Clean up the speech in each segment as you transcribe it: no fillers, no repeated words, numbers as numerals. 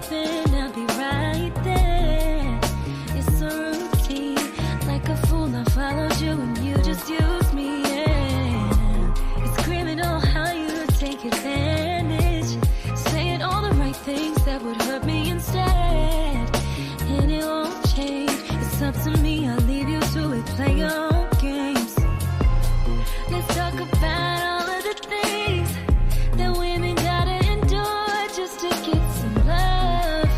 happen, I'll be right there. It's a routine, like a fool I followed you and you just used me, yeah. It's criminal how you take advantage, saying all the right things that would hurt me instead. And it won't change, it's up to me, I'll leave you to it, play your own games. Let's talk about all of the things that women gotta endure just to get some love.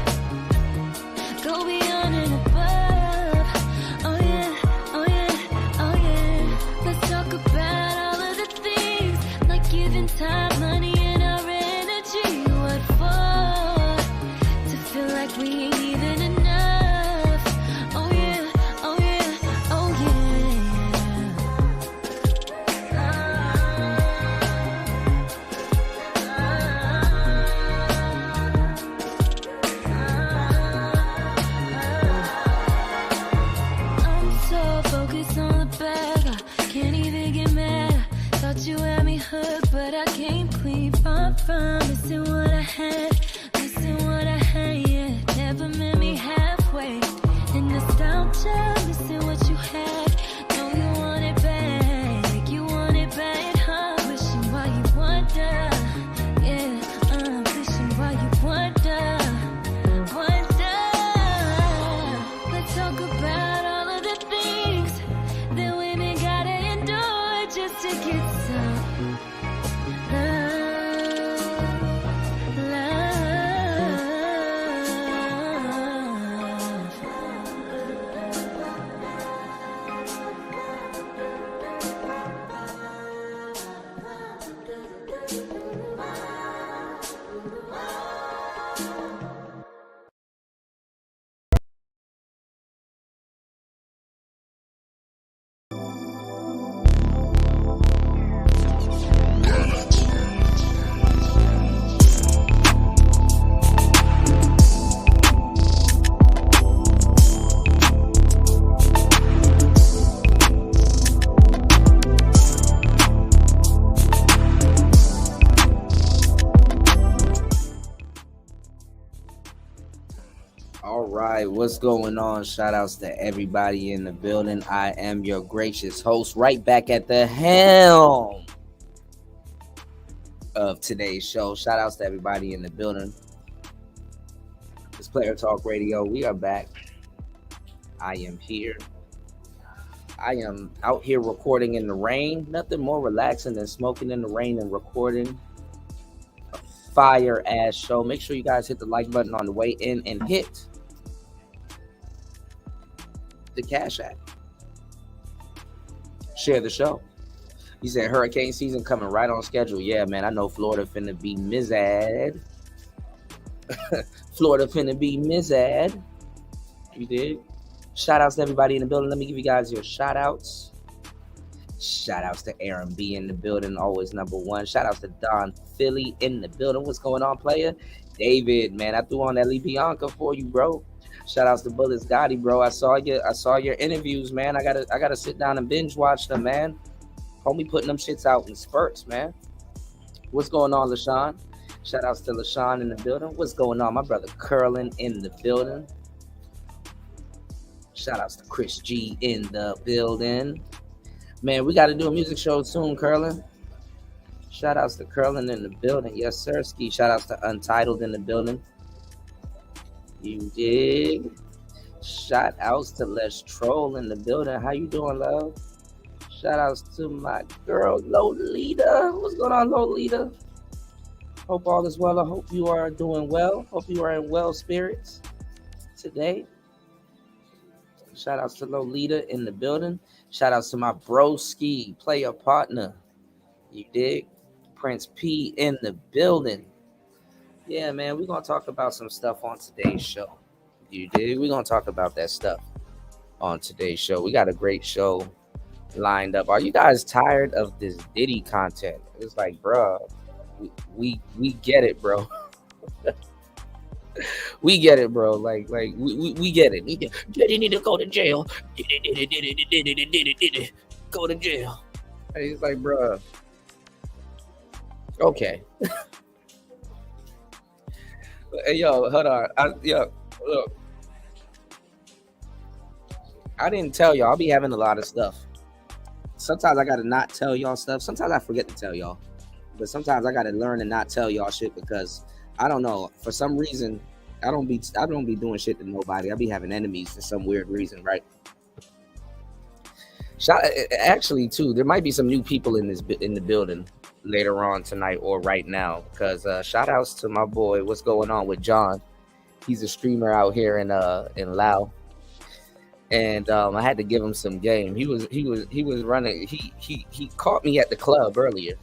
Go beyond and above. Oh yeah, oh yeah, oh yeah. Let's talk about all of the things, like giving time, money, and our energy. What for? To feel like we ain't even enough. Oh yeah, oh yeah, oh I'm so focused on the bag, I can't even get mad. Thought you had me hooked, but I came clean, far from missing what I had, yeah. Never met me halfway. And nostalgia, missing what you had. Know you want it back, huh? Wishing while you wonder, yeah. Wishing while you wonder. Let's talk about all of the things that women gotta endure just to get some What's going on? Shout outs to everybody in the building. I am your gracious host, right back at the helm of today's show. Shout outs to everybody in the building. It's Player Talk Radio. We are back. I am here. I am out here recording in the rain. Nothing more relaxing than smoking in the rain and recording a fire ass show. Make sure you guys hit the like button on the way in and hit the Cash App. Share the show. He said hurricane season coming right on schedule. Yeah, man, I know Florida finna be mizzad. Florida finna be mizzad. You did? Shout outs to everybody in the building. Let me give you guys your shout outs. Shout outs to Aaron B in the building, always number one. Shout outs to Don Philly in the building. What's going on, player? David, man, I threw on that Lee Bianca for you, bro. Shout outs to Bullets Gotti, bro. I saw your interviews, man. I gotta sit down and binge watch them, man. Homie putting them shits out in spurts, man. What's going on, LaShawn? Shout outs to LaShawn in the building. What's going on? My brother Curlin in the building. Shout outs to Chris G in the building. Man, we gotta do a music show soon, Curlin. Shout outs to Curlin in the building. Yes, sir. Ski. Shout outs to Untitled in the building. You dig? Shout outs to Les Troll in the building. How you doing, love? Shout outs to my girl Lolita. What's going on, Lolita? Hope all is well. I hope you are doing well. Hope you are in well spirits today. Shout outs to Lolita in the building. Shout outs to my broski, player partner. You dig? Prince P in the building. Yeah, man, we're going to talk about some stuff on today's show. You dig? We're going to talk about that stuff on today's show. We got a great show lined up. Are you guys tired of this Diddy content? It's like, bro, we get it, bro. We get it, bro. Like we get it. Diddy need to go to jail. Diddy. Go to jail. And he's like, bro. Okay. Hey, yo, hold on. Look, I didn't tell y'all. I'll be having a lot of stuff. Sometimes I gotta not tell y'all stuff. Sometimes I forget to tell y'all. But sometimes I gotta learn to not tell y'all shit because I don't know. For some reason, I don't be doing shit to nobody. I be having enemies for some weird reason, right? Actually, too, there might be some new people in the building later on tonight or right now. Because shout outs to my boy. What's going on with John? He's a streamer out here in Lao, and I had to give him some game. He was running. He caught me at the club earlier.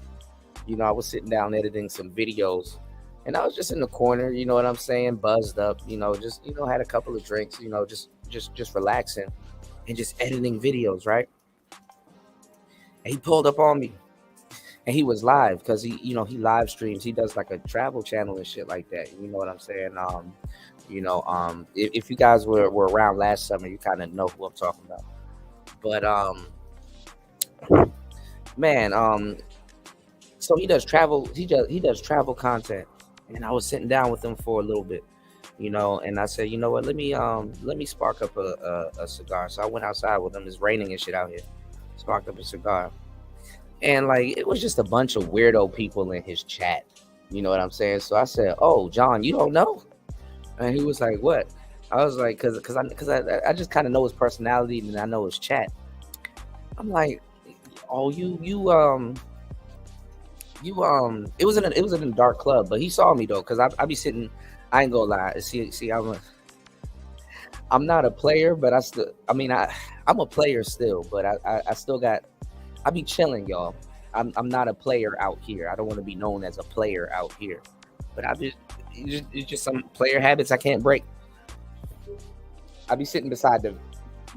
I was sitting down editing some videos, and I was just in the corner. You know what I'm saying? Buzzed up. Just had a couple of drinks. Just relaxing and just editing videos, right? And he pulled up on me, and he was live because he live streams. He does like a travel channel and shit like that. You know what I'm saying? If you guys were around last summer, you kind of know who I'm talking about. But man, so he does travel. He does travel content, and I was sitting down with him for a little bit, and I said, you know what, let me spark up a cigar. So I went outside with him. It's raining and shit out here. Sparked up a cigar, and like it was just a bunch of weirdo people in his chat. You know what I'm saying? So I said, "Oh, John, you don't know?" And he was like, "What?" I was like, "Cause I just kind of know his personality and I know his chat." I'm like, "Oh, it was in a dark club, but he saw me though, cause I be sitting. I ain't gonna lie. See, I'm not a player, but I'm a player still, but I still got. I be chilling, y'all. I'm not a player out here. I don't want to be known as a player out here, but it's just some player habits I can't break. I be sitting beside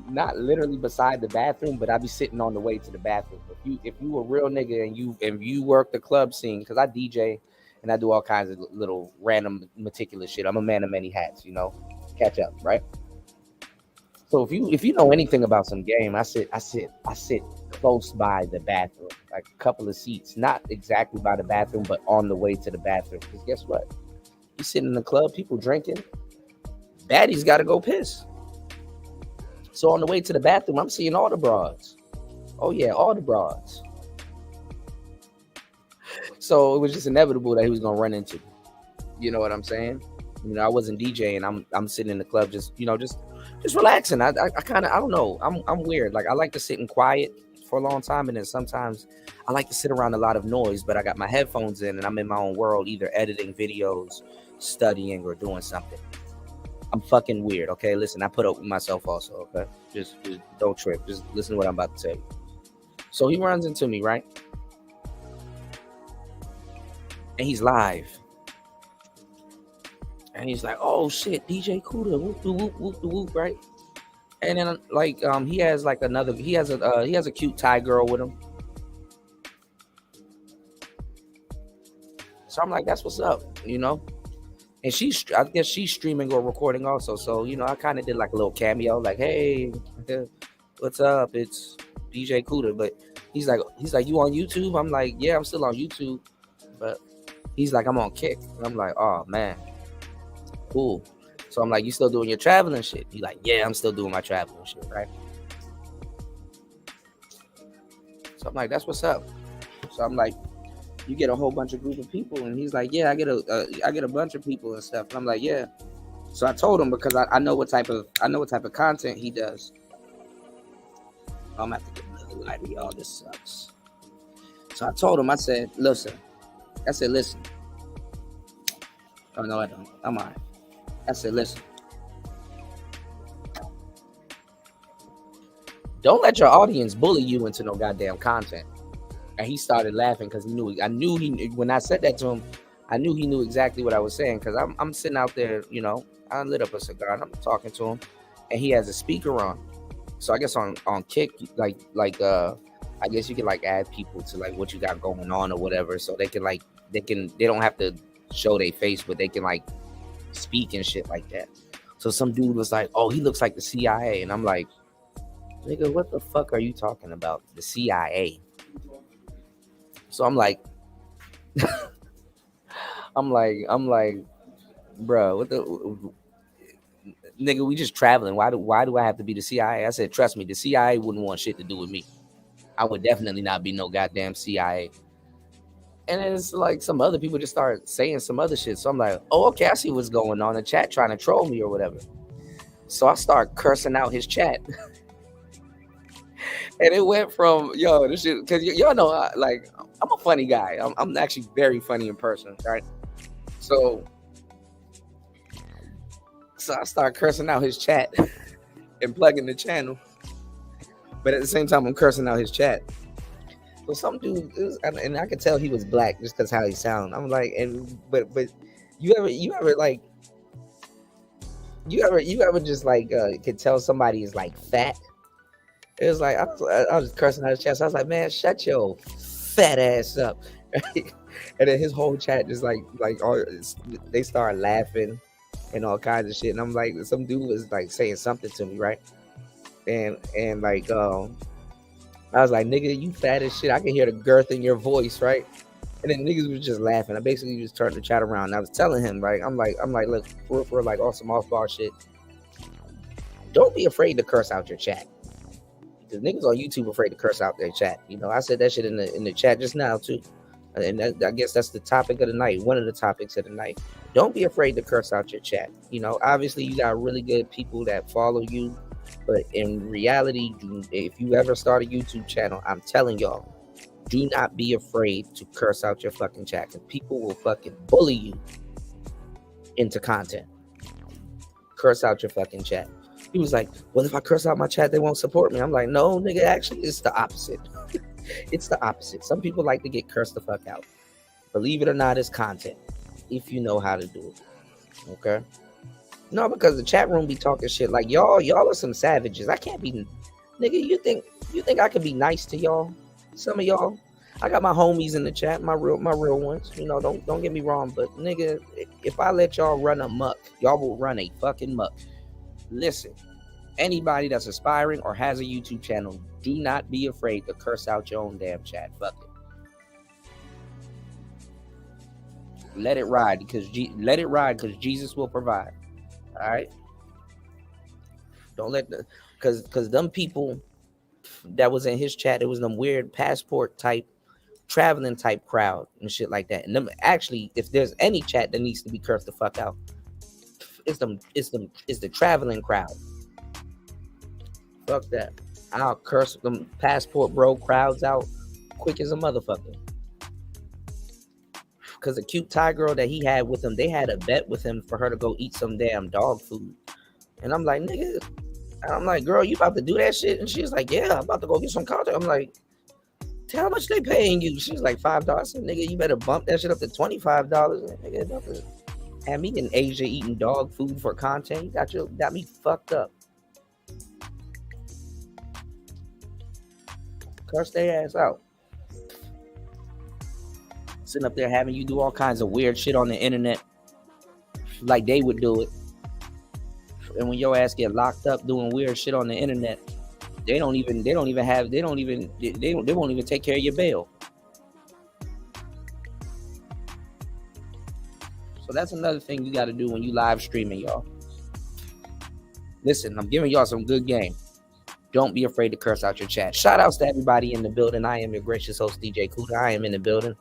not literally beside the bathroom, but I be sitting on the way to the bathroom. If you a real nigga and you work the club scene, because I DJ and I do all kinds of little random meticulous shit. I'm a man of many hats, Catch up, right? So if you know anything about some game, I sit close by the bathroom, like a couple of seats, not exactly by the bathroom, but on the way to the bathroom. Because guess what? You sitting in the club, people drinking, baddies got to go piss. So on the way to the bathroom, I'm seeing all the broads. Oh yeah, all the broads. So it was just inevitable that he was gonna run into me. You know what I'm saying? I wasn't DJing. I'm sitting in the club, just relaxing. I kind of, I don't know. I'm weird. Like I like to sit in quiet for a long time, and then sometimes I like to sit around a lot of noise. But I got my headphones in, and I'm in my own world, either editing videos, studying, or doing something. I'm fucking weird. Okay, listen. I put up with myself also. Okay, just don't trip. Just listen to what I'm about to tell you. So he runs into me, right? And he's live. And he's like, "Oh shit, DJ Kuda, whoop de whoop, whoop de whoop," right? And then like he has like he has a cute Thai girl with him. So I'm like, "That's what's up," And I guess she's streaming or recording also. So I kind of did like a little cameo, like, "Hey, what's up? It's DJ Kuda." But he's like, "You on YouTube?" I'm like, "Yeah, I'm still on YouTube." But he's like, "I'm on Kick." And I'm like, "Oh man, cool." So I'm like, "You still doing your traveling shit?" He's like, "Yeah, I'm still doing my traveling shit," right? So I'm like, "That's what's up." So I'm like, "You get a whole bunch of group of people?" And he's like, "Yeah, I get a bunch of people and stuff." And I'm like, "Yeah." So I told him because I know what type of content he does. I'm gonna have to get another lighter, y'all. This sucks. So I told him, I said, listen. Oh no, I don't. I'm all right. I said, listen. Don't let your audience bully you into no goddamn content. And he started laughing because when I said that to him, I knew he knew exactly what I was saying, because I'm sitting out there, I lit up a cigar and I'm talking to him, and he has a speaker on. So I guess on Kick, like I guess you can like add people to like what you got going on or whatever, so they don't have to show their face, but they can like speak and shit like that. So some dude was like, "Oh, he looks like the CIA," and I'm like, "Nigga, what the fuck are you talking about? The CIA?" So I'm like, I'm like, bro. What the nigga? We just traveling. Why do I have to be the CIA? I said, trust me, the CIA wouldn't want shit to do with me. I would definitely not be no goddamn CIA. And then it's like some other people just start saying some other shit. So I'm like, oh, okay, I see what's going on. The chat trying to troll me or whatever. So I start cursing out his chat. And it went from, yo, this shit, because y'all know, like, I'm a funny guy. I'm actually very funny in person, right? So I start cursing out his chat and plugging the channel. But at the same time, I'm cursing out his chat. So some dude, and I could tell he was black just because how he sound. I'm like, but you ever like, you ever just like could tell somebody is like fat? It was like I was just cursing out his chest. I was like, man, shut your fat ass up. And then his whole chat just like all they started laughing and all kinds of shit. And I'm like, some dude was like saying something to me, right? And like I was like, nigga, you fat as shit. I can hear the girth in your voice, right? And then niggas was just laughing. I basically just turned the chat around. And I was telling him, like, I'm like, look, for like awesome off-bar shit. Don't be afraid to curse out your chat. Because niggas on YouTube afraid to curse out their chat. You know, I said that shit in the chat just now too. And I guess that's the topic of the night. One of the topics of the night. Don't be afraid to curse out your chat. You know, obviously you got really good people that follow you. But in reality, if you ever start a YouTube channel, I'm telling y'all, do not be afraid to curse out your fucking chat. Because people will fucking bully you into content. Curse out your fucking chat. He was like, well, if I curse out my chat, they won't support me. I'm like, no, nigga, actually, it's the opposite. It's the opposite. Some people like to get cursed the fuck out. Believe it or not, it's content. If you know how to do it. Okay? No, because the chat room be talking shit like y'all are some savages. I can't be, nigga. You think I could be nice to y'all? Some of y'all, I got my homies in the chat, my real ones. You know, don't get me wrong, but nigga, if I let y'all run amok, y'all will run a fucking muck. Listen, anybody that's aspiring or has a YouTube channel, do not be afraid to curse out your own damn chat. Fuck it. Let it ride because Jesus will provide. All right. Don't let because them people that was in his chat, it was them weird passport type, traveling type crowd and shit like that. And them actually, if there's any chat that needs to be cursed the fuck out, it's the traveling crowd. Fuck that. I'll curse them passport bro crowds out quick as a motherfucker. Because the cute Thai girl that he had with him, they had a bet with him for her to go eat some damn dog food. And I'm like, nigga, I'm like, girl, you about to do that shit? And she's like, yeah, I'm about to go get some content. I'm like, tell how much they paying you? She's like, $5. I said, nigga, you better bump that shit up to $25. Nigga, about to have me in Asia eating dog food for content. You got me fucked up. Curse their ass out. Sitting up there having you do all kinds of weird shit on the internet like they would do it. And when your ass get locked up doing weird shit on the internet, they won't even take care of your bail. So that's another thing you got to do when you live streaming, y'all. Listen, I'm giving y'all some good game. Don't be afraid to curse out your chat. Shout outs to everybody in the building. I am your gracious host, DJ Kuda. I am in the building.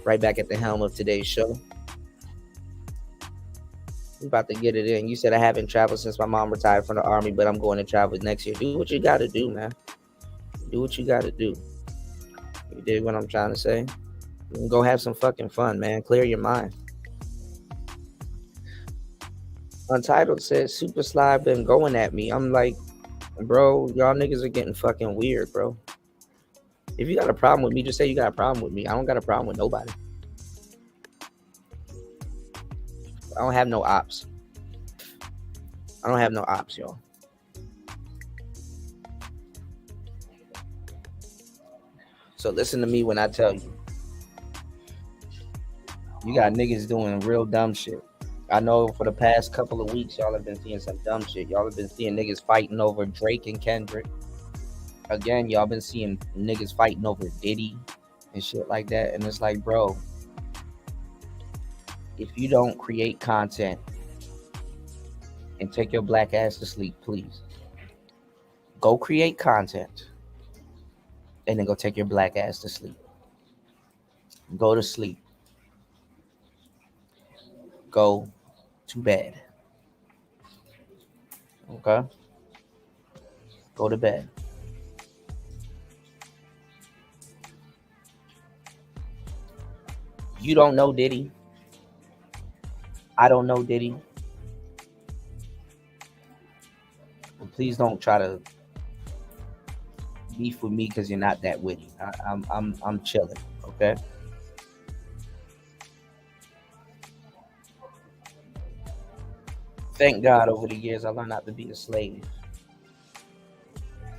Right back at the helm of today's show. I'm about to get it in. You said I haven't traveled since my mom retired from the army, but I'm going to travel next year. Do what you got to do, man. Do what you got to do. You dig what I'm trying to say? Go have some fucking fun, man. Clear your mind. Untitled says, Super Slide been going at me. I'm like, bro, y'all niggas are getting fucking weird, bro. If you got a problem with me, just say you got a problem with me. I don't got a problem with nobody. I don't have no ops. I don't have no ops, y'all. So listen to me when I tell you. You got niggas doing real dumb shit. I know for the past couple of weeks, y'all have been seeing some dumb shit. Y'all have been seeing niggas fighting over Drake and Kendrick. Again, y'all been seeing niggas fighting over Diddy and shit like that. And it's like, bro, if you don't create content and take your black ass to sleep, please go create content and then go take your black ass to sleep. Go to sleep. Go to bed. Okay? Go to bed. You don't know Diddy. I don't know Diddy. And please don't try to beef with me because you're not that witty. I'm chilling, okay? Thank God over the years I learned not to be a slave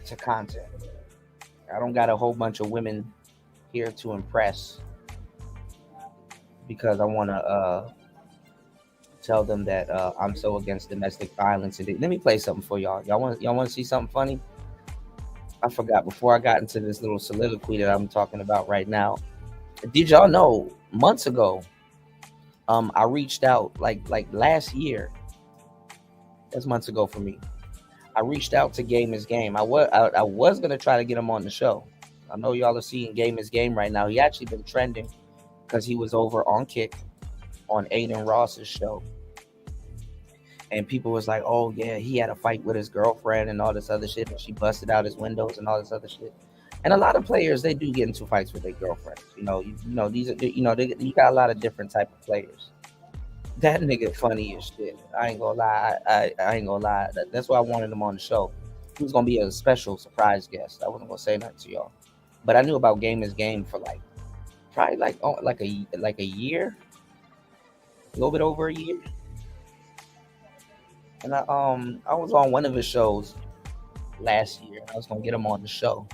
to content. I don't got a whole bunch of women here to impress because I want to tell them that I'm so against domestic violence. And let me play something for y'all. Y'all want to see something funny? I forgot before I got into this little soliloquy that I'm talking about right now. Did y'all know months ago? I reached out like last year. That's months ago for me. I reached out to Game is Game. I was gonna try to get him on the show. I know y'all are seeing Game is Game right now. He actually been trending because he was over on Kick on Aiden Ross's show. And people was like, oh yeah, he had a fight with his girlfriend and all this other shit, and she busted out his windows and all this other shit. And a lot of players, they do get into fights with their girlfriends. You know, these are, you got a lot of different type of players. That nigga funny as shit. I ain't gonna lie. I ain't gonna lie. That's why I wanted him on the show. He was gonna be a special surprise guest. I wasn't gonna say nothing to y'all, but I knew about Game is Game for probably like a year, a little bit over a year. And I was on one of his shows last year. I was gonna get him on the show,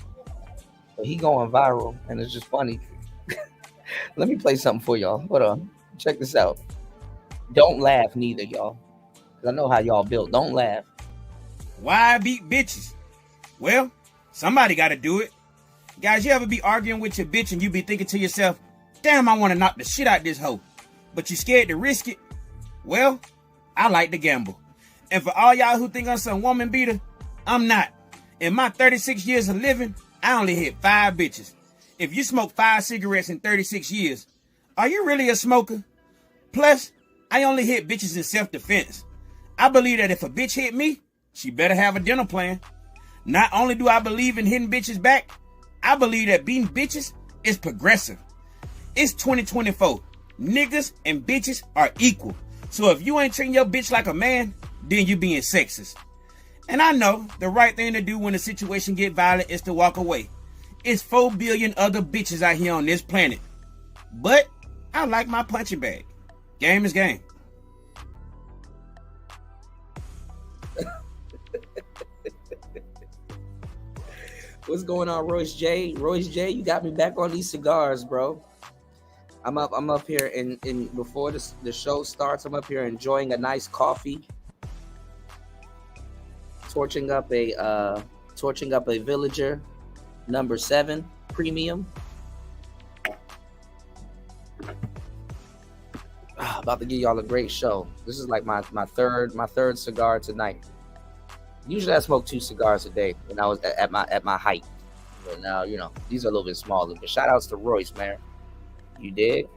but he going viral, and it's just funny. Let me play something for y'all. Hold on, check this out. Don't laugh neither, y'all. Cause I know how y'all built. Don't laugh. Why beat bitches? Well, somebody got to do it. Guys, you ever be arguing with your bitch and you be thinking to yourself, damn, I want to knock the shit out this hoe, but you scared to risk it? Well, I like to gamble. And for all y'all who think I'm some woman beater, I'm not. In my 36 years of living, I only hit 5 bitches. If you smoke 5 cigarettes in 36 years, are you really a smoker? Plus, I only hit bitches in self-defense. I believe that if a bitch hit me, she better have a dental plan. Not only do I believe in hitting bitches back, I believe that beating bitches is progressive. It's 2024. Niggas and bitches are equal. So if you ain't treating your bitch like a man, then you being sexist. And I know the right thing to do when the situation get violent is to walk away. It's 4 billion other bitches out here on this planet. But I like my punching bag. Game is game. What's going on, Royce J? Royce J, you got me back on these cigars, bro. I'm up here and before the show starts, I'm up here enjoying a nice coffee. Torching up a Villager number 7 premium. About to give y'all a great show. This is like my third cigar tonight. Usually I smoke 2 cigars a day when I was at my height. But now, these are a little bit smaller. But shout outs to Royce, man. You dig?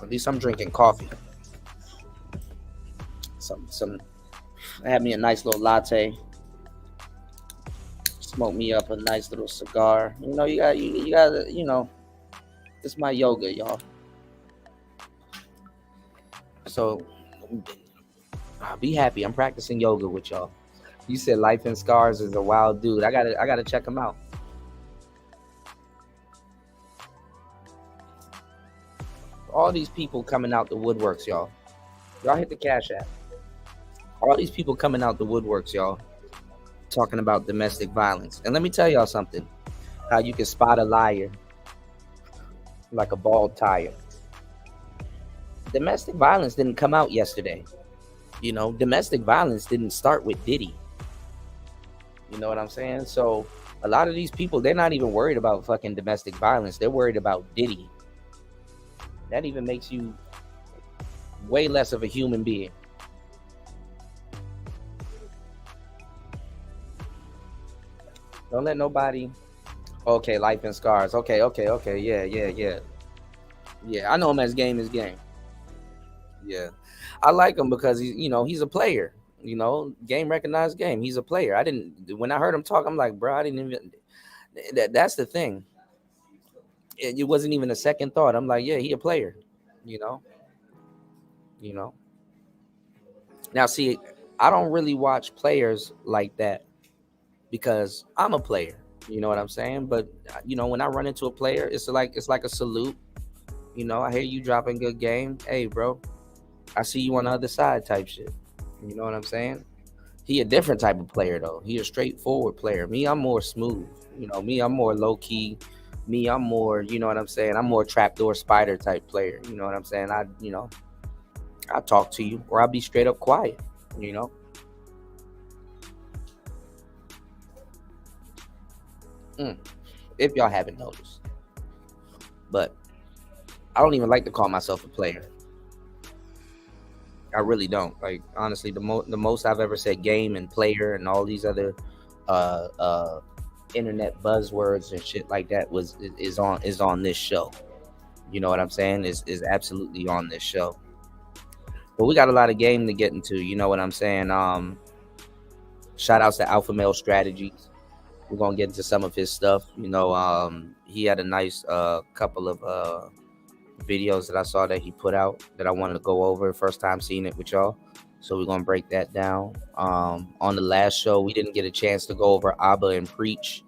At least I'm drinking coffee. I had me a nice little latte. Smoke me up a nice little cigar. You gotta, it's my yoga, y'all. So be happy. I'm practicing yoga with y'all. You said Life in Scars is a wild dude. I gotta check him out. All these people coming out the woodworks, y'all. Y'all hit the Cash App. All these people coming out the woodworks, y'all, talking about domestic violence. And let me tell y'all something. How you can spot a liar like a bald tire. Domestic violence didn't come out yesterday. Domestic violence didn't start with Diddy. You know what I'm saying? So A lot of these people, they're not even worried about fucking domestic violence. They're worried about Diddy. That even makes you way less of a human being. Don't let nobody. Okay, life and scars. Okay. Yeah, I know him as Game is Game. Yeah, I like him because he's a player. Game recognized Game. He's a player. When I heard him talk, I'm like, bro, I didn't even. That's the thing. It wasn't even a second thought. I'm like, yeah, he a player. You know. Now, see, I don't really watch players like that because I'm a player. You know what I'm saying? But when I run into a player, it's like a salute. I hear you dropping good game. Hey, bro, I see you on the other side type shit. You know what I'm saying? He a different type of player though. He a straightforward player. Me, I'm more smooth. Me, I'm more low key. Me, I'm more, you know what I'm saying? I'm more trapdoor spider type player. You know what I'm saying? I talk to you or I'll be straight up quiet, If y'all haven't noticed. But I don't even like to call myself a player. I really don't. Like, honestly, the most I've ever said game and player and all these other internet buzzwords and shit like that is on this show. You know what I'm saying? Is absolutely on this show. But we got a lot of game to get into. You know what I'm saying? Shout outs to Alpha Male Strategies. We're gonna get into some of his stuff. He had a nice couple of videos that I saw that he put out that I wanted to go over. First time seeing it with y'all, so we're gonna break that down. On the last show, we didn't get a chance to go over Abba and Preach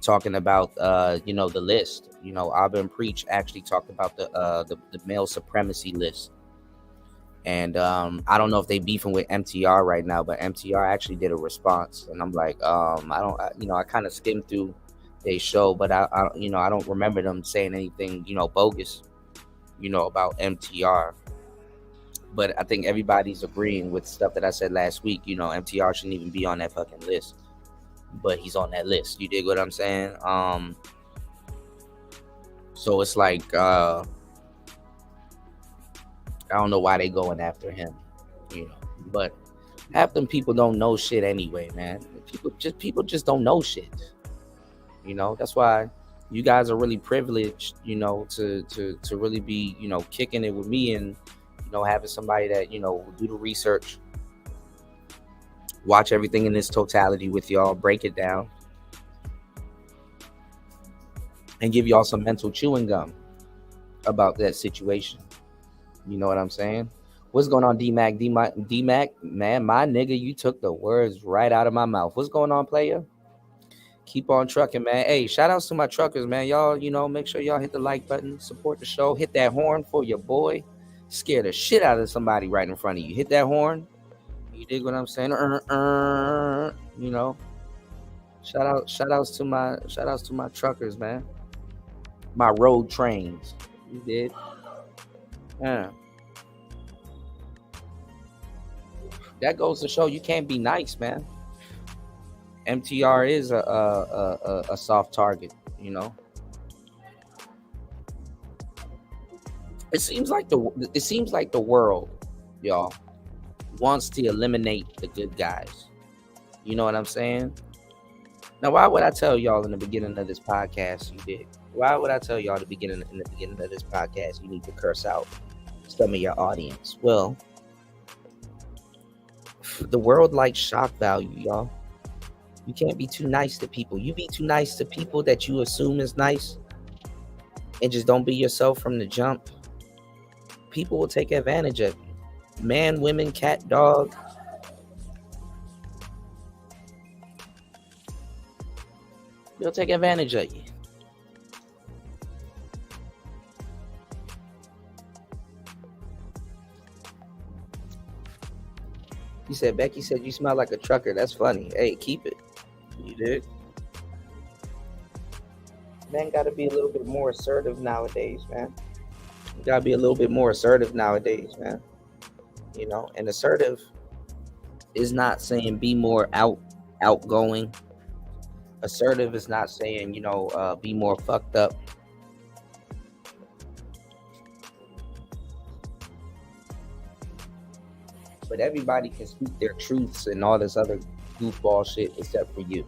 talking about the list. Abba and Preach actually talked about the male supremacy list. And I don't know if they beefing with MTR right now, but MTR actually did a response, and I'm like, I kind of skimmed through their show, but I don't remember them saying anything, bogus, about MTR. But I think everybody's agreeing with stuff that I said last week. MTR shouldn't even be on that fucking list, but he's on that list. You dig what I'm saying? So it's like, I don't know why they going after him, but half them people don't know shit anyway, man. People just don't know shit. That's why you guys are really privileged, to really be, kicking it with me and, having somebody that, will do the research, watch everything in its totality with y'all, break it down, and give y'all some mental chewing gum about that situation. You know what I'm saying? What's going on, D-Mac? D-Mac, man, my nigga, you took the words right out of my mouth. What's going on, player? Keep on trucking, man. Hey, shout outs to my truckers, man. Y'all, make sure y'all hit the like button, support the show, hit that horn for your boy. Scare the shit out of somebody right in front of you. Hit that horn. You dig what I'm saying? Shout outs to my truckers, man. My road trains. You did. Yeah. That goes to show you can't be nice, man. MTR is a soft target, It seems like the world, y'all, wants to eliminate the good guys. You know what I'm saying? Now, why would I tell y'all in the beginning of this podcast you did? Why would I tell y'all in the beginning of this podcast you need to curse out some of your audience? Well, the world likes shock value, y'all. You can't be too nice to people. You be too nice to people that you assume is nice and just don't be yourself from the jump. People will take advantage of you. Man, women, cat, dog. They'll take advantage of you. Becky said you smell like a trucker. That's funny. Hey, keep it. You did. Man, gotta be a little bit more assertive nowadays, man. You gotta be a little bit more assertive nowadays, man. And assertive is not saying be more outgoing. Assertive is not saying, be more fucked up. But everybody can speak their truths and all this other goofball shit except for you.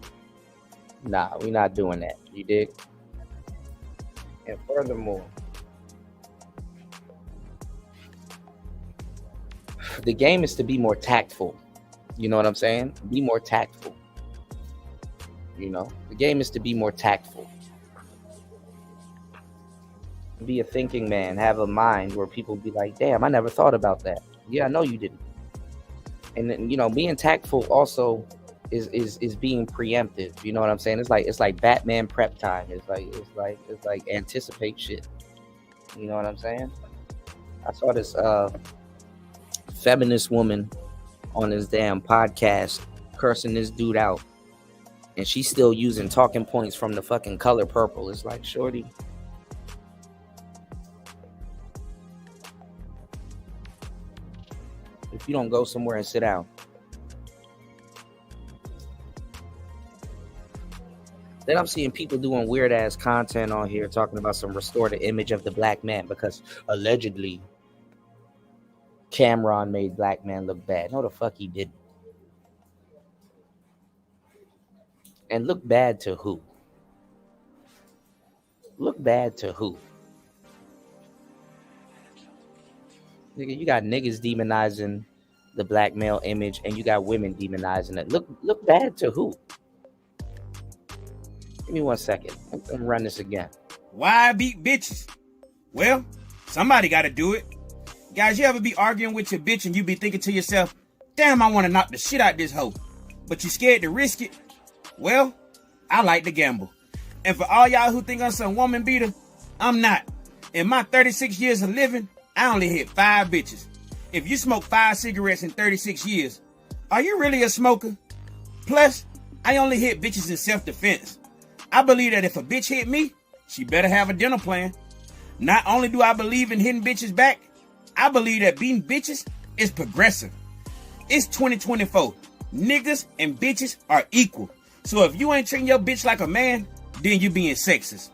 Nah, we're not doing that. You dig? And furthermore, the game is to be more tactful. You know what I'm saying? Be more tactful. The game is to be more tactful. Be a thinking man. Have a mind where people be like, damn, I never thought about that. Yeah, I know you didn't. And then, being tactful also is being preemptive. You know what I'm saying? It's like Batman prep time. It's like anticipate shit. You know what I'm saying? I saw this feminist woman on this damn podcast cursing this dude out, and she's still using talking points from the fucking Color Purple. It's like, shorty, if you don't go somewhere and sit down. Then I'm seeing people doing weird ass content on here talking about some restore the image of the black man because allegedly Cameron made black man look bad. No, the fuck he didn't. And look bad to who? Look bad to who? Nigga, you got niggas demonizing the black male image and you got women demonizing it. Look bad to who? Give me 1 second. I'm gonna run this again. Why beat bitches? Well, somebody got to do it. Guys, you ever be arguing with your bitch and you be thinking to yourself, damn, I want to knock the shit out this hoe, but you scared to risk it? Well, I like to gamble. And for all y'all who think I'm some woman beater, I'm not. In my 36 years of living, I only hit 5 bitches. If you smoke 5 cigarettes in 36 years, are you really a smoker? Plus, I only hit bitches in self-defense. I believe that if a bitch hit me, she better have a dinner plan. Not only do I believe in hitting bitches back, I believe that beating bitches is progressive. It's 2024. Niggas and bitches are equal. So if you ain't treating your bitch like a man, then you being sexist.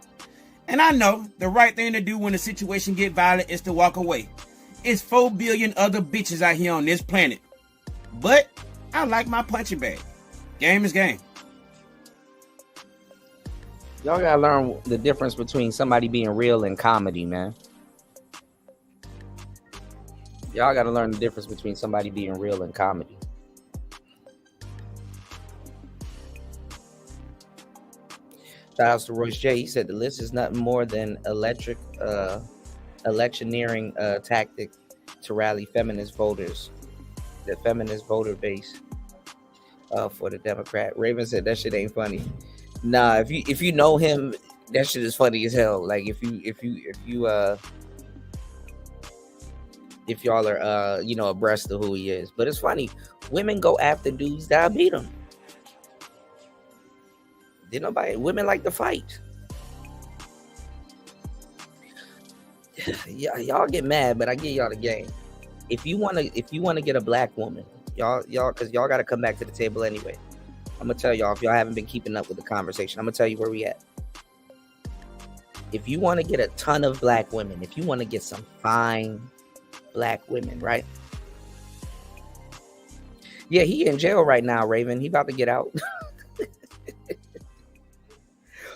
And I know the right thing to do when the situation get violent is to walk away. It's 4 billion other bitches out here on this planet. But I like my punching bag. Game is game. Y'all gotta learn the difference between somebody being real and comedy, man. Y'all gotta learn the difference between somebody being real and comedy. Shout outs to Royce J. He said the list is nothing more than electioneering tactic to rally feminist voters, the feminist voter base for the Democrat. Raven said that shit ain't funny. Nah, if you know him, that shit is funny as hell. Like if y'all are abreast of who he is. But it's funny, women go after dudes that beat them. Women like to fight. Yeah, y'all get mad, but I give y'all the game. If you wanna get a black woman, y'all, because y'all gotta come back to the table anyway. I'm gonna tell y'all, if y'all haven't been keeping up with the conversation, I'm gonna tell you where we at. If you want to get a ton of black women, if you want to get some fine black women, right? Yeah, he in jail right now, Raven. He about to get out.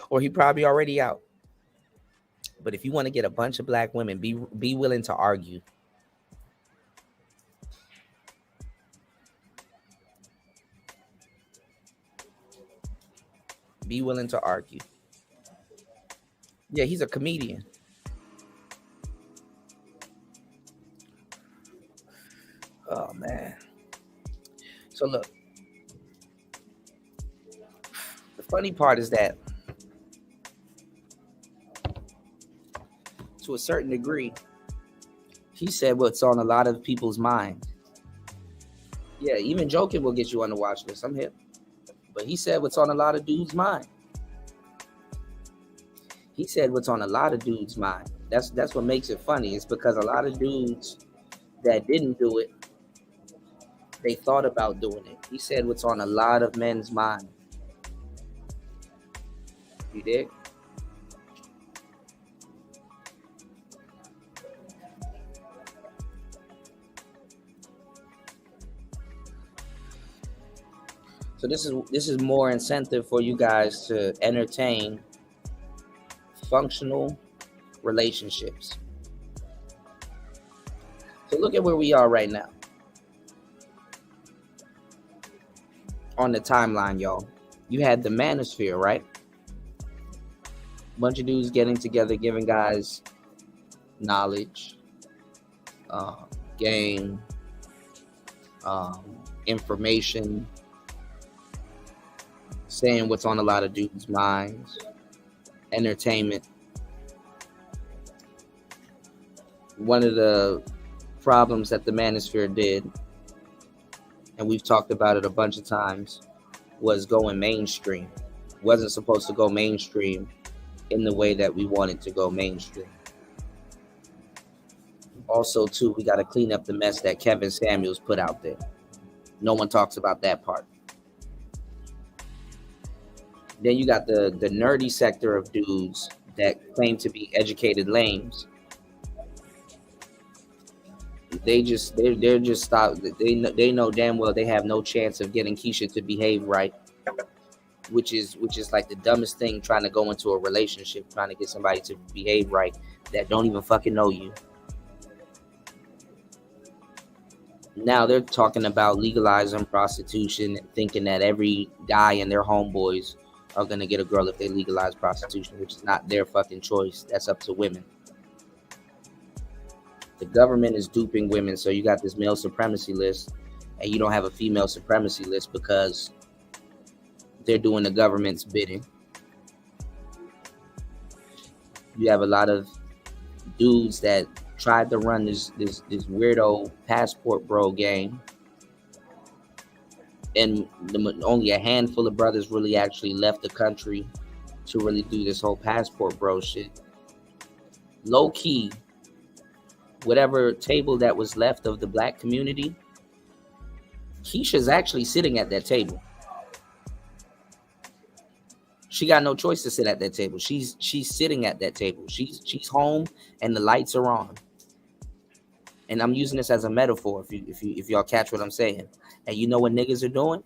Or he probably already out. But if you want to get a bunch of black women, be willing to argue. Be willing to argue. Yeah, he's a comedian. Oh, man. So, look. The funny part is that, to a certain degree, he said what's on a lot of people's mind. Yeah, even joking will get you on the watch list. I'm hip. But he said what's on a lot of dudes' mind. He said what's on a lot of dudes' mind. That's what makes it funny. It's because a lot of dudes that didn't do it, they thought about doing it. He said what's on a lot of men's mind. You dig? So this is more incentive for you guys to entertain functional relationships. So look at where we are right now on the timeline, y'all. You had the manosphere, right? Bunch of dudes getting together, giving guys knowledge, game, information, saying what's on a lot of dudes' minds, entertainment. One of the problems that the manosphere did, and we've talked about it a bunch of times, was going mainstream. Wasn't supposed to go mainstream in the way that we wanted to go mainstream. Also, too, we got to clean up the mess that Kevin Samuels put out there. No one talks about that part. Then you got the nerdy sector of dudes that claim to be educated lames. They're just stopped. They know damn well they have no chance of getting Keisha to behave right, which is like the dumbest thing, trying to go into a relationship, trying to get somebody to behave right that don't even fucking know you. Now they're talking about legalizing prostitution, thinking that every guy and their homeboys are gonna get a girl if they legalize prostitution, which is not their fucking choice. That's up to women. The government is duping women, so you got this male supremacy list, and you don't have a female supremacy list because they're doing the government's bidding. You have a lot of dudes that tried to run this weirdo passport bro game, and only a handful of brothers really actually left the country to really do this whole passport bro shit. Low key, whatever table that was left of the black community, Keisha's actually sitting at that table. She got no choice to sit at that table. She's sitting at that table. She's home and the lights are on. And I'm using this as a metaphor if y'all catch what I'm saying. And you know what niggas are doing?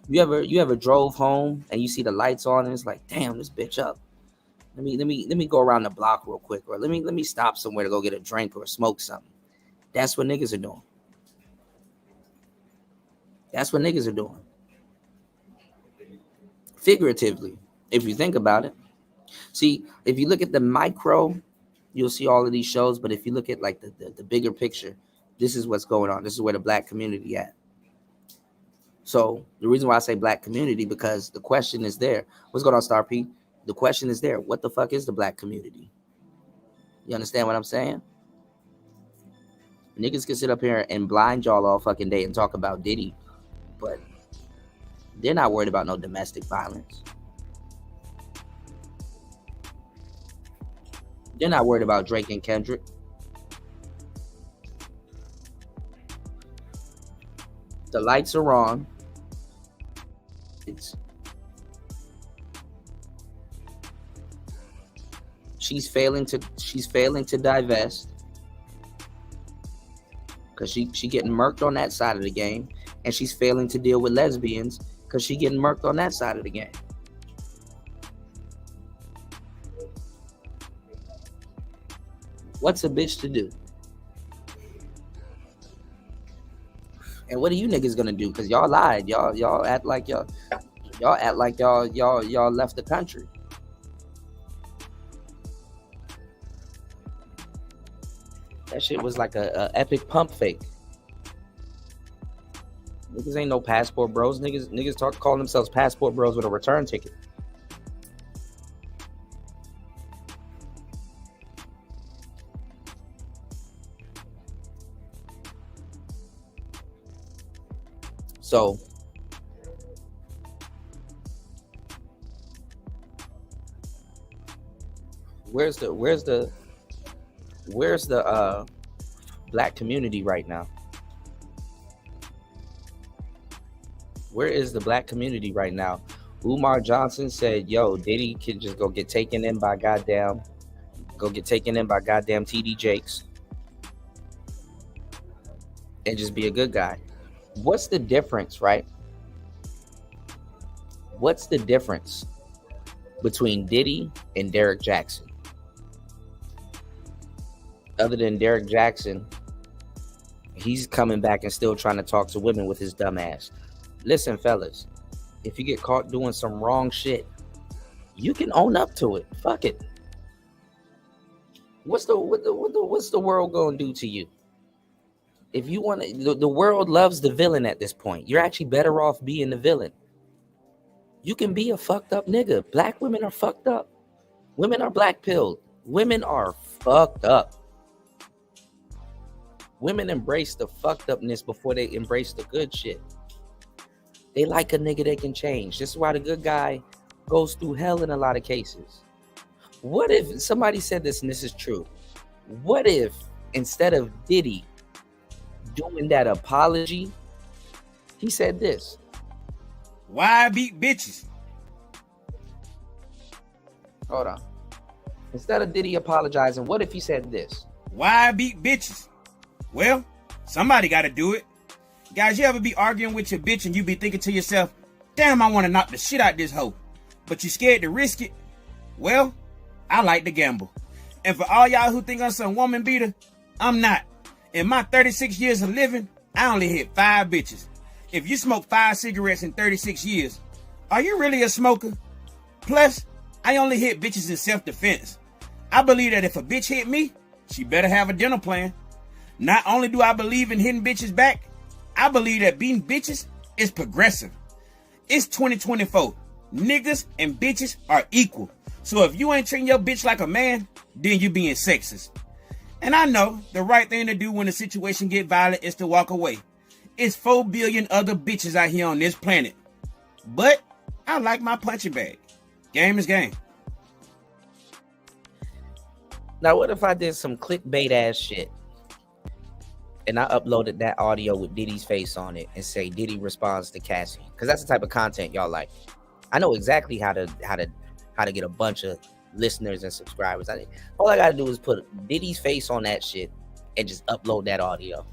You ever drove home and you see the lights on and it's like, damn, this bitch up. Let me go around the block real quick, or let me stop somewhere to go get a drink or smoke something. That's what niggas are doing. That's what niggas are doing. Figuratively, if you think about it. See, if you look at the micro, you'll see all of these shows, but if you look at like the bigger picture, this is what's going on. This is where the black community at. So the reason why I say black community, because the question is there. What's going on, Star P? The question is there. What the fuck is the black community? You understand what I'm saying? Niggas can sit up here and blind y'all all fucking day and talk about Diddy, but they're not worried about no domestic violence. They're not worried about Drake and Kendrick. The lights are on. She's failing to divest because she getting murked on that side of the game, and she's failing to deal with lesbians because she getting murked on that side of the game. What's a bitch to do? And what are you niggas gonna do? Because y'all lied. Y'all act like y'all left the country. That shit was like a epic pump fake. Niggas ain't no passport bros. Niggas call themselves passport bros with a return ticket. So where's the black community right now? Where is the black community right now Umar Johnson said, yo, Diddy can just go get taken in by goddamn TD Jakes and just be a good guy. What's the difference, right? What's the difference between Diddy and Derek Jackson? Other than Derek Jackson, he's coming back and still trying to talk to women with his dumb ass. Listen, fellas, if you get caught doing some wrong shit, you can own up to it. Fuck it. What's the world gonna do to you? If you want to, the world loves the villain at this point. You're actually better off being the villain. You can be a fucked up nigga. Black women are fucked up. Women are black pilled. Women are fucked up. Women embrace the fucked upness before they embrace the good shit. They like a nigga they can change. This is why the good guy goes through hell in a lot of cases. What if somebody said this, and this is true? What if instead of Diddy doing that apology, he said this? Why I beat bitches? Hold on. Instead of Diddy apologizing, what if he said this? Why I beat bitches? Well, somebody got to do it. Guys, you ever be arguing with your bitch and you be thinking to yourself, damn, I want to knock the shit out this hoe, but you scared to risk it? Well, I like to gamble. And for all y'all who think I'm some woman beater, I'm not. In my 36 years of living, I only hit 5 bitches. If you smoke 5 cigarettes in 36 years, are you really a smoker? Plus, I only hit bitches in self-defense. I believe that if a bitch hit me, she better have a dinner plan. Not only do I believe in hitting bitches back, I believe that beating bitches is progressive. It's 2024. Niggas and bitches are equal. So if you ain't treating your bitch like a man, then you being sexist. And I know the right thing to do when the situation get violent is to walk away. It's 4 billion other bitches out here on this planet. But I like my punching bag. Game is game. Now, what if I did some clickbait ass shit and I uploaded that audio with Diddy's face on it and say Diddy responds to Cassie? Because that's the type of content y'all like. I know exactly how to get a bunch of listeners and subscribers. All I gotta do is put Diddy's face on that shit and just upload that audio.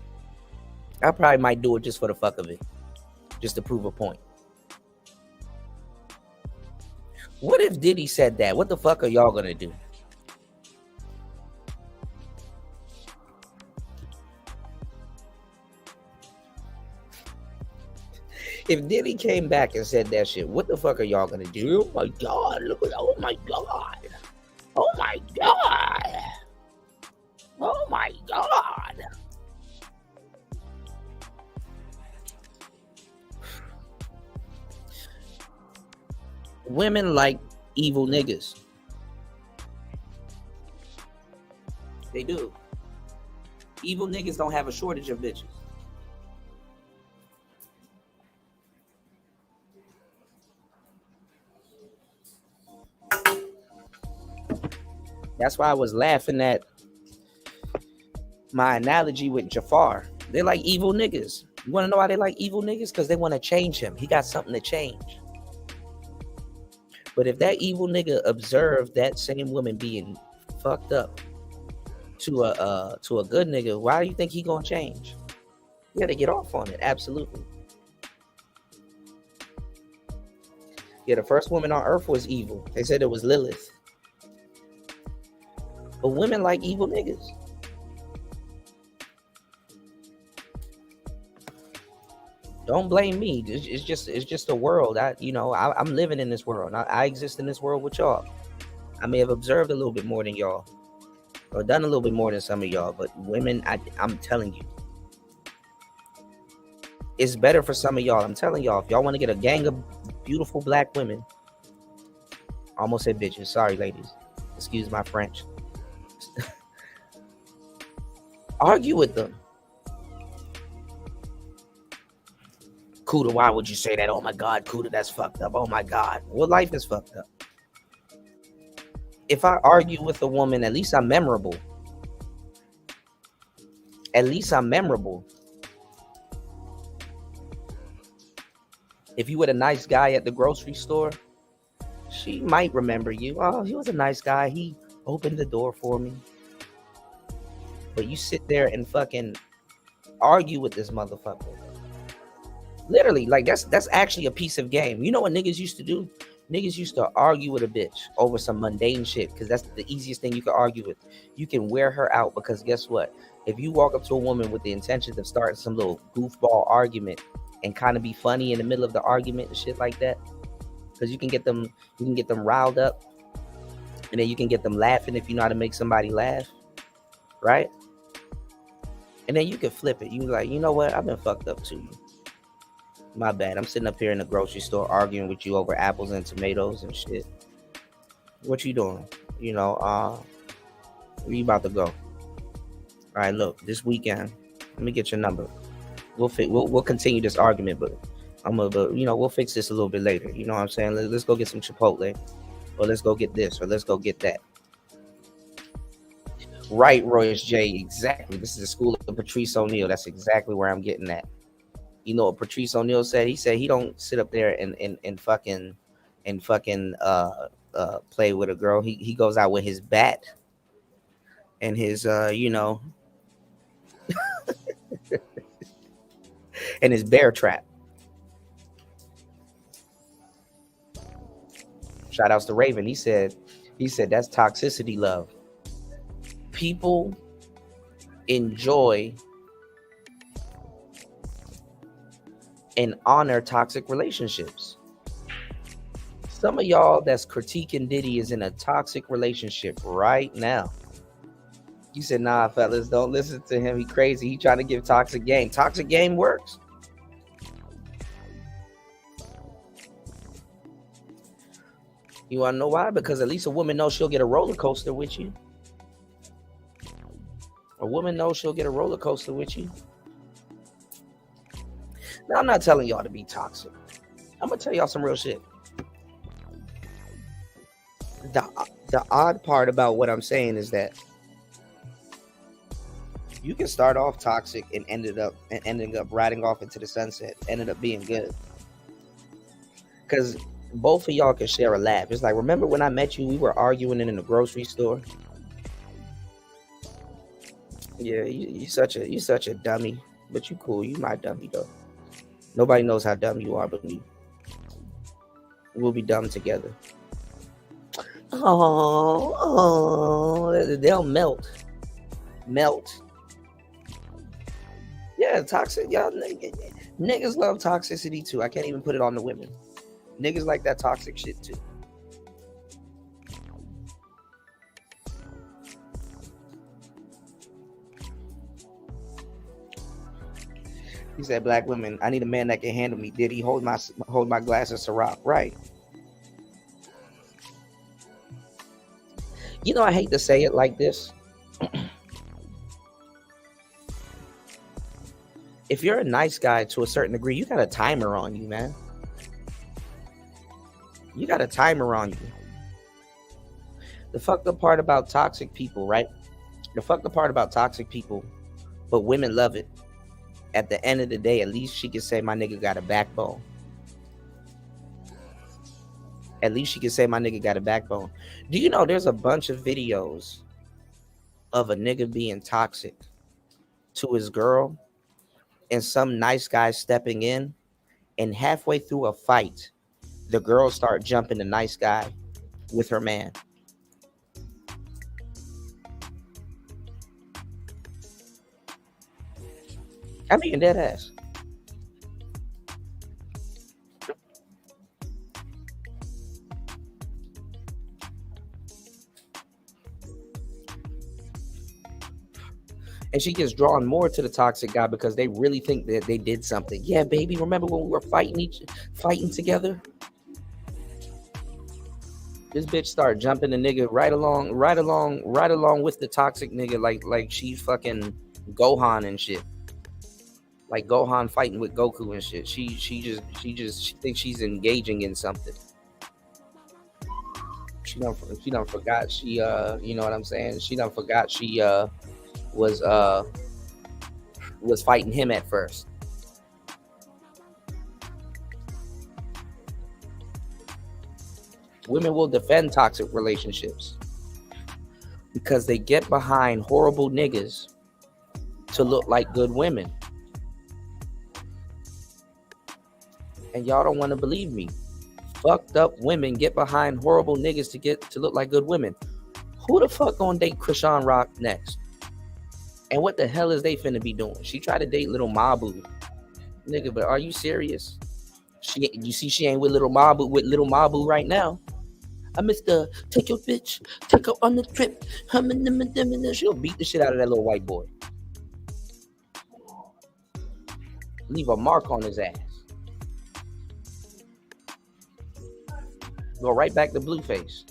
I probably might do it just for the fuck of it, just to prove a point. What if Diddy said that? What the fuck are y'all gonna do? If Diddy came back and said that shit, what the fuck are y'all gonna do? Oh my God, look at, oh my God. Oh my God. Oh my God. Women like evil niggas. They do. Evil niggas don't have a shortage of bitches. That's why I was laughing at my analogy with Jafar. They're like evil niggas. You want to know why they like evil niggas? Because they want to change him. He got something to change. But if that evil nigga observed that same woman being fucked up to a good nigga, why do you think he gonna change? You gotta get off on it. Absolutely. Yeah, the first woman on earth was evil. They said it was Lilith. But women like evil niggas. Don't blame me. It's just a world. I'm living in this world. I exist in this world with y'all. I may have observed a little bit more than y'all, or done a little bit more than some of y'all. But women, I'm telling you, it's better for some of y'all. I'm telling y'all, if y'all want to get a gang of beautiful black women, almost said bitches. Sorry, ladies. Excuse my French. Argue with them. Kuda, why would you say that? Oh my God, Kuda, that's fucked up. Oh my God. Well, life is fucked up. If I argue with a woman, at least I'm memorable. At least I'm memorable. If you were a nice guy at the grocery store, she might remember you. Oh, he was a nice guy. He opened the door for me. But you sit there and fucking argue with this motherfucker. Literally, like that's actually a piece of game. You know what niggas used to do? Niggas used to argue with a bitch over some mundane shit because that's the easiest thing you can argue with. You can wear her out because guess what? If you walk up to a woman with the intentions of starting some little goofball argument and kind of be funny in the middle of the argument and shit like that, because you can get them riled up, and then you can get them laughing if you know how to make somebody laugh, right? And then you can flip it. You can be like, you know what? I've been fucked up to you. My bad. I'm sitting up here in the grocery store arguing with you over apples and tomatoes and shit. What you doing? You know, where you about to go? All right, look, this weekend, let me get your number. We'll continue this argument, but we'll fix this a little bit later. You know what I'm saying? Let's go get some Chipotle, or let's go get this, or let's go get that. Right, Royce J. Exactly. This is the school of Patrice O'Neal. That's exactly where I'm getting at. You know what Patrice O'Neal said? He said he don't sit up there and fucking play with a girl. He goes out with his bat and his and his bear trap. Shout outs to Raven. He said that's toxicity love. People enjoy and honor toxic relationships. Some of y'all that's critiquing Diddy is in a toxic relationship right now. You said, nah, fellas, don't listen to him. He crazy. He trying to give toxic game. Toxic game works. You want to know why? Because at least a woman knows she'll get a roller coaster with you. A woman knows she'll get a roller coaster with you. Now, I'm not telling y'all to be toxic. I'm going to tell y'all some real shit. The odd part about what I'm saying is that you can start off toxic and ending up riding off into the sunset, ended up being good. Because both of y'all can share a laugh. It's like, remember when I met you, we were arguing in the grocery store? Yeah, you such a dummy, but you cool. You my dummy though. Nobody knows how dumb you are but me. We'll be dumb together. Oh, they'll melt. Yeah, toxic. Y'all niggas love toxicity too. I can't even put it on the women. Niggas like that toxic shit too. He said, black women, I need a man that can handle me. Did he hold my glass of Ciroc? Right. You know, I hate to say it like this. If you're a nice guy to a certain degree, you got a timer on you, man. You got a timer on you. The fucked up part about toxic people, right? The fucked up part about toxic people, but women love it. At the end of the day, at least she can say my nigga got a backbone. At least she can say my nigga got a backbone. Do you know there's a bunch of videos of a nigga being toxic to his girl and some nice guy stepping in, and halfway through a fight, the girl start jumping the nice guy with her man. I mean, dead ass. And she gets drawn more to the toxic guy because they really think that they did something. Yeah, baby, remember when we were fighting together? This bitch started jumping the nigga right along with the toxic nigga, like she's fucking Gohan and shit. Like Gohan fighting with Goku and shit. She thinks she's engaging in something. She done forgot she you know what I'm saying? She done forgot she was fighting him at first. Women will defend toxic relationships because they get behind horrible niggas to look like good women. And y'all don't want to believe me. Fucked up women get behind horrible niggas to look like good women. Who the fuck gonna date Krishan Rock next? And what the hell is they finna be doing? She tried to date Little Mabu. Nigga, but are you serious? You see she ain't with Little Mabu right now. I missed take your bitch, take her on the trip. She'll beat the shit out of that little white boy. Leave a mark on his ass. Go right back to Blueface.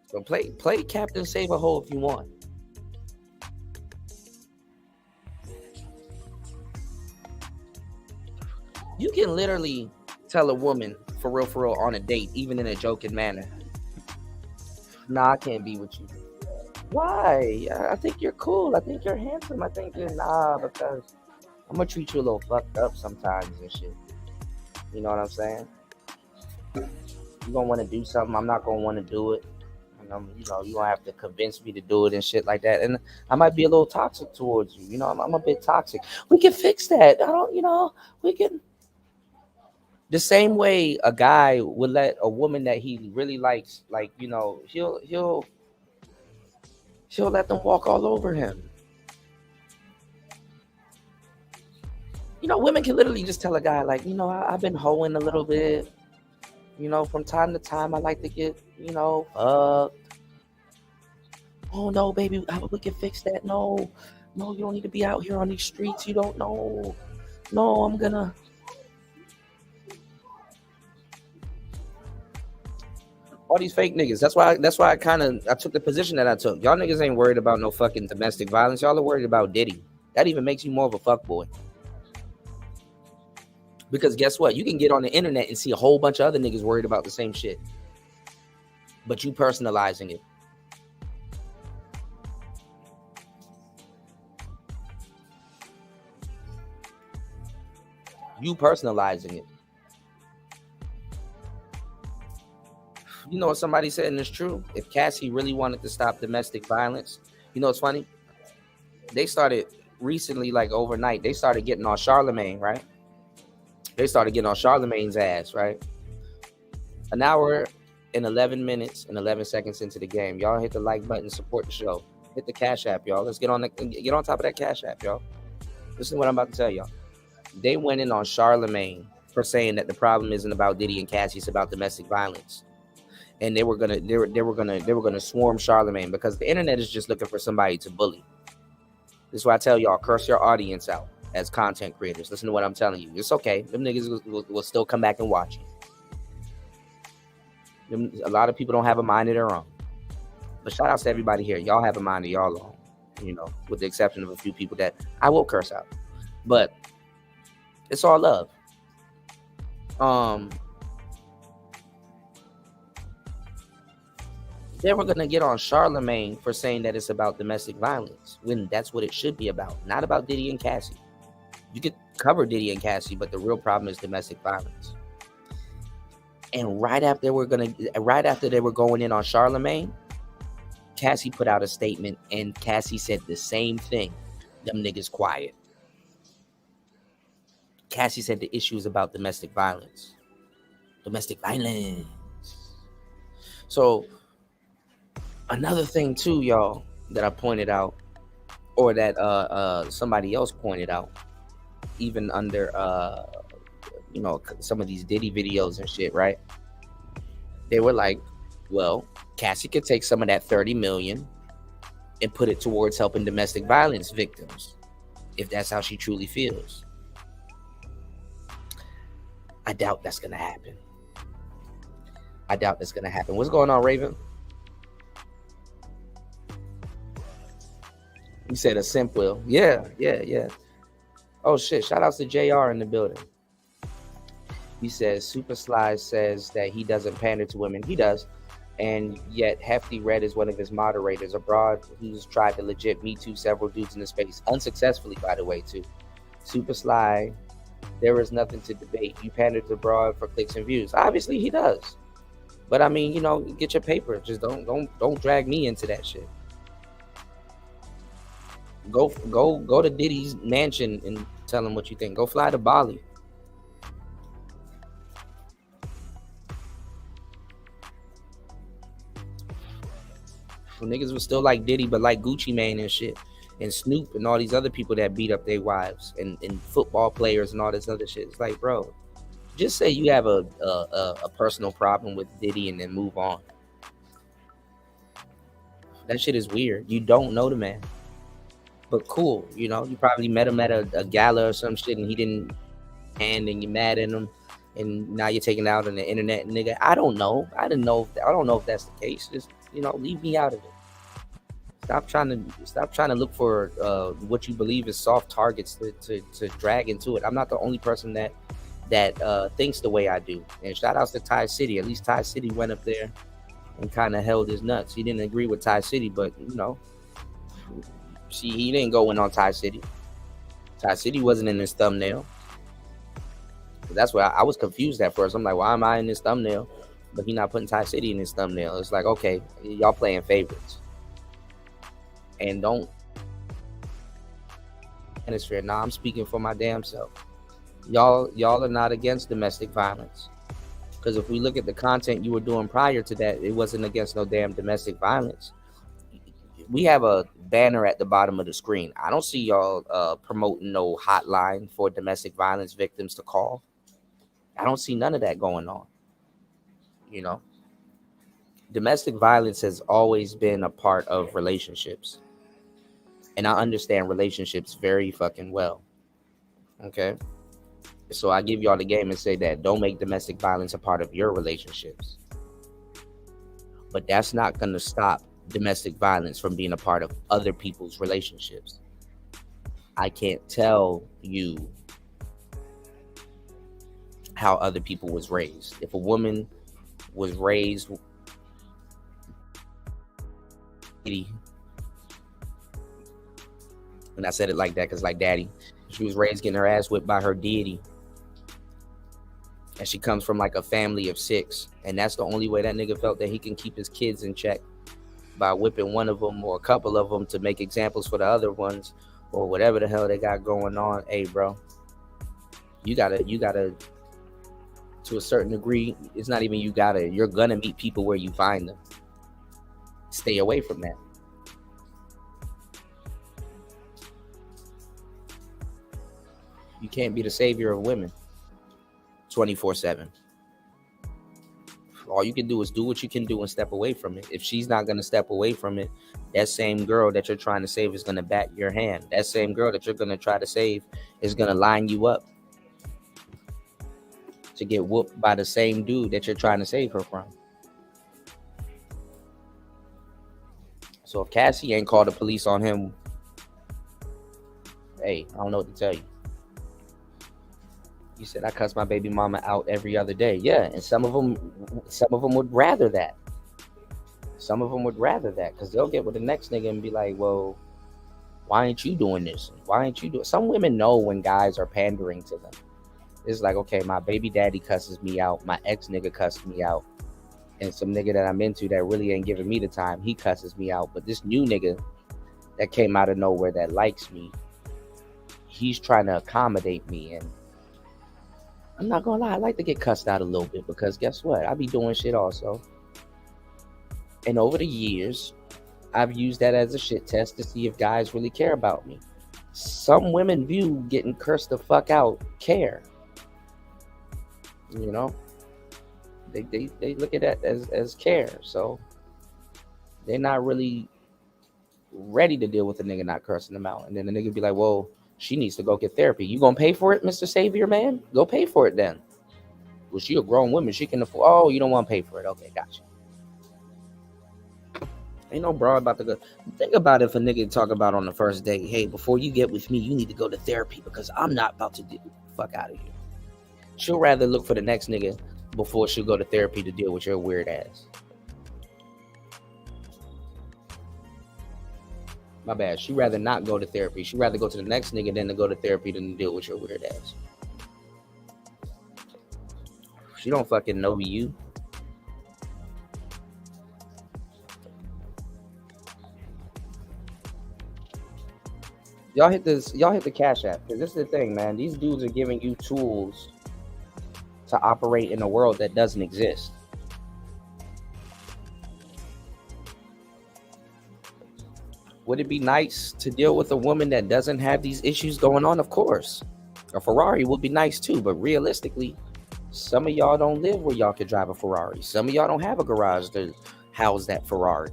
So play Captain Save a Hole if you want. You can literally tell a woman for real on a date, even in a joking manner, nah, I can't be with you. Why? I think you're cool. I think you're handsome. I think you're because I'm gonna treat you a little fucked up sometimes and shit. You know what I'm saying? You gonna want to do something, I'm not gonna want to do it. And you gonna have to convince me to do it and shit like that. And I might be a little toxic towards you. I'm a bit toxic. We can fix that. We can. The same way a guy would let a woman that he really likes, he'll let them walk all over him. Women can literally just tell a guy, I've been hoeing a little bit. From time to time, I like to get, oh no, baby, we can fix that. No, you don't need to be out here on these streets. You don't know. No, I'm gonna. All these fake niggas. That's why I took the position that I took. Y'all niggas ain't worried about no fucking domestic violence. Y'all are worried about Diddy. That even makes you more of a fuckboy. Because guess what? You can get on the internet and see a whole bunch of other niggas worried about the same shit. But you personalizing it. You personalizing it. You know what somebody said, and it's true. If Cassie really wanted to stop domestic violence, what's funny? They started recently, overnight, they started getting on Charlemagne, right? They started getting on Charlemagne's ass, right? An hour and 11 minutes and 11 seconds into the game. Y'all hit the like button, support the show. Hit the Cash App, y'all. Let's get on top of that Cash App, y'all. Listen to what I'm about to tell y'all. They went in on Charlemagne for saying that the problem isn't about Diddy and Cassie, it's about domestic violence. And they were gonna swarm Charlemagne because the internet is just looking for somebody to bully. This is why I tell y'all, curse your audience out as content creators. Listen to what I'm telling you. It's okay. Them niggas will still come back and watch you. A lot of people don't have a mind of their own. But shout out to everybody here. Y'all have a mind of y'all own. With the exception of a few people that I will curse out. But it's all love. They were going to get on Charlemagne for saying that it's about domestic violence when that's what it should be about, not about Diddy and Cassie. You could cover Diddy and Cassie, but the real problem is domestic violence. And right after they were going in on Charlemagne, Cassie put out a statement and Cassie said the same thing. Them niggas quiet. Cassie said the issue is about domestic violence. Domestic violence. So another thing too, y'all, that I pointed out, or that somebody else pointed out, even under some of these Diddy videos and shit, right? They were like, well, Cassie could take some of that 30 million and put it towards helping domestic violence victims, if that's how she truly feels. I doubt that's gonna happen. What's going on, Raven? You said a simp will. Yeah. Oh shit, shout outs to JR in the building. He says Super Sly says that he doesn't pander to women. He does. And yet Hefty Red is one of his moderators abroad who's tried to legit Me Too several dudes in the space. Unsuccessfully, by the way, too. Super Sly There is nothing to debate. You pander to broad for clicks and views. Obviously, he does. But I mean, get your paper. Just don't drag me into that shit. Go to Diddy's mansion and tell him what you think. Go fly to Bali. When niggas was still like Diddy, but like Gucci Mane and shit, and Snoop and all these other people that beat up their wives, and football players and all this other shit. It's like, bro, just say you have a personal problem with Diddy and then move on. That shit is weird. You don't know the man, but cool. You probably met him at a gala or some shit, and he didn't hand, and you mad at him, and now you're taking it out on the internet, nigga. I don't know. I don't know if that's the case. Just leave me out of it. Stop trying to look for what you believe is soft targets to drag into it. I'm not the only person that thinks the way I do. And shout outs to Ty City. At least Ty City went up there and kind of held his nuts. He didn't agree with Ty City, but see, he didn't go in on Ty City. Ty City wasn't in this thumbnail. That's why I was confused at first. I'm like, why am I in this thumbnail? But he's not putting Ty City in his thumbnail. It's like, okay, y'all playing favorites. And don't manosphere. Nah, I'm speaking for my damn self. Y'all are not against domestic violence. Because if we look at the content you were doing prior to that, it wasn't against no damn domestic violence. We have a banner at the bottom of the screen. I don't see y'all promoting no hotline for domestic violence victims to call. I don't see none of that going on. Domestic violence has always been a part of relationships. And I understand relationships very fucking well. Okay? So I give y'all the game and say that don't make domestic violence a part of your relationships. But that's not going to stop domestic violence from being a part of other people's relationships. I can't tell you how other people was raised. If a woman was raised and I said it like that because like daddy, she was raised getting her ass whipped by her deity, and she comes from like a family of 6, and that's the only way that nigga felt that he can keep his kids in check, by whipping one of them or a couple of them to make examples for the other ones or whatever the hell they got going on. Hey bro, you gotta to a certain degree, it's not even you're gonna meet people where you find them. Stay away from that. You can't be the savior of women 24/7. All you can do is do what you can do and step away from it. If she's not going to step away from it, that same girl that you're trying to save is going to bat your hand. That same girl that you're going to try to save is going to line you up to get whooped by the same dude that you're trying to save her from. So if Cassie ain't called the police on him, hey, I don't know what to tell you. You said I cuss my baby mama out every other day. Yeah, and some of them would rather that. Some of them would rather that because they'll get with the next nigga and be like, well, why ain't you doing this? Why ain't you doing? Some women know when guys are pandering to them. It's like, okay, my baby daddy cusses me out. My ex nigga cussed me out. And some nigga that I'm into that really ain't giving me the time, he cusses me out. But this new nigga that came out of nowhere that likes me, he's trying to accommodate me. And I'm not gonna lie, I like to get cussed out a little bit because guess what? I be doing shit also. And over the years, I've used that as a shit test to see if guys really care about me. Some women view getting cursed the fuck out care. You know? They look at that as care. So they're not really ready to deal with a nigga not cursing them out. And then the nigga be like, whoa, she needs to go get therapy. You gonna pay for it, Mr. Savior Man? Go pay for it then. Well, she a grown woman. She can afford. Oh, you don't want to pay for it? Okay, gotcha. Ain't no broad about to go. Think about if a nigga talk about on the first date, hey, before you get with me, you need to go to therapy because I'm not about to do fuck out of here. She'll rather look for the next nigga before she'll go to therapy to deal with your weird ass. My bad. She'd rather not go to therapy. She'd rather go to the next nigga than to go to therapy than to deal with your weird ass. She don't fucking know you. Y'all hit the Cash App, because this is the thing, man. These dudes are giving you tools to operate in a world that doesn't exist. Would it be nice to deal with a woman that doesn't have these issues going on? Of course. A Ferrari would be nice too, but realistically, some of y'all don't live where y'all could drive a Ferrari. Some of y'all don't have a garage to house that Ferrari.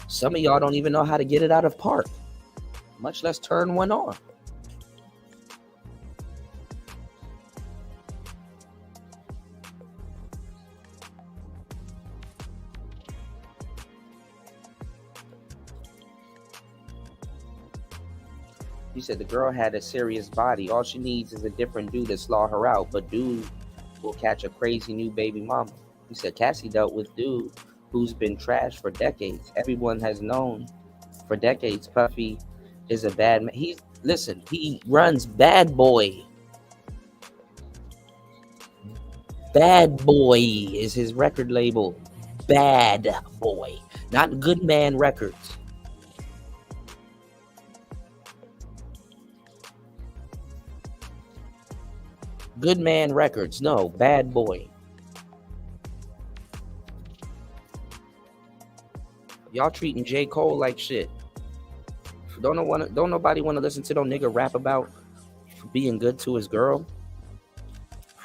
Some of y'all don't even know how to get it out of park, much less turn one on. He said the girl had a serious body. All she needs is a different dude to slaw her out, but dude will catch a crazy new baby mama. He said Cassie dealt with dude who's been trashed for decades. Everyone has known for decades Puffy is a bad man. He runs Bad Boy. Bad Boy is his record label. Bad Boy, not Good Man Records. Good Man Records, no, Bad Boy. Y'all treating J. Cole like shit. Don't nobody want to listen to no nigga rap about being good to his girl.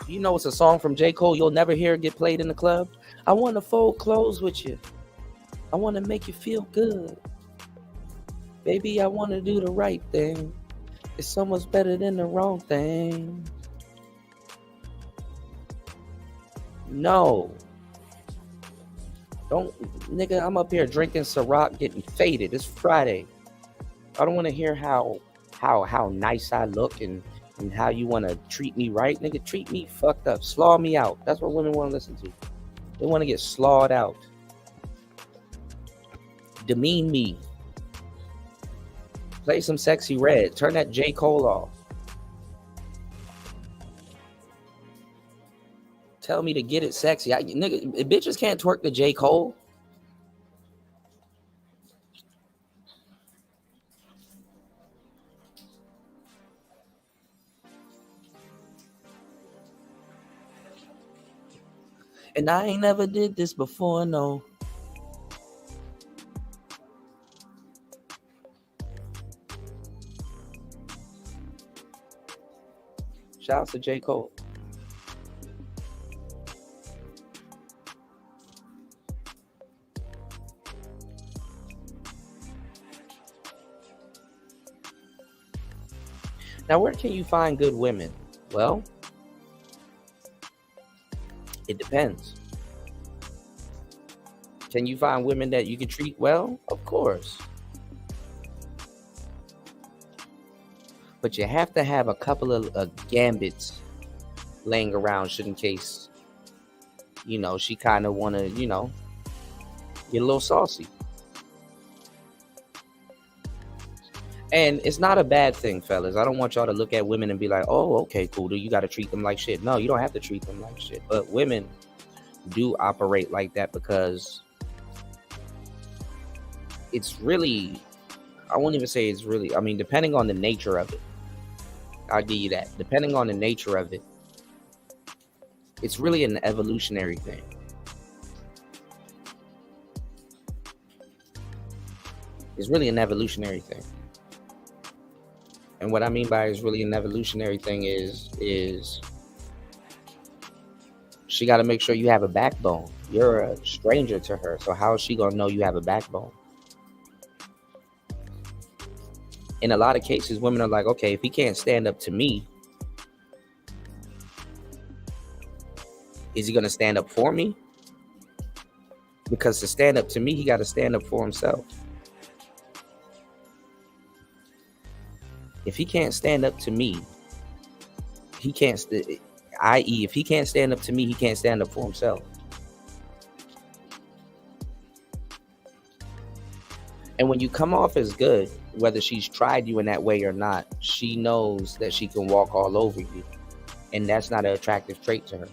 You know it's a song from J. Cole you'll never hear get played in the club. I want to fold clothes with you. I want to make you feel good. Baby, I want to do the right thing. It's so much better than the wrong thing. No. Don't, nigga, I'm up here drinking Ciroc, getting faded. It's Friday. I don't want to hear how nice I look and how you want to treat me right. Nigga, treat me fucked up. Slaw me out. That's what women want to listen to. They want to get slawed out. Demean me. Play some Sexy Red. Turn that J. Cole off. Tell me to get it sexy. Nigga, bitches can't twerk the J. Cole. And I ain't never did this before, no. Shout out to J. Cole. Now, where can you find good women? Well, it depends. Can you find women that you can treat well? Of course. But you have to have a couple of gambits laying around just in case, she kind of want to, get a little saucy. And it's not a bad thing, fellas. I don't want y'all to look at women and be like, oh, okay, cool. You got to treat them like shit. No, you don't have to treat them like shit. But women do operate like that because it's really, I won't even say it's really, depending on the nature of it, I'll give you that. Depending on the nature of it, it's really an evolutionary thing. It's really an evolutionary thing. And what I mean by it's really an evolutionary thing is she got to make sure you have a backbone. You're a stranger to her, so how is she going to know you have a backbone? In a lot of cases, women are like, okay, if he can't stand up to me, is he going to stand up for me? Because to stand up to me, he got to stand up for himself. If he can't stand up to me, he can't, i.e., if he can't stand up to me, he can't stand up for himself. And when you come off as good, whether she's tried you in that way or not, she knows that she can walk all over you. And that's not an attractive trait to her.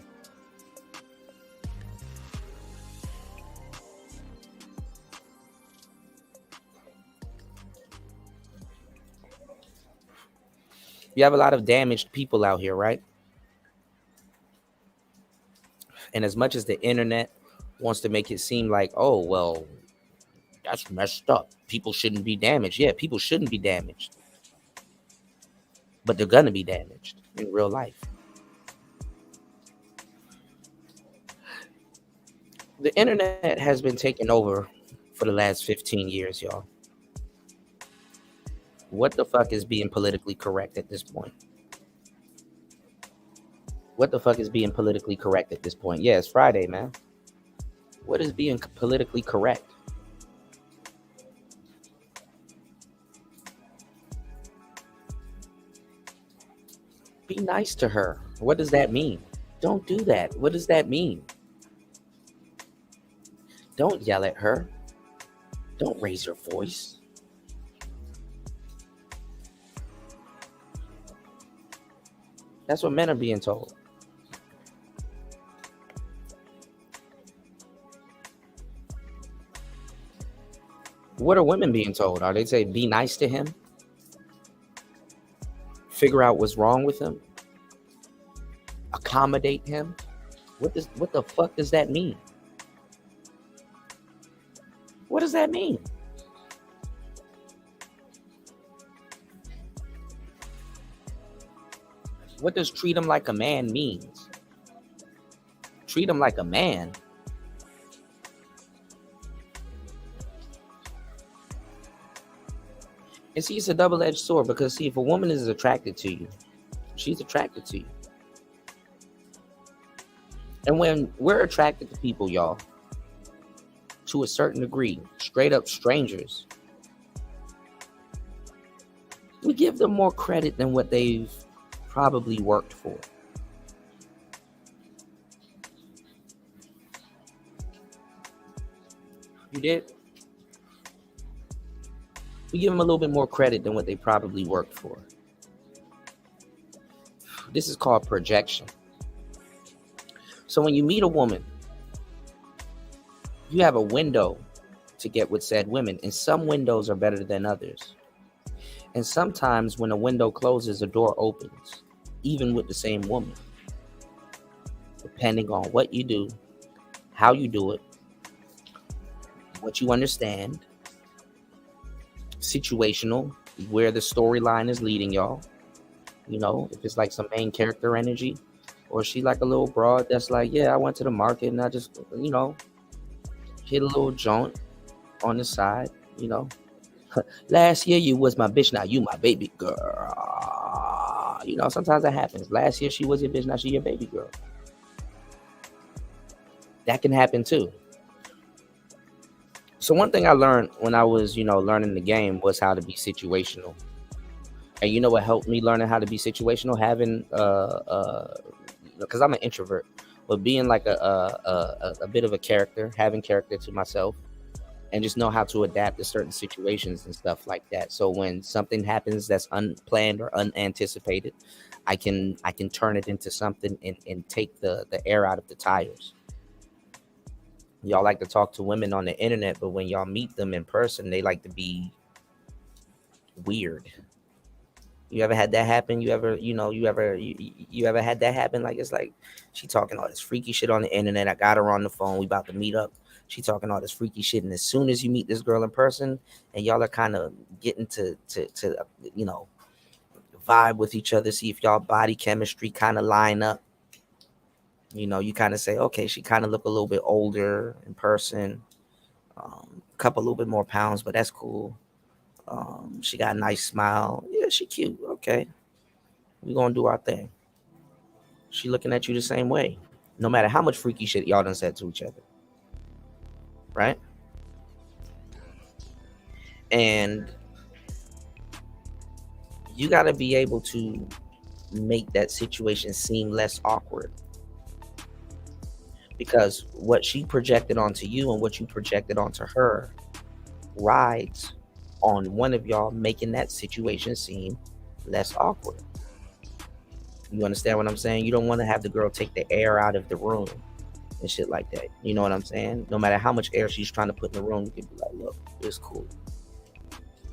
You have a lot of damaged people out here, right? And as much as the internet wants to make it seem like, oh, well, that's messed up. People shouldn't be damaged. Yeah, people shouldn't be damaged. But they're going to be damaged in real life. The internet has been taken over for the last 15 years, y'all. What the fuck is being politically correct at this point? What the fuck is being politically correct at this point? Yeah, it's Friday, man. What is being politically correct? Be nice to her. What does that mean? Don't do that. What does that mean? Don't yell at her. Don't raise your voice. That's what men are being told. What are women being told? Are they saying be nice to him? Figure out what's wrong with him? Accommodate him? What the fuck does that mean? What does that mean? What does treat him like a man means? Treat him like a man. And see, it's a double-edged sword because, see, if a woman is attracted to you, she's attracted to you. And when we're attracted to people, y'all, to a certain degree, straight up strangers, we give them more credit than what they've probably worked for. You did? We give them a little bit more credit than what they probably worked for. This is called projection. So when you meet a woman, you have a window to get with said women, and some windows are better than others. And sometimes when a window closes, a door opens, even with the same woman, depending on what you do, how you do it, what you understand, situational, where the storyline is leading y'all. You know, if it's like some main character energy, or she like a little broad that's like, yeah, I went to the market and I just, you know, hit a little joint on the side, you know. Last year you was my bitch, now you my baby girl. You know, sometimes that happens. Last year she was your bitch, now she your baby girl. That can happen too. So one thing I learned when I was, you know, learning the game was how to be situational. And you know what helped me learning how to be situational? Having because I'm an introvert, but being like a bit of a character, having character to myself, and just know how to adapt to certain situations and stuff like that. So when something happens that's unplanned or unanticipated, I can turn it into something and take the air out of the tires. Y'all like to talk to women on the internet, but when y'all meet them in person, they like to be weird. You ever had that happen? You ever had that happen? Like, it's like, she talking all this freaky shit on the internet. I got her on the phone. We about to meet up. She talking all this freaky shit. And as soon as you meet this girl in person and y'all are kind of getting to you know, vibe with each other, see if y'all body chemistry kind of line up. You know, you kind of say, okay, she kind of look a little bit older in person. A little bit more pounds, but that's cool. She got a nice smile. Yeah, she cute. Okay. We're going to do our thing. She looking at you the same way. No matter how much freaky shit y'all done said to each other. Right? And you got to be able to make that situation seem less awkward. Because what she projected onto you and what you projected onto her rides on one of y'all, making that situation seem less awkward. You understand what I'm saying? You don't want to have the girl take the air out of the room and shit like that. You know what I'm saying? No matter how much air she's trying to put in the room, you can be like, look, it's cool.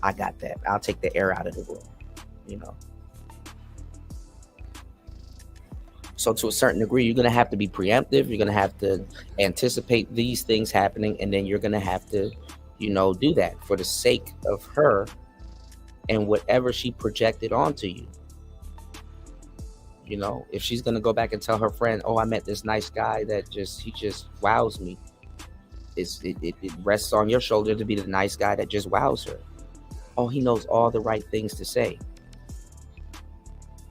I got that. I'll take the air out of the room, you know? So to a certain degree, you're going to have to be preemptive. You're going to have to anticipate these things happening. And then you're going to have to, you know, do that for the sake of her and whatever she projected onto you. You know, if she's going to go back and tell her friend, oh, I met this nice guy that he just wows me. It rests on your shoulder to be the nice guy that just wows her. Oh, he knows all the right things to say.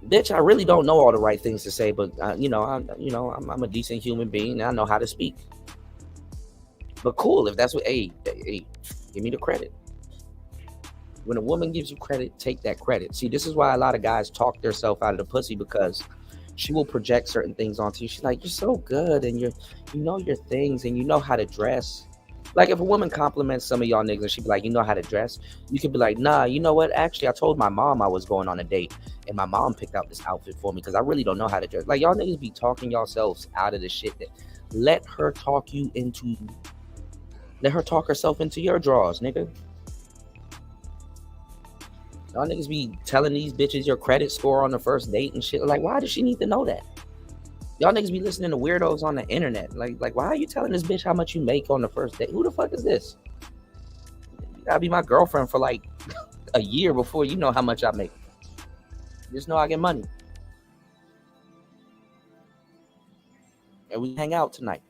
Bitch, I really don't know all the right things to say, but I'm a decent human being and I know how to speak. But cool, if that's what, hey, give me the credit. When a woman gives you credit, take that credit. See, this is why a lot of guys talk themselves out of the pussy, because she will project certain things onto you. She's like, you're so good and you know your things and you know how to dress. Like if a woman compliments some of y'all niggas and she be like, you know how to dress, you could be like, nah, you know what? Actually, I told my mom I was going on a date and my mom picked out this outfit for me because I really don't know how to dress. Like y'all niggas be talking yourselves out of the shit. That let her talk herself into your drawers, nigga. Y'all niggas be telling these bitches your credit score on the first date and shit. Like, why does she need to know that? Y'all niggas be listening to weirdos on the internet. Like, why are you telling this bitch how much you make on the first date? Who the fuck is this? You gotta be my girlfriend for like a year before you know how much I make. Just know I get money. And we hang out tonight.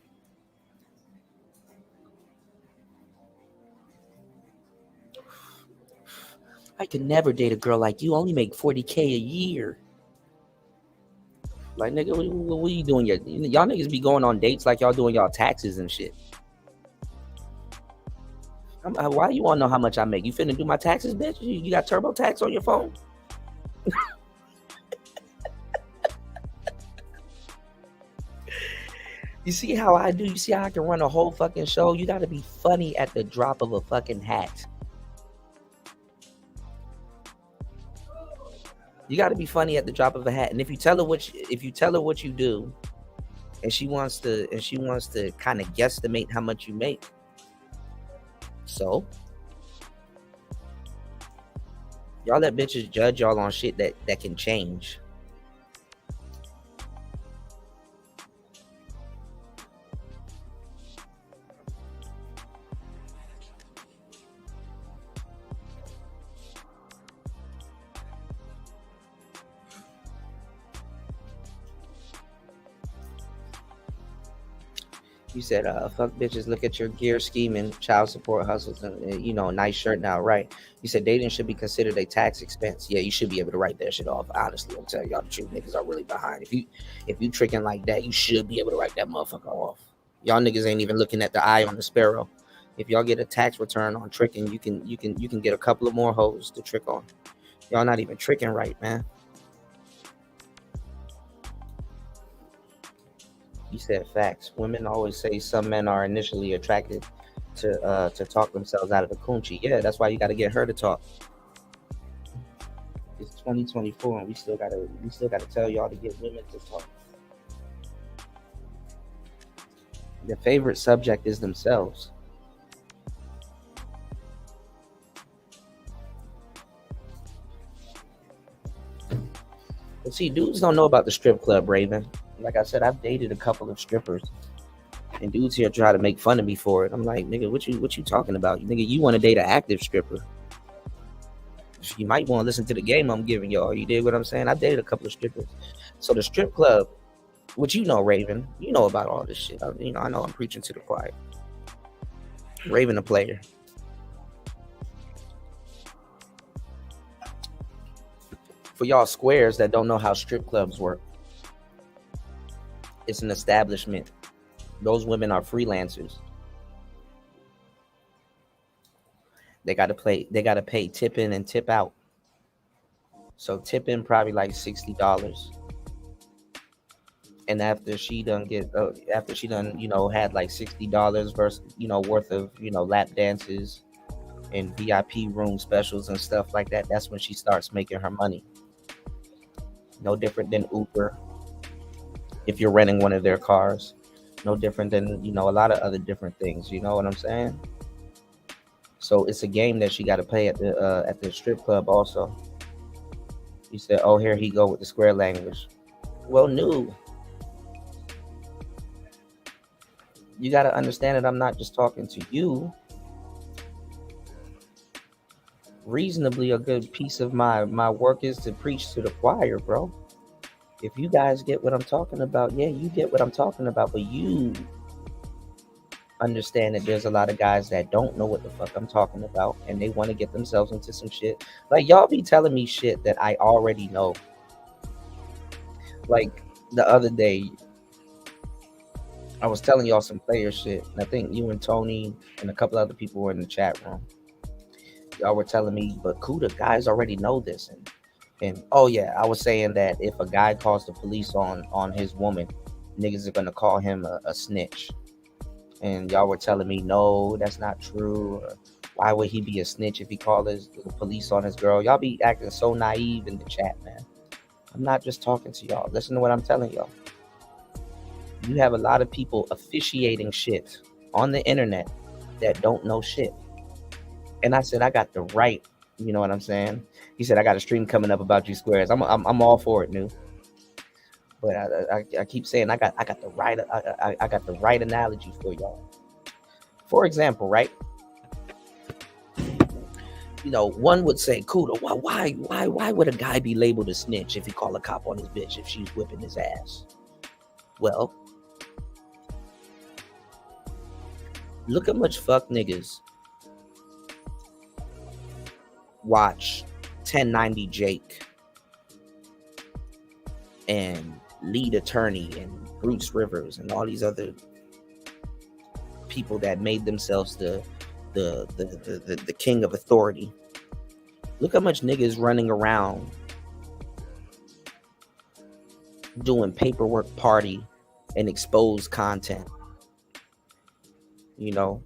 I could never date a girl like you. Only make $40K a year. Like, nigga, what are you doing? Y'all niggas be going on dates like y'all doing y'all taxes and shit. Why you want to know how much I make? You finna do my taxes, bitch? You got TurboTax on your phone? You see how I do? You see how I can run a whole fucking show? You gotta be funny at the drop of a fucking hat. You got to be funny at the drop of a hat. And if you tell her what you do, and she wants to kind of guesstimate how much you make, so y'all let bitches judge y'all on shit that can change. You said, fuck bitches, look at your gear scheming, child support hustles, and a nice shirt now, right? You said dating should be considered a tax expense. Yeah, you should be able to write that shit off. Honestly, I'm telling y'all the truth, niggas are really behind. If you tricking like that, you should be able to write that motherfucker off. Y'all niggas ain't even looking at the eye on the sparrow. If y'all get a tax return on tricking, you can get a couple of more hoes to trick on. Y'all not even tricking right, man. You said facts. Women always say some men are initially attracted to talk themselves out of the coochie. Yeah, that's why you got to get her to talk. It's 2024, and we still gotta tell y'all to get women to talk. Their favorite subject is themselves. But see, dudes don't know about the strip club, Raven. Like I said, I've dated a couple of strippers, and dudes here try to make fun of me for it. I'm like, nigga, what you talking about? Nigga, you want to date an active stripper? You might want to listen to the game I'm giving y'all. You did what I'm saying? I dated a couple of strippers. So the strip club, which Raven, you know about all this shit. I know I'm preaching to the choir. Raven, a player. For y'all squares that don't know how strip clubs work, it's an establishment. Those women are freelancers. They gotta pay tip in and tip out. So tip in probably like $60. And after she done had like $60 versus worth of lap dances in VIP room specials and stuff like that, that's when she starts making her money. No different than Uber if you're renting one of their cars. No different than, a lot of other different things. You know what I'm saying? So it's a game that she got to play at the strip club also. You said, oh, here he go with the square language. Well, no. You got to understand that I'm not just talking to you. Reasonably, a good piece of my work is to preach to the choir, bro. If you guys get what I'm talking about, yeah, you get what I'm talking about, but you understand that there's a lot of guys that don't know what the fuck I'm talking about, and they want to get themselves into some shit. Like, y'all be telling me shit that I already know. Like, the other day, I was telling y'all some player shit, and I think you and Tony and a couple other people were in the chat room. Y'all were telling me, but Kuda, guys already know this. And oh yeah, I was saying that if a guy calls the police on his woman, niggas are gonna call him a snitch. And y'all were telling me, no, that's not true. Or, why would he be a snitch if he called the police on his girl? Y'all be acting so naive in the chat, man. I'm not just talking to y'all. Listen to what I'm telling y'all. You have a lot of people officiating shit on the internet that don't know shit. And I said, I got the right, you know what I'm saying? He said, I got a stream coming up about G squares. I'm all for it, new. But I keep saying I got the right I got the right analogy for y'all. For example, right? One would say, Kuda, why would a guy be labeled a snitch if he call a cop on his bitch if she's whipping his ass? Well, look how much fuck niggas watch 1090 Jake and Lead Attorney and Bruce Rivers and all these other people that made themselves the king of authority. Look how much niggas running around doing paperwork party and exposed content.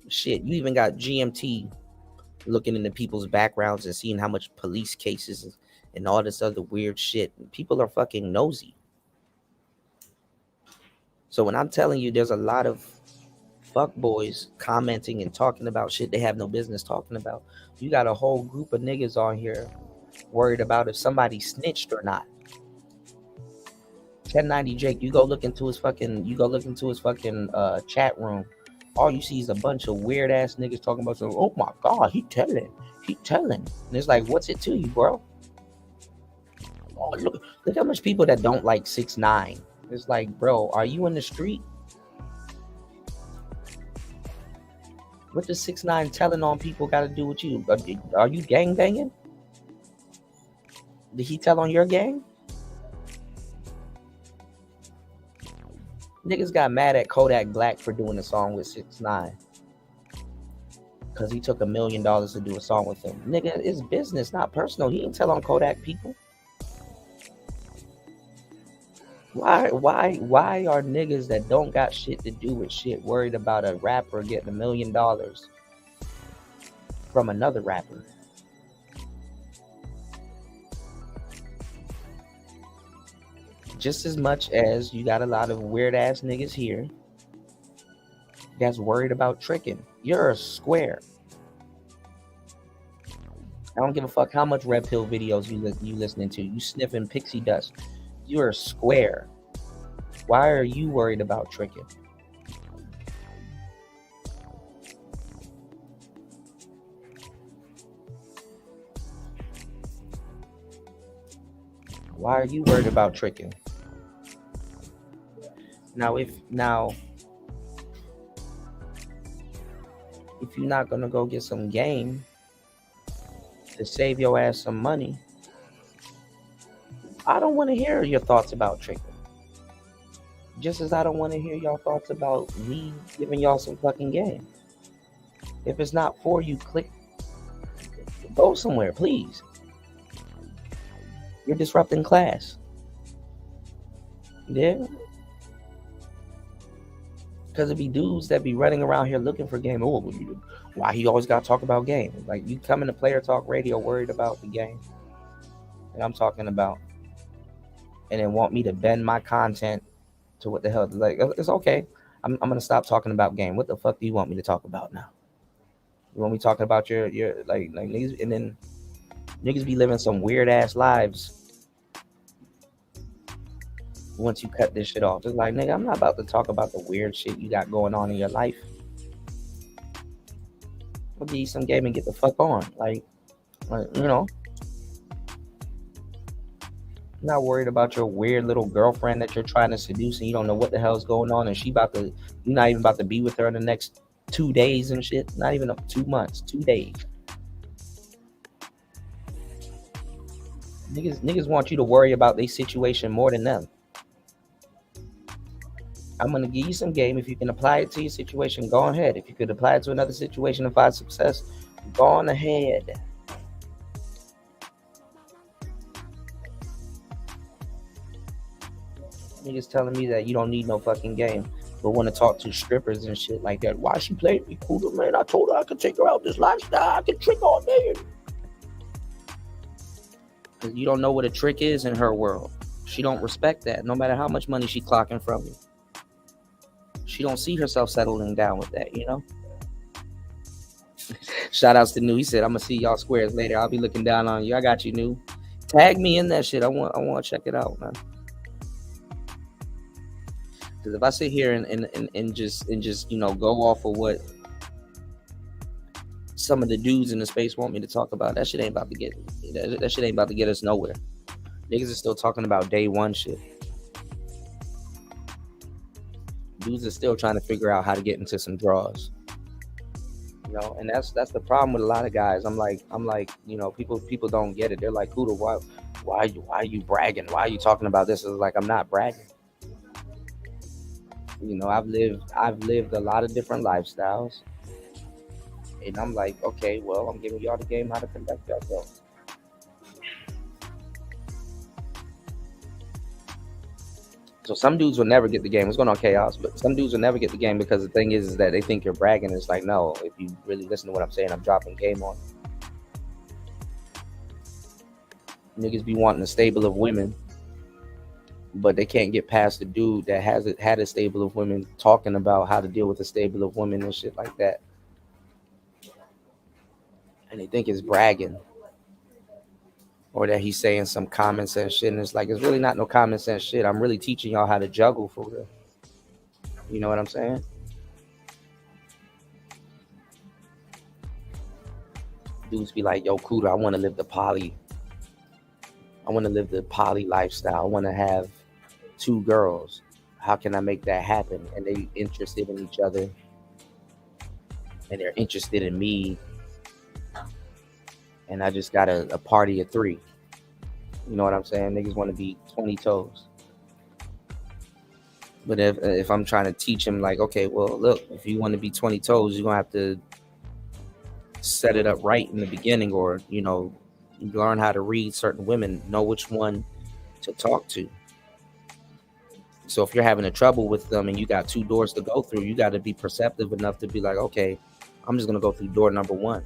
Shit, you even got GMT looking into people's backgrounds and seeing how much police cases and all this other weird shit. People are fucking nosy. So when I'm telling you there's a lot of fuck boys commenting and talking about shit they have no business talking about, you got a whole group of niggas on here worried about if somebody snitched or not. 1090 Jake, you go look into his fucking chat room. All you see is a bunch of weird ass niggas talking about some, oh my god, he telling. And it's like, what's it to you, bro? Oh, look how much people that don't like 6ix9ine. It's like, bro, are you in the street? What does 6ix9ine telling on people got to do with you? Are you gang banging? Did he tell on your gang? Niggas got mad at Kodak Black for doing a song with 6ix9ine because he took $1 million to do a song with him. Nigga, it's business, not personal. He didn't tell on Kodak people. Why are niggas that don't got shit to do with shit worried about a rapper getting $1 million from another rapper? Just as much as you got a lot of weird ass niggas here that's worried about tricking. You're a square. I don't give a fuck how much Red Pill videos you listening to. You sniffing pixie dust. You're a square. Why are you worried about tricking? Why are you worried about tricking? Now, if you're not gonna go get some game to save your ass some money, I don't want to hear your thoughts about tricking. Just as I don't want to hear y'all thoughts about me giving y'all some fucking game. If it's not for you, click. Go somewhere, please. You're disrupting class. Yeah. Because it be dudes that be running around here looking for game. Oh, why he always got to talk about game? Like, you come into Player Talk Radio worried about the game that I'm talking about, and then want me to bend my content to what the hell? Like, it's okay. I'm gonna stop talking about game. What the fuck do you want me to talk about now? You want me talking about your like niggas, and then niggas be living some weird ass lives once you cut this shit off. It's like, nigga, I'm not about to talk about the weird shit you got going on in your life. I'll give you some game and get the fuck on. Like you know, I'm not worried about your weird little girlfriend that you're trying to seduce and you don't know what the hell's going on, and you're not even about to be with her in the next 2 days and shit. Not even 2 months, 2 days. Niggas want you to worry about their situation more than them. I'm gonna give you some game. If you can apply it to your situation, go ahead. If you could apply it to another situation and find success, go on ahead. Niggas telling me that you don't need no fucking game, but want to talk to strippers and shit like that. Why she played me cooler, man? I told her I could take her out this lifestyle. I could trick all day. Because you don't know what a trick is in her world. She don't respect that, no matter how much money she clocking from you. She don't see herself settling down with that, you know? Shout outs to New. He said, I'm gonna see y'all squares later. I'll be looking down on you. I got you, New. Tag me in that shit. I want to check it out, man. Because if I sit here and just you know, go off of what some of the dudes in the space want me to talk about, that shit ain't about to get us nowhere. Niggas are still talking about day one shit. Dudes are still trying to figure out how to get into some draws. You know, and that's the problem with a lot of guys. I'm like, you know, people don't get it. They're like, Kuda, why are you bragging? Why are you talking about this? It's like, I'm not bragging. You know, I've lived a lot of different lifestyles. And I'm like, okay, well, I'm giving y'all the game how to conduct yourself. So some dudes will never get the game. What's going on, Chaos? But some dudes will never get the game because the thing is that they think you're bragging. It's like, no, if you really listen to what I'm saying, I'm dropping game on. Niggas be wanting a stable of women, but they can't get past the dude that had a stable of women talking about how to deal with a stable of women and shit like that. And they think it's bragging. Or that he's saying some common sense shit. And it's like, it's really not no common sense shit. I'm really teaching y'all how to juggle for real. You know what I'm saying? Dudes be like, yo, Kuda, I want to live the poly lifestyle. I want to have 2 girls. How can I make that happen? And they interested in each other. And they're interested in me. And I just got a party of 3. You know what I'm saying? Niggas want to be 20 toes. But if I'm trying to teach him, like, okay, well, look, if you want to be 20 toes, you're going to have to set it up right in the beginning, or, you know, learn how to read certain women, know which one to talk to. So if you're having a trouble with them and you got 2 doors to go through, you got to be perceptive enough to be like, okay, I'm just going to go through door number 1.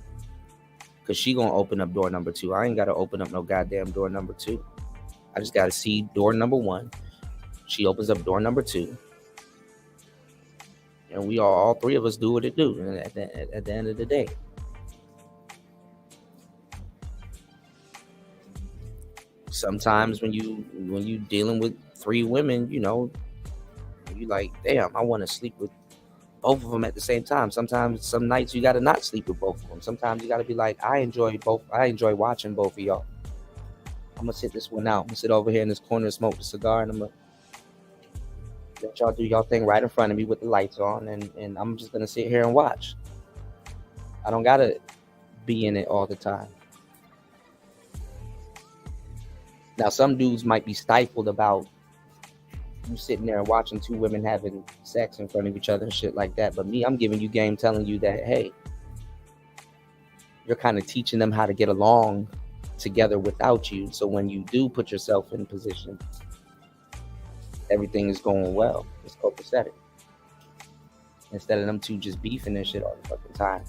Because she going to open up door number 2. I ain't got to open up no goddamn door number 2. I just got to see door number 1. She opens up door number 2. And we all 3 of us do what it do at the end of the day. Sometimes when you dealing with 3 women, you know, you like, damn, I want to sleep with both of them at the same time. Sometimes, some nights you got to not sleep with both of them. Sometimes you got to be like, I enjoy watching both of y'all. I'm going to sit this one out. I'm going to sit over here in this corner and smoke the cigar, and I'm going to let y'all do y'all thing right in front of me with the lights on, and I'm just going to sit here and watch. I don't got to be in it all the time. Now, some dudes might be stifled about you sitting there and watching 2 women having sex in front of each other and shit like that. But me, I'm giving you game, telling you that, hey, you're kind of teaching them how to get along together without you. So when you do put yourself in position, everything is going well. It's copacetic. instead of them two just beefing and shit all the fucking time.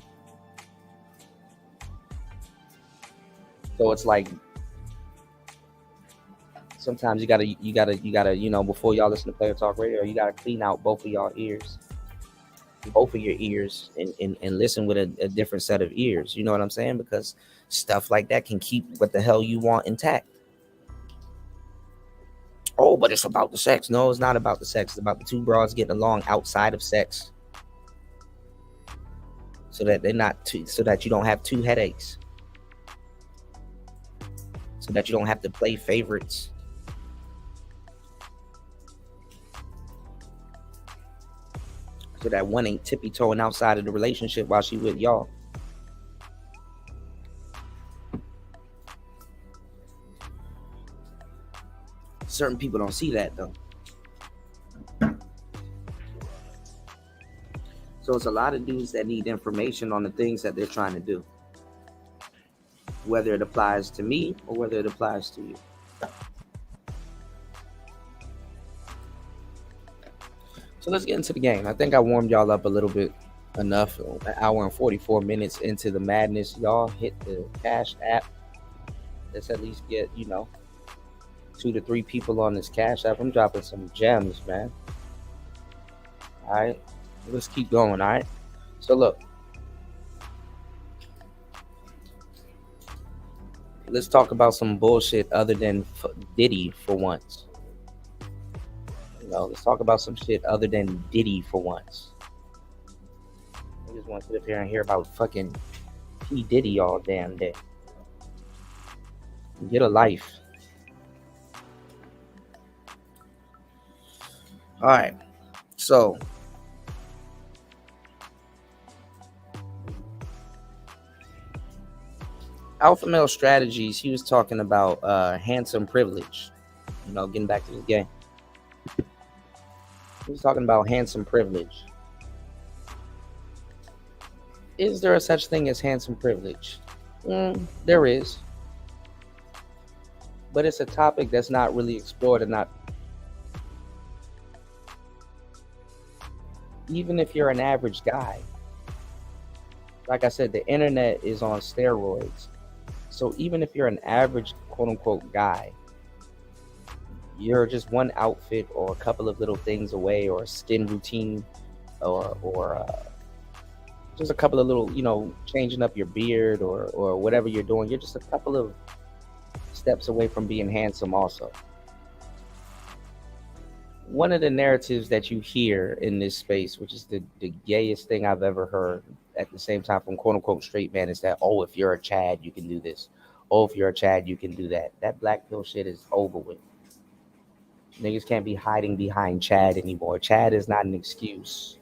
So it's like sometimes you gotta, you know, before y'all listen to Player Talk Radio, you gotta clean out both of your ears, and listen with a different set of ears. You know what I'm saying? Because stuff like that can keep what the hell you want intact. Oh, but it's about the sex. No, it's not about the sex. It's about the two broads getting along outside of sex, so that they're not so that you don't have two headaches, so that you don't have to play favorites. So that one ain't tippy-toeing outside of the relationship while she with y'all. Certain people don't see that though. So it's a lot of dudes that need information on the things that they're trying to do, whether it applies to me or whether it applies to you. So let's get into the game. I think I warmed y'all up a little bit enough. An hour and 44 minutes into the madness. Y'all hit the Cash app. Let's at least get, you know, 2 to 3 people on this Cash app. I'm dropping some gems, man. All right. Let's keep going, all right? So look. Let's talk about some bullshit other than Diddy for once. Let's talk about some shit other than Diddy for once. I just want to sit up here and hear about fucking P. Diddy all damn day. Get a life. All right. So, Alpha Male Strategies, he was talking about handsome privilege. You know, getting back to this game. He was talking about handsome privilege. Is there a such thing as handsome privilege? There is. But it's a topic that's not really explored and not. Even if you're an average guy. Like I said, the internet is on steroids. So even if you're an average quote unquote guy, you're just one outfit or a couple of little things away, or a skin routine, or just a couple of little, you know, changing up your beard or whatever you're doing. You're just a couple of steps away from being handsome also. One of the narratives that you hear in this space, which is the gayest thing I've ever heard at the same time from quote unquote straight man, is that, oh, if you're a Chad, you can do this. Oh, if you're a Chad, you can do that. That black pill shit is over with. Niggas can't be hiding behind Chad anymore. Chad is not an excuse.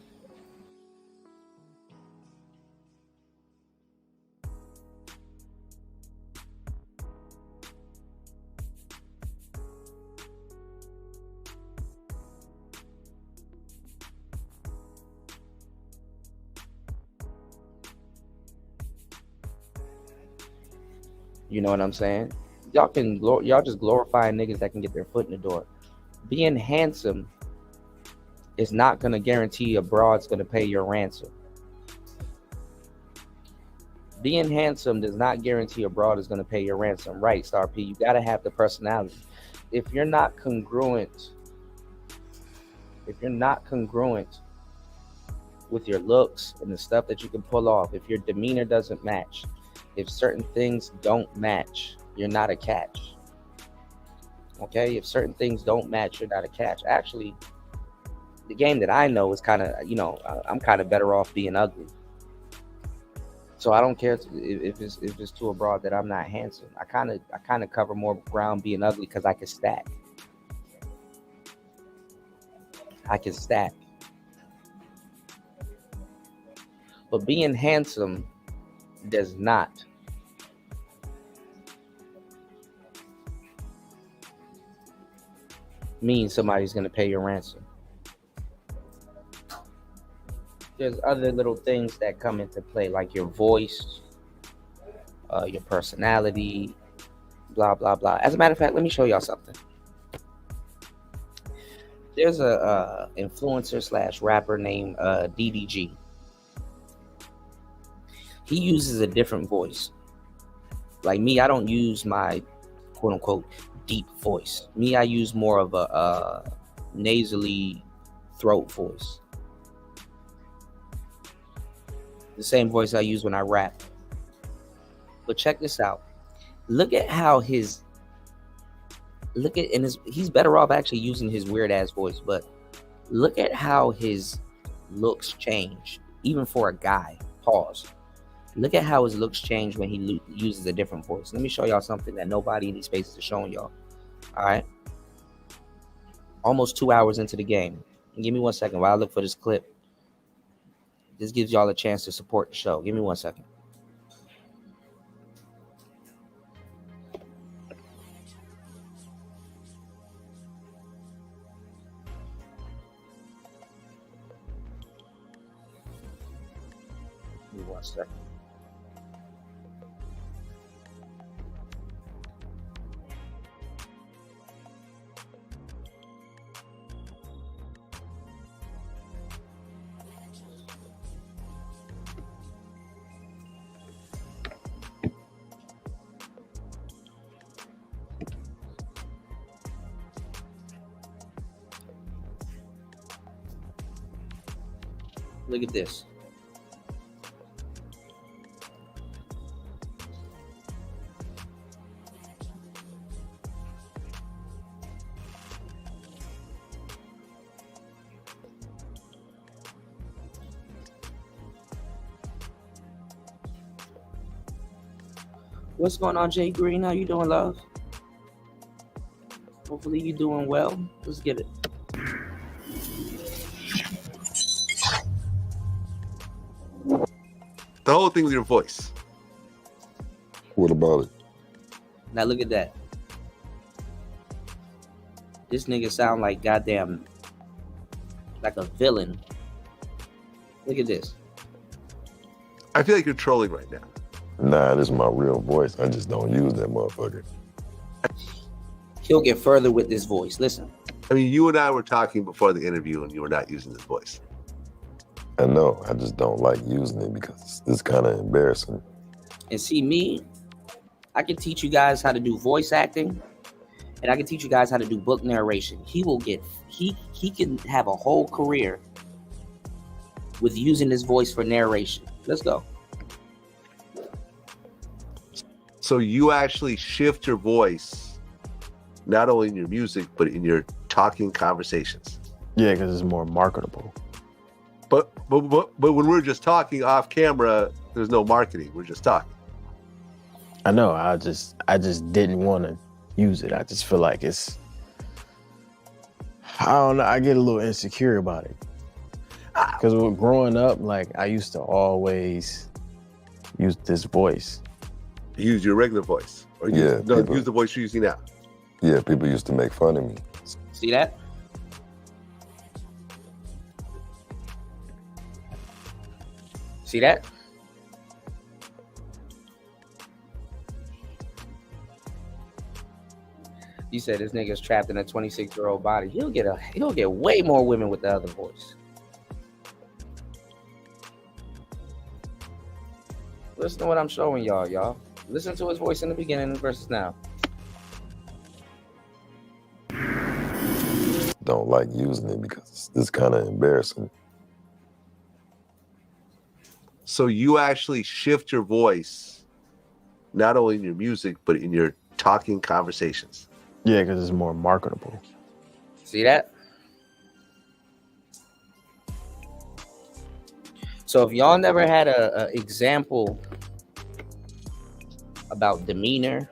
You know what I'm saying? Y'all just glorifying niggas that can get their foot in the door. Being handsome is not going to guarantee a broad's going to pay your ransom. Being handsome does not guarantee a broad is going to pay your ransom. Right, Star P, you got to have the personality. If you're not congruent with your looks and the stuff that you can pull off, if your demeanor doesn't match, if certain things don't match, you're not a catch. Okay, if certain things don't match, you're not a catch. Actually, the game that I know is kind of, you know, I'm kind of better off being ugly. So I don't care if it's too abroad that I'm not handsome. I kind of cover more ground being ugly because I can stack. But being handsome does not mean somebody's going to pay your ransom. There's other little things that come into play, like your voice, your personality, blah, blah, blah. As a matter of fact, let me show y'all something. there's a influencer slash rapper named DDG. He uses a different voice. Like me, I don't use my quote unquote deep voice. Me, I use more of a nasally throat voice. The same voice I use when I rap. But check this out. Look at how he's better off actually using his weird ass voice, but look at how his looks change, even for a guy. Pause. Look at how his looks change when he uses a different voice. Let me show y'all something that nobody in these spaces is showing y'all. All right. Almost 2 hours into the game. Give me 1 second while I look for this clip. This gives y'all a chance to support the show. Give me 1 second. Give me 1 second. Look at this. What's going on, Jay Green? How you doing, love? Hopefully you're doing well. Let's get it. The whole thing with your voice. What about it? Now look at that. This nigga sound like goddamn, like a villain. Look at this. I feel like you're trolling right now. Nah, this is my real voice. I just don't use that motherfucker. He'll get further with this voice. Listen. I mean, you and I were talking before the interview and you were not using this voice. I know. I just don't like using it because it's kind of embarrassing. And see me, I can teach you guys how to do voice acting, and I can teach you guys how to do book narration. He can have a whole career with using his voice for narration. Let's go. So you actually shift your voice, not only in your music, but in your talking conversations. Yeah, because it's more marketable. But when we're just talking off camera, there's no marketing. We're just talking. I know. I just didn't want to use it. I just feel like it's, I don't know. I get a little insecure about it. Because growing up, like I used to always use this voice. Use your regular voice. Or use the voice you're using now. Yeah, people used to make fun of me. See that? See that? You said this nigga's trapped in a 26-year-old body. He'll get way more women with the other voice. Listen to what I'm showing y'all. Listen to his voice in the beginning versus now. Don't like using it because it's kind of embarrassing. So you actually shift your voice, not only in your music, but in your talking conversations. Yeah, because it's more marketable. See that? So if y'all never had a example about demeanor,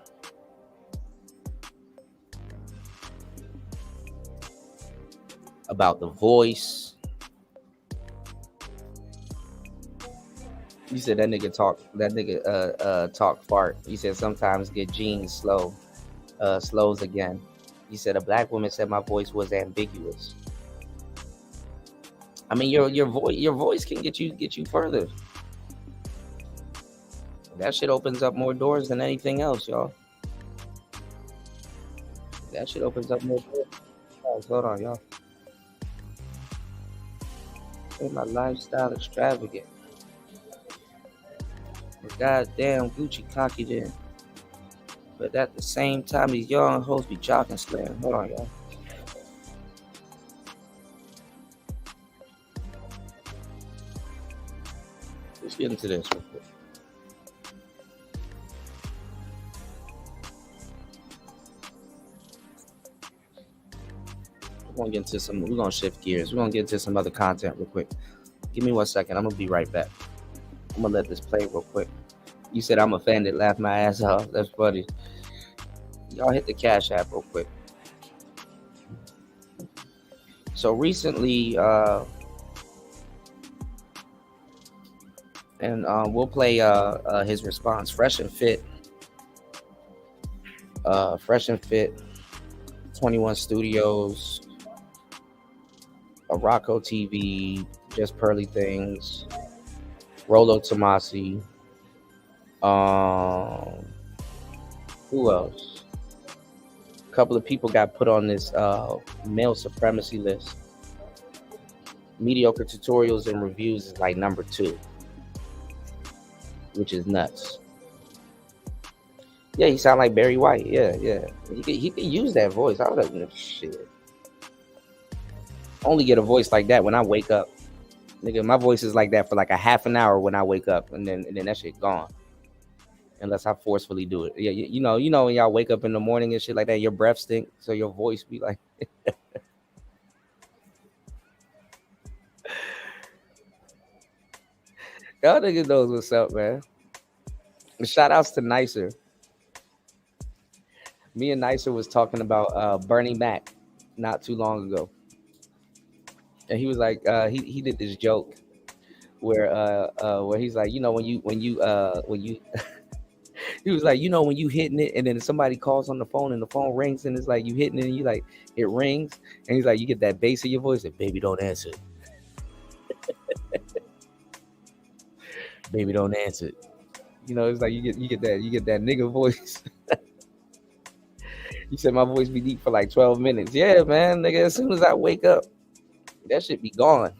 about the voice, you said that nigga talk fart. You said sometimes get jeans slows again. You said a black woman said my voice was ambiguous. I mean, your voice can get you further. That shit opens up more doors than anything else, y'all. That shit opens up more doors. Hold on, y'all. Say my lifestyle extravagant. But goddamn Gucci cocky then. But at the same time, these young hoes be jogging slam. Hold on, y'all. Let's get into this real quick. We're gonna shift gears. We're gonna get into some other content real quick. Give me 1 second. I'm gonna be right back. I'm gonna let this play real quick. You said I'm offended, laugh my ass off. That's funny. Y'all hit the Cash App real quick. So recently, and we'll play his response. Fresh and Fit, 21 Studios, Rocco TV, Just Pearly Things, Rolo Tomasi. Who else? A couple of people got put on this male supremacy list. Mediocre Tutorials and Reviews is like number 2, which is nuts. Yeah, he sound like Barry White. Yeah. He could use that voice. I would have shit. Only get a voice like that when I wake up. Nigga, my voice is like that for like a half an hour when I wake up, and then that shit gone. Unless I forcefully do it. Yeah, you know when y'all wake up in the morning and shit like that, your breath stink, so your voice be like. Y'all niggas knows what's up, man. Shout outs to Nicer. Me and Nicer was talking about Bernie Mac not too long ago. And he was like, he did this joke where he's like, when you he was like, when you hitting it and then somebody calls on the phone and the phone rings and it's like you hitting it and you like it rings and he's like, you get that bass in your voice and baby don't answer. Baby don't answer. It's like you get that nigga voice. You said my voice be deep for like 12 minutes. Yeah, man, nigga, as soon as I wake up, that shit be gone.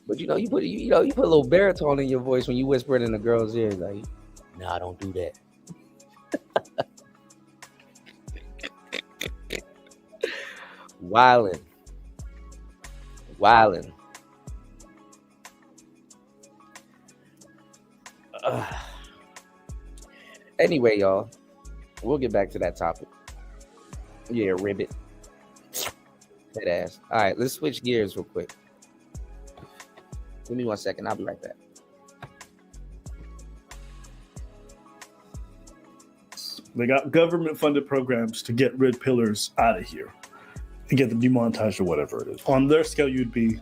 But you put a little baritone in your voice when you whisper it in a girl's ear, like, nah, don't do that. Wildin'. Anyway, y'all, we'll get back to that topic. Yeah, ribbit. That ass. All right, let's switch gears real quick. Give me 1 second. I'll be right back. They got government-funded programs to get red pillars out of here and get them demonetized or whatever it is. On their scale, you'd be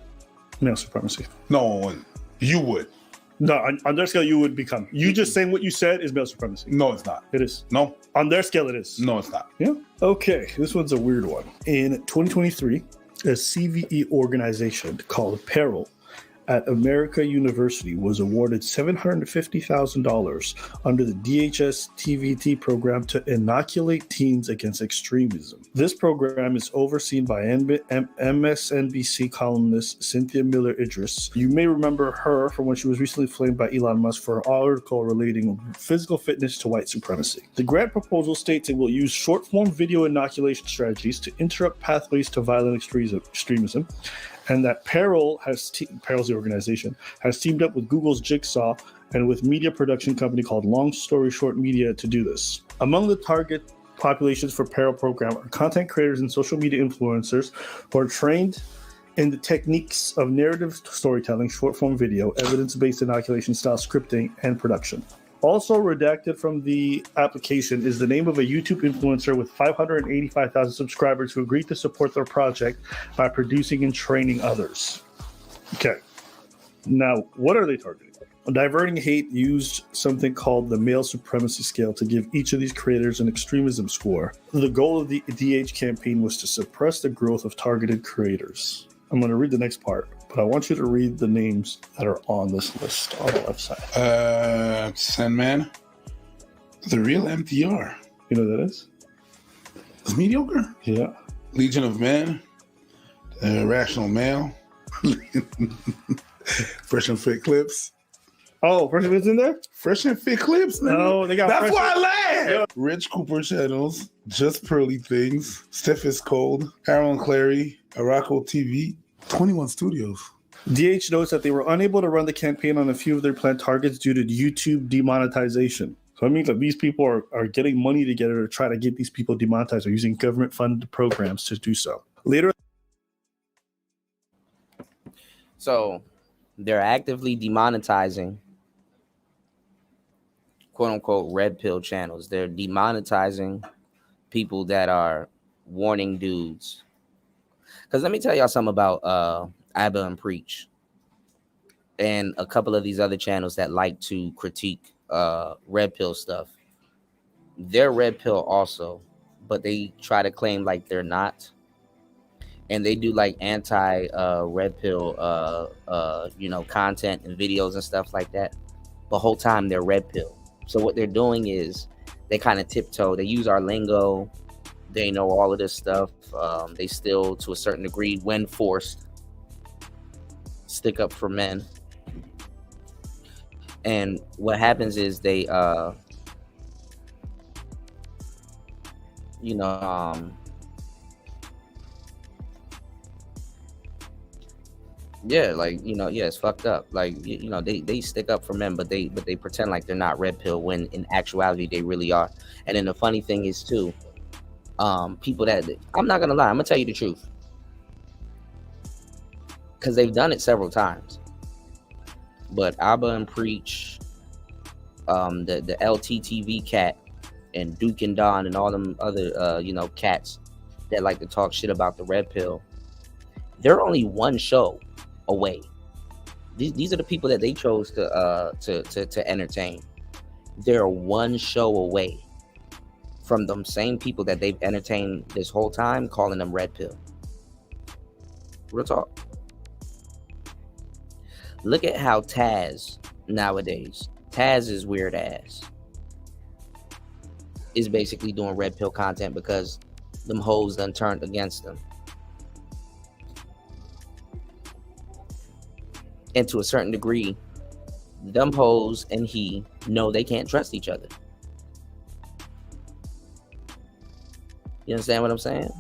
male supremacy. No, you would. No, on their scale, you would become. You just saying what you said is male supremacy. No, it's not. It is. No. On their scale, it is. No, it's not. Yeah. Okay, this one's a weird one. In 2023, a CVE organization called Peril at America University was awarded $750,000 under the DHS TVT program to inoculate teens against extremism. This program is overseen by MSNBC columnist Cynthia Miller-Idris. You may remember her from when she was recently flamed by Elon Musk for an article relating physical fitness to white supremacy. The grant proposal states it will use short-form video inoculation strategies to interrupt pathways to violent extremism, and that Peril's the organization, has teamed up with Google's Jigsaw and with media production company called Long Story Short Media to do this. Among the target populations for Peril program are content creators and social media influencers who are trained in the techniques of narrative storytelling, short-form video, evidence-based inoculation style scripting, and production. Also redacted from the application is the name of a YouTube influencer with 585,000 subscribers who agreed to support their project by producing and training others. Okay. Now, what are they targeting? Diverting Hate used something called the male supremacy scale to give each of these creators an extremism score. The goal of the DH campaign was to suppress the growth of targeted creators. I'm going to read the next part, but I want you to read the names that are on this list on the left side. Sandman, The Real MTR. You know who that is? It's mediocre. Yeah. Legion of Men, Rational Male. Fresh and Fit Clips. Oh, Fresh and Fit's in there? Fresh and Fit Clips. Nigga. No, they got That's Fresh why and- I laughed. Rich Cooper Channels. Just Pearly Things. Steph is Cold. Aaron Clary. Araco TV. 21 Studios. DH notes that they were unable to run the campaign on a few of their planned targets due to YouTube demonetization. So that means that these people are getting money together to try to get these people demonetized or using government-funded programs to do so. Later. So they're actively demonetizing quote unquote red pill channels. They're demonetizing people that are warning dudes. Because let me tell y'all something about Abba and Preach and a couple of these other channels that like to critique red pill stuff. They're red pill also, but they try to claim like they're not. And they do like anti red pill content and videos and stuff like that. The whole time they're red pill. So what they're doing is they kind of tiptoe. They use our lingo. They know all of this stuff. They still, to a certain degree, when forced, stick up for men. And what happens is they, it's fucked up. Like, they stick up for men, but they pretend like they're not red pill when in actuality they really are. And then the funny thing is too, people that, I'm not gonna lie, I'm gonna tell you the truth, because they've done it several times. But Abba and Preach, the LTTV cat, and Duke and Don, and all them other cats that like to talk shit about the red pill, they're only one show away. These are the people that they chose to entertain. They're one show away from them same people that they've entertained this whole time, calling them red pill. Real talk. Look at how Taz nowadays, Taz's weird ass, is basically doing red pill content because them hoes done turned against them. And to a certain degree, them hoes and he know they can't trust each other. You understand what I'm saying?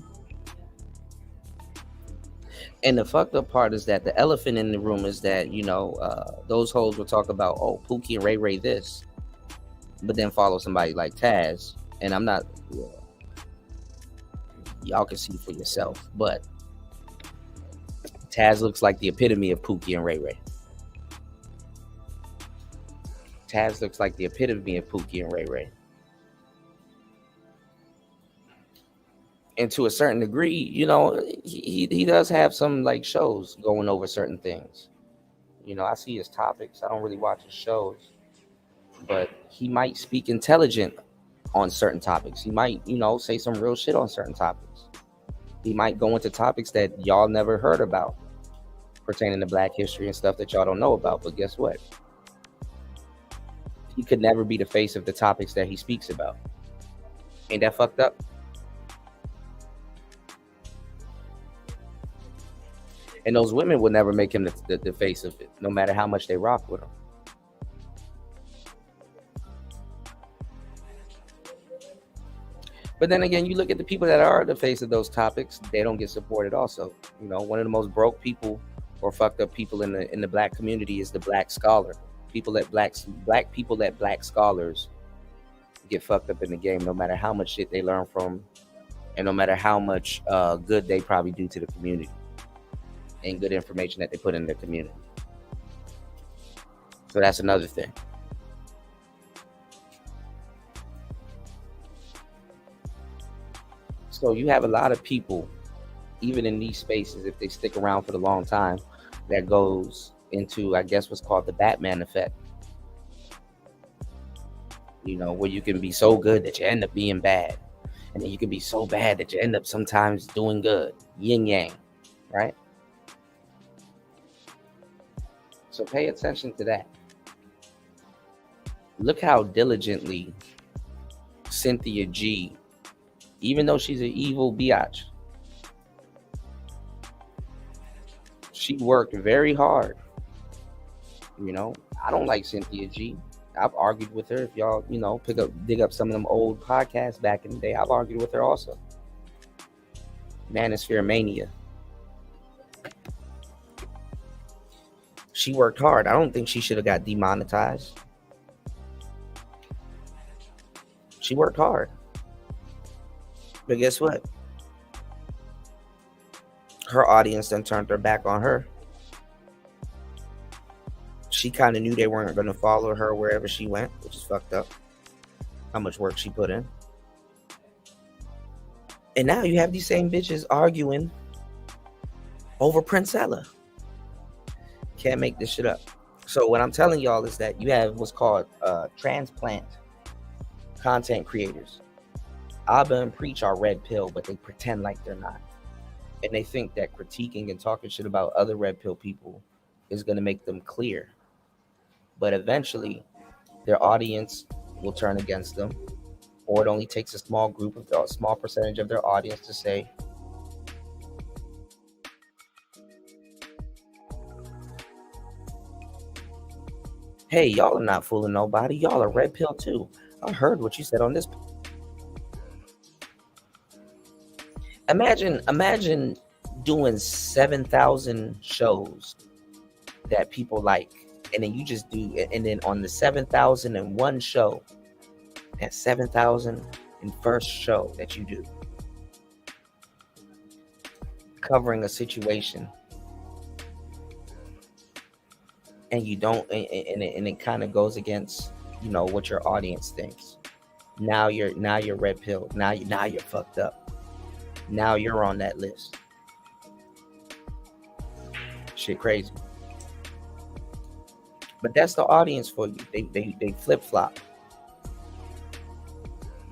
And the fucked up part is that the elephant in the room is that, those hoes will talk about, oh, Pookie and Ray Ray this, but then follow somebody like Taz. And I'm not, y'all can see for yourself, but Taz looks like the epitome of Pookie and Ray Ray. Taz looks like the epitome of Pookie and Ray Ray. And to a certain degree, he does have some like shows going over certain things. I see his topics. I don't really watch his shows, but he might speak intelligent on certain topics. He might, say some real shit on certain topics. He might go into topics that y'all never heard about pertaining to Black history and stuff that y'all don't know about. But guess what? He could never be the face of the topics that he speaks about. Ain't that fucked up? And those women would never make him the face of it, no matter how much they rock with him. But then again, you look at the people that are the face of those topics, they don't get supported also. One of the most broke people or fucked up people in the Black community is the Black scholar. Black people let Black scholars get fucked up in the game, no matter how much shit they learn from, and no matter how much good they probably do to the community and good information that they put in their community. So that's another thing. So you have a lot of people, even in these spaces, if they stick around for the long time, that goes into, I guess, what's called the Batman effect. Where you can be so good that you end up being bad. And then you can be so bad that you end up sometimes doing good. Yin yang, right? So pay attention to that. Look how diligently Cynthia G, even though she's an evil biatch, She worked very hard. You know, I don't like Cynthia G. I've argued with her. If y'all, you know, dig up some of them old podcasts back in the day, I've argued with her also. Manosphere Mania. She worked hard. I don't think she should have got demonetized. She worked hard. But guess what? Her audience then turned their back on her. She kind of knew they weren't going to follow her wherever she went, which is fucked up. How much work she put in. And now you have these same bitches arguing over Princella. Can't make this shit up. So what I'm telling y'all is that you have what's called transplant content creators. Abba and Preach are red pill, but they pretend like they're not. And they think that critiquing and talking shit about other red pill people is going to make them clear. But eventually, their audience will turn against them. Or it only takes a small percentage of their audience to say, hey, y'all are not fooling nobody. Y'all are red pill too. I heard what you said on this. Imagine doing 7,000 shows that people like, and then you just do it, and then on the 7,001 show, that 7,001st show that you do, covering a situation, and you don't, and it kind of goes against, you know, what your audience thinks. Now you're red pill. Now you're fucked up. Now you're on that list. Shit crazy. But that's the audience for you. They flip flop.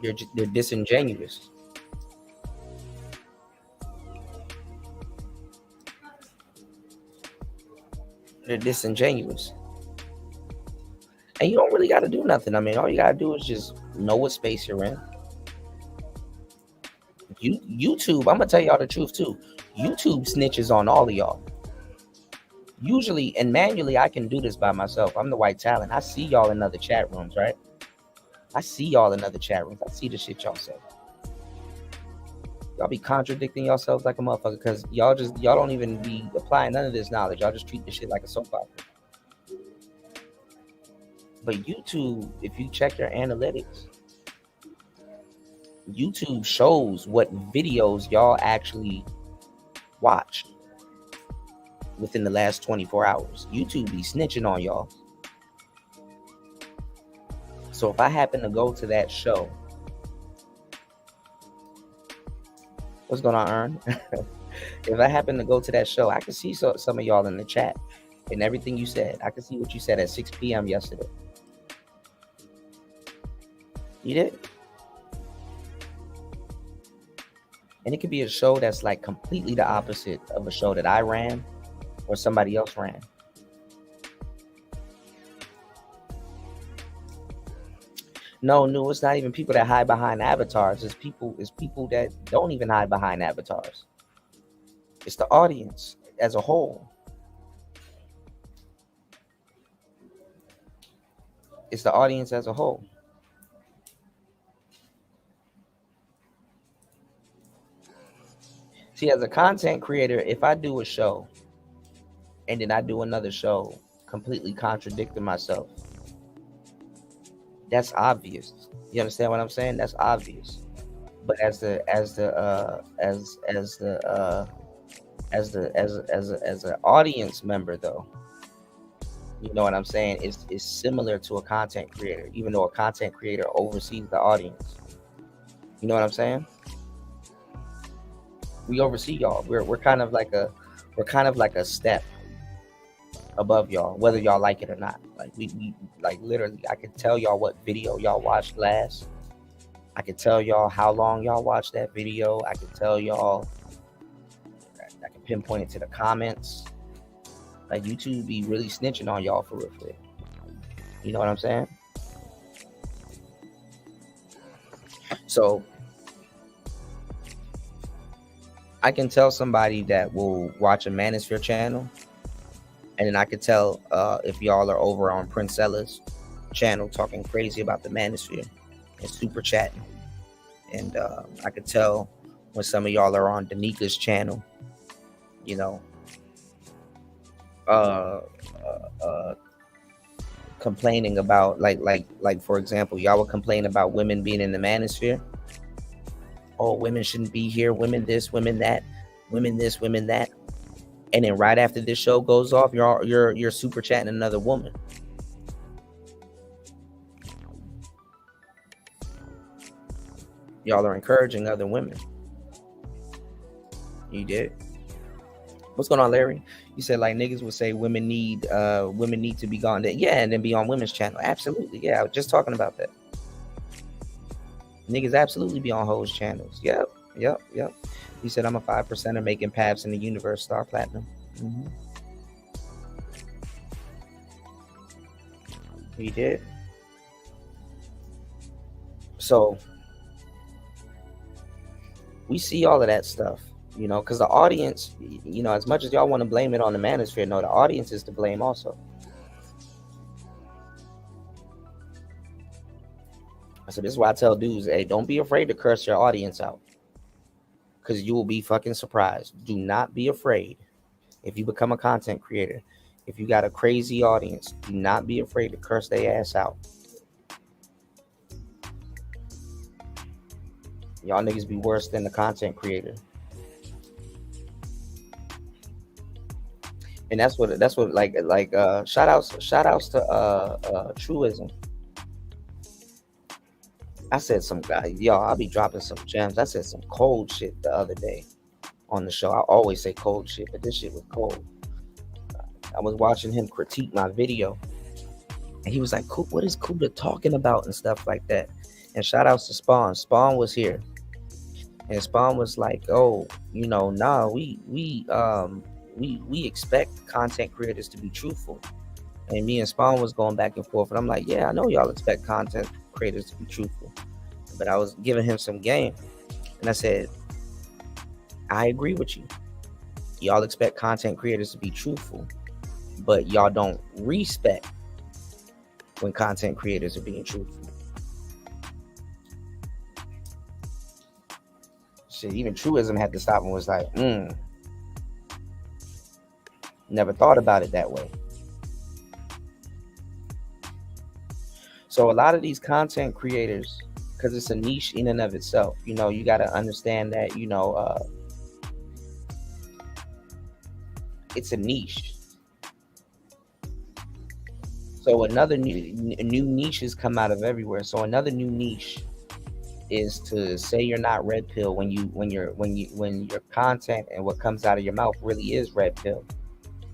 They're disingenuous. They're disingenuous. And you don't really got to do nothing. I mean, all you got to do is just know what space you're in. YouTube, I'm gonna tell y'all the truth too. YouTube snitches on all of y'all. Usually and manually, I can do this by myself. I'm the white talent. I see y'all in other chat rooms, right? I see y'all in other chat rooms. I see the shit y'all say. Y'all be contradicting yourselves like a motherfucker because y'all don't even be applying none of this knowledge. Y'all just treat this shit like a soap opera. But YouTube, if you check your analytics, YouTube shows what videos y'all actually watched within the last 24 hours. YouTube be snitching on y'all. So if I happen to go to that show, what's going on, Ern? If I happen to go to that show, I can see some of y'all in the chat and everything you said. I can see what you said at 6 p.m. yesterday. You did? And it could be a show that's like completely the opposite of a show that I ran or somebody else ran. No, it's not even people that hide behind avatars. It's people that don't even hide behind avatars. It's the audience as a whole. It's the audience as a whole. See, as a content creator, if I do a show and then I do another show completely contradicting myself, that's obvious. You understand what I'm saying? That's obvious. But as an audience member, though, you know what I'm saying? It's similar to a content creator, even though a content creator oversees the audience. You know what I'm saying? We oversee y'all. We're kind of like a step above y'all, whether y'all like it or not. Like we like literally, I can tell y'all what video y'all watched last. I can tell y'all how long y'all watched that video. I can tell y'all. I can pinpoint it to the comments. Like YouTube be really snitching on y'all for real. You know what I'm saying? So I can tell somebody that will watch a Manosphere channel And then I could tell if y'all are over on Princella's channel talking crazy about the manosphere and super chatting. And I could tell when some of y'all are on Danika's channel, you know, complaining about like for example, y'all would complain about women being in the manosphere. Oh, women shouldn't be here, women this, women that, women this, women that. And then right after this show goes off, you're super chatting another woman. Y'all are encouraging other women. You did. What's going on, Larry? You said like niggas would say women need to be gone. Yeah, and then be on women's channel. Absolutely. Yeah, I was just talking about that. Niggas absolutely be on hoes channels. Yep. He said I'm a 5%er making paths in the universe, star platinum. He did. So we see all of that stuff, you know, because the audience, you know, as much as y'all want to blame it on the manosphere, no, the audience is to blame also. So this is why I tell dudes, hey, don't be afraid to curse your audience out, because you will be fucking surprised. Do not be afraid. If you become a content creator, if you got a crazy audience, do not be afraid to curse their ass out. Y'all niggas be worse than the content creator. And that's what like shout outs to Truism. I said some guy, y'all, I'll be dropping some gems. I said some cold shit the other day on the show. I always say cold shit, but this shit was cold. I was watching him critique my video, and he was like, what is Kuda talking about and stuff like that. And shout outs to Spawn. Spawn was here, and Spawn was like, oh, you know, nah, we expect content creators to be truthful. And me and Spawn was going back and forth, and I'm like, yeah, I know y'all expect content creators to be truthful, but I was giving him some game, and I said, I agree with you. Y'all expect content creators to be truthful, but y'all don't respect when content creators are being truthful. Shit, even Truism had to stop and was like, never thought about it that way. So a lot of these content creators, because it's a niche in and of itself, you know, you got to understand that, you know, it's a niche. So another new niches come out of everywhere. So another new niche is to say you're not red pill when your content and what comes out of your mouth really is red pill,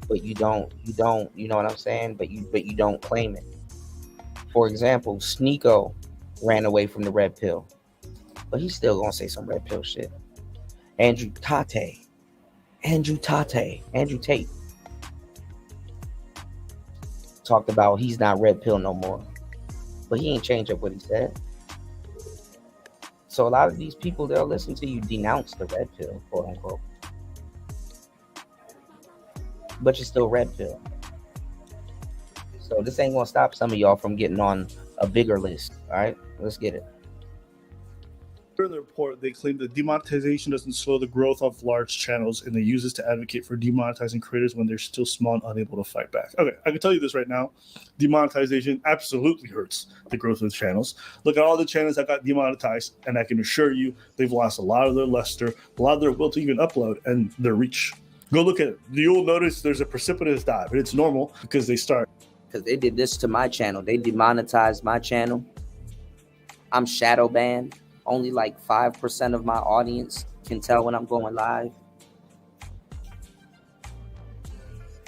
but you don't, you know what I'm saying? But you don't claim it. For example, Sneeko ran away from the red pill, but he's still gonna say some red pill shit. Andrew Tate talked about he's not red pill no more, but he ain't changed up what he said. So a lot of these people, they'll listen to you denounce the red pill, quote unquote, but you're still red pill. So this ain't gonna stop some of y'all from getting on a bigger list. All right, let's get it. In the report, they claim that demonetization doesn't slow the growth of large channels, and they use this to advocate for demonetizing creators when they're still small and unable to fight back. Okay, I can tell you this right now. Demonetization absolutely hurts the growth of channels. Look at all the channels that got demonetized, and I can assure you they've lost a lot of their luster, a lot of their will to even upload, and their reach. Go look at it. You'll notice there's a precipitous dive, and it's normal because they start. Because they did this to my channel. They demonetized my channel. I'm shadow banned. Only like 5% of my audience can tell when I'm going live.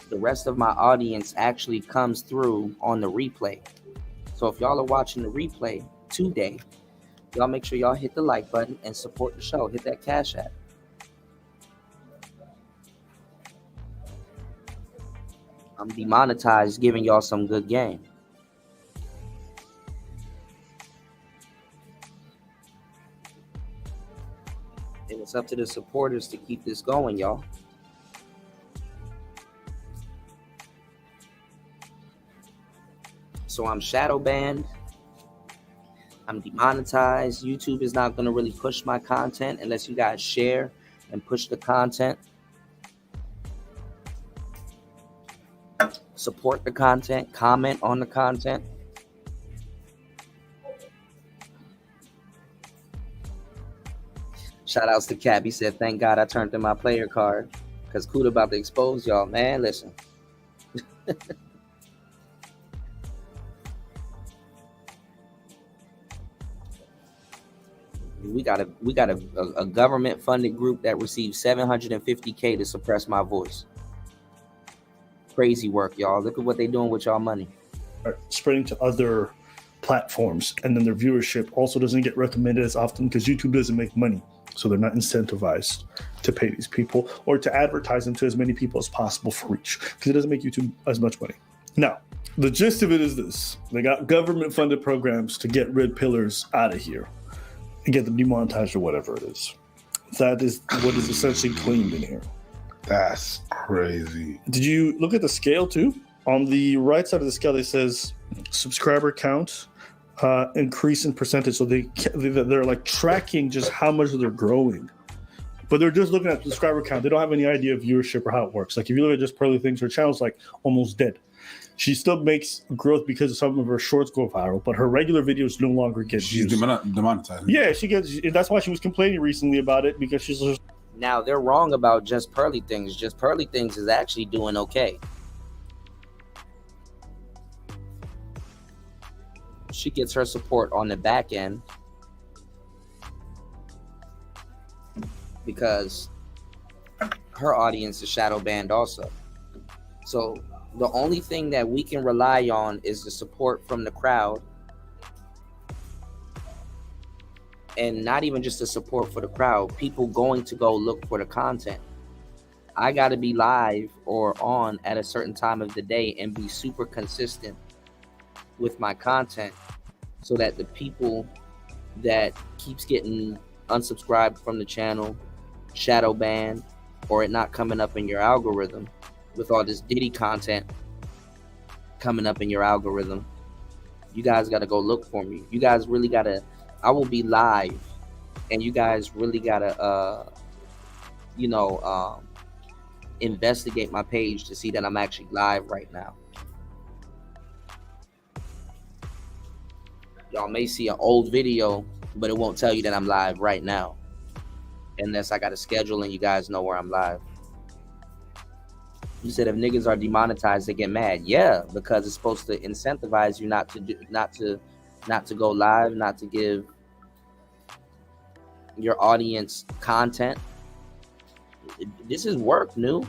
The rest of my audience actually comes through on the replay. So if y'all are watching the replay today, y'all make sure y'all hit the like button and support the show. Hit that Cash App. I'm demonetized, giving y'all some good game. And it's up to the supporters to keep this going, y'all. So I'm shadow banned. I'm demonetized. YouTube is not going to really push my content unless you guys share and push the content. Support the content, comment on the content. Shout outs to Cap. He said, thank God I turned in my player card because Kuda about to expose y'all, man. Listen. We got a government funded group that received $750K to suppress my voice. Crazy work, y'all. Look at what they're doing with y'all money. Spreading to other platforms, and then their viewership also doesn't get recommended as often because YouTube doesn't make money. So they're not incentivized to pay these people or to advertise them to as many people as possible for reach because it doesn't make YouTube as much money. Now, the gist of it is this. They got government funded programs to get red pillars out of here and get them demonetized or whatever it is. That is what is essentially claimed in here. That's crazy. Did you look at the scale too? On the right side of the scale, it says subscriber count increase in percentage. So they're like tracking just how much they're growing. But they're just looking at subscriber count. They don't have any idea of viewership or how it works. Like if you look at just Pearly Things, her channel's like almost dead. She still makes growth because some of her shorts go viral, but her regular videos no longer get views. She's demonetized. Yeah, she gets. That's why she was complaining recently about it because she's just. Now they're wrong about Just Pearly Things. Just Pearly Things is actually doing okay. She gets her support on the back end because her audience is shadow banned also. So the only thing that we can rely on is the support from the crowd, and not even just the support for the crowd, people going to go look for the content. I got to be live or on at a certain time of the day and be super consistent with my content so that the people that keeps getting unsubscribed from the channel, shadow banned, or it not coming up in your algorithm with all this Diddy content coming up in your algorithm, you guys got to go look for me. You guys really got to, I will be live, and you guys really got to, investigate my page to see that I'm actually live right now. Y'all may see an old video, but it won't tell you that I'm live right now. Unless I got a schedule and you guys know where I'm live. You said if niggas are demonetized, they get mad. Yeah, because it's supposed to incentivize you not to go live, not to give your audience content. This is work, new.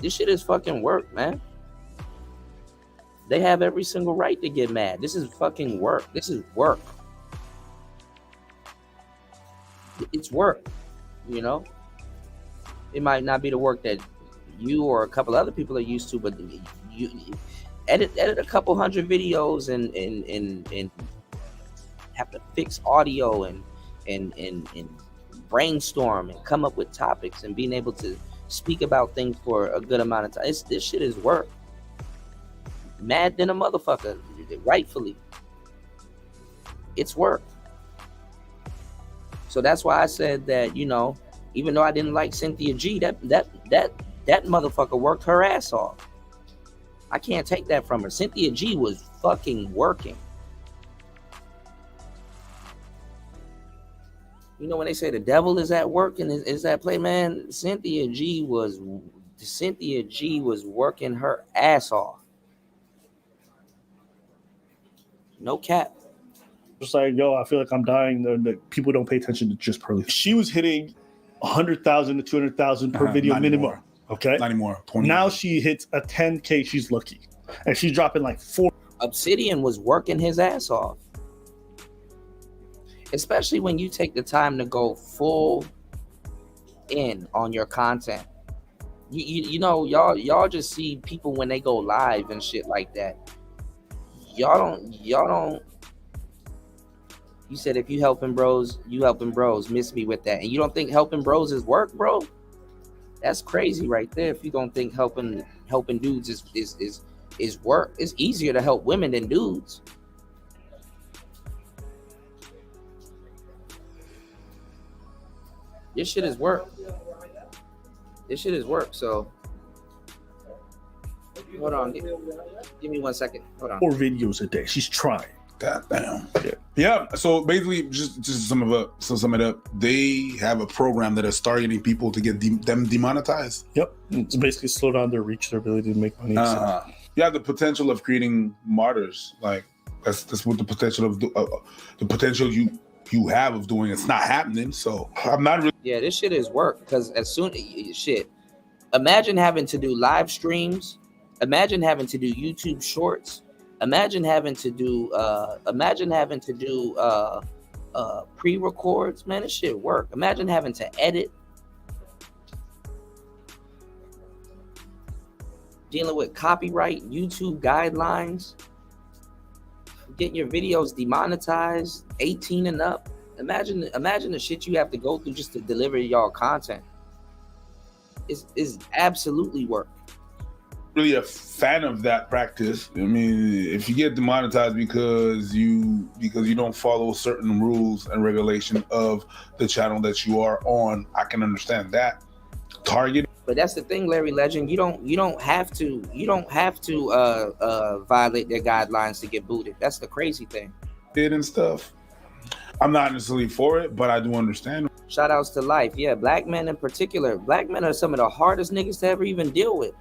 This shit is fucking work, man. They have every single right to get mad. This is fucking work. This is work. It's work, you know? It might not be the work that you or a couple other people are used to, but you edit a couple hundred videos and have to fix audio and brainstorm and come up with topics and being able to speak about things for a good amount of time. This shit is work. Mad than a motherfucker, rightfully. It's work. So that's why I said that, you know, even though I didn't like Cynthia G, that motherfucker worked her ass off. I can't take that from her. Cynthia G was fucking working. You know when they say the devil is at work and is at play, man, Cynthia G was working her ass off. No cap. Just like, yo, I feel like I'm dying. The people don't pay attention to Just Pearly. She was hitting 100,000 to 200,000 per video minimum. Anymore. Okay. Not anymore. 20 now she hits a 10K. She's lucky. And she's dropping like 4. Obsidian was working his ass off. Especially when you take the time to go full in on your content. You know, y'all just see people when they go live and shit like that. Y'all don't. You said if you helping bros, you helping bros. Miss me with that. And you don't think helping bros is work, bro? That's crazy right there. If you don't think helping dudes is is work. It's easier to help women than dudes. This shit is work. This shit is work. So hold on. Give me 1 second. Hold on. 4 videos a day. She's trying. God damn. Yeah. So basically, just sum it up. They have a program that is targeting people to get them demonetized. Yep. It's basically slow down their reach, their ability to make money. You have the potential of creating martyrs. Like that's what the potential of the potential you have of doing. It's not happening. So I'm not really. Yeah, this shit is work because as soon shit. Imagine having to do live streams. Imagine having to do YouTube shorts. Imagine having to do pre-records. Man, this shit work. Imagine having to edit. Dealing with copyright, YouTube guidelines. Getting your videos demonetized, 18 and up. Imagine the shit you have to go through just to deliver y'all content. Is absolutely work. Really a fan of that practice. I mean, if you get demonetized because you don't follow certain rules and regulation of the channel that you are on, I can understand that. Target. But that's the thing, Larry Legend. You don't have to violate their guidelines to get booted. That's the crazy thing. And stuff. I'm not necessarily for it, but I do understand. Shout outs to life. Yeah, black men in particular. Black men are some of the hardest niggas to ever even deal with.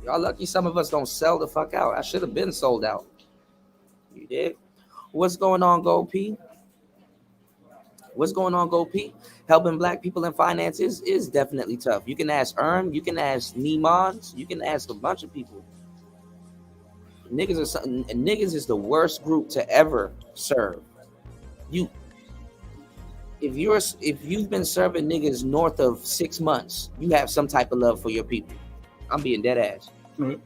Y'all lucky some of us don't sell the fuck out. I should have been sold out. You did? What's going on, Go P? What's going on, Go P? Helping black people in finances is definitely tough. You can ask Earn, you can ask Nimons, you can ask a bunch of people. Niggas is the worst group to ever serve. If you've been serving niggas north of 6 months, you have some type of love for your people. I'm being dead ass.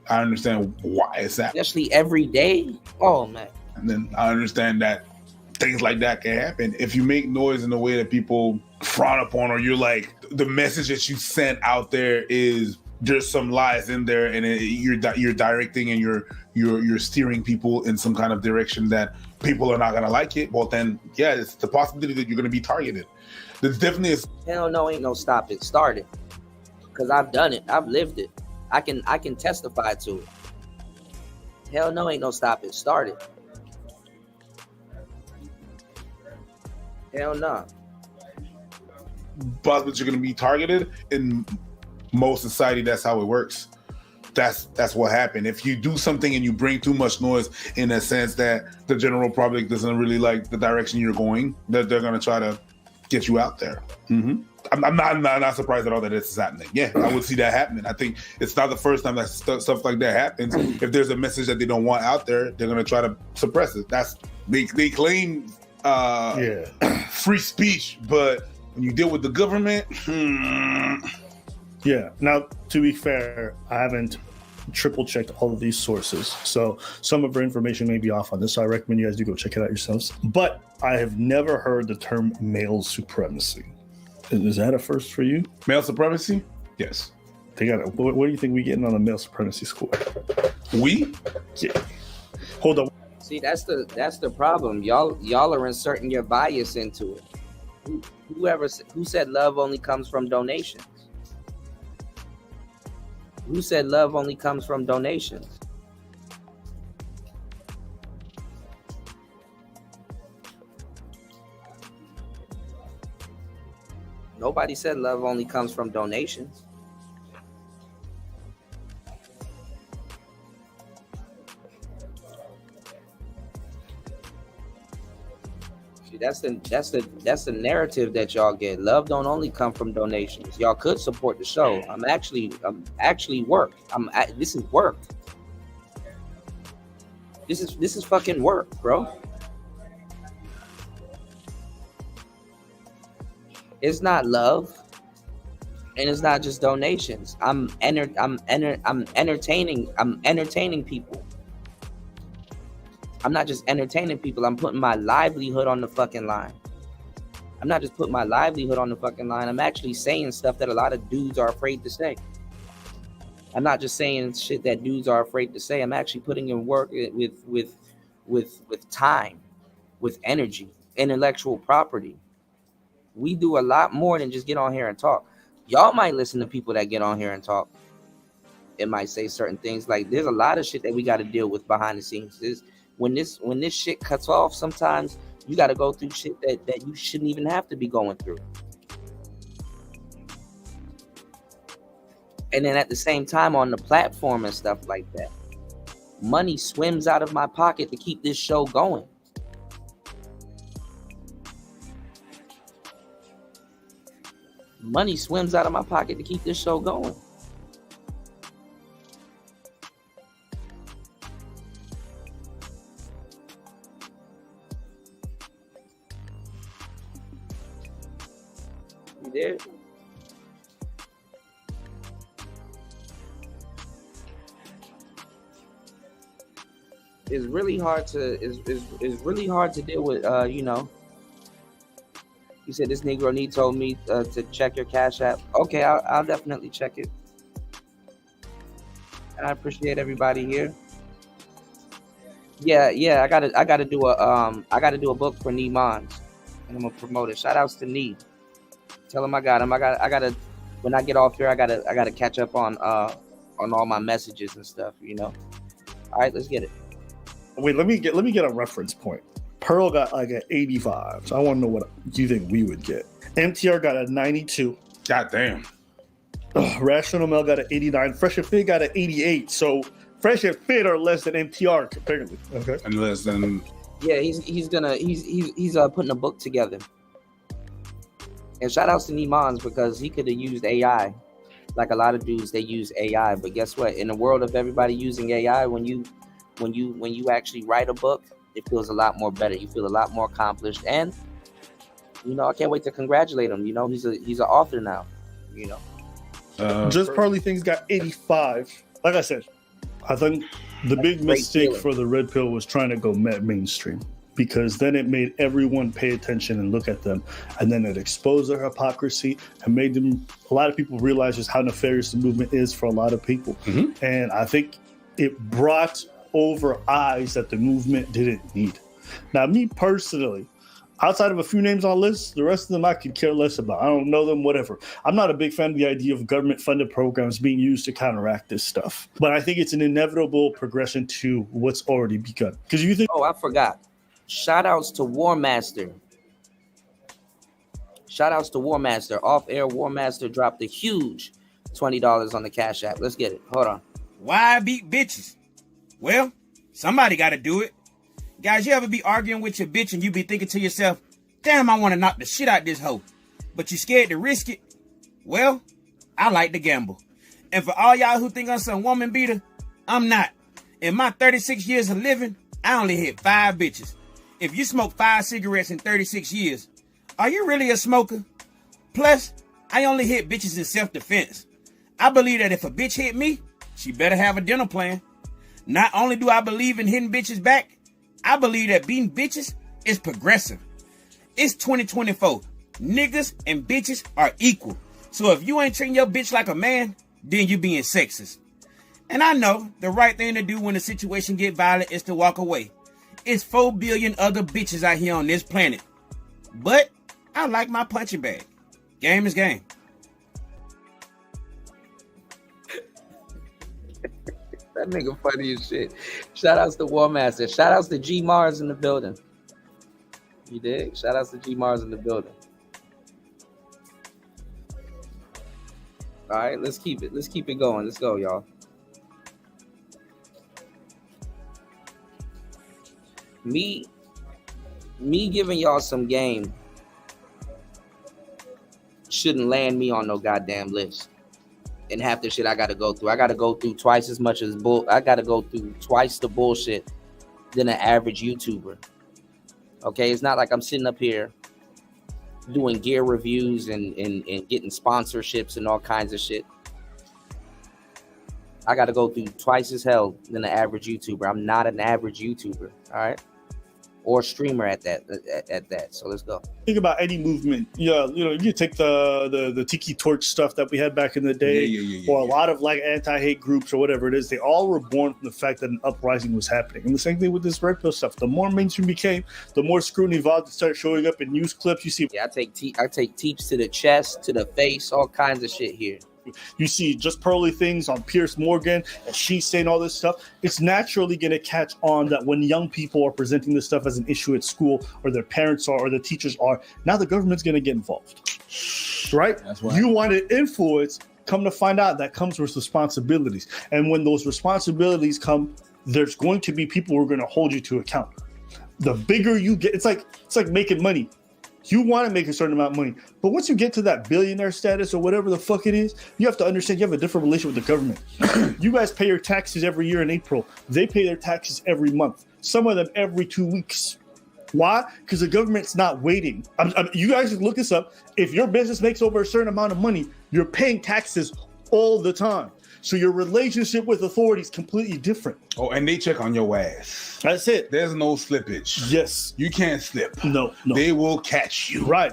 I understand why it's that. Especially every day. Oh man. And then I understand that things like that can happen. If you make noise in a way that people frown upon, or you're like, the message that you sent out there is there's some lies in there, and you're directing and you're steering people in some kind of direction that people are not gonna like it. Well, then yeah, it's the possibility that you're gonna be targeted. There's definitely hell no, ain't no stop it. Start it, because I've done it. I've lived it. I can testify to it. Hell no, ain't no stop it. Start it. Hell no. But you're gonna be targeted in most society. That's how it works. That's what happened. If you do something and you bring too much noise, in a sense that the general public doesn't really like the direction you're going, that they're gonna try to get you out there. Mm-hmm. I'm not surprised at all that this is happening. Yeah, I would see that happening. I think it's not the first time that stuff like that happens. If there's a message that they don't want out there, they're gonna try to suppress it. They claim free speech, but when you deal with the government, Yeah. Now, to be fair, I haven't triple checked all of these sources, so some of our information may be off on this. So I recommend you guys do go check it out yourselves. But I have never heard the term male supremacy. Is that a first for you? Male supremacy? Yes. They got. What do you think we getting on the male supremacy score? We? Yeah. Hold on. See, that's the problem. Y'all are inserting your bias into it. Who said love only comes from donations? Who said love only comes from donations? Nobody said love only comes from donations. See, that's the narrative that y'all get. Love don't only come from donations. Y'all could support the show. I'm actually work. This is work. This is fucking work, bro. It's not love, and it's not just donations. I'm entertaining people. I'm not just entertaining people. I'm putting my livelihood on the fucking line. I'm not just putting my livelihood on the fucking line. I'm actually saying stuff that a lot of dudes are afraid to say. I'm not just saying shit that dudes are afraid to say. I'm actually putting in work with time, with energy, intellectual property. We do a lot more than just get on here and talk. Y'all might listen to people that get on here and talk. It might say certain things. Like, there's a lot of shit that we got to deal with behind the scenes. When this shit cuts off, sometimes you got to go through shit that you shouldn't even have to be going through. And then at the same time, on the platform and stuff like that, money swims out of my pocket to keep this show going. Money swims out of my pocket to keep this show going. You there? It's really hard to really hard to deal with. You know, you said this Negro need told me to check your Cash App. Okay, I'll definitely check it. And I appreciate everybody here. Yeah, I gotta do a book for Nee Mons, and I'm gonna promote it. Shout outs to Nee. Tell him I got him. I gotta when I get off here, I gotta catch up on all my messages and stuff. You know. All right, let's get it. Wait, let me get a reference point. Pearl got like an 85, so I want to know what you think we would get. MTR got a 92. God damn. Rational Mel got an 89. Fresh and Fit got an 88. So Fresh and Fit are less than MTR apparently. Okay. And less than. Yeah, he's putting a book together. And shout outs to Nee Mons because he could have used AI. Like a lot of dudes, they use AI. But guess what? In the world of everybody using AI, when you actually write a book, it feels a lot more better. You feel a lot more accomplished, and you know, I can't wait to congratulate him. You know, he's an author now. You know, Just Parley Things got 85. Like I said, I think the big mistake for the Red Pill was trying to go mainstream, because then it made everyone pay attention and look at them, and then it exposed their hypocrisy and made a lot of people realize just how nefarious the movement is for a lot of people. Mm-hmm. And I think it brought over eyes that the movement didn't need. Now, me personally, outside of a few names on lists, the rest of them I could care less about. I don't know them, whatever. I'm not a big fan of the idea of government-funded programs being used to counteract this stuff. But I think it's an inevitable progression to what's already begun. Because you think... Oh, I forgot. Shout-outs to War Master. Shout-outs to War Master. Off-air War Master dropped a huge $20 on the Cash App. Let's get it. Hold on. Why beat bitches? Well, somebody got to do it. Guys, you ever be arguing with your bitch and you be thinking to yourself, damn, I want to knock the shit out this hoe, but you scared to risk it? Well, I like to gamble. And for all y'all who think I'm some woman beater, I'm not. In my 36 years of living, I only hit 5 bitches. If you smoke 5 cigarettes in 36 years, are you really a smoker? Plus, I only hit bitches in self-defense. I believe that if a bitch hit me, she better have a dinner plan. Not only do I believe in hitting bitches back, I believe that beating bitches is progressive. It's 2024. Niggas and bitches are equal. So if you ain't treating your bitch like a man, then you being sexist. And I know the right thing to do when the situation get violent is to walk away. It's 4 billion other bitches out here on this planet. But I like my punching bag. Game is game. That nigga funny as shit. Shout outs to War Master. Shout outs to G Mars in the building. You dig? Shout outs to G Mars in the building. All right, let's keep it going. Let's go, y'all. Me giving y'all some game shouldn't land me on no goddamn list. And half the shit I gotta go through. I gotta go through twice as much as I gotta go through twice the bullshit than an average YouTuber. Okay, it's not like I'm sitting up here doing gear reviews and getting sponsorships and all kinds of shit. I gotta go through twice as hell than an average YouTuber. I'm not an average YouTuber. All right. or streamer at that. So let's go. Think about any movement. Yeah, you take the Tiki Torch stuff that we had back in the day, or a lot of like anti-hate groups or whatever it is. They all were born from the fact that an uprising was happening. And the same thing with this red pill stuff. The more mainstream became, the more scrutiny involved to start showing up in news clips. You see, I take teach to the chest, to the face, all kinds of shit here. You see just pearly things on Pierce Morgan, and she's saying all this stuff. It's naturally going to catch on that when young people are presenting this stuff as an issue at school, or their parents are, or the teachers are, now the government's going to get involved. Right? That's right. You want to influence, come to find out that comes with responsibilities. And when those responsibilities come, there's going to be people who are going to hold you to account. The bigger you get, it's like making money. You want to make a certain amount of money, but once you get to that billionaire status or whatever the fuck it is, you have to understand you have a different relationship with the government. You guys pay your taxes every year in April. They pay their taxes every month. Some of them every 2 weeks. Why? Because the government's not waiting. You guys can look this up. If your business makes over a certain amount of money, you're paying taxes all the time. So your relationship with authority is completely different. Oh, and they check on your ass. That's it. There's no slippage. Yes. You can't slip. No. They will catch you. Right.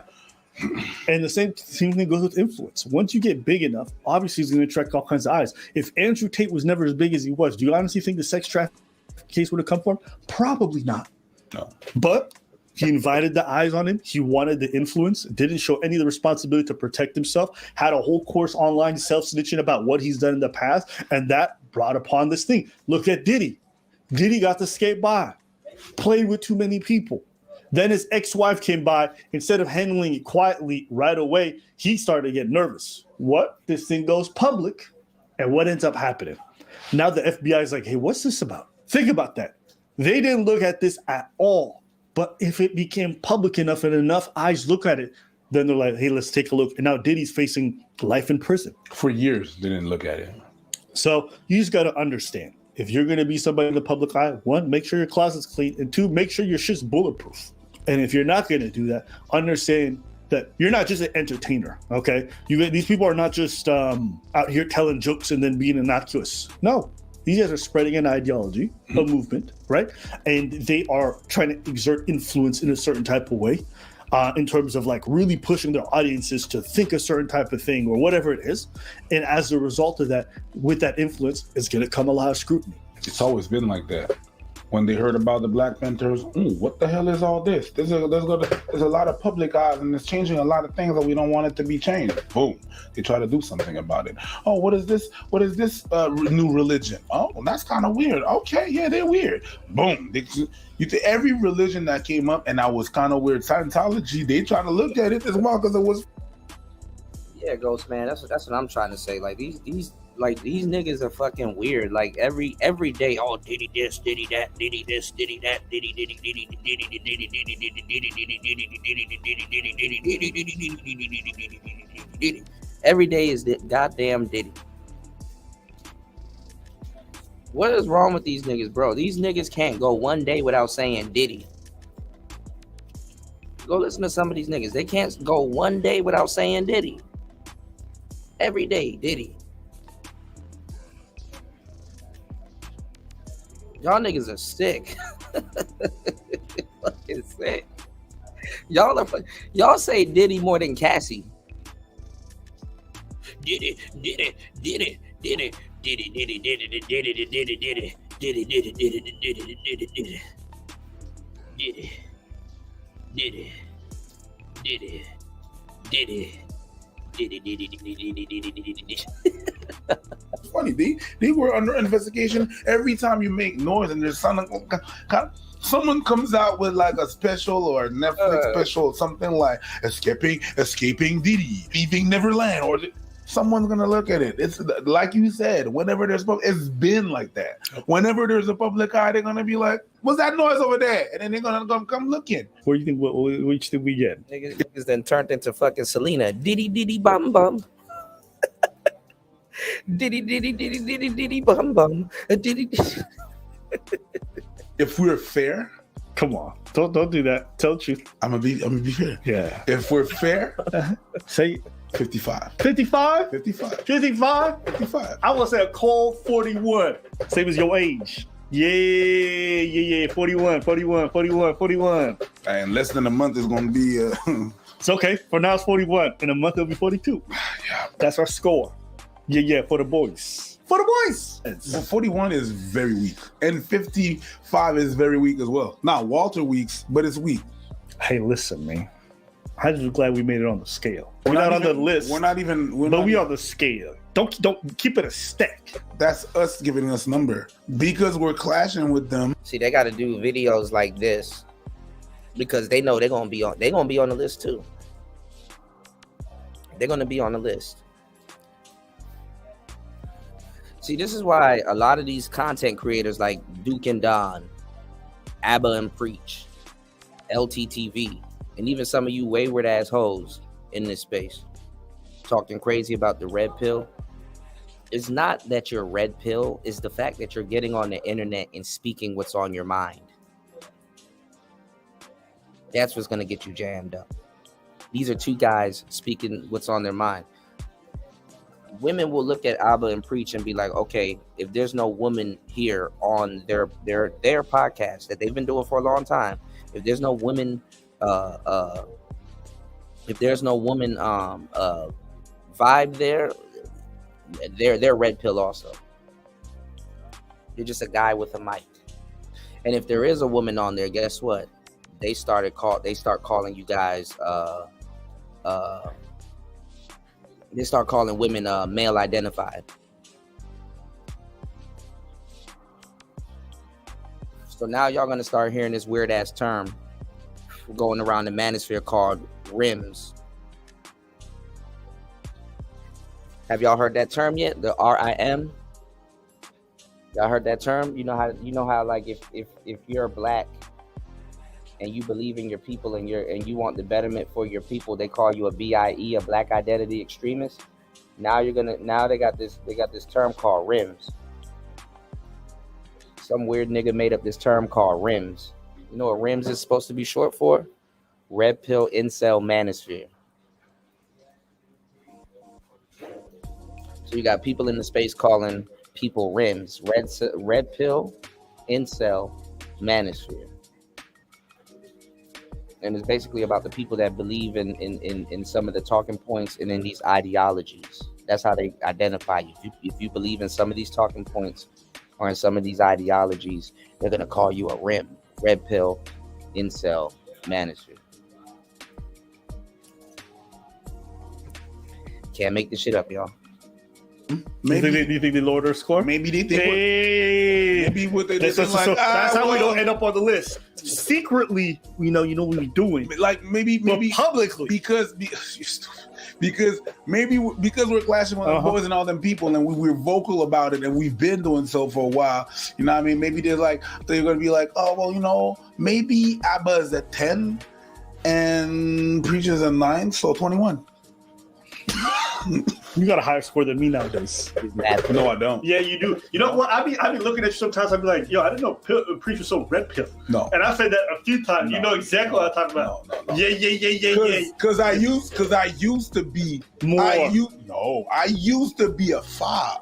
And the same thing goes with influence. Once you get big enough, obviously it's going to attract all kinds of eyes. If Andrew Tate was never as big as he was, do you honestly think the sex trafficking case would have come from him? Probably not. No. But he invited the eyes on him. He wanted the influence, didn't show any of the responsibility to protect himself, had a whole course online self-snitching about what he's done in the past, and that brought upon this thing. Look at Diddy. Diddy got to skate by, played with too many people. Then his ex-wife came by. Instead of handling it quietly right away, he started to get nervous. What? This thing goes public, and what ends up happening? Now the FBI is like, hey, what's this about? Think about that. They didn't look at this at all. But if it became public enough and enough eyes look at it, then they're like, hey, let's take a look. And now Diddy's facing life in prison. For years, they didn't look at it. So you just got to understand, if you're going to be somebody in the public eye, one, make sure your closet's clean. And two, make sure your shit's bulletproof. And if you're not going to do that, understand that you're not just an entertainer, okay? These people are not just out here telling jokes and then being innocuous. No. These guys are spreading an ideology, a movement, right? And they are trying to exert influence in a certain type of way in terms of like really pushing their audiences to think a certain type of thing or whatever it is. And as a result of that, with that influence, it's going to come a lot of scrutiny. It's always been like that. When they heard about the Black Panthers, what the hell is all this? There's a lot of public eyes, and it's changing a lot of things that we don't want it to be changed. Boom. They try to do something about it. Oh, what is this? What is this new religion? Oh, well, that's kind of weird. Okay, yeah, they're weird. Boom. Every religion that came up and that was kind of weird, Scientology, they try to look at it as well because it was. Yeah, Ghost Man. That's what I'm trying to say. Like these niggas are fucking weird. Like every day, oh, Diddy this, Diddy that, Diddy this, Diddy that, Diddy Diddy Diddy Diddy Diddy Diddy Diddy Diddy Diddy Diddy Diddy Diddy Diddy Diddy. Every day is the goddamn Diddy. What is wrong with these niggas, bro? These niggas can't go one day without saying Diddy. Go listen to some of these niggas. They can't go one day without saying Diddy. Every day, Diddy. Y'all niggas are sick. Fucking sick. Y'all say Diddy more than Cassie. Diddy, Diddy, Diddy, Diddy, Diddy, Diddy, Diddy, Diddy, Diddy, Diddy, Diddy, Diddy, Diddy, Diddy, Diddy, Diddy, Diddy, Diddy, Diddy, Diddy. It's funny, they were under investigation. Every time you make noise and there's someone comes out with like a special or a Netflix special or something like escaping Diddy, leaving Neverland, or someone's gonna look at it. It's like you said, whenever there's it's been like that. Whenever there's a public eye, they're gonna be like, what's that noise over there? And then they're gonna come looking. What do you think? Which did we get? Niggas then turned into fucking Selena. Diddy diddy bum bum. Diddy diddy diddy diddy diddy bum bum. Diddy. If we're fair, come on, don't do that. Tell the truth. I'm gonna be fair. Yeah. If we're fair, say 55. 55? 55. 55? 55. I want to say a cold 41. Same as your age. Yeah. 41. And less than a month is going to be. It's okay. For now, it's 41. In a month, it'll be 42. Yeah. That's our score. Yeah. For the boys. Well, 41 is very weak, and 55 is very weak as well. Not Walter weeks, but it's weak. Hey, listen, man. I'm just glad we made it on the scale. We're not on the list. We're not even. We on the scale. Don't keep it a stack. That's us giving us number because we're clashing with them. See, they got to do videos like this because they know they're gonna be on. They're gonna be on the list too. They're gonna be on the list. See, this is why a lot of these content creators like Duke and Don, Abba and Preach, LTTV, and even some of you wayward ass hoes in this space talking crazy about the red pill. It's not that you're red pill, it's the fact that you're getting on the internet and speaking what's on your mind. That's what's gonna get you jammed up. These are two guys speaking what's on their mind. Women will look at Abba and Preach and be like, okay, if there's no woman here on their podcast that they've been doing for a long time, if there's no women vibe there, they're red pill also. You're just a guy with a mic. And if there is a woman on there, guess what? They start calling you guys they start calling women male identified. So now y'all gonna start hearing this weird ass term going around the manosphere called rims. Have y'all heard that term yet? The RIM? Y'all heard that term? You know how like if you're black and you believe in your people and you want the betterment for your people, they call you a BIE, a black identity extremist. Now they got this term called rims. Some weird nigga made up this term called rims. You know what rims is supposed to be short for? Red pill incel manosphere. So you got people in the space calling people rims, red pill incel manosphere. And it's basically about the people that believe in some of the talking points and in these ideologies. That's how they identify you. If you believe in some of these talking points or in some of these ideologies, they're going to call you a rim, red pill, incel, manosphere. Can't make this shit up, y'all. Maybe do you think they lowered their score? Maybe they think maybe what they did that's how we don't end up on the list. Secretly, we know what we're doing. Like maybe publicly because we're clashing with our boys and all them people, and we're vocal about it, and we've been doing so for a while. You know what I mean? Maybe they're gonna be like, oh well, maybe Abba is at 10 and Preacher's at 9, so 21. You got a higher score than me nowadays. No, I don't. Yeah, you do. You know what? I be looking at you sometimes. I be like, yo, I didn't know Preach was so red pill. No. And I said that a few times. You know exactly what I'm talking about. No. Yeah. Because I used to be more. I used to be a 5.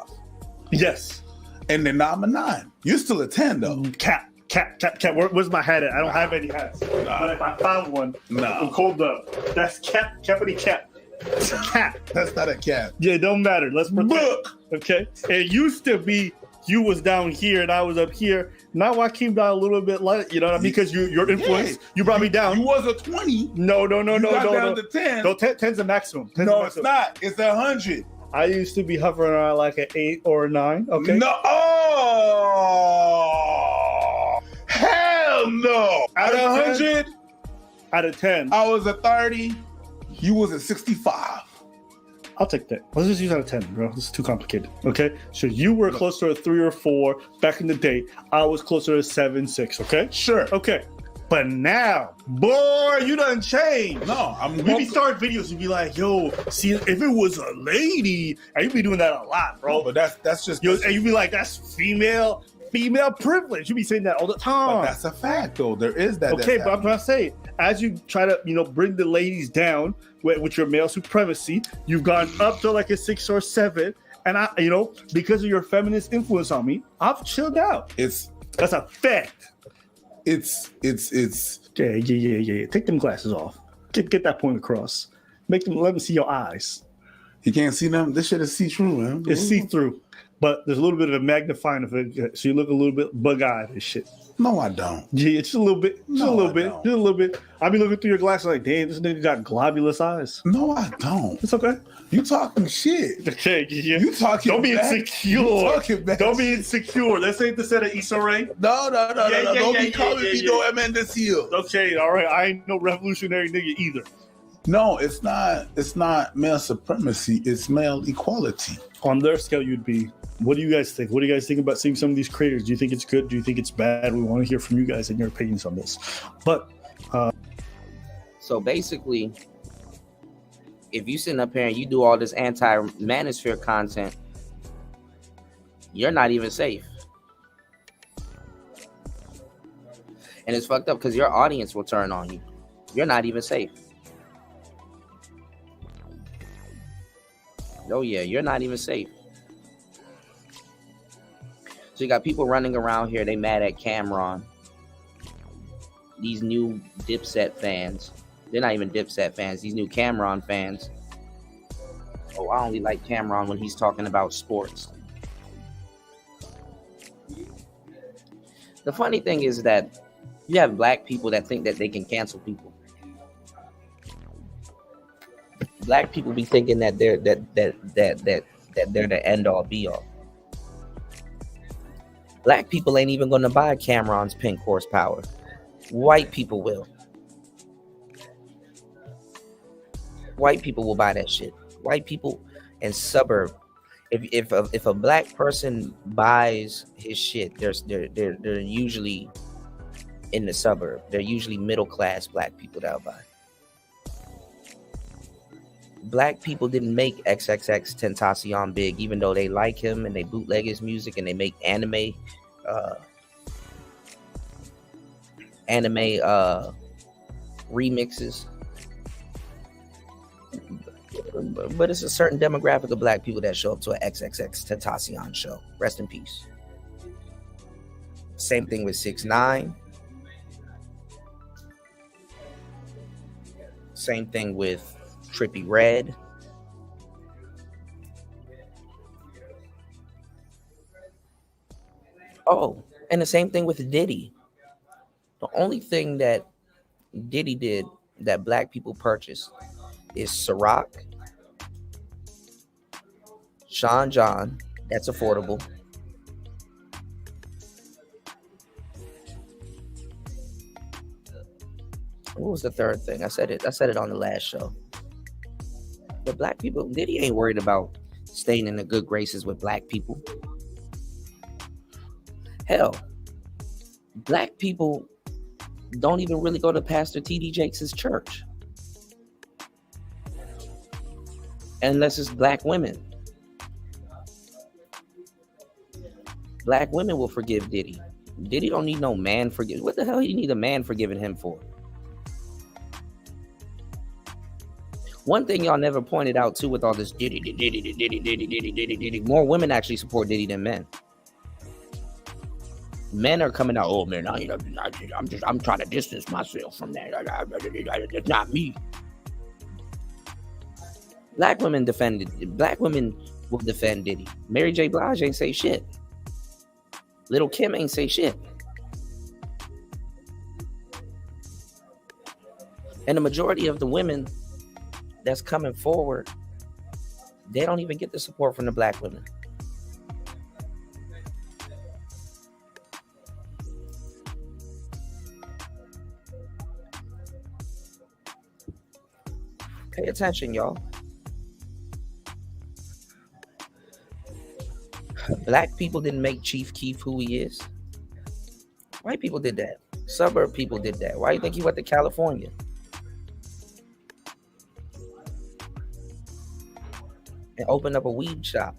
Yes. And then now I'm a 9. You're still a 10 though. Cap. Where's my hat at? I don't have any hats. But if I found one, I'm cold up. That's cap. Capity cap. It's a cap. That's not a cap. Yeah, it don't matter. Let's pretend. Okay. It used to be you was down here and I was up here. Now I came down a little bit light. You know what I mean? Because your influence, you brought me down. You was a 20. No. Down to 10. No, 10's the maximum. It's not. It's 100. I used to be hovering around like an 8 or a 9. Okay. No. Oh, hell no. Out of 100. Out of 10. I was a 30. You was at 65. I'll take that. Let's just use out of 10, bro. This is too complicated. Okay? So you were closer to a 3 or 4 back in the day. I was closer to 7, 6, okay? Sure. Okay. But now, boy, you done changed. No, we be starting videos and be like, yo, see, if it was a lady, and you be doing that a lot, bro. No, but that's just... and you be like, that's female privilege. You be saying that all the time. But that's a fact, though. There is that. Okay, but I'm trying to say, as you try to, bring the ladies down with your male supremacy, you've gone up to like a 6 or 7, and I, because of your feminist influence on me, I've chilled out. It's That's a fact. It's Yeah. Take them glasses off. Get that point across. Let them see your eyes. You can't see them. This shit is see-through, man. It's see-through, but there's a little bit of a magnifying effect, so you look a little bit bug-eyed and shit. No, I don't. Yeah, just a little bit. Just a little bit. I be looking through your glasses like, damn, this nigga got globulous eyes. No, I don't. It's okay. You talking shit. Okay, yeah. You talking Don't be back. insecure. You talking back. Don't be insecure. This ain't the set of Issa Rae. No. Don't be calling me no Amanda Seals. Okay, all right. I ain't no revolutionary nigga either. No, it's not. It's not male supremacy. It's male equality. On their scale, you'd be. What do you guys think? What do you guys think about seeing some of these creators? Do you think it's good? Do you think it's bad? We want to hear from you guys and your opinions on this. But so basically, if you sitting up here and you do all this anti-manosphere content, you're not even safe. And it's fucked up because your audience will turn on you. You're not even safe. Oh yeah, you're not even safe. So you got people running around here, they mad at Cameron. These new Dipset fans. They're not even Dipset fans, these new Cameron fans. Oh, I only like Cameron when he's talking about sports. The funny thing is that you have black people that think that they can cancel people. Black people be thinking that they're they're the end all be all. Black people ain't even gonna buy Cameron's pink horsepower. White people will. White people will buy that shit. White people in suburb. If a black person buys his shit, they're usually in the suburb. They're usually middle class black people that'll buy. Black people didn't make XXX Tentacion big, even though they like him and they bootleg his music and they make anime remixes. But it's a certain demographic of black people that show up to an XXX Tentacion show. Rest in peace. Same thing with 6ix9ine. Same thing with Trippie Redd. Oh, and the same thing with Diddy. The only thing that Diddy did that black people purchased is Ciroc, Sean John, that's affordable. What was the third thing? I said it on the last show. But black people, Diddy ain't worried about staying in the good graces with black people. Hell, black people don't even really go to Pastor T.D. Jakes' church. Unless it's black women. Black women will forgive Diddy. Diddy don't need no man forgive. What the hell you need a man forgiving him for? One thing y'all never pointed out too with all this Diddy. More women actually support Diddy than men. Men are coming out, oh man, I'm trying to distance myself from that. It's not me. Black women will defend Diddy. Mary J. Blige ain't say shit. Little Kim ain't say shit. And the majority of the women that's coming forward, they don't even get the support from the black women. Pay attention, y'all. Black people didn't make Chief Keef who he is. White people did that. Suburb people did that. Why do you think he went to California? And opened up a weed shop.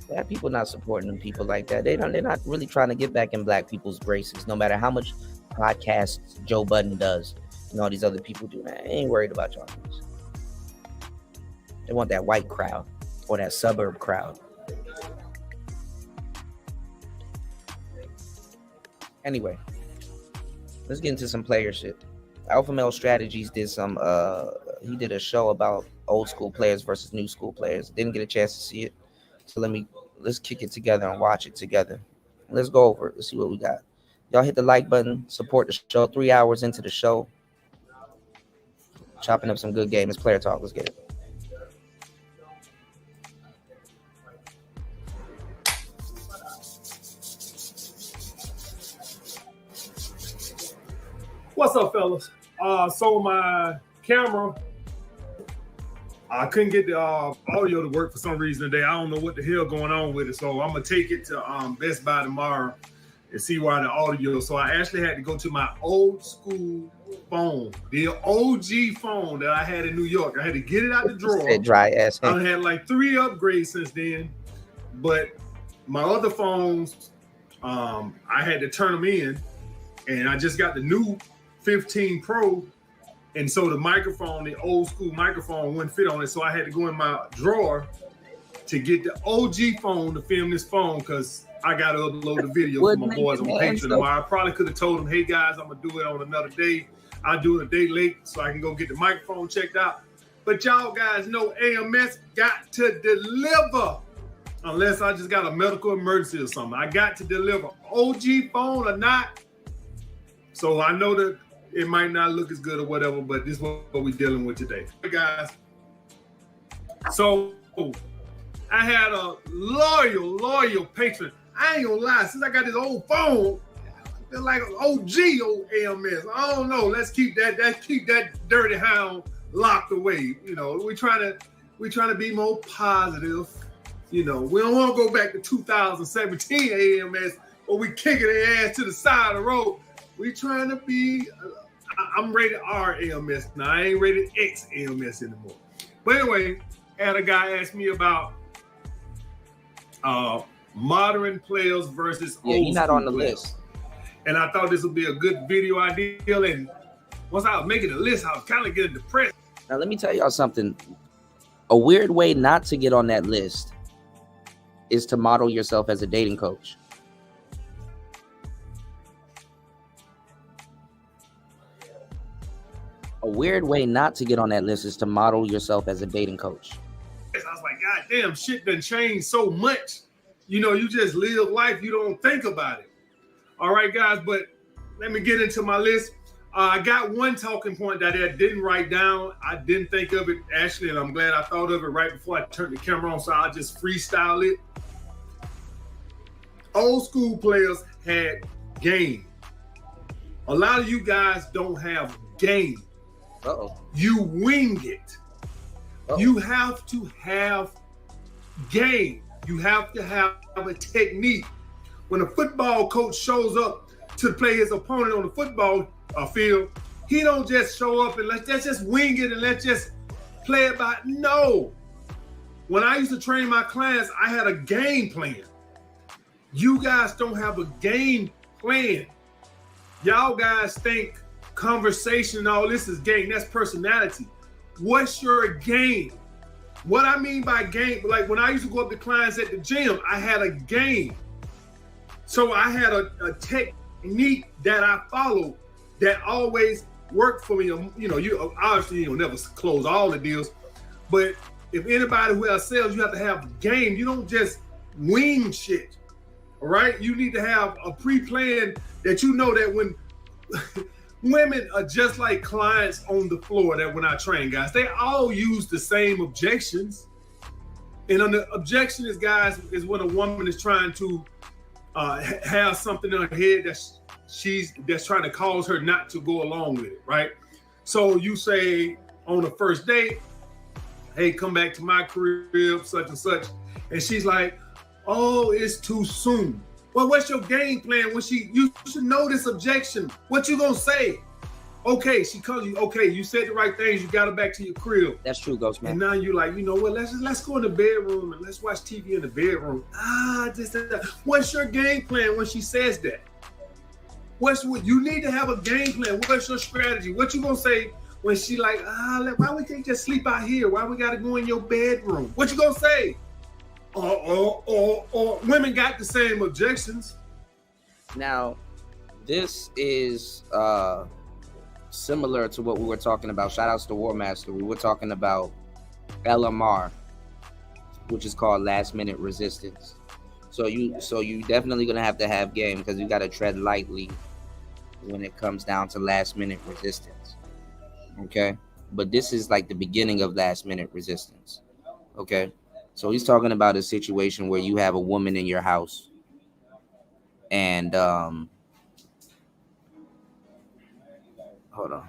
Black people not supporting them people like that. They're not really trying to get back in black people's graces, no matter how much podcasts Joe Budden does and all these other people do. Man, I ain't worried about y'all. They want that white crowd or that suburb crowd. Anyway, let's get into some player shit. Alpha Male Strategies did some he did a show about old school players versus new school players. Didn't get a chance to see it. So let's kick it together and watch it together. Let's go over it. Let's see what we got. Y'all hit the like button, support the show. 3 hours into the show. Chopping up some good game. It's player talk. Let's get it. What's up, fellas? So my camera, I couldn't get the audio to work for some reason today. I don't know what the hell going on with it. So I'm gonna take it to Best Buy tomorrow and see why the audio. So I actually had to go to my old school phone, the OG phone that I had in New York. I had to get it out the drawer. Dry ass. I had like 3 upgrades since then, but my other phones, I had to turn them in, and I just got the new 15 Pro, and so the microphone, the old school microphone, wouldn't fit on it, so I had to go in my drawer to get the OG phone to film this phone, because I got to upload the video for my boys on Patreon tomorrow. I probably could have told them, hey guys, I'm going to do it on another day. I'll do it a day late so I can go get the microphone checked out. But y'all guys know AMS got to deliver, unless I just got a medical emergency or something. I got to deliver, OG phone or not. So I know that it might not look as good or whatever, but this is what we're dealing with today. Hey guys, so I had a loyal patron. I ain't gonna lie, since I got this old phone, they're like an OG old AMS. I don't know. Let's keep that dirty hound locked away. You know, we're trying to be more positive. You know, we don't want to go back to 2017 AMS where we kicking their ass to the side of the road. We trying to be. I'm rated R AMS now. I ain't rated X AMS anymore. But anyway, had a guy ask me about modern players versus old he's not on the players. list. And I thought this would be a good video idea. And once I was making the list, I was kind of getting depressed. Now let me tell y'all something. A weird way not to get on that list is to model yourself as a dating coach. A weird way not to get on that list is to model yourself as a dating coach. I was like, God damn, shit done changed so much. You know, you just live life, you don't think about it. All right, guys, but let me get into my list. I got one talking point that I didn't write down. I didn't think of it, actually, and I'm glad I thought of it right before I turned the camera on, so I'll just freestyle it. Old school players had game. A lot of you guys don't have game. Uh-oh. You wing it. Uh-oh. You have to have game. You have to have a technique. When a football coach shows up to play his opponent on the football field, he don't just show up and let's just wing it and let's just play it by. No. When I used to train my clients, I had a game plan. You guys don't have a game plan. Y'all guys think conversation and all this is game. That's personality. What's your game? What I mean by game, like when I used to go up to clients at the gym, I had a game. So I had a technique that I followed that always worked for me. You know, you obviously you'll never close all the deals, but if anybody who has sales, you have to have a game. You don't just wing shit. All right, you need to have a pre-plan that you know that when women are just like clients on the floor that when I train guys, they all use the same objections. And on the objection is, guys, is when a woman is trying to have something in her head that's trying to cause her not to go along with it, right? So you say on the first date, hey, come back to my crib, such and such. And she's like, oh, it's too soon. Well, what's your game plan when you should know this objection? What you gonna say? Okay, she calls you, okay, you said the right things, you got her back to your crib. That's true, Ghost Man. And now you're like, you know what, let's go in the bedroom and let's watch TV in the bedroom. What's your game plan when she says that? You need to have a game plan. What's your strategy? What you gonna say when she like, why we can't just sleep out here? Why we gotta go in your bedroom? What you gonna say? Or women got the same objections. Now, this is similar to what we were talking about. Shout outs to War Master. We were talking about LMR, which is called last minute resistance. So you definitely gonna have to have game, because you gotta tread lightly when it comes down to last minute resistance. Okay, but this is like the beginning of last minute resistance. Okay, so he's talking about a situation where you have a woman in your house, and hold on,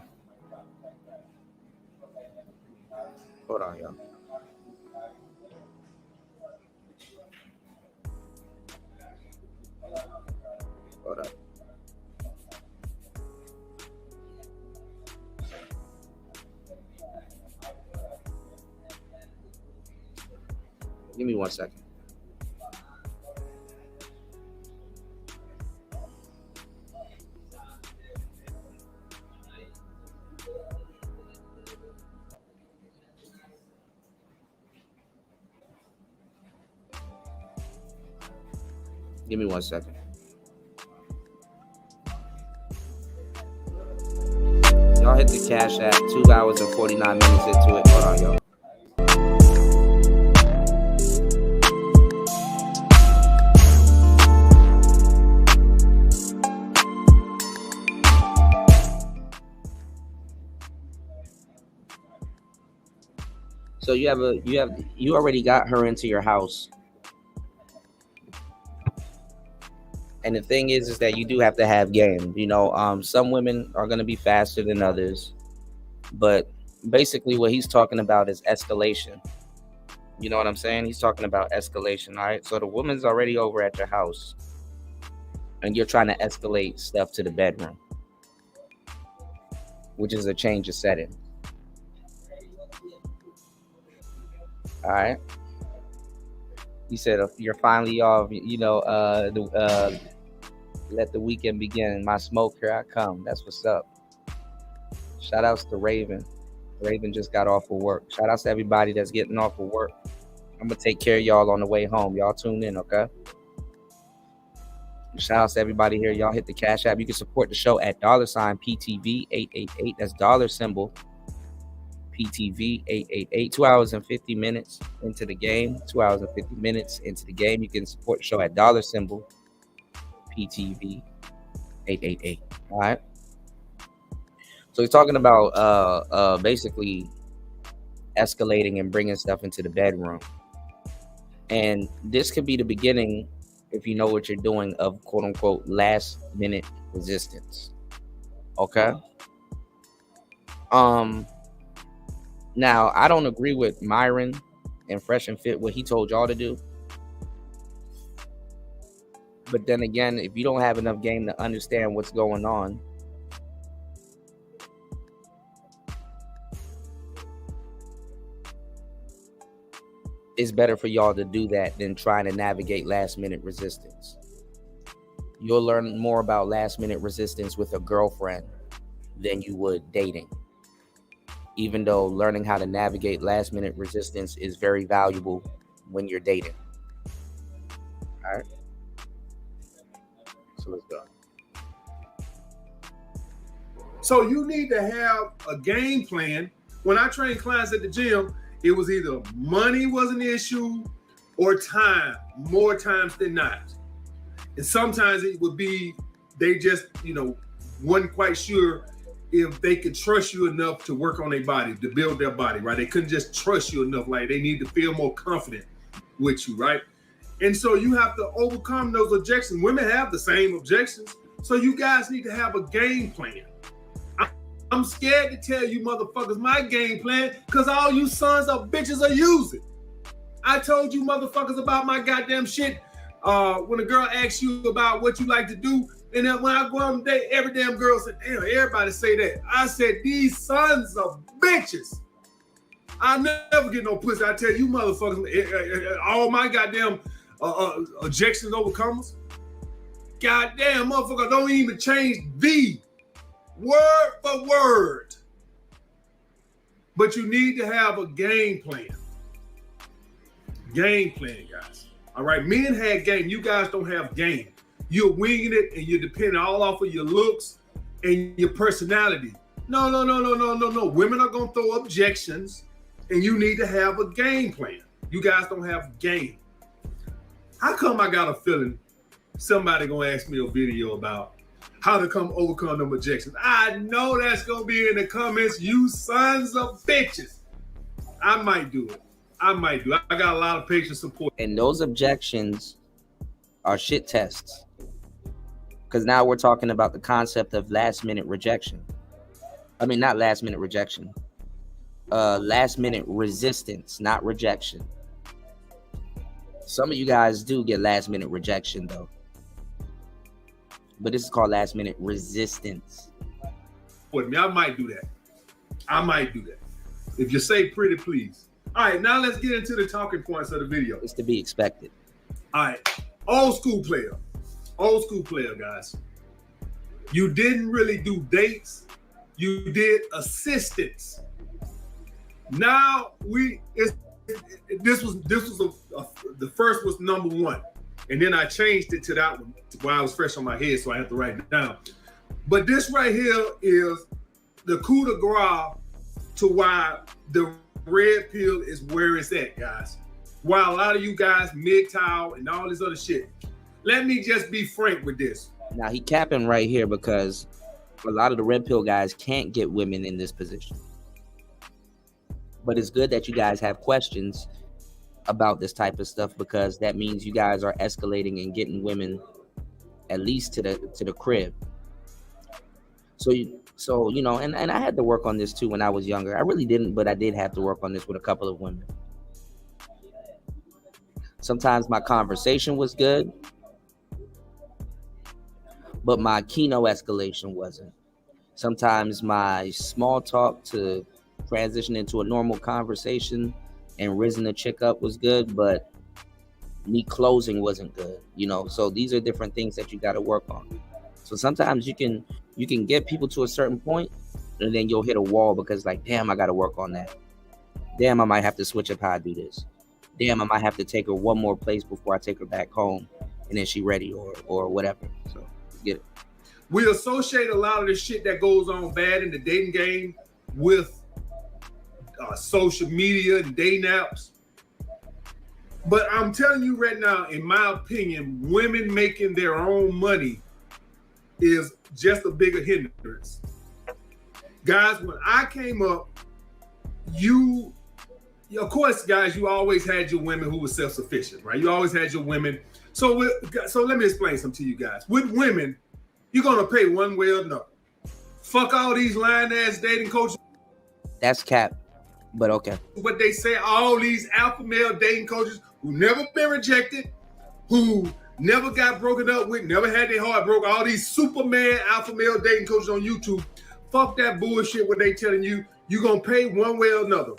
y'all. Hold up. Give me 1 second. Give me 1 second. Y'all hit the Cash App. 2 hours and 49 minutes into it. Hold on, y'all. So you already got her into your house. And the thing is that you do have to have game. You know, some women are going to be faster than others, but basically what he's talking about is escalation. You know what I'm saying? He's talking about escalation. All right. So the woman's already over at your house and you're trying to escalate stuff to the bedroom, which is a change of setting. All right. He said, you're finally off, let the weekend begin. My smoke, here I come. That's what's up. Shout outs to Raven. Raven just got off of work. Shout outs to everybody that's getting off of work. I'm going to take care of y'all on the way home. Y'all tune in, okay? Shout outs to everybody here. Y'all hit the Cash App. You can support the show at $PTV888. That's dollar symbol PTV888. 2 hours and 50 minutes into the game. 2 hours and 50 minutes into the game. You can support the show at dollar symbol PTV888. All right. So he's talking about basically escalating and bringing stuff into the bedroom. And this could be the beginning, if you know what you're doing, of quote unquote last minute resistance. Okay. Now, I don't agree with Myron and Fresh and Fit, what he told y'all to do. But then again, if you don't have enough game to understand what's going on, it's better for y'all to do that than trying to navigate last minute resistance. You'll learn more about last minute resistance with a girlfriend than you would dating. Even though learning how to navigate last minute resistance is very valuable when you're dating. All right. So let's go. So you need to have a game plan. When I train clients at the gym, it was either money was an issue or time, more times than not. And sometimes it would be they just, wasn't quite sure if they could trust you enough to work on their body, to build their body, right? They couldn't just trust you enough. Like they need to feel more confident with you, right? And so you have to overcome those objections. Women have the same objections. So you guys need to have a game plan. I'm scared to tell you motherfuckers my game plan because all you sons of bitches are using. I told you motherfuckers about my goddamn shit when a girl asks you about what you like to do. And then when I go on a date, every damn girl said, damn, everybody say that. I said, these sons of bitches. I never get no pussy. I tell you motherfuckers, all my goddamn objections overcomers. Goddamn motherfucker, don't even change the word for word. But you need to have a game plan. Game plan, guys. All right, men had game. You guys don't have game. You're winging it and you're depending all off of your looks and your personality. No. Women are going to throw objections and you need to have a game plan. You guys don't have game. How come I got a feeling somebody going to ask me a video about how to overcome them objections? I know that's going to be in the comments, you sons of bitches. I might do it. I got a lot of patient support. And those objections are shit tests. Because now we're talking about the concept of last minute rejection. I mean, not last minute rejection. Last minute resistance, not rejection. Some of you guys do get last minute rejection though. But this is called last minute resistance. With me, I might do that. If you say pretty please. All right, now let's get into the talking points of the video. It's to be expected. All right, old school player, guys. You didn't really do dates. You did assistance. Now the first was number one, and then I changed it to that one while I was fresh on my head, so I have to write it down. But this right here is the coup de grace to why the red pill is where it's at, guys. While a lot of you guys MGTOW and all this other shit, let me just be frank with this. Now he capping right here because a lot of the red pill guys can't get women in this position. But it's good that you guys have questions about this type of stuff because that means you guys are escalating and getting women at least to the crib. So you know, and I had to work on this too when I was younger. I really didn't, but I did have to work on this with a couple of women. Sometimes my conversation was good, but my keynote escalation wasn't. Sometimes my small talk to transition into a normal conversation and raising the chick up was good, but me closing wasn't good, you know. So these are different things that you got to work on. So sometimes you can get people to a certain point and then you'll hit a wall because like, damn, I got to work on that. Damn, I might have to switch up how I do this. Damn, I might have to take her one more place before I take her back home and then she ready or whatever. So get it. We associate a lot of the shit that goes on bad in the dating game with social media and dating apps. But I'm telling you right now, in my opinion, women making their own money is just a bigger hindrance. Guys, when I came up, of course, guys, you always had your women who were self-sufficient, right? You always had your women. So let me explain something to you guys. With women, you're going to pay one way or another. Fuck all these lying-ass dating coaches. That's cap, but okay. What they say, all these alpha male dating coaches who never been rejected, who never got broken up with, never had their heart broke, all these Superman alpha male dating coaches on YouTube, fuck that bullshit what they telling you. You're going to pay one way or another.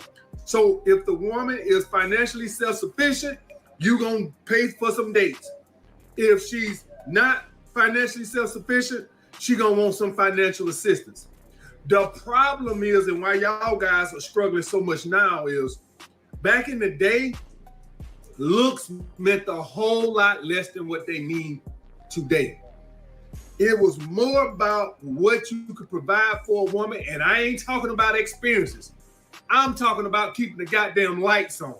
So if the woman is financially self-sufficient, you're going to pay for some dates. If she's not financially self-sufficient, she going to want some financial assistance. The problem is, and why y'all guys are struggling so much now is, back in the day, looks meant a whole lot less than what they mean today. It was more about what you could provide for a woman, and I ain't talking about experiences. I'm talking about keeping the goddamn lights on.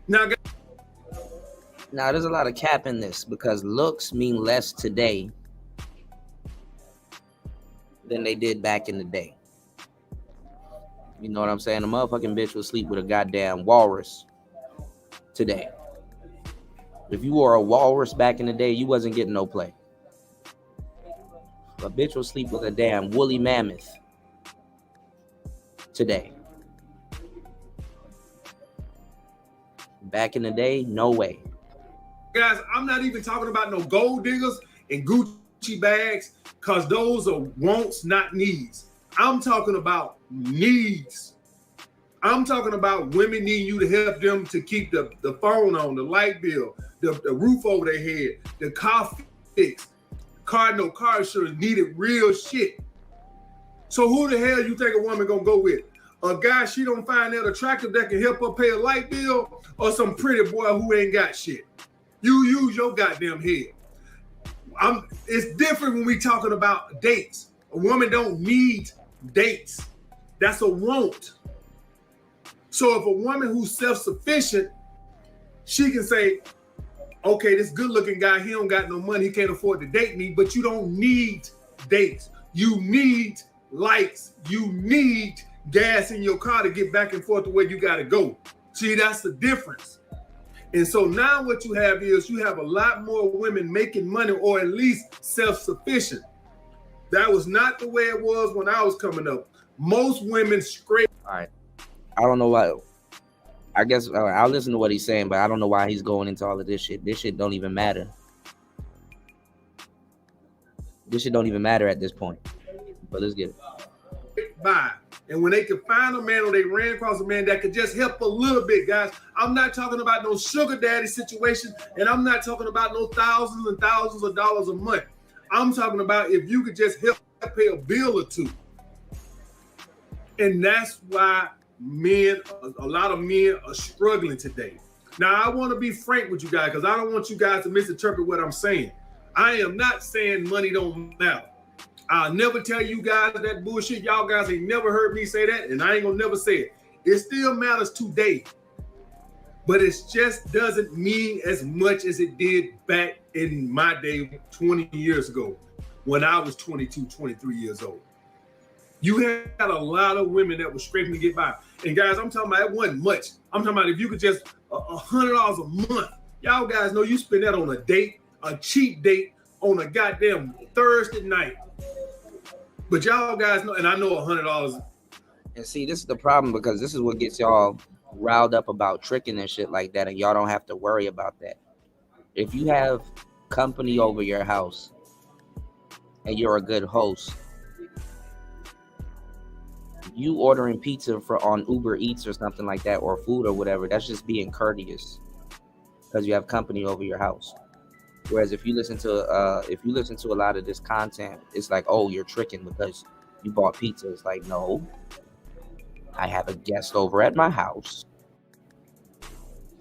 Now, there's a lot of cap in this because looks mean less today than they did back in the day. You know what I'm saying? A motherfucking bitch will sleep with a goddamn walrus today. If you were a walrus back in the day, you wasn't getting no play. A bitch will sleep with a damn woolly mammoth today. Back in the day, no way. Guys, I'm not even talking about no gold diggers and Gucci bags, because those are wants, not needs. I'm talking about needs. I'm talking about women needing you to help them to keep the phone on, the light bill, the roof over their head, the car fixed, car insurance, needed real shit. So who the hell you think a woman gonna go with? A guy she don't find that attractive that can help her pay a light bill, or some pretty boy who ain't got shit. You use your goddamn head. It's different when we talking about dates. A woman don't need dates. That's a want. So if a woman who's self-sufficient, she can say, okay, this good-looking guy, he don't got no money, he can't afford to date me, but you don't need dates. You need likes. You need gas in your car to get back and forth to where you got to go. See, that's the difference. And so now what you have is you have a lot more women making money, or at least self-sufficient. That was not the way it was when I was coming up. Most women scrape. All right. I don't know why. I guess I'll listen to what he's saying, but I don't know why he's going into all of this shit. This shit don't even matter. This shit don't even matter at this point. But let's get it. Bye. And when they could find a man, or they ran across a man that could just help a little bit, guys. I'm not talking about no sugar daddy situation, and I'm not talking about no thousands and thousands of dollars a month. I'm talking about if you could just help pay a bill or two. And that's why a lot of men are struggling today. Now, I want to be frank with you guys, because I don't want you guys to misinterpret what I'm saying. I am not saying money don't matter. I'll never tell you guys that bullshit. Y'all guys ain't never heard me say that, and I ain't gonna never say it. It still matters today, but it just doesn't mean as much as it did back in my day 20 years ago when I was 22, 23 years old. You had a lot of women that were scraping to get by. And guys, I'm talking about it wasn't much. I'm talking about if you could just $100 a month. Y'all guys know you spend that on a date, a cheap date on a goddamn Thursday night. But y'all guys know, and I know $100. And see, this is the problem, because this is what gets y'all riled up about tricking and shit like that, and y'all don't have to worry about that. If you have company over your house and you're a good host, you ordering pizza on Uber Eats or something like that, or food or whatever, that's just being courteous because you have company over your house. Whereas if you listen to a lot of this content, it's like, oh, you're tricking because you bought pizza. It's like, no, I have a guest over at my house.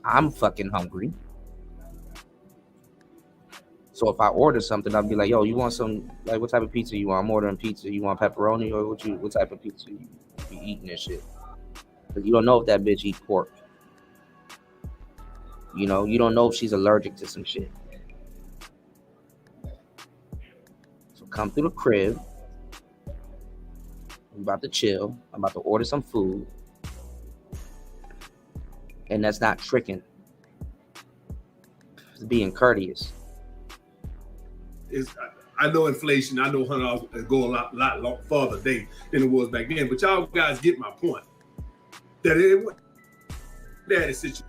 I'm fucking hungry. So if I order something, I'll be like, yo, you want some, like, what type of pizza you want? I'm ordering pizza. You want pepperoni, or what type of pizza you be eating and shit? Because you don't know if that bitch eat pork. You know, you don't know if she's allergic to some shit. So come through the crib. I'm about to chill. I'm about to order some food. And that's not tricking. It's being courteous. I know inflation. I know $100 go a lot farther than it was back then. But y'all guys get my point. That it situation.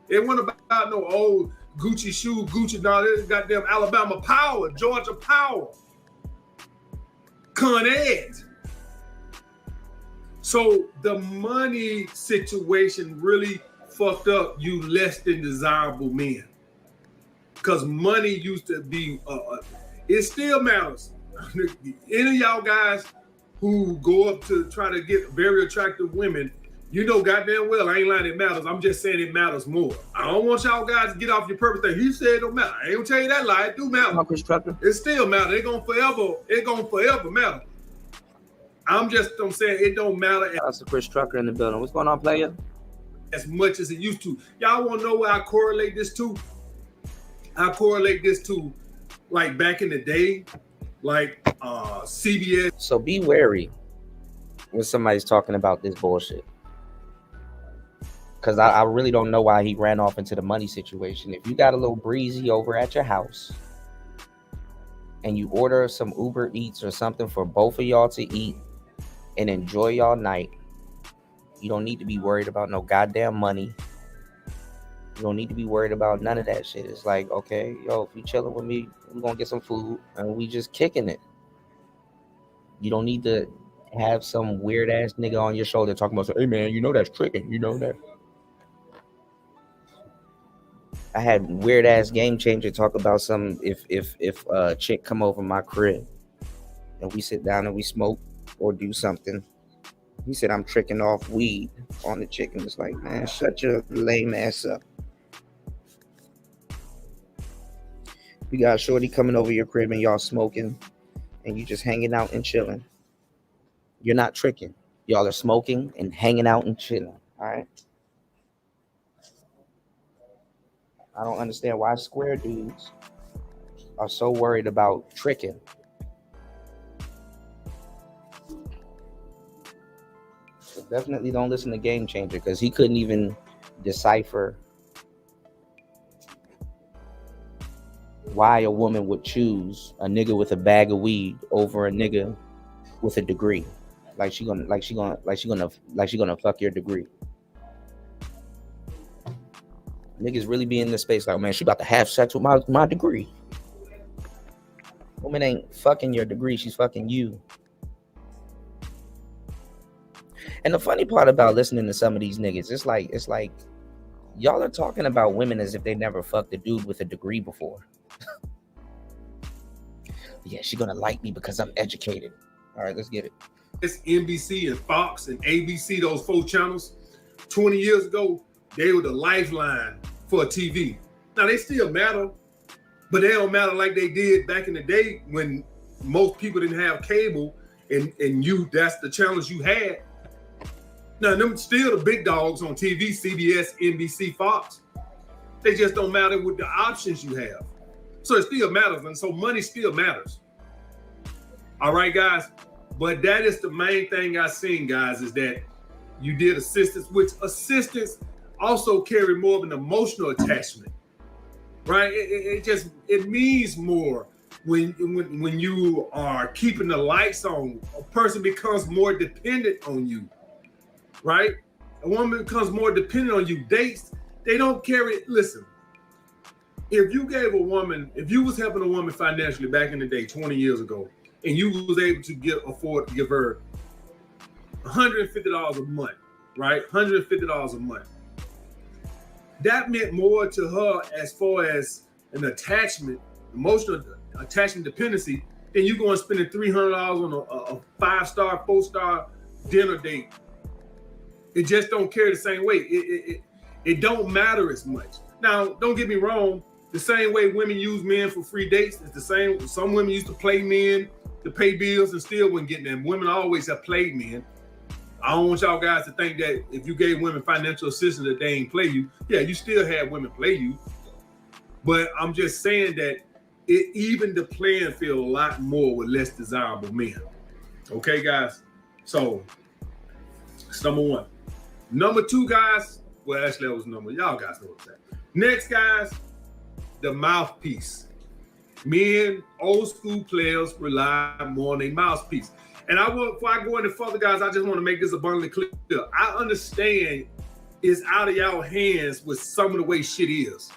It wasn't about no old Gucci shoe, Gucci. No, this goddamn Alabama power, Georgia power, Con Ed. So the money situation really fucked up you less than desirable men. Because money used to be, it still matters. Any of y'all guys who go up to try to get very attractive women, you know goddamn well I ain't lying, it matters. I'm just saying it matters more. I don't want y'all guys to get off your purpose thing. He said it don't matter. I ain't gonna tell you that lie. It do matter. It still matter. It gonna forever matter. I'm saying it don't matter. That's the Chris Trucker in the building. What's going on, player? As much as it used to. Y'all wanna know where I correlate this to? I correlate this to, like, back in the day, like CBS. So be wary when somebody's talking about this bullshit. Because I really don't know why he ran off into the money situation. If you got a little breezy over at your house and you order some Uber Eats or something for both of y'all to eat and enjoy y'all night, you don't need to be worried about no goddamn money. You don't need to be worried about none of that shit. It's like, okay, yo, if you chilling with me, we're gonna get some food and we just kicking it. You don't need to have some weird ass nigga on your shoulder talking about, hey man, you know that's tricking, you know that. I had weird ass Game Changer talk about some if a chick come over my crib and we sit down and we smoke or do something He said, I'm tricking off weed on the chick. And it's like, man, shut your lame ass up. You got shorty coming over your crib and y'all smoking and you just hanging out and chilling. You're not tricking. Y'all are smoking and hanging out and chilling. All right. I don't understand why square dudes are so worried about tricking. So definitely don't listen to Game Changer because he couldn't even decipher why a woman would choose a nigga with a bag of weed over a nigga with a degree. Like she gonna fuck your degree. Niggas really be in this space like, man, she about to have sex with my degree. Woman ain't fucking your degree, she's fucking you. And the funny part about listening to some of these niggas, it's like y'all are talking about women as if they never fucked a dude with a degree before. Yeah, she gonna like me because I'm educated. All right, let's get it. It's NBC and Fox and ABC, those 4 channels. 20 years ago, they were the lifeline for TV. Now, they still matter, but they don't matter like they did back in the day when most people didn't have cable and that's the channels you had. Now, them still the big dogs on TV, CBS, NBC, Fox. They just don't matter with the options you have. So it still matters, and so money still matters. All right, guys? But that is the main thing I've seen, guys, is that you did assistance, which assistance also carry more of an emotional attachment, right? It means more when you are keeping the lights on. A person becomes more dependent on you, right? A woman becomes more dependent on you. Dates, they don't carry. Listen, if you was helping a woman financially back in the day, 20 years ago, and you was able to afford to give her $150 a month, right? $150 a month. That meant more to her as far as an attachment, emotional attachment dependency, than you going spending $300 on a 5-star, 4-star dinner date. It just don't carry the same weight. It don't matter as much. Now, don't get me wrong. The same way women use men for free dates, it's the same. Some women used to play men to pay bills and still wouldn't get them. Women always have played men. I don't want y'all guys to think that if you gave women financial assistance that they ain't play you. Yeah, you still have women play you. But I'm just saying that it even the playing field a lot more with less desirable men. Okay, guys? So, that's number 1. Number 2, guys. Well, actually, that was number. Y'all guys know what's that. Next, guys, the mouthpiece. Men, old school players rely more on a mouthpiece. And before I go any further, guys, I just want to make this abundantly clear. I understand it's out of y'all hands with some of the way shit is.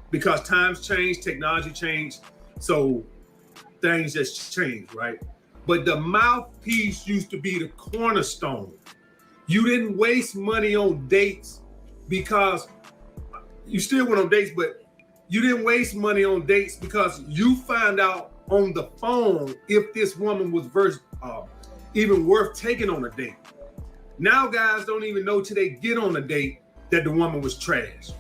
Because times change, technology changed, so things just change, right? But the mouthpiece used to be the cornerstone. You didn't waste money on dates because you still went on dates, but you didn't waste money on dates because you found out on the phone if this woman was even worth taking on a date. Now guys don't even know till they get on a date that the woman was trash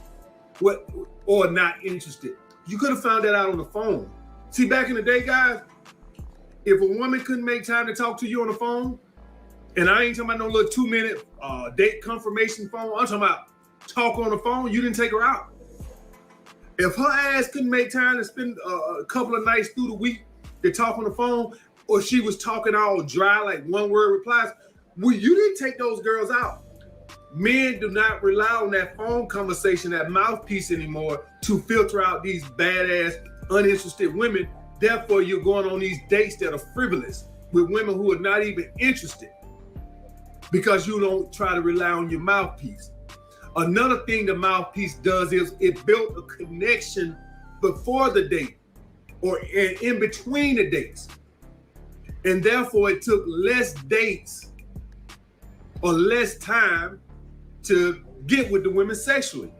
or not interested. You could have found that out on the phone. See, back in the day, guys, if a woman couldn't make time to talk to you on the phone, and I ain't talking about no little 2-minute date confirmation phone, I'm talking about talk on the phone, you didn't take her out. If her ass couldn't make time to spend a couple of nights through the week to talk on the phone, or she was talking all dry, like one-word replies, well, you didn't take those girls out. Men do not rely on that phone conversation, that mouthpiece anymore to filter out these badass, uninterested women. Therefore, you're going on these dates that are frivolous with women who are not even interested because you don't try to rely on your mouthpiece. Another thing the mouthpiece does is it built a connection before the date or in between the dates. And therefore, it took less dates or less time to get with the women sexually.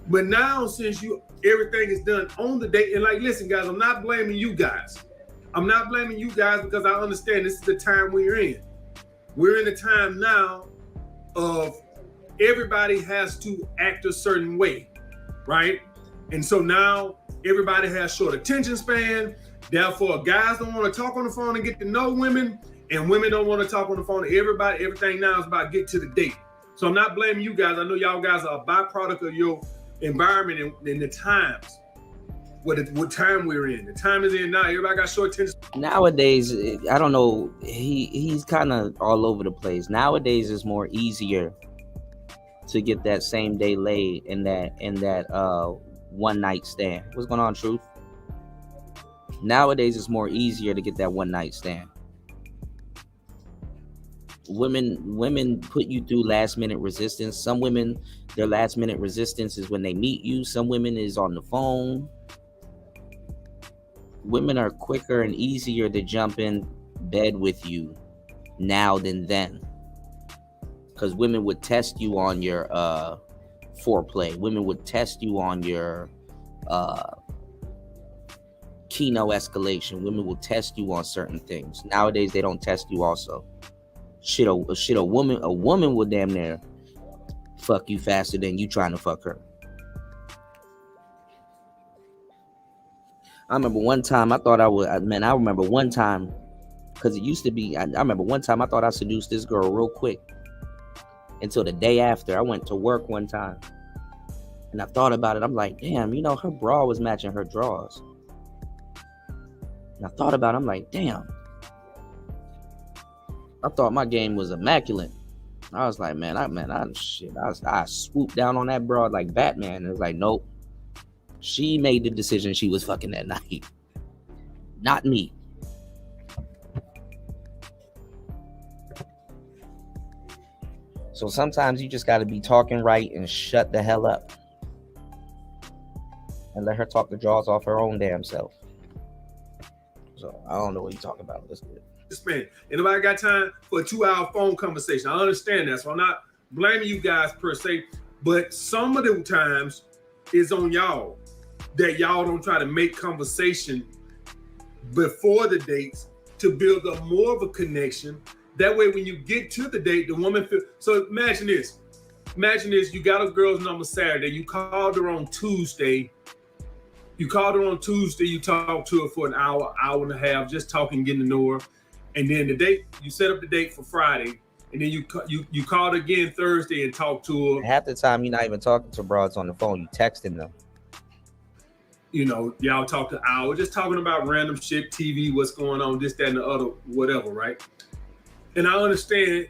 But now, since everything is done on the date, and like, listen, guys, I'm not blaming you guys. I'm not blaming you guys because I understand this is the time we're in. We're in a time now of everybody has to act a certain way, right? And so now everybody has short attention span. Therefore, guys don't want to talk on the phone and get to know women, and women don't want to talk on the phone. Everything now is about get to the date. So I'm not blaming you guys. I know y'all guys are a byproduct of your environment and the times. What time we're in. The time is in now. Everybody got short attention. Nowadays, I don't know. He's kind of all over the place. Nowadays, it's more easier to get that same day laid in that one night stand. What's going on, Truth? Nowadays, it's more easier to get that one night stand. Women put you through last minute resistance. Some women, their last minute resistance is when they meet you. Some women is on the phone. Women are quicker and easier to jump in bed with you now than then. Because women would test you on your foreplay. Women would test you on your Kino escalation. Women will test you on certain things. Nowadays, they don't test you also. A woman will damn near fuck you faster than you trying to fuck her. I remember one time I thought I remember one time, because it used to be, I remember one time I thought I seduced this girl real quick. Until the day after, I went to work one time. And I thought about it. I'm like, damn, her bra was matching her drawers. And I thought about it. I'm like, damn. I thought my game was immaculate. I was like, I swooped down on that bra like Batman. And it was like, nope. She made the decision she was fucking that night. Not me. So sometimes you just got to be talking right and shut the hell up. And let her talk the jaws off her own damn self. So I don't know what you're talking about. Let's do it. This man, anybody got time for a 2-hour phone conversation? I understand that. So I'm not blaming you guys per se. But some of the times is on y'all that y'all don't try to make conversation before the dates to build up more of a connection. That way, when you get to the date, the woman feels. So imagine this. You got a girl's number Saturday. You called her on Tuesday. You talked to her for an hour and a half, just talking, getting to know her. And then you set up the date for Friday. And then you called again Thursday and talked to her. Half the time, you're not even talking to broads on the phone. You texting them. Y'all talk an hour, just talking about random shit, TV, what's going on, this, that, and the other, whatever, right? And I understand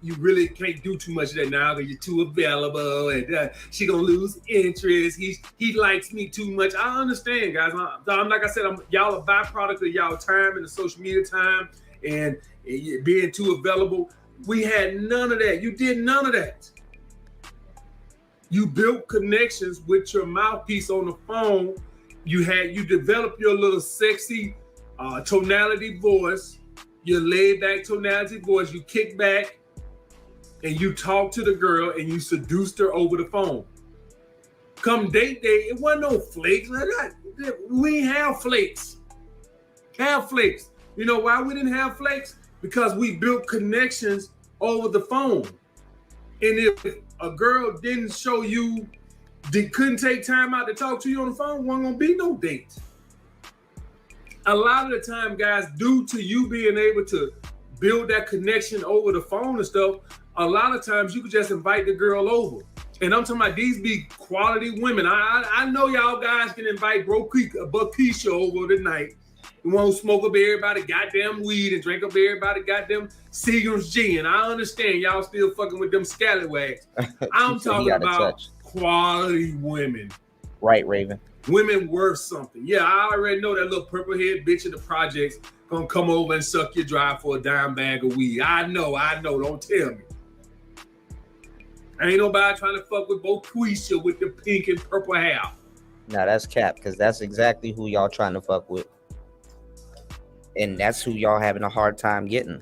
you really can't do too much of that now because you're too available and she gonna lose interest. He likes me too much. I understand, guys. I'm like I said, y'all a byproduct of y'all time and the social media time and being too available. We had none of that. You did none of that. You built connections with your mouthpiece on the phone. You developed your little sexy tonality voice. Your laid back tonality voice, you kick back and you talk to the girl and you seduced her over the phone. Come date day, it wasn't no flakes. We ain't have flakes. You know why we didn't have flakes? Because we built connections over the phone. And if a girl didn't show you, couldn't take time out to talk to you on the phone, wasn't gonna be no date. A lot of the time, guys, due to you being able to build that connection over the phone and stuff, a lot of times you could just invite the girl over. And I'm talking about these be quality women. I know y'all guys can invite Keisha over tonight. You won't smoke up everybody goddamn weed and drink up everybody goddamn Seagram's gin. I understand y'all still fucking with them scallywags. I'm talking about quality women. Right, Raven. Women worth something. Yeah, I already know that little purple head bitch in the projects gonna come over and suck your dry for a dime bag of weed. I know. Don't tell me. Ain't nobody trying to fuck with Boquisha with the pink and purple hair. Nah, that's cap, because that's exactly who y'all trying to fuck with. And that's who y'all having a hard time getting.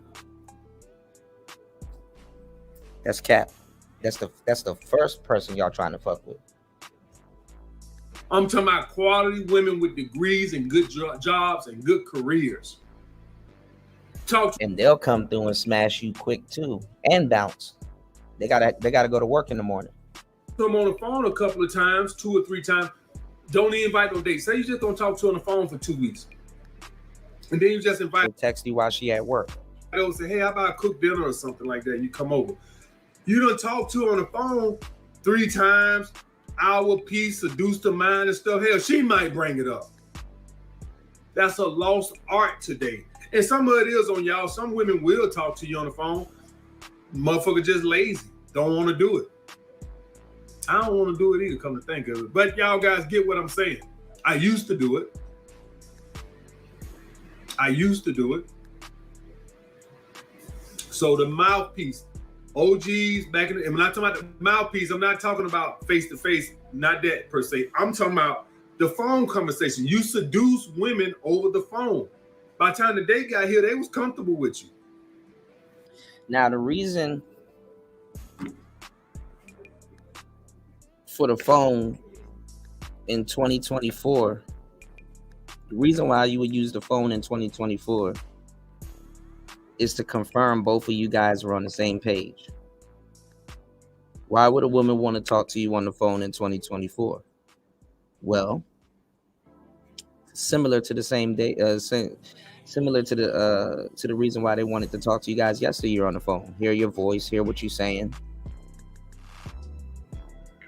That's cap. That's the first person y'all trying to fuck with. I'm talking about quality women with degrees and good jobs and good careers. talk to And they'll come through and smash you quick too, and bounce. They gotta go to work in the morning. them on the phone a couple of times, 2 or 3 times. Don't even invite no dates. Say you just gonna talk to her on the phone for 2 weeks. And then you just invite She'll text you while she at work. her and say, hey, how about I cook dinner or something like that? You come over. You done talk to her on the phone 3 times, hour piece, seduce the mind and stuff. Hell, she might bring it up. That's a lost art today. And some of it is on y'all. Some women will talk to you on the phone. Motherfucker just lazy. Don't want to do it. I don't want to do it either, come to think of it. But y'all guys get what I'm saying. I used to do it. So the mouthpiece, OGs back in the, and when I talk about the mouthpiece, I'm not talking about face-to-face, not that per se. I'm talking about the phone conversation. You seduce women over the phone. By the time the date got here, they was comfortable with you. Now, the reason for the phone in 2024, the reason why you would use the phone in 2024 is to confirm both of you guys are on the same page. Why would a woman want to talk to you on the phone in 2024? Well, similar to the same day, similar to the reason why they wanted to talk to you guys yesterday on the phone. Hear your voice, hear what you're saying,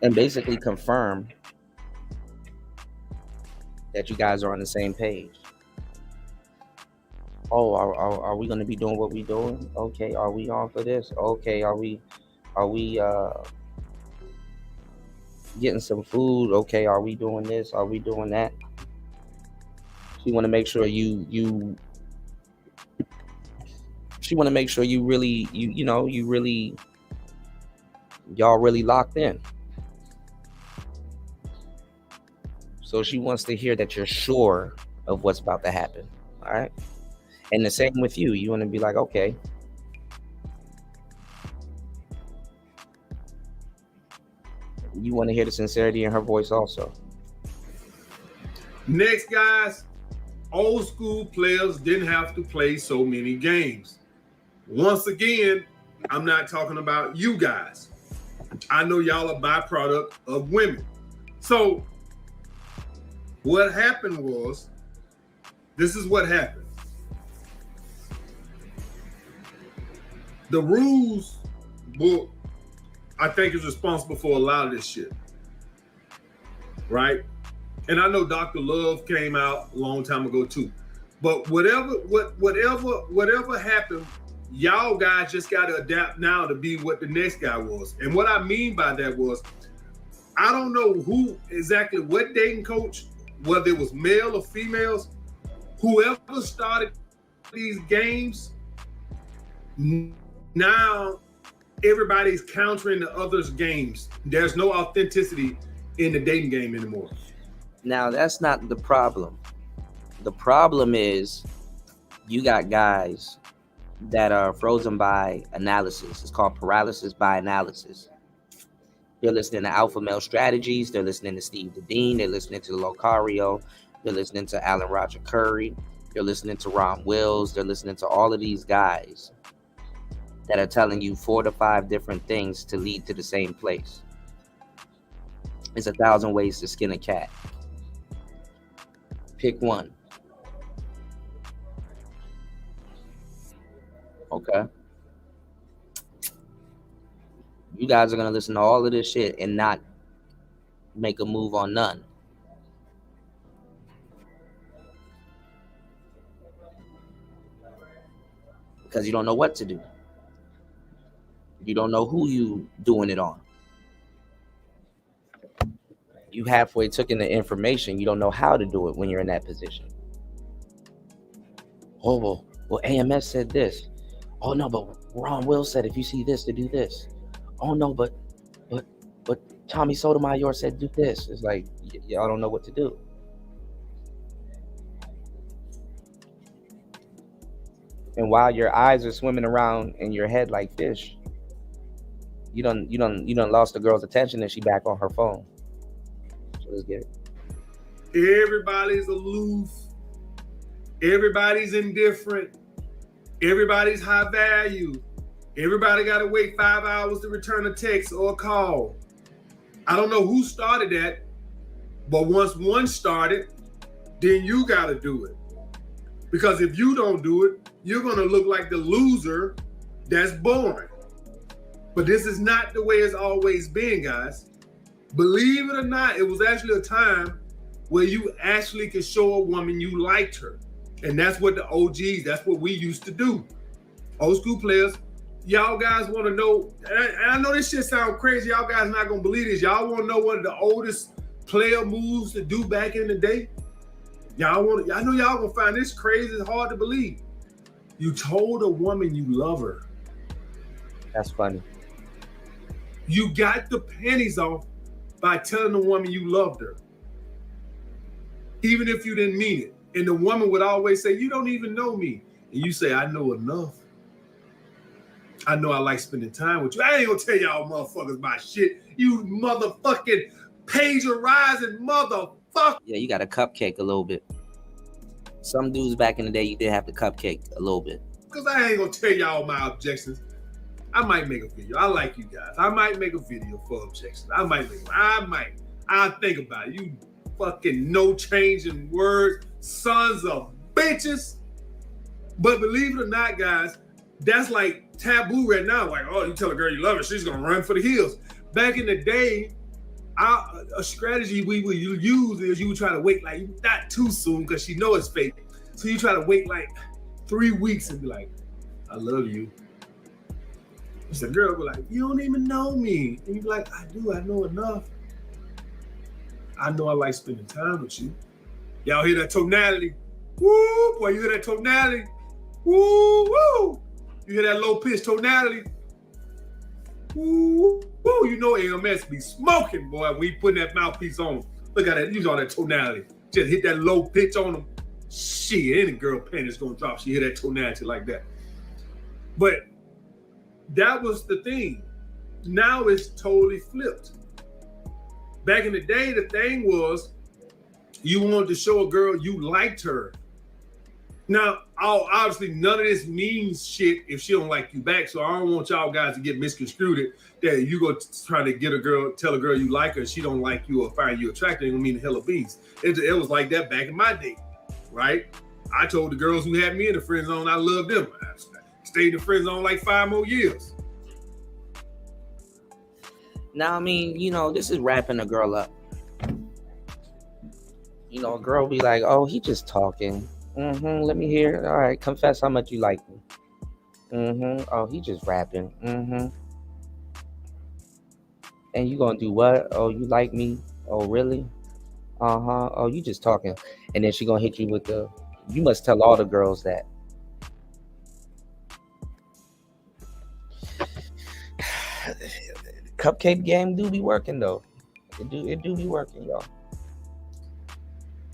and basically confirm that you guys are on the same page. Oh, are we going to be doing what we doing? Okay, are we on for this? Okay, are we getting some food? Okay, are we doing this? Are we doing that? She want to make sure you really y'all really locked in. So she wants to hear that you're sure of what's about to happen. All right. And the same with you. You want to be like, okay. You want to hear the sincerity in her voice also. Next, guys, old school players didn't have to play so many games. Once again, I'm not talking about you guys. I know y'all are byproduct of women. So what happened was, this is what happened. The rules book, I think, is responsible for a lot of this shit, right? And I know Dr. Love came out a long time ago too. But whatever happened, y'all guys just got to adapt now to be what the next guy was. And what I mean by that was, I don't know who exactly, what dating coach, whether it was male or females, whoever started these games, now everybody's countering the other's games. There's no authenticity in the dating game anymore. Now, that's not the problem. The problem is you got guys that are frozen by analysis. It's called paralysis by analysis. They're listening to Alpha Male Strategies. They're listening to Steve Dean. They're listening to Locario. They're listening to Alan Roger Curry. They're listening to Ron Wills. They're listening to all of these guys that are telling you 4 to 5 different things to lead to the same place. It's 1,000 ways to skin a cat. Pick one. Okay. You guys are going to listen to all of this shit and not make a move on none. Because you don't know what to do. You don't know who you doing it on. You halfway took in the information. You don't know how to do it when you're in that position. Oh, well, AMS said this. Oh, no, but Ron Will said if you see this, to do this. Oh, no, but Tommy Sotomayor said do this. It's like, y'all don't know what to do. And while your eyes are swimming around in your head like fish, you done lost the girl's attention and she back on her phone. So let's get it. Everybody's aloof. Everybody's indifferent. Everybody's high value. Everybody got to wait 5 hours to return a text or a call. I don't know who started that, but once one started, then you got to do it. Because if you don't do it, you're going to look like the loser that's boring. But this is not the way it's always been, guys. Believe it or not, it was actually a time where you actually could show a woman you liked her. And that's what the OGs, that's what we used to do. Old school players, y'all guys want to know, and I know this shit sound crazy, y'all guys not going to believe this. Y'all want to know one of the oldest player moves to do back in the day? I know y'all going to find this crazy, it's hard to believe. You told a woman you love her. That's funny. You got the panties off by telling the woman you loved her. Even if you didn't mean it. And the woman would always say, you don't even know me. And you say, I know enough. I know I like spending time with you. I ain't gonna tell y'all motherfuckers my shit. You motherfucking pagerizing motherfucker. Yeah, you got a cupcake a little bit. Some dudes back in the day, you did have the cupcake a little bit. Because I ain't gonna tell y'all my objections. I might make a video. I like you guys. I might make a video for objections. I'll think about it. You fucking no changing words, sons of bitches. But believe it or not, guys, that's like taboo right now. Like, oh, you tell a girl you love her, she's gonna run for the hills. Back in the day, a strategy we would use is you would try to wait like not too soon because she know it's fake. So you try to wait like 3 weeks and be like, I love you. So the girl be like, you don't even know me. And you be like, I do, I know enough. I know I like spending time with you. Y'all hear that tonality? Woo, boy, you hear that tonality? Woo, woo. You hear that low pitch tonality? Woo, woo. You know AMS be smoking, boy, when he putting that mouthpiece on him. Look at that, use all that tonality. Just hit that low pitch on him. Shit, any girl panties gonna drop. She hear that tonality like that. But that was the thing. Now it's totally flipped. Back in the day, the thing was you wanted to show a girl you liked her. Now, obviously, none of this means shit if she don't like you back. So I don't want y'all guys to get misconstrued that you go try to get a girl, tell a girl you like her, she don't like you or find you attractive. It don't mean the hell of beans. It was like that back in my day, right? I told the girls who had me in the friend zone I loved them. I stayed in the friend zone like 5 more years. Now, I mean, this is wrapping a girl up. A girl be like, oh, he just talking. Let me hear. All right, confess how much you like me. Oh, he just rapping. And you gonna do what? Oh, you like me? Oh, really? Oh, you just talking. And then she gonna hit you with you must tell all the girls that. Cupcake game do be working though. It do be working, y'all.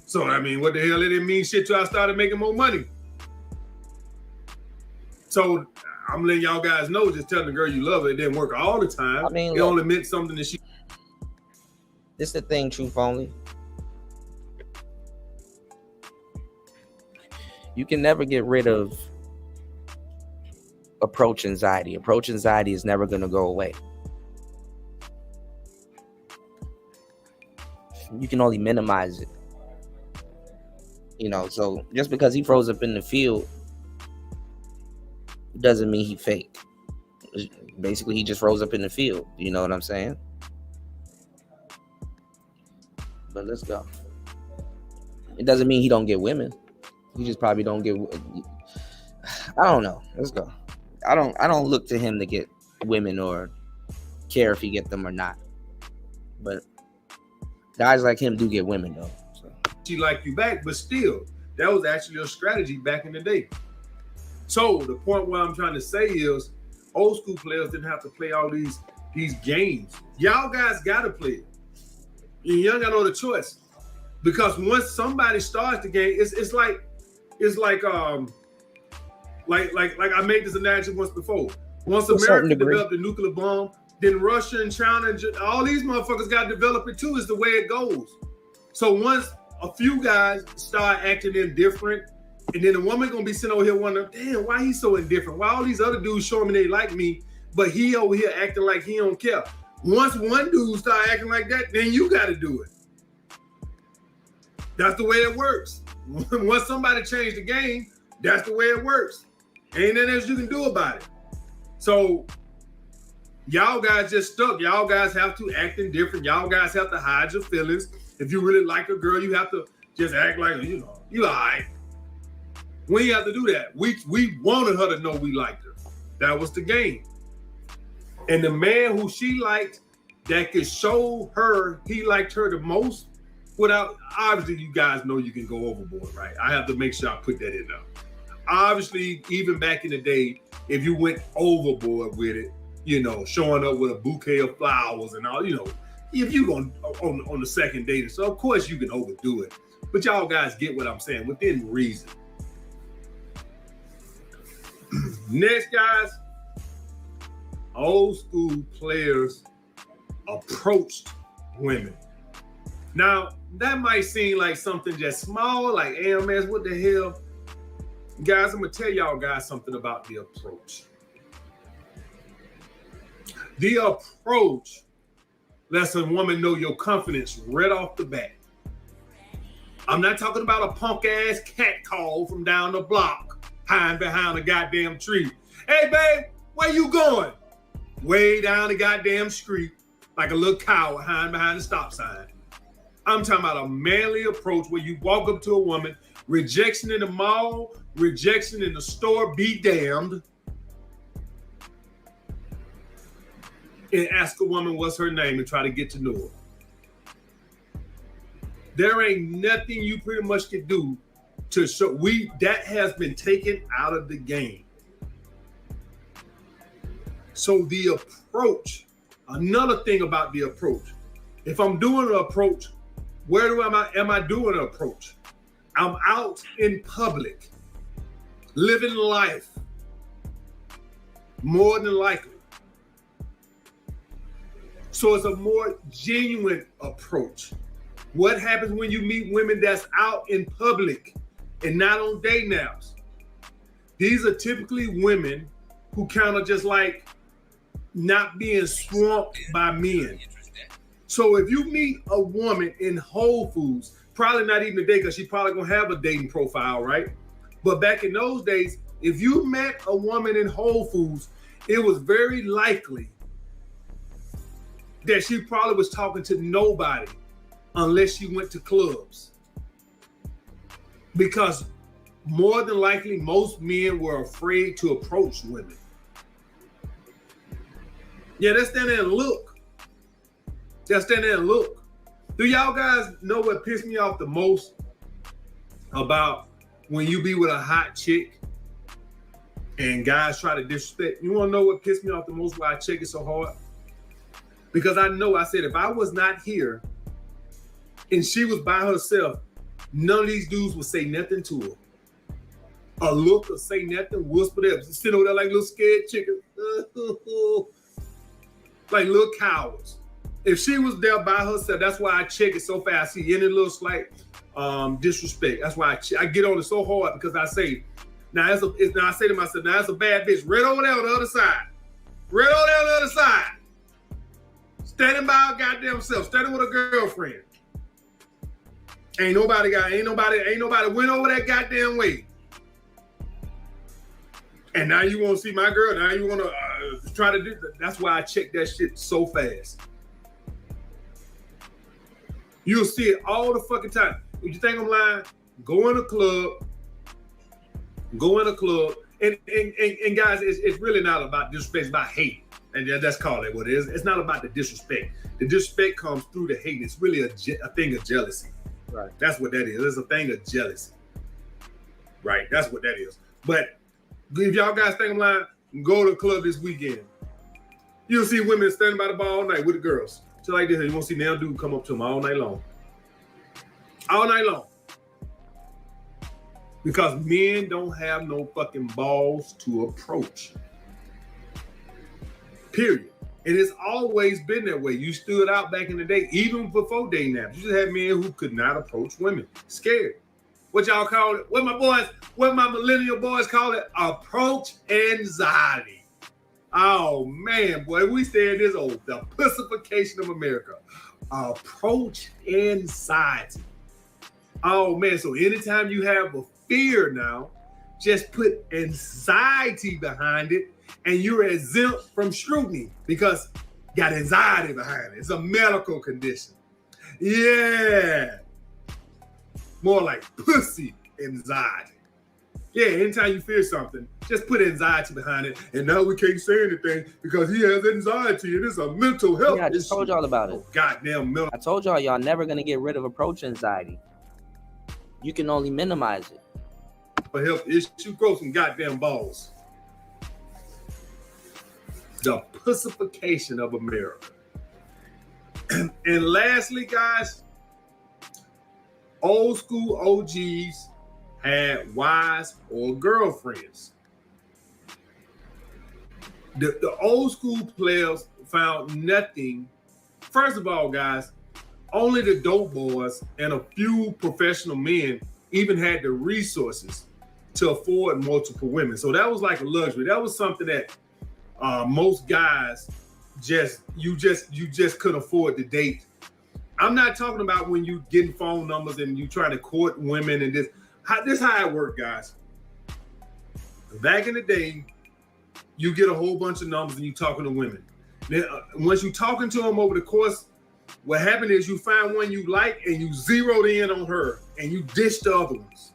So I mean, what the hell? It didn't mean shit till I started making more money. So I'm letting y'all guys know, just telling the girl you love her, it didn't work all the time. I mean, it only meant something that she. This the thing, truth only. You can never get rid of approach anxiety. Approach anxiety is never going to go away. You can only minimize it. So just because he froze up in the field doesn't mean he fake. Basically, he just froze up in the field. You know what I'm saying? But let's go. It doesn't mean he don't get women. He just probably don't get. I don't know. Let's go. I don't look to him to get women or care if he get them or not. But guys like him do get women though. So. She like you back, but still, that was actually a strategy back in the day. So the point what I'm trying to say is, old school players didn't have to play all these games. Y'all guys gotta play it. You ain't got no other choice. Because once somebody starts the game, it's like I made this analogy once before. Once America developed a nuclear bomb, then Russia and China and all these motherfuckers got to develop it too. Is the way it goes. So once a few guys start acting indifferent And then the woman gonna be sitting over here wondering, damn, why he so indifferent? Why all these other dudes showing me they like me, but he over here acting like he don't care? Once one dude start acting like that, then you got to do it. That's the way it works. Once somebody change the game, that's the way it works. Ain't nothing else you can do about it. So y'all guys just stuck. Y'all guys have to act indifferent. Y'all guys have to hide your feelings. If you really like a girl, you have to just act like, you know, you all right. We ain't have to do that. We wanted her to know we liked her. That was the game. And the man who she liked that could show her he liked her the most, without, obviously you guys know you can go overboard, right? I have to make sure I put that in there. Obviously, even back in the day, if you went overboard with it, you know, showing up with a bouquet of flowers and all, you know, if you going on the second date, so of course you can overdo it. But y'all guys get what I'm saying, within reason. Next, guys, old school players approached women. Now, that might seem like something just small, like AMS, what the hell? Guys, I'm gonna tell y'all guys something about the approach. The approach lets a woman know your confidence right off the bat. I'm not talking about a punk ass cat call from down the block, hiding behind a goddamn tree. Hey, babe, where you going? Way down the goddamn street, like a little coward hiding behind the stop sign. I'm talking about a manly approach where you walk up to a woman, rejection in the mall, rejection in the store, be damned, and ask a woman what's her name and try to get to know her. There ain't nothing you pretty much can do to show that has been taken out of the game. So the approach, another thing about the approach, if I'm doing an approach, where am I doing an approach? I'm out in public, living life, more than likely. So it's a more genuine approach. What happens when you meet women that's out in public and not on dating apps? These are typically women who kind of just like not being swamped by men. So if you meet a woman in Whole Foods, probably not even a date because she's probably gonna have a dating profile, right? But back in those days, if you met a woman in Whole Foods, it was very likely that she probably was talking to nobody unless she went to clubs. Because more than likely, most men were afraid to approach women. Yeah, they stand there and look. Just stand there and look. Do y'all guys know what pissed me off the most about when you be with a hot chick and guys try to disrespect? You want to know what pissed me off the most, why I check it so hard? Because I said, if I was not here and she was by herself, none of these dudes would say nothing to her. A look or say nothing, whisper there, sit over there like little scared chickens, like little cowards. If she was there by herself, that's why I check it so fast. I see any little slight disrespect. That's why I get on it so hard, because I say, now I say to myself, now that's a bad bitch right over there on the other side. Right over there on the other side. Standing by her goddamn self, standing with a girlfriend. Ain't nobody went over that goddamn way. And now you want to see my girl. Now you want to try to do that. That's why I check that shit so fast. You'll see it all the fucking time. If you think I'm lying, go in a club. And guys, it's really not about disrespect, it's about hate. And that's called it what it is. It's not about the disrespect. The disrespect comes through the hate. It's really a thing of jealousy. Right. That's what that is. It's a thing of jealousy. Right. That's what that is. But if y'all guys think I'm lying, go to the club this weekend. You'll see women standing by the bar all night with the girls. So like this, you won't see now dude come up to them all night long. All night long. Because men don't have no fucking balls to approach. Period. And it's always been that way. You stood out back in the day, even before dating apps. You just had men who could not approach women. Scared. what y'all call it? What my millennial boys call it? Approach anxiety. Oh man, boy, we said this old the pussification of America. Approach anxiety. Oh man, so anytime you have a fear now, just put anxiety behind it and you're exempt from scrutiny because you got anxiety behind it. It's a medical condition. Yeah. More like pussy anxiety. Yeah, anytime you fear something, just put anxiety behind it. And now we can't say anything because he has anxiety and it's a mental health Yeah, I just told y'all about it. Goddamn mental. I told y'all never gonna get rid of approach anxiety. You can only minimize it. Health issue, grow some goddamn balls. The pussification of America. And lastly, guys, old school OGs had wives or girlfriends. The old school players found nothing. First of all, guys, only the dope boys and a few professional men even had the resources to afford multiple women. So that was like a luxury. That was something that most guys just couldn't afford to date. I'm not talking about when you getting phone numbers and you trying to court women and this. This how it worked, guys. Back in the day, you get a whole bunch of numbers and you talking to women. Then once you talking to them over the course, what happened is you find one you like and you zeroed in on her and you ditched the other ones.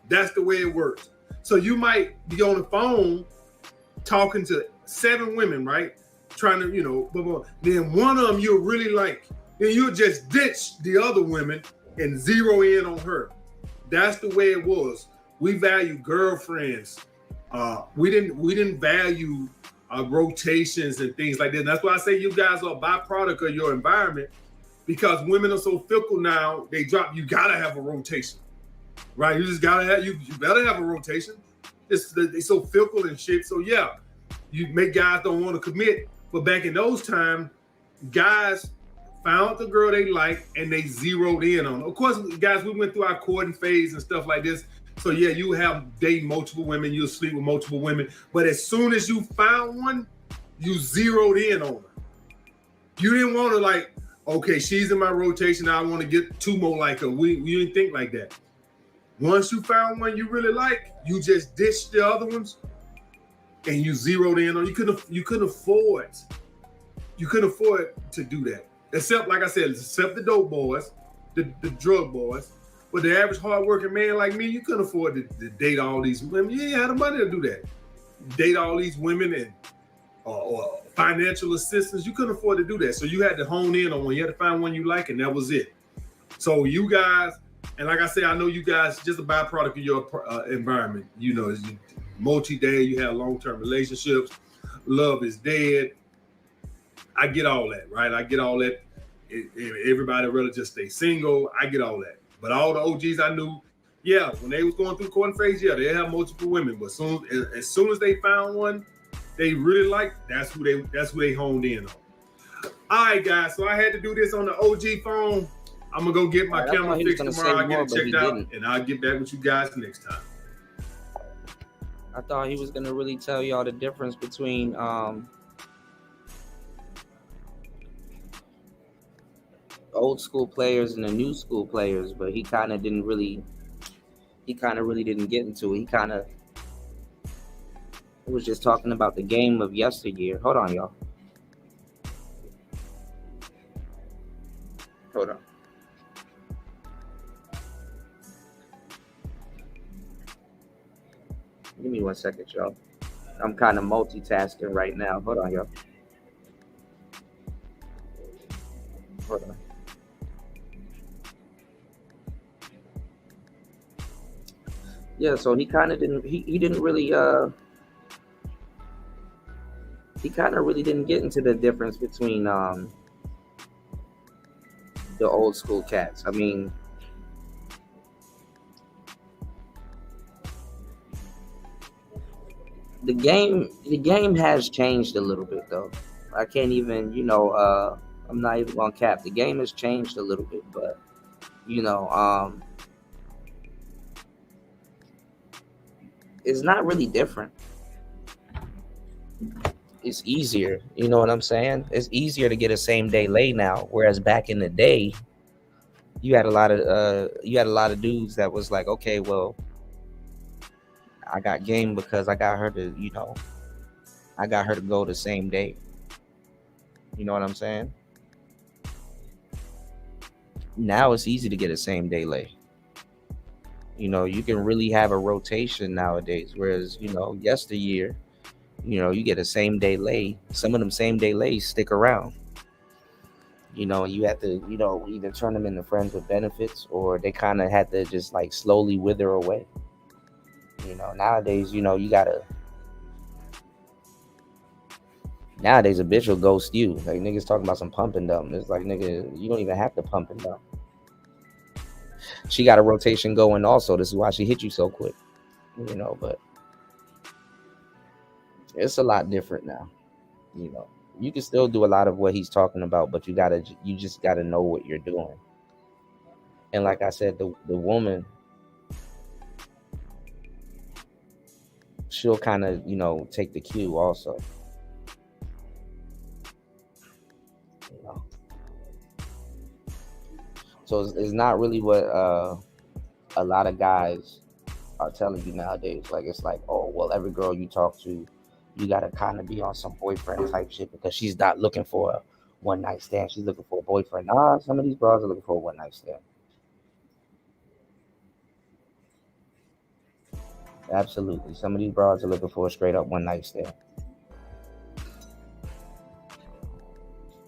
That's the way it works. So you might be on the phone talking to 7 women, right? Trying to, blah, blah. Then one of them you'll really like. Then you'll just ditch the other women and zero in on her. That's the way it was. We value girlfriends. We didn't value rotations and things like that. And that's why I say you guys are a byproduct of your environment because women are so fickle now. They drop. You gotta have a rotation. Right, you just gotta have you better have a rotation. They so fickle and shit. So yeah, you make guys don't want to commit. But back in those times, guys found the girl they like and they zeroed in on. Of course, guys, we went through our courting phase and stuff like this. So yeah, you have dating multiple women, you'll sleep with multiple women. But as soon as you found one, you zeroed in on her. You didn't want to like, okay, she's in my rotation. I want to get 2 more like her. You didn't think like that. Once you found one you really like, you just ditched the other ones and you zeroed in on. You couldn't afford to do that. Except, like I said, except the dope boys, the drug boys. But the average hardworking man like me, you couldn't afford to date all these women. You ain't had the money to do that. Date all these women and or financial assistance. You couldn't afford to do that. So you had to hone in on one. You had to find one you like, and that was it. So you guys. And like I said, I know you guys just a byproduct of your environment. It's multi-day, you have long-term relationships. Love is dead. I get all that, right? I get all that. Everybody really just stay single. I get all that. But all the OGs I knew, yeah, when they was going through courting phase, yeah, they have multiple women. But as soon as they found one they really liked, that's who they honed in on. All right, guys. So I had to do this on the OG phone. I'm gonna go get my camera fixed tomorrow. I'll get it checked out, and I'll get back with you guys next time. I thought he was gonna really tell y'all the difference between old school players and the new school players, but he kind of really didn't get into it. He was just talking about the game of yesteryear. Hold on, y'all. Hold on. Give me 1 second, y'all. I'm kind of multitasking right now. Hold on, y'all. Hold on. Yeah, so he kind of didn't. He didn't really. He kind of really didn't get into the difference between the old school cats. I mean, the game has changed a little bit, though. I can't even, I'm not even gonna cap. The game has changed a little bit, but it's not really different. It's easier, you know what I'm saying? It's easier to get a same day lay now, whereas back in the day, you had a lot of dudes that was like, okay, well, I got game because I got her to, I got her to go the same day. You know what I'm saying? Now it's easy to get a same day lay. You can really have a rotation nowadays, whereas, yesteryear, you get a same day lay. Some of them same day lays stick around. You have to, either turn them into friends with benefits, or they kind of had to just like slowly wither away. Nowadays, nowadays a bitch will ghost you. Like, niggas talking about some pump and dump. It's like, nigga, you don't even have to pump and dump. She got a rotation going also. This is why she hit you so quick. But it's a lot different now. You can still do a lot of what he's talking about, but you just gotta know what you're doing. And like I said, the woman, she'll kind of, take the cue also. So it's not really what a lot of guys are telling you nowadays. Like, it's like, oh, well, every girl you talk to, you got to kind of be on some boyfriend type shit because she's not looking for a one night stand. She's looking for a boyfriend. Nah, some of these bras are looking for a one night stand. Absolutely. Some of these bras are looking for a straight up one night stand.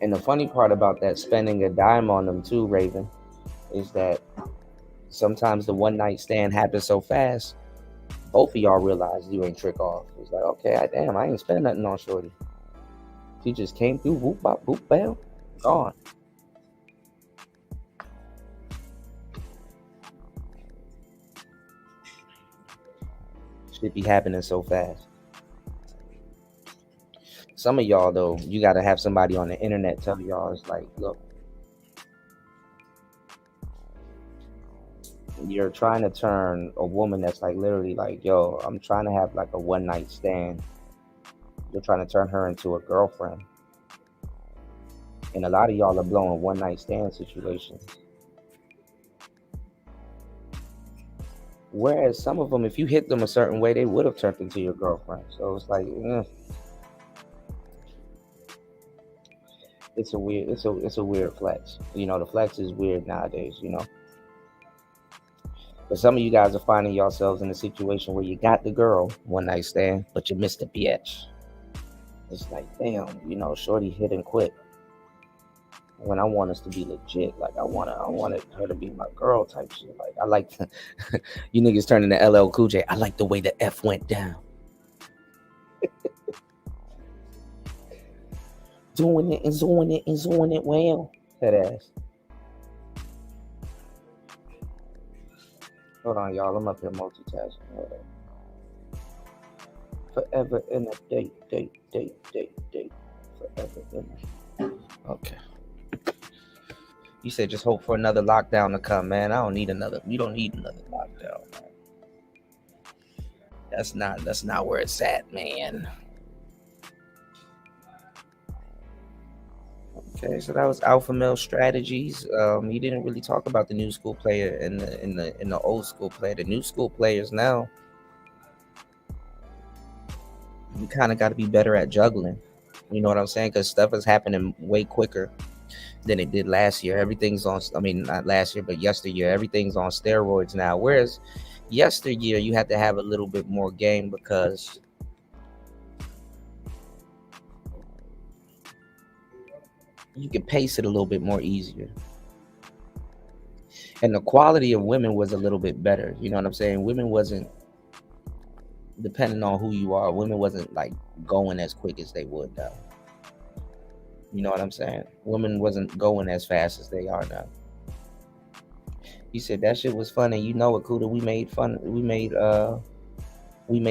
And the funny part about that, spending a dime on them too, Raven, is that sometimes the one night stand happens so fast, both of y'all realize you ain't trick off. It's like, okay, damn, I ain't spend nothing on shorty. She just came through, whoop, bop, boop, bam, gone. Shit be happening so fast. Some of y'all, though, you got to have somebody on the internet tell y'all, it's like, look, you're trying to turn a woman that's like literally like, yo, I'm trying to have like a one night stand. You're trying to turn her into a girlfriend. And a lot of y'all are blowing one night stand situations. Whereas some of them, if you hit them a certain way, they would have turned into your girlfriend. So it's like, it's a weird flex. The flex is weird nowadays, But some of you guys are finding yourselves in a situation where you got the girl, one night stand, but you missed the bitch. It's like, damn, shorty hit and quit. When I want us to be legit, like I wanted her to be my girl type shit. Like, I like you niggas turning to LL Cool J. I like the way the F went down. Doing it well. That ass. Hold on, y'all. I'm up here multitasking. Hold on. Forever in a date. Forever in a... Okay. You said just hope for another lockdown to come, man. You don't need another lockdown, man. That's not where it's at, man. Okay, so that was Alpha Male Strategies. He didn't really talk about the new school player and the old school player. The new school players now, you kind of got to be better at juggling. You know what I'm saying? Because stuff is happening way quicker than it did last year. Everything's on, not last year, but yesteryear. Everything's on steroids now. Whereas yesteryear, you had to have a little bit more game because you could pace it a little bit more easier. And the quality of women was a little bit better. You know what I'm saying? Women wasn't, depending on who you are, women wasn't like going as quick as they would now. You know what I'm saying? Women wasn't going as fast as they are now. You said that shit was funny. You know it, Kuda. We made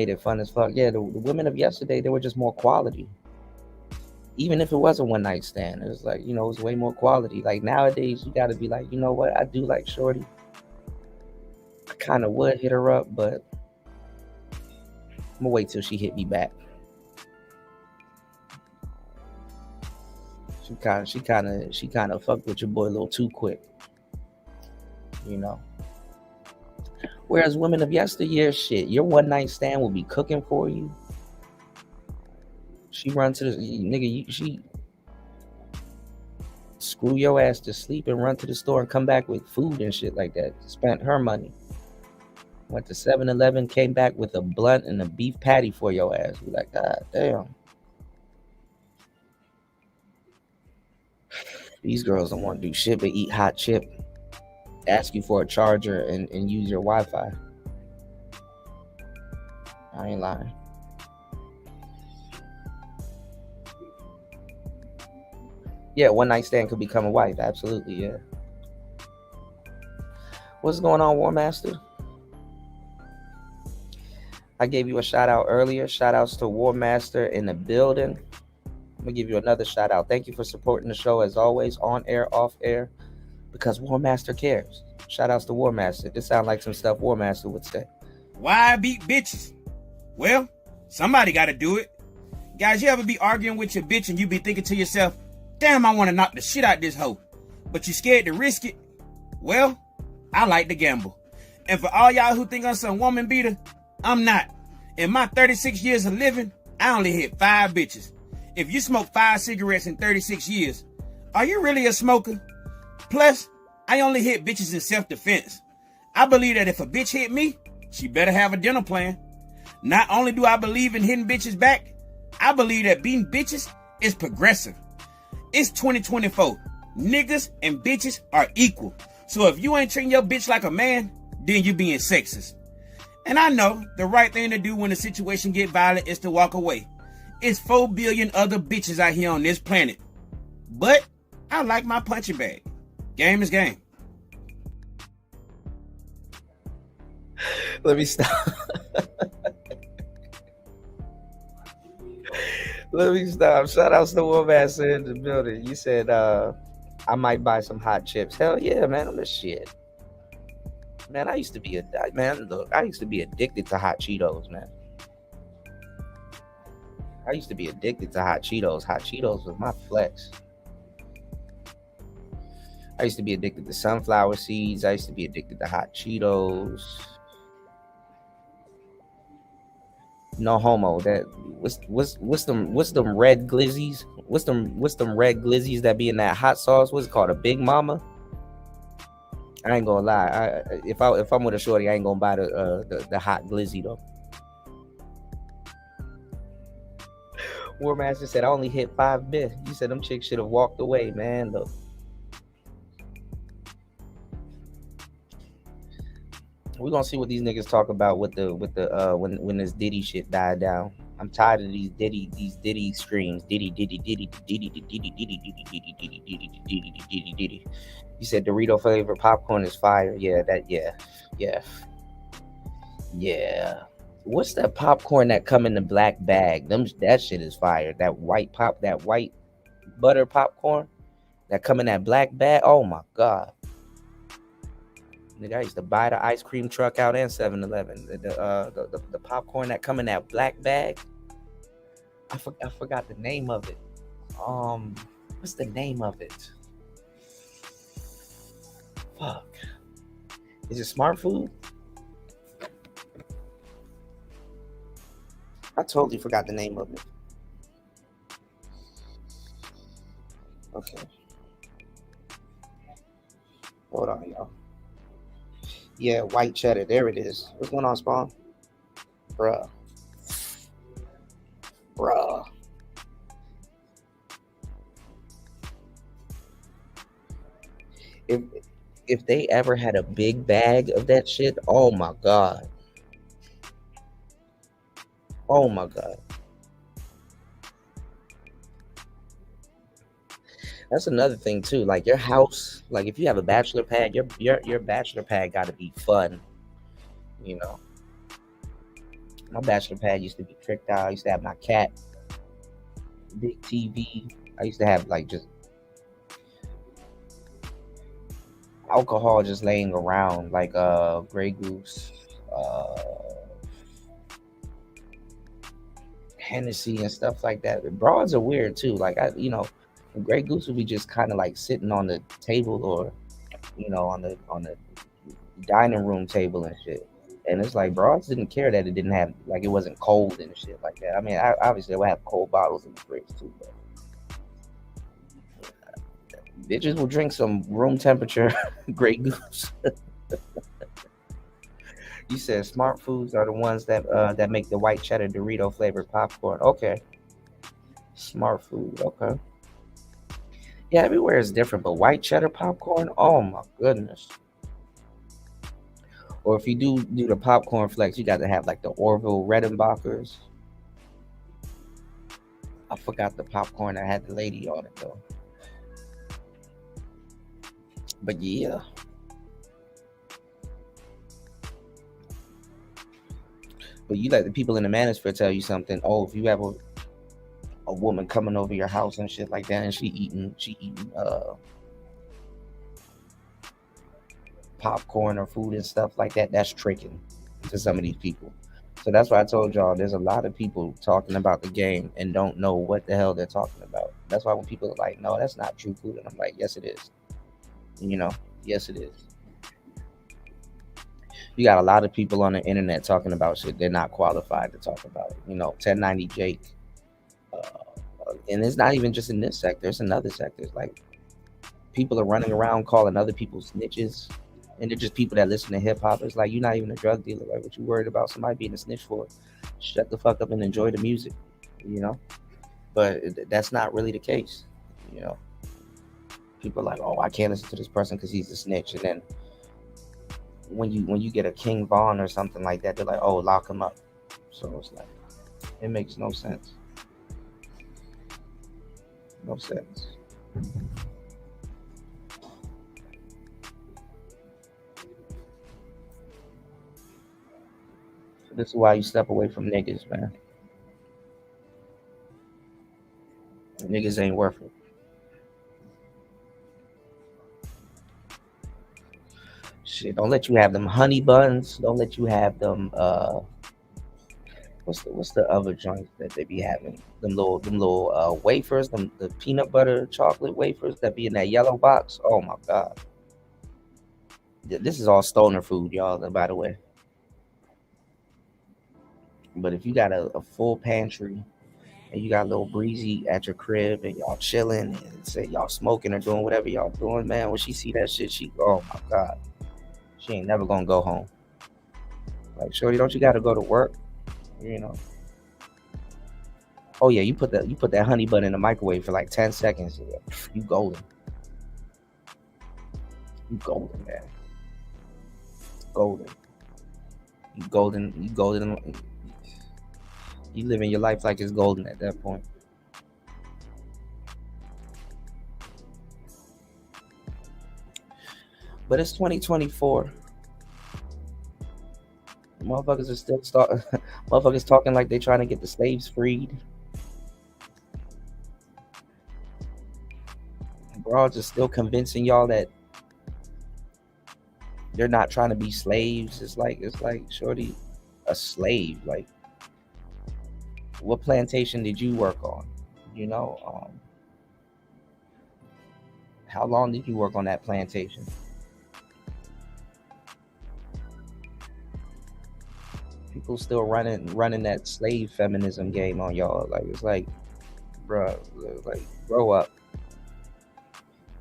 it fun as fuck. Yeah, the women of yesterday, they were just more quality. Even if it was a one night stand, it was like, it was way more quality. Like nowadays, you gotta be like, you know what? I do like shorty. I kind of would hit her up, but gonna wait till she hit me back. She kind of fucked with your boy a little too quick, you know. Whereas women of yesteryear, shit, your one night stand will be cooking for you. She run to the nigga, she screw your ass to sleep and run to the store and come back with food and shit like that. Spent her money. Went to 7-Eleven, came back with a blunt and a beef patty for your ass. We like, God damn. These girls don't want to do shit but eat hot chip, ask you for a charger, and use your Wi-Fi. I ain't lying. Yeah, one night stand could become a wife. Absolutely, yeah. What's going on, War Master? I gave you a shout out earlier. Shout outs to War Master in the building. I'm gonna give you another shout out. Thank you for supporting the show as always, on air, off air, because War Master cares. Shout outs to War Master. This sounds like some stuff War Master would say. Why beat bitches? Well, somebody got to do it. Guys, you ever be arguing with your bitch and you be thinking to yourself, damn, I want to knock the shit out this hoe, but you scared to risk it? Well, I like to gamble. And for all y'all who think I'm some woman beater, I'm not. In my 36 years of living, I only hit 5 bitches. If you smoke 5 cigarettes in 36 years, are you really a smoker? Plus, I only hit bitches in self-defense. I believe that if a bitch hit me, she better have a dinner plan. Not only do I believe in hitting bitches back, I believe that beating bitches is progressive. It's 2024. Niggas and bitches are equal. So if you ain't treating your bitch like a man, then you being sexist. And I know the right thing to do when the situation get violent is to walk away. It's 4 billion other bitches out here on this planet. But I like my punching bag. Game is game. Let me stop. Let me stop. Shout outs to War Master in the building. You said I might buy some hot chips. Hell yeah, man. I'm the shit. Man, I used to be addicted to hot Cheetos, man. I used to be addicted to hot Cheetos. Hot Cheetos was my flex. I used to be addicted to sunflower seeds. I used to be addicted to hot Cheetos. No homo. That what's them red glizzies? What's them red glizzies that be in that hot sauce? What's it called? A Big Mama? I ain't gonna lie. If I'm with a shorty, I ain't gonna buy the hot glizzy though. War Master said I only hit 5 bits. You said them chicks should have walked away, man. Look. We're gonna see what these niggas talk about with the when this Diddy shit died down. I'm tired of these Diddy screams. Diddy. Diddy. You said Dorito flavored popcorn is fire. Yeah. What's that popcorn that come in the black bag? That shit is fire. That white butter popcorn that come in that black bag. Oh my god. Nigga, I used to buy the ice cream truck out and 7-Eleven. The popcorn that come in that black bag. I forgot the name of it. What's the name of it? Fuck. Is it Smart Food? I totally forgot the name of it. Okay. Hold on, y'all. Yeah, white cheddar. There it is. What's going on, Spawn? Bruh. If they ever had a big bag of that shit, oh my god. Oh my god. That's another thing too. Like your house, like if you have a bachelor pad, your bachelor pad got to be fun. You know, my bachelor pad used to be tricked out. I used to have my cat, big TV. I used to have like just alcohol just laying around, like Grey Goose, Hennessy and stuff like that. Broads are weird too. Like Grey Goose would be just kind of like sitting on the table or on the dining room table and shit. And it's like broads didn't care that it didn't have like it wasn't cold and shit like that. I mean, obviously they would have cold bottles in the fridge too, but bitches will drink some room temperature Grey Goose. You said smart foods are the ones that make the white cheddar Dorito flavored popcorn. Okay. Smart food. Okay. Yeah, everywhere is different, but white cheddar popcorn, oh my goodness. Or if you do the popcorn flex, you got to have like the Orville Redenbachers. I forgot the popcorn that had the lady on it though. But yeah. But you let the people in the manosphere tell you something. Oh, if you have a woman coming over your house and shit like that, and she eating popcorn or food and stuff like that, that's tricking to some of these people. So that's why I told y'all there's a lot of people talking about the game and don't know what the hell they're talking about. That's why when people are like, no, that's not true food, and I'm like, yes it is. Yes it is. You got a lot of people on the internet talking about shit they're not qualified to talk about. 1090 Jake. And it's not even just in this sector, it's in other sectors. Like, people are running around calling other people snitches. And they're just people that listen to hip hop. It's like, you're not even a drug dealer. Like, what you worried about somebody being a snitch for? Shut the fuck up and enjoy the music, But that's not really the case, People are like, oh, I can't listen to this person because he's a snitch. And then when you get a King Von or something like that, they're like, oh, lock him up. So it's like, it makes no sense. No sense. So this is why you step away from niggas, man. Niggas ain't worth it. Shit, don't let you have them honey buns. Don't let you have them what's the other joints that they be having? Them little wafers, the peanut butter chocolate wafers that be in that yellow box. Oh my god. This is all stoner food, y'all, by the way. But if you got a full pantry and you got a little breezy at your crib and y'all chilling and say y'all smoking or doing whatever y'all doing, man, when she see that shit, oh my god, she ain't never gonna go home. Like, shorty, don't you gotta go to work? Oh yeah, you put that honey bun in the microwave for like 10 seconds. You golden. You golden, man. Golden. You golden. You golden. You living your life like it's golden at that point. But it's 2024. Motherfuckers are still motherfuckers talking like they trying to get the slaves freed. Broads are still convincing y'all that they're not trying to be slaves. It's like shorty, a slave. Like, what plantation did you work on? How long did you work on that plantation? People still running that slave feminism game on y'all. Like, it's like, bruh, like, grow up.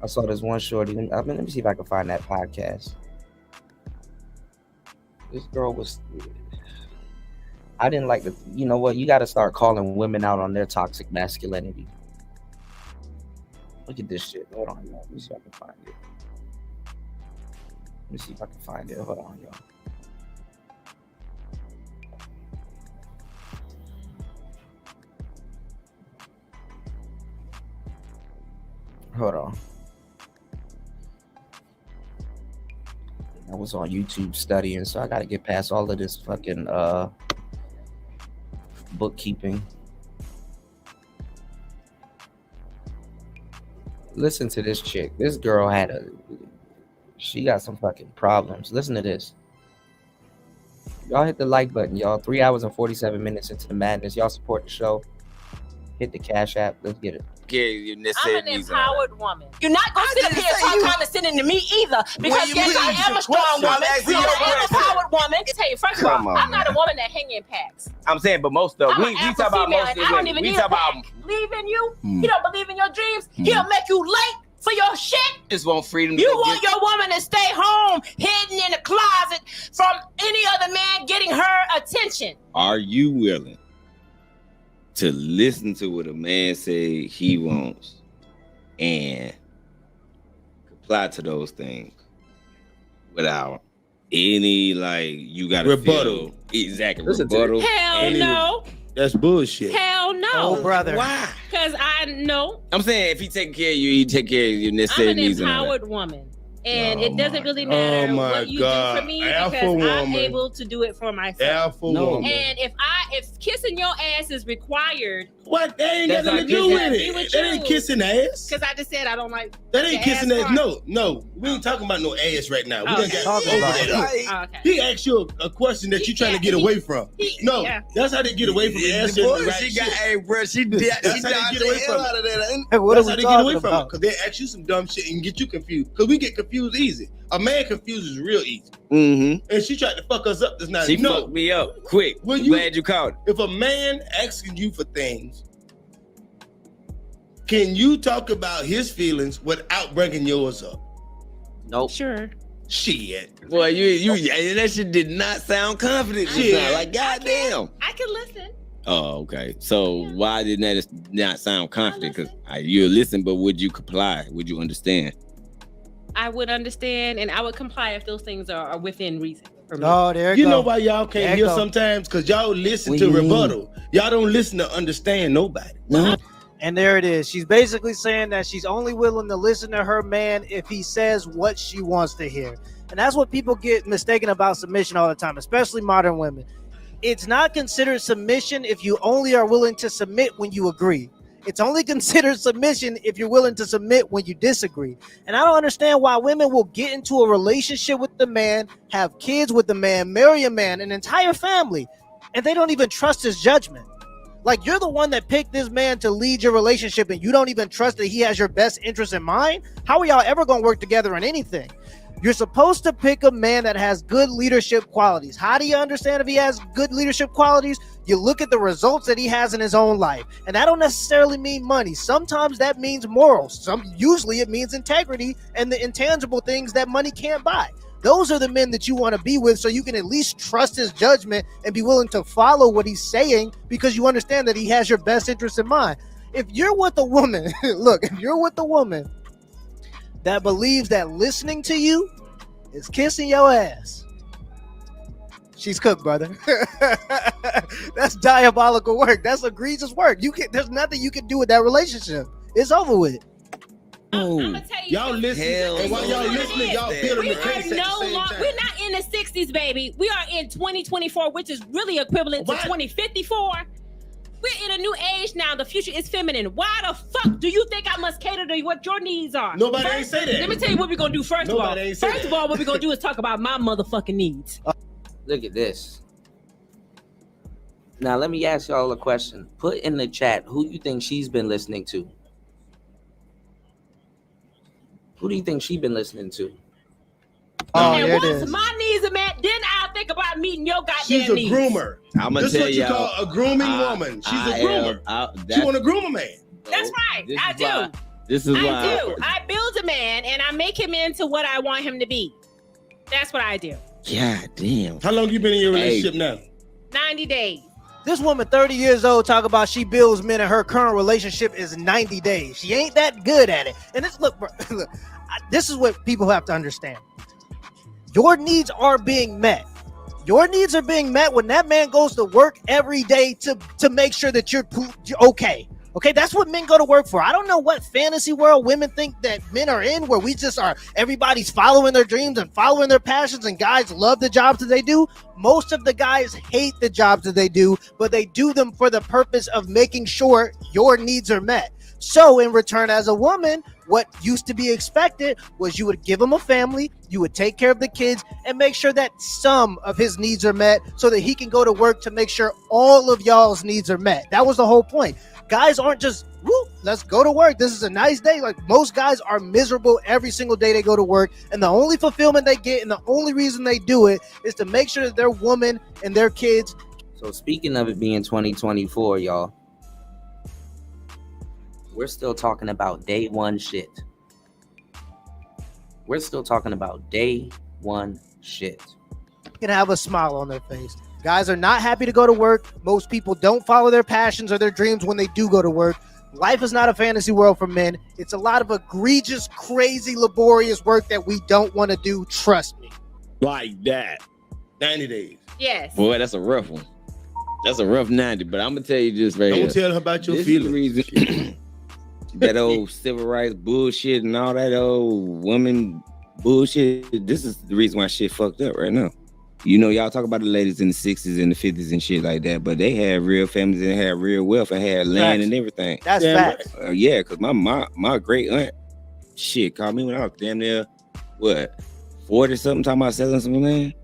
I saw this one shorty. Let me see if I can find that podcast. This girl was, I didn't like the, you know what? You got to start calling women out on their toxic masculinity. Look at this shit. Hold on, y'all. Let me see if I can find it. Hold on, y'all. Hold on. I was on YouTube studying, so I got to get past all of this fucking bookkeeping. Listen to this chick. This girl she got some fucking problems. Listen to this. Y'all hit the like button, y'all. 3 hours and 47 minutes into the madness. Y'all support the show. Hit the Cash App. Let's get it. I'm an empowered woman. You're not gonna sit up here and talk condescending to me either, because yes, I am a strong woman. I'm an empowered woman. I tell you, first of all, I'm not a woman that hang in packs. I'm saying, but most of we talk about most of I don't even need a pack. Believe in you. You don't believe in your dreams. He'll make you late for your shit. Just want freedom. You want your woman to stay home, hidden in the closet from any other man getting her attention. Are you willing to listen to what a man say he wants and comply to those things without any, like, you got to rebuttal? Exactly. Rebuttal. Hell no. That's bullshit. Hell no. Oh, brother. Why? Because I know. I'm saying if he take care of you, he take care of your I'm necessary an needs. empowered woman. And it doesn't really matter what you do for me, because I'm able to do it for myself. Woman. And if kissing your ass is required, what? That ain't got nothing to do with it. That ain't kissing ass. Because I just said I don't like that. Ain't kissing ass. No, we ain't talking about no ass right now. We done got over that. Okay. He asked you a question that you trying to get away from. That's how they get away from answering the right shit. That's how they get away from it. That's how they get away from it, because they ask you some dumb shit and get you confused. Because we get confused easy. A man confuses real easy. Mm-hmm. And she tried to fuck us up this night. She fucked me up quick. Glad you called. If a man asking you for things, can you talk about his feelings without bringing yours up? Nope. Sure. Shit. Boy, you that shit did not sound confident. Shit. Like, goddamn. I can listen. Oh, okay. So why didn't that not sound confident? Because you listen, but would you comply? Would you understand? I would understand and I would comply if those things are within reason for me. Oh, there you know why y'all can't hear sometimes? Because y'all listen to rebuttal. Y'all don't listen to understand nobody. No. And there it is. She's basically saying that she's only willing to listen to her man if he says what she wants to hear. And that's what people get mistaken about submission all the time, especially modern women. It's not considered submission if you only are willing to submit when you agree. It's only considered submission if you're willing to submit when you disagree. And I don't understand why women will get into a relationship with the man, have kids with the man, marry a man, an entire family, and they don't even trust his judgment. Like, you're the one that picked this man to lead your relationship and you don't even trust that he has your best interest in mind? How are y'all ever going to work together on anything? You're supposed to pick a man that has good leadership qualities. How do you understand if he has good leadership qualities? You look at the results that he has in his own life. And that don't necessarily mean money. Sometimes that means morals. Usually it means integrity and the intangible things that money can't buy. Those are the men that you want to be with, so you can at least trust his judgment and be willing to follow what he's saying because you understand that he has your best interest in mind. If you're with a woman, if you're with a woman that believes that listening to you is kissing your ass, she's cooked, brother. That's diabolical work. That's egregious work. There's nothing you can do with that relationship. It's over with. I'm gonna tell you, y'all listen, and while y'all listening, y'all feel the case at the same time. We're not in the 60s, baby. We are in 2024, which is really equivalent to 2054. We're in a new age now. The future is feminine. Why the fuck do you think I must cater to what your needs are? Nobody ain't say that. Let me tell you what we're gonna do first of all. First of all, what we're gonna do is talk about my motherfucking needs. Look at this. Now, let me ask y'all a question. Put in the chat who you think she's been listening to. Who do you think she's been listening to? Oh, and there it once is. my needs are met, then I'll think about meeting your goddamn She's a needs. groomer. I'm gonna This tell what you y'all, call a grooming woman. She's a groomer. She want to groom a man. That's right. I do. This is why. I do. I build a man and I make him into what I want him to be. That's what I do. God damn. How long you been in your relationship now? 90 days. This woman, 30 years old, talk about she builds men and her current relationship is 90 days. She ain't that good at it. And this, look, this is what people have to understand. Your needs are being met. Your needs are being met when that man goes to work every day to make sure that you're okay. Okay, that's what men go to work for. I don't know what fantasy world women think that men are in, where we just are, everybody's following their dreams and following their passions, and guys love the jobs that they do. Most of the guys hate the jobs that they do, but they do them for the purpose of making sure your needs are met. So in return, as a woman, what used to be expected was you would give him a family, you would take care of the kids, and make sure that some of his needs are met so that he can go to work to make sure all of y'all's needs are met. That was the whole point. Guys aren't just, woo, let's go to work. This is a nice day. Like, most guys are miserable every single day they go to work, and the only fulfillment they get and the only reason they do it is to make sure that their woman and their kids. So speaking of it being 2024, y'all, we're still talking about day one shit. We're still talking about day one shit. Can have a smile on their face. Guys are not happy to go to work. Most people don't follow their passions or their dreams when they do go to work. Life is not a fantasy world for men. It's a lot of egregious, crazy, laborious work that we don't want to do. Trust me. Like that. 90 days. Yes. Boy, that's a rough one. That's a rough 90, but I'm going to tell you this right here. Don't tell her about your this feelings. Is the reason that old civil rights bullshit and all that old woman bullshit, this is the reason why shit fucked up right now. You know, y'all talk about the ladies in the 60s and the 50s and shit like that, but they had real families and had real wealth and had land and everything. That's facts. Yeah, because my great aunt, shit, called me when I was damn near, 40 something, talking about selling some land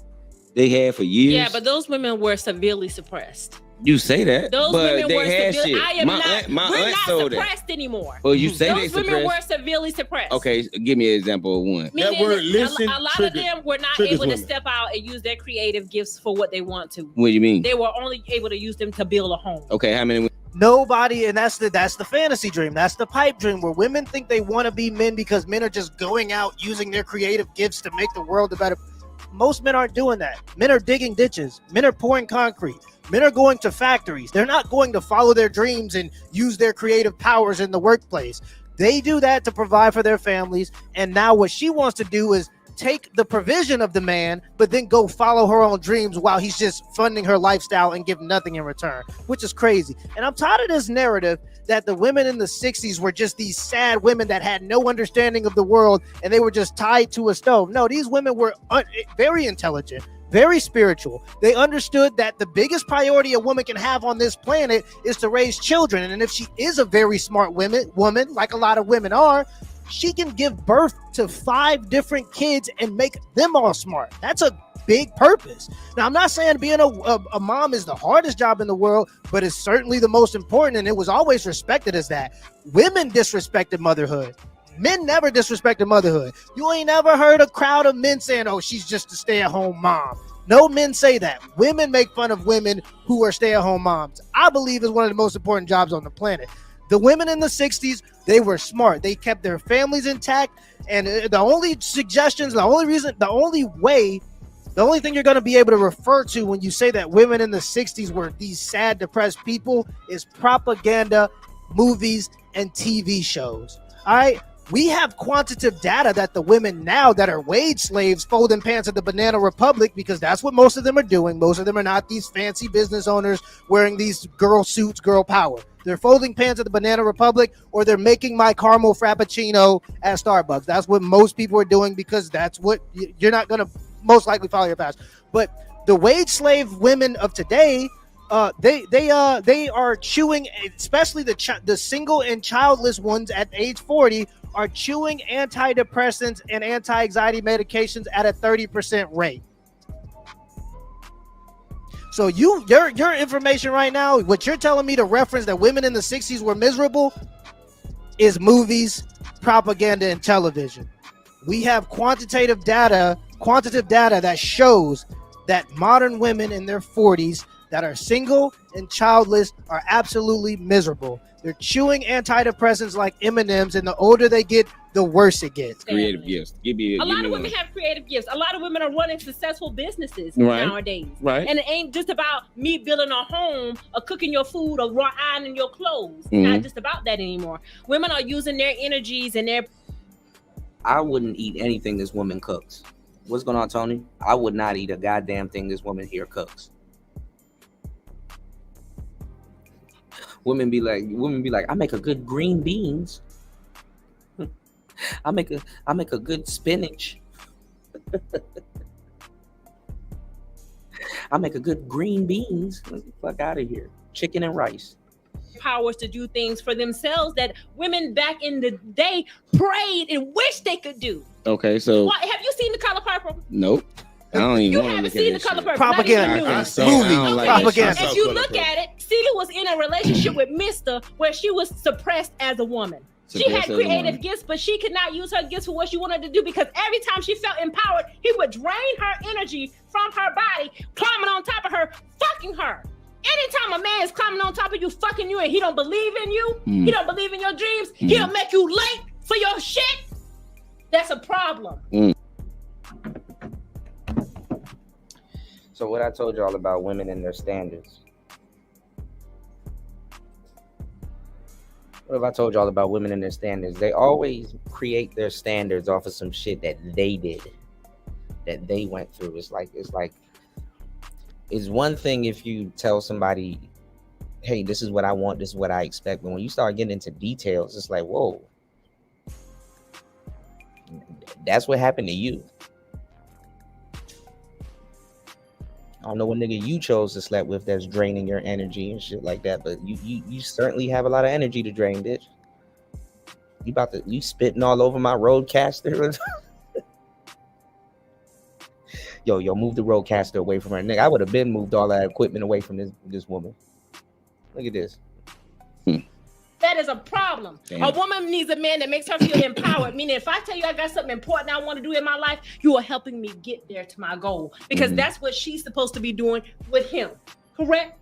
they had for years. Yeah, but those women were severely suppressed. You say that, Those but women they were had severely. shit. I am my not. aunt, my we're aunt not sold suppressed anymore. Well, you say those they women suppressed. were severely suppressed. Okay, give me an example of one. Meaning That word listen, a lot triggers- of them were not triggers able to women. step out and use their creative gifts for what they want to. What do you mean? They were only able to use them to build a home. Okay, how many? Nobody, and that's the fantasy dream. That's the pipe dream where women think they want to be men because men are just going out using their creative gifts to make the world a better. Most men aren't doing that. Men are digging ditches. Men are pouring concrete. Men are going to factories. They're not going to follow their dreams and use their creative powers in the workplace. They do that to provide for their families. And now what she wants to do is take the provision of the man, but then go follow her own dreams while he's just funding her lifestyle and give nothing in return, which is crazy. And I'm tired of this narrative that the women in the 60s were just these sad women that had no understanding of the world and they were just tied to a stove. No, these women were very intelligent, very spiritual. They understood that the biggest priority a woman can have on this planet is to raise children. And if she is a very smart woman, like a lot of women are, she can give birth to 5 different kids and make them all smart. That's a big purpose. Now, I'm not saying being a mom is the hardest job in the world, but it's certainly the most important, and it was always respected as that. Women disrespected motherhood. Men never disrespected motherhood. You ain't never heard a crowd of men saying, oh, she's just a stay-at-home mom. No men say that. Women make fun of women who are stay-at-home moms. I believe it's one of the most important jobs on the planet. The women in the 60s, they were smart. They kept their families intact. And the only suggestions, the only thing you're going to be able to refer to when you say that women in the 60s were these sad, depressed people is propaganda, movies, and TV shows. All right? We have quantitative data that the women now that are wage slaves folding pants at the Banana Republic, because that's what most of them are doing. Most of them are not these fancy business owners wearing these girl suits, girl power. They're folding pants at the Banana Republic, or they're making my caramel frappuccino at Starbucks. That's what most people are doing, because that's what you're not going to most likely follow your past. But the wage slave women of today, they are chewing, especially the single and childless ones at age 40 are chewing antidepressants and anti-anxiety medications at a 30% rate. So your information right now, what you're telling me to reference that women in the 60s were miserable is movies, propaganda, and television. We have quantitative data that shows that modern women in their 40s that are single and childless are absolutely miserable. They're chewing antidepressants like M&Ms, and the older they get, the worse it gets. Creative gifts. A lot of women have creative gifts. A lot of women are running successful businesses Right. nowadays. Right. And it ain't just about me building a home or cooking your food or ironing your clothes. It's Mhm. not just about that anymore. Women are using their energies and their... I wouldn't eat anything this woman cooks. What's going on, Tony? I would not eat a goddamn thing this woman here cooks. Women be like, I make a good green beans. I make a good spinach. I make a good green beans. Get the fuck out of here. Chicken and rice. powers to do things for themselves that women back in the day prayed and wished they could do. Okay, so What, have you seen The Color Purple? nope. I don't even You want to haven't look seen at The Color that shit. Purple. Propaganda. Movie. Propaganda. If you look at it, Celia was in a relationship with Mr. where she was suppressed as a woman. She had Suppressed as a creative woman. gifts, but she could not use her gifts for what she wanted to do because every time she felt empowered, he would drain her energy from her body, climbing on top of her, fucking her. Anytime a man is climbing on top of you, fucking you, and he don't believe in you, he don't believe in your dreams, he'll make you late for your shit, that's a problem. So what I told y'all about women and their standards. What have I told y'all about women and their standards? They always create their standards off of some shit that they did, that they went through. It's one thing if you tell somebody, hey, this is what I want, this is what I expect. But when you start getting into details, it's like, whoa, that's what happened to you. I don't know what nigga you chose to sleep with that's draining your energy and shit like that, but you certainly have a lot of energy to drain, bitch. You spitting all over my roadcaster. Yo, move the roadcaster away from her, nigga. I would have been moved all that equipment away from this woman. Look at this. That is a problem. Damn. A woman needs a man that makes her feel empowered. Meaning, if I tell you I got something important I want to do in my life, you are helping me get there to my goal because that's what she's supposed to be doing with him. Correct?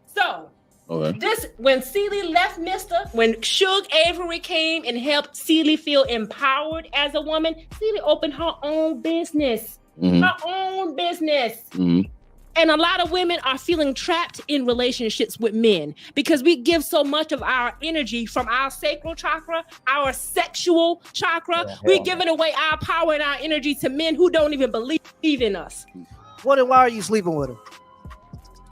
So, when Celie left Mr., when Suge Avery came and helped Celie feel empowered as a woman, Celie opened her own business. Her own business. And a lot of women are feeling trapped in relationships with men because we give so much of our energy from our sacral chakra, our sexual chakra. We're giving away our power and our energy to men who don't even believe in us. Why are you sleeping with him?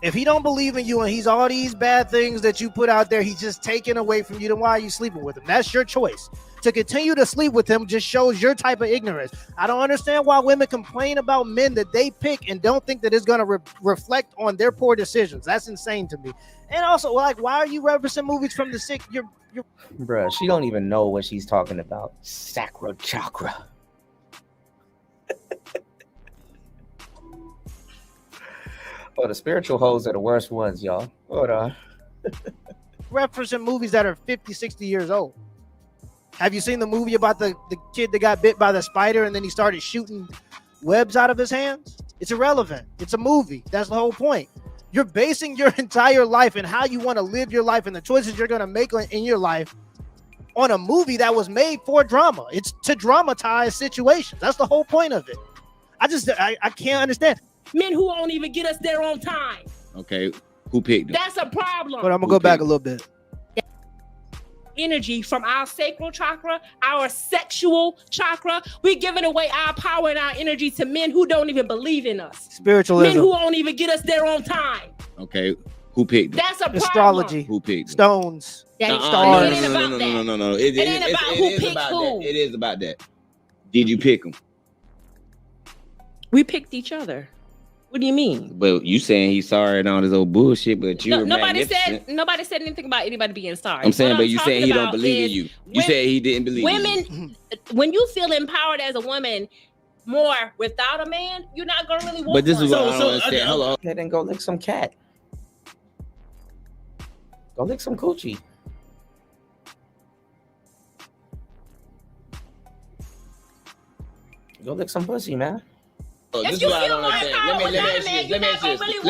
If he don't believe in you and he's all these bad things that you put out there, he's just taking away from you, then why are you sleeping with him? That's your choice. To continue to sleep with him just shows your type of ignorance. I don't understand why women complain about men that they pick and don't think that it's going to reflect on their poor decisions. That's insane to me. And also, like, why are you referencing movies from the 60s? You're Bruh, she don't even know what she's talking about. Sacral chakra. Oh, the spiritual hoes are the worst ones, y'all. Hold on. referencing movies that are 50, 60 years old. Have you seen the movie about the kid that got bit by the spider and then he started shooting webs out of his hands? It's irrelevant. It's a movie. That's the whole point. You're basing your entire life and how you want to live your life and the choices you're going to make in your life on a movie that was made for drama. It's to dramatize situations. That's the whole point of it. I can't understand. Men who won't even get us there on time. Okay, who picked them? That's a problem. But I'm going to go back a little bit. Energy from our sacral chakra, our sexual chakra. We're giving away our power and our energy to men who don't even believe in us. Spiritualism. Men who won't even get us there on time. Okay, who picked them? That's a problem. Astrology. Who picked them? Stones. Stars. It ain't about that. No. It ain't about who picked who. It is about that. Did you pick them? We picked each other. What do you mean? Well, you saying he's sorry and all this old bullshit, but you were nobody magnificent. said anything about anybody being sorry. I'm saying, What but you saying he don't talking believe in about you. is You said he didn't believe in you. women, when you feel empowered as a woman more without a man, you're not gonna really want But this is one. what I don't understand. Hold on. Then go lick some cat. Go lick some coochie. Go lick some pussy, man. This is what I don't understand. Let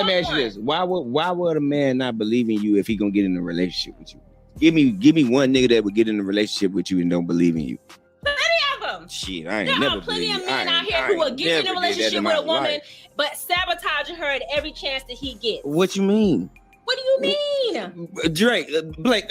me ask you this. Why would a man not believe in you if he gonna get in a relationship with you? Give me one nigga that would get in a relationship with you and don't believe in you. Plenty of them. Shit, I ain't There never are plenty believed. of men out here who will get in a relationship with a woman, but sabotaging her at every chance that he gets. What you mean? What do you mean? Drake, Blake,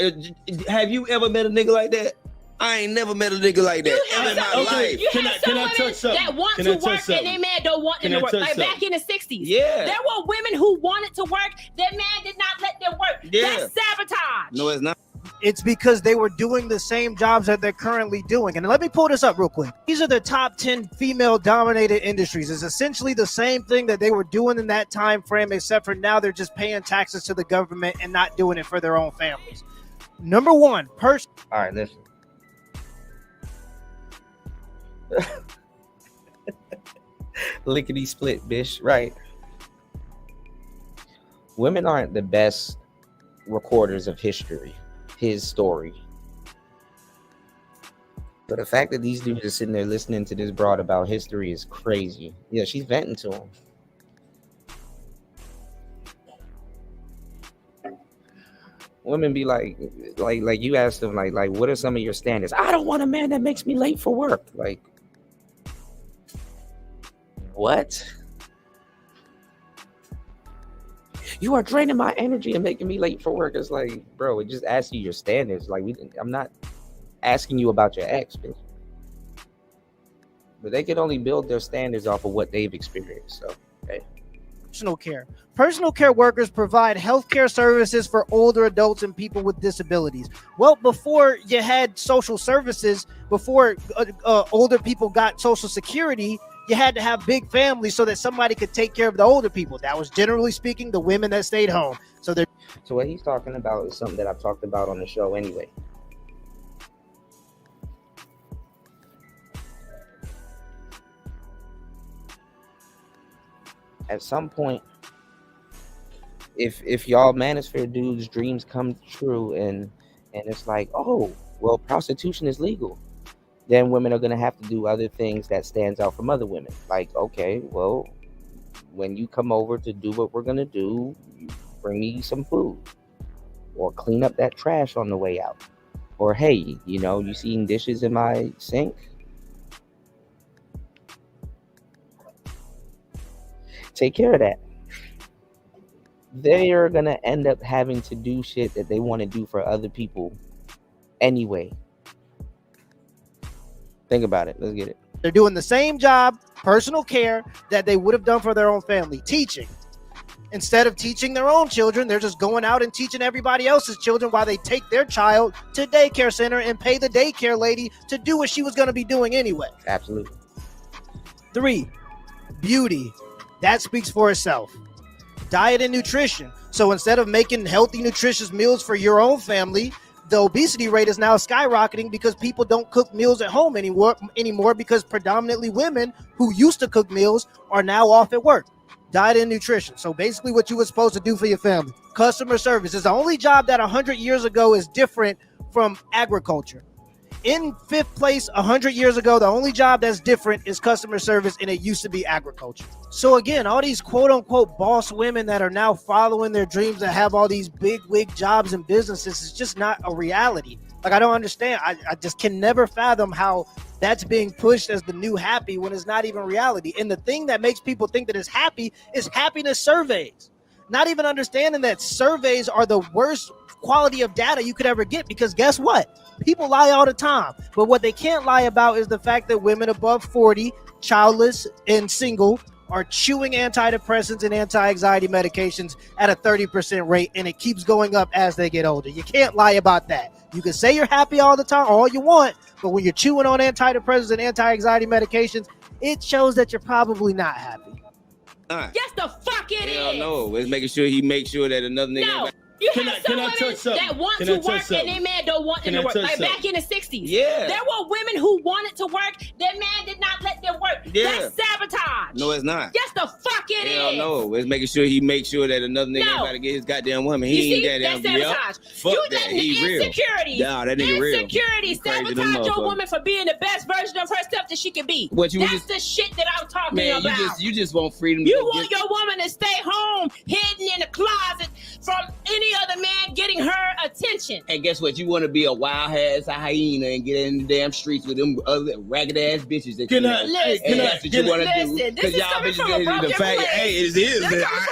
have you ever met a nigga like that? I ain't never met a nigga like that ever in my life. You have some women that want to work and they man don't want them to work. Like back in the 60s. Yeah. There were women who wanted to work. Their man did not let them work. Yeah. That's sabotage. No, it's not. It's because they were doing the same jobs that they're currently doing. And let me pull this up real quick. These are the top 10 female-dominated industries. It's essentially the same thing that they were doing in that time frame, except for now they're just paying taxes to the government and not doing it for their own families. Number one, All right, listen. Lickety split, bitch. Right. Women aren't the best recorders of history. His story. So the fact that these dudes are sitting there listening to this broad about history is crazy. Yeah, she's venting to him. Women be like you asked them, like, what are some of your standards? I don't want a man that makes me late for work. Like, what? You are draining my energy and making me late for work. It's like, bro, it just asks you your standards. Like, I'm not asking you about your ex, bitch. But they can only build their standards off of what they've experienced. So, okay. Personal care. Personal care workers provide healthcare services for older adults and people with disabilities. Well, before you had social services, before older people got Social Security, you had to have big families so that somebody could take care of the older people. That was, generally speaking, the women that stayed home. So what he's talking about is something that I've talked about on the show anyway. At some point, if y'all manosphere dudes' dreams come true and it's like, oh, well, prostitution is legal, then women are going to have to do other things that stands out from other women. Like, okay, well, when you come over to do what we're going to do, you bring me some food or clean up that trash on the way out. Or, hey, you seen dishes in my sink? Take care of that. They are going to end up having to do shit that they want to do for other people anyway. Think about it. Let's get it. They're doing the same job, personal care, that they would have done for their own family, teaching. Instead of teaching their own children, they're just going out and teaching everybody else's children while they take their child to daycare center and pay the daycare lady to do what she was going to be doing anyway. Absolutely. 3, beauty. That speaks for itself. Diet and nutrition. So instead of making healthy, nutritious meals for your own family, the obesity rate is now skyrocketing because people don't cook meals at home anymore because predominantly women who used to cook meals are now off at work. Diet and nutrition. So basically what you were supposed to do for your family. Customer service is the only job that 100 years ago is different from agriculture. In 5th place, 100 years ago, the only job that's different is customer service, and it used to be agriculture. So again, all these quote-unquote boss women that are now following their dreams that have all these big wig jobs and businesses is just not a reality. Like, I don't understand. I just can never fathom how that's being pushed as the new happy when it's not even reality. And the thing that makes people think that it's happy is happiness surveys. Not even understanding that surveys are the worst quality of data you could ever get, because guess what? People lie all the time. But what they can't lie about is the fact that women above 40, childless and single, are chewing antidepressants and anti-anxiety medications at a 30% rate, and it keeps going up as they get older. You can't lie about that. You can say you're happy all the time, all you want, but when you're chewing on antidepressants and anti-anxiety medications, it shows that you're probably not happy. Yes, the fuck it is. Hell no. It's making sure he makes sure that another nigga. No. You have some women that want to work and their man don't want them to work. Like back in the 60s. Yeah. There were women who wanted to work. Their man did not let them work. Yeah. That's sabotage. No, it's not. Yes, the fuck it is. Hell no. It's making sure he makes sure that another nigga ain't got to get his goddamn woman. He ain't goddamn real. Fuck that. He real. Insecurity. Nah, that nigga real. Insecurity. Sabotage your woman for being the best version of herself that she can be. That's the shit that I'm talking about. You just want freedom. You want your woman to stay home, hidden in the closet from any other man getting her attention. And guess what? You want to be a wild ass hyena and get in the damn streets with them other ragged ass bitches. That that's what you want to do. Because y'all bitches get the fact. Hey, it is.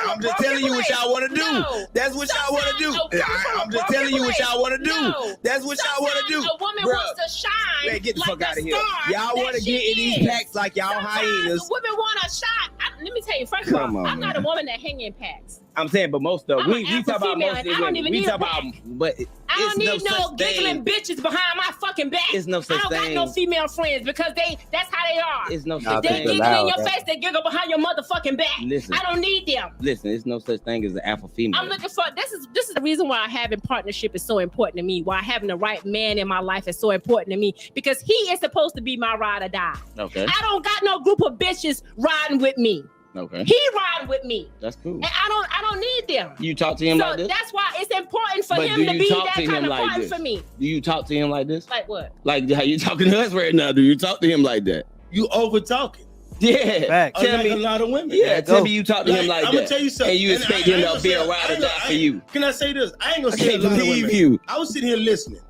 I'm just telling you what y'all want to do. That's what y'all want to do. I'm just telling you what y'all want to do. That's what y'all want to do. A woman wants to shine. Man, get the fuck out of here. Y'all want to get in these packs like y'all hyenas. Women want a shot. Let me tell you, first of all, I'm not a woman that hang in packs. I'm saying, but most of we talk about most of the women. We talk about, but I don't need no giggling bitches behind my fucking back. It's no such I don't got no female friends because that's how they are. It's no such thing. They giggle in your face, they giggle behind your motherfucking back. Listen. I don't need them. Listen, it's no such thing as an alpha female. I'm looking for this is the reason why having partnership is so important to me. Why having the right man in my life is so important to me because he is supposed to be my ride or die. Okay. I don't got no group of bitches riding with me. Okay. He riding with me. That's cool. And I don't need them. You talk to him like this? So that's why it's important for But him do to you be talk that to kind him of like partner this? for me. Do you talk to him like this? Like what? Like how you talking to us right now? Do you talk to him like that? You over talking. Yeah. Facts. Tell Like me a lot of women. Yeah, tell me you talk to him like I'm that. gonna tell you something. And you expect him to be a ride or die for you. Can I say this? I ain't gonna I say a can't lot of believe women. you. I was sitting here listening.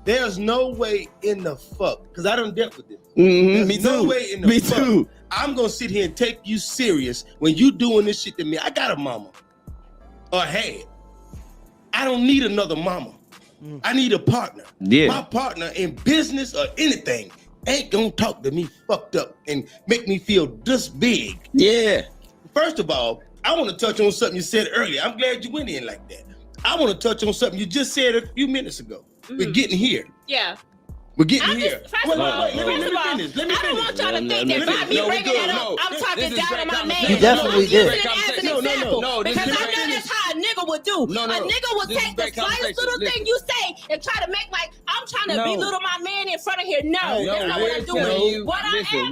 There's no way in the fuck, because I done dealt with this. Mm-hmm. There's Me no too. way in the Me fuck too. I'm gonna sit here and take you serious when you doing this shit to me. I got a mama. Or had. I don't need another mama. I need a partner. Yeah. My partner in business or anything ain't gonna talk to me fucked up and make me feel this big. Yeah. First of all, I want to touch on something you said earlier. I'm glad you went in like that. I want to touch on something you just said a few minutes ago. We're getting here. Yeah. We're getting here. First of all, I don't want y'all to think that by me bringing that up, I'm talking down on my man. You definitely did. I'm using it as an example because I know that's how a nigga would do. A nigga would take the slightest little thing you say and try to make like I'm trying to belittle my man in front of here. No, that's not what I'm doing. What I am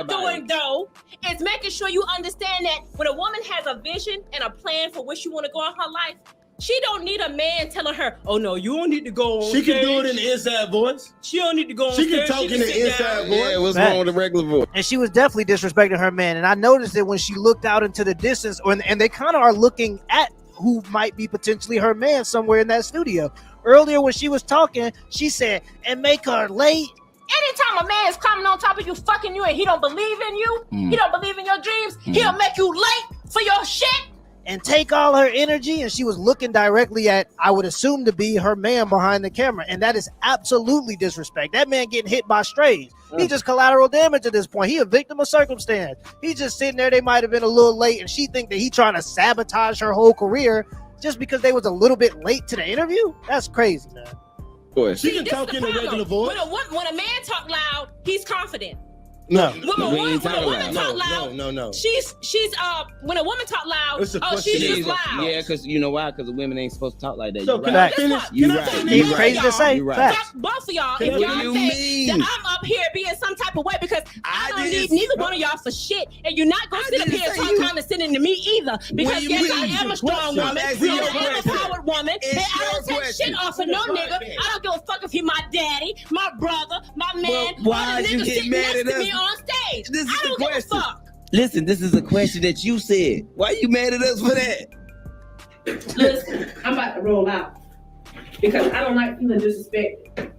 doing though is making sure you understand that when a woman has a vision and a plan for where she want to go in her life, she don't need a man telling her, "Oh no, you don't need to go on." She can do it in the inside voice. She don't need to go on. She can talk in the inside voice. Yeah, what's wrong with the regular voice? And she was definitely disrespecting her man. And I noticed it when she looked out into the distance, and they kind of are looking at who might be potentially her man somewhere in that studio. Earlier when she was talking, she said, "And make her late." Anytime a man is climbing on top of you, fucking you, and he don't believe in you, he don't believe in your dreams, he'll make you late for your shit. And take all her energy, and she was looking directly at, I would assume to be her man behind the camera, and that is absolutely disrespect. That man getting hit by strays. He just collateral damage at this point. He a victim of circumstance. He's just sitting there. They might have been a little late, and she think that he trying to sabotage her whole career just because they was a little bit late to the interview. That's crazy, man. Boy, she can talk in a regular voice. When a man talk loud, he's confident. No. When a woman talk loud, no. She's when a woman talk loud, she's just loud. Yeah, because you know why? Because the women ain't supposed to talk like that. So can I finish? He's crazy to say. Fuck both of y'all. If y'all you think mean? that I'm up here being some type of way because I don't need neither one of y'all for shit, and you're not gonna sit up here and talk condescending to me either. Because yes, I am a strong woman, I am a powered woman, and I don't take shit off of no nigga. I don't give a fuck if he my daddy, my brother, my man, or the nigga sitting next to me on stage. This is I don't the give a question. fuck. Listen, this is a question that you said. Why you mad at us for that? Listen, I'm about to roll out because I don't like feeling disrespected.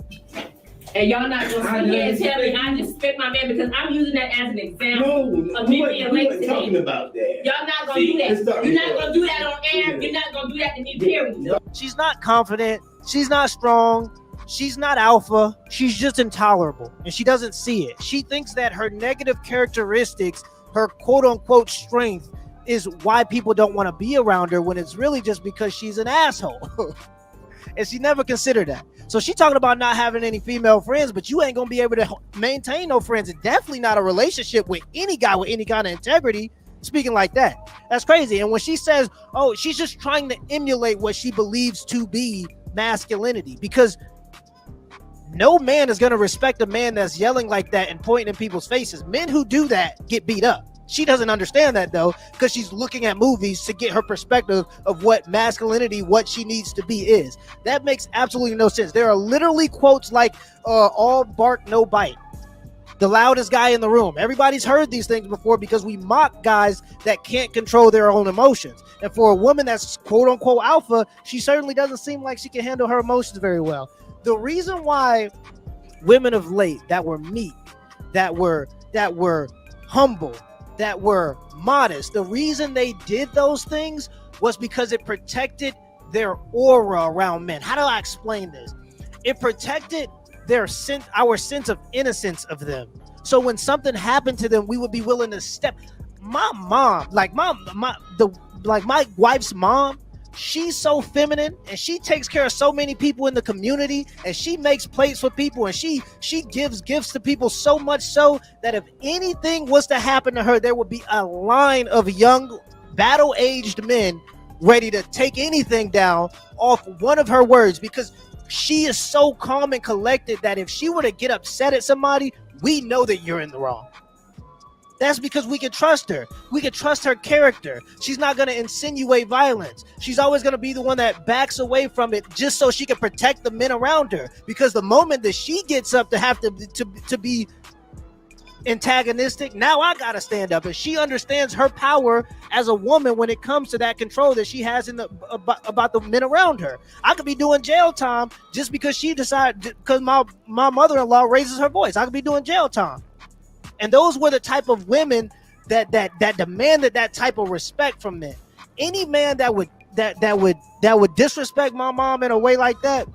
And y'all not gonna sit here and tell me I disrespect my man because I'm using that as an example of me being late today. Talking about that. Y'all not gonna do that. You're not gonna do that on air. You're not gonna do that to me, period. She's not confident. She's not strong. She's not alpha. She's just intolerable. And she doesn't see it. She thinks that her negative characteristics, her quote unquote strength, is why people don't want to be around her when it's really just because she's an asshole. And she never considered that. So she talking about not having any female friends, but you ain't gonna be able to maintain no friends, and definitely not a relationship with any guy with any kind of integrity speaking like that. That's crazy. And when she says, oh, she's just trying to emulate what she believes to be masculinity, because no man is going to respect a man that's yelling like that and pointing in people's faces. Men who do that get beat up. She doesn't understand that though, because she's looking at movies to get her perspective of what masculinity, what she needs to be is. That makes absolutely no sense. There are literally quotes like all bark, no bite. The loudest guy in the room. Everybody's heard these things before because we mock guys that can't control their own emotions. And for a woman that's quote unquote alpha, she certainly doesn't seem like she can handle her emotions very well. The reason why women of late that were meek, that were humble, that were modest, the reason they did those things was because it protected their aura around men. How do I explain this? It protected our sense of innocence of them. So when something happened to them, we would be willing to step. My mom, like my wife's mom, she's so feminine and she takes care of so many people in the community, and she makes plates for people, and she gives gifts to people, so much so that if anything was to happen to her, there would be a line of young battle-aged men ready to take anything down off one of her words, because she is so calm and collected that if she were to get upset at somebody, we know that you're in the wrong. That's because we can trust her. We can trust her character. She's not going to insinuate violence. She's always going to be the one that backs away from it just so she can protect the men around her. Because the moment that she gets up to have to be antagonistic, now I got to stand up. And she understands her power as a woman when it comes to that control that she has in the about the men around her. I could be doing jail time just because she decided, because my mother-in-law raises her voice. I could be doing jail time. And those were the type of women that demanded that type of respect from men. Any man that would disrespect my mom in a way like that,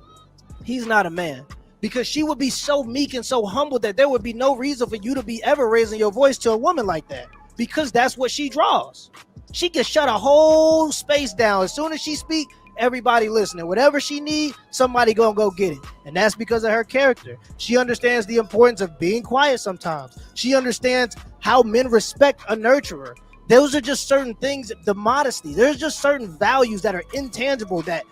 he's not a man. Because she would be so meek and so humble that there would be no reason for you to be ever raising your voice to a woman like that. Because that's what she draws. She can shut a whole space down. As soon as she speak, everybody listening. Whatever she need, somebody gonna go get it. And that's because of her character. She understands the importance of being quiet sometimes. She understands how men respect a nurturer. Those are just certain things, the modesty. There's just certain values that are intangible that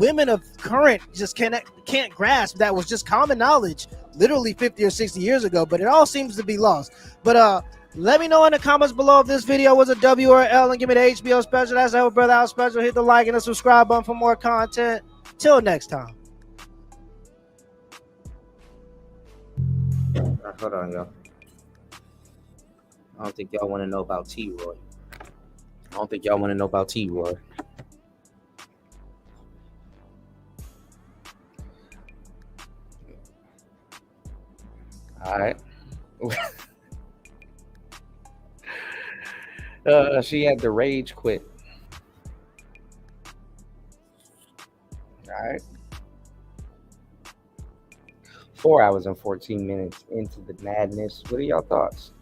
women of current just can't grasp. That was just common knowledge literally 50 or 60 years ago, but it all seems to be lost. But let me know in the comments below if this video was a W or an L, and give me the HBO special. That's our brother out special. Hit the like and the subscribe button for more content. Till next time. Hold on, y'all. I don't think y'all want to know about T-Roy. All right. She had the rage quit. All right. 4 hours and 14 minutes into the madness. What are y'all thoughts?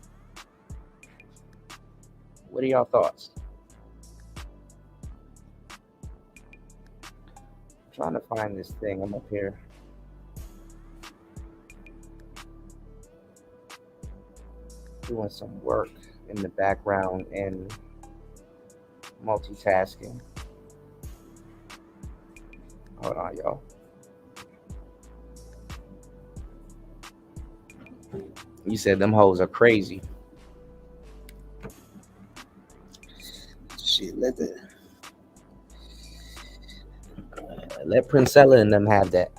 I'm trying to find this thing. I'm up here. Doing some work in the background and multitasking. Hold on, y'all. You said them hoes are crazy. Shit, let Princella and them have that.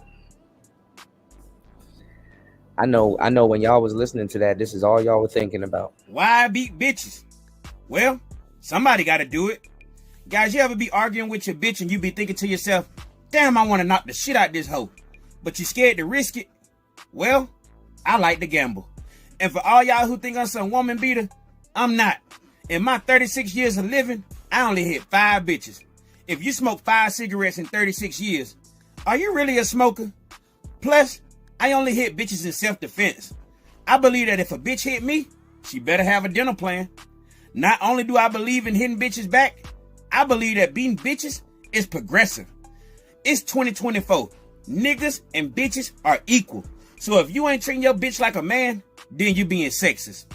I know when y'all was listening to that, this is all y'all were thinking about. Why I beat bitches? Well, somebody got to do it. Guys, you ever be arguing with your bitch and you be thinking to yourself, damn, I want to knock the shit out this hoe, but you scared to risk it? Well, I like to gamble. And for all y'all who think I'm some woman beater, I'm not. In my 36 years of living, I only hit 5 bitches. If you smoke 5 cigarettes in 36 years, are you really a smoker? Plus, I only hit bitches in self-defense. I believe that if a bitch hit me, she better have a dinner plan. Not only do I believe in hitting bitches back, I believe that beating bitches is progressive. It's 2024. Niggas and bitches are equal. So if you ain't treating your bitch like a man, then you being sexist.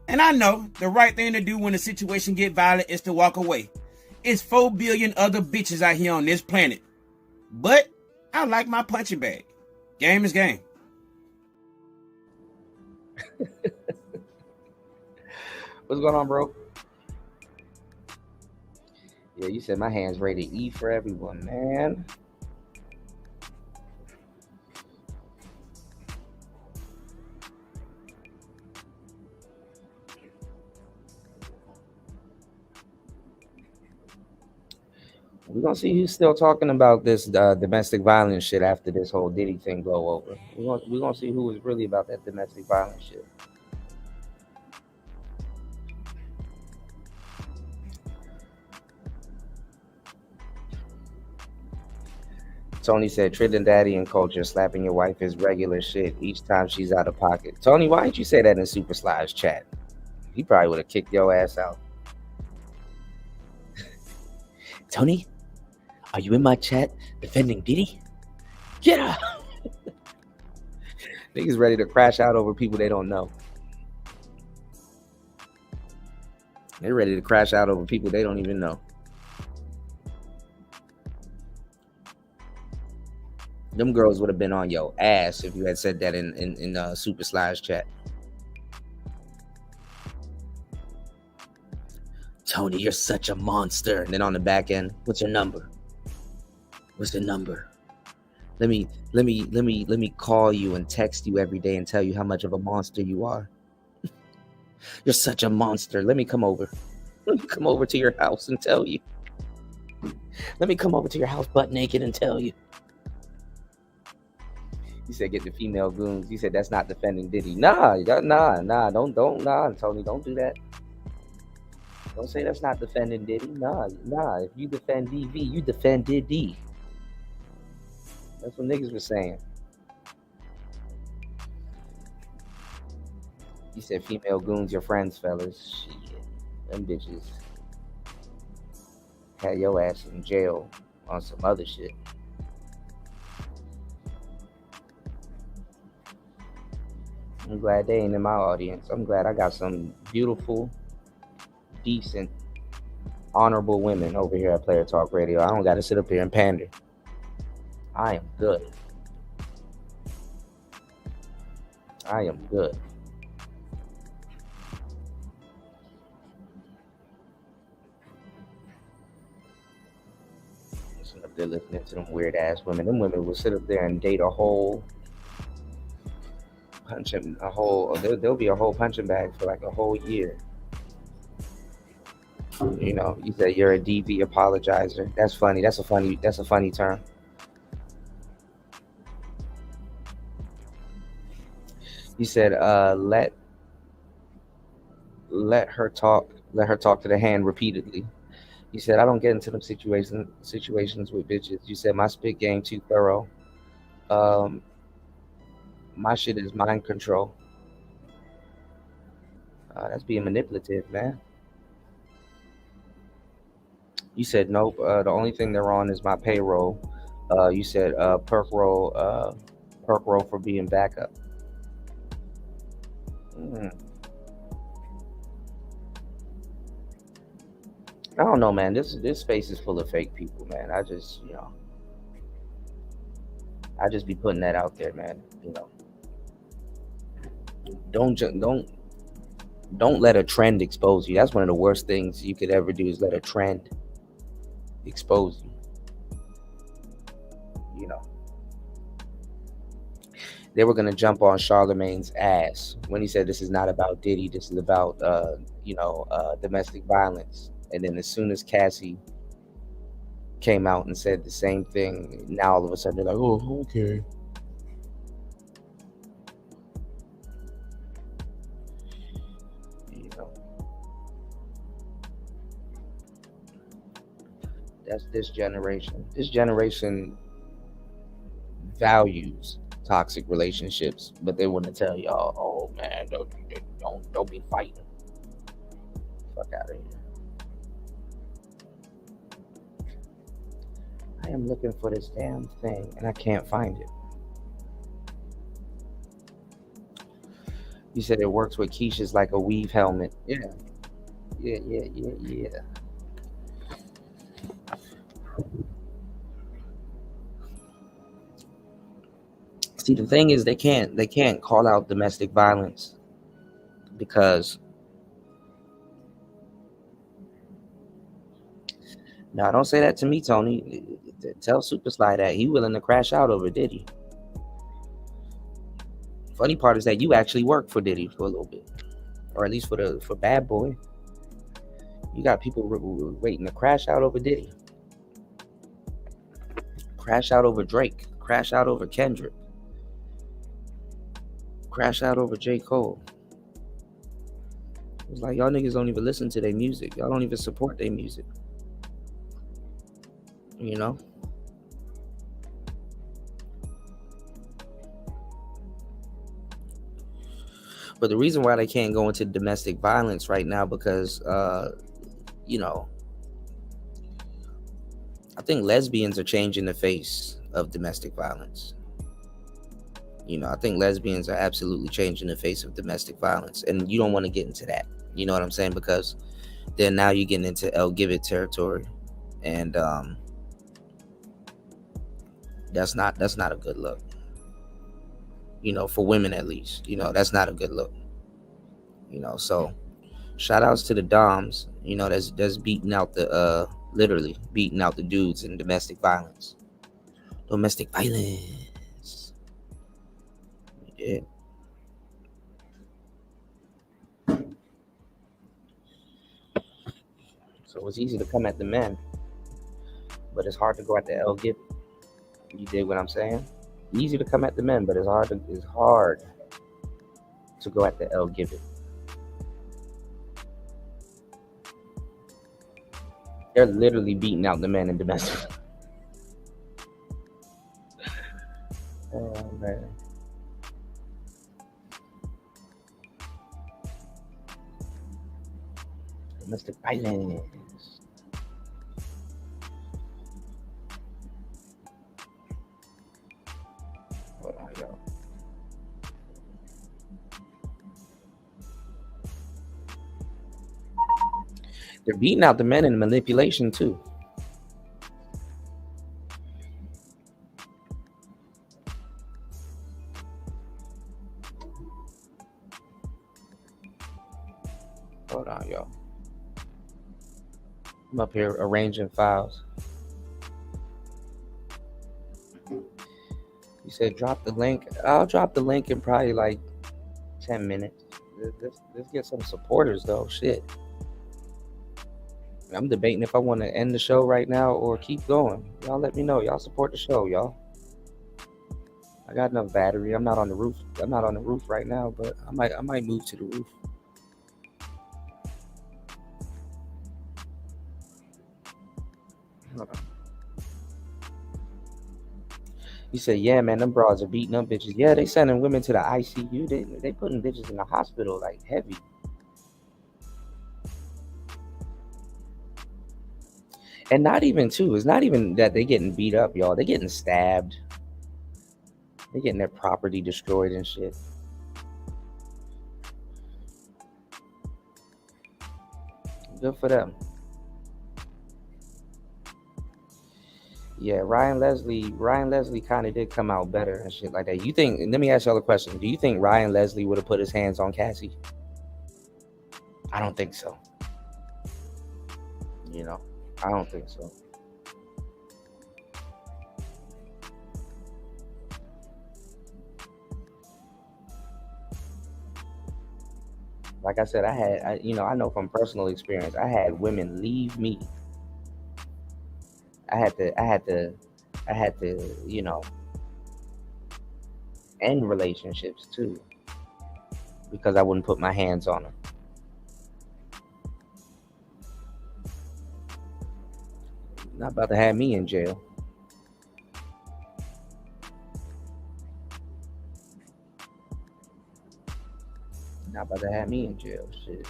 And I know the right thing to do when the situation get violent is to walk away. It's 4 billion other bitches out here on this planet. But I like my punching bag. Game is game. What's going on, bro? Yeah, you said my hand's rated E for everyone, man. We're gonna see who's still talking about this domestic violence shit after this whole Diddy thing blow over. We're gonna see who was really about that domestic violence shit. Tony said Trinidadian and culture, slapping your wife is regular shit each time she's out of pocket. Tony, why didn't you say that in Super Slide's chat? He probably would have kicked your ass out. Tony, Are you in my chat defending Diddy? Get out. Niggas ready to crash out over people they don't know. They're ready to crash out over people they don't even know. Them girls would have been on your ass if you had said that in Super Slide's chat. Tony, you're such a monster. And then on the back end, what's your number? What's the number? Let me call you and text you every day and tell you how much of a monster you are. You're such a monster. Let me come over. Let me come over to your house and tell you. Let me come over to your house butt naked and tell you. You said get the female goons. You said that's not defending Diddy. Nah, don't, Tony, don't do that. Don't say that's not defending Diddy. Nah. If you defend DV, you defend Diddy. That's what niggas were saying. You said female goons, your friends, fellas. Shit, them bitches had your ass in jail on some other shit. I'm glad they ain't in my audience. I'm glad I got some beautiful, decent, honorable women over here at Player Talk Radio. I don't got to sit up here and pander. I am good. I am good. Listen up there listening to them weird ass women. Them women will sit up there and date a whole punching a whole. There'll be a whole punching bag for like a whole year. You know, you said you're a DV apologizer. That's funny. That's a funny term. You said let her talk to the hand repeatedly. You said I don't get into them situations with bitches. You said my spit game too thorough. My shit is mind control. That's being manipulative, man. You said nope. The only thing they're on is my payroll. You said perk roll for being backup. I don't know, man. This space is full of fake people, man. I just be putting that out there, man. You know, don't let a trend expose you. That's one of the worst things you could ever do, is let a trend expose you. You know, they were gonna jump on Charlemagne's ass when he said this is not about Diddy, this is about domestic violence. And then as soon as Cassie came out and said the same thing, now all of a sudden they're like, oh, okay. You know, that's this generation. This generation values toxic relationships, but they want to tell y'all, oh man, don't be fighting. Fuck out of here. I am looking for this damn thing and I can't find it. You said it works with Keisha's like a weave helmet. Yeah. See, the thing is, they can't call out domestic violence because no, don't say that to me, Tony. Tell Superslide that he willing to crash out over Diddy. Funny part is that you actually worked for Diddy for a little bit, or at least for Bad Boy. You got people waiting to crash out over Diddy, crash out over Drake, crash out over Kendrick, crash out over J. Cole. It's like y'all niggas don't even listen to their music. Y'all don't even support their music. You know? But the reason why they can't go into domestic violence right now, because, I I think lesbians are changing the face of domestic violence. You know, I think lesbians are absolutely changing the face of domestic violence, and you don't want to get into that. You know what I'm saying? Because then now you're getting into LGBT territory, and that's not a good look. You know, for women at least. You know, that's not a good look. You know, so shout outs to the Doms. You know, that's beating out the literally beating out the dudes in domestic violence. Domestic violence. Yeah. So it's easy to come at the men, but it's hard to go at the LGBT. You dig what I'm saying? Easy to come at the men, but it's hard to go at the LGBT. They're literally beating out the men in domestic. Oh man. Domestic violence. Hold on, y'all. They're beating out the men in manipulation too. Hold on, y'all. I'm up here arranging files. You said drop the link. I'll drop the link in probably like 10 minutes. Let's get some supporters though. Shit. I'm debating if I want to end the show right now or keep going. Y'all let me know. Y'all support the show, y'all. I got enough battery. I'm not on the roof. I'm not on the roof right now, but I might move to the roof. Hold on. You said, yeah, man, them broads are beating up bitches. Yeah, they sending women to the ICU. They putting bitches in the hospital like heavy. And not even too. It's not even that they getting beat up, y'all. They getting stabbed. They getting their property destroyed and shit. Good for them. Yeah, Ryan Leslie kind of did come out better and shit like that. You think? Let me ask y'all a question. Do you think Ryan Leslie would have put his hands on Cassie? I don't think so. You know, I don't think so. Like I said, I know from personal experience, I had women leave me. I had to, you know, end relationships too, because I wouldn't put my hands on them. Not about to have me in jail. Not about to have me in jail. Shit.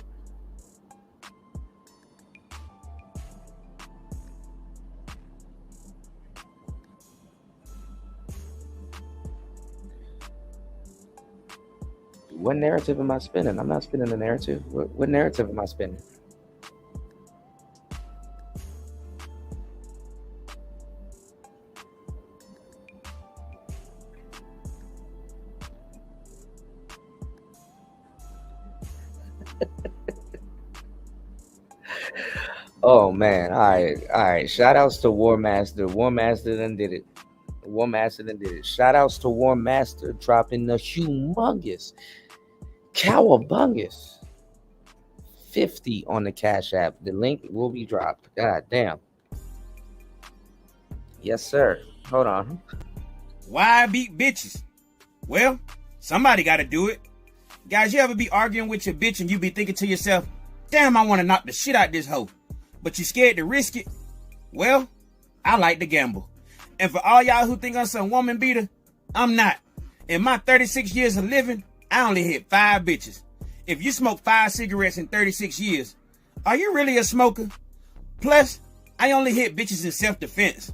What narrative am I spinning? I'm not spinning a narrative. What narrative am I spinning? Oh man, all right. Shout outs to War Master. War Master done did it. Shout outs to War Master dropping the humongous cowabungus 50 on the Cash App. The link will be dropped. God damn. Yes, sir. Hold on. Why beat bitches? Well, somebody got to do it. Guys, you ever be arguing with your bitch and you be thinking to yourself, damn, I want to knock the shit out this hoe, but you scared to risk it? Well, I like to gamble. And for all y'all who think I'm some woman beater, I'm not. In my 36 years of living, I only hit 5 bitches. If you smoke 5 cigarettes in 36 years, are you really a smoker? Plus, I only hit bitches in self-defense.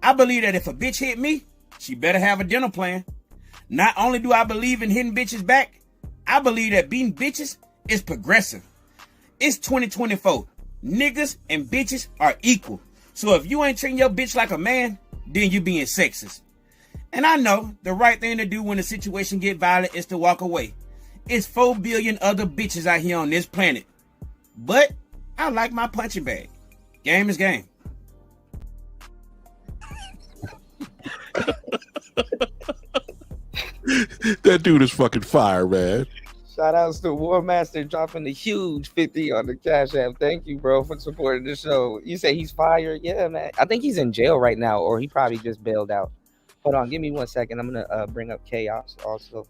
I believe that if a bitch hit me, she better have a dinner plan. Not only do I believe in hitting bitches back, I believe that beating bitches is progressive. It's 2024. Niggas and bitches are equal. So if you ain't treating your bitch like a man, then you being sexist. And I know the right thing to do when the situation get violent is to walk away. It's 4 billion other bitches out here on this planet. But I like my punching bag. Game is game. That dude is fucking fire, man. Shout outs to War Master dropping the huge 50 on the Cash App. Thank you, bro, for supporting the show. You say he's fired? Yeah, man. I think he's in jail right now, or he probably just bailed out. Hold on, give me 1 second. I'm gonna bring up Chaos also.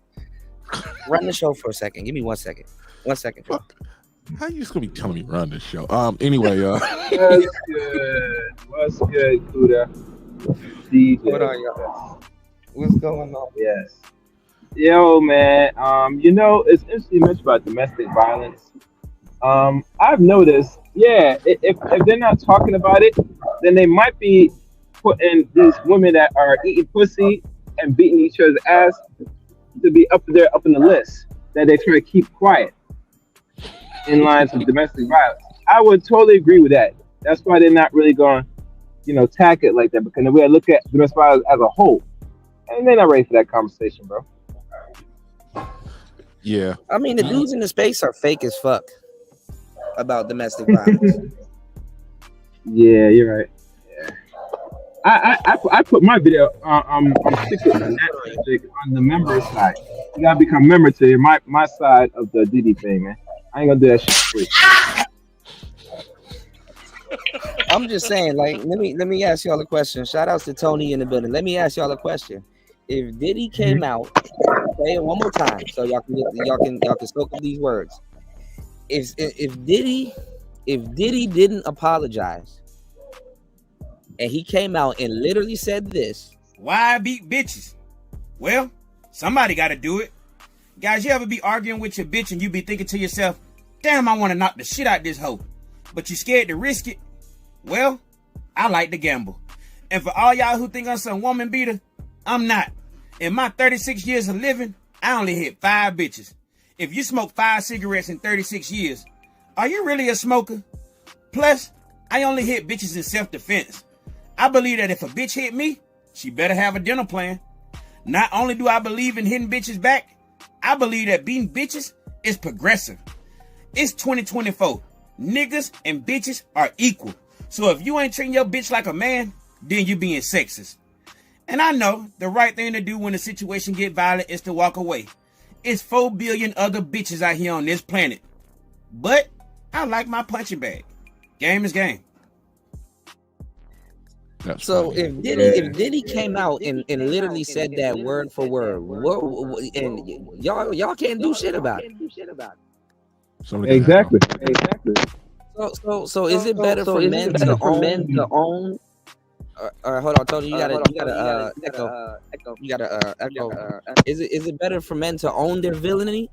Run the show for a second. Give me 1 second. 1 second. How you just gonna be telling me to run this show? Anyway, What's good? What's good, Kuda? DJ. What on, y'all? What's going on? Yes. Yo, man. It's interesting you mentioned about domestic violence. I've noticed, if they're not talking about it, then they might be putting these women that are eating pussy and beating each other's ass to be up in the list that they try to keep quiet in lines of domestic violence. I would totally agree with that. That's why they're not really going, tack it like that, because we look at domestic violence as a whole, and they're not ready for that conversation, bro. Yeah. I mean, the dudes in the space are fake as fuck about domestic violence. Yeah, you're right. Yeah. I put my video on the member side. You gotta become a member to hear my side of the Diddy thing, man. I ain't gonna do that shit for free. I'm just saying, like, let me ask y'all a question. Shout outs to Tony in the building. Let me ask y'all a question. If Diddy came out, say it one more time, so y'all can soak up these words. If Diddy didn't apologize, and he came out and literally said this, why beat bitches? Well, somebody got to do it. Guys, you ever be arguing with your bitch and you be thinking to yourself, damn, I want to knock the shit out this hoe, but you scared to risk it? Well, I like to gamble. And for all y'all who think I'm some woman beater, I'm not. In my 36 years of living, I only hit 5 bitches. If you smoke 5 cigarettes in 36 years, are you really a smoker? Plus, I only hit bitches in self-defense. I believe that if a bitch hit me, she better have a dinner plan. Not only do I believe in hitting bitches back, I believe that beating bitches is progressive. It's 2024. Niggas and bitches are equal. So if you ain't treating your bitch like a man, then you being sexist. And I know the right thing to do when the situation get violent is to walk away. It's 4 billion other bitches out here on this planet. But I like my punching bag. Game is game. So if Diddy came out and literally said that word for word, and y'all can't do shit about it. Exactly. So is it better for men to own? Or hold on, Tony, you gotta echo. You gotta echo. Is it better for men to own their villainy?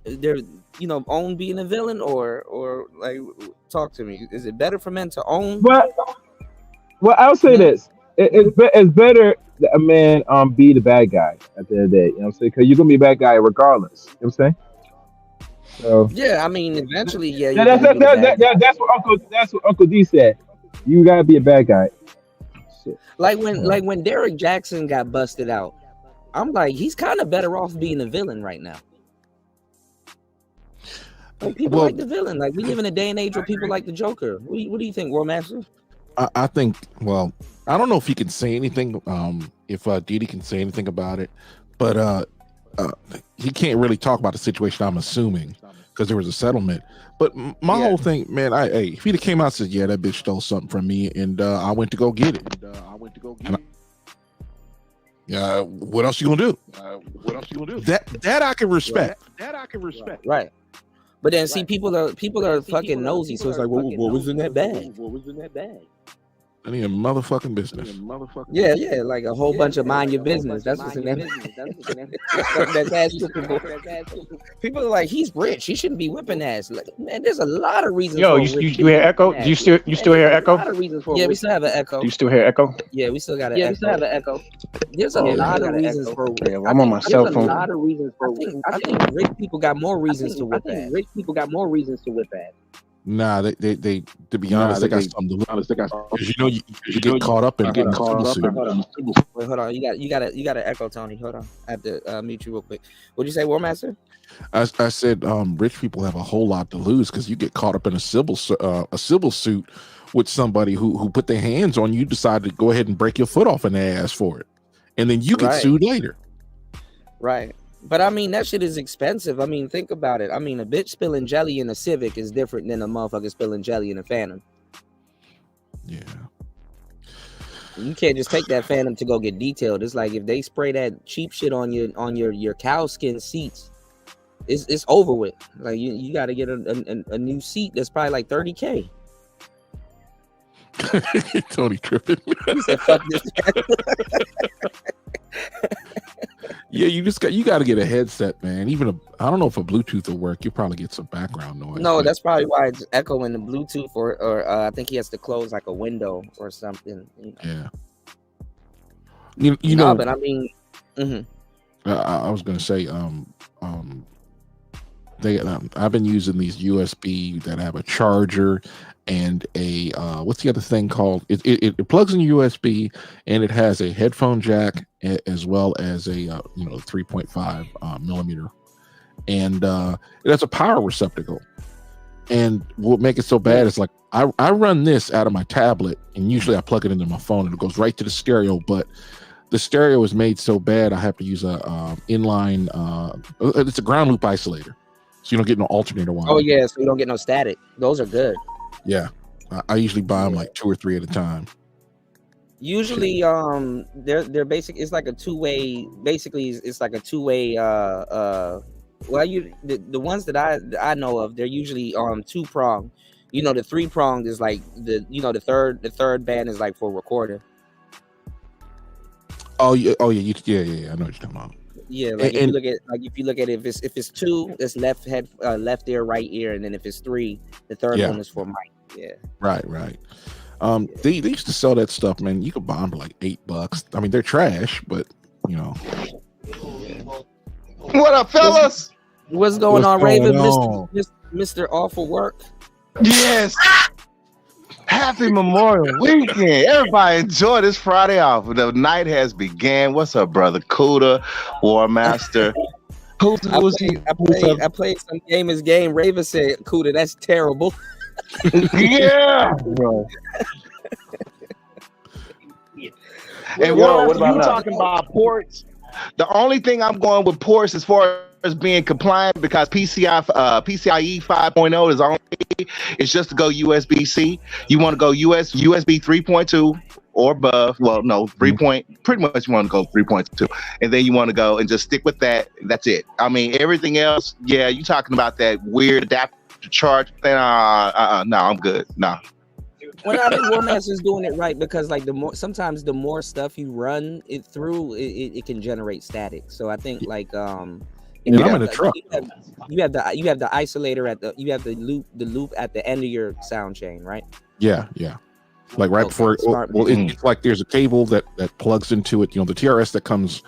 Own being a villain, or like, talk to me. Is it better for men to own? Well, I'll say this. It's better that a man be the bad guy at the end of the day. You know what I'm saying? Because you're gonna be a bad guy regardless. You know what I'm saying? So yeah, I mean, eventually, yeah. That's what Uncle D said. You gotta be a bad guy. Shit. Like when Derek Jackson got busted out, I'm like, he's kind of better off being a villain right now. Like, people like the villain. Like, we live in a day and age where people like the Joker. What do you think, World Master? I think, well, I don't know if he can say anything, if Diddy can say anything about it, but he can't really talk about the situation, I'm assuming, because there was a settlement. But my whole thing, man, if he'd have came out and said, yeah, that bitch stole something from me, and I went to go get it. Yeah, what else you gonna do? That I can respect. Right. But then see, people are fucking nosy, so it's like, what was in that bag? I need a motherfucking business. Yeah, like a whole bunch of mind your business. That's what's in there. That's ass people. People are like, he's rich. He shouldn't be whipping ass. Like, man, there's a lot of reasons. Yo, you hear echo? Do you still hear echo? Yeah, we still have an echo. Do you still hear echo? Yeah, we still got an echo. We still have an echo. There's a lot of reasons for. I'm on my cell phone. I think rich people got more reasons to whip ass. Rich people got more reasons to whip ass. Nah, they to be honest, they got something to look. Because you get caught up in getting caught up. Wait, hold on. You got to echo, Tony. Hold on. I have to mute you real quick. What'd you say, War Master? I said rich people have a whole lot to lose because you get caught up in a civil suit with somebody who put their hands on you, decide to go ahead and break your foot off in their ass for it, and then you get sued later. Right. But I mean, that shit is expensive. I mean, think about it. I mean, a bitch spilling jelly in a Civic is different than a motherfucker spilling jelly in a Phantom. Yeah. You can't just take that Phantom to go get detailed. It's like if they spray that cheap shit on your cow skin seats, it's over with. Like you got to get a new seat that's probably like $30K. Tony tripping. He said, "Fuck this." Yeah, you got to get a headset, man. Even I don't know if a Bluetooth will work. You probably get some background noise. No, that's probably why it's echoing the Bluetooth, or I think he has to close like a window or something. Yeah. You know, but I mean, I was gonna say, I've been using these USB that have a charger and a what's the other thing called? It plugs in USB and it has a headphone jack as well as a 3.5 millimeter, and it has a power receptacle. And what makes it so bad is like I run this out of my tablet, and usually I plug it into my phone and it goes right to the stereo, but the stereo is made so bad I have to use a inline it's a ground loop isolator, so you don't get no alternator wire. Oh yeah, so you don't get no static. Those are good. Yeah, I usually buy them like 2 or 3 at a time. Usually, they're basic. It's like a two-way. Basically, it's like a two-way. Well, the ones that I know of, they're usually 2-prong. The 3-pronged is like the third band is like for recording. Oh yeah, I know what you're talking about. Yeah, like if you look at it, if it's 2, it's left ear, right ear, and then if it's 3, the third one is for mic. Yeah. Right. They used to sell that stuff, man. You could buy them for like $8. I mean, they're trash, but What up, fellas? What's going on, Raven? Mr. Awful Work. Yes. Happy Memorial Weekend. Everybody enjoy this Friday off. The night has began. What's up, brother? Kuda, War Master. I played some Gamers Game. Raven said, Kuda, that's terrible. Yeah, bro. And what about you talking about ports? The only thing I'm going with ports as far as being compliant, because PCIe 5.0 is only, it's just to go USB-C. You want to go USB 3.2 or above. Well, no, 3. Pretty much you want to go 3.2, and then you want to go and just stick with that. That's it. I mean, everything else, yeah, you talking about that weird adapter charge thing? No, I'm good. No. Well, I think War Master's doing it right, because like sometimes the more stuff you run it through, it can generate static. So I think like I'm in a truck. You have the isolator you have the loop at the end of your sound chain, right? Yeah. Like right before it's like there's a cable that plugs into it. The TRS that comes.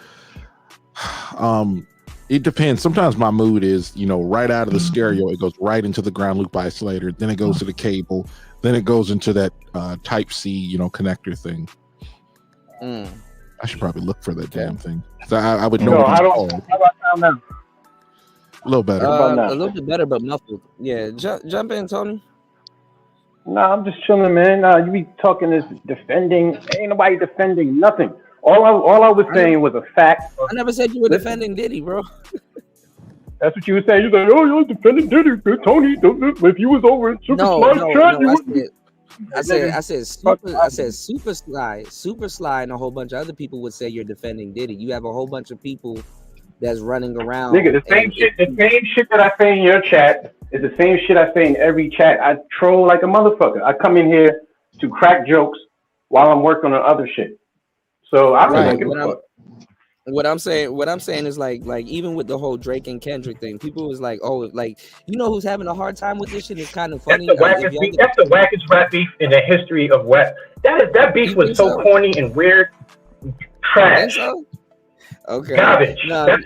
It depends. Sometimes my mood is, right out of the stereo, it goes right into the ground loop isolator. Then it goes to the cable. Then it goes into that Type C, connector thing. I should probably look for that damn thing. So I would know. How about now? A little better. A little bit better, but muffled. Yeah, jump in, Tony. Nah, I'm just chilling, man. You be talking this defending. Ain't nobody defending nothing. All I was saying was a fact. I never said you were defending Diddy, bro. That's what you were saying. You're like, oh, you're defending Diddy, Tony. If you was over in Super Sly, I said Super Sly, and a whole bunch of other people would say you're defending Diddy. You have a whole bunch of people that's running around. Nigga, the same shit that I say in your chat is the same shit I say in every chat. I troll like a motherfucker. I come in here to crack jokes while I'm working on other shit. So I really don't give a fuck. What I'm saying is like even with the whole Drake and Kendrick thing, people was like, oh, like, you know who's having a hard time with this shit? It's kind of funny. That's the wackest rap beef in the history of rap. That beef was so corny and weird, trash. So? Okay. Garbage. That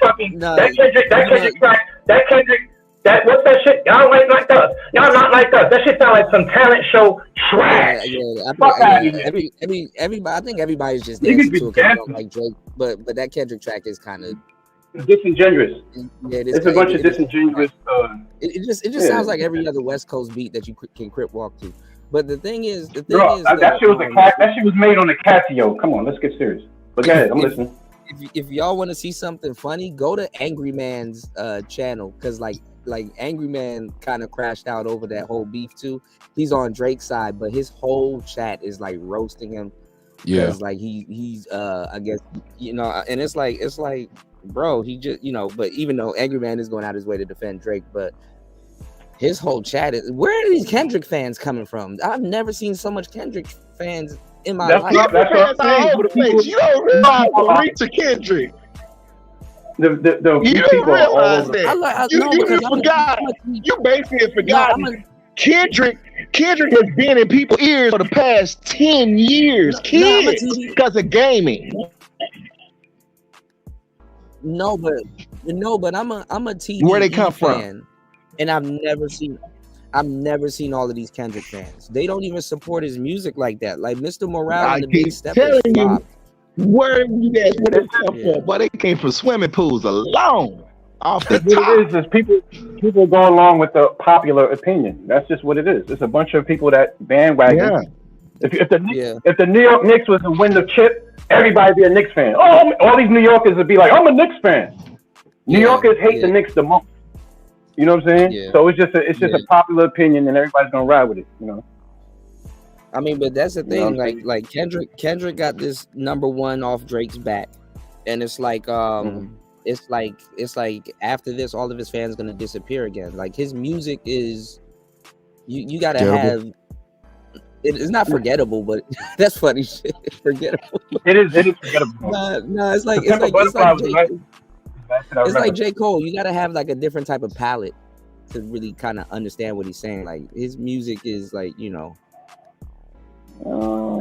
Kendrick. What's that shit? Y'all ain't like us. Y'all not like us. That shit sound like some talent show trash. Everybody. I think everybody's just dancing to it like Drake, but that Kendrick track is kind of disingenuous. Yeah, it's a bunch of disingenuous. It just sounds like every other West Coast beat that you can crip walk to. But the thing is, that shit was made on the Casio. Come on, let's get serious. But go ahead, I'm listening. If y'all want to see something funny, go to Angry Man's channel, because like Angry Man kind of crashed out over that whole beef too. He's on Drake's side, but his whole chat is like roasting him. Yeah, like he's I guess, you know, and it's like bro, he just, you know, but even though Angry Man is going out his way to defend Drake, but his whole chat is, where are these Kendrick fans coming from? I've never seen so much Kendrick fans in my life. That's what I'm saying. You don't realize the reach of Kendrick. The you don't realize that. You forgot. You basically forgot. Kendrick has been in people's ears for the past 10 years. Kids, because of gaming. No, but I'm a TDE Where they come fan, and I've never seen all of these Kendrick fans. They don't even support his music like that. Like Mr. Morale and the Big Step. Where you guys come from? But they came from swimming pools alone. Off the top. What it is people go along with the popular opinion. That's just what it is. It's a bunch of people that bandwagon. Yeah. If the New York Knicks was to win the chip, everybody'd be a Knicks fan. Oh, all these New Yorkers would be like, I'm a Knicks fan. New Yorkers hate the Knicks the most. You know what I'm saying? Yeah. So it's just a popular opinion, and everybody's gonna ride with it. You know. I mean, but that's the thing. Like Kendrick got this #1 off Drake's back, and it's like it's like after this, all of his fans gonna disappear again. Like his music is, you gotta have. It's not forgettable, but that's funny shit. Forgettable. It is forgettable. No, it's like J. Cole. You gotta have like a different type of palette to really kind of understand what he's saying. Like his music is like, you know.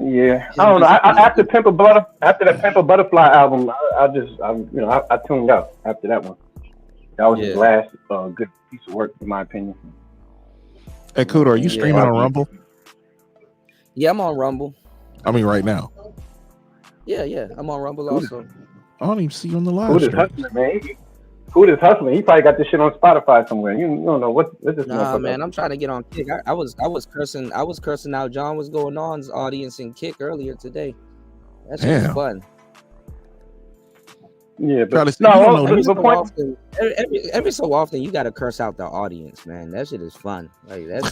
Yeah, I don't know. After that Pimp a Butterfly album, I tuned out after that one. That was his last good piece of work, in my opinion. Hey, Kudo, are you streaming on Rumble? Yeah, I'm on Rumble. I mean, right now. Yeah, I'm on Rumble also. I don't even see you on the live stream. Hustling, man. Who's hustling? He probably got this shit on Spotify somewhere. You don't know what this. Nah, man, I'm trying to get on Kick. I was cursing out John Was Going On's audience in Kick earlier today. That shit was fun. Yeah, but every so often you gotta curse out the audience, man. That shit is fun. Like that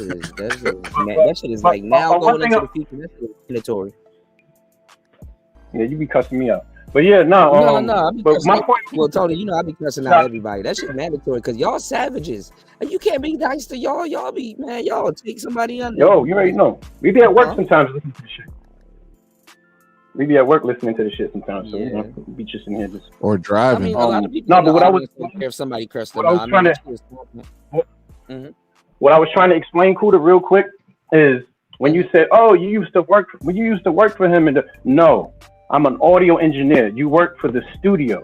shit is like now going into the future. That shit is mandatory. Yeah, you be cussing me out. But yeah, no. But my point. Well, Tony, you know I be cussing out everybody. That shit mandatory because y'all savages. And you can't be nice to y'all. Y'all be, man. Y'all take somebody under. Yo, you already know. We be at work sometimes listening to the shit. We be at work listening to the shit sometimes. So we be just in here just or driving. I mean, a lot of people. But what I was if somebody cursed them out. What I was trying to explain, Kuda, real quick, is when you said, "Oh, you used to work for him," and no. I'm an audio engineer. You work for the studio.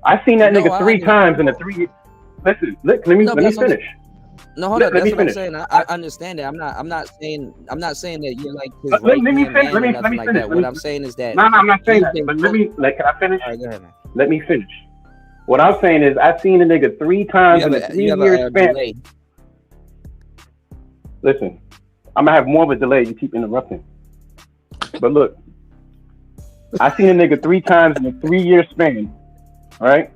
I seen that nigga 3 times in the 3 years. Listen, let me finish. No, hold on. That's what I'm saying. I understand that. I'm not saying that you're like his let me finish. What I'm saying is that. No, I'm not saying that. But can I finish? All right, go ahead, man. Let me finish. What I'm saying is I seen a nigga 3 times in a 3-year span. Listen, I'm gonna have more of a delay. You keep interrupting. But look. I seen a nigga 3 times in a 3-year span, right?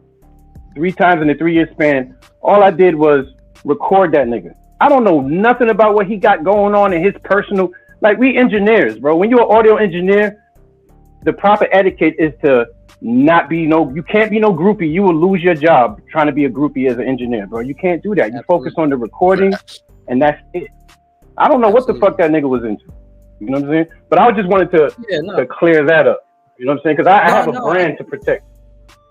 3 times in a 3-year span. All I did was record that nigga. I don't know nothing about what he got going on in his personal. Like, we engineers, bro. When you're an audio engineer, the proper etiquette is to not be you can't be no groupie. You will lose your job trying to be a groupie as an engineer, bro. You can't do that. You focus on the recording, and that's it. I don't know what the fuck that nigga was into. You know what I'm saying? But I just wanted to clear that up. You know what I'm saying? Because I have a brand to protect.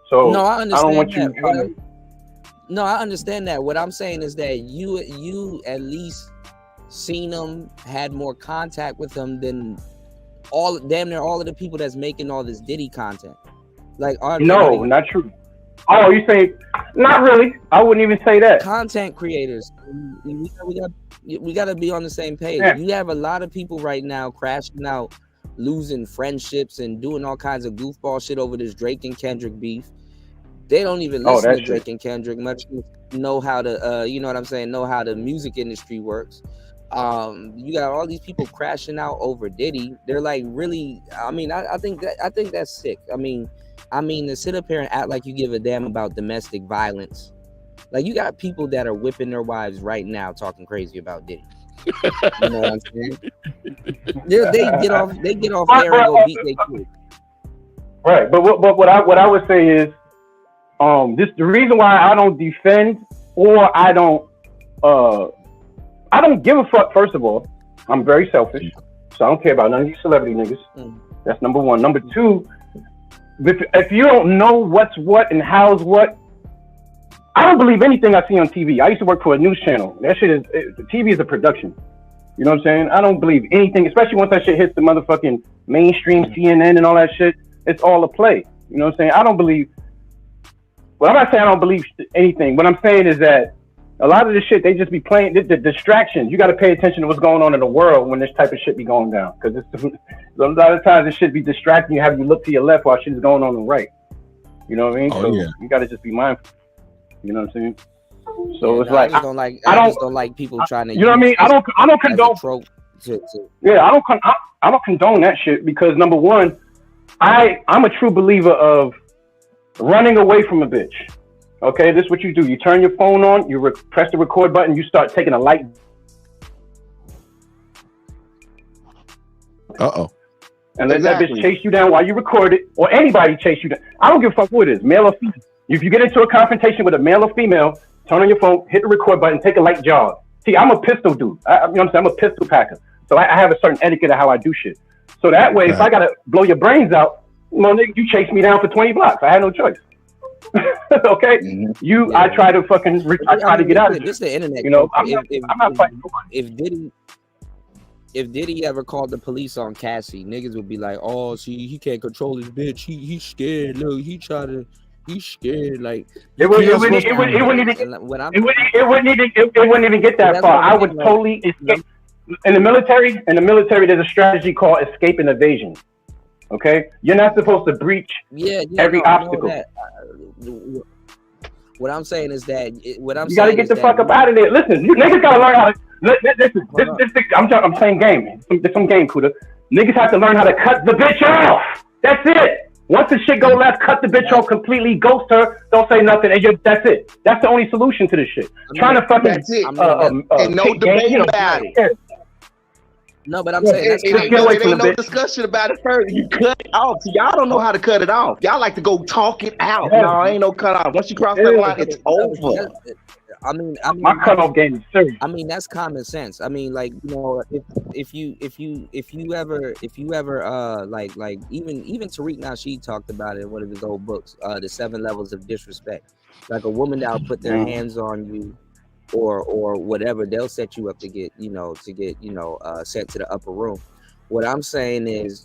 So No, I I understand don't want you that. trying to. No, I understand that. What I'm saying is that you at least seen him, had more contact with him than damn near all of the people that's making all this Diddy content. Like, No, not true. Oh, you say not really? I wouldn't even say that. Content creators, we got to be on the same page. Yeah. You have a lot of people right now crashing out, losing friendships, and doing all kinds of goofball shit over this Drake and Kendrick beef. They don't even listen to Drake and Kendrick much. Know how to, you know what I'm saying? Know how the music industry works. You got all these people crashing out over Diddy. They're like, really. I mean, I think that's sick. I mean, to sit up here and act like you give a damn about domestic violence. Like, you got people that are whipping their wives right now talking crazy about Diddy. You know what I'm saying? They get off there and go beat their kid. Right, but what I would say is, the reason why I don't defend or I don't give a fuck. First of all, I'm very selfish, so I don't care about none of these celebrity niggas. That's number one. Number two, if you don't know what's what and how's what, I don't believe anything I see on TV. I used to work for a news channel. That shit TV is a production. You know what I'm saying? I don't believe anything, especially once that shit hits the motherfucking mainstream CNN and all that shit. It's all a play. You know what I'm saying? I don't believe. Well, I'm not saying I don't believe anything. What I'm saying is that a lot of this shit, they just be playing the distractions. You got to pay attention to what's going on in the world when this type of shit be going down. Because a lot of times this shit be distracting you, have you look to your left while shit is going on the right. You know what I mean? So you got to just be mindful. You know what I'm saying? So it's like I just don't like people trying to. You know what I mean? I don't condone. Yeah, I don't condone that shit because number one, I'm a true believer of running away from a bitch. Okay, this is what you do. You turn your phone on, you press the record button, you start taking a light. And let that bitch chase you down while you record it, or anybody chase you down. I don't give a fuck who it is, male or female. If you get into a confrontation with a male or female, turn on your phone, hit the record button, take a light jog. See, I'm a pistol dude. You know what I'm saying? I'm a pistol packer. So I have a certain etiquette of how I do shit. So that way, if I gotta blow your brains out, well, nigga, you chase me down for 20 blocks. I had no choice. Okay? I try to fucking, I try to get out of it. This is the internet. You know, I'm not fighting nobody. If Diddy ever called the police on Cassie, niggas would be like, "Oh, see, he can't control his bitch. He's scared. Look, he's scared." Like it wouldn't even get that far. I would totally escape. In the military, there's a strategy called escape and evasion. Okay, you're not supposed to breach every obstacle. What I'm saying is that you gotta get the fuck up out of there. Listen, you niggas gotta learn how to. Listen, I'm playing game. Some game, Kuda. Niggas have to learn how to cut the bitch off. That's it. Once the shit go left, cut the bitch off completely. Ghost her. Don't say nothing. And that's it. That's the only solution to this shit. Trying to fucking and no debate about it. No, but I'm saying there ain't no discussion about it further. You cut it off. Y'all don't know how to cut it off. Y'all like to go talk it out. No, ain't no cut off. Once you cross that line, it's over. I mean, my cutoff game is serious. I mean, that's common sense. I mean, like, you know, if you ever like even Tariq Nasheed talked about it in one of his old books, the 7 levels of disrespect. Like a woman that will put their hands on you, or whatever, they'll set you up to get sent to the upper room. What I'm saying is,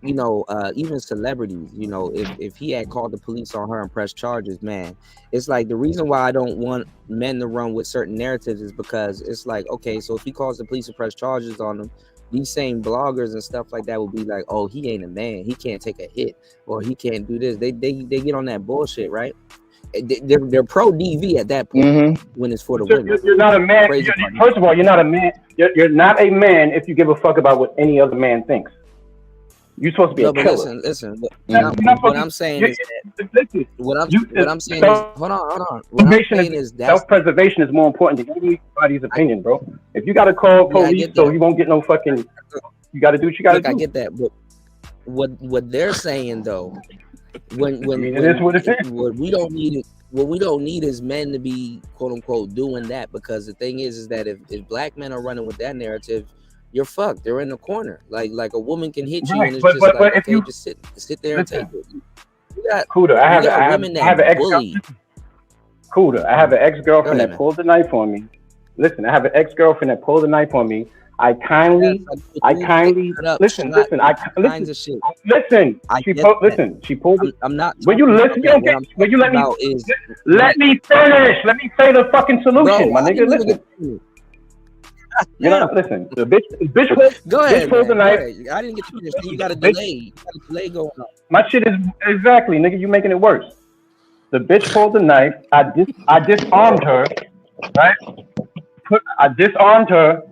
you know, even celebrities, you know, if he had called the police on her and pressed charges, man, it's like the reason why I don't want men to run with certain narratives is because it's like, okay, so if he calls the police and press charges on them, these same bloggers and stuff like that will be like, oh, he ain't a man, he can't take a hit, or he can't do this. They get on that bullshit, right? They're pro DV at that point when it's for the women. You're not a man. First of all, you're not a man. You're not a man if you give a fuck about what any other man thinks. You're supposed to be a killer. Listen. What I'm saying is, what I'm saying is, hold on. What I'm saying is self-preservation is more important than anybody's opinion, bro. If you gotta call police so you won't get no fucking, you gotta do what you gotta do. I get that, but what they're saying though, when it is what it is. What we don't need is men to be quote unquote doing that, because the thing is that if black men are running with that narrative, you're fucked. They're in the corner. Like a woman can hit you, Right, and it's but just but like, but if okay, you just sit there and take listen, it. You got Cuda, I you have got I have women I have an that ex bully. Cuda, I have an ex Go girlfriend ahead, that man. pulled the knife on me. Listen, I have an ex girlfriend that pulled the knife on me. I kindly Shut up, listen. shot, Listen, I kinds of shit. listen. I She get pulled. that. Listen, she pulled. I'm not Will you talking about listen? that. Okay. What I'm Will you talking let me? about is Let me finish. Let me say the fucking bro. solution, my I nigga. didn't even Listen. get to You know, listen. The bitch Go ahead, pulled the man. Go knife. ahead. I didn't get to finish. You got a Bitch, delay. You got a delay going on. my shit is exactly, nigga. You making it worse. The bitch pulled the knife. I disarmed her. Right. I disarmed her.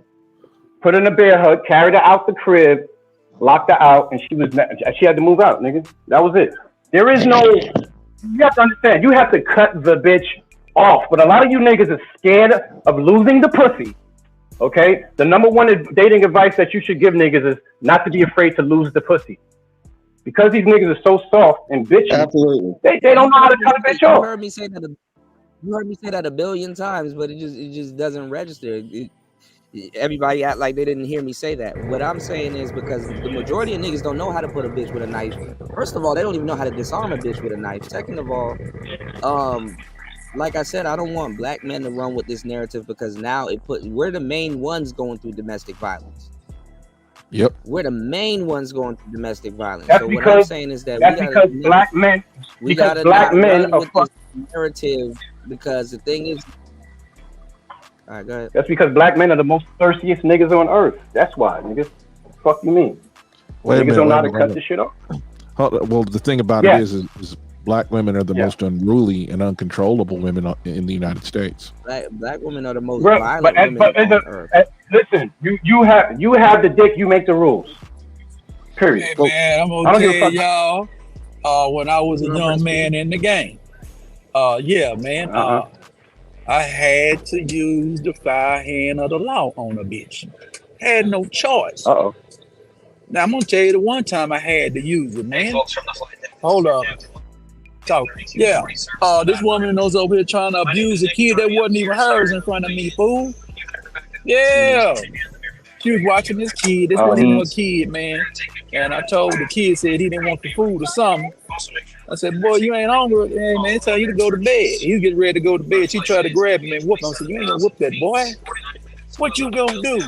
Put her in a bear hug. Carried her out the crib. Locked her out, and she had to move out, nigga. That was it. There is no. You have to understand. You have to cut the bitch off. But a lot of you niggas are scared of losing the pussy. Okay. The number one dating advice that you should give niggas is not to be afraid to lose the pussy. Because these niggas are so soft and bitchy, Absolutely. they don't know how to cut a bitch You off. heard me say that. You heard me say that a billion times, but it just doesn't register. Everybody act like they didn't hear me say that. What I'm saying is because the majority of niggas don't know how to put a bitch with a knife. First of all, they don't even know how to disarm a bitch with a knife. Second of all, like I said, I don't want black men to run with this narrative because now we're the main ones going through domestic violence. Yep. We're the main ones going through domestic violence. That's So because, what I'm saying is that that's because black men. we Because gotta black not men run are with this narrative because the thing is. All right, go ahead. That's because black men are the most thirstiest niggas on earth. That's why, niggas. Fuck you mean? Wait a Niggas minute. don't know how wait to a cut minute. this shit off. Well, the thing about Yeah. it is black women are the most unruly and uncontrollable women in the United States. Black women are the most Bro, violent women on earth. Listen, you have the dick, you make the rules. Period. Hey man, I'm I gonna don't give a tell fuck. y'all. When I was a young man in the game, yeah, man, I had to use the fire hand of the law on a bitch. Had no choice. Uh-oh. Now I'm gonna tell you the one time I had to use it, man. Hold up. So yeah, this woman was over here trying to abuse a kid that wasn't even hers in front of me, fool. Yeah. She was watching this kid. This wasn't even a kid, man. And I told the kid, said he didn't want the food or something. I said, boy, you ain't hungry. Hey, man, tell you to go to bed. He was getting ready to go to bed. She tried to grab him and whoop him. I said, you ain't gonna whoop that boy. What you gonna do?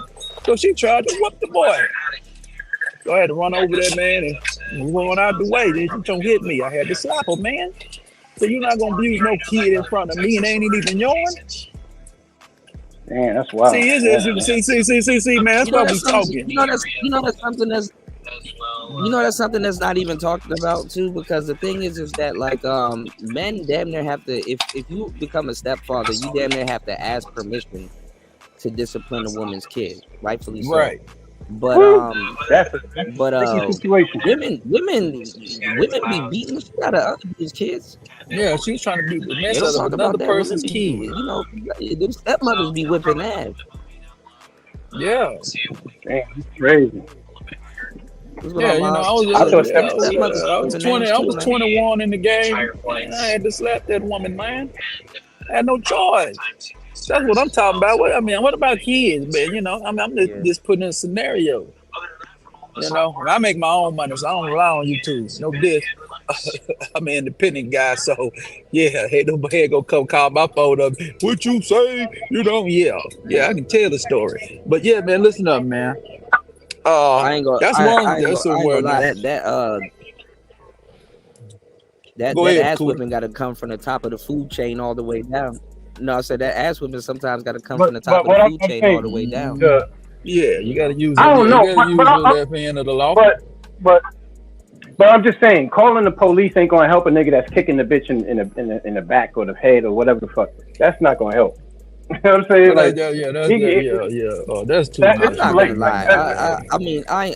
So she tried to whoop the boy. So I had to run over that man and move on out the way. Then she gonna hit me. I had to slap her, man. So you're not gonna abuse no kid in front of me and ain't even yours. Man, that's wild. See, man, that's why we talking. That's something that's not even talked about too, because the thing is that like men damn near have to, if you become a stepfather, you damn near have to ask permission to discipline a woman's kid, rightfully so. Right. But that's a situation. Women be beating the shit out of other people's kids. Yeah, she was trying to beat the They mess don't out talk of about another that. person's Women kid. be, them stepmothers be whipping ass. Yeah. Damn, that's crazy. Yeah, I was 21 in the game, and I had to slap that woman, man. I had no choice. That's what I'm talking about. What about kids, man? I'm just putting in a scenario. When I make my own money, so I don't rely on YouTube. No diss. I'm an independent guy, so yeah, hey, nobody gonna come call my phone up. What you say? Yeah, I can tell the story. But yeah, man, listen up, man. I ain't gonna lie. That ass whipping got to come from the top of the food chain all the way down. No, I said that ass whipping sometimes got to come from the top of the food chain all the way down. Yeah, you got to use. I don't know, the end of the law. But I'm just saying, calling the police ain't gonna help a nigga that's kicking the bitch in the back or the head or whatever the fuck. That's not gonna help. You know what I'm saying? That's too I'm much. not gonna lie.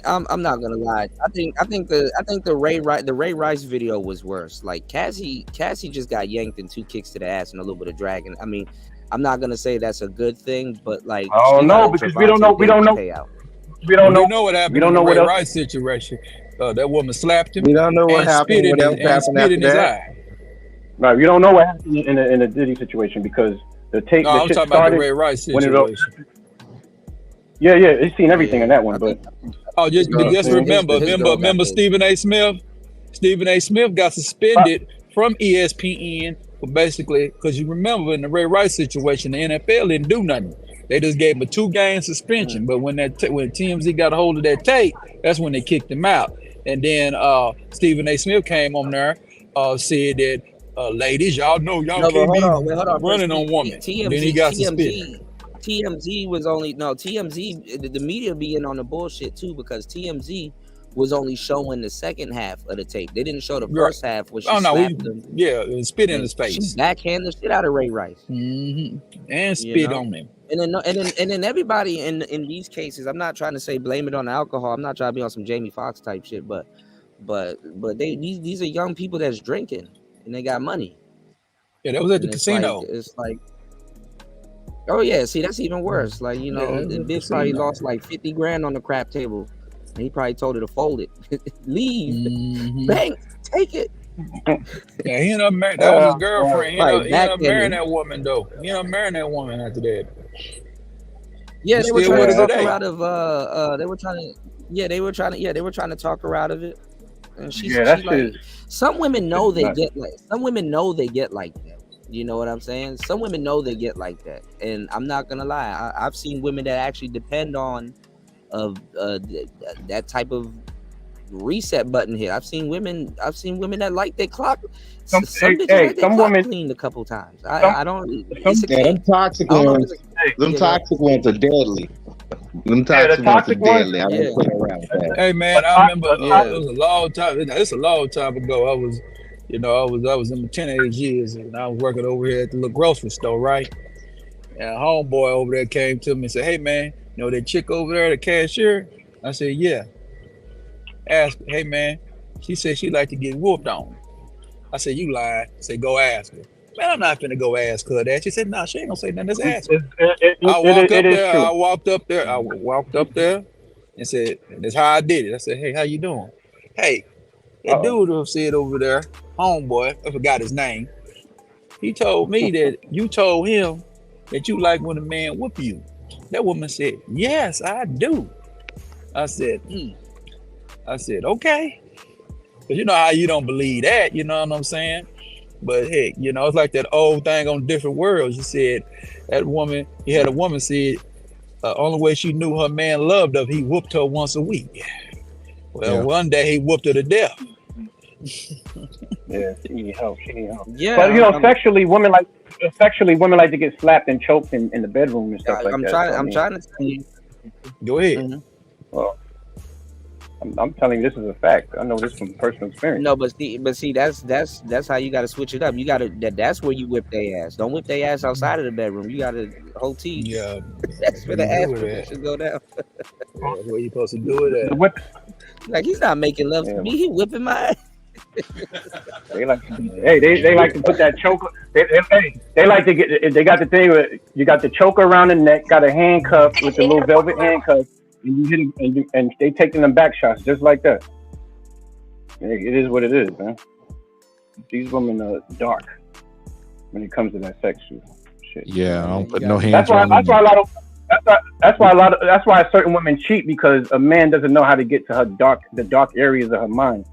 I'm not gonna lie. I think the Ray Rice video was worse. Like Cassie just got yanked in 2 kicks to the ass and a little bit of dragging. I mean, I'm not gonna say that's a good thing, but like, oh no, because we don't know what happened in the Ray Rice situation. That woman slapped him. We don't know what happened. What else happened after that? Right, we don't know what happened in the Diddy situation because the shit I'm talking about the Ray Rice situation. Yeah, he's seen everything in that one, but just remember Stephen A. Smith. Stephen A. Smith got suspended from ESPN for basically because you remember in the Ray Rice situation, the NFL didn't do nothing. They just gave him a 2-game suspension. But when TMZ got a hold of that tape, that's when they kicked him out. And then Stephen A. Smith came on there, said that ladies, y'all know y'all can't be running on women. Then he got suspended. TMZ was only TMZ. The media being on the bullshit too because TMZ was only showing the second half of the tape. They didn't show the first half, which slapped him. Yeah, spit in his face. She backhanded the shit out of Ray Rice, and spit on him. And then everybody in these cases, I'm not trying to say blame it on the alcohol. I'm not trying to be on some Jamie Foxx type shit, but these are young people that's drinking and they got money. Yeah, that was at the casino. It's like. Oh yeah, see that's even worse. Like the bitch probably lost like 50 grand on the crap table. And he probably told her to fold it. Leave. Bang. Take it. Yeah, he ended up marrying that was his girlfriend. He ended up marrying that woman though. He ended up marrying that woman after that. Yeah, they were trying to talk her out of they were trying to talk her out of it. And she's like, some women know they get like that. You know what I'm saying? Some women know they get like that. And I'm not gonna lie, I've seen women that actually depend on that type of reset button here. I've seen women that like their clock. Some women cleaned a couple times. I don't. Them toxic ones. Them toxic ones are deadly. Them toxic ones are deadly. I don't play around with that. Hey man, I remember it was a long time. It's a long time ago. I was in my teenage years and I was working over here at the little grocery store, right? And a homeboy over there came to me and said, "Hey man, you know that chick over there, the cashier?" I said, "Yeah." Asked her, "Hey man," she said she like to get whooped on. I said, "You lying." I said, "Go ask her." Man, I'm not finna go ask her that. She said, "No, she ain't gonna say nothing. Just ask her." I walked up there and said, "That's how I did it." I said, "Hey, how you doing?" Hey, that dude who said over there, homeboy, I forgot his name. He told me that you told him that you like when a man whoop you. That woman said, "Yes, I do." I said, I said, "Okay." Because you know how you don't believe that, you know what I'm saying? But heck, it's like that old thing on Different Worlds. You said that woman, he had a woman said, only way she knew her man loved her, he whooped her once a week. Well, one day he whooped her to death. Yeah, she need help. Yeah, but sexually, women like to get slapped and choked in the bedroom and stuff like that. I'm trying to tell you. Go ahead. Mm-hmm. Well, I'm telling you, this is a fact. I know this from personal experience. No, but see, that's how you got to switch it up. You got to that's where you whip their ass. Don't whip their ass outside of the bedroom. You got to whole team. Yeah, that's where the ass should go down. That's where you supposed to do it at. Like he's not making love to me. He whipping my ass. They like to put that choker. They like to get. They got the thing where you got the choker around the neck, got a handcuff with the little velvet handcuff, and you hit them, and they taking them back shots just like that. It is what it is, man. These women are dark when it comes to that sexual shit. Yeah, I don't put no hands on them. That's why certain women cheat, because a man doesn't know how to get to the dark areas of her mind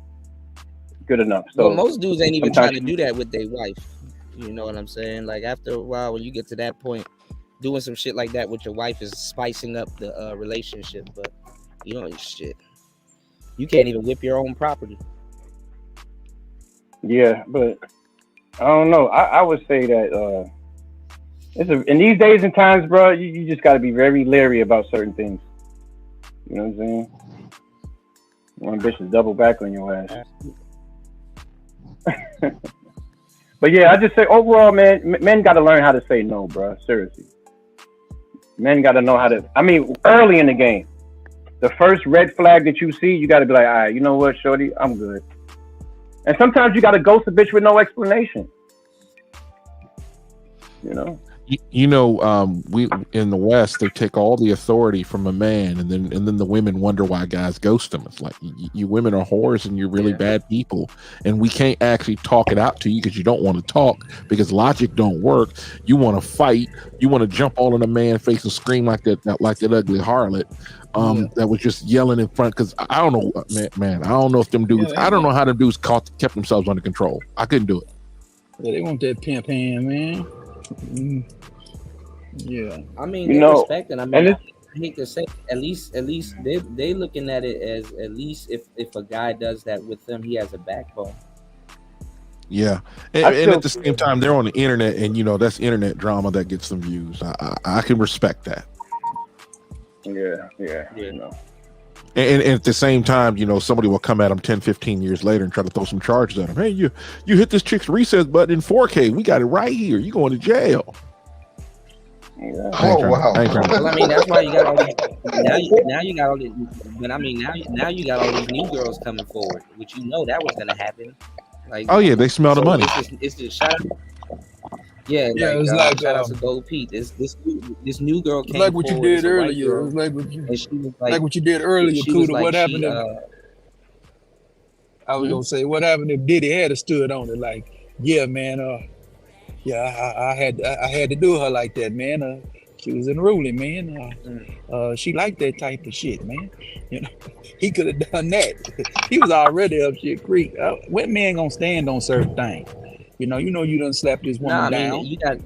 good enough. So well, most dudes ain't even trying to do that with their wife. You know what I'm saying? Like after a while, when you get to that point, doing some shit like that with your wife is spicing up the relationship. But you know shit. You can't even whip your own property. Yeah, but I don't know. I would say that in these days and times, bro, you just got to be very leery about certain things. You know what I'm saying? One bitch is double back on your ass. But yeah, I just say overall, man, men got to learn how to say no, bro. Seriously, men got to know how to. I mean, early in the game, the first red flag that you see, you got to be like, all right, you know what, shorty, I'm good. And sometimes you got to ghost a bitch with no explanation. You know. We in the West, they take all the authority from a man, and then the women wonder why guys ghost them. It's like you women are whores and you're really bad people, and we can't actually talk it out to you because you don't want to talk because logic don't work. You want to fight. You want to jump all in a man's face and scream like that ugly harlot. That was just yelling in front because I don't know, man. I don't know if them dudes. I don't know how them dudes kept themselves under control. I couldn't do it. Yeah, they want that pimp hand, man. Yeah, I mean, they respect it. I mean, I hate to say, at least they looking at it as at least if a guy does that with them, he has a backbone. Yeah, and at the same time, they're on the internet, and that's internet drama that gets them views. I can respect that. Yeah. And at the same time, somebody will come at them 10, 15 years later and try to throw some charges at them. Hey, you hit this chick's reset button in 4K. We got it right here. You going to jail. Yeah. Wow. Well, I mean, that's why you got all these. Now you got all these. But I mean, now you got all these new girls coming forward, which that was gonna happen. Like, oh yeah, they smell the money. It's just shout out. Yeah, it was like shout out to Gold Pete. This new girl came like what you did earlier. Girl, it was like what you did earlier, Kuda. Like, what happened? I was gonna say, what happened if Diddy had stood on it? Like, yeah, man. I had to do her like that, man. She was unruly, man. She liked that type of shit, man. He could have done that. He was already up shit creek. What man gonna stand on certain things? You done slapped this woman down. You got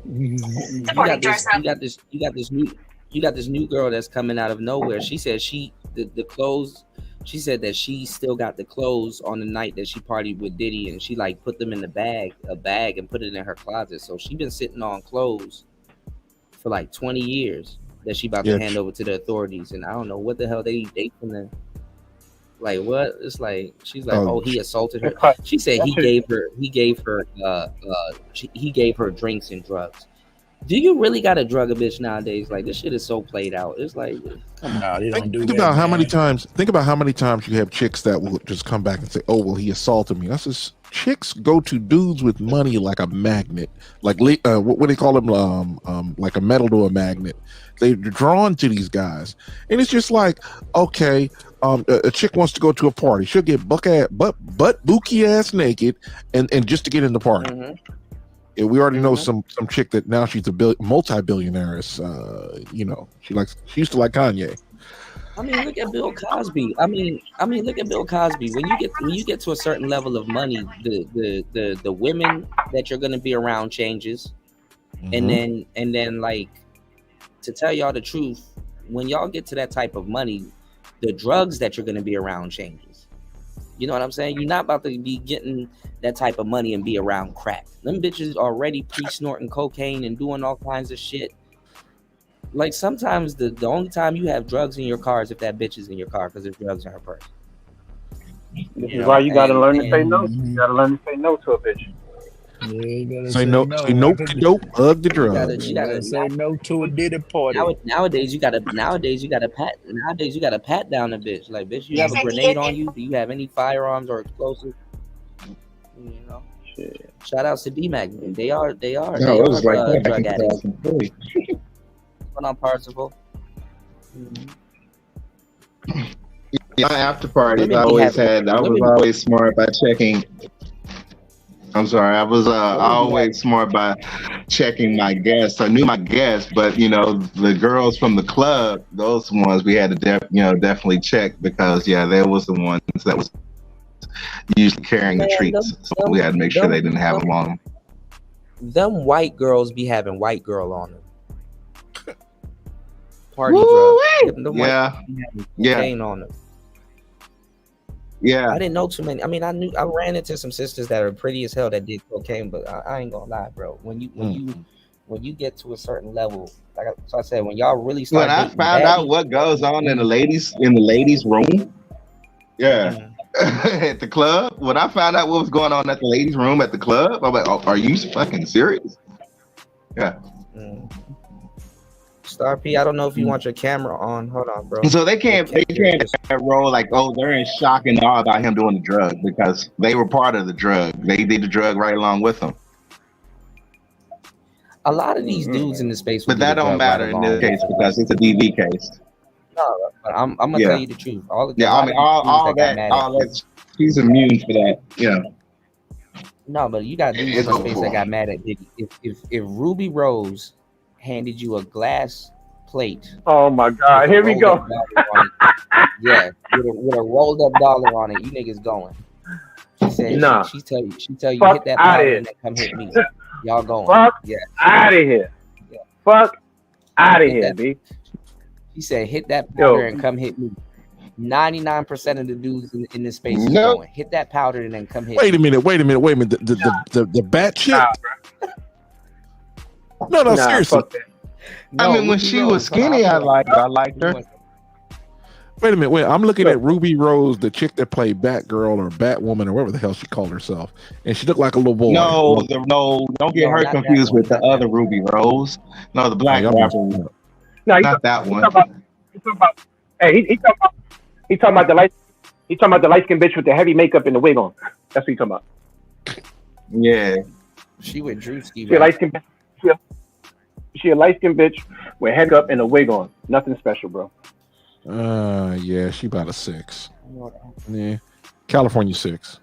this new girl that's coming out of nowhere. She said the clothes. She said that she still got the clothes on the night that she partied with Diddy, and she like put them in a bag, and put it in her closet. So she been sitting on clothes for like 20 years that she about to hand over to the authorities, and I don't know what the hell they from them. Like what? It's like she's like, oh, he assaulted her. She said he gave her drinks and drugs. Do you really got to drug a bitch nowadays? Like this shit is so played out. It's like, come on. Think about how many times you have chicks that will just come back and say, "Oh, well, he assaulted me." That's just chicks go to dudes with money like a magnet, like what do they call them? Like a metal to a magnet. They're drawn to these guys, and it's just like, okay, a chick wants to go to a party, she'll get butt bookie ass naked, and just to get in the party. Mm-hmm. Yeah, we already know some chick that now she's a multi-billionaire. She used to like Kanye. I mean, look at Bill Cosby. I mean, look at Bill Cosby. When you get to a certain level of money, the women that you're gonna be around changes, and then like, to tell y'all the truth, when y'all get to that type of money, the drugs that you're gonna be around changes. You know what I'm saying? You're not about to be getting that type of money and be around crack. Them bitches already pre-snorting cocaine and doing all kinds of shit. Like sometimes the only time you have drugs in your car is if that bitch is in your car because there's drugs in her purse. This is why you gotta learn to say no. You gotta learn to say no to a bitch. Yeah, you gotta say no to dope, hug the drugs. You gotta say no to a Diddy party. Nowadays you gotta pat down a bitch. Like, bitch, you have a grenade on you? Do you have any firearms or explosives? Shit. Shout outs to D-Mac. They are drug addicts. What's on, Parsival? My after parties, I was always smart by checking. I'm sorry, I was always smart by checking my guests. I knew my guests, but the girls from the club, those ones we had to definitely check because they was the ones that was usually carrying the treats. So we had to make sure they didn't have them on them. Them white girls be having white girl on them. Party drugs. Cocaine on them. Yeah, I didn't know too many. I mean, I ran into some sisters that are pretty as hell that did cocaine, but I ain't gonna lie, bro. When you get to a certain level, I said, when y'all really start. When I found out what goes on in the ladies' room, at the club. When I found out what was going on at the ladies' room at the club, I'm like, oh, are you fucking serious? Yeah. Star P, I don't know if you want your camera on. Hold on, bro. So they can't roll like, oh, they're in shock and awe about him doing the drug because they were part of the drug. They did the drug right along with him. A lot of these dudes in the space, But that don't matter in this case because it's a DV case. No, but I'm gonna tell you the truth. All that. She's immune for that. Yeah. No, but you got dudes in the space that got mad at Diddy. If Ruby Rose handed you a glass plate, oh my God, here we go. Yeah, with a rolled up dollar on it, you niggas going. She said, nah. She tell you Fuck hit that outta powder here. and then come hit me. Y'all going? Fuck yeah. out of here. Yeah. Fuck out of here, B. She said, hit that powder and come hit me. 99% of the dudes in this space is going. Hit that powder and then come hit Wait me. a minute. The bat chick? No, seriously. I mean, when she was skinny, I liked her. Wait a minute. I'm looking at Ruby Rose, the chick that played Batgirl or Batwoman or whatever the hell she called herself, and she looked like a little boy. No, don't get her confused with the other Ruby Rose. No, the black rapper. No, not that one. He talking about the light. He talking about the light skinned bitch with the heavy makeup and the wig on. That's what he talking about. Yeah. She with Drewski. She a light skinned. She a light skinned bitch with head up and a wig on. Nothing special, bro. Yeah, she about a 6. Yeah, California 6.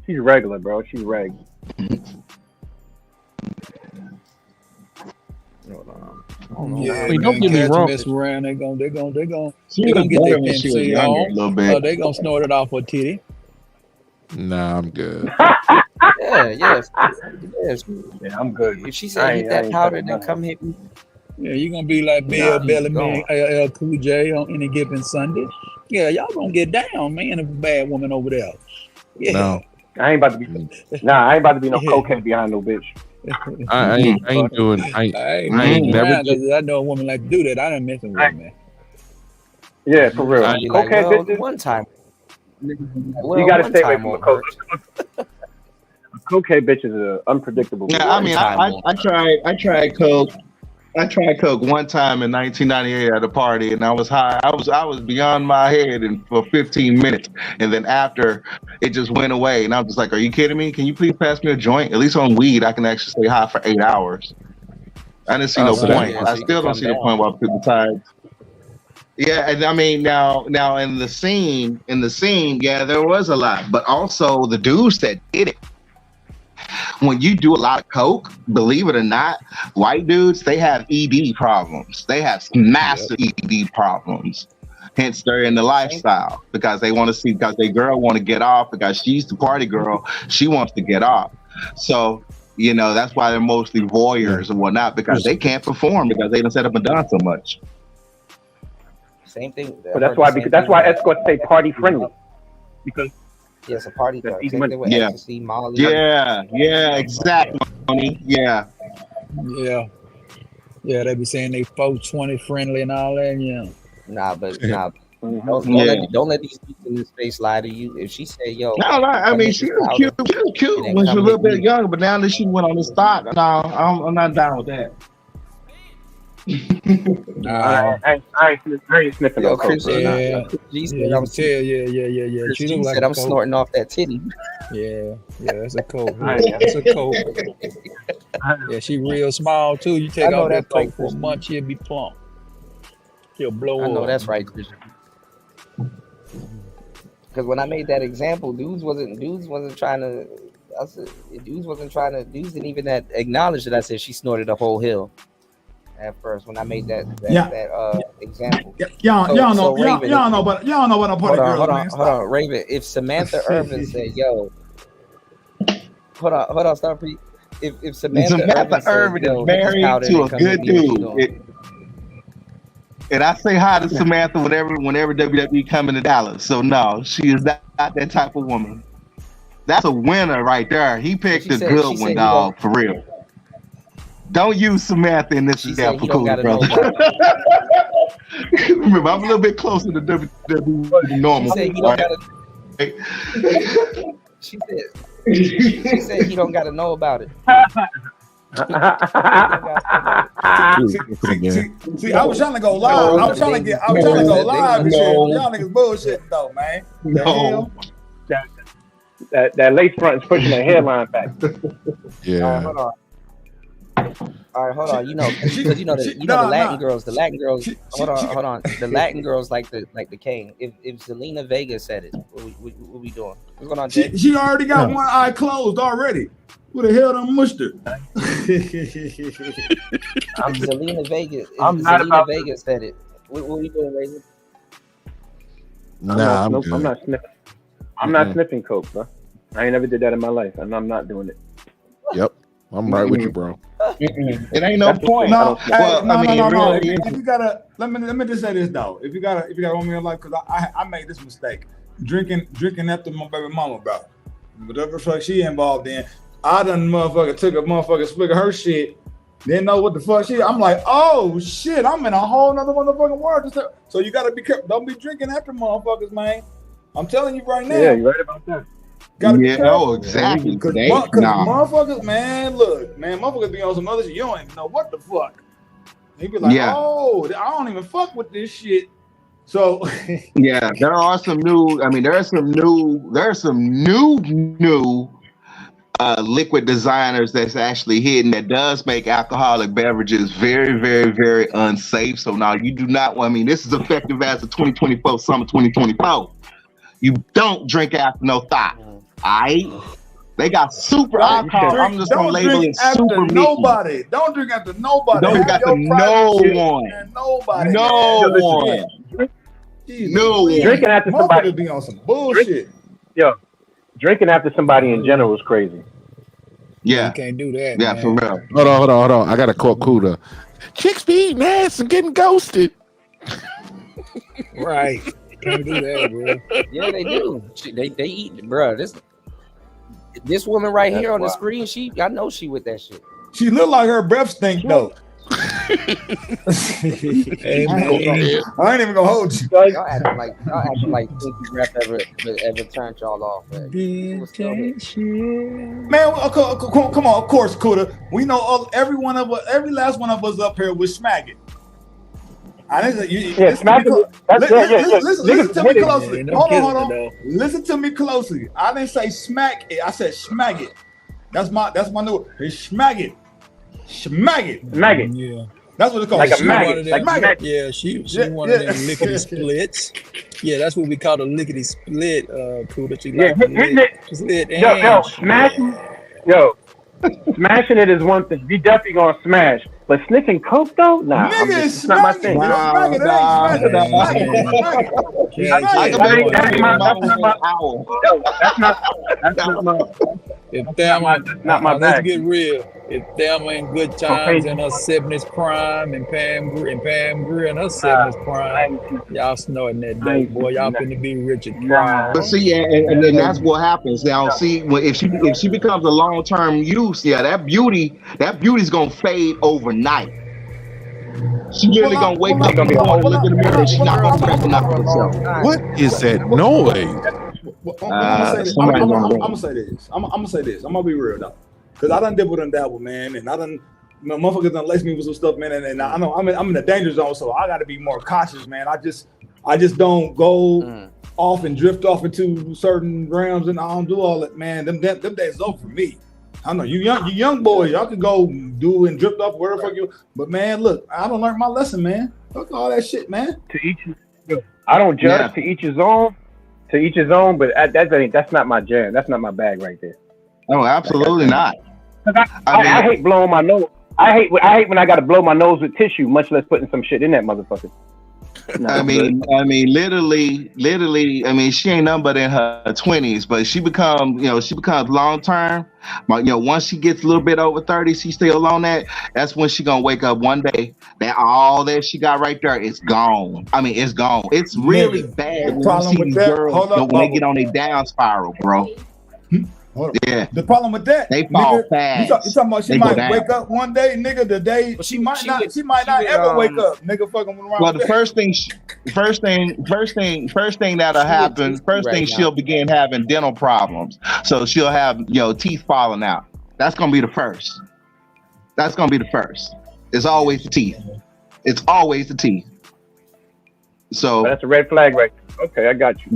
She's regular, bro. She's regular. Yeah, Wait, don't get me wrong. Mess around, they're gonna get their a on. They're gonna snort it off her titty. Nah, I'm good. Yes. Yeah, I'm good. If she said hit that powder, then come hit me. Yeah, you're gonna be like Bill Bellamy, LL Cool J on any given Sunday. Yeah, y'all gonna get down, man. A bad woman over there. Yeah. No. I ain't about to be. Nah, I ain't about to be no cokehead behind no bitch. I ain't doing. I ain't never. I know a woman like to do that. I done met some women, man. Yeah, for real. I'd be like, well, one time. Well, you gotta one stay away time from a won't coke. A cokehead bitch is unpredictable. Yeah, I mean, I tried coke. I tried coke one time in 1998 at a party, and I was high. I was beyond my head for 15 minutes, and then after, it just went away. And I was just like, "Are you kidding me? Can you please pass me a joint? At least on weed, I can actually stay high for 8 hours." I didn't see no point. Yeah, I still don't see the point while people tired. Yeah, and I mean now in the scene, yeah, there was a lot, but also the dudes that did it. When you do a lot of coke, believe it or not, white dudes, they have ED problems. They have massive ED problems. Hence, they're in the lifestyle because they want to see, because their girl want to get off, because she's the party girl. She wants to get off. So, you know, that's why they're mostly voyeurs and whatnot, because they can't perform because they done set up and done so much. Same thing. But that's why escorts say party friendly. Because yes, a party girl. Same thing with Yeah. ecstasy, Molly. Yeah, exactly. Yeah. Yeah, they be saying they 420 friendly and all that. Yeah. Don't let these people in this space lie to you. If she say, "Yo," No, I mean, she was cute when she was a little bit younger, but now that she went on the stock, no, I'm not down with that. I ain't sniffing no coke. Yeah. She said, Yeah. She look like said, a "I'm coke. snorting off that titty." Yeah, that's a coke. That's a coke. Yeah, she real small too. You take off that coke for a month, she'll be plump. She'll blow up. I know that's right, Christian. Because when I made that example, dudes wasn't trying to. Dudes didn't even acknowledge that I said she snorted a whole hill. At first, when I made that example, y'all know what a party girl is. Hold on, Raven. If Samantha Irvin said, "Yo," hold on, stop. If Samantha Irvin is married to a good dude, and I say hi to Samantha whenever WWE come into Dallas. So no, she is not that type of woman. That's a winner right there. He picked a good one, dog, for real. Don't use Samantha in this example, cool, brother. Remember, I'm a little bit closer to WWE than normal. She said he don't gotta know about it. See, I was trying to go live. I was trying to go live and shit. Y'all niggas bullshitting though, man. No. That lace front is pushing the hairline back. Yeah. Hold on. All right, hold on. You know, because the Latin girls. Hold on. The Latin girls like the king. If Zelina Vega said it, what we doing? What's going on, Jay? She already got one eye closed already. Who the hell done mushed her? I'm Zelina Vega. If I'm not Zelina about Vega said it, what we doing, Raven? I'm not sniffing. I'm not sniffing coke, bro. I ain't never did that in my life, and I'm not doing it. Yep, I'm right with you, bro. It ain't no point. No, No. If you gotta, let me just say this though. If you gotta want me in life, because I made this mistake, drinking after my baby mama, bro. Whatever fuck she involved in, I done took a motherfucking swig of her shit. Didn't know what the fuck she. I'm like, oh shit, I'm in a whole nother motherfucking world. So you gotta be careful. Don't be drinking after motherfuckers, man. I'm telling you right now. Yeah, you're right about that. Gotta be careful. Exactly. Because motherfuckers, man, look, man, motherfuckers be on some other shit. You don't even know what the fuck. They be like, oh, I don't even fuck with this shit. So yeah, there are some new. I mean, there's some new liquid designers that's actually hidden that does make alcoholic beverages very, very, very unsafe. So now you do not. I mean, this is effective as of 2024, summer 2024. You don't drink after no thought. Alright? They got super alcohol. I'm just gonna label it super Mickey. Nobody. Don't drink after nobody. Don't drink after no one. Nobody. No one. No one. Drinking after somebody be on some bullshit. Drinking after somebody in general is crazy. Yeah. You can't do that. Yeah, man. for real. Hold on. I got a quote Kuda. Chicks be eating ass and getting ghosted. Right. Can't do that, bro. Yeah, they do. They eat, bro. This woman right here on the screen, I know she with that shit. She look like her breath stink though. Hey, man. I ain't even gonna hold you. Y'all acting like Pinky breath ever turned y'all off. Man, come on, of course, Kuda. We know every last one of us up here was smacking. Listen to me closely. Hold on. Listen to me closely. I didn't say smack it. I said smack it. That's my new. It's smack it. Smack it. Yeah. That's what it's called. Like a maggot. Yeah, she one of them lickety splits. Yeah, that's what we call the lickety split. Kuda. She like split. Smashing it is one thing. You definitely gonna smash. But sniffing coke though? Nah, it's not my thing. Let's get real. If Thelma in good times in her 70s prime and Pam Grier in her 70s prime, y'all snorting that day, boy. Y'all finna be Richard Pryor. But see, and then that's what happens. Now, see, if she becomes a long-term use, that beauty's gonna fade overnight. She literally gonna wake up and be look in the mirror and she's not gonna recognize herself. What is that noise? I'm gonna say this. I'm gonna be real though, because I done dibble and dabble, man, and motherfuckers done lace me with some stuff, man, and I know I'm in the danger zone, so I got to be more cautious, man. I just don't go off and drift off into certain realms, and I don't do all that, man. Them days over for me. I know you young boys, y'all can go do and drift off wherever fuck you. But man, look, I don't learn my lesson, man. Fuck all that shit, man. I don't judge. To each his own. To each his own. But that's not my jam. That's not my bag right there. Oh, absolutely not. I hate blowing my nose. I hate when I got to blow my nose with tissue, much less putting some shit in that motherfucker. No, I mean, literally, I mean, she ain't nothing but in her 20s, but she becomes long term. But once she gets a little bit over 30, she's still on that. That's when she gonna wake up one day that all that she got right there is gone. I mean, it's gone. It's really bad when you see these girls when they get on a down spiral, bro. Yeah. The problem with that, they fall fast. You talking about she might wake up one day, nigga. The day she might not ever wake up, nigga. Fucking around. Well, the first thing that'll happen. First thing she'll begin having dental problems. So she'll have teeth falling out. That's gonna be the first. It's always the teeth. So that's a red flag, right? Okay, I got you.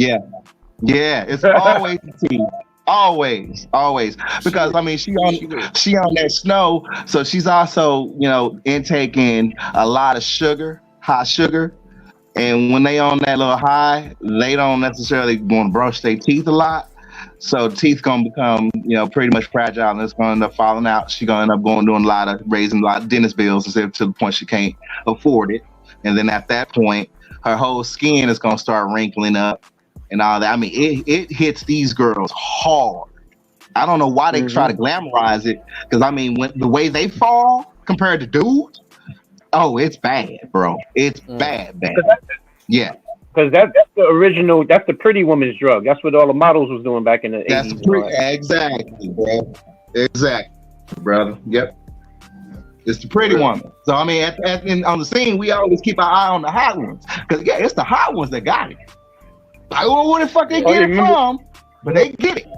Yeah. It's always the teeth. Always, because I mean she on that snow, so she's also intaking a lot of sugar, hot sugar, and when they on that little high, they don't necessarily want to brush their teeth a lot, so teeth gonna become pretty much fragile, and it's gonna end up falling out. She gonna end up raising a lot of dentist bills instead to the point she can't afford it, and then at that point, her whole skin is gonna start wrinkling up. And all that. I mean, it hits these girls hard. I don't know why they try to glamorize it, because I mean, when the way they fall compared to dudes, oh, it's bad, bro. It's bad. Yeah, because that's the original. That's the pretty woman's drug. That's what all the models was doing back in the 80s. Exactly, bro. Exactly, brother. Yep. It's the pretty woman. So I mean, on the scene, we always keep our eye on the hot ones, because it's the hot ones that got it. I don't know where the fuck they get it from, but they get it.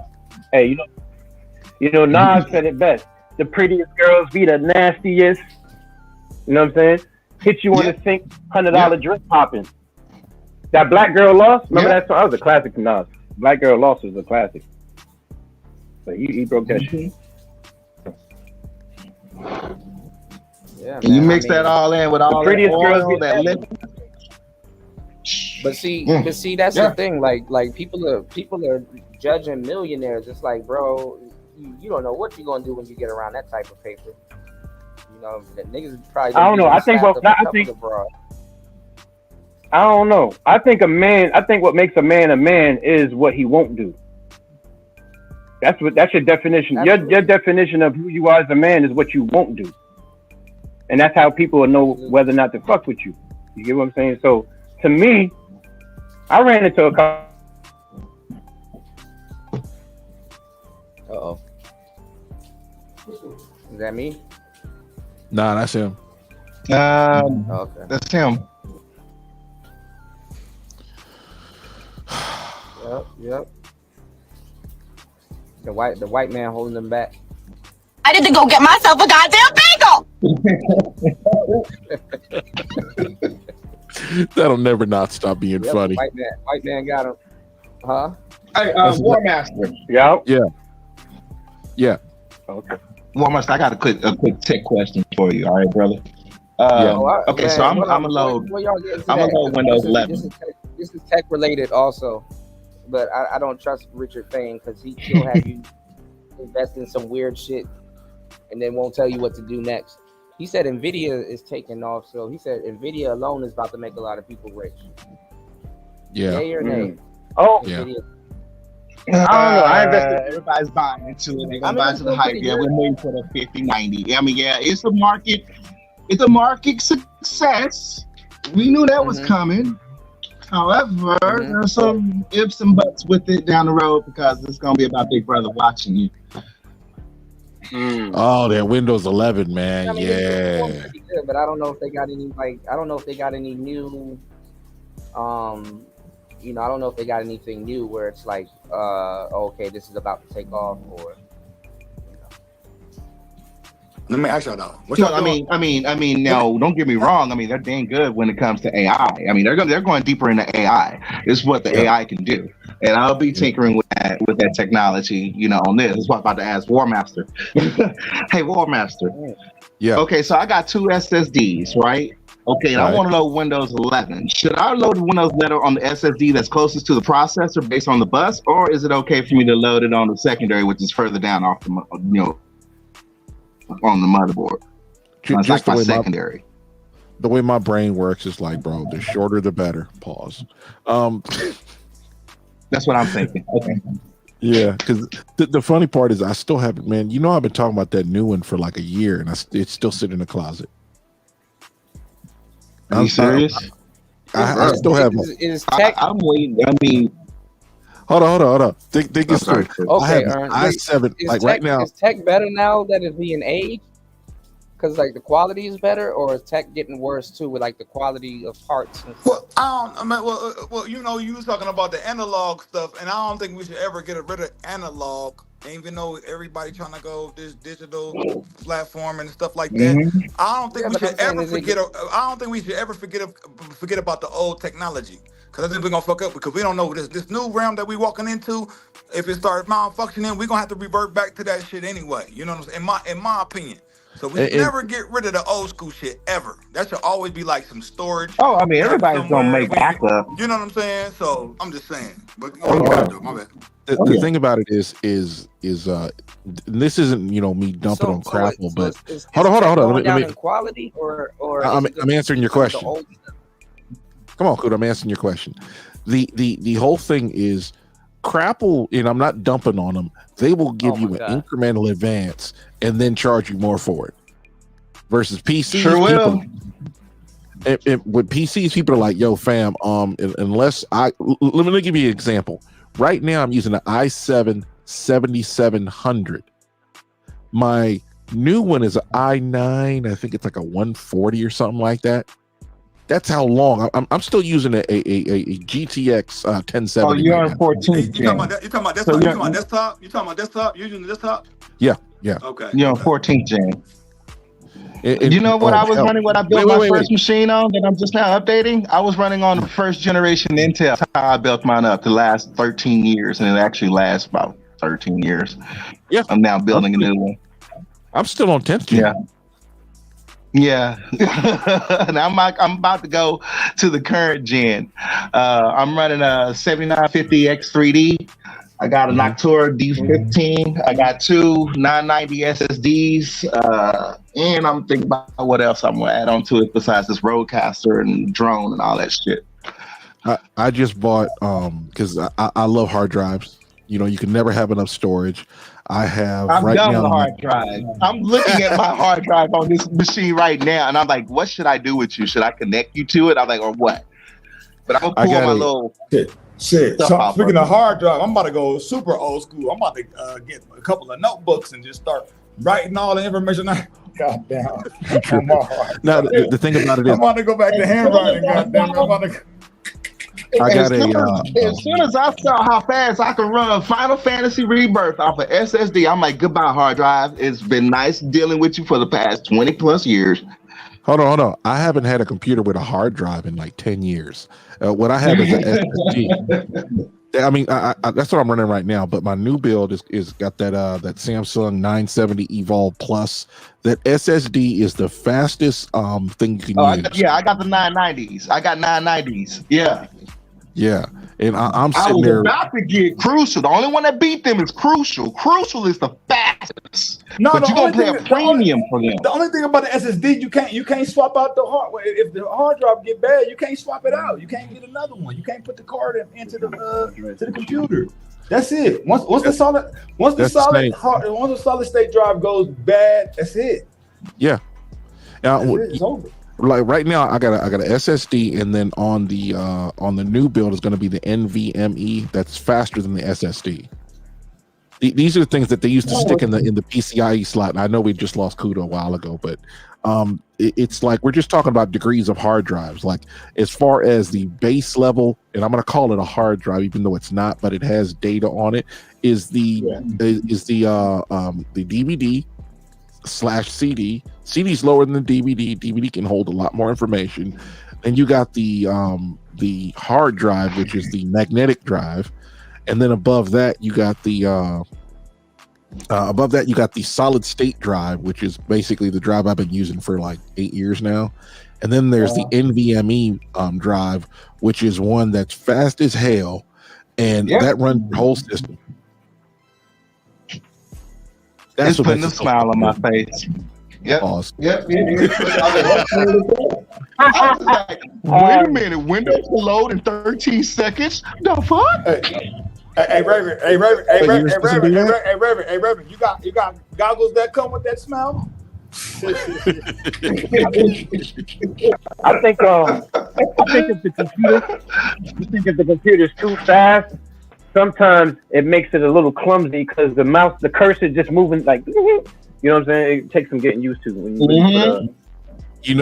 Hey, Nas said it best. The prettiest girls be the nastiest. You know what I'm saying? Hit you on the sink, $100 drink popping. That Black Girl Lost, remember that song? That was a classic from Nas. Black Girl Lost was a classic. So he broke that shit. Yeah, and you mix that all in with all the prettiest girls be that lip. But see, that's the thing. Like people are judging millionaires. It's like, bro, you don't know what you're gonna do when you get around that type of paper. The niggas probably. I don't know. I don't know. I think what makes a man is what he won't do. That's your definition. Your definition of who you are as a man is what you won't do, and that's how people will know whether or not to fuck with you. You get what I'm saying? So to me, I ran into a couple. Uh-oh. Is that me? Nah, that's him. Okay. That's him. Yep. The white man holding them back. I need to go get myself a goddamn bagel. That'll never not stop being funny. White man got him. Huh? Hey, War Master. Yeah. Okay. War Master, I got a quick tech question for you. All right, brother. Okay, so I'm gonna load Windows 11. This is tech related also, but I don't trust Richard Fain because he'll have you invest in some weird shit and then won't tell you what to do next. He said Nvidia is taking off, so he said Nvidia alone is about to make a lot of people rich. Yeah. Yay or nay? Oh, yeah. I don't know. I invested. Everybody's buying into it. They're gonna buy into the hype. Yeah, we're moving for the 50-90. I mean, yeah, it's a market. It's a market success. We knew that was coming. However, there's some ifs and buts with it down the road because it's gonna be about Big Brother watching you. Oh, that Windows 11, man. I mean, yeah. it's pretty good, but I don't know if they got any I don't know if they got any new I don't know if they got anything new where it's like okay, this is about to take off or Let me ask y'all though. I mean, no, don't get me wrong. I mean, they're dang good when it comes to AI. I mean, they're going deeper into AI. It's what the AI can do, and I'll be tinkering with that technology. On this. That's what I'm about to ask War Master. Hey, War Master. Yeah. Okay, so I got 2 SSDs, right? Okay, and I want to load Windows 11. Should I load Windows 11 on the SSD that's closest to the processor based on the bus, or is it okay for me to load it on the secondary, which is further down off the on the motherboard? Just like the my way secondary. The way my brain works is like, bro, the shorter the better. Pause. That's what I'm thinking. Okay. Yeah, because the funny part is I still haven't, man. I've been talking about that new one for like a year, and it's still sitting in the closet. Are you serious? I still have. I'm waiting. I mean, hold on. Think this through. Okay, I have i7. Like tech, right now, is tech better now that it's being aged? Because like the quality is better, or is tech getting worse too with like the quality of parts? Well, you was talking about the analog stuff, and I don't think we should ever get rid of analog. Even though everybody trying to go this digital platform and stuff like that, I don't think we should ever forget. I don't think we should ever forget about the old technology. Because I think we're gonna fuck up because we don't know this new realm that we walking into. If it starts malfunctioning, we're gonna have to revert back to that shit anyway. You know what I'm saying? In my opinion. So we should never get rid of the old school shit ever. That should always be like some storage. Oh, I mean, everybody's gonna make backup. You know what I'm saying? So I'm just saying. But my bad. The thing about it is this isn't me dumping on Crapple, but hold on. Down in quality or I'm answering your question. Come on, Kudo, I'm answering your question. The whole thing is Crapple, and I'm not dumping on them. They will give you an incremental advance and then charge you more for it. Versus PCs, sure will. With PCs, people are like, "Yo, fam, unless let me give you an example. Right now, I'm using an i7 7700. My new one is an i9. I think it's like a 140 or something like that. That's how long I'm still using a GTX 1070. Oh, you're on 14th gen. You talking about desktop? You talking about desktop? You using the desktop? Yeah. Okay. You're on 14th gen. You know what I was running? What I built my first machine on that I'm just now updating? I was running on the first generation Intel. That's how I built mine up to last 13 years, and it actually lasts about 13 years. Yeah. I'm now building a new one. I'm still on 10th gen. Yeah. And I'm about to go to the current gen. I'm running a 7950 X3D. I got an Noctua D15. I got two 990 SSDs. And I'm thinking about what else I'm gonna add on to it besides this Rodecaster and drone and all that shit. I just bought because I love hard drives. You can never have enough storage. I'm done with the hard drive. I'm looking at my hard drive on this machine right now, and I'm like, what should I do with you? Should I connect you to it? I'm like, or what? But I'm gonna pull my little shit. So speaking of hard drive, I'm about to go super old school. I'm about to get a couple of notebooks and just start writing all the information. God damn. Now the thing about it is, I'm about to go back to handwriting. God damn it. I'm about to. As soon as I saw how fast I can run Final Fantasy Rebirth off of SSD, I'm like, goodbye, hard drive. It's been nice dealing with you for the past 20 plus years. Hold on. I haven't had a computer with a hard drive in like 10 years. What I have is an SSD. I mean, that's what I'm running right now. But my new build is got that Samsung 970 Evolve Plus. That SSD is the fastest thing you can use. I got the 990s. I got 990s. Yeah, and I'm sitting there. I was about to get Crucial. The only one that beat them is Crucial. Crucial is the fastest. No, but you're gonna pay a premium for them. The only thing about the SSD, you can't swap out the hard. If the hard drive get bad, you can't swap it out. You can't get another one. You can't put the card into the to the computer. That's it. Once the solid state drive goes bad, that's it. Yeah. It's over. Like right now, I got a SSD, and then on the new build is going to be the NVMe that's faster than the SSD. These are the things that they used to stick in the PCIe slot. And I know we just lost Kudo a while ago, but it's like we're just talking about degrees of hard drives. Like as far as the base level, and I'm going to call it a hard drive, even though it's not, but it has data on it. Is the DVD / CD. CD's lower than the DVD. DVD can hold a lot more information. And you got the hard drive, which is the magnetic drive, and then above that you got the solid state drive, which is basically the drive I've been using for like 8 years now. And then there's the NVMe drive, which is one that's fast as hell, and that runs the whole system. That's putting a smile on my face. Yep. Pause. Yep. I was like, wait a minute, Windows will load in 13 seconds? The fuck? Hey, Raven, you got goggles that come with that smell? I think if the computer's too fast, sometimes it makes it a little clumsy because the cursor just moving like, you know what I'm saying? It takes some getting used to when you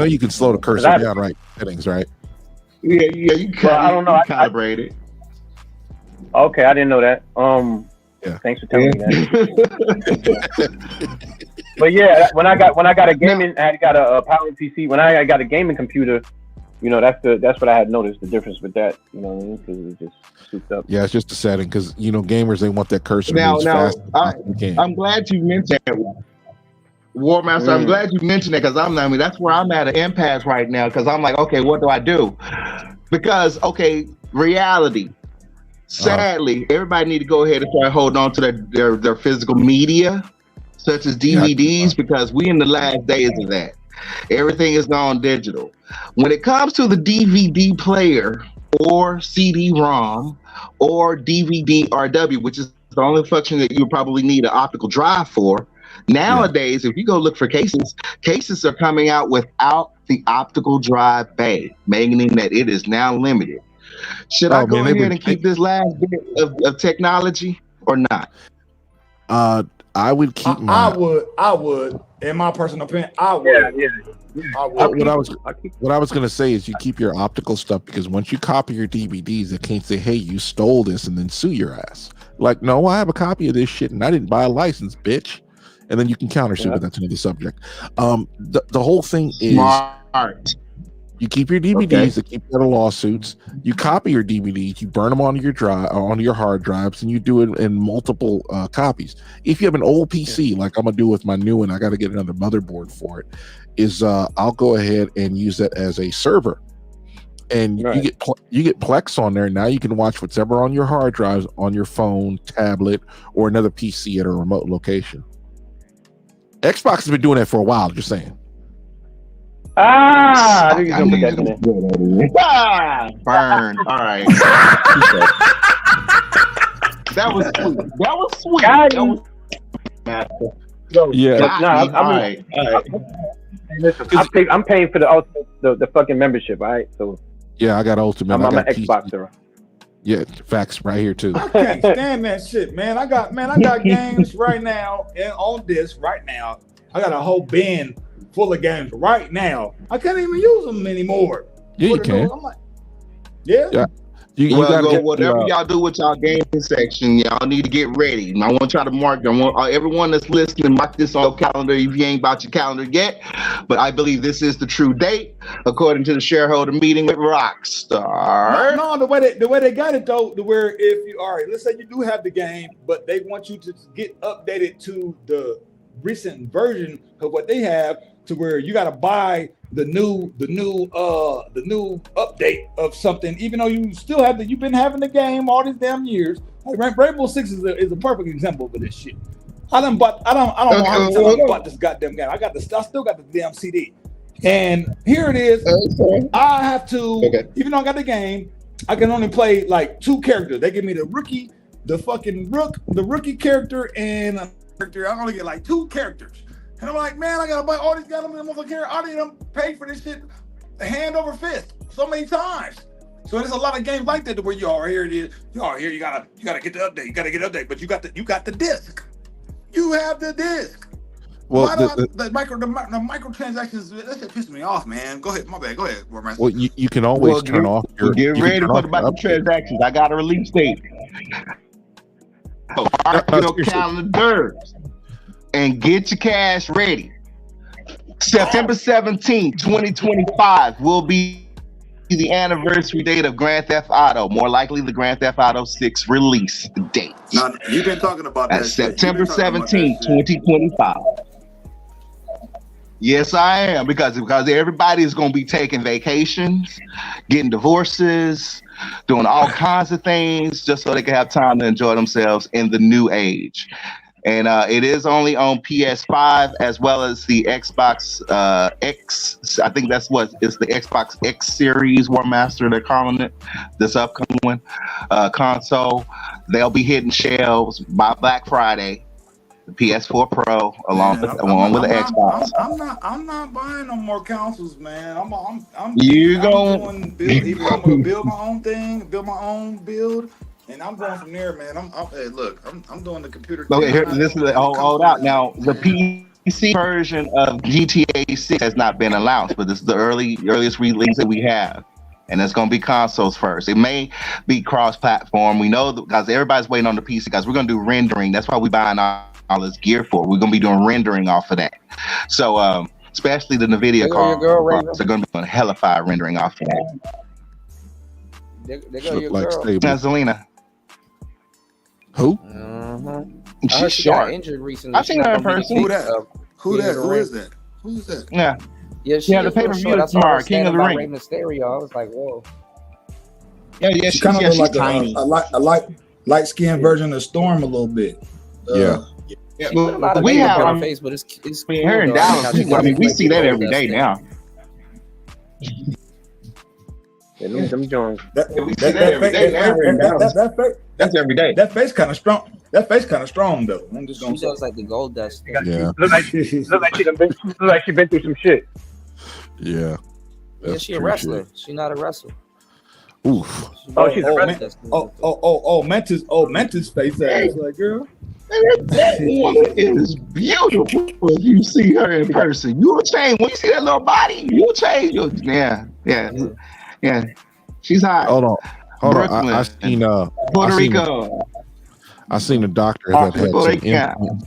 you can slow the cursor down, right? Settings, right? Yeah, you can. I don't know. Calibrate it. Okay, I didn't know that. Thanks for telling me that. But yeah, when I got a gaming, I got a power PC. When I got a gaming computer, You know, that's what I had noticed, the difference with that. You know what I mean? Because it was just souped up. Yeah, it's just the setting because gamers they want that cursor Now, moves fast. I'm glad you mentioned that, War Master. I'm glad you mentioned that because that's where I'm at an impasse right now. Because I'm like, okay, what do I do? Because reality. Sadly, everybody need to go ahead and start holding on to their physical media, such as DVDs, because we in the last days of that. Everything is gone digital. When it comes to the DVD player or CD-ROM or DVD RW, which is the only function that you would probably need an optical drive for, nowadays, if you go look for cases are coming out without the optical drive bay, meaning that it is now limited. Should I go ahead and keep this last bit of technology or not? I would keep I would. In my personal opinion, I would. Yeah. What I was going to say is you keep your optical stuff because once you copy your DVDs, they can't say, "Hey, you stole this," and then sue your ass. Like, no, I have a copy of this shit and I didn't buy a license, bitch. And then you can countersue, but that's another subject. The whole thing is smart. You keep your DVDs that keep out of lawsuits. You copy your DVDs. You burn them onto your onto your hard drives, and you do it in multiple copies. If you have an old PC, like I'm gonna do with my new one, I got to get another motherboard for it. I'll go ahead and use that as a server, and you get Plex on there. Now you can watch whatever on your hard drives on your phone, tablet, or another PC at a remote location. Xbox has been doing that for a while. Just saying. I think you're gonna put that in there. Burn. All right. That was sweet. Listen, I'm paying for the fucking membership. All right, so yeah, I got Ultimate. I'm an Xboxer. Yeah, facts right here too. I can't stand that shit, man. I got games right now and on this right now. I got a whole bin full of games right now. I can't even use them anymore. Yeah, you can. I'm like, yeah. You whatever y'all do with y'all gaming section, y'all need to get ready. I want y'all to mark. I want everyone that's listening mark this on your calendar if you ain't about your calendar yet. But I believe this is the true date, according to the shareholder meeting with Rockstar. No, the way they got it though, to where if you let's say you do have the game, but they want you to get updated to the recent version of what they have, to where you got to buy the new update of something, even though you still have you've been having the game all these damn years. Like Rainbow Six is a perfect example of this shit. I don't know how many times I bought this goddamn game. I still got the damn CD, and here it is. I have to, even though I got the game, I can only play like 2 characters. They give me the rookie character, and a character. I only get like 2 characters. And I'm like, man, I gotta buy all these goddamn motherfuckers here. I didn't pay for this shit hand over fist so many times. So there's a lot of games like that where you gotta get the update. You gotta get update, but you got the disc. You have the disc. Well, the microtransactions, that shit pissed me off, man. Go ahead, my bad. Go ahead, Warmaster. Well, you can always turn off your. Get ready for the microtransactions. I got a release date. Mark your calendars. And get your cash ready. September 17th, 2025 will be the anniversary date of Grand Theft Auto. More likely the Grand Theft Auto 6 release date. Now, you've been talking about that. That's September 17th, 2025. Yes, I am, because everybody's going to be taking vacations, getting divorces, doing all kinds of things just so they can have time to enjoy themselves in the new age. And it is only on PS5 as well as the Xbox X. I think that's it's the Xbox X series, War Master, they're calling it, this upcoming console. They'll be hitting shelves by Black Friday. The PS4 Pro along with the Xbox. I'm not buying no more consoles, man. I'm gonna build my own thing, build my own build. And I'm going from there, man. I'm doing the computer. Okay, this is hold out. Now the PC version of GTA 6 has not been announced, but this is the earliest release that we have, and it's going to be consoles first. It may be cross-platform. We know because everybody's waiting on the PC, guys. We're going to do rendering. That's why we're buying all this gear for. We're going to be doing rendering off of that. So especially the NVIDIA There go your girl, cards. Raven. They're going to be on hellified rendering off of that. There go your Like girl. stable. Zelina. Who? I She's heard she got short. injured recently. I've seen her in person. Who that? Who that? Who is that? Who's that? Yeah. Yeah, she Yeah, the is real pay-per-view short. I is saw her tomorrow, King standing of the by Ring. Rey Mysterio. I was like, whoa. Yeah, She kind of she's look like tiny. a light skinned version of Storm a little bit. Yeah. Yeah, She put a lot of we makeup have on her face, but it's cool, her in though. Dallas. How she I mean, we looks see like that every Goldust day thing. now. Them joints. That's every day. That face kind of strong. That face kind of strong though. I'm just gonna She say. looks like the Goldust. Yeah. Look like she been through some shit. Yeah. Yeah, That's she a true wrestler. She not a wrestler. shit. Oof. She's a wrestler. Mentis face ass like girl. That woman is beautiful. If you see her in person, you will change. When you see that little body, you will change. Yeah. She's hot. Hold on. Brooklyn. I seen Puerto Rico. I seen a doctor that had Puerto some Rico. implants.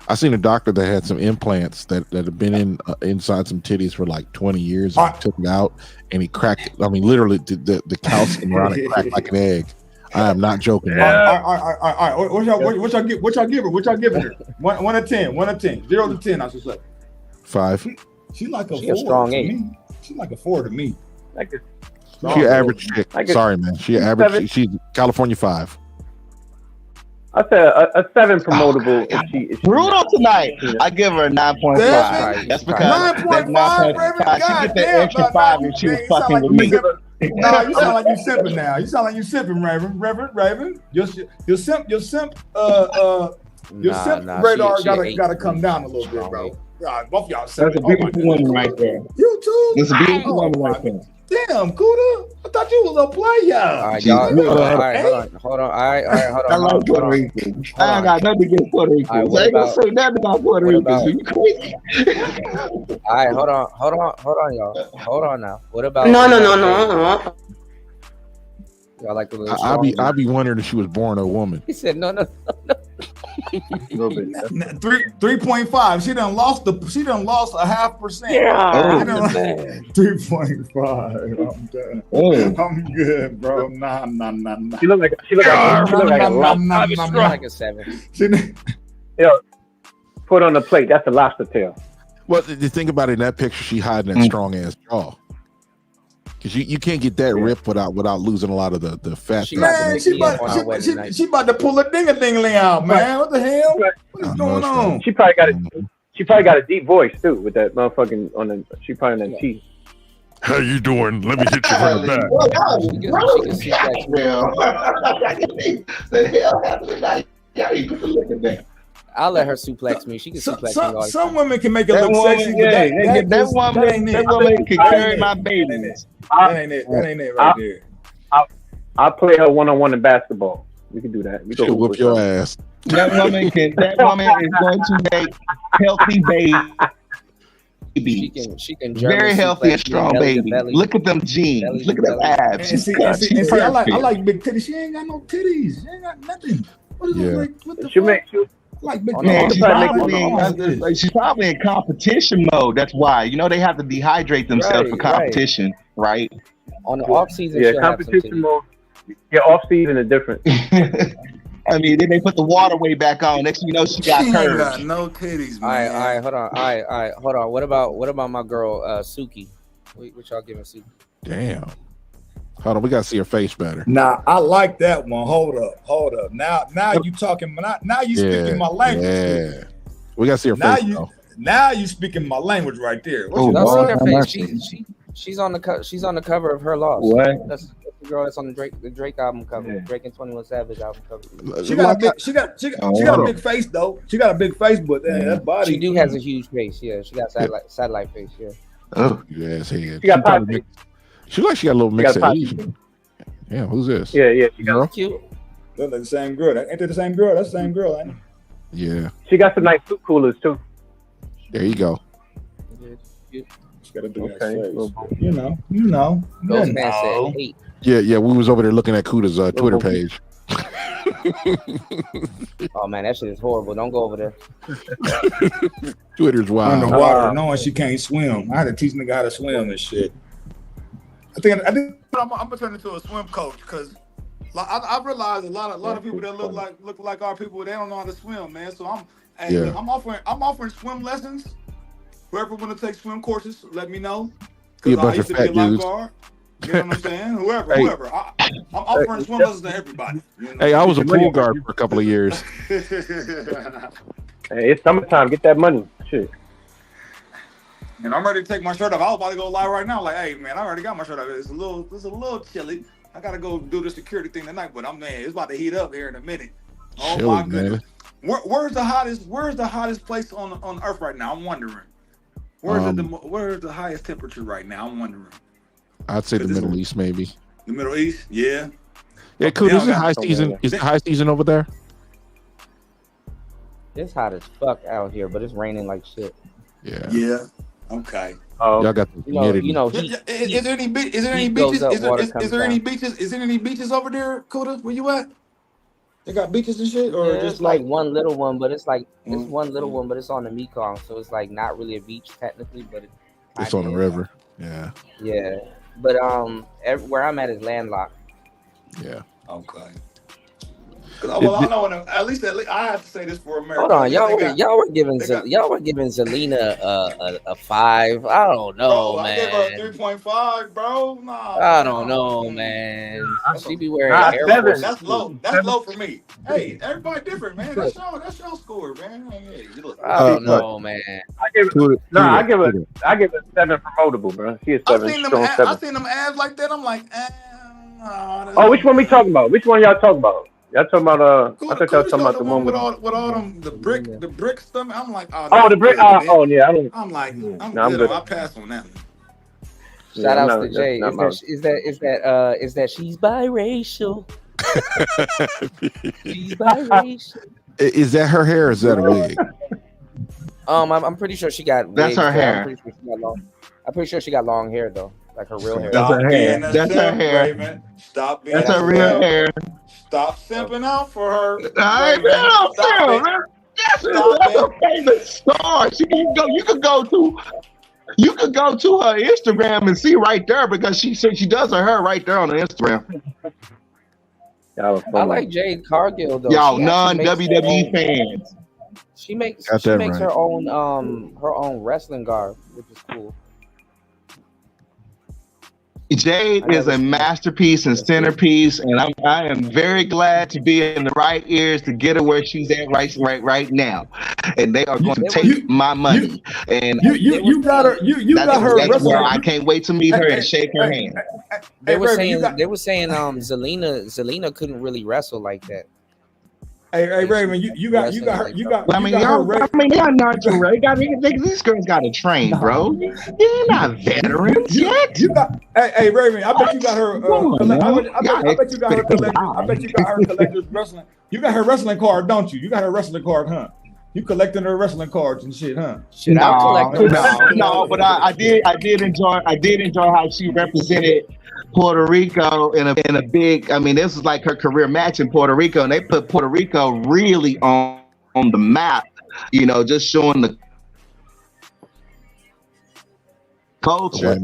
I seen a doctor that had some implants that have been inside some titties for like 20 years. And he took it out and he cracked it. I mean, literally the calcium around it cracked like an egg. I am not joking. All right. What y'all give her? What y'all giving her? 1 to 10. 1 to 10. 0 to 10. I should say. 5. She like a She 4 a strong to 8. me. She like a 4 to me. Like a She an average chick. Like a- Sorry, man. She an average. 7. She's California 5. I said a 7 promotable. If she Brutal tonight. I give her a 9.5. Right. That's because 9.5, that 9.5, she get that extra 5 and she was fucking with me. Nah, you sound like you simping now. You sound like you simping, Raven. Your simp radar gotta come down a little bit, bro. God, both y'all simping. That's a beautiful woman right there. You too. That's a beautiful woman right there. Damn, Kuda. I thought you was a player. All right, y'all. All right, hold on. All right, hold on. I like Puerto Rican. I ain't got nothing against Puerto Rican. All right, I ain't gonna say nothing about Puerto Rican. You crazy? All right, hold on, y'all. Hold on now. What about? No. Y'all like the little. I be wondering if she was born a woman. He said no. 3.5. She done lost a 0.5%. Yeah. 3.5. I'm done. I'm good, bro. Nah. She look like Like a 7. Yo, put on the plate. That's a lobster tail. Well, the thing about it, in that picture, she hiding that strong ass jaw. Because you can't get that ripped without losing a lot of the fat. She about to pull a ding-a-ding-ling out, man. What the hell? What is going on? She probably got a deep voice too with that motherfucking on the. She probably on that teeth. How you doing? Let me hit you from the back. I'll let her suplex me. She can suplex me all the time. Some women can make it look sexy, but that woman can carry my babies. That ain't it right there. I'll play her one-on-one in basketball. We can do that. We She'll whoop your ass. That woman is going to make healthy babies. She can very healthy and strong baby. Look at them jeans. Look at them abs. And see, I like big titties. She ain't got no titties. She ain't got nothing. What is it like? What the fuck? Like big titties. She's probably in competition mode. That's why. You know they have to dehydrate themselves for competition, right? On the off season, yeah, competition mode. Yeah, off season is different. I mean, then they put the water way back on. Next thing you know, she got curves. Got no titties, man. All right, hold on. What about my girl Suki? What y'all giving Suki? Damn. Hold on, we gotta see her face better. Nah, I like that one. Hold up. Now you talking. Now you speaking my language. Yeah, we gotta see her face. Now you speaking my language right there. Seen her face. She's on the cover of Her Loss. What? That's the girl that's on the Drake album cover. Yeah. Drake and 21 Savage album cover. She got a big face though. She got a big face, but that body. She has a huge face. Yeah, she got satellite face. Yeah. Oh, yes, head. She got pop face. She like she got a little mix of Asian. Yeah, who's this? Yeah. She got cute. Look like the same girl. Ain't that the same girl? That's the same girl, ain't it? Yeah. She got some nice food coolers too. There you go. She got to do that. You know. Those man said 8. Yeah. We was over there looking at Kuda's Twitter page. Oh man, that shit is horrible. Don't go over there. Twitter's wild. Underwater, knowing she can't swim. I had to teach nigga how to swim and shit. I think I'm gonna turn into a swim coach because I realized a lot of people that look like our people, they don't know how to swim, man. So I'm offering swim lessons. Whoever want to take swim courses, let me know. Because I used to be a lifeguard. You know what I'm saying? Whoever. I'm offering swim lessons to everybody. You know? Hey, I was a pool guard for a couple of years. Hey, it's summertime. Get that money. Shit. And I'm ready to take my shirt off. I was about to go live right now. Like, hey man, I already got my shirt off. It's a little chilly. I gotta go do the security thing tonight, but it's about to heat up here in a minute. Oh Chilly, my goodness. Where's the hottest place on Earth right now? I'm wondering. Where's the highest temperature right now? I'm wondering. I'd say the Middle East, maybe. The Middle East, yeah. Yeah, cool. Is it high season? Is it high season over there? It's hot as fuck out here, but it's raining like shit. Yeah. Yeah. Okay. Y'all got the humidity. Is there any beaches? Is there any beaches? Is there any beaches over there, Kuda? Where you at? They got beaches and shit, or just it's like one little one, but it's like one little one, but it's on the Mekong, so it's like not really a beach technically, but it's on the river. Yeah. Yeah, but where I'm at is landlocked. Yeah. Okay. Well, I know. At least I have to say this for America. Hold on, y'all were giving Zelina a 5. I don't know, bro, man. I gave her a 3.5, bro. Nah. I don't know, man. She be wearing Air Force. That's low. That's low for me. Hey, everybody different, man. That's y'all score, man. Hey, look. I don't know, man. I give it 7 promotable, bro. She is 7. I seen them ads like that. I'm like, oh, which one we talking about? Which one y'all talking about? Y'all talking about I thought y'all talking about the one with all them the brick stuff. I'm like, the brick. Yeah, I'm like, I'm good. I'll pass on that. Shout out to Jay. Is that she's biracial? She's biracial. Is that her hair or is that a wig? I'm pretty sure she got. That's her hair. I'm pretty sure she got long hair though, like her real hair. That's her hair. That's her hair. Raven. Stop being. That's her real hair. Stop simping out for her. I know, man. That's her favorite star. You could go to her Instagram and see right there because she does her hair right there on the Instagram. I like Jade Cargill though. Y'all non-WWE fans. She makes her own wrestling garb, which is cool. Jade is a masterpiece and centerpiece, and I am very glad to be in the right ears to get her where she's at right now. And they are going to take my money. And you got her. You got her wrestling. I can't wait to meet her and shake her hand. They were saying Zelina couldn't really wrestle like that. Hey, Raymond, you got her. I mean, they're not too right. These girls got to train, bro. They're not veterans yet. Hey, Raymond, I bet you got her. I bet you got her collectors. I bet you got her collectors wrestling. You got her wrestling card, don't you? You got her wrestling card, huh? You collecting her wrestling cards and shit, huh? No, but I did enjoy how she represented Puerto Rico in a big. I mean, this was like her career match in Puerto Rico, and they put Puerto Rico really on the map. You know, just showing the culture.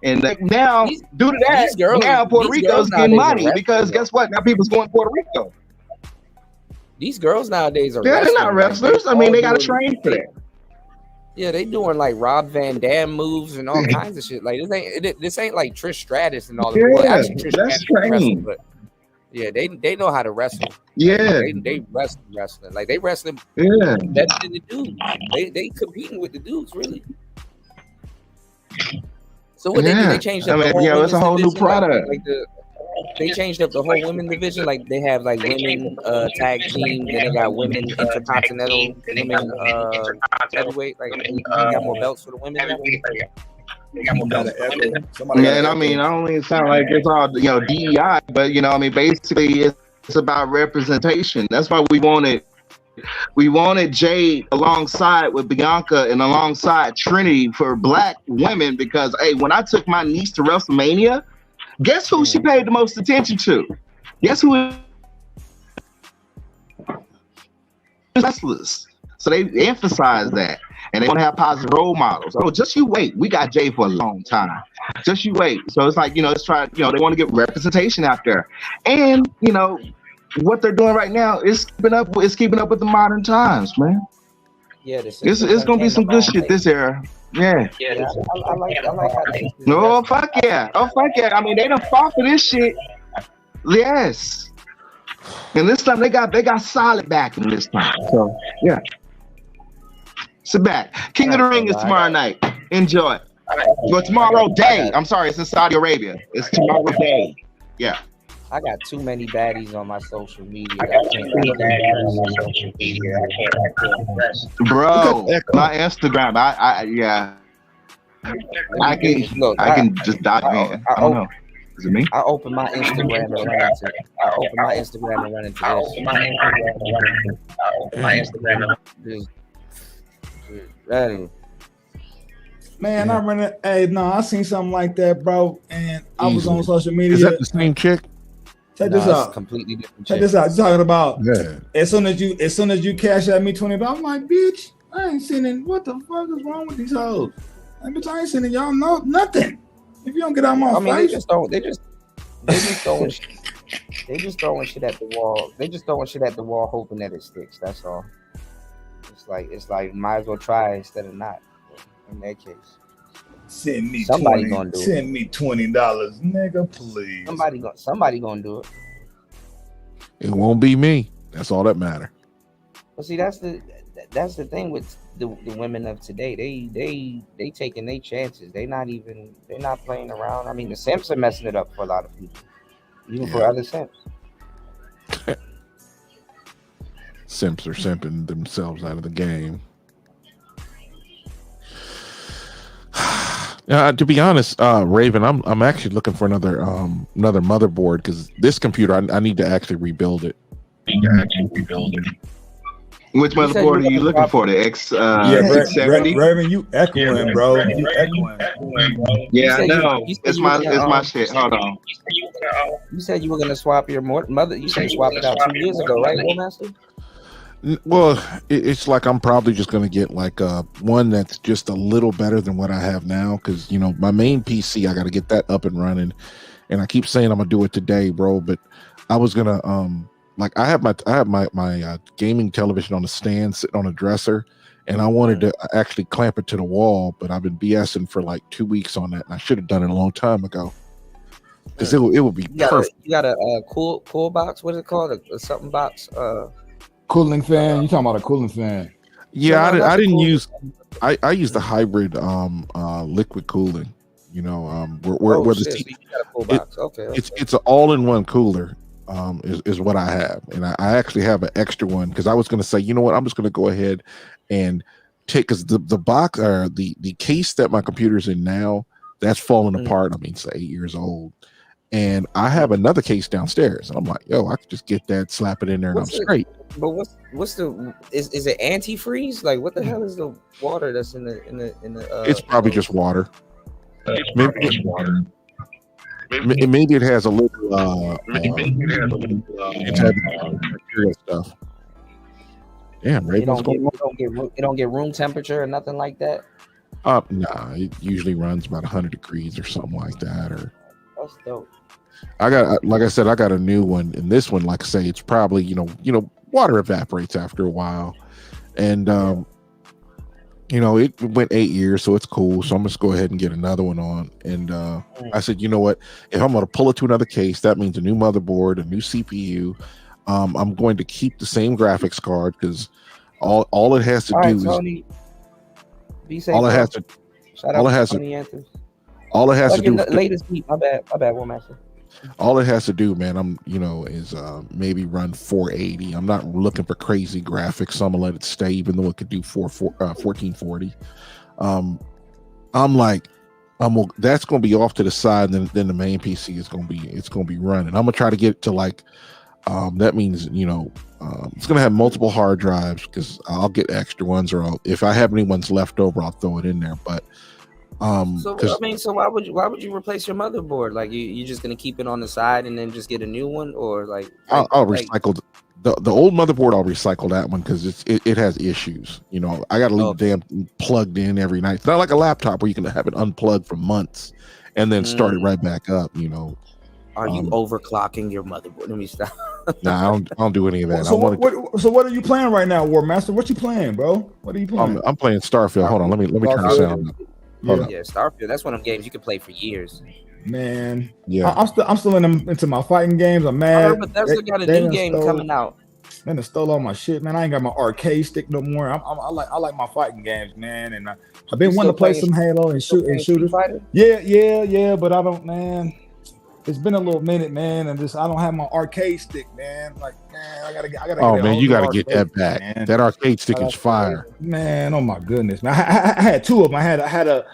And now, due to that, now Puerto Rico's getting money because guess what? Now people's going to Puerto Rico. These girls nowadays are they're not wrestlers. I mean, they got to train for that. Yeah, they doing like Rob Van Dam moves and all kinds of shit. Like this ain't like Trish Stratus and all that. Yeah, actually, Trish Stratus wrestle, but yeah, they know how to wrestle. Yeah, they wrestling like they wrestling. Yeah, better than the dudes. They competing with the dudes really. So what they do? They changed up. It's a whole new product. They changed up the whole women division. Like they have like women tag team, then they got women intercontinental, women heavyweight. Like they got more belts for the women. Yeah, and I mean, I don't even sound like it's all DEI, but I mean, basically it's about representation. That's why we wanted Jade alongside with Bianca and alongside Trinity for Black women because hey, when I took my niece to WrestleMania. Guess who she paid the most attention to? Guess who wrestlers. So they emphasize that. And they want to have positive role models. Oh, just you wait. We got Jay for a long time. Just you wait. So it's like, let's try, they want to get representation out there. And, what they're doing right now is keeping up with the modern times, man. Yeah, it's gonna be some good shit this era. Yeah. I like how this is. No, fuck yeah. Oh, fuck yeah. I mean, they done fought for this shit. Yes. And this time they got solid backing this time. So yeah. Sit back. King of the Ring is tomorrow night. Enjoy. Well, tomorrow day. I'm sorry, it's in Saudi Arabia. It's tomorrow day. Yeah. I got too many baddies on my social media. Bro, my Instagram. I can just dive in. I don't know. Is it me? I open my Instagram and run into this. Man, I run it. Hey, no, I seen something like that, bro, and I was on social media. Is that the same chick? Check this out. Completely different. Check this out. You're talking about Yeah. as soon as you cash at me $20, I'm like, bitch, I ain't sending. What the fuck is wrong with these hoes? Like, bitch, I ain't sending y'all nothing. If you don't get out my face, they just throwing shit at the wall. They just throwing shit at the wall, hoping that it sticks. That's all. It's like might as well try instead of not. In that case, send me somebody $20. Gonna do send me $20, nigga, please. Somebody gonna do it. It won't be me. That's all that matter. Well, see, that's the thing with the women of today. They taking their chances. They're not playing around. I mean, the simps are messing it up for a lot of people, even for other simps. Simps are simping themselves out of the game. To be honest, Raven, I'm actually looking for another motherboard because this computer I need to actually rebuild it. Which motherboard are you looking for? The X70? Raven, you echoing, bro. You echoing. Yeah, I know. It's my shit. Hold on. You said you were gonna swap your mother. You said swap it out 2 years ago, right, Warmaster? Well, it's like I'm probably just going to get like one that's just a little better than what I have now because, my main PC, I got to get that up and running. And I keep saying I'm going to do it today, bro. But I was going to, I have my gaming television on a stand sitting on a dresser. And I wanted to actually clamp it to the wall. But I've been BSing for like 2 weeks on that. And I should have done it a long time ago. Because it would be perfect. You got a cool box? What is it called? A something box? Cooling fan. You talking about a cooling fan? Yeah, I didn't use. I used the hybrid liquid cooling. Where the you got a cool box. Okay. It's an all-in-one cooler. Is what I have, and I actually have an extra one because I was going to say, you know what, I'm just going to go ahead and take because the box or the case that my computer's in now that's falling apart. I mean, it's 8 years old. And I have another case downstairs, and I'm like, yo, I could just get that, slap it in there, and I'm straight. But what's the is it antifreeze? Like, what the hell is the water that's in the? It's probably just water. Maybe it has a little bacteria stuff. Damn, it don't get room temperature or nothing like that. Nah, it usually runs about 100 degrees or something like that. Or that's dope. I got, like I said, I got a new one, and this one, like I say, it's probably water evaporates after a while, and it went 8 years, so it's cool. So I'm just go ahead and get another one on. And I said, you know what? If I'm going to pull it to another case, that means a new motherboard, a new CPU. I'm going to keep the same graphics card because all it has to do is all it has to do. Latest beat. My bad, Warmaster. All it has to do, man, is maybe run 480. I'm not looking for crazy graphics, so I'm gonna let it stay, even though it could do 1440. That's gonna be off to the side, and then the main PC is gonna be running. I'm gonna try to get it to that means it's gonna have multiple hard drives because I'll get extra ones, or if I have any ones left over, I'll throw it in there. But so why would you replace your motherboard? Like you're just gonna keep it on the side and then just get a new one, or like I'll recycle The old motherboard, I'll recycle that one because it has issues. You know, I got to leave the damn thing plugged in every night. It's not like a laptop where you can have it unplugged for months and then start it right back up. You know. Are you overclocking your motherboard? Let me stop. Nah, I don't do any of that. So what are you playing right now, War Master? What you playing, bro? What are you playing? I'm playing Starfield. Hold on, let me turn the sound up. Hold on. Yeah, Starfield. That's one of them games you can play for years. Man, yeah, I'm still into my fighting games. I'm mad. But Bethesda got a new game coming out. Man, they stole all my shit, man. I ain't got my arcade stick no more. I like my fighting games, man. And I've been wanting to play some Halo and shooters. Yeah, but I don't, man. It's been a little minute, man, and I don't have my arcade stick, man. Like, man, I gotta. Oh man, you gotta get that back. Man. That arcade stick is fire, man. Oh my goodness, man. I had two of them. I had a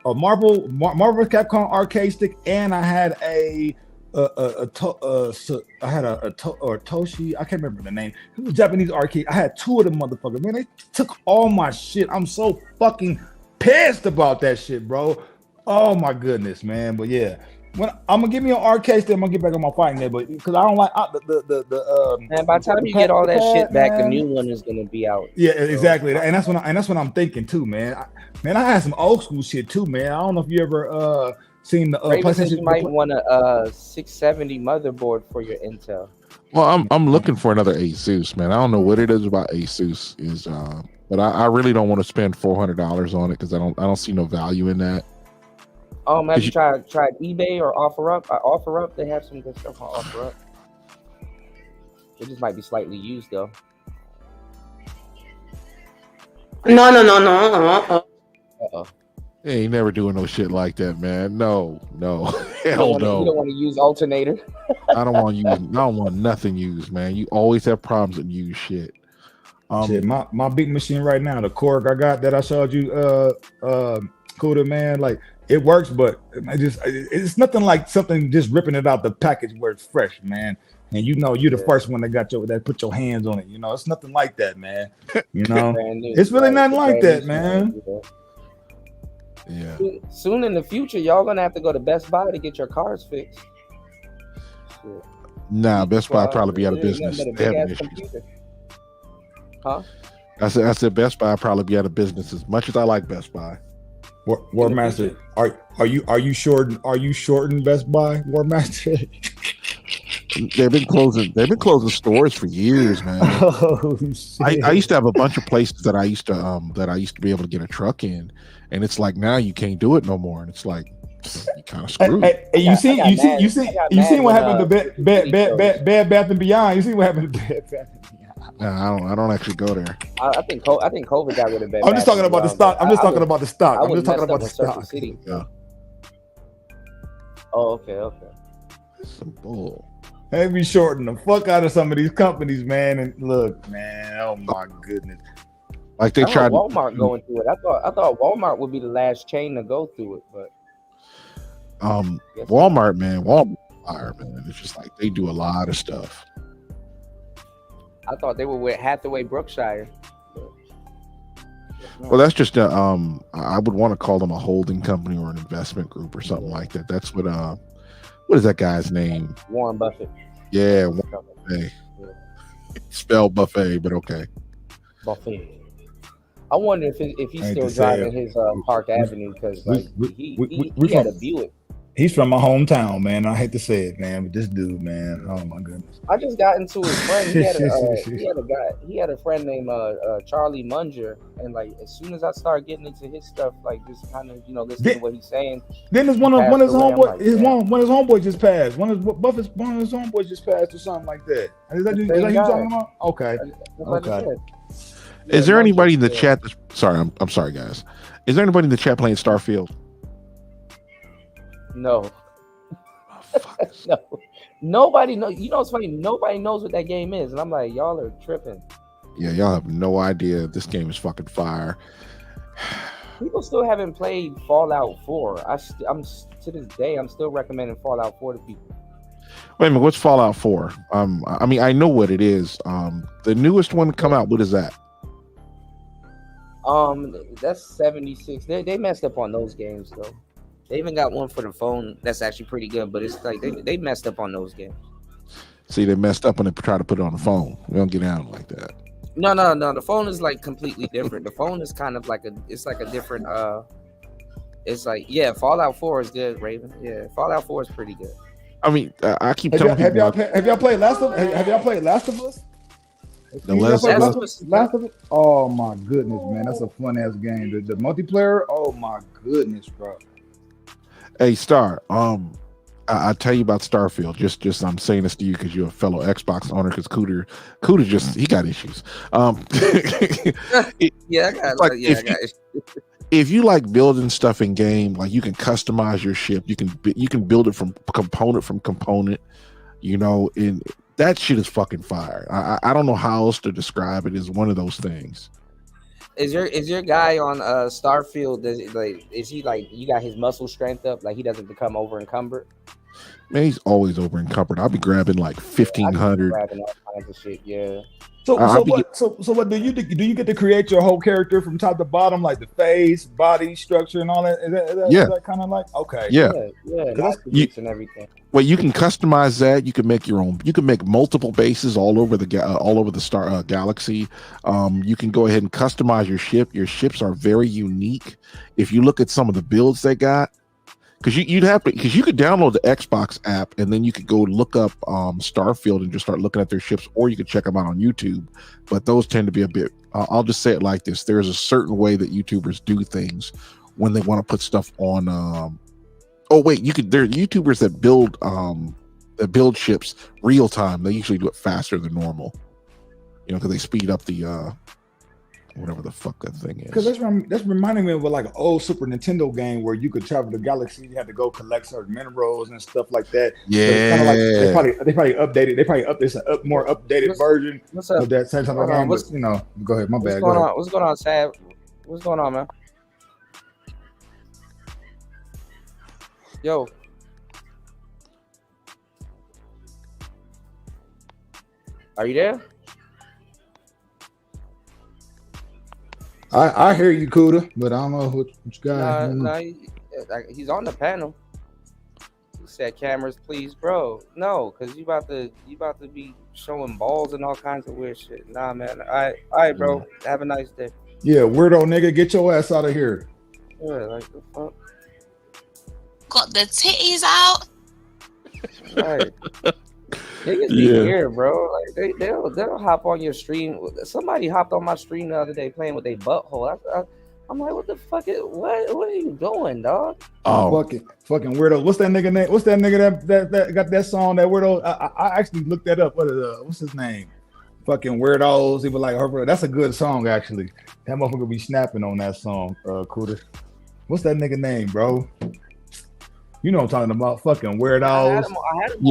Marvel Capcom arcade stick, and I had a Toshi. I can't remember the name. It was Japanese arcade. I had two of them motherfuckers. Man, they took all my shit. I'm so fucking pissed about that shit, bro. Oh my goodness, man. But yeah. When I'm gonna give me an arcade stick, I'm gonna get back on my fighting there, but because I don't like man, by the time you get all that shit back, the new one is gonna be out. Yeah, exactly, and that's what I'm thinking too, man. I had some old school shit too, man. I don't know if you ever seen the PlayStation. You might want a 670 motherboard for your Intel. Well, I'm looking for another Asus, man. I don't know what it is about Asus but I really don't want to spend $400 on it because I don't see no value in that. Have you tried eBay or OfferUp? OfferUp, they have some good stuff on OfferUp. It just might be slightly used though. No. Uh-oh. Hey, ain't never doing no shit like that, man. No. Hell no. You don't want to use alternator. I don't want nothing used, man. You always have problems with used shit. Shit, my big machine right now, the Korg I got that I showed you, Kuda, man, like it works, but it's nothing like something just ripping it out the package where it's fresh, man. And you know, you're the first one that put your hands on it. You know, it's nothing like that, man. You know, it's really nothing like that, man. Yeah. Soon in the future, y'all gonna have to go to Best Buy to get your cars fixed. Shit. Nah, Best Buy probably be out of business. Huh? I said Best Buy probably be out of business. As much as I like Best Buy. War Master, are you shorting Best Buy, War Master? They've been closing stores for years, man. Oh, I used to have a bunch of places that I used to be able to get a truck in, and it's like now you can't do it no more, and it's like you kind of screwed. Hey, you seen what happened to Bed Bath and Beyond? You see what happened to Bed Bath and Beyond? No, I don't actually go there. I think COVID got rid of Bed Bath. I'm just talking about the stock. I'm just talking about the stock. I'm just talking about the stock. Yeah. Oh, okay. Some bull. They be shorting the fuck out of some of these companies, man. And look, man, oh my goodness. Like they tried Walmart going through it. I thought Walmart would be the last chain to go through it, but Walmart, man. It's just like they do a lot of stuff. I thought they were with Hathaway Brookshire. Well, that's just I would want to call them a holding company or an investment group or something like that. That's what is that guy's name? Warren Buffett. Yeah, Warren Buffett. Yeah. Spelled buffet, but okay. Buffett. I wonder if he's still driving his Park Avenue because he had a Buick. He's from my hometown, man. I hate to say it, man, but this dude, man, oh my goodness. I just got into his friend. He had a friend named Charlie Munger, and like as soon as I started getting into his stuff, like just kind of listening to what he's saying. Then there's one of his homeboys just passed. One of his homeboys just passed or something like that. Is that you talking about? Okay. Is there anybody in the chat? Sorry, I'm sorry, guys. Is there anybody in the chat playing Starfield? No. No. Nobody knows. You know what's funny? Nobody knows what that game is, and I'm like, y'all are tripping. Yeah, y'all have no idea. This game is fucking fire. People still haven't played Fallout 4. I'm to this day, I'm still recommending Fallout 4 to people. Wait a minute, what's Fallout 4? I mean, I know what it is. The newest one to come out. What is that? That's 76. They messed up on those games though. They even got one for the phone that's actually pretty good, but it's like they messed up on those games. See, they messed up when they tried to put it on the phone. We don't get down like that. No. The phone is like completely different. The phone is kind of like a different. It's like Fallout 4 is good, Raven. Yeah, Fallout 4 is pretty good. I mean, I keep telling people. Have y'all played Last of Us? Have y'all played Last of Us? The Last of Us? Oh my goodness, man, that's a fun ass game. The multiplayer. Oh my goodness, bro. Hey, Star. I tell you about Starfield. Just I'm saying this to you because you're a fellow Xbox owner. Because Cooter just he got issues. I got issues. If you like building stuff in game, like you can customize your ship, you can build it from component. You know, and that shit is fucking fire. I don't know how else to describe it. It's one of those things. Is your guy on Starfield? Is he like you got his muscle strength up? Like he doesn't become over encumbered? Man, he's always over encumbered. I'll be grabbing like 1,500. Grabbing all kinds of shit. Yeah. So what do you get to create your whole character from top to bottom, like the face, body structure, and all that? Is that kind of like okay? Yeah. And everything. Well, you can customize that. You can make your own. You can make multiple bases all over the star galaxy. You can go ahead and customize your ship. Your ships are very unique. If you look at some of the builds they got, because you could download the Xbox app and then you could go look up Starfield and just start looking at their ships, or you could check them out on YouTube. But those tend to be a bit. I'll just say it like this: there's a certain way that YouTubers do things when they want to put stuff on. There are YouTubers that build ships real time. They usually do it faster than normal, because they speed up the whatever the fuck that thing is. Because that's reminding me of like an old Super Nintendo game where you could travel the galaxy. You had to go collect certain minerals and stuff like that. Yeah, like they probably updated. It's a more updated version of that same type of game. But, go ahead. My bad. What's going on, Sav? What's going on, man? Yo. Are you there? I hear you, Kuda, but I don't know what you got. He's on the panel. He said, "Cameras, please, bro." No, because you about to be showing balls and all kinds of weird shit. Nah, man. All right, bro. Have a nice day. Yeah, weirdo nigga, get your ass out of here. Yeah, like the fuck. Got the titties out. Right. Niggas be weird, bro. Like they'll hop on your stream. Somebody hopped on my stream the other day playing with their butthole. I'm like, what the fuck what are you doing, dog? Oh, fucking weirdo. What's that nigga name? What's that nigga that got that song? That weirdo. I actually looked that up. What's his name? Fucking weirdos. He was like, that's a good song actually. That motherfucker be snapping on that song. Cooter. What's that nigga name, bro? You know what I'm talking about, fucking weirdos.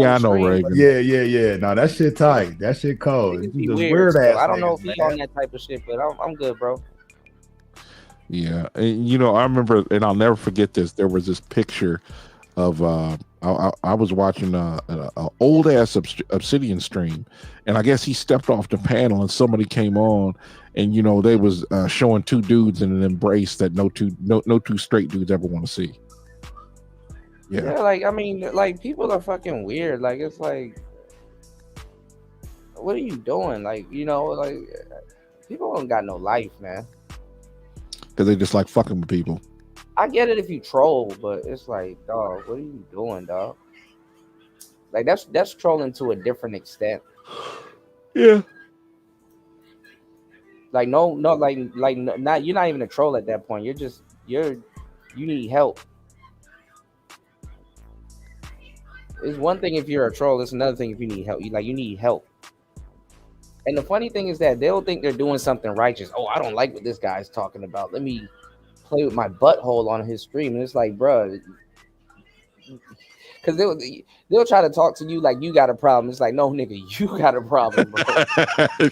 I know, Raven. Yeah. No, that shit tight. That shit cold. Just weird ass. I don't know if he's on that type of shit, but I'm good, bro. Yeah, and I remember, and I'll never forget this. There was this picture of I was watching an old ass Obsidian stream, and I guess he stepped off the panel, and somebody came on, and they was showing two dudes in an embrace that no two straight dudes ever want to see. Yeah, like people are fucking weird. Like it's like, what are you doing? Like like people don't got no life, man. Because they just like fucking with people. I get it if you troll, but it's like, dog, what are you doing, dog? Like that's trolling to a different extent. Yeah. Like not you're not even a troll at that point. You need help. It's one thing if you're a troll. It's another thing if you need help. You need help. And the funny thing is that they'll think they're doing something righteous. Oh, I don't like what this guy's talking about. Let me play with my butthole on his stream. And it's like, bro, because they'll try to talk to you like you got a problem. It's like, no, nigga, you got a problem, bro.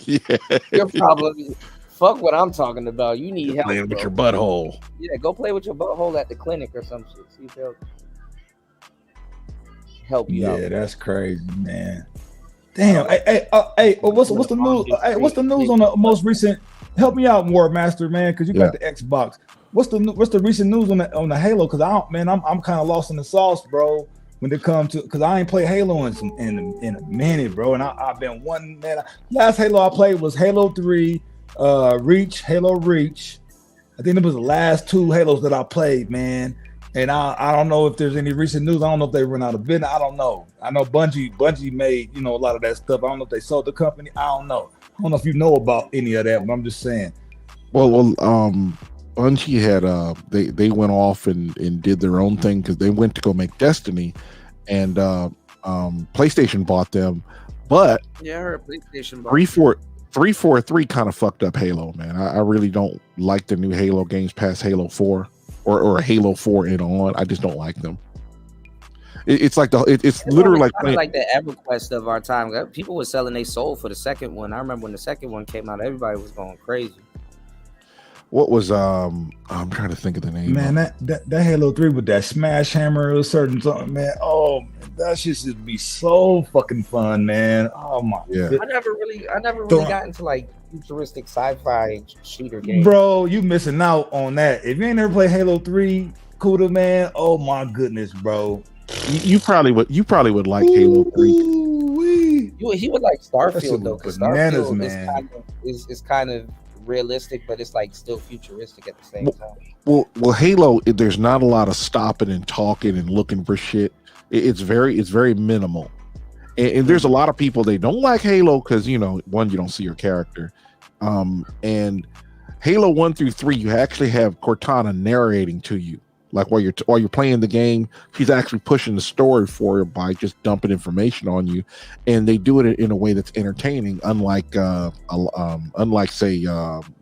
Yeah. Your problem is, fuck what I'm talking about. You need help. Playing with your butthole. Yeah, go play with your butthole at the clinic or some shit. See if they'll help you out. Yeah, that's crazy, man. Damn. Hey, what's the news? Hey, what's the news on the most recent? Help me out, War Master, man, because you got the Xbox. What's the recent news on the Halo? Because I'm kind of lost in the sauce, bro. when it comes to, because I ain't played Halo in a minute, bro. And I've been one, man. Last Halo I played was Halo 3, Halo Reach. I think it was the last 2 Halos that I played, man. And I don't know if there's any recent news. I don't know if they run out of business. I don't know. I know Bungie made, a lot of that stuff. I don't know if they sold the company. I don't know. I don't know if you know about any of that, but I'm just saying. Well, Bungie had they went off and did their own thing because they went to go make Destiny, and PlayStation bought them. But yeah, I heard PlayStation bought 343 kind of fucked up Halo, man. I really don't like the new Halo games past Halo 4 or Halo 4 and on. I just don't like them. It's like it's literally like kind of like the EverQuest of our time. People were selling their soul for the second one. I remember when the second one came out, everybody was going crazy. What was I'm trying to think of the name. Man, that Halo 3 with that smash hammer or certain something, man. Oh, man, that shit should be so fucking fun, man. Oh my god. I never really got into like futuristic sci-fi shooter games. Bro, you missing out on that. If you ain't never played Halo 3, Kuda, man, oh my goodness, bro. You probably would like Halo 3. He would like Starfield though, because bananas, Starfield man. is kind of realistic, but it's like still futuristic at the same time. Well, Halo, there's not a lot of stopping and talking and looking for shit. It's very minimal, and there's a lot of people they don't like Halo because one, you don't see your character, and Halo 1 through 3 you actually have Cortana narrating to you, like while you're playing the game. She's actually pushing the story for you by just dumping information on you, and they do it in a way that's entertaining, unlike say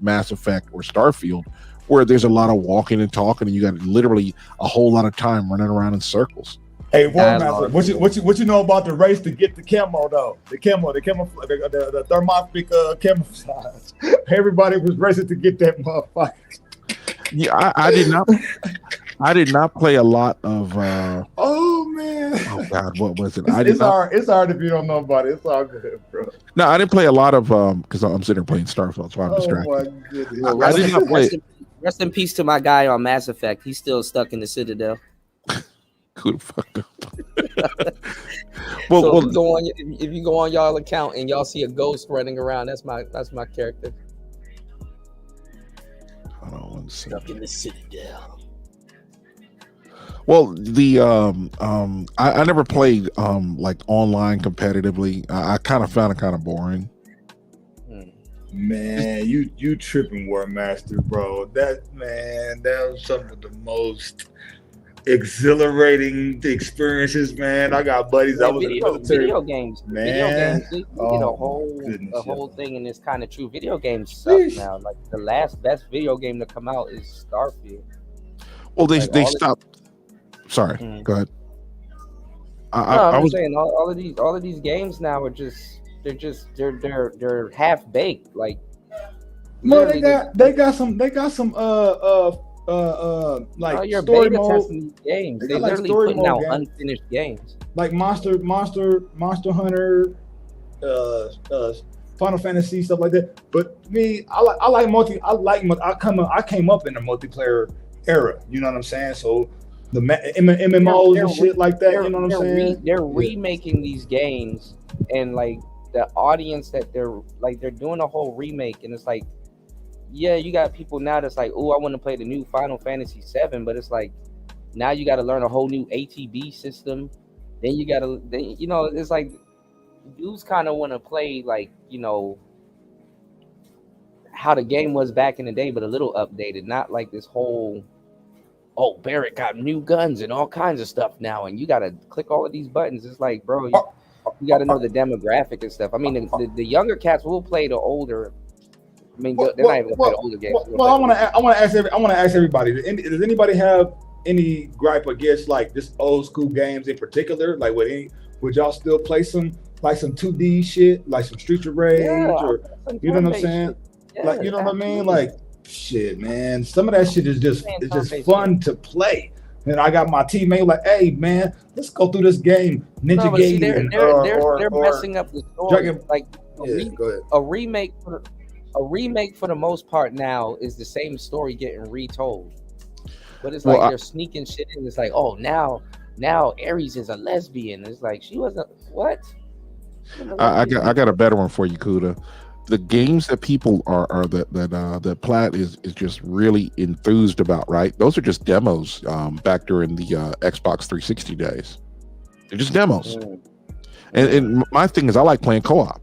Mass Effect or Starfield, where there's a lot of walking and talking and you got literally a whole lot of time running around in circles. Hey, Warmaster, what you know about the race to get the camo though? The thermospheric camouflage. Everybody was racing to get that motherfucker. Yeah, I did not play a lot of. Oh man! Oh God, what was it? It's hard if you don't know about it. It's all good, bro. No, I didn't play a lot of because I'm sitting there playing Starfield, so I'm distracted. My goodness. I did not play. Rest in peace to my guy on Mass Effect. He's still stuck in the Citadel. Who the fuck? Well, if you go on y'all account and y'all see a ghost running around, that's my character. Hold on one second. Stuck in the Citadel. Well, I never played like online competitively. I kind of found it kind of boring. Man, you tripping, War Master, bro. That was some of the most exhilarating experiences, man. I got buddies that was in the military. Video games, man. Video games, they did a whole thing, and it's kind of true. Video games suck now. Like the last best video game to come out is Starfield. Well, they stopped. Sorry, go ahead. I was saying all of these games now are they're half baked. Like, no, they got some like you're story beta mode testing these games. They're like literally story putting mode out games. unfinished games. Like Monster Hunter, Final Fantasy, stuff like that. But me, I came up in the multiplayer era. You know what I'm saying? So the MMOs and shit like that. You know what I'm saying? They're remaking these games, and like the audience that they're doing a whole remake, and it's like, yeah, you got people now that's like, oh, I want to play the new Final Fantasy 7, but it's like now you got to learn a whole new ATB system. Then you got to, it's like dudes kind of want to play like, how the game was back in the day, but a little updated, not like this whole, oh, Barrett got new guns and all kinds of stuff now, and you got to click all of these buttons. It's like, bro, you got to know the demographic and stuff. I mean, the younger cats will play the older. I mean, they're not even gonna play the older games. Well, I want to ask everybody. Does anybody have any gripe against like this old school games in particular? Like, would y'all still play some 2D shit, like some Streets of Rage, or you know what I'm saying? Yeah, like, you know what I mean? Like, shit, man. Some of that shit is just fun to play. And I got my teammate like, hey, man, let's go through this game, Ninja Game. They're messing up the story. Like a remake for the most part now is the same story getting retold, but it's like they're sneaking shit in. It's like, oh, now Now Ares is a lesbian. It's like she wasn't what? I got a better one for you, Kuda. The games that people are that Platt is just really enthused about, right? Those are just demos back during the Xbox 360 days. They're just demos. And my thing is, I like playing co-op.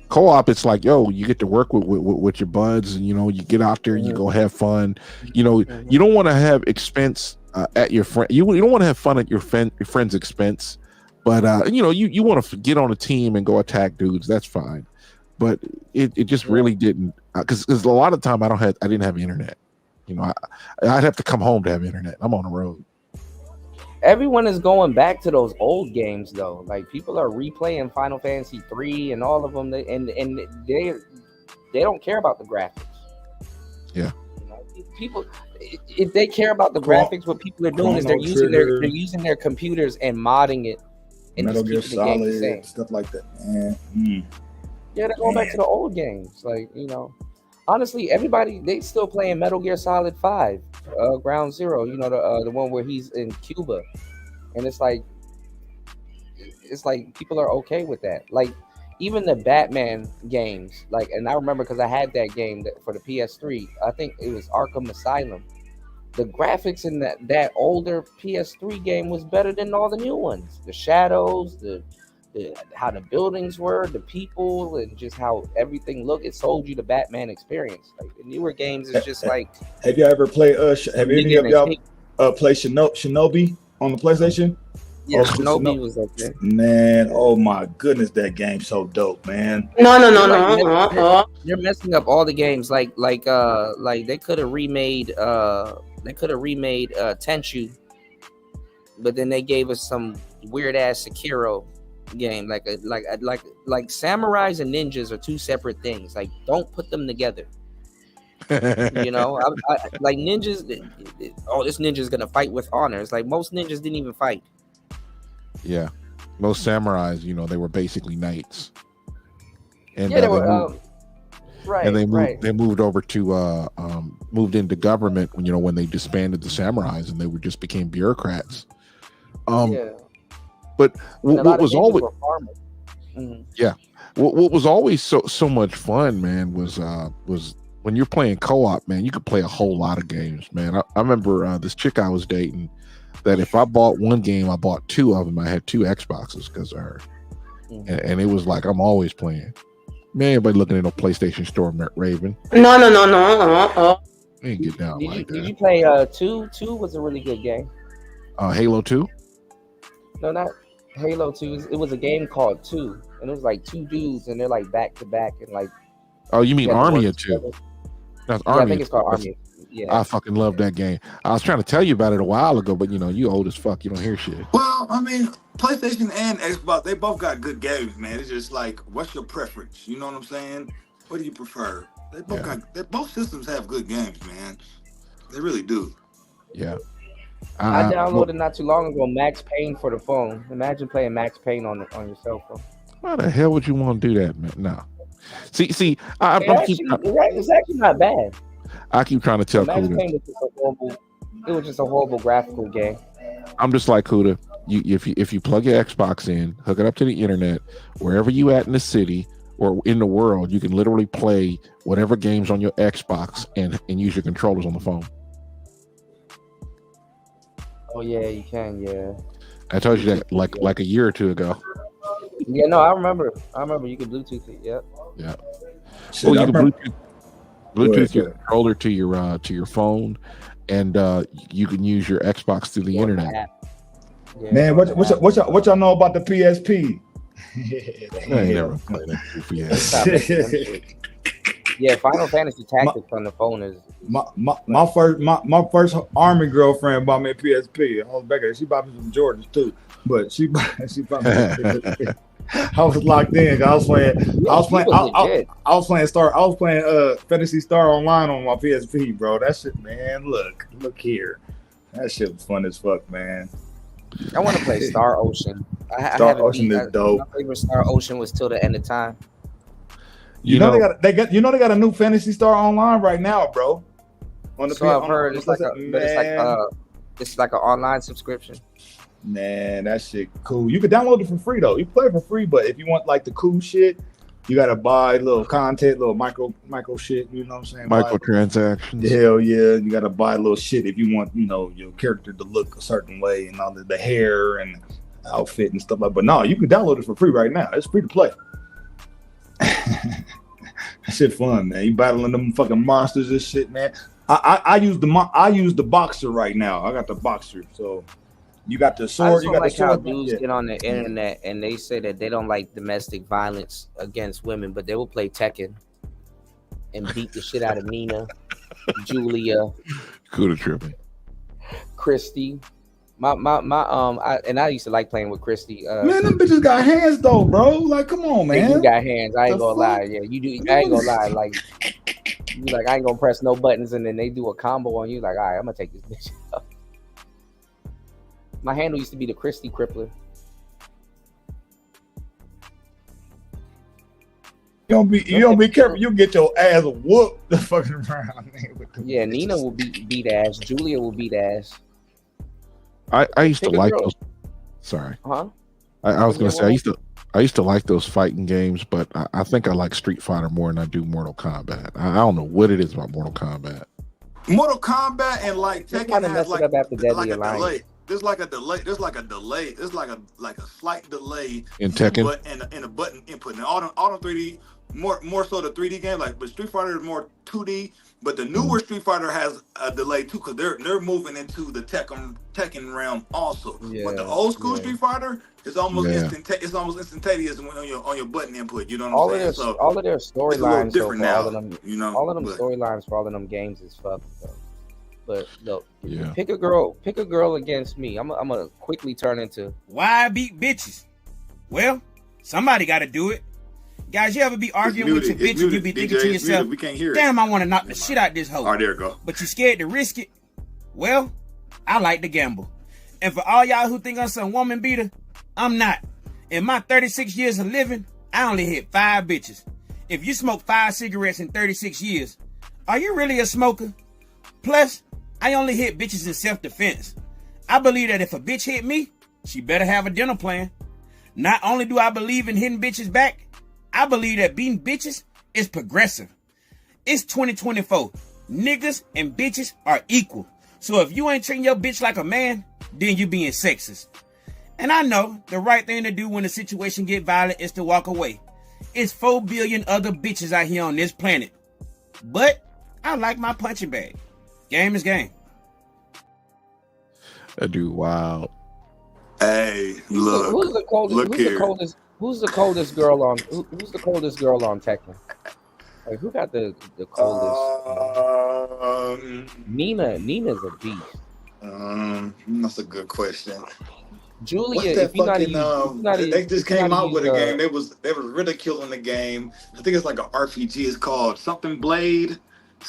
Co-op, it's like, yo, you get to work with your buds, and you get out there, you go have fun. You don't want to have expense at your friend. You don't want to have fun at your friend's expense, but you want to get on a team and go attack dudes. That's fine. But it just really didn't, because a lot of the time I didn't have internet. I'd have to come home to have internet. I'm on the road. Everyone is going back to those old games though. Like people are replaying Final Fantasy 3 and all of them, and they don't care about the graphics. Yeah. People, if they care about the graphics, what people are doing is they're using their computers and modding it. And Metal Gear just keeping the game the Solid, same. stuff like that, man. Yeah, they're going back to the old games. Like, honestly, everybody, they still playing Metal Gear Solid 5, Ground Zero, the one where he's in Cuba. And it's like people are okay with that. Like, even the Batman games, like, and I remember because I had that game for the PS3, I think it was Arkham Asylum. The graphics in that older PS3 game was better than all the new ones. The shadows, how the buildings were, the people, and just how everything looked. It sold you the Batman experience. Like the newer games is just like. Have you ever played? Have any of y'all play Shinobi on the PlayStation? Yeah, Shinobi was okay. Man, oh my goodness, that game's so dope, man. No. You're messing up all the games. Like they could have remade. They could have remade Tenchu, but then they gave us some weird ass Sekiro game. Like samurais and ninjas are two separate things. Like, don't put them together. Like ninjas. This ninja's gonna fight with honor. It's like most ninjas didn't even fight. Yeah, most samurais, they were basically knights. And yeah, they were. Right, and they moved. Right. They moved over to moved into government when they disbanded the samurais, and they just became bureaucrats. But what was always yeah, what was always so much fun, man, was when you're playing co-op, man, you could play a whole lot of games, man. I remember this chick I was dating that if I bought one game, I bought two of them. I had two Xboxes because of her, and it was like I'm always playing. Man, everybody looking at a PlayStation Store, Raven. No. You ain't get down like that. Did you play 2? 2 was a really good game. Halo 2? No, not Halo 2. It was a game called 2, and it was like two dudes, and they're like back to back, and like. Oh, you mean Army of 2? That's Army. I think it's called Army. Yeah. I fucking love that game. I was trying to tell you about it a while ago, but you old as fuck. You don't hear shit. Well, I mean, PlayStation and Xbox, they both got good games, man. It's just like, what's your preference? You know what I'm saying? What do you prefer? Both systems have good games, man. They really do. Yeah. I downloaded not too long ago Max Payne for the phone. Imagine playing Max Payne on your cell phone. Why the hell would you want to do that, man? No. See, it's actually not bad. I keep trying to tell Max Kuda. Payne was just a horrible graphical game. I'm just like Kuda. If you plug your Xbox in, hook it up to the internet, wherever you at in the city or in the world, you can literally play whatever games on your Xbox and use your controllers on the phone. Oh yeah, you can. Yeah. I told you that like a year or two ago. Yeah, no, I remember you could Bluetooth it. Yep. Yeah. Well, you can Bluetooth your controller to your phone, and you can use your Xbox through the internet. Yeah, man, what y'all know about the PSP? I ain't never played that. Yeah, Final Fantasy Tactics on the phone is my first army girlfriend bought me a PSP. I was back there. She bought me some Jordans too, but she bought me. I was locked in. I was playing Fantasy Star Online on my PSP, bro. That shit, man. Look here. That shit was fun as fuck, man. I want to play Star Ocean. Star Ocean is dope. My favorite Star Ocean was Till the End of Time. You know they got a new Fantasy Star Online right now, bro. On the I've heard it's like an online subscription. Man, that shit cool. You can download it for free though. You play it for free, but if you want like the cool shit, you gotta buy little content, little micro shit. You know what I'm saying? Microtransactions. Hell yeah, you gotta buy little shit if you want, your character to look a certain way and all the hair and outfit and stuff like. But no, you can download it for free right now. It's free to play. That shit fun, man. You battling them fucking monsters and shit, man. I use the boxer right now. I got the boxer, so. You got the sword. You got the sword. How dudes get on the internet and they say that they don't like domestic violence against women, but they will play Tekken and beat the shit out of Nina, Julia, Kuda tripping, Christy. I used to like playing with Christy. Man, them bitches got hands though, bro. Like, come on, man. You got hands. I ain't gonna lie. Yeah, you do. I ain't gonna lie. Like, you like I ain't gonna press no buttons, and then they do a combo on you. Like, all right, I'm gonna take this bitch out. My handle used to be the Christy Crippler. You don't be careful. You get your ass whooped the fucking around. Yeah, Nina will beat ass. Julia will beat ass. I used to like those. Sorry. Huh? I was gonna say I used to like those fighting games, but I think I like Street Fighter more than I do Mortal Kombat. I don't know what it is about Mortal Kombat. Mortal Kombat and like Tekken has like a delay. There's like a delay. There's like a slight delay in Tekken and a button input. And all them 3D, more so the 3D game. Like, but Street Fighter is more 2D. But the newer Street Fighter has a delay too, because they're moving into the Tekken realm also. Yeah, but the old school Street Fighter is almost it's almost instantaneous on your button input. You know what I'm saying? All of their storylines different now. All of them, all of them storylines for all of them games is fucked though. But look, pick a girl against me. I'm gonna quickly turn into why beat bitches. Well, somebody got to do it. Guys, you ever be arguing with your bitch and you be thinking to yourself, we can't hear damn, I want to knock the shit out this hoe. Oh, there you go. But you scared to risk it? Well, I like to gamble. And for all y'all who think I'm some woman beater, I'm not. In my 36 years of living, I only hit 5 bitches. If you smoke 5 cigarettes in 36 years, are you really a smoker? Plus, I only hit bitches in self-defense. I believe that if a bitch hit me, she better have a dinner plan. Not only do I believe in hitting bitches back, I believe that beating bitches is progressive. It's 2024. Niggas and bitches are equal. So if you ain't treating your bitch like a man, then you being sexist. And I know the right thing to do when the situation get violent is to walk away. It's 4 billion other bitches out here on this planet. But I like my punching bag. Game is game. That dude wild. Hey, look. Who's the coldest? Who's the coldest girl on? Who's the coldest girl on Tekken? Like, who got the coldest? Nina's a beast. That's a good question. Julia, if you they just came out with a game. They was ridiculing the game. I think it's like an RPG. It's called Something Blade.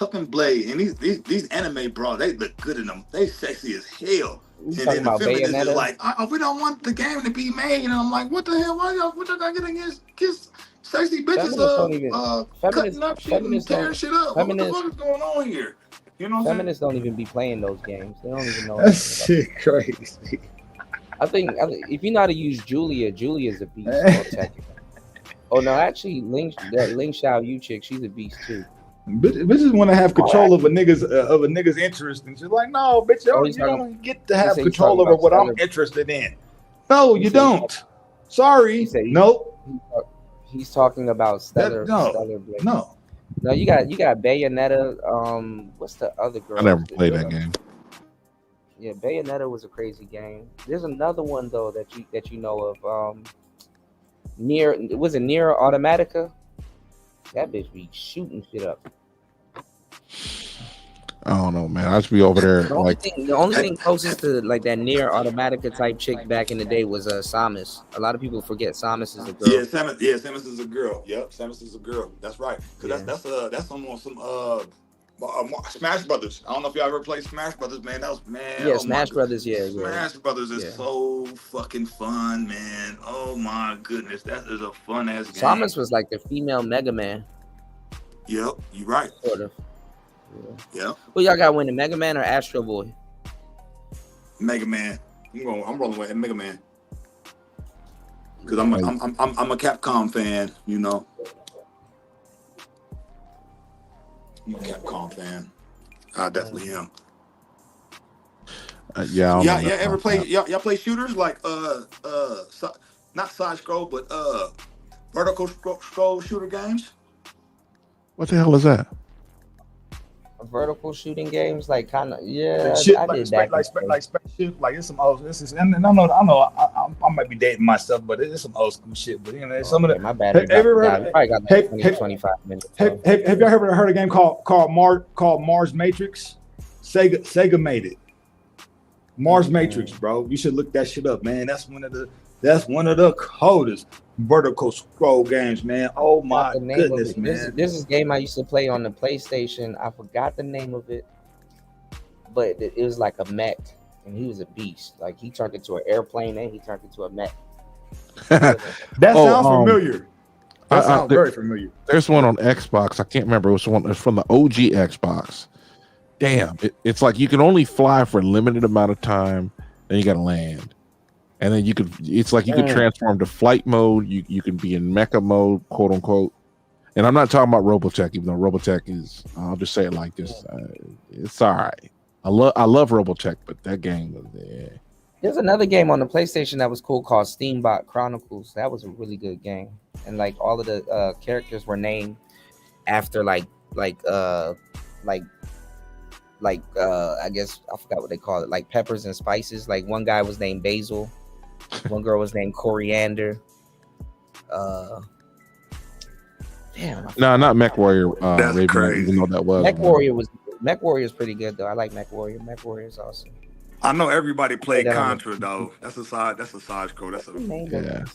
And these anime bros, they look good in them. They sexy as hell. And then the feminists is like, we don't want the game to be made. And I'm like, what the hell? What y'all got to get against sexy bitches cutting up shit and tearing shit up? What the fuck is going on here? You know what I'm saying? Feminists don't even be playing those games. They don't even know. That's shit crazy. I think if you know how to use Julia's a beast. Oh no, actually, Ling Xiao chick, she's a beast too. Bitches want to have control of a nigga's interest, and she's like, no, bitch, you don't get to have control over what I'm interested in. No, you don't. Sorry, nope. He's talking about Stellar Blade. No, you got Bayonetta. What's the other girl? I never played that game. Yeah, Bayonetta was a crazy game. There's another one though that you know of. Nier Automatica? That bitch be shooting shit up. I don't know, man. I just be over there. The only thing closest to like that Nier Automatica type chick back in the day was Samus. A lot of people forget Samus is a girl. Samus is a girl. Yep, Samus is a girl. That's right. Cause that's on some Smash Brothers. I don't know if y'all ever played Smash Brothers, man. That was Yeah, Smash Brothers. Yeah, Smash Brothers is so fucking fun, man. Oh my goodness, that is a fun ass game. Samus was like the female Mega Man. Yep, you're right. Sort of. Yeah. Who y'all got winning, Mega Man or Astro Boy? Mega Man. I'm rolling with Mega Man because I'm a Capcom fan. You know, I'm a Capcom fan. I definitely am. Yeah. Ever play? Y'all play shooters like not side scroll, but vertical scroll shooter games? What the hell is that? Vertical shooting games, like kind of, yeah. Shit, I did that. like spaceship, like it's some old. This is, and I know, I might be dating myself, but it's some old school shit. But you know, some of the. My battery. Probably got like 25 minutes. Have y'all heard a game called Mars Matrix? Sega made it. Mars Matrix, bro. You should look that shit up, man. That's one of the coldest vertical scroll games, man. Oh my goodness, man. This is a game I used to play on the PlayStation. I forgot the name of it, but it was like a mech, and he was a beast. Like he turned into an airplane, and he turned into a mech. That sounds familiar. That sounds very familiar. There's one on Xbox. I can't remember. It was one from the OG Xbox. Damn, it's like you can only fly for a limited amount of time, then you got to land. And then it's like you could transform to flight mode. You can be in mecha mode, quote unquote. And I'm not talking about Robotech, even though Robotech is, I'll just say it like this. It's all right. I love Robotech, but that game was there. There's another game on the PlayStation that was cool called Steambot Chronicles. That was a really good game. And like all of the characters were named after I guess I forgot what they call it, like peppers and spices. Like one guy was named Basil. One girl was named Coriander. No, not Mech Warrior. That's Raven, crazy. even though that was Mech Warrior is pretty good though. I like Mech Warrior. Mech Warrior is awesome. I know everybody played Contra though. That's a side scroll. That's a man.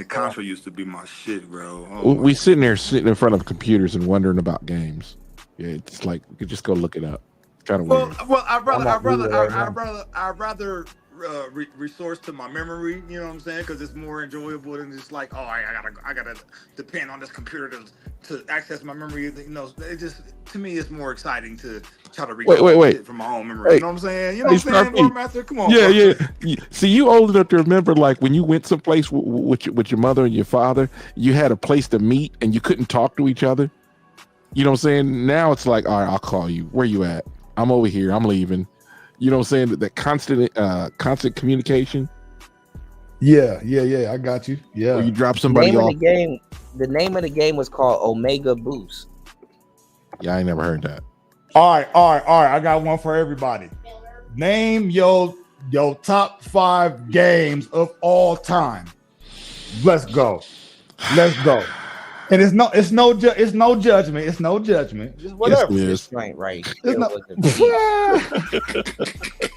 Contra used to be my shit, bro. We sitting in front of computers and wondering about games. Yeah, it's like we could just go look it up. It's kind of weird. Well, I'd rather resource to my memory. You know what I'm saying? Because it's more enjoyable than just like, oh, I gotta depend on this computer to access my memory. You know, it just to me it's more exciting to try to wait. Shit from my own memory. You know what I'm saying? You know what I'm saying, War Master? Come on. Yeah. See, you old enough to remember, like when you went someplace with your mother and your father, you had a place to meet and you couldn't talk to each other. You know what I'm saying? Now it's like, all right, I'll call you. Where you at? I'm over here. I'm leaving. You know what I'm saying? That constant communication. Yeah. I got you. Yeah. Or you drop somebody off. The name of the game was called Omega Boost. Yeah, I ain't never heard that. All right. I got one for everybody. Name your top 5 games of all time. Let's go. And it's no judgment. It's no judgment. Just whatever. Yes, right. It's no.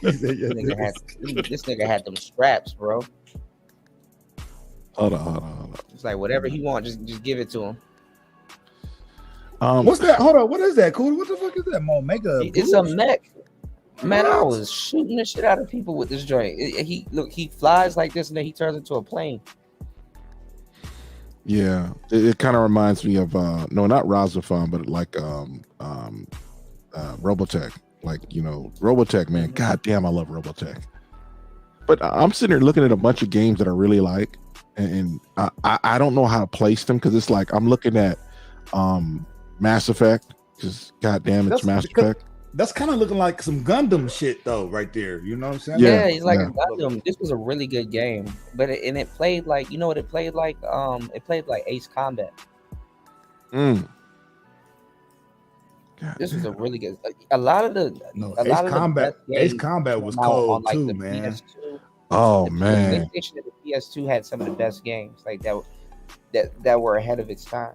This nigga had them straps, bro. Hold on. It's like whatever he wants, just give it to him. What's that? Hold on. What is that, Cool? What the fuck is that? Omega? It's a mech. Man, I was shooting the shit out of people with this joint. He flies like this and then he turns into a plane. Yeah, it kind of reminds me of no, not Razafon, but like Robotech. Like, you know, Robotech, man. God damn, I love Robotech. But I'm sitting here looking at a bunch of games that I really like, and I don't know how to place them because it's like I'm looking at Mass Effect because goddamn, it's Mass Effect. That's kind of looking like some Gundam shit though, right there. You know what I'm saying? Yeah, he's like a Gundam. This was a really good game, but it played like, you know what it played like? It played like Ace Combat. This was a really good. Ace Combat was cold on, like, too, man. PS2. Oh man, the PlayStation and the PS2 had some of the best games like that were ahead of its time.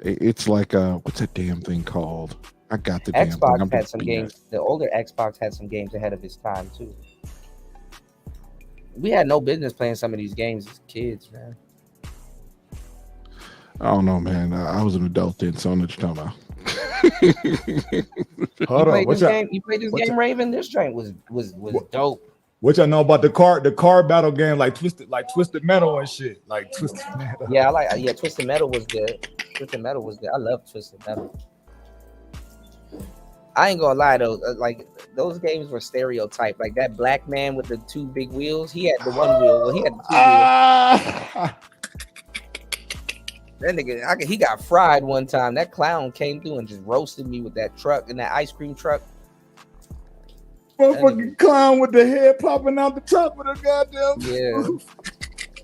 It's like what's that damn thing called? I got the Xbox damn thing. had some games. The older Xbox had some games ahead of its time too. We had no business playing some of these games as kids, man. I don't know, man. I was an adult then, so I know what you're talking about. Hold on, you played this game, Raven? This joint was dope. What y'all know about the car battle game, like Twisted Metal and shit, like Twisted Metal? Yeah, Twisted Metal was good. I love Twisted Metal. I ain't gonna lie though, like those games were stereotyped. Like that black man with the 2 big wheels, he had the 1 wheel. Well, he had the 2 wheels. That nigga, he got fried one time. That clown came through and just roasted me with that truck and that ice cream truck. Motherfucking clown with the head popping out the top of the goddamn. Yeah.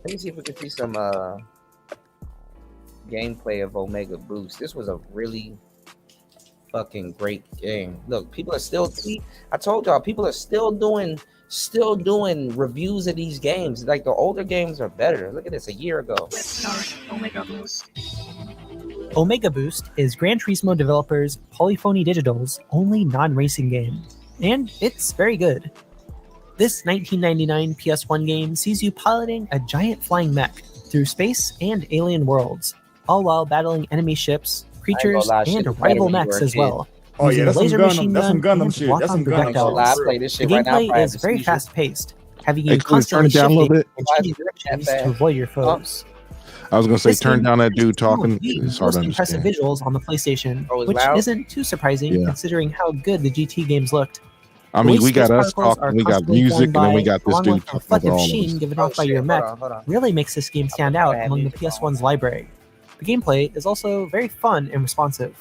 Let me see if we can see some gameplay of Omega Boost. This was a really fucking great game. Look, people are still. I told y'all, people are still doing reviews of these games. Like the older games are better. Look at this, a year ago. Omega Boost. Omega Boost is Gran Turismo developers Polyphony Digital's only non-racing game, and it's very good. This 1999 PS1 game sees you piloting a giant flying mech through space and alien worlds, all while battling enemy ships, creatures, and rival mechs as well. Oh yeah, that's some Gundam and shit. walk That's on some Gundam projectiles. I play this shit The right now. gameplay is very fast-paced, having you Hey, cool, turn constantly it down a little shifting bit. and changing directions to avoid your foes. I was gonna say, This turn game down that dude talking. the It's hard most to impressive understand. visuals on the PlayStation, Oh, it's which loud? isn't too surprising Yeah. considering how good the GT games looked. I The mean, way we got space us particles talking, are we got constantly music, flying and then we by, got this along dude with the talking over reflective all of sheen us. given off by your Hold mech on. really makes this game stand out among the PS1's library. The gameplay is also very fun and responsive.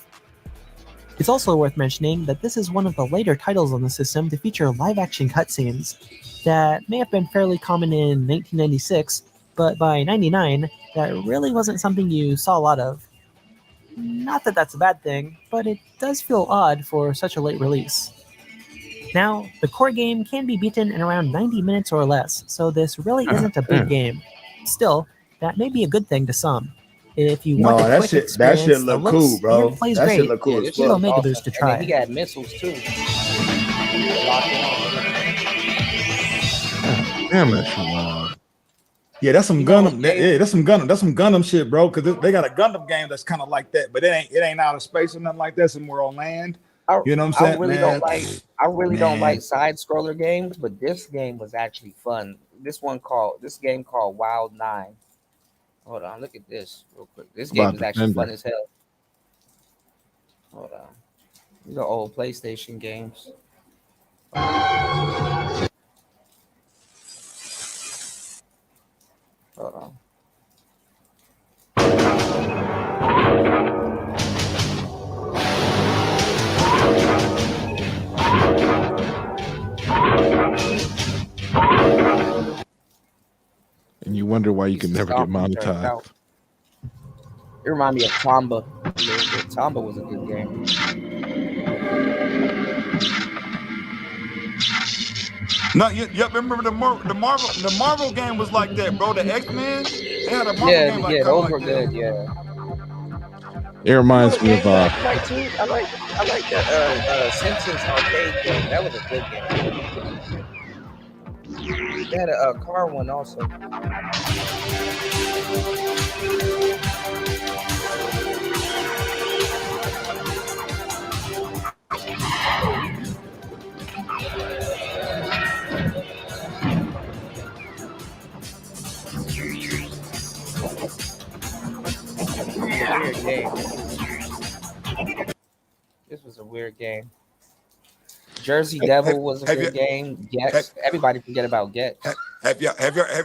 It's also worth mentioning that this is one of the later titles on the system to feature live-action cutscenes that may have been fairly common in 1996, but by 99, that really wasn't something you saw a lot of. Not that that's a bad thing, but it does feel odd for such a late release. Now, the core game can be beaten in around 90 minutes or less, so this really isn't a big game. Still, that may be a good thing to some. If you want No, a that quick shit experience, the look looks cool, bro. and plays That shit great, look cool as give fuck. Omega Boost a And then he try. got missiles too. Damn, that shit loud. Yeah, that's some You know Gundam. what game- Yeah, that's some Gundam shit, bro. Because they got a Gundam game that's kind of like that, but it ain't out of space or nothing like that. Somewhere on land. You know what I'm saying? I really man? don't like side scroller games, but this game was actually fun. This game called Wild 9. Hold on, look at this real quick. This game About is actually Defender. fun as hell. Hold on. These are old PlayStation games. Hold on. And you wonder why you can never get monetized. It reminded me of Tomba. A little bit. Tomba was a good game. No, you remember the Marvel game was like that, bro. The X-Men, they had a Marvel game like Yeah, kinda those like were that. good. Yeah. It reminds me of I like too. I like the Simpsons arcade game. That was a good game. They had a car one also. Weird game. This was a weird game. Jersey Devil was a good game. Gex. Everybody forget about Gex. Have you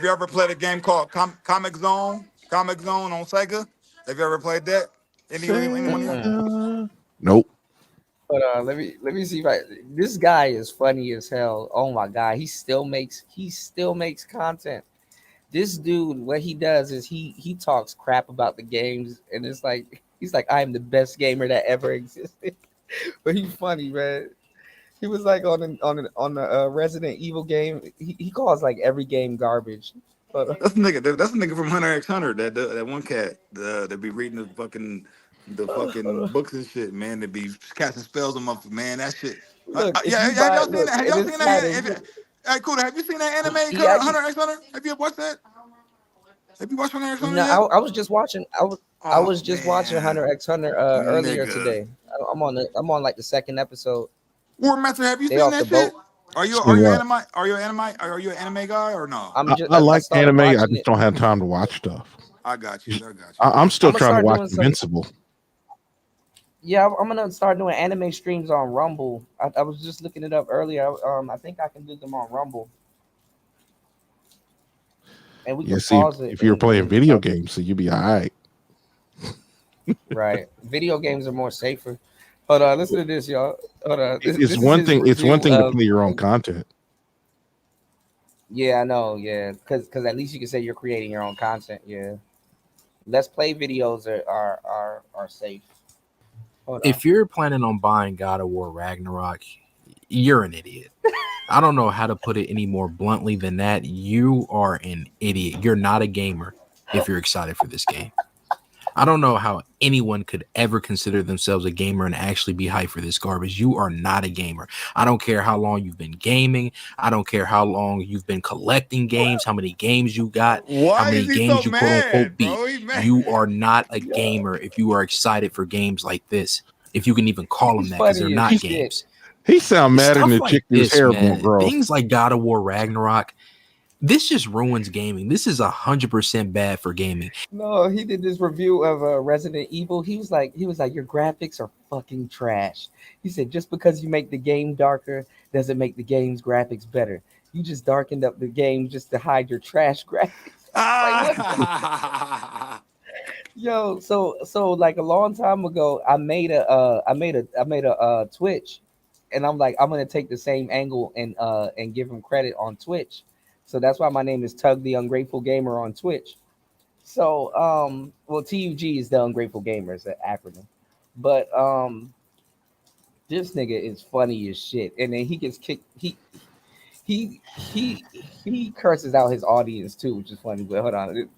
ever played a game called Comic Zone? Comic Zone on Sega? Have you ever played that? Anyone? Nope. But let me see if this guy is funny as hell. Oh my god, he still makes content. This dude, what he does is he talks crap about the games, and it's like he's like, I am the best gamer that ever existed. But he's funny, man. He was like on the Resident Evil game. He calls like every game garbage. That's a nigga from Hunter x Hunter. That one cat that be reading the fucking books and shit, man. That be casting spells on motherfuckers, man. That shit. Look, Have y'all seen that? Have y'all seen that? Hey, cool. Have you seen that anime? Hunter x Hunter. Have you watched that? Have you watched Hunter x Hunter? No, I was just watching. I was just watching Hunter x Hunter earlier today. I'm on like the second episode. War Master, have you They seen off that the shit? boat. Are you an anime guy or no? I like anime. I watching just don't have time to watch stuff. I got you. I'm still I'ma trying to start watch doing some- Invincible. Yeah, I'm gonna start doing anime streams on Rumble. I was just looking it up earlier. I think I can do them on Rumble, and we Yeah, can see, pause it if you're playing and video games, so you'll be all right. right. Video games are more safer. Hold on, listen to this, y'all. Hold on. It's one thing. It's one thing to play your own content. Yeah, I know. Yeah, because at least you can say you're creating your own content. Yeah, let's play videos are safe. Hold on. If you're planning on buying God of War Ragnarok, you're an idiot. I don't know how to put it any more bluntly than that. You are an idiot. You're not a gamer if you're excited for this game. I don't know how anyone could ever consider themselves a gamer and actually be hyped for this garbage. You are not a gamer. I don't care how long you've been gaming. I don't care how long you've been collecting games, how many games you got, how many games you quote unquote beat. You are not a gamer if you are excited for games like this. If you can even call them that, because they're not games. He sound mad in the Stuff chick like whose this, hair man. won't grow. Things like God of War Ragnarok, this just ruins gaming. This is 100% bad for gaming. No, he did this review of Resident Evil. He was like, your graphics are fucking trash. He said, just because you make the game darker doesn't make the game's graphics better. You just darkened up the game just to hide your trash graphics. Yo, so like a long time ago, I made a Twitch, and I'm like, I'm gonna take the same angle and give him credit on Twitch. So that's why my name is Tug the Ungrateful Gamer on Twitch. So well, TUG is the Ungrateful Gamer, it's an acronym. But this nigga is funny as shit, and then he gets kicked. He curses out his audience too, which is funny. But hold on,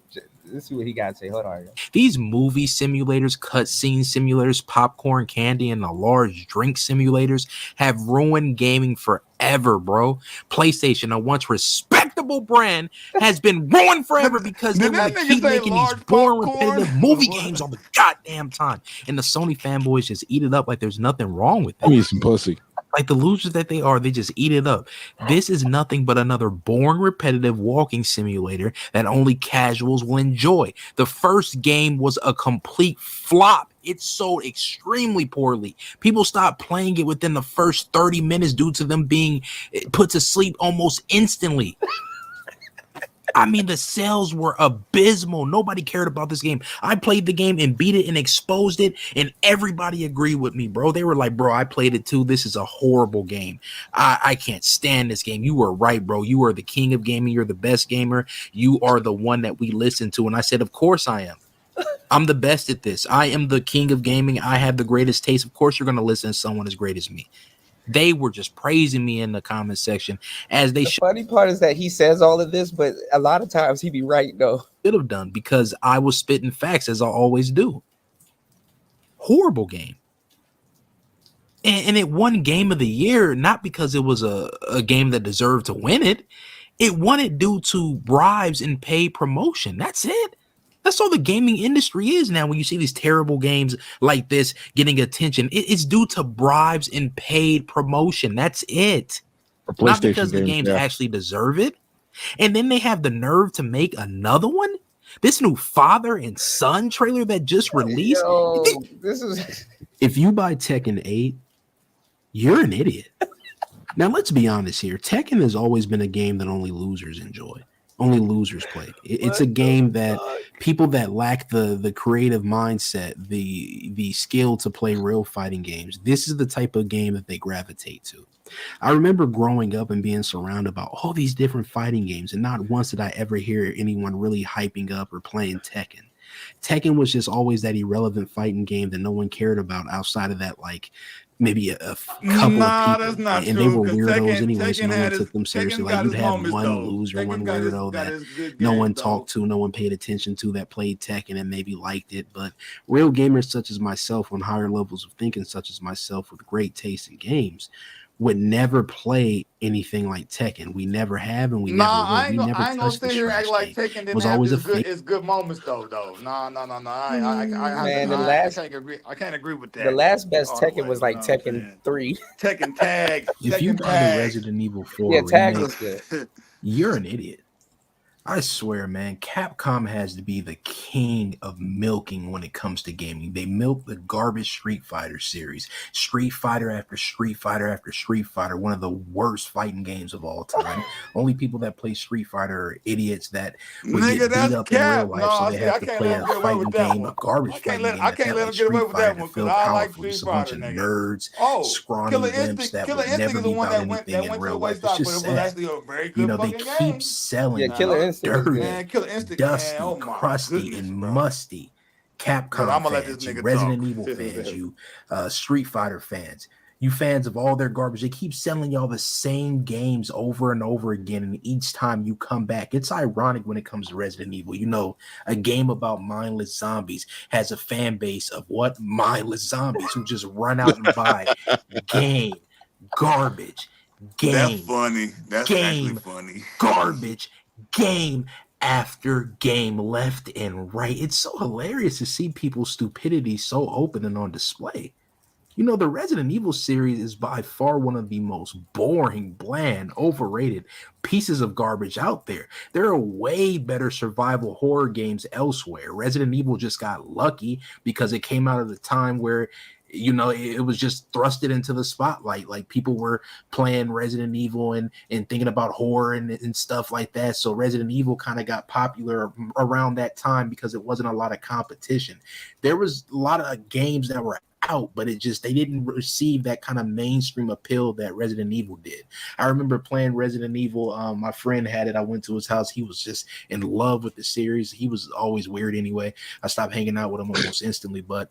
let's see what he got to say. Hold on. These movie simulators, cutscene simulators, popcorn candy, and the large drink simulators have ruined gaming forever, bro. PlayStation, a once respectable brand, has been ruined forever because they want to keep making these boring, repetitive movie games all the goddamn time. And the Sony fanboys just eat it up like there's nothing wrong with that. Give me some pussy. Like the losers that they are, they just eat it up. This is nothing but another boring, repetitive walking simulator that only casuals will enjoy. The first game was a complete flop. It sold extremely poorly. People stopped playing it within the first 30 minutes due to them being put to sleep almost instantly. I mean, the sales were abysmal. Nobody cared about this game. I played the game and beat it and exposed it, and everybody agreed with me, bro. They were like, bro, I played it too. This is a horrible game. I can't stand this game. You were right, bro. You are the king of gaming. You're the best gamer. You are the one that we listen to. And I said, of course I am. I'm the best at this. I am the king of gaming. I have the greatest taste. Of course you're going to listen to someone as great as me. They were just praising me in the comment section as they should. Funny part is that he says all of this, but a lot of times he be right though. Should have done, because I was spitting facts as I always do. Horrible game. And it won Game of the Year, not because it was a game that deserved to win it. It won it due to bribes and paid promotion. That's it. That's all the gaming industry is now. When you see these terrible games like this getting attention, it's due to bribes and paid promotion. That's it. Not because the games actually deserve it. And then they have the nerve to make another one. This new father and son trailer that just released. Yo, this is. If you buy Tekken 8, you're an idiot. Now let's be honest here. Tekken has always been a game that only losers enjoy. Only losers play. It's a game that people that lack the creative mindset, the skill to play real fighting games, this is the type of game that they gravitate to. I remember growing up and being surrounded by all these different fighting games, and not once did I ever hear anyone really hyping up or playing Tekken. Tekken was just always that irrelevant fighting game that no one cared about outside of that, like, maybe a couple of people, that's not and true, they were 'cause weirdos Tekken- anyway, so Tekken no had one his- took them seriously. Tekken Like, got you'd his have moments, one though. loser, Tekken one got his- weirdo got that his good no games, one though. talked to, no one paid attention to, that played Tekken and maybe liked it. But real gamers such as myself, on higher levels of thinking such as myself, with great taste in games, would never play anything like Tekken. We never have, and we never will. I We ain't never gonna touched sit this here and act trash like game. Tekken It didn't was have always a its good, fake. its good moments though. No. Man, the last- I can't agree with that. The last best all the Tekken way, was you like know what I'm Tekken saying? 3. Tekken Tag. If you Tekken buy the Tag. Resident Evil 4 Yeah, Tag remake, was good. you're an idiot. I swear, man, Capcom has to be the king of milking when it comes to gaming. They milk the garbage Street Fighter series. Street Fighter after Street Fighter after Street Fighter, one of the worst fighting games of all time. Only people that play Street Fighter are idiots that would Nigga, get beat that's up in cap. real life, No, so they see, have I to can't play let a him get away fighting with that game, a one. garbage I can't fighting let game I that can't let him like get away Street with that Fighter one to because feel I like powerful. Street Just a bunch Fighter, of nigga. nerds, Oh, scrawny Killer wimps Instinct. that Killer would Instinct never is the be one about that went anything in real to a life. It's waystop, but just it was sad. actually a very You good know, they fucking keep game. selling Killer Instinct is dirty, good. Man, Killer Instinct, dusty, man. Oh my crusty, goodness, and bro. musty But Capcom I'm gonna let this fans, you nigga Resident talk. Evil fans, you Street Fighter fans, you fans of all their garbage. They keep selling y'all the same games over and over again, and each time you come back, it's ironic when it comes to Resident Evil. You know, a game about mindless zombies has a fan base of what? Mindless zombies who just run out and buy game, garbage, game. That's funny. That's game, actually funny. garbage, game after game, left and right. It's so hilarious to see people's stupidity so open and on display. You know, the Resident Evil series is by far one of the most boring, bland, overrated pieces of garbage out there. There are way better survival horror games elsewhere. Resident Evil just got lucky because it came out at a time where, you know, it was just thrusted into the spotlight. Like people were playing Resident Evil and thinking about horror and stuff like that. So Resident Evil kind of got popular around that time because it wasn't a lot of competition. There was a lot of games that were out, but they didn't receive that kind of mainstream appeal that Resident Evil did. I remember playing Resident Evil. My friend had it. I went to his house. He was just in love with the series. He was always weird anyway. I stopped hanging out with him almost instantly, but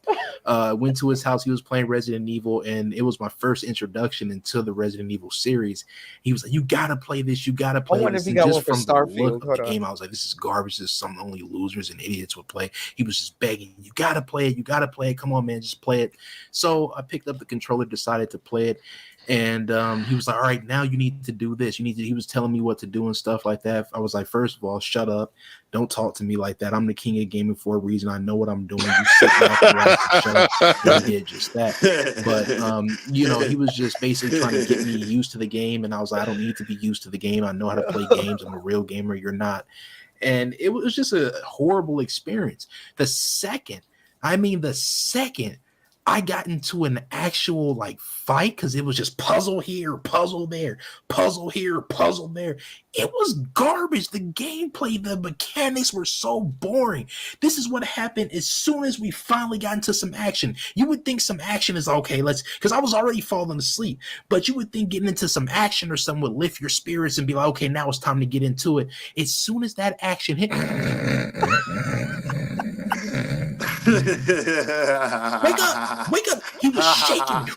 went to his house. He was playing Resident Evil, and it was my first introduction into the Resident Evil series. He was like, "You gotta play this. You gotta play this." And just from the look of the game, I was like, "This is garbage. This is something only losers and idiots would play." He was just begging, "You gotta play it. You gotta play it. Come on, man, just play it." So I picked up the controller, decided to play it, and he was like, "All right, now you need to do this. You need to." He was telling me what to do and stuff like that. I was like, "First of all, shut up. Don't talk to me like that. I'm the king of gaming for a reason. I know what I'm doing. You sit back and relax and shut up." And he did just that. But you know, he was just basically trying to get me used to the game, and I was like, "I don't need to be used to the game. I know how to play games. I'm a real gamer. You're not." And it was just a horrible experience. The second I got into an actual like fight, because it was just puzzle here, puzzle there, puzzle here, puzzle there. It was garbage. The gameplay, the mechanics were so boring. This is what happened as soon as we finally got into some action. You would think some action is okay, because I was already falling asleep, but you would think getting into some action or something would lift your spirits and be like, okay, now it's time to get into it. As soon as that action hit, wake up. He was shaking me.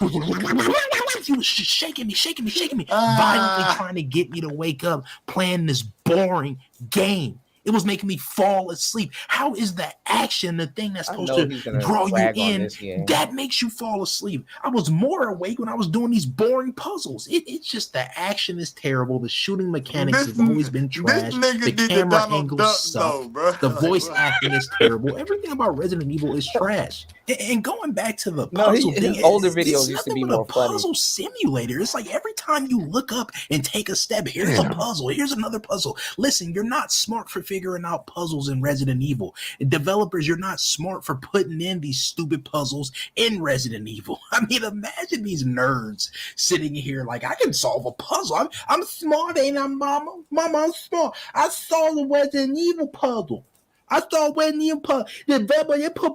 He was shaking me, violently trying to get me to wake up, playing this boring game. It was making me fall asleep. How is the action the thing that's supposed to draw you in that makes you fall asleep? I was more awake when I was doing these boring puzzles. It's just the action is terrible. The shooting mechanics have always been trash. The camera angles suck. The voice acting is terrible. Everything about Resident Evil is trash. And going back to the puzzle thing, his older videos used to be more funny. Puzzle simulator. It's like every time you look up and take a step, here's a puzzle. Here's another puzzle. Listen, you're not smart for figuring out puzzles in Resident Evil. Developers, you're not smart for putting in these stupid puzzles in Resident Evil. I mean, imagine these nerds sitting here like, I can solve a puzzle. I'm smart, ain't I, Mama? Mama, I'm smart. I solved the Resident Evil puzzle. I saw when you put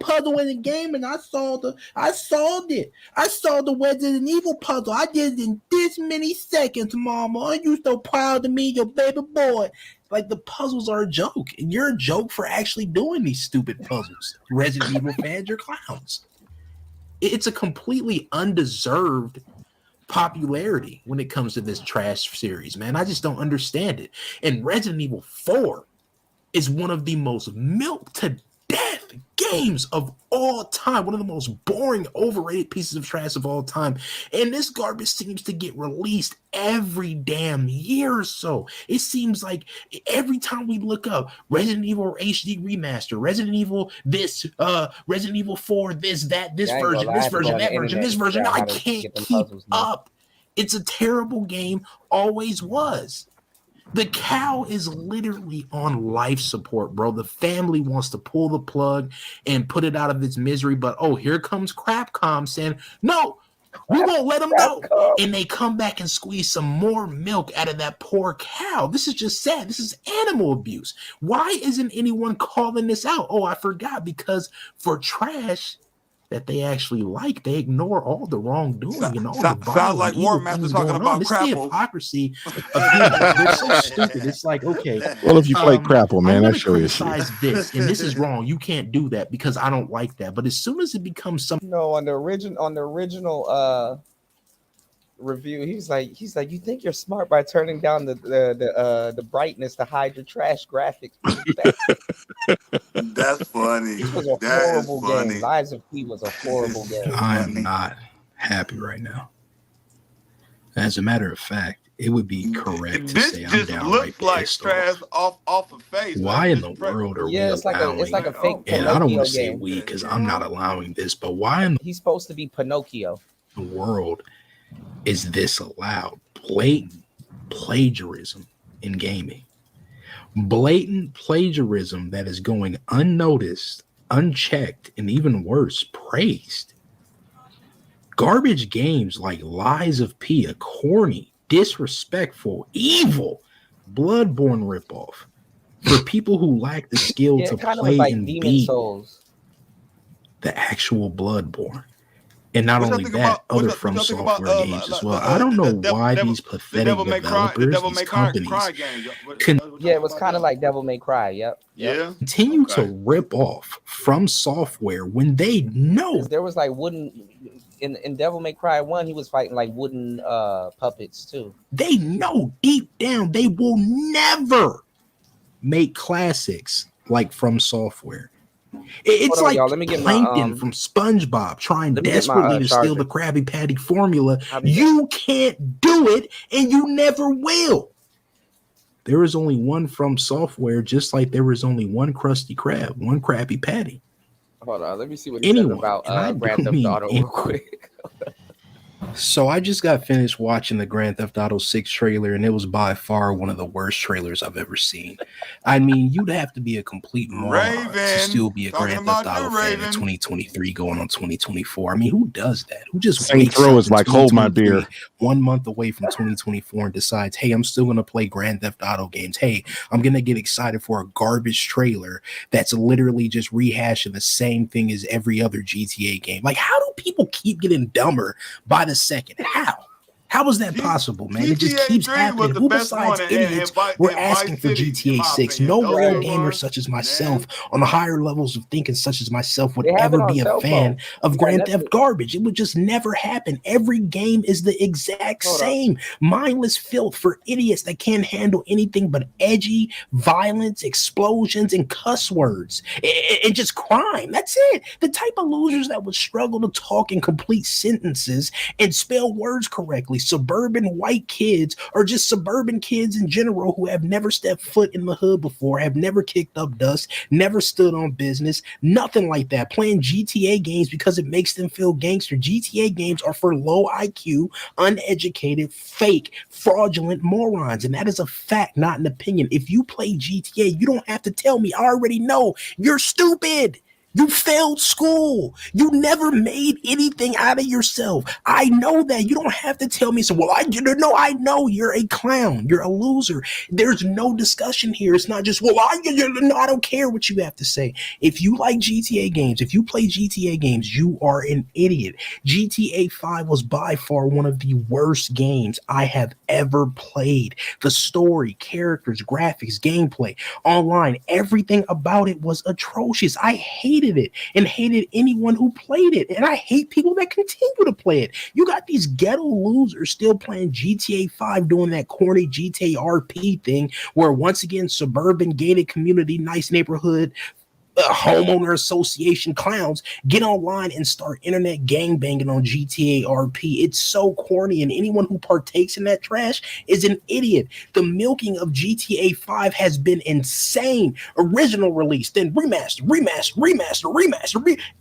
puzzle in the game, and I solved it. I solved the Resident Evil puzzle. I did it in this many seconds, Mama. Are you so proud of me, your baby boy? Like, the puzzles are a joke, and you're a joke for actually doing these stupid puzzles. Resident Evil fans, you're clowns. It's a completely undeserved popularity when it comes to this trash series, man. I just don't understand it. And Resident Evil 4 is one of the most milk to death games of all time. One of the most boring, overrated pieces of trash of all time. And this garbage seems to get released every damn year or so. It seems like every time we look up Resident Evil HD remaster, Resident Evil this, Resident Evil 4, this, that, this version, that version. I can't keep up. It's a terrible game, always was. The cow is literally on life support, bro. The family wants to pull the plug and put it out of its misery, but oh, here comes Crapcom saying, no, we won't let them go. And they come back and squeeze some more milk out of that poor cow. This is just sad. This is animal abuse. Why isn't anyone calling this out? Oh, I forgot, because for trash that they actually like, they ignore all the wrongdoing and all the violence. Sounds like War Master talking about It's the Crapple. hypocrisy of humans. They're so stupid. It's like, okay, Well, if you play Crapple, man, I'm that show is criticize this, and this is wrong. You can't do that because I don't like that. But as soon as it becomes something, No, on the original review, he's like, you think you're smart by turning down the brightness to hide your trash graphics. That's funny. This was a horrible game. Lives of P was a horrible game. I am not happy right now. As a matter of fact, it would be correct to This say I'm just downright looks like pissed trash off. off of face. Why in the world are we Yeah, it's like allowing? a fake and I don't Pinocchio want to say game. we because I'm not allowing this, but why in He's supposed to be Pinocchio. the world is this allowed? Blatant plagiarism in gaming. Blatant plagiarism that is going unnoticed, unchecked, and even worse, praised. Garbage games like Lies of P, a corny, disrespectful, evil, Bloodborne ripoff for people who lack the skill to play like and Demon beat Souls. the actual Bloodborne. And not What y'all only think that, about- what other y'all From think Software about, games as well. I don't know why these pathetic Devil May Cry, the developers, Devil these May Cry companies, game. Yeah, it was kind of like Devil May Cry. Yep. Yeah. continue to rip off From Software when they know There was like wooden in Devil May Cry 1, he was fighting like wooden puppets too. they know deep down they will never make classics like From Software. It's Hold on, like y'all. Let me get my, Plankton from SpongeBob trying let me get my, desperately to steal charger. the Krabby Patty formula. You can't do it, and you never will. There is only one From Software, just like there is only one Krusty Krab, one Krabby Patty. Hold on, let me see what he says about and I Grand do Theft mean Auto real quick. So I just got finished watching the Grand Theft Auto 6 trailer, and it was by far one of the worst trailers I've ever seen. I mean, you'd have to be a complete moron to still be a Grand Theft Auto fan in 2023 going on 2024. I mean, who does that? Who just Saint wakes Throw up is in like, hold my 2023, beer. 1 month away from 2024 and decides, hey, I'm still going to play Grand Theft Auto games. Hey, I'm going to get excited for a garbage trailer that's literally just rehashing the same thing as every other GTA game. Like, how do people keep getting dumber by the second? How is that possible, man? It just keeps happening. Who besides idiots were asking for GTA 6? No real gamer such as myself on the higher levels of thinking such as myself would They have ever it on be a cell fan phone. of Grand Theft garbage. It would just never happen. Every game is the exact same. Mindless filth for idiots that can't handle anything but edgy violence, explosions, and cuss words. And just crime. That's it. The type of losers that would struggle to talk in complete sentences and spell words correctly. Suburban white kids, or just suburban kids in general who have never stepped foot in the hood before, have never kicked up dust, never stood on business, nothing like that. Playing GTA games because it makes them feel gangster. GTA games are for low IQ, uneducated, fake, fraudulent morons, and that is a fact, not an opinion. If you play GTA, you don't have to tell me. I already know you're stupid. You failed school. You never made anything out of yourself. I know that. You don't have to tell me. So, well, I know you're a clown. You're a loser. There's no discussion here. It's not just, well, I don't care what you have to say. If you like GTA games, if you play GTA games, you are an idiot. GTA 5 was by far one of the worst games I have ever played. The story, characters, graphics, gameplay, online, everything about it was atrocious. I hated it and hated anyone who played it, and I hate people that continue to play it. You got these ghetto losers still playing GTA 5 doing that corny GTA RP thing where once again suburban gated community, nice neighborhood homeowner association clowns get online and start internet gangbanging on GTA RP. It's so corny, and anyone who partakes in that trash is an idiot. The milking of GTA 5 has been insane. Original release, then remaster,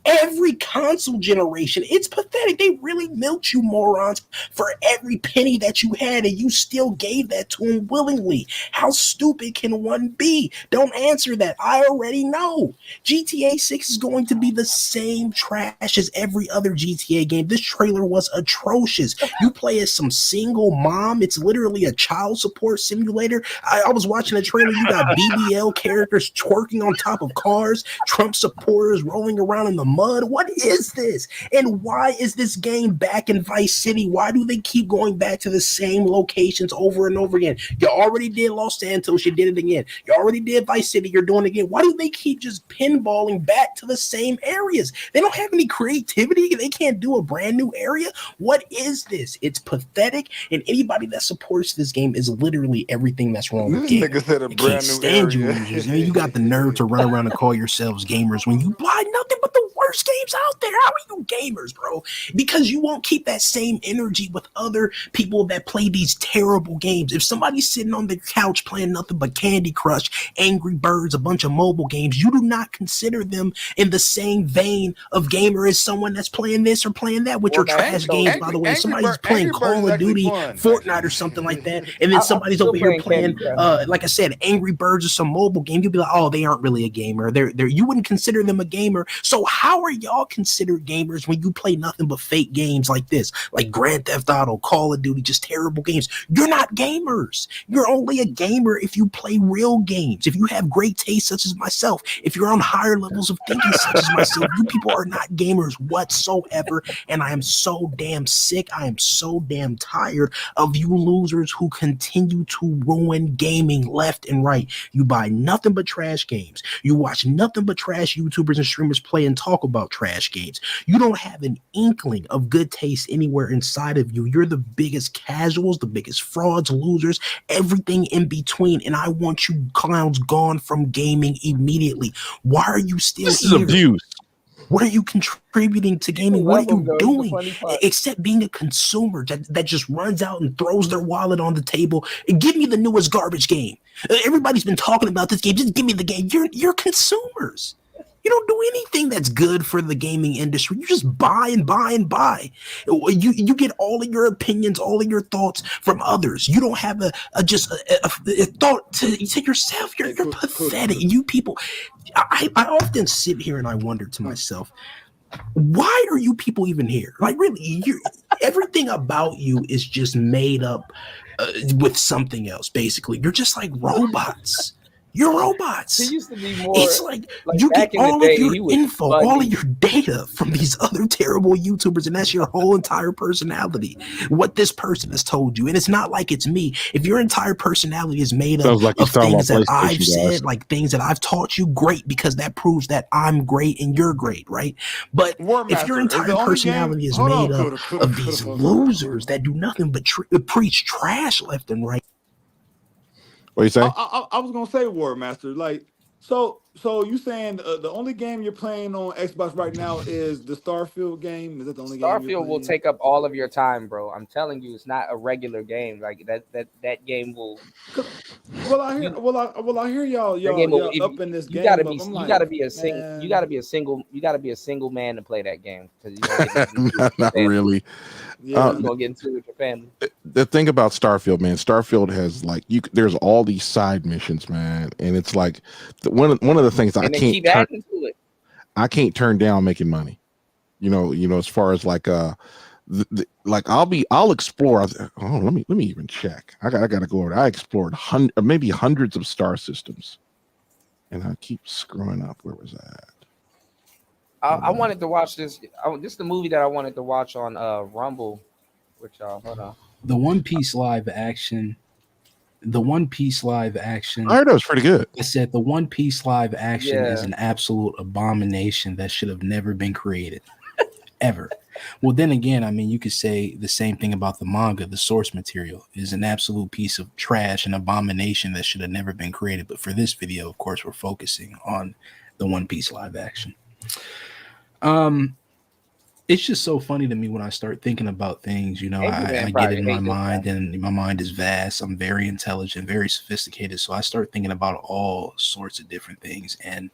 every console generation. It's pathetic. They really milked you morons for every penny that you had, and you still gave that to them willingly. How stupid can one be? Don't answer that. I already know. GTA 6 is going to be the same trash as every other GTA game. This trailer was atrocious. You play as some single mom. It's literally a child support simulator. I was watching a trailer. You got BBL characters twerking on top of cars, Trump supporters rolling around in the mud. What is this? And why is this game back in Vice City? Why do they keep going back to the same locations over and over again? You already did Los Santos. You did it again. You already did Vice City. You're doing it again. Why do they keep just pinballing back to the same areas? They don't have any creativity. They can't do a brand new area. What is this? It's pathetic. And anybody that supports this game is literally everything that's wrong with gaming. Nigga said a brand new Stand you area. losers. You got the nerve to run around and call yourselves gamers when you buy nothing but the worst games out there. How are you gamers, bro? Because you won't keep that same energy with other people that play these terrible games. If somebody's sitting on the couch playing nothing but Candy Crush, Angry Birds, a bunch of mobile games, you do not consider them in the same vein of gamer as someone that's playing this or playing that, which are trash games, by the way. Somebody's playing Call of Duty, Fortnite, or something like that, and then somebody's over here playing, like I said, Angry Birds or some mobile game. You'd be like, oh, they aren't really a gamer. They're you wouldn't consider them a gamer. So how are y'all considered gamers when you play nothing but fake games like this, like Grand Theft Auto, Call of Duty, just terrible games? You're not gamers. You're only a gamer if you play real games. If you have great taste, such as myself, if you're on higher levels of thinking, such as myself, you people are not gamers whatsoever. And I am so damn sick. I am so damn tired of you losers who continue to ruin gaming left and right. You buy nothing but trash games. You watch nothing but trash YouTubers and streamers play and talk about trash games. You don't have an inkling of good taste anywhere inside of you. You're the biggest casuals, the biggest frauds, losers, everything in between. And I want you clowns gone from gaming immediately. Why are you still This here? is abuse. What are you contributing to gaming? What are you doing except being a consumer that just runs out and throws their wallet on the table and give me the newest garbage game? Everybody's been talking about this game. Just give me the game. You're consumers. You don't do anything that's good for the gaming industry. You just buy and buy and buy. You get all of your opinions, all of your thoughts from others. You don't have a thought to yourself. You're pathetic. You people, I often sit here and I wonder to myself, why are you people even here? Like, really, everything about you is just made up with something else. Basically, you're just like robots. You're robots. He used to be more. It's like you get all of your info, all of your data from these other terrible YouTubers, and that's your whole entire personality. What this person has told you, and it's not like it's me. If your entire personality is made up of things that I've said, like things that I've taught you, great, because that proves that I'm great and you're great, right? But if your entire personality is made up of these losers that do nothing but preach trash left and right. What you say? I was gonna say War Master. Like, so you saying the only game you're playing on Xbox right now is the Starfield game? Is that the only game? Starfield will take up all of your time, bro. I'm telling you, it's not a regular game. Like that game will. Well, I hear y'all up in this game. You gotta be a single man to play that game, because not really. Yeah, you're gonna get into it with your family. The thing about Starfield, man, Starfield has like there's all these side missions, man, and it's like one of the things I can't turn down making money. You know, as far as like I'll explore. Oh, let me even check. I gotta go over there. I explored maybe hundreds of star systems, and I keep screwing up. Where was that? I wanted to watch this. This is the movie that I wanted to watch on Rumble. Which hold on. The One Piece live action. I heard that was pretty good. I said the One Piece live action is an absolute abomination that should have never been created. Ever. Well, then again, I mean, you could say the same thing about the manga. The source material is an absolute piece of trash and abomination that should have never been created. But for this video, of course, we're focusing on the One Piece live action. It's just so funny to me when I start thinking about things. You know, I get in my mind, and my mind is vast. I'm very intelligent, very sophisticated. So I start thinking about all sorts of different things. And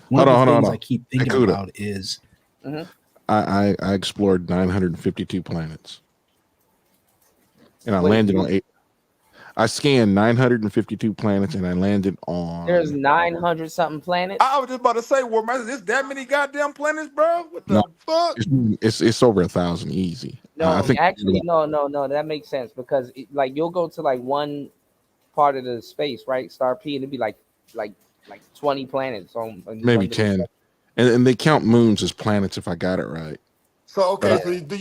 one of the things I keep thinking about is Mm-hmm. I explored 952 planets, and I landed on 8. I scanned 952 planets, and I landed on. There's 900 something planets. I was just about to say, well, man, there's that many goddamn planets, bro. What the fuck? It's over 1,000 easy. No, I think actually, no. That makes sense because like you'll go to like one part of the space, right? Star P, and it'd be like 20 planets on maybe 10, and they count moons as planets if I got it right. So okay, so do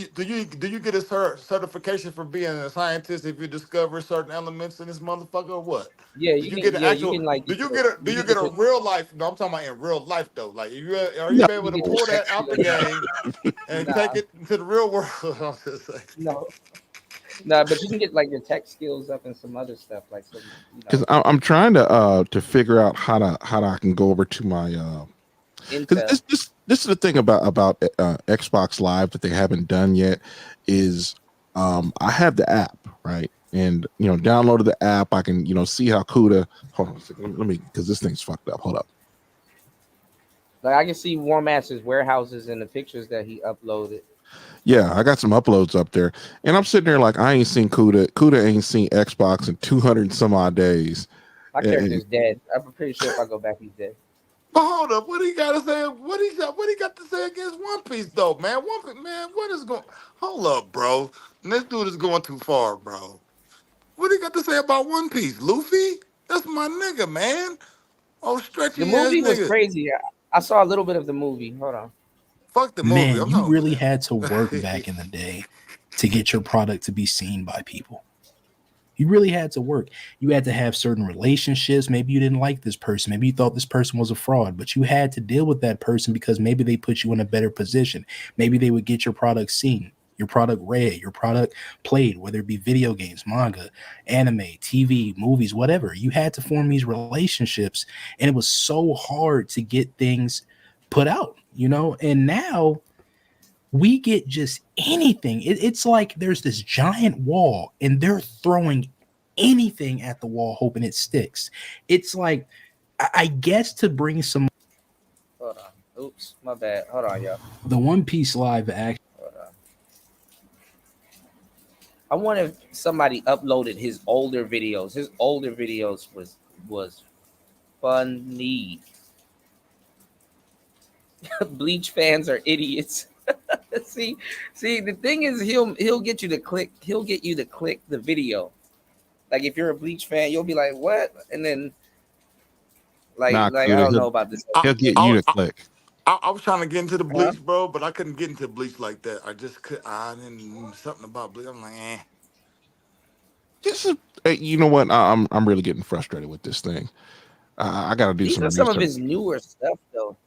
you get a certification for being a scientist if you discover certain elements in this motherfucker or what? Yeah, Do you get an actual? Do you get a real life? No, I'm talking about in real life though. Like, are you able to pull that out the game and take it to the real world? No, but you can get like your tech skills up and some other stuff like some. Because I'm trying to figure out how I can go over to my. Because this is the thing about Xbox Live that they haven't done yet is I have the app, right, and downloaded the app. I can see how Kuda. Hold on a second, let me, because this thing's fucked up. Hold up. Like I can see War Master's warehouses and the pictures that he uploaded. Yeah, I got some uploads up there, and I'm sitting there like I ain't seen Kuda. Kuda ain't seen Xbox in 200 some odd days. My character's dead. I'm pretty sure if I go back, he's dead. But hold up, what he got to say? What he got to say against One Piece though, man? What is going? Hold up, bro. This dude is going too far, bro. What he got to say about One Piece? Luffy? That's my nigga, man. Oh, stretchy. The movie was crazy. I saw a little bit of the movie. Hold on. Fuck the movie. Man, you really had to work back in the day to get your product to be seen by people. You really had to work. You had to have certain relationships. Maybe you didn't like this person. Maybe you thought this person was a fraud, but you had to deal with that person because maybe they put you in a better position. Maybe they would get your product seen, your product read, your product played, whether it be video games, manga, anime, TV, movies, whatever. You had to form these relationships, and it was so hard to get things put out, and now we get just anything. It's like there's this giant wall and they're throwing anything at the wall, hoping it sticks. It's like, I guess to bring some. Hold on. Oops, my bad. Hold on, y'all. The One Piece live action. Hold on. I wonder if somebody uploaded his older videos. His older videos was funny. Bleach fans are idiots. See, the thing is, he'll get you to click the video. Like if you're a Bleach fan, you'll be like, "What?" And then, I don't know about this. He'll get you to click. I was trying to get into the Bleach, bro, but I couldn't get into Bleach like that. I just could. I didn't something about Bleach. I'm like, eh. This is, you know what? I'm really getting frustrated with this thing. I got to do some. Some of his newer stuff, though.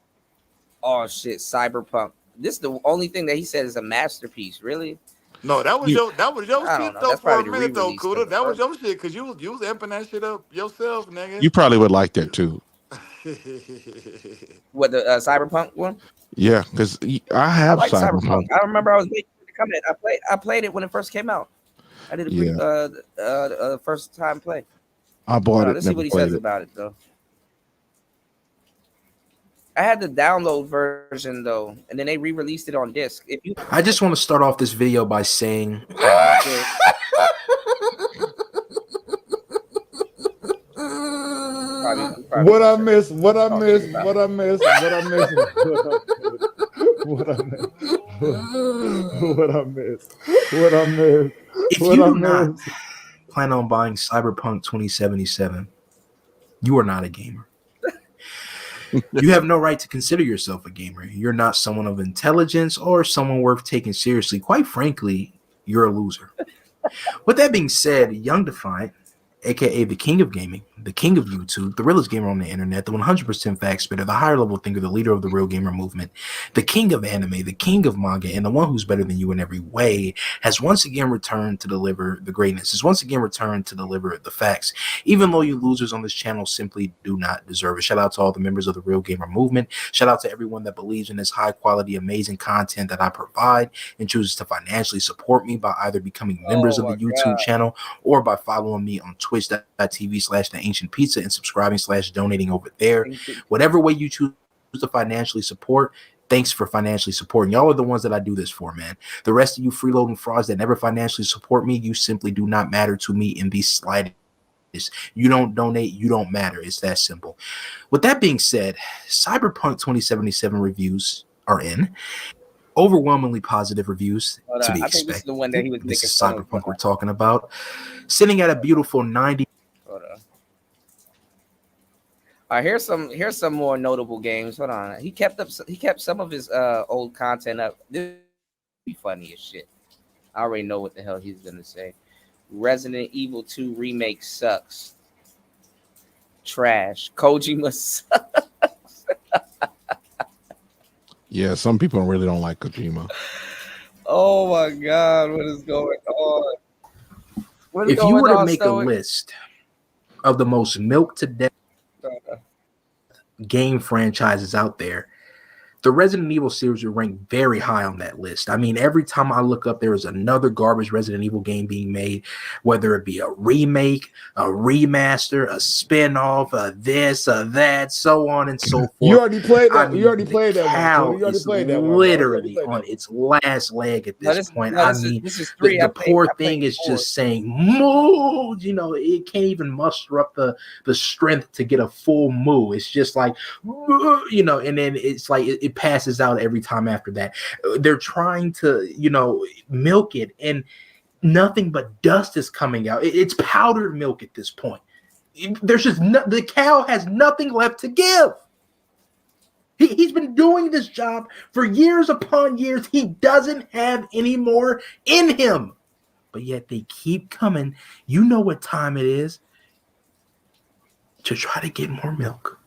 Oh shit, Cyberpunk. This is the only thing that he said is a masterpiece. Really? No, that was your shit though for a minute though, Kuda. That was your shit because you was amping that shit up yourself, nigga. You probably would like that too. What, the Cyberpunk one? Yeah, because I have Cyberpunk. I remember I was waiting for it to come in. I played it when it first came out. I did a first time play. I bought it. Let's see what he says about it though. I had the download version though, and then they re-released it on disc. I just want to start off this video by saying What I miss. What I miss. If you do not plan on buying Cyberpunk 2077, you are not a gamer. You have no right to consider yourself a gamer. You're not someone of intelligence or someone worth taking seriously. Quite frankly, you're a loser. With that being said, Young Defiant, aka the king of gaming, the king of YouTube, the realest gamer on the internet, the 100% fact spitter, the higher level thinker, the leader of the real gamer movement, the king of anime, the king of manga, and the one who's better than you in every way, has once again returned to deliver the greatness, has once again returned to deliver the facts, even though you losers on this channel simply do not deserve it. Shout out to all the members of the real gamer movement. Shout out to everyone that believes in this high quality, amazing content that I provide and chooses to financially support me by either becoming members of the YouTube channel or by following me on twitch.tv/theancientpizza and subscribing/donating over there. Whatever way you choose to financially support, thanks for financially supporting. Y'all are the ones that I do this for, man. The rest of you freeloading frauds that never financially support me, you simply do not matter to me in the slightest. You don't donate, you don't matter. It's that simple. With that being said, Cyberpunk 2077 reviews are in. Overwhelmingly positive reviews to be expected. This is the one that he was This is Cyberpunk we're talking about. Sitting at a beautiful 90. Hold on. All right, here's some more notable games. Hold on. He kept some of his old content up. This would be funny as shit. I already know what the hell he's gonna say. Resident Evil 2 remake sucks. Trash. Kojima sucks. Yeah, some people really don't like Kojima. Oh my God, what is going on? If you were to make a list of the most milk to death game franchises out there, the Resident Evil series would rank very high on that list. I mean, every time I look up, there is another garbage Resident Evil game being made, whether it be a remake, a remaster, a spin-off, this, that, so on and so forth. You already played that. I mean, You already played that one. You already played that one. Literally on its last leg at this point. This is three. The poor thing is just saying moo. You know, it can't even muster up the strength to get a full moo. It's just like, you know, and then it's like it passes out every time after that. They're trying to, you know, milk it, and nothing but dust is coming out. It's powdered milk at this point. There's just the cow has nothing left to give. He's been doing this job for years upon years. He doesn't have any more in him, but yet they keep coming. You know what time it is to try to get more milk.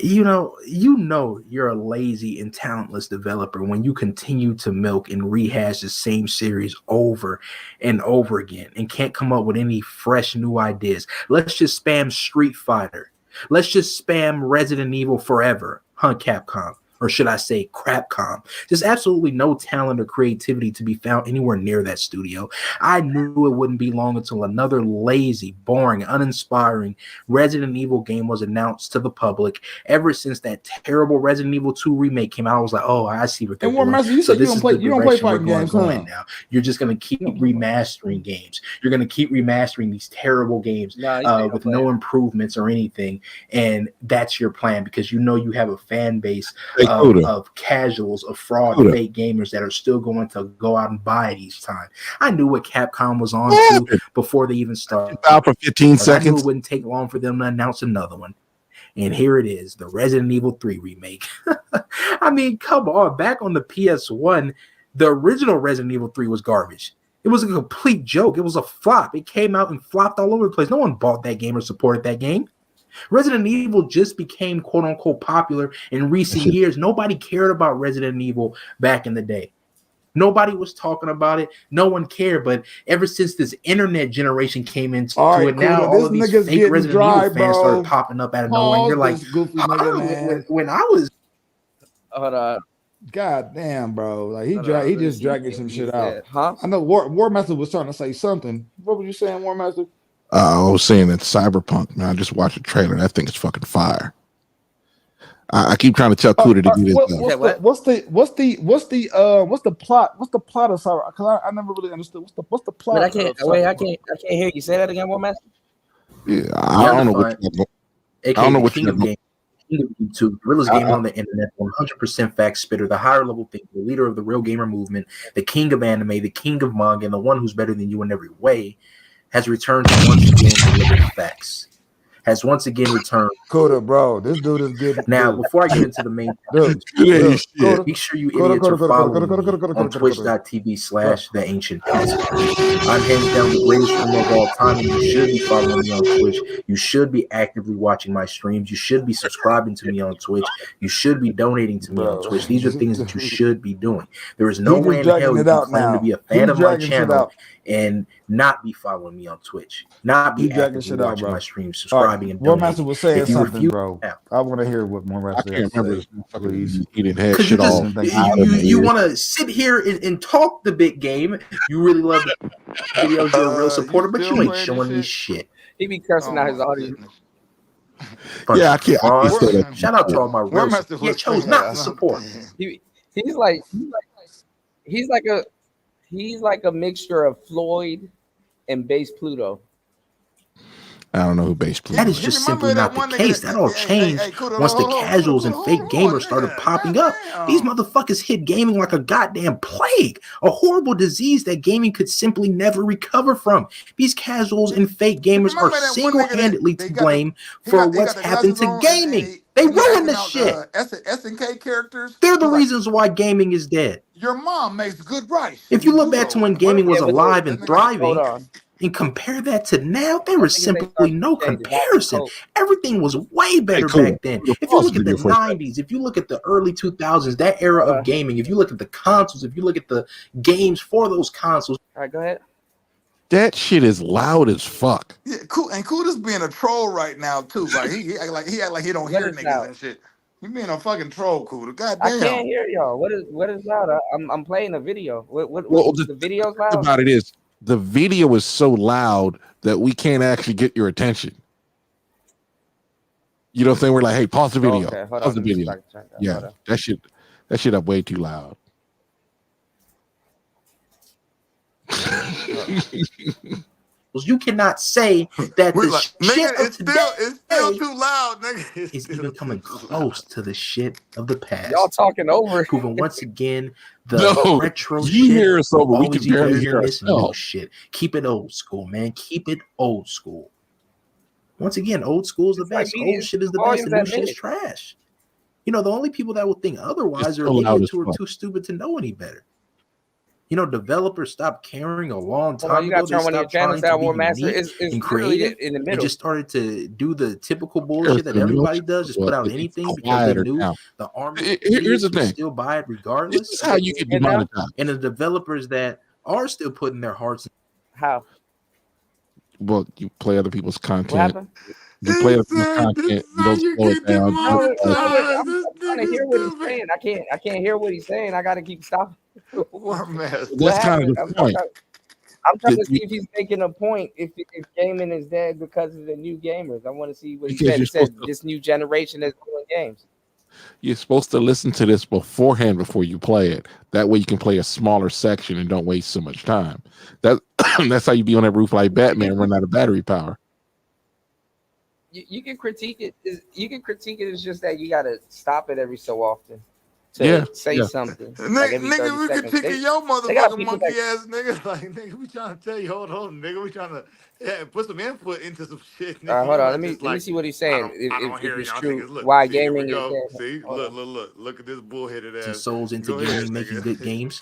You know you're a lazy and talentless developer when you continue to milk and rehash the same series over and over again and can't come up with any fresh new ideas. Let's just spam Street Fighter. Let's just spam Resident Evil forever, huh, Capcom? Or should I say Crapcom? There's absolutely no talent or creativity to be found anywhere near that studio. I knew it wouldn't be long until another lazy, boring, uninspiring Resident Evil game was announced to the public. Ever since that terrible Resident Evil 2 remake came out, I was like, oh, I see what they're doing. Master, you said you don't play fighting games, huh? Now. You're just going to keep remastering games. You're going to keep remastering these terrible games with no improvements or anything. And that's your plan because you know you have a fan base of casuals, of fraud, fake gamers that are still going to go out and buy it each time. I knew what Capcom was on to before they even started. Out for 15 seconds. I knew it wouldn't take long for them to announce another one. And here it is, the Resident Evil 3 remake. I mean, come on. Back on the PS1, the original Resident Evil 3 was garbage. It was a complete joke. It was a flop. It came out and flopped all over the place. No one bought that game or supported that game. Resident Evil just became quote unquote popular in recent years. Nobody cared about Resident Evil back in the day. Nobody was talking about it. No one cared. But ever since this internet generation came into it, now all of these fake Resident Evil fans started popping up out of nowhere. And you're like, when I was, hold on. God damn, bro! Like he just dragging some shit out. Huh? I know War Master was trying to say something. What were you saying, War Master? I was saying that Cyberpunk, man. I just watched the trailer. That thing is fucking fire. I keep trying to tell Kuda to do this. What's the plot? What's the plot of Cyberpunk? Because I never really understood. What's the plot? I can't hear you say that again, War Master. Yeah, I don't know what. I don't know what you're doing. YouTube, realest gamer on the internet, 100% fact spitter, the higher level thinker, the leader of the real gamer movement, the king of anime, the king of manga, and the one who's better than you in every way, has returned to once again deliver facts. has once again returned. Kuda, bro, this dude is getting. Now, before I get into the main Dude, make sure you idiots are following me on twitch.tv/theancientpeasant. I'm hands down the greatest streamer of all time, and you should be following me on Twitch. You should be actively watching my streams. You should be subscribing to me on Twitch. You should be donating to me on Twitch. These are things that you should be doing. There is no way in hell you can claim to be a fan of my channel and not be following me on Twitch, not be actively watching my streams, subscribing and donating. Warmaster was saying something, bro. I want to hear what Warmaster said. I can't remember. Please. He didn't have shit all. You want to sit here and talk the big game. You really love the videos. You're a real supporter, but you ain't showing me shit. He be cursing out his audience. Yeah, I can't. Shout out to all my roast. You chose not to support. He's like a mixture of Floyd and Bass Pluto. I don't know who Bass Pluto. That is just simply not the case. That all changed once the casuals and fake gamers started popping up. These motherfuckers hit gaming like a goddamn plague, a horrible disease that gaming could simply never recover from. These casuals and fake gamers are single-handedly to blame for what's happened to gaming. They ruined the shit. SNK characters. They're the reasons why gaming is dead. Your mom makes good rice. If you look back to when gaming was alive and thriving, and compare that to now, there is simply no comparison. Everything was way better back then. If you look at the 90s, if you look at the early 2000s, that era of gaming, if you look at the consoles, if you look at the games for those consoles. All right, go ahead. That shit is loud as fuck. Yeah, cool. And Kuda's being a troll right now too. Like he act like he don't hear niggas and shit. You being a fucking troll, Kuda. God damn. I can't hear y'all. What is loud? I'm playing a video. What the video's loud? About it is the video is so loud that we can't actually get your attention. You know what I'm saying? We're like, hey, pause the video. Okay, pause the video. Yeah, that shit up way too loud. You cannot say that the like, shit nigga, of today it's still too loud, nigga. is even coming close to the shit of the past. Y'all talking over. Proving once again the retro shit. You hear us over. We always can barely easier hear than this us. new shit. Keep it old school, man. Keep it old school. Once again, old school is the best. Old shit is the best. The new shit is trash. You know, the only people that will think otherwise are idiots who are too stupid to know any better. You know, developers stopped caring a long time ago. They stopped trying to be unique and creative and just started to do the typical bullshit that everybody does, just put out anything because they knew the army here's the thing. Still buy it regardless. This is how you get demonetized. And the developers that are still putting their hearts in. How? Well, you play other people's content. You play other people's content. You don't slow it down. I'm trying to hear what he's saying. I can't hear what he's saying. I got to keep stopping. That's kind of the point. I'm trying to see if he's making a point. If gaming is dead because of the new gamers, I want to see what he said. He said this new generation is doing games. You're supposed to listen to this beforehand before you play it. That way you can play a smaller section and don't waste so much time. That's how you be on that roof like Batman and run out of battery power. You can critique it. You can critique it. It's just that you got to stop it every so often to say something. Like nigga, we critiquing your motherfucking monkey ass nigga. Like, nigga, we trying to tell you, hold on, nigga. We trying to put some input into some shit. Nigga. All right, hold on. Let me see what he's saying. If it's true, why gaming is dead. See, look at this bullheaded ass. Some souls into gaming, making good games.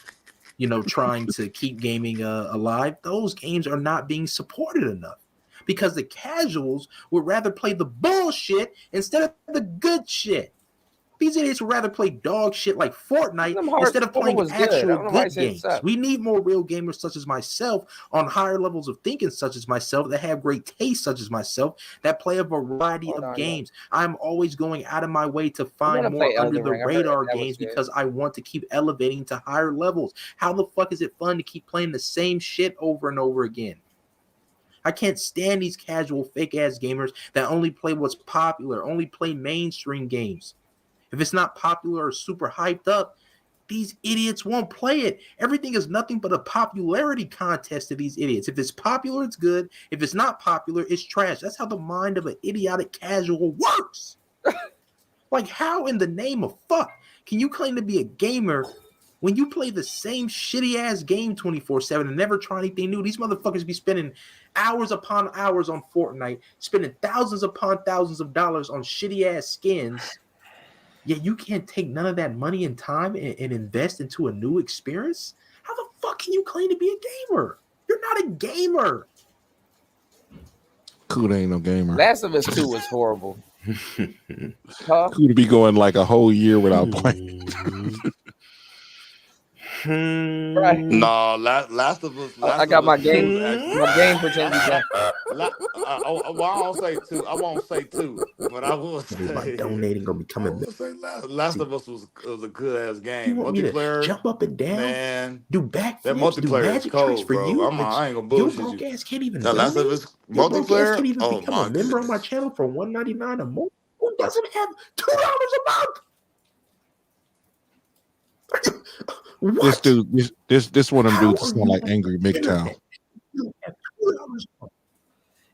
You know, trying to keep gaming alive. Those games are not being supported enough. Because the casuals would rather play the bullshit instead of the good shit. These idiots would rather play dog shit like Fortnite instead of playing actual good games. We need more real gamers such as myself on higher levels of thinking such as myself that have great taste such as myself that play a variety of games. I'm always going out of my way to find more under the radar games because I want to keep elevating to higher levels. How the fuck is it fun to keep playing the same shit over and over again? I can't stand these casual fake ass gamers that only play what's popular, only play mainstream games. If it's not popular or super hyped up, these idiots won't play it. Everything is nothing but a popularity contest to these idiots. If it's popular, it's good. If it's not popular, it's trash. That's how the mind of an idiotic casual works. Like, how in the name of fuck can you claim to be a gamer When you play the same shitty ass game 24/7 and never try anything new, these motherfuckers be spending hours upon hours on Fortnite, spending thousands upon thousands of dollars on shitty ass skins. Yet you can't take none of that money and time and invest into a new experience. How the fuck can you claim to be a gamer? You're not a gamer. Kuda ain't no gamer. Last of Us 2 was horrible. Huh? Kuda be going like a whole year without playing. Right. No, Last of Us. I got my game. My game pretend to be Well, I won't say two. I won't say two, but I will say by donating or becoming. Last of Us was a good ass game. You want me to Multiplayer, jump up and down, man. do backflips, That do multiplayer is magic tricks cold, for bro. you? I ain't gonna Your bullshit broke you. ass can't even The Last of donate? Us Your broke ass multiplayer. can't even Oh become my a member on my goodness. channel for $1.99 a month. Who doesn't have $2 a month? This dude, this one of them dudes sound like angry MGTOW.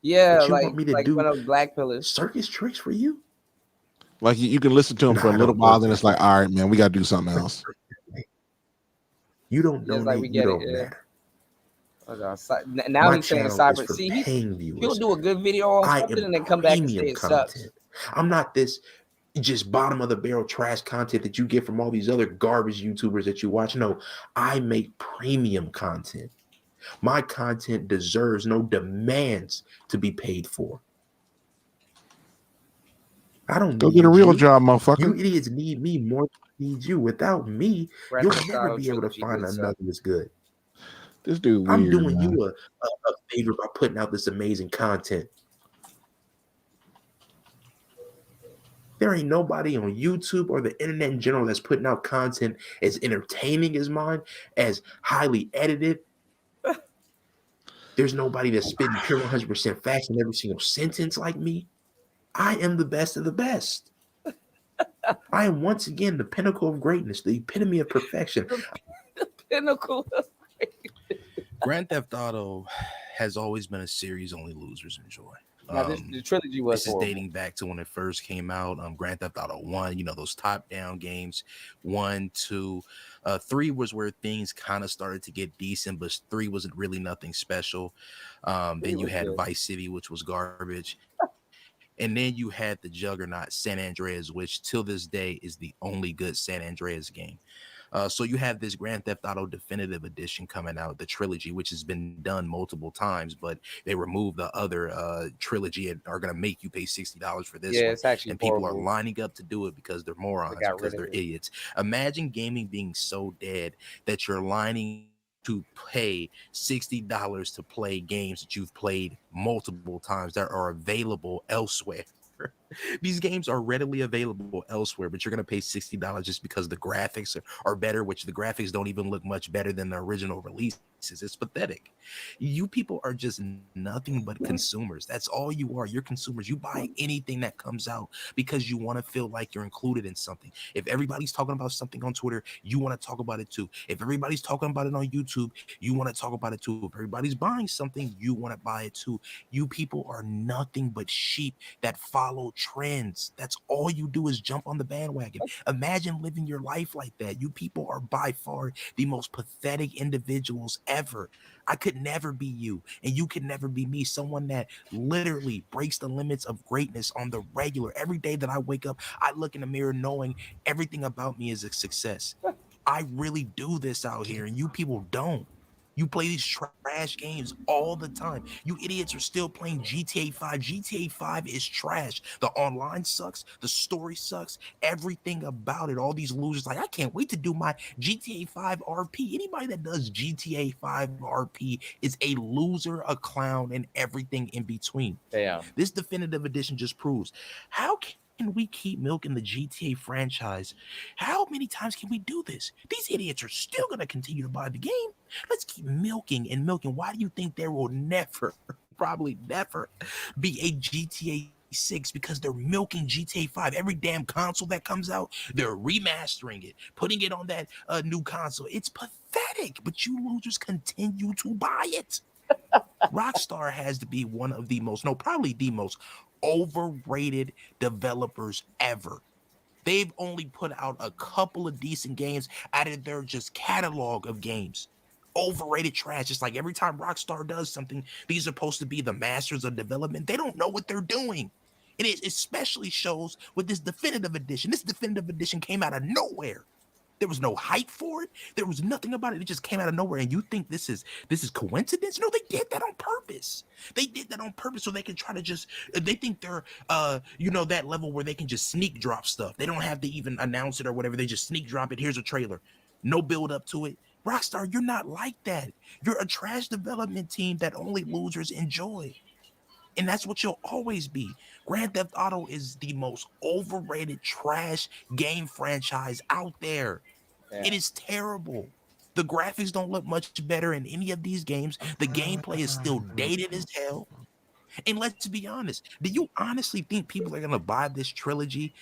Yeah, But you like want me to like do one of those black pillars. circus tricks for you? Like you can listen to him for a little while, then it's like, all right, man, we got to do something else. You don't It's donate, like we you get it. don't Yeah. matter. Now My he's saying channel cyber. is for See, paying he'll viewers. do a good video on I something am and then come back and say premium it sucks. content. I'm not this just bottom of the barrel trash content that you get from all these other garbage YouTubers that you watch. No, I make premium content. My content deserves, no demands to be paid for. I don't Go need get a real you. job, You motherfucker. idiots need me more than I need you. Without me, Grand you'll Theft never Auto be able to trilogy find would suck. another as good. This dude I'm weird, doing man. you a favor by putting out this amazing content. There ain't nobody on YouTube or the internet in general that's putting out content as entertaining as mine, as highly edited. There's nobody that's spitting pure 100% facts in every single sentence like me. I am the best of the best. I am once again the pinnacle of greatness, the epitome of perfection. Pinnacle. Grand Theft Auto has always been a series only losers enjoy. Now, the trilogy was This is horrible. dating back to when it first came out. Grand Theft Auto 1, you know, those top-down games. 1, 2, 3 was where things kind of started to get decent, but 3 wasn't really nothing special. Then you had Vice City, which was garbage. And then you had the juggernaut San Andreas, which till this day is the only good San Andreas game. So you have this Grand Theft Auto Definitive Edition coming out, the trilogy, which has been done multiple times, but they removed the other trilogy and are going to make you pay $60 for this Yeah, one. it's actually and people horrible. are lining up to do it because they're morons, got because rid of they're it. idiots. Imagine gaming being so dead that you're lining to pay $60 to play games that you've played multiple times that are available elsewhere. These games are readily available elsewhere, but you're going to pay $60 just because the graphics are better, which the graphics don't even look much better than the original releases. It's pathetic. You people are just nothing but consumers. That's all you are. You're consumers. You buy anything that comes out because you want to feel like you're included in something. If everybody's talking about something on Twitter, you want to talk about it too. If everybody's talking about it on YouTube, you want to talk about it too. If everybody's buying something, you want to buy it too. You people are nothing but sheep that follow trends. That's all you do is jump on the bandwagon. Imagine living your life like that. You people are by far the most pathetic individuals ever. I could never be you, and you could never be me. Someone that literally breaks the limits of greatness on the regular. Every day that I wake up, I look in the mirror knowing everything about me is a success. I really do this out here, and you people don't. You play these trash games all the time. You idiots are still playing GTA 5. GTA 5 is trash. The online sucks. The story sucks. Everything about it. All these losers like, I can't wait to do my GTA 5 RP. Anybody that does GTA 5 RP is a loser, a clown, and everything in between. Damn. This definitive edition just proves how can we keep milking the GTA franchise? How many times can we do this? These idiots are still going to continue to buy the game. Let's keep milking and milking. Why do you think there will never, probably never, be a GTA 6? Because they're milking GTA 5. Every damn console that comes out, they're remastering it, putting it on that new console. It's pathetic, but you losers continue to buy it. Rockstar has to be one of the most, no, probably the most overrated developers ever. They've only put out a couple of decent games out of their just catalog of games. Overrated trash. It's like every time Rockstar does something, these are supposed to be the masters of development. They don't know what they're doing. And it especially shows with this definitive edition. This definitive edition came out of nowhere. There was no hype for it. There was nothing about it. It just came out of nowhere. And you think this is coincidence? No, they did that on purpose. They did that on purpose so they can try to just. They think they're that level where they can just sneak drop stuff. They don't have to even announce it or whatever. They just sneak drop it. Here's a trailer. No build up to it. Rockstar, you're not like that. You're a trash development team that only losers enjoy. And that's what you'll always be. Grand Theft Auto is the most overrated trash game franchise out there. Yeah. It is terrible. The graphics don't look much better in any of these games. The gameplay is still dated as hell. And let's be honest, do you honestly think people are going to buy this trilogy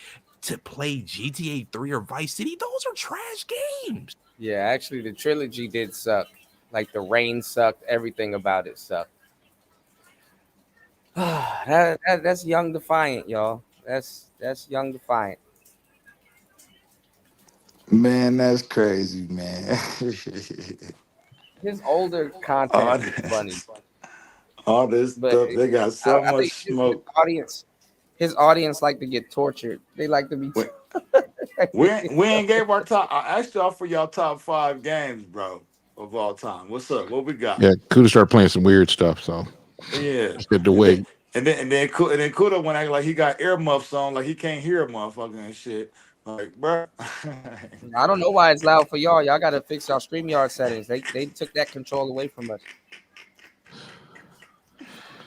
to play GTA 3 or Vice City? Those are trash games. Yeah, actually, the trilogy did suck. Like, the rain sucked. Everything about it sucked. That's Young Defiant, y'all. That's Young Defiant. Man, that's crazy, man. His older content is funny. All this stuff, they got so much smoke. His audience like to get tortured. They like to be. We ain't gave our top. I asked y'all for y'all top 5 games, bro, of all time. What's up? What we got? Yeah, Kuda started playing some weird stuff, so yeah, it's good to wait. And then Kuda went out like he got earmuffs on, like he can't hear a motherfucker and shit. Like, bro. I don't know why it's loud for y'all. Y'all gotta fix y'all StreamYard settings. They took that control away from us.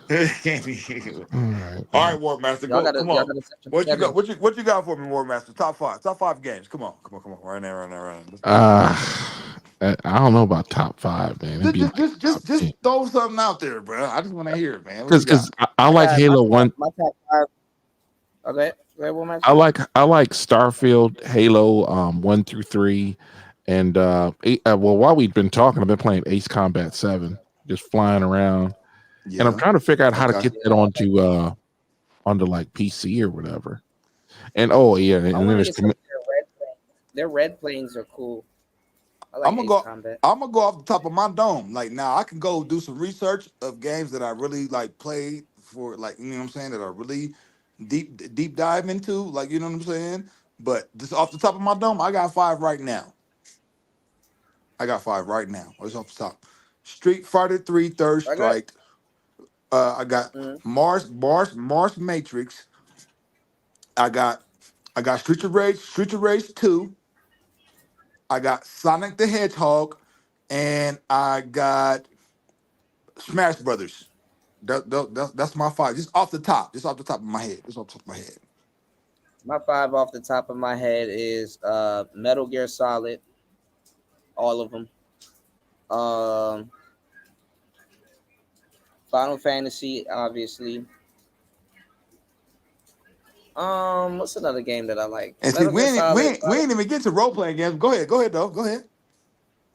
All right, War Master, go. Come on. What you got for me, War Master? Top 5 games. Come on. Right now. I don't know about top 5, man. Just throw something out there, bro. I just want to hear it, man. Because I like Halo 1. My top 5. Okay. I like Starfield, Halo 1 through 3, and while we've been talking, I've been playing Ace Combat 7, just flying around, and I'm trying to figure out how to get that onto like PC or whatever. And and then there's their red planes are cool. I'm gonna go off the top of my dome. Like now, I can go do some research of games that I really like played for, like, you know what I'm saying, that are really deep dive into, like, you know what I'm saying. But just off the top of my dome, I got 5 right now. What's off the top? Street Fighter 3 Third Strike. I got Mars Matrix. I got Streets of Rage 2. I got Sonic the Hedgehog, and I got Smash Brothers. That's my 5. Just off the top of my head. My 5 off the top of my head is Metal Gear Solid, all of them. Final Fantasy, obviously. What's another game that I like? And see, we ain't even get to role playing games. Go ahead, though. Go ahead.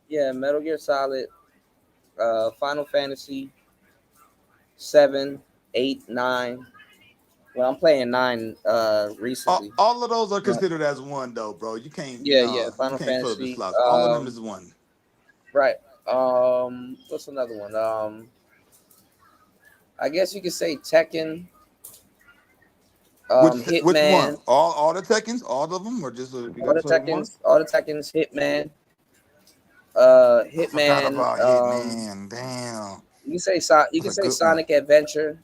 Yeah, Metal Gear Solid, Final Fantasy 7, 8, 9. Well, I'm playing 9 recently. All of those are considered as one, though, bro. You can't. Final Fantasy. All of them is one. Right. What's another one? I guess you could say Tekken. Which one? All the Tekkens, all of them, or just all the Tekkens? All the Tekkens. Hitman. Hitman. Hitman. Damn. You can say Sonic Adventure.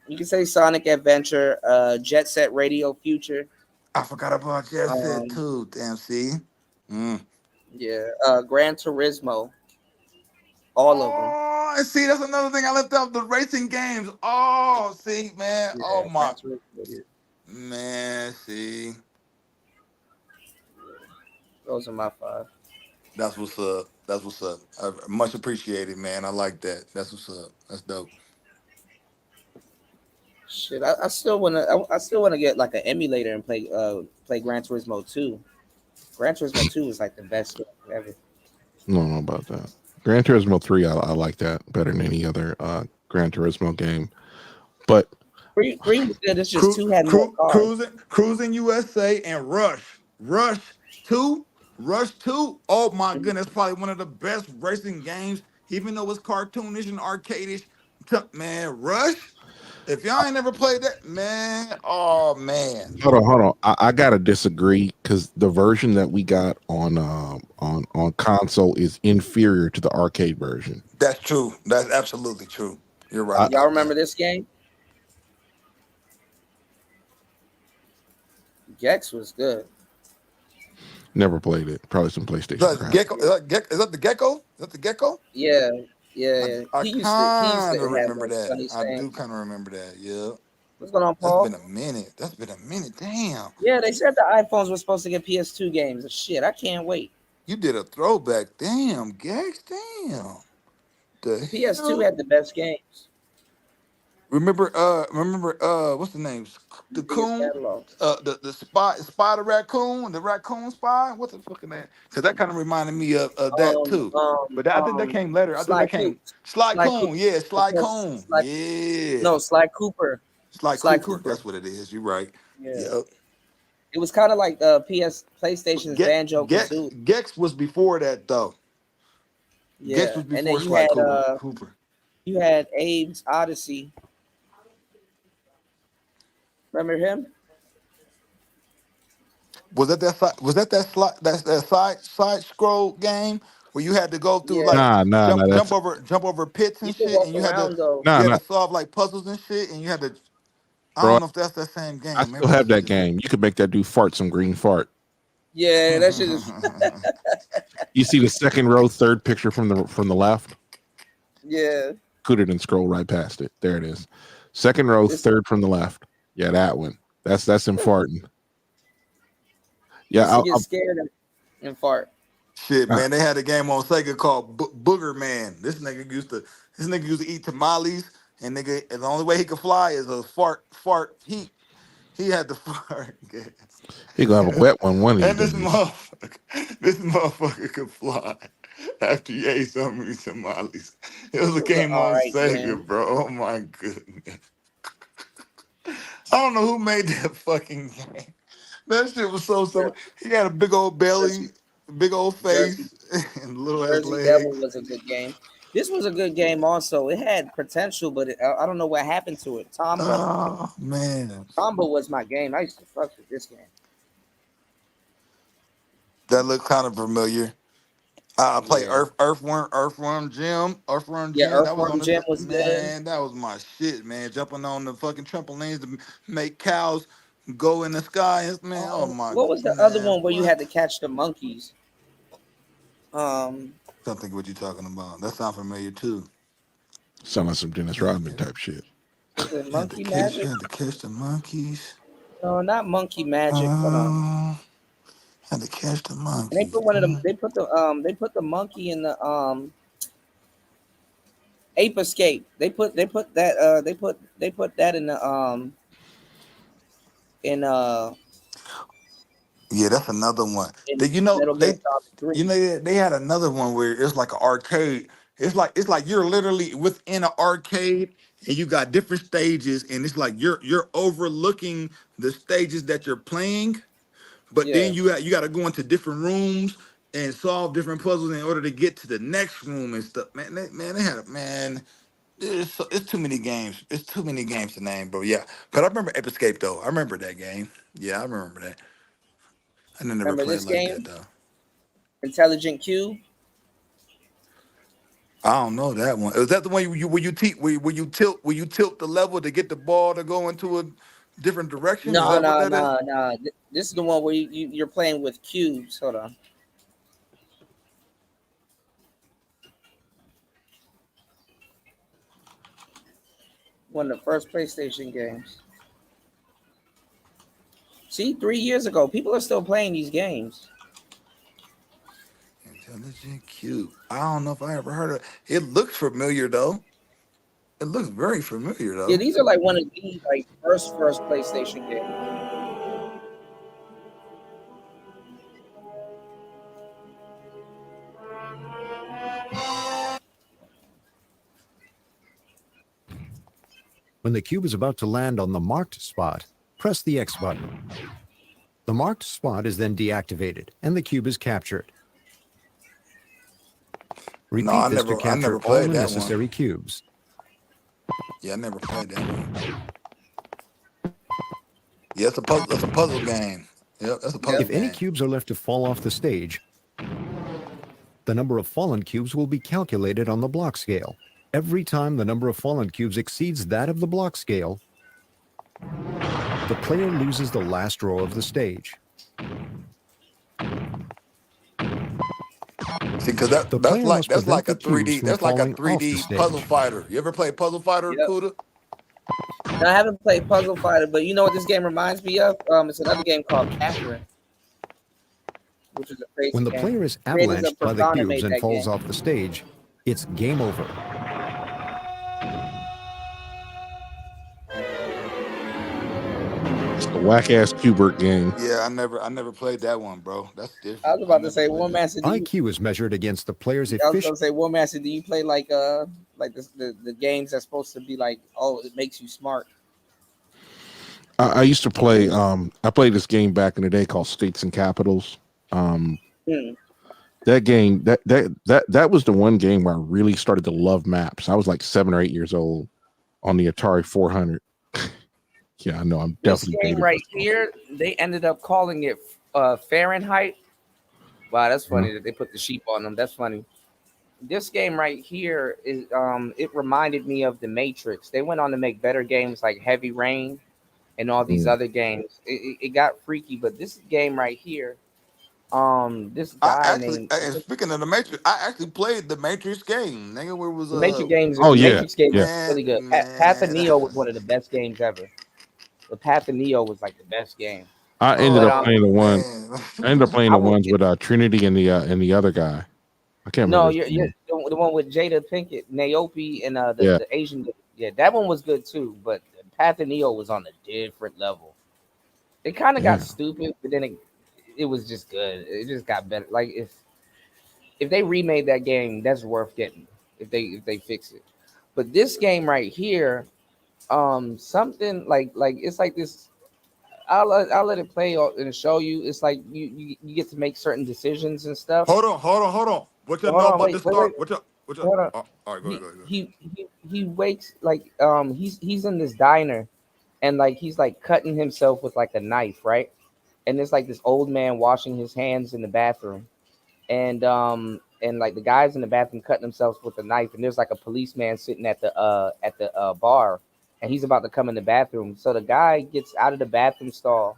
You can say Sonic Adventure. Jet Set Radio Future. I forgot about Jet Set too. Damn. See. Yeah. Gran Turismo. All of them. Oh, see, that's another thing I left out. The racing games. Oh, see, man. Yeah, oh my. Man, see. Those are my 5. That's what's up. Much appreciated, man. I like that. That's what's up. That's dope. Shit, I still wanna get like an emulator and play Gran Turismo 2. Gran Turismo 2 is like the best game ever. I don't know about that. Gran Turismo 3, I like that better than any other Gran Turismo game. But Three was good. It's just two had more cars. Cruising USA and Rush 2. Rush 2. Oh my goodness, probably one of the best racing games, even though it's cartoonish and arcadish. Man, Rush. If y'all ain't never played that, man, oh man. Hold on. I gotta disagree because the version that we got on console is inferior to the arcade version. That's true. That's absolutely true. You're right. Y'all remember this game? Gex was good. Never played it. Probably some PlayStation crap. Gecko, is that the Gecko? Is that the Gecko? Yeah. I He used kind to of have remember those funny that. I do sayings. kind of remember that. Yeah. What's going on, Paul? That's been a minute. Damn. Yeah, they said the iPhones were supposed to get PS2 games. Shit, I can't wait. You did a throwback. Damn, Gex. Damn. The PS2 hell? had the best games. Remember, what's the name? The coon, catalog. the spider raccoon, the raccoon spy. What's the fucking name? Because that kind of reminded me of that too. But I think that came later. I think that came Sly Coon. Yeah, Sly Coon. Yeah. No, Sly Cooper. Sly Cooper. That's what it is. You're right. Yeah. Yep. It was kind of like PlayStation's Banjo Kazooie. Gex was before that though. Yeah, Gex was and then before you Sly had Cooper. You had Abe's Odyssey. Remember him? Was that side scroll game where you had to go through jump over pits and shit, and you had to solve like puzzles and shit, and you had to. I don't know if that's that same game. I still have that game. You could make that dude fart some green fart. Yeah, that shit is. You see the second row, third picture from the left. Yeah. Couldn't and scroll right past it. There it is. Second row, third from the left. Yeah, that one. That's him farting. Yeah, I get scared and fart. Shit, man, they had a game on Sega called Booger Man. This nigga used to eat tamales, and the only way he could fly is a fart. He had to fart. He gonna have a wet one. And this motherfucker could fly after he ate so many tamales. It was a game on Sega, bro. Oh my goodness. I don't know who made that fucking game. That shit was so simple. He had a big old belly, big old face, and little ass legs. Devil was a good game. This was a good game also. It had potential, but I don't know what happened to it. Tomba. Oh, man. Tomba was my game. I used to fuck with this game. That looked kind of familiar. I played Earthworm Jim. Yeah, That was Earthworm Jim was good. Man, that was my shit, man. Jumping on the fucking trampolines to make cows go in the sky. Man, oh my. What was the other one where you had to catch the monkeys? Don't think what you're talking about. That sounds familiar too. Sound like some Dennis Rodman type shit. Was it Monkey Magic? Had to catch the monkeys. No, not Monkey Magic. Hold on. Had to catch the monkey. And they put one of them. They put the monkey in the Ape Escape. They put that in the Yeah, that's another one. They had another one where it's like an arcade. It's like you're literally within an arcade and you got different stages, and it's like you're overlooking the stages that you're playing, but then you got to go into different rooms and solve different puzzles in order to get to the next room and stuff. It's too many games. It's too many games to name, bro. Yeah, but I remember Ape Escape though. I remember that game. Yeah, I remember that. I never Remember played this like game? that though. Intelligent Cube. I don't know that one. Is that the one where you tilt the level to get the ball to go into a different direction? No. This is the one where you're playing with cubes. Hold on. One of the first PlayStation games. See, 3 years ago, people are still playing these games. Intelligent Cube. I don't know if I ever heard of it. It looks familiar though. It looks very familiar though. Yeah, these are like one of the first PlayStation games. When the cube is about to land on the marked spot, press the X button. The marked spot is then deactivated, and the cube is captured. Repeat this to capture all the necessary cubes. Yeah, I never played that one. Yeah, it's a puzzle. It's a puzzle game. Yep, that's a puzzle If game. any cubes are left to fall off the stage, the number of fallen cubes will be calculated on the block scale. Every time the number of fallen cubes exceeds that of the block scale, the player loses the last row of the stage. See, because that's like a 3D. That's like a 3D puzzle fighter. You ever play Puzzle Fighter, Kuda? No, I haven't played Puzzle Fighter, but you know what this game reminds me of? It's another game called Catherine, which is a crazy When the game. player is Creators of avalanched by the Persona cubes made and that falls game. off the stage, it's game over. It's the whack ass Qbert game. Yeah, I never played that one, bro. That's different. I was about to say, War Master. IQ is measured against the player's I was efficiency. gonna say, War Master. Do you play like the games that's supposed to be like, oh, it makes you smart? I used to play. I played this game back in the day called States and Capitals. That game, that was the one game where I really started to love maps. I was like 7 or 8 years old on the Atari 400. Yeah, I know. I'm This definitely game dated right here, they ended up calling it Fahrenheit. Wow, that's funny that they put the sheep on them. That's funny. This game right here is it reminded me of the Matrix. They went on to make better games like Heavy Rain and all these other games. It got freaky, but this game right here, this guy named And speaking of the Matrix, I actually played the Matrix game. Nigga, where was the Matrix games. Oh, The yeah, Matrix games yeah. are really good. Path of Neo was one of the best games ever. The Path of Neo was like the best game. I ended up playing the one. I ended up playing the I would- ones with Trinity and the other guy. I can't No, remember. you're the one with Jada Pinkett, Naomi, and Yeah. the Asian. Yeah, that one was good too. But Path of Neo was on a different level. It kind of got stupid, but then it was just good. It just got better. Like if they remade that game, that's worth getting. If they fix it. But this game right here, something like it's like this. I'll let it play and show you. It's like you get to make certain decisions and stuff. Hold on. What you Hold know on, about wait, this wait, start? wait. What Hold on. all right, go ahead. He wakes like he's in this diner and like he's like cutting himself with like a knife, right? And there's like this old man washing his hands in the bathroom, and like the guys in the bathroom cutting themselves with a knife, and there's like a policeman sitting at the bar, and he's about to come in the bathroom. So the guy gets out of the bathroom stall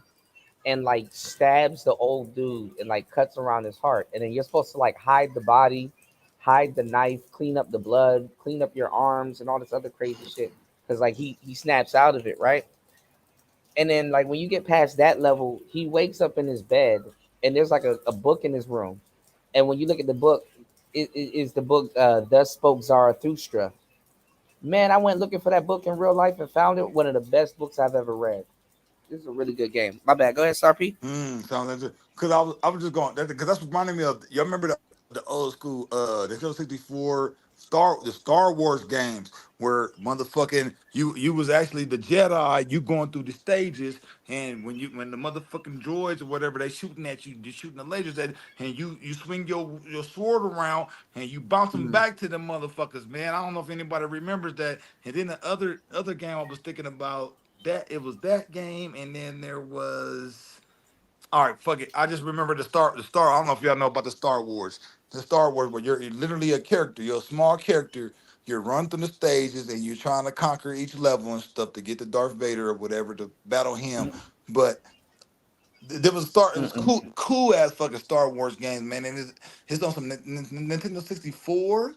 and like stabs the old dude and like cuts around his heart, and then you're supposed to like hide the body, hide the knife, clean up the blood, clean up your arms, and all this other crazy shit. Because like he snaps out of it, right? And then like when you get past that level, he wakes up in his bed, and there's like a book in his room. And when you look at the book, it is the book Thus Spoke Zarathustra. Man, I went looking for that book in real life and found it. One of the best books I've ever read. This is a really good game. My bad. Go ahead, Sarp. Sounds like because I was just going because that's reminding me of you remember the old school the 64 the Star Wars games where motherfucking you was actually the Jedi, you going through the stages, and when the motherfucking droids or whatever they shooting at you, you're shooting the lasers at, and you swing your sword around and you bounce them back to them motherfuckers, man. I don't know if anybody remembers that. And then the other game I was thinking about that it was that game, and then there was. All right, fuck it. I just remember the Star. I don't know if y'all know about the Star Wars. The Star Wars, where you're literally a character. You're a small character. You're run through the stages, and you're trying to conquer each level and stuff to get to Darth Vader or whatever to battle him. But there was It was cool ass fucking Star Wars games, man. And it's on some Nintendo 64.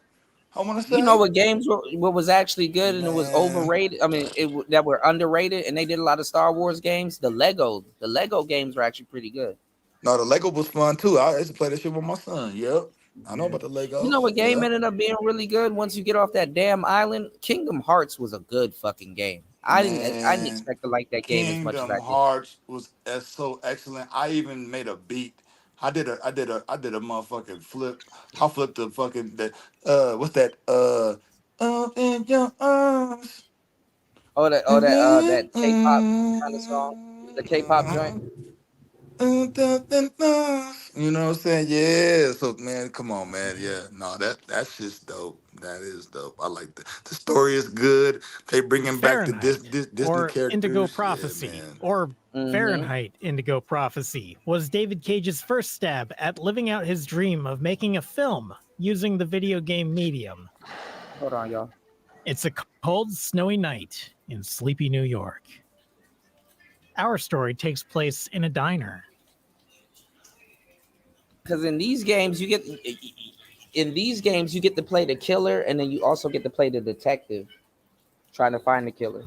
I want to say. You know what games what was actually good and it was overrated? I mean, that were underrated, and they did a lot of Star Wars games. The Lego games were actually pretty good. No, the Lego was fun too. I used to play that shit with my son. Yep, I know about the Lego. You know what game ended up being really good once you get off that damn island? Kingdom Hearts was a good fucking game. I didn't expect to like that game as much as I Kingdom did. Hearts was so excellent. I even made a beat. I did a motherfucking flip. I flipped the fucking what's that? Up in your arms. that K-pop kind of song, the K-pop joint. You know what I'm saying? Yeah. So man, come on, man. Yeah. No, that's just dope. That is dope. I like that. The story is good. They bringing back the Disney or characters. Indigo Prophecy, or Fahrenheit Indigo Prophecy was David Cage's first stab at living out his dream of making a film using the video game medium. Hold on, y'all. It's a cold, snowy night in sleepy New York. Our story takes place in a diner. Because in these games you get to play the killer, and then you also get to play the detective trying to find the killer.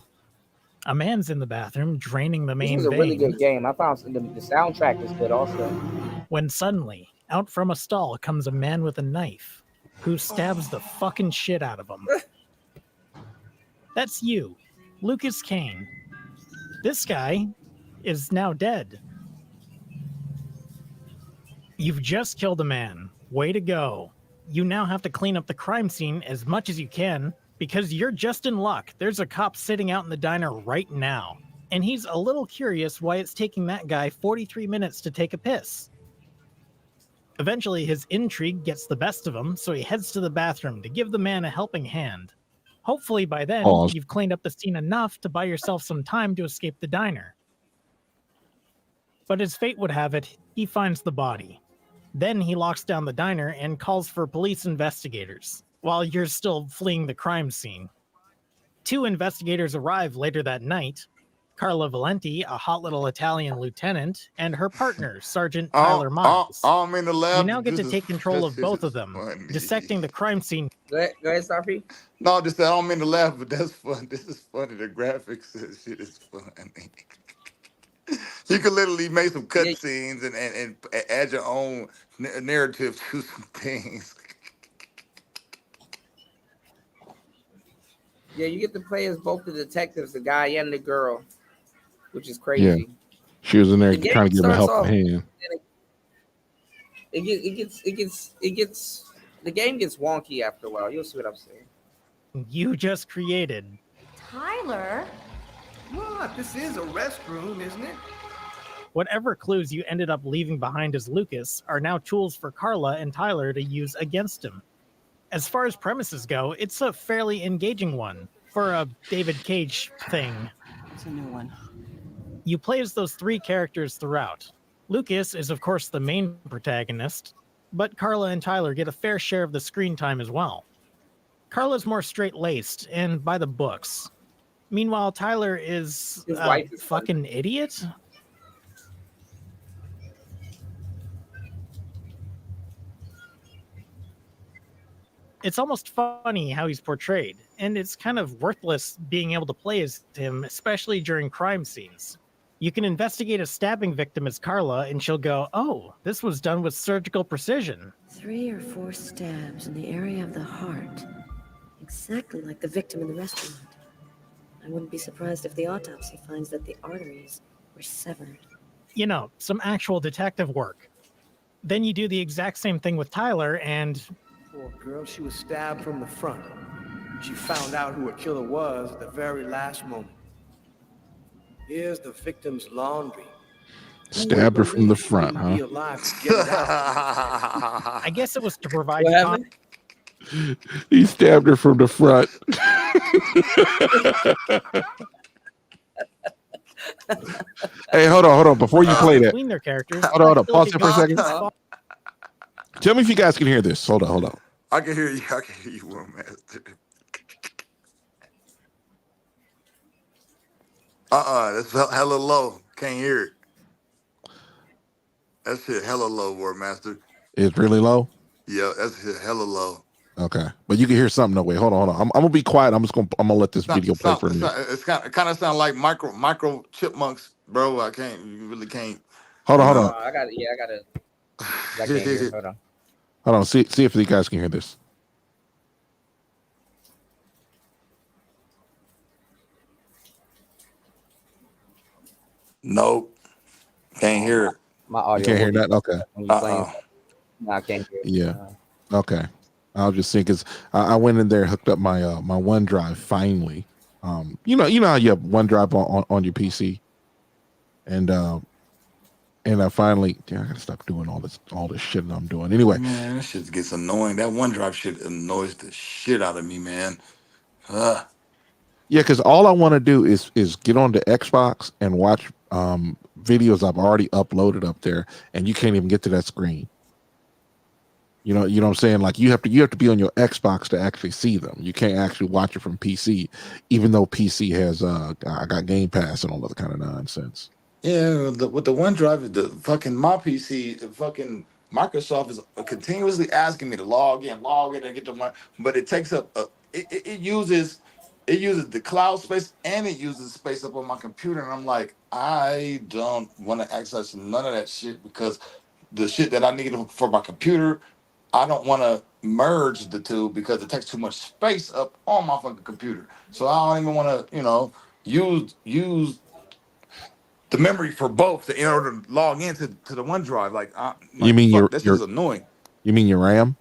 A man's in the bathroom draining the main This is a really vein. good game. I found the soundtrack is good also. When suddenly, out from a stall comes a man with a knife who stabs the fucking shit out of him. That's you, Lucas Kane. This guy is now dead. You've just killed a man. Way to go. You now have to clean up the crime scene as much as you can, because you're just in luck. There's a cop sitting out in the diner right now, and he's a little curious why it's taking that guy 43 minutes to take a piss. Eventually, his intrigue gets the best of him, so he heads to the bathroom to give the man a helping hand. Hopefully by then, Pause. you've cleaned up the scene enough to buy yourself some time to escape the diner. But as fate would have it, he finds the body. Then he locks down the diner and calls for police investigators, while you're still fleeing the crime scene. 2 investigators arrive later that night. Carla Valenti, a hot little Italian lieutenant, and her partner, Sergeant Tyler Miles. I'm in the lab. You now get to take control of both of them, dissecting the crime scene. Go ahead, Starfy. No, just that I'm in the lab, but that's fun. This is funny. The graphics and shit is funny. You can literally make some cutscenes and add your own narrative to some things. Yeah, you get to play as both the detectives, the guy and the girl, which is crazy. Yeah, she was in there The trying to game give him a starts helping off- hand. The game gets wonky after a while. You'll see what I'm saying. You just created. Tyler? What? This is a restroom, isn't it? Whatever clues you ended up leaving behind as Lucas are now tools for Carla and Tyler to use against him. As far as premises go, it's a fairly engaging one for a David Cage thing. It's a new one. You play as those 3 characters throughout. Lucas is, of course, the main protagonist, but Carla and Tyler get a fair share of the screen time as well. Carla's more straight-laced and by the books. Meanwhile, Tyler is His a wife is fucking idiot. It's almost funny how he's portrayed, and it's kind of worthless being able to play as him, especially during crime scenes. You can investigate a stabbing victim as Carla, and she'll go, "Oh, this was done with surgical precision." 3 or 4 stabs in the area of the heart. Exactly like the victim in the restaurant. I wouldn't be surprised if the autopsy finds that the arteries were severed. You know, some actual detective work. Then you do the exact same thing with Tyler, and Poor girl, she was stabbed from the front. She found out who her killer was at the very last moment. Here's the victim's laundry. Stabbed her from the front, Be huh? alive to get it out. I guess it was to provide What happened? He stabbed her from the front. Hey, hold on. Before you play that, between their characters. hold on. Pause it for a second. Uh, Tell me if you guys can hear this. Hold on. I can hear you. I can hear you, War Master. That's hella low. Can't hear it. That shit hella low, War Master. It's really low. Yeah, that's shit hella low. Okay, but you can hear something. No, wait, hold on. I'm gonna be quiet. I'm gonna let this video play for a minute. It's kind of sound like micro chipmunks, bro. You really can't. Hold on. I can't hear. Hold on. Hold on. See if you guys can hear this. Nope. Can't hear it. My audio. You can't hear that? Okay. No, I can't hear it. Yeah. Okay. I'll just see because I went in there and hooked up my my OneDrive finally. you know how you have OneDrive on your PC, and I finally, I gotta stop doing all this shit that I'm doing. Anyway, Man, that shit gets annoying. That OneDrive shit annoys the shit out of me, man. Ugh. yeah, because all I want to do is get on the Xbox and watch videos I've already uploaded up there, and you can't even get to that screen. You know what I'm saying? Like you have to be on your Xbox to actually see them. You can't actually watch it from PC, even though PC has I got Game Pass and all that kind of nonsense. Yeah, with the OneDrive, the fucking my PC, the fucking Microsoft is continuously asking me to log in, and get the one, but it takes up it uses the cloud space and it uses space up on my computer, and I'm like, I don't want to access none of that shit because the shit that I need for my computer, I don't want to merge the two because it takes too much space up on my fucking computer. So I don't even want to, use the memory for both in order to log into the OneDrive. You mean fuck, that shit's annoying. You mean your RAM?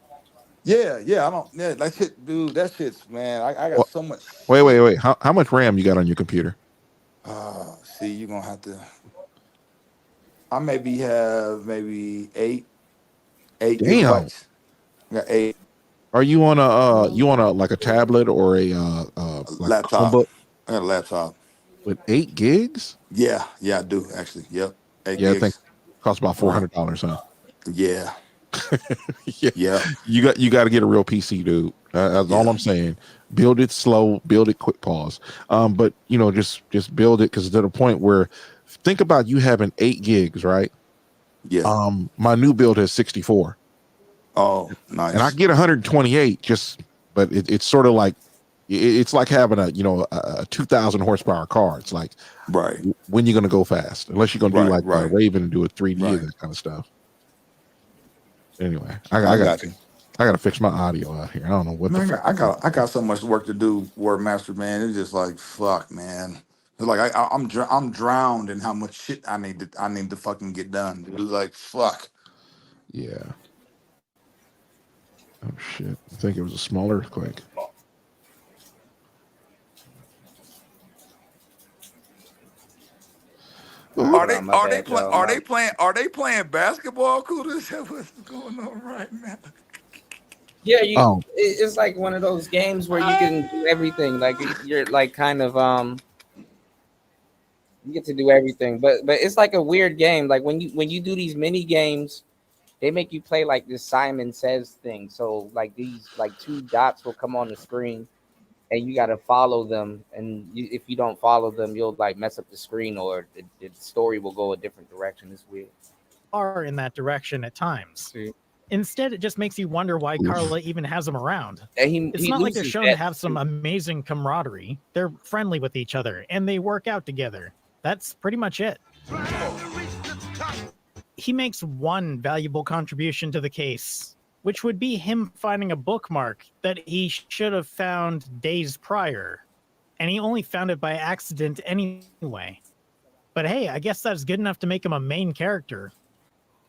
Yeah, I don't. Yeah, that shit, dude. That shit's, man. I got so much. Wait. How much RAM you got on your computer? See, you're gonna have to. I have maybe eight Damn. gigabytes. I got 8. Are you on a like a tablet or a like laptop? Chromebook? I got a laptop with 8 gigs. Yeah, I do actually. Yep, 8 Yeah, gigs. I think it costs about $400, huh? Yeah. Yeah. You got to get a real PC, dude. That's all I'm saying. Build it slow, build it quick. Pause. But just build it, because to the point where, think about you having 8 gigs, right? Yeah. My new build has 64. Oh, nice. And I get 128. But it's sort of like, it's like having a 2,000 horsepower car. It's like, right, when you're gonna go fast, unless you're gonna do like Raven and do a 3D and that kind of stuff. Anyway, I gotta fix my audio out here. I don't know what Man, the fuck. I got so much work to do, Word Master, man. It's just like, fuck, man. It's like I'm drowned in how much shit I need to fucking get done. Dude. Like, fuck. Yeah. Oh shit! I think it was a small earthquake. Are they playing basketball? What's going on right now? Yeah, it's like one of those games where you can do everything. Like you're like kind of you get to do everything, but it's like a weird game. Like when you do these mini games, they make you play like this Simon Says thing. So like these like 2 dots will come on the screen, and you got to follow them. And if you don't follow them, you'll like mess up the screen, or the story will go a different direction. It's weird. Are in that direction at times. Instead, it just makes you wonder why Carla even has him around. It's not like they're shown to have some amazing camaraderie. They're friendly with each other, and they work out together. That's pretty much it. He makes one valuable contribution to the case, which would be him finding a bookmark that he should have found days prior. And he only found it by accident anyway. But hey, I guess that's good enough to make him a main character.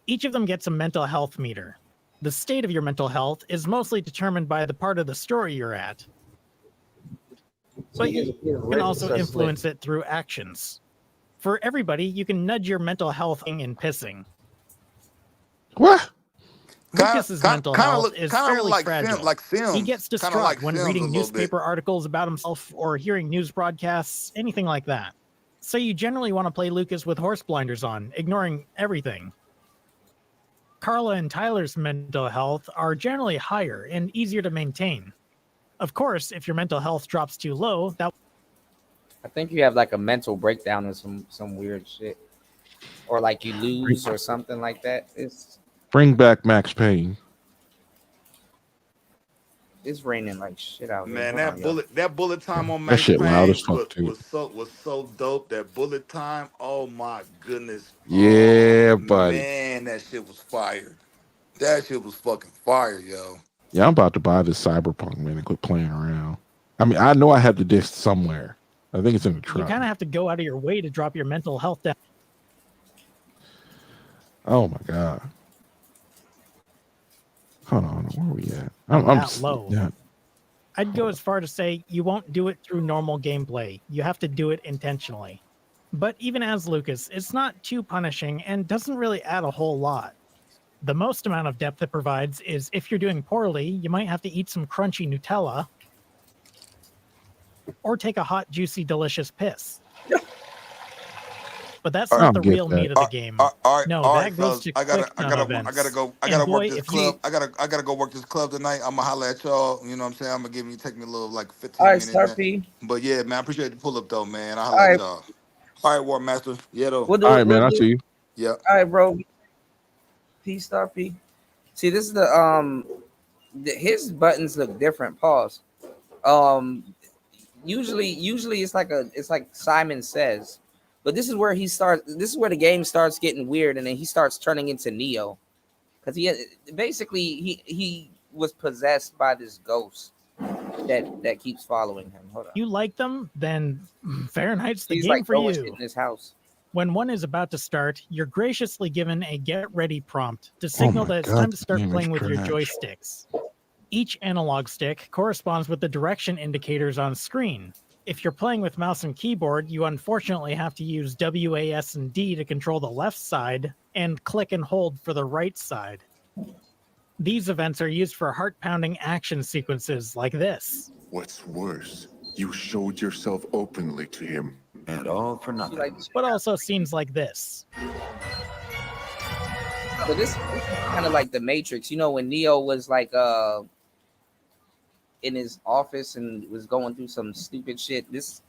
Each of them gets a mental health meter. The state of your mental health is mostly determined by the part of the story you're at. But you can also influence it through actions. For everybody, you can nudge your mental health in pissing. What? Lucas's mental health is fairly like fragile. Sims. He gets distraught like when Sims reading newspaper articles about himself or hearing news broadcasts, anything like that. So you generally want to play Lucas with horse blinders on, ignoring everything. Carla and Tyler's mental health are generally higher and easier to maintain. Of course, if your mental health drops too low, I think you have like a mental breakdown or some weird shit, or like you lose or something like that. Bring back Max Payne. It's raining like shit out here. Man, that bullet time on That Max shit Payne loud as fuck, too. was so dope. That bullet time, oh my goodness. Yeah, buddy. Man, that shit was fire. That shit was fucking fire, yo. Yeah, I'm about to buy this Cyberpunk, man, and quit playing around. I mean, I know I have the disc somewhere. I think it's in the truck. you kind of have to go out of your way to drop your mental health down. Oh my god. Hold on, where are we at? I'm that low. Yeah. I'd go as far to say you won't do it through normal gameplay. You have to do it intentionally. But even as Lucas, it's not too punishing and doesn't really add a whole lot. The most amount of depth it provides is if you're doing poorly, you might have to eat some crunchy Nutella or take a hot, juicy, delicious piss. But that's not the real meat of the game. No, that goes to quick time events. I gotta work this club. I gotta go work this club tonight. I'm gonna holler at y'all. You know what I'm saying? I'm gonna take me a little like 15 All right, minutes. Starpy. But yeah, man, I appreciate the pull up though, man. I holler at y'all. All right, War Master. Yeah, though. All right, man. I see you. Yeah. All right, bro. Peace, Starpy. See, this is his buttons look different. Pause. Usually it's like Simon Says. But this is where the game starts getting weird, and then he starts turning into Neo, because he was possessed by this ghost that keeps following him. Hold on. You like them? Then Fahrenheit's the He's game like for throwing you. shit in his house. When one is about to start, you're graciously given a get ready prompt to signal that it's time to start playing with your joysticks. Each analog stick corresponds with the direction indicators on screen. If you're playing with mouse and keyboard, you unfortunately have to use W, A, S, and D to control the left side, and click and hold for the right side. These events are used for heart-pounding action sequences like this. What's worse, you showed yourself openly to him, and all for nothing. But also scenes like this. So this is kind of like the Matrix. You know, when Neo was like in his office and was going through some stupid shit. This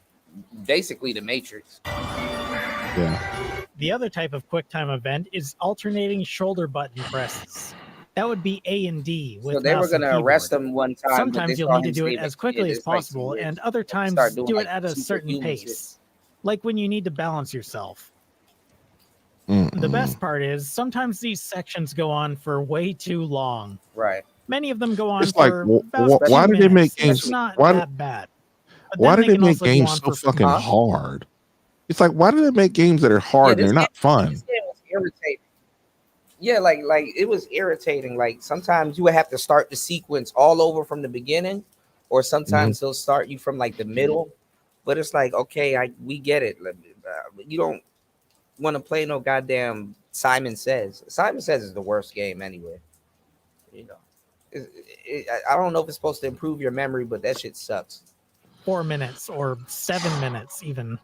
basically the Matrix. Yeah. The other type of QuickTime event is alternating shoulder button presses. That would be A and D. With So they were going to arrest him one time. Sometimes you'll need to do it as quickly as possible, and other times do it at a certain pace. Like when you need to balance yourself. The best part is sometimes these sections go on for way too long. Right. Many of them go on It's like, for about why 2 did they make minutes. games? It's not Why that bad. But why then did they can make also go games on so for- fucking hard? It's like, why do they make games that are hard and they're not fun? This game was irritating. Yeah, like it was irritating. Like sometimes you would have to start the sequence all over from the beginning, or sometimes they'll start you from like the middle. But it's like, okay, we get it. You don't want to play no goddamn Simon Says. Simon Says is the worst game anyway. You know, I don't know if it's supposed to improve your memory, but that shit sucks. 4 minutes or 7 minutes even.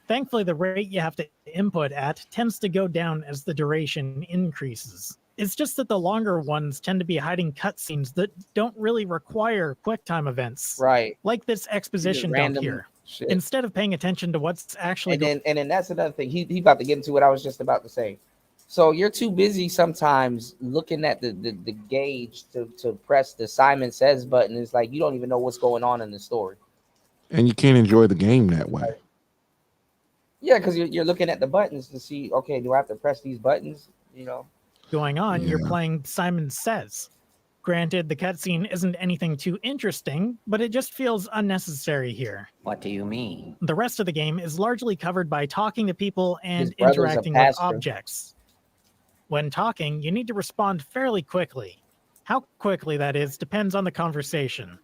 Thankfully, the rate you have to input at tends to go down as the duration increases. It's just that the longer ones tend to be hiding cutscenes that don't really require QuickTime events. Right. Like this exposition dump random here. shit. Instead of paying attention to what's actually And then that's another thing. He about to get into what I was just about to say. So you're too busy sometimes looking at the gauge to press the Simon Says button. It's like you don't even know what's going on in the story. And you can't enjoy the game that way. Yeah, because you're looking at the buttons to see, okay, do I have to press these buttons? You know, going on, you're playing Simon Says. Granted, the cutscene isn't anything too interesting, but it just feels unnecessary here. What do you mean? The rest of the game is largely covered by talking to people and His brother's a interacting with pastor. objects. When talking, you need to respond fairly quickly. How quickly that is depends on the conversation.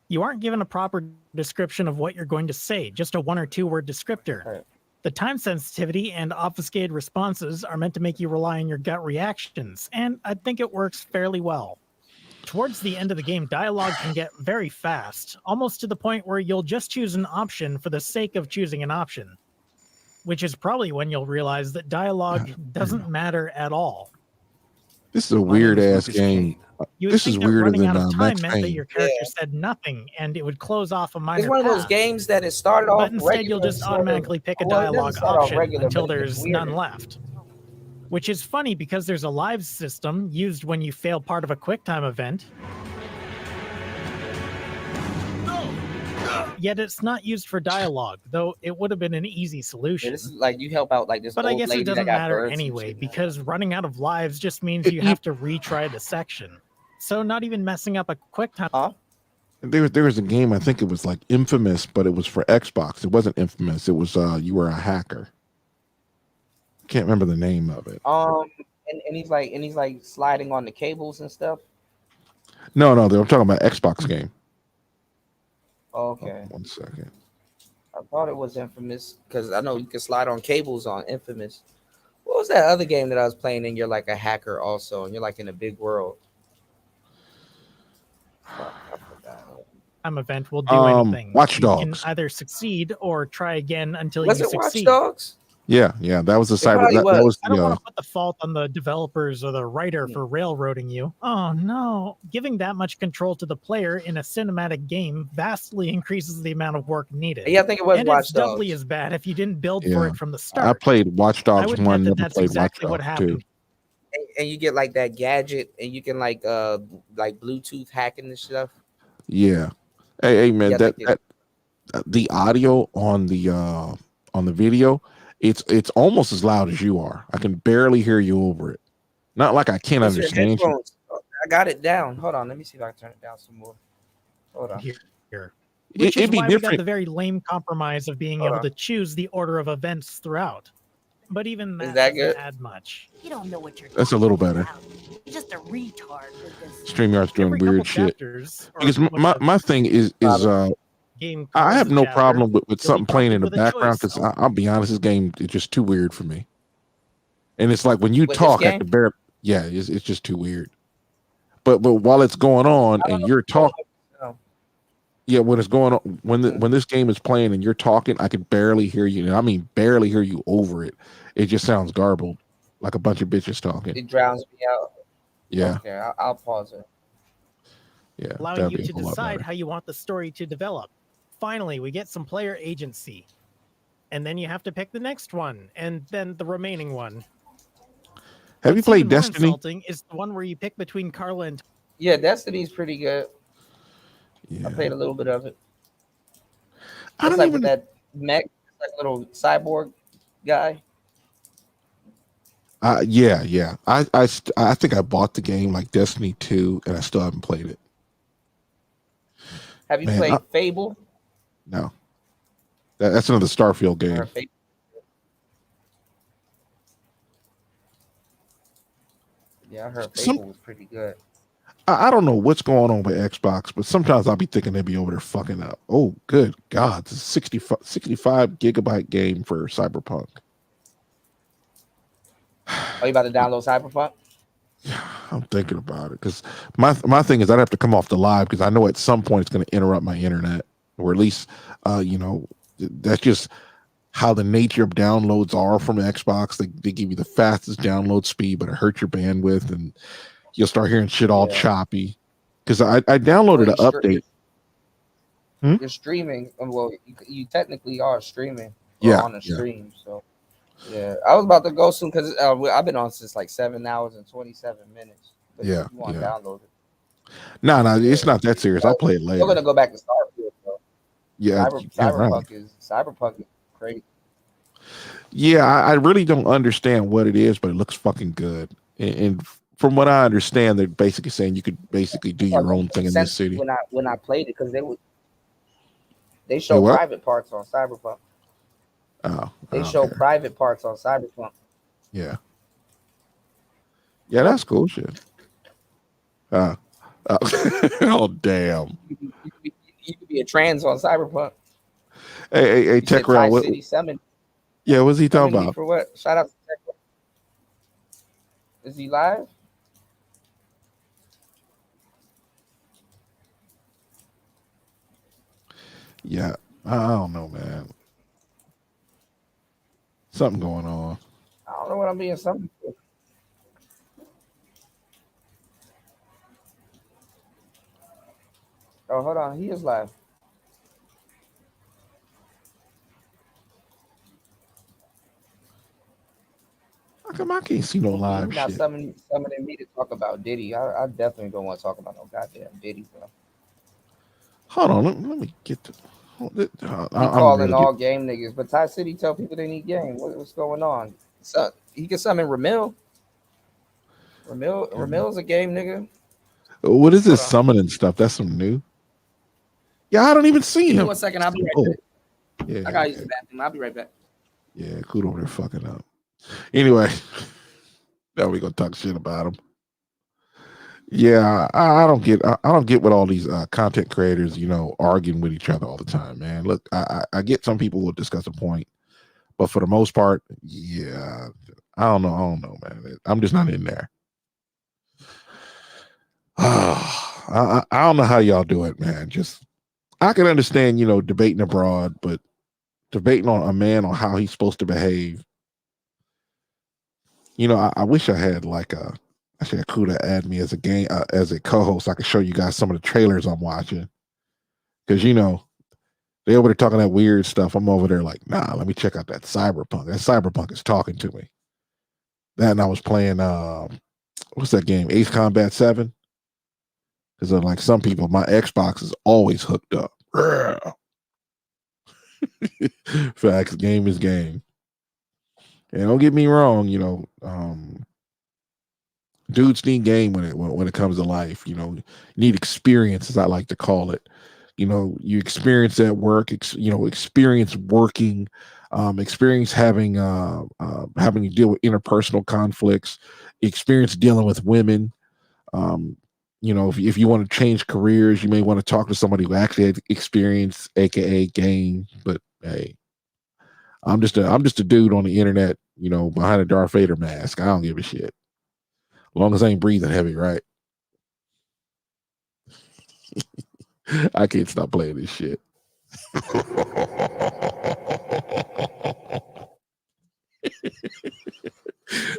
You aren't given a proper description of what you're going to say, just a 1 or 2 word descriptor. Right. The time sensitivity and obfuscated responses are meant to make you rely on your gut reactions, and I think it works fairly well. Towards the end of the game, dialogue can get very fast, almost to the point where you'll just choose an option for the sake of choosing an option, which is probably when you'll realize that dialogue doesn't matter at all. This is a weird ass game. You would This think is that weirder running than out of time Max meant that Payne. your character said nothing and it would close off a minor it's one of those path. games that it started off. But instead, you'll just automatically pick a dialogue option until there's none left. Which is funny because there's a live system used when you fail part of a QuickTime event. Yet it's not used for dialogue, though it would have been an easy solution. Yeah, this is like you help out like this. But I old guess lady it that doesn't got matter birds and anyway, shit. because running out of lives just means you have to retry the section. So not even messing up a QuickTime. There was a game, I think it was like Infamous, but it was for Xbox. It wasn't Infamous. It was you were a hacker. Can't remember the name of it. And he's like sliding on the cables and stuff. No, I'm talking about Xbox game. Okay. 1 second. I thought it was Infamous because I know you can slide on cables on Infamous. What was that other game that I was playing and you're like a hacker also and you're like in a big world? Fuck, I forgot. Event will do anything. Watch You can Dogs. either succeed or try again until Was you it Watch succeed. Dogs? Yeah, that was the cyber. probably That was I don't want the. to put the fault on the developers or the writer for railroading you. Oh no. Giving that much control to the player in a cinematic game vastly increases the amount of work needed. Yeah, I think it was and Watch it's doubly Dogs. as bad if you didn't build Yeah, for it from the I start. played Watch I Dogs would 1. bet that Never that's played exactly Watch what Dogs 2. happened. And you get like that gadget and you can like Bluetooth hacking and stuff. Yeah. Hey man, Yeah, I think that the audio on the video, it's almost as loud as you are. I can barely hear you over it. Not like I can't It's your understand you. headphones. I got it down. Hold on, let me see if I can turn it down some more. Hold on. Here. Which is It'd be why we got different. the very lame compromise of being able to choose the order of events throughout. But even that, that doesn't good? add much. You don't know what you're That's a little better. You're just a retard with this. StreamYard's doing Every couple weird shit. chapters, or Because when my thing is game I calls have a no chapter, problem with you'll be something playing in the prompted with a background choice. because I'll be honest, this game is just too weird for me. And it's like when you With this talk, I game? can barely. Yeah, it's just too weird. But while it's going on and you're talking, yeah, when it's going on, when this game is playing and you're talking, I can barely hear you. And I mean, barely hear you over it. It just sounds garbled, like a bunch of bitches talking. It drowns me out. Yeah, Okay, I'll pause it. yeah. Allowing that'd you be a to whole lot decide better. how you want the story to develop. Finally, we get some player agency. And then you have to pick the next one, and then the remaining one. Have you What's played even more Destiny? insulting is the one where you pick between Carla and Yeah, Destiny's pretty good. Yeah. I played a little bit of it. I It's don't like even. with that mech, like little cyborg guy. Yeah. I think I bought the game like Destiny 2, and I still haven't played it. Have you Man, played Fable? No, that's another Starfield I game. heard Fable. Yeah, I heard Fable was pretty good. I don't know what's going on with Xbox, but sometimes I'll be thinking they'd be over there fucking up. Oh, good God. It's a 65 gigabyte game for Cyberpunk. Are you about to download Cyberpunk? I'm thinking about it because my thing is I'd have to come off the live because I know at some point it's going to interrupt my internet, or at least, that's just how the nature of downloads are from Xbox. They give you the fastest download speed, but it hurts your bandwidth and you'll start hearing shit all choppy. Because I downloaded an update. You're streaming. Well, you technically are streaming. Yeah, on a stream. So, yeah, I was about to go soon because I've been on since like 7 hours and 27 minutes. But Yeah, if you want to yeah. download it. No, it's not that serious. I'll play it later. We're gonna go back to Starfield though. Yeah, Cyberpunk right. is crazy. Yeah, I really don't understand what it is, but it looks fucking good. And from what I understand, they're basically saying you could basically do your own thing in this city. When I played it, because they show what? private parts on Cyberpunk. Oh, They show private parts on Cyberpunk. Yeah, that's cool shit. Oh damn. You could be a trans on Cyberpunk. Hey, Tech Rail. What? City Summon. Yeah, what's he talking Summoned me about? for what? Shout out to Tech Rail. Is he live? Yeah, I don't know, man. Something going on. I don't know what I'm being summoned for. Oh, hold on. He is live. How come I can't see no live He's not shit? summoning me to talk about Diddy. I definitely don't want to talk about no goddamn Diddy, bro. Hold on, let me get to. He calling all game niggas, but Ty City tell people they need game. What's going on? So he can summon Ramil. Ramil's a game nigga. What is this summoning stuff? That's some new. Yeah, I don't even see Give me him. 1 second. I'll be right back. Yeah, I gotta use the bathroom. I'll be right back. yeah, Kudo over there fucking up. Anyway, now we gonna talk shit about him. Yeah, I don't get I don't get what all these content creators, arguing with each other all the time, man. Look, I get some people will discuss a point, but for the most part, yeah, I don't know, man. I'm just not in there. I don't know how y'all do it, man. Just I can understand, debating abroad, but debating on a man on how he's supposed to behave. I wish I had I should have Kuda add me as a game as a co-host. So I could show you guys some of the trailers I'm watching. Because they over there talking that weird stuff. I'm over there like, nah, let me check out that Cyberpunk. That Cyberpunk is talking to me. That and I was playing what's that game? Ace Combat 7. Because like some people, my Xbox is always hooked up. Facts, game is game. And don't get me wrong, dudes need game when it comes to life. You need experience, as I like to call it. You experience at work. Experience working. Experience having to deal with interpersonal conflicts. Experience dealing with women. If you want to change careers, you may want to talk to somebody who actually had experience, aka game. But hey, I'm just a dude on the internet, behind a Darth Vader mask. I don't give a shit. As long as I ain't breathing heavy, right? I can't stop playing this shit.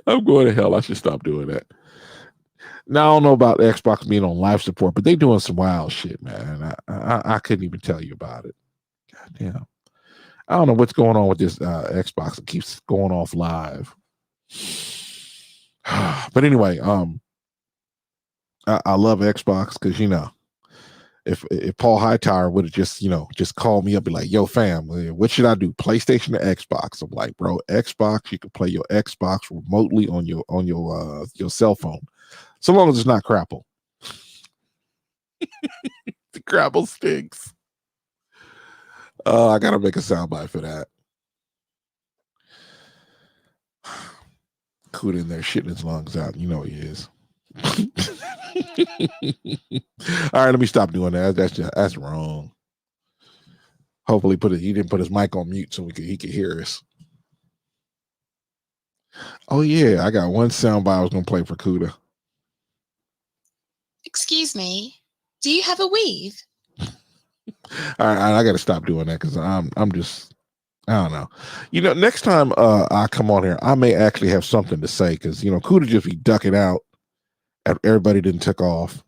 I'm going to hell. I should stop doing that. Now I don't know about Xbox being on life support, but they doing some wild shit, man. I couldn't even tell you about it. God damn. I don't know what's going on with this Xbox. It keeps going off live. But anyway, I love Xbox because if Paul Hightower would have just called me up and be like, yo, fam, what should I do? PlayStation or Xbox? I'm like, bro, Xbox, you can play your Xbox remotely on your cell phone. So long as it's not crapple. The crapple stinks. I gotta make a soundbite for that. Kuda in there shitting his lungs out. You know he is. All right, let me stop doing that. That's wrong. Hopefully he didn't put his mic on mute so he could hear us. Oh yeah, I got one soundbite I was gonna play for Kuda. Excuse me, do you have a weave? All right, I got to stop doing that because I'm just, I don't know. Next time I come on here, I may actually have something to say because Kuda just be ducking out after everybody didn't take off.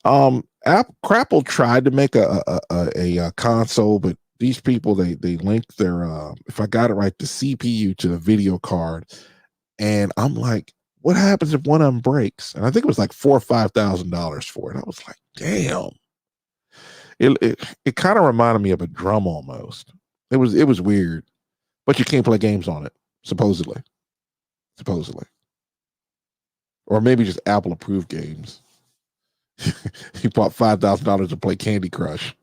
Crapple tried to make a console, but these people they linked their if I got it right, the CPU to the video card, and I'm like, what happens if one of them breaks? And I think it was like $4,000 or $5,000 for it. I was like, damn. It kind of reminded me of a drum almost. It was weird, but you can't play games on it supposedly, or maybe just Apple approved games. He bought $5,000 to play Candy Crush.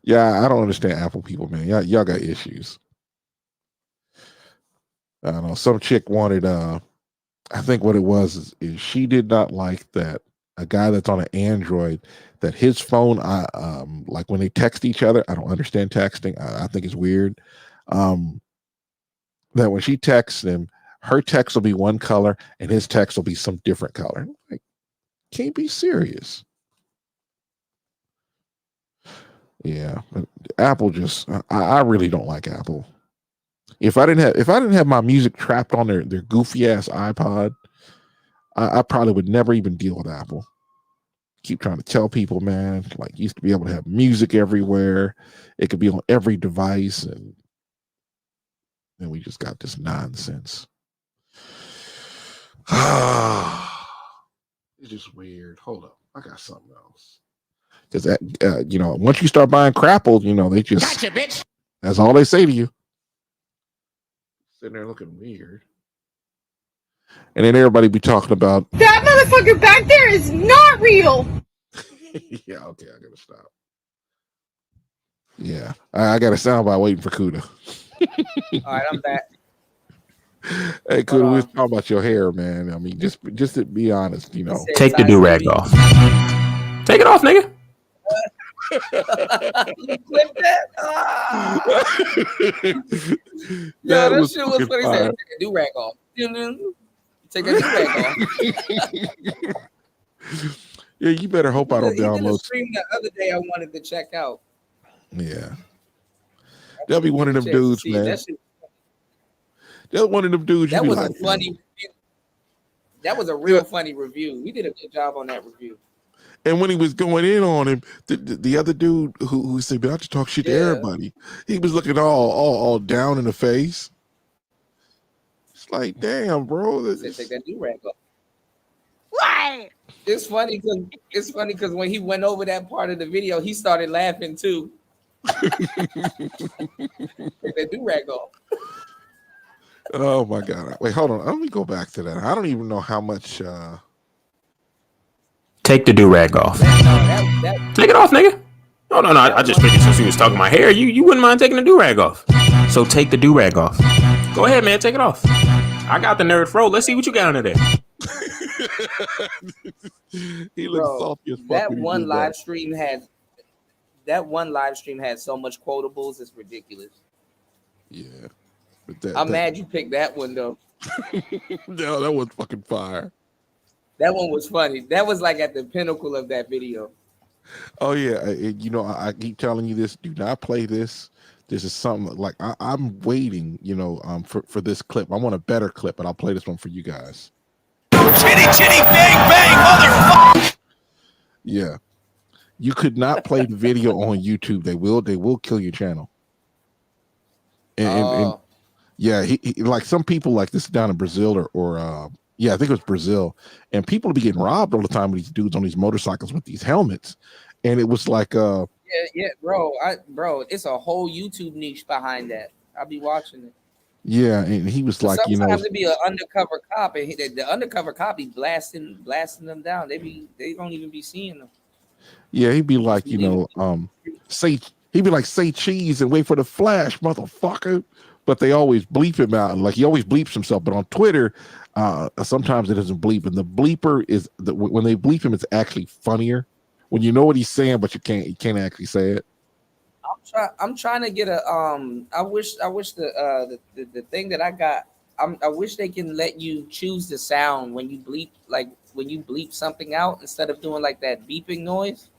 Yeah, I don't understand Apple people, man. Y'all got issues. I don't know. Some chick wanted. I think what it was is she did not like that a guy that's on an Android, that his phone, like when they text each other, I don't understand texting. I think it's weird. That when she texts him, her text will be one color and his text will be some different color. Like, can't be serious. Yeah, but Apple just, I really don't like Apple. If I didn't have my music trapped on their goofy ass iPod, I probably would never even deal with Apple. Keep trying to tell people, man, like you used to be able to have music everywhere. It could be on every device, and then we just got this nonsense. It's just weird. Hold up, I got something else. Because once you start buying crapple, they just gotcha, bitch. That's all they say to you. Sitting there looking weird. And then everybody be talking about that motherfucker back there is not real. Yeah, okay, I gotta stop. Yeah, I got a soundbite waiting for Kuda. All right, I'm back. Hey, could we was talking about your hair, man? I mean, just to be honest, you know. Take the do-rag off. Take it off, nigga. You clipped that? Yo, that shit was funny. He said, take a do-rag off. Take a do-rag off. Yeah, you better hope I don't He did a download. stream the other day I wanted to check out. Yeah. They'll be one of them dudes, man. That shit, They're one of them dudes. that You be was like, a funny review. That was a real funny review. We did a good job on that review. and when he was going in on him, the other dude who said, "I just talk shit to everybody," he was looking all down in the face. It's like, damn, bro. Take that do-rag off. Why? It's funny because when he went over that part of the video, he started laughing too. Take that do-rag off. Oh my god! Wait, hold on. Let me go back to that. I don't even know how much. Take the do-rag off. Take it off, nigga. No. I just figured since you was talking my hair, you wouldn't mind taking the do-rag off. So take the do-rag off. Go ahead, man. Take it off. I got the nerd fro. Let's see what you got under there. He looks salty as fuck. That one live stream had so much quotables. It's ridiculous. Yeah. I'm mad you picked that one though. No, that was fucking fire. That one was funny. That was like at the pinnacle of that video. Oh yeah, you know, I keep telling you this. Do not play this. This is something like I'm waiting, you know, for this clip. I want a better clip, and I'll play this one for you guys. Chitty chitty bang bang, motherfucker! Yeah, you could not play the video on YouTube. They will kill your channel. And yeah, he like some people like this down in Brazil or yeah, I think it was Brazil, and people be getting robbed all the time with these dudes on these motorcycles with these helmets, and it was like yeah, bro, it's a whole YouTube niche behind that. I'll be watching it. Yeah, and he was like, sometimes you know, it'd be an undercover cop, and the undercover cop be blasting them down. They don't even be seeing them. Yeah, he'd be like, you know, say cheese and wait for the flash, motherfucker. But they always bleep him out. Like he always bleeps himself. But on Twitter, sometimes it doesn't bleep. And the bleeper is when they bleep him, it's actually funnier. When you know what he's saying, but you can't actually say it. I'm trying to get a I wish the thing that I got. I wish they can let you choose the sound when you bleep, like when you bleep something out instead of doing like that beeping noise.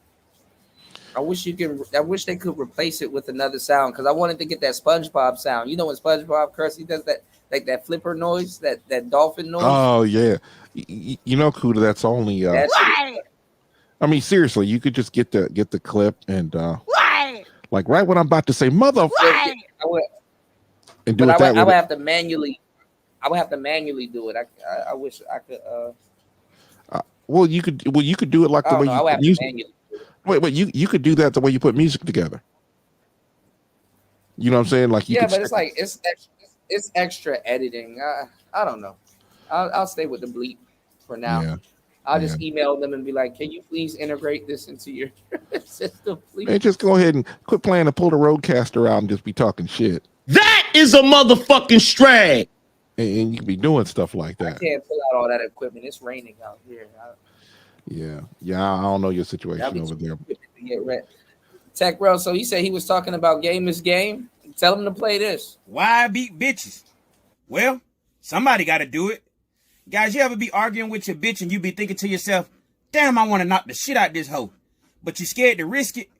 I wish they could replace it with another sound because I wanted to get that SpongeBob sound. You know when SpongeBob curse, he does that like that flipper noise, that dolphin noise. Oh yeah, you know, Kuda, that's only. I mean, seriously, you could just get the clip and like right when I'm about to say motherfucker, and do it that way. I would have to manually do it. I wish I could. Well, you could do it like the way you put music. Wait, you could do that the way you put music together. You know what I'm saying? Like but it's like it's extra editing. I don't know. I'll stay with the bleep for now. Yeah. I'll just email them and be like, "Can you please integrate this into your system, please?" Hey, just go ahead and quit playing to pull the roadcaster out and just be talking shit. That is a motherfucking strag. And you can be doing stuff like that. I can't pull out all that equipment. It's raining out here. Yeah. I don't know your situation over there. Get ready. Tech Bro, so he said he was talking about Game is Game. Tell him to play this. Why I beat bitches? Well, somebody got to do it. Guys, you ever be arguing with your bitch and you be thinking to yourself, damn, I want to knock the shit out this hoe, but you scared to risk it?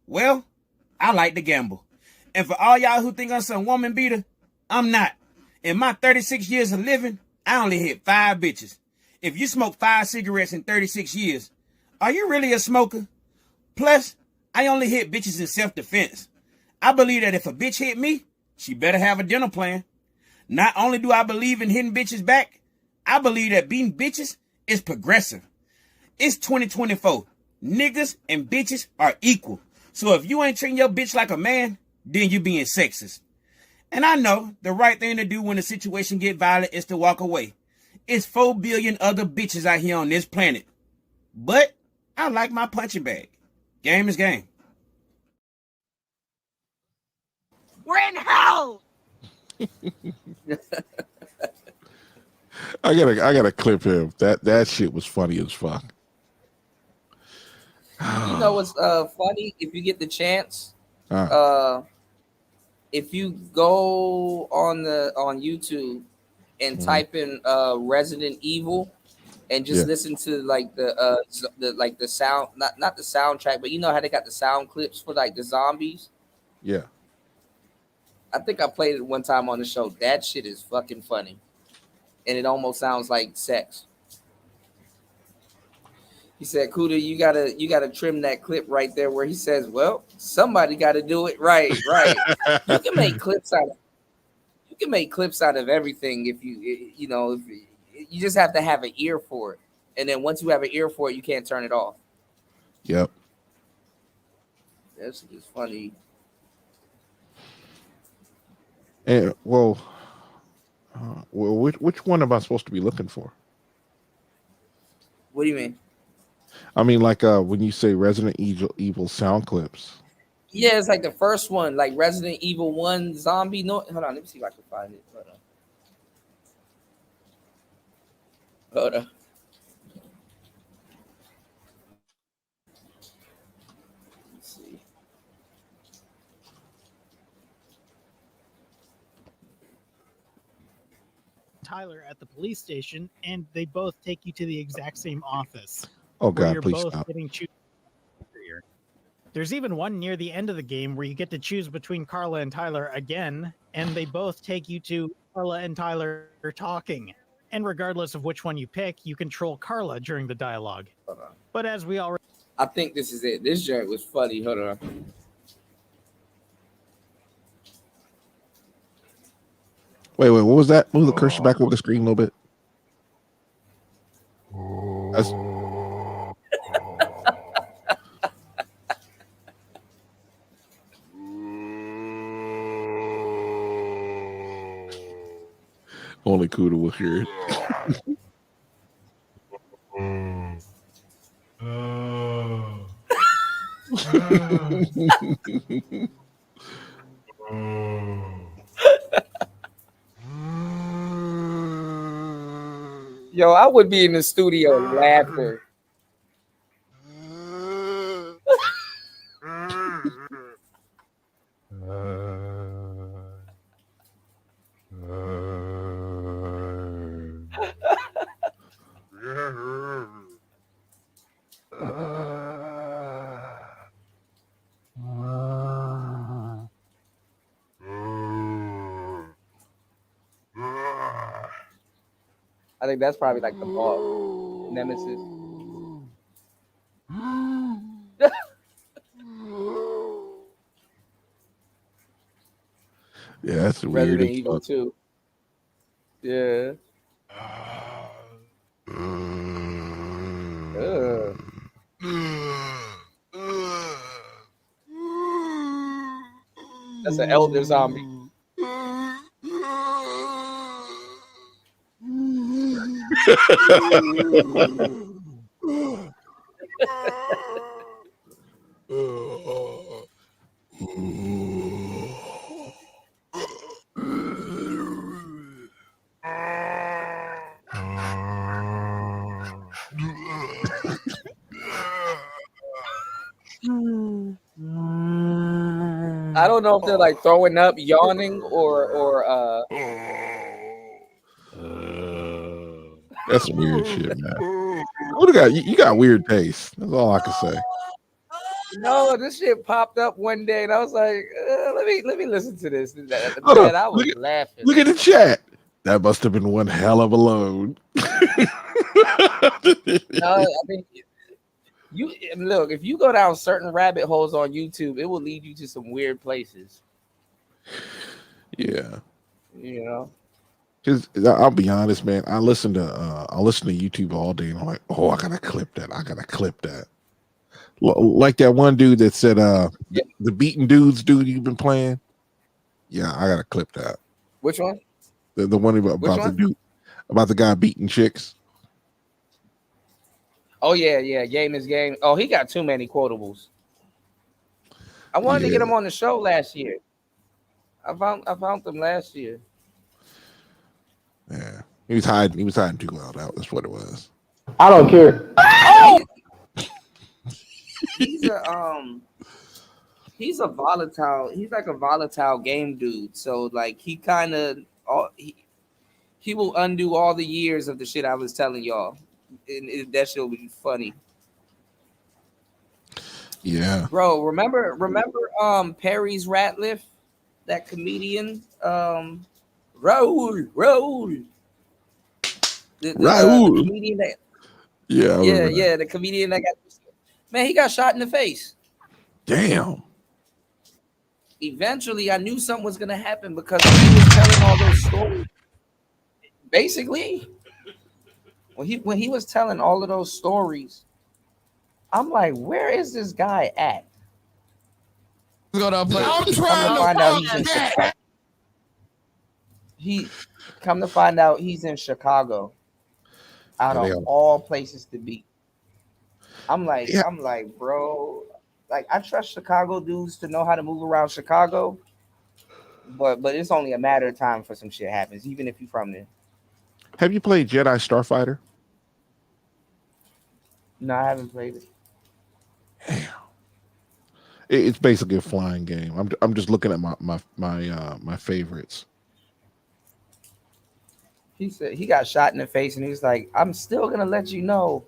Well, I like to gamble. And for all y'all who think I'm some woman beater, I'm not. In my 36 years of living, I only hit 5 bitches. If you smoke 5 cigarettes in 36 years, are you really a smoker? Plus, I only hit bitches in self-defense. I believe that if a bitch hit me, she better have a dinner plan. Not only do I believe in hitting bitches back, I believe that beating bitches is progressive. It's 2024. Niggas and bitches are equal. So if you ain't treating your bitch like a man, then you being sexist. And I know the right thing to do when the situation get violent is to walk away. It's 4 billion other bitches out here on this planet. But I like my punching bag. Game is game. We're in hell. I gotta clip him. That shit was funny as fuck. You know what's funny? If you get the chance, if you go on YouTube and type in Resident Evil and just listen to like the sound, not the soundtrack, but you know how they got the sound clips for like the zombies. Yeah. I think I played it one time on the show. That shit is fucking funny, and it almost sounds like sex. He said, "Kuda, you gotta trim that clip right there where he says, well, somebody got to do it right. You can make clips out of everything if you just have to have an ear for it, and then once you have an ear for it, you can't turn it off." Yep. That's just funny. And which one am I supposed to be looking for? What do you mean? I mean, like when you say Resident Evil sound clips. Yeah, it's like the first one, like Resident Evil 1 zombie. No, hold on, let me see if I can find it. Hold on. Let's see. Tyler at the police station, and they both take you to the exact same office. Oh where God, you're please both stop. getting There's even one near the end of the game where you get to choose between Carla and Tyler again, and they both take you to Carla and Tyler talking. And regardless of which one you pick, you control Carla during the dialogue. But as we already... I think this is it. This joint was funny. Hold on. Wait, what was that? Move the cursor back over the screen a little bit. That's... Only Kuda will hear it. Yo, I would be in the studio laughing. I think that's probably like the boss, Nemesis. Yeah, that's weird. Resident Evil 2. Yeah. That's an elder zombie. I don't know if they're like throwing up, yawning, or That's some weird shit, man. You got weird taste. That's all I can say. No, this shit popped up one day, and I was like, let me listen to this. Man, I was laughing. Look at the chat. That must have been one hell of a load. No, I mean, you look, if you go down certain rabbit holes on YouTube, it will lead you to some weird places. Yeah. You know. Because I'll be honest, man, I listen to YouTube all day, and I'm like, oh, I gotta clip that. Like that one dude that said, the beaten dudes dude you've been playing. Yeah, I gotta clip that. Which one? The one about the dude, about the guy beating chicks. Oh yeah, game is game. Oh, he got too many quotables. I wanted to get him on the show last year. I found them last year. Yeah, He was hiding. He was hiding too well. That's what it was. I don't care. He's a volatile. He's like a volatile game dude. So like he kind of he will undo all the years of the shit I was telling y'all, and that shit will be funny. Yeah, bro. Remember Perry's Ratliff, that comedian. Raul. The comedian that. Yeah. The comedian that got. Man, he got shot in the face. Damn. Eventually, I knew something was gonna happen because he was telling all those stories. Basically, when he was telling all of those stories, I'm like, where is this guy at? I'm trying to find out come to find out he's in Chicago, out of all places to be. I'm like, bro, like I trust Chicago dudes to know how to move around Chicago, but it's only a matter of time for some shit happens, even if you're from there. Have you played Jedi Starfighter? No, I haven't played it. It's basically a flying game. I'm just looking at my favorites. He said he got shot in the face, and he's like, "I'm still gonna let you know,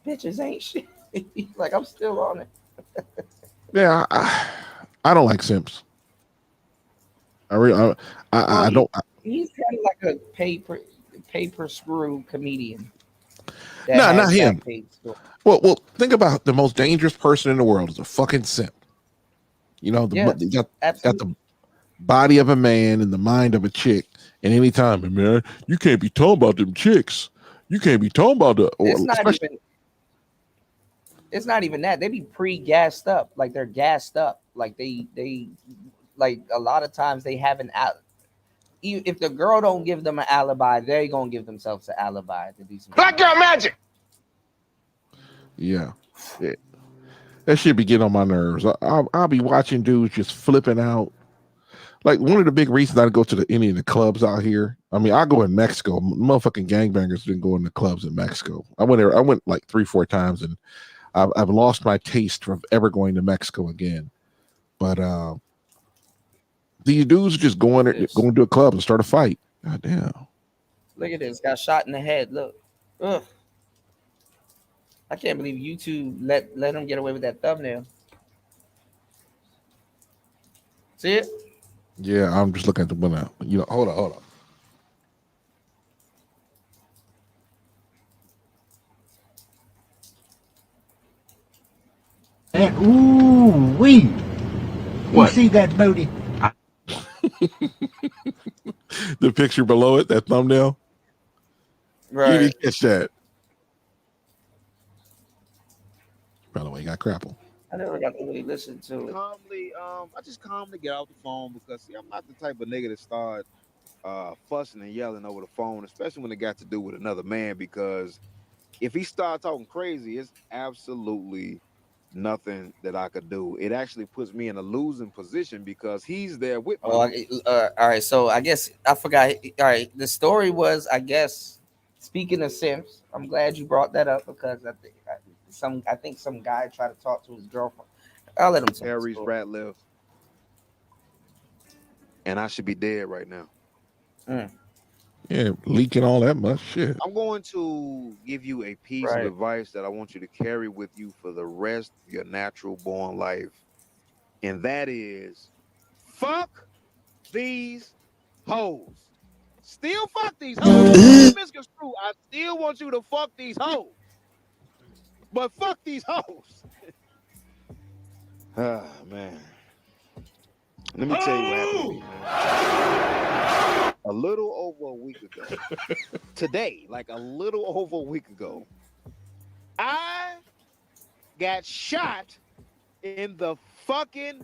bitches ain't shit." He's like, "I'm still on it." Yeah, I don't like simps. I don't. He's kind of like a paper screw comedian. No, not him. Well, think about the most dangerous person in the world is a fucking simp. You know, got the body of a man and the mind of a chick. And anytime, man, you can't be talking about them chicks. You can't be talking about the. It's not even that. They be pre-gassed up, like they're gassed up, like they like a lot of times they have an if the girl don't give them an alibi, they're gonna give themselves an alibi to do something. Black girl magic. Yeah. That shit be getting on my nerves. I'll be watching dudes just flipping out. Like one of the big reasons I go to any of the clubs out here. I mean, I go in Mexico. Motherfucking gangbangers didn't go in the clubs in Mexico. I went there. I went like 3-4 times, and I've lost my taste from ever going to Mexico again. But these dudes are just going to a club and start a fight. God damn. Look at this. Got shot in the head. Look. Ugh. I can't believe YouTube let him get away with that thumbnail. See it? Yeah, I'm just looking at the window. You know, hold on. Ooh wee! You see that booty? The picture below it, that thumbnail. Right. You didn't catch that. By the way, you got crapple. I never got to really listen to it. I just calmly get off the phone because I'm not the type of nigga that start fussing and yelling over the phone, especially when it got to do with another man. Because if he start talking crazy, it's absolutely nothing that I could do. It actually puts me in a losing position because he's there with me. All right. So I guess I forgot. All right. The story was, I guess, speaking of simps, I'm glad you brought that up because I think some guy tried to talk to his girlfriend. I'll let him tell Harry's Ratliff. And I should be dead right now. Yeah, leaking all that much shit. I'm going to give you a piece of advice that I want you to carry with you for the rest of your natural born life. And that is, fuck these hoes. Still fuck these hoes. Misconstrue, I still want you to fuck these hoes. But fuck these hoes. Ah, man. Let me tell you what happened to me, man. A little over a week ago. Today, like a little over a week ago, I got shot in the fucking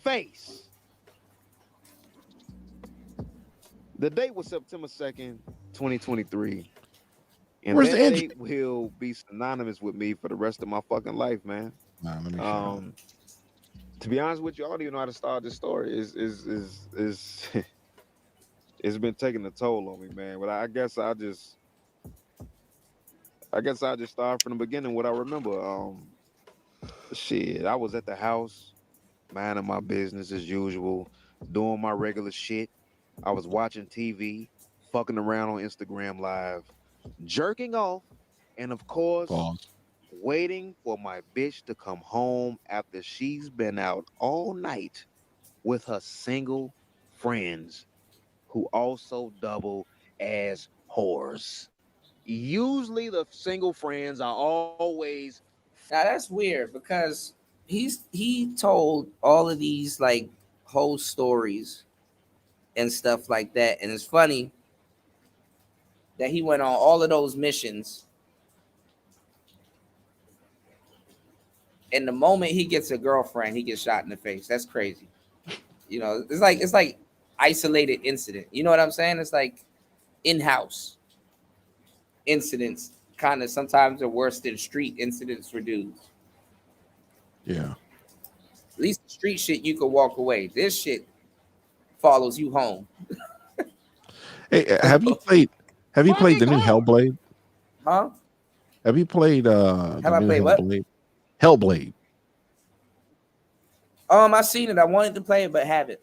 face. The date was September 2nd, 2023. And Where's that the date will be synonymous with me for the rest of my fucking life, man. Nah, let me to be honest with you, I don't even know how to start this story. It's It's been taking a toll on me, man. But I guess I just start from the beginning. What I remember, shit, I was at the house, minding my business as usual, doing my regular shit. I was watching TV, fucking around on Instagram Live, jerking off, and of course, Pause. waiting for my bitch to come home after she's been out all night with her single friends who also double as whores. Usually the single friends are always. Now that's weird because he told all of these like whole stories and stuff like that, and it's funny that he went on all of those missions, and the moment he gets a girlfriend, he gets shot in the face. That's crazy. You know, it's like isolated incident. You know what I'm saying? It's like in-house incidents, kind of sometimes are worse than street incidents for dudes. Yeah. At least the street shit you could walk away. This shit follows you home. Hey, have you played the new Hellblade? Huh? Have you played the Have I new played what? Hellblade. I seen it. I wanted to play it, but haven't.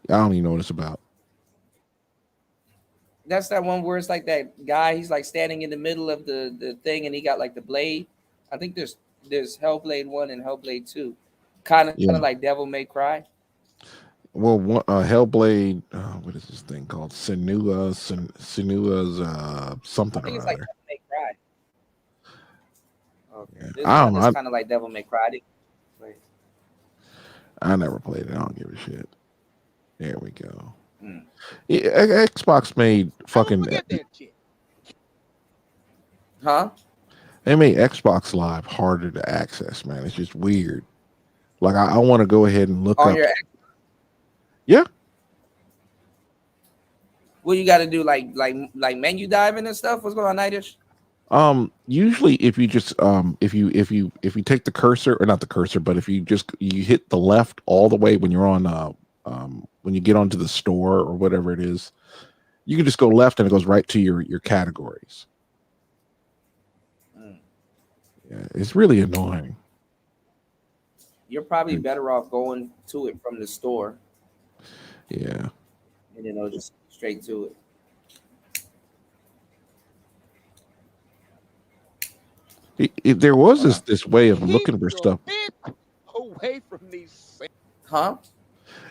I don't even know what it's about. That's that one where it's like that guy. He's like standing in the middle of the thing, and he got like the blade. I think there's Hellblade 1 and Hellblade 2, kind of like Devil May Cry. Well, Hellblade. What is this thing called? Senua's something I think or it's like other. Devil May Cry. Okay, this I don't one know. is kind of like Devil May Cry. I never played it. I don't give a shit. There we go. Mm. Yeah, Xbox made fucking. Huh? They made Xbox Live harder to access, man. It's just weird. Like I want to go ahead and look On up. your Yeah. What you got to do? Like menu diving and stuff? What's going on, Nightish? Usually if you just if you take the cursor, or not the cursor, but if you hit the left all the way when you're on when you get onto the store or whatever it is, you can just go left and it goes right to your categories. Yeah, it's really annoying. You're probably better off going to it from the store. Yeah. And then just straight to it. There was this way of looking for stuff. Away from these. Huh?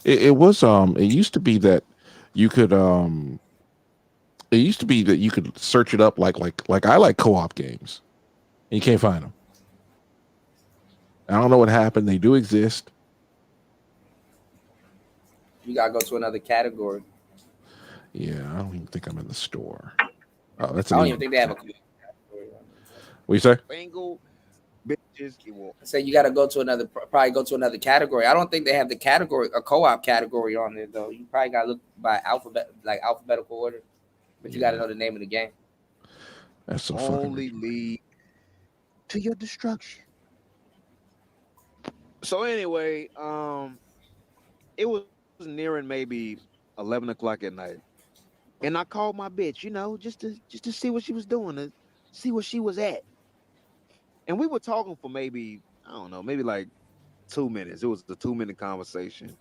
It was it used to be that you could search it up like I like co-op games, and you can't find them. I don't know what happened. They do exist. You gotta go to another category. Yeah, I don't even think I'm in the store. Oh, that's. I don't even think they have a. What you say? Single bitches. Say you got to probably go to another category. I don't think they have the category, a co-op category on there though. You probably got to look by alphabetical order, but you got to know the name of the game. That's so only lead to your destruction. So anyway, it was nearing maybe 11 o'clock at night, and I called my bitch, just to see what she was doing, to see where she was at. And we were talking for maybe, I don't know, maybe like 2 minutes. It was a 2-minute conversation.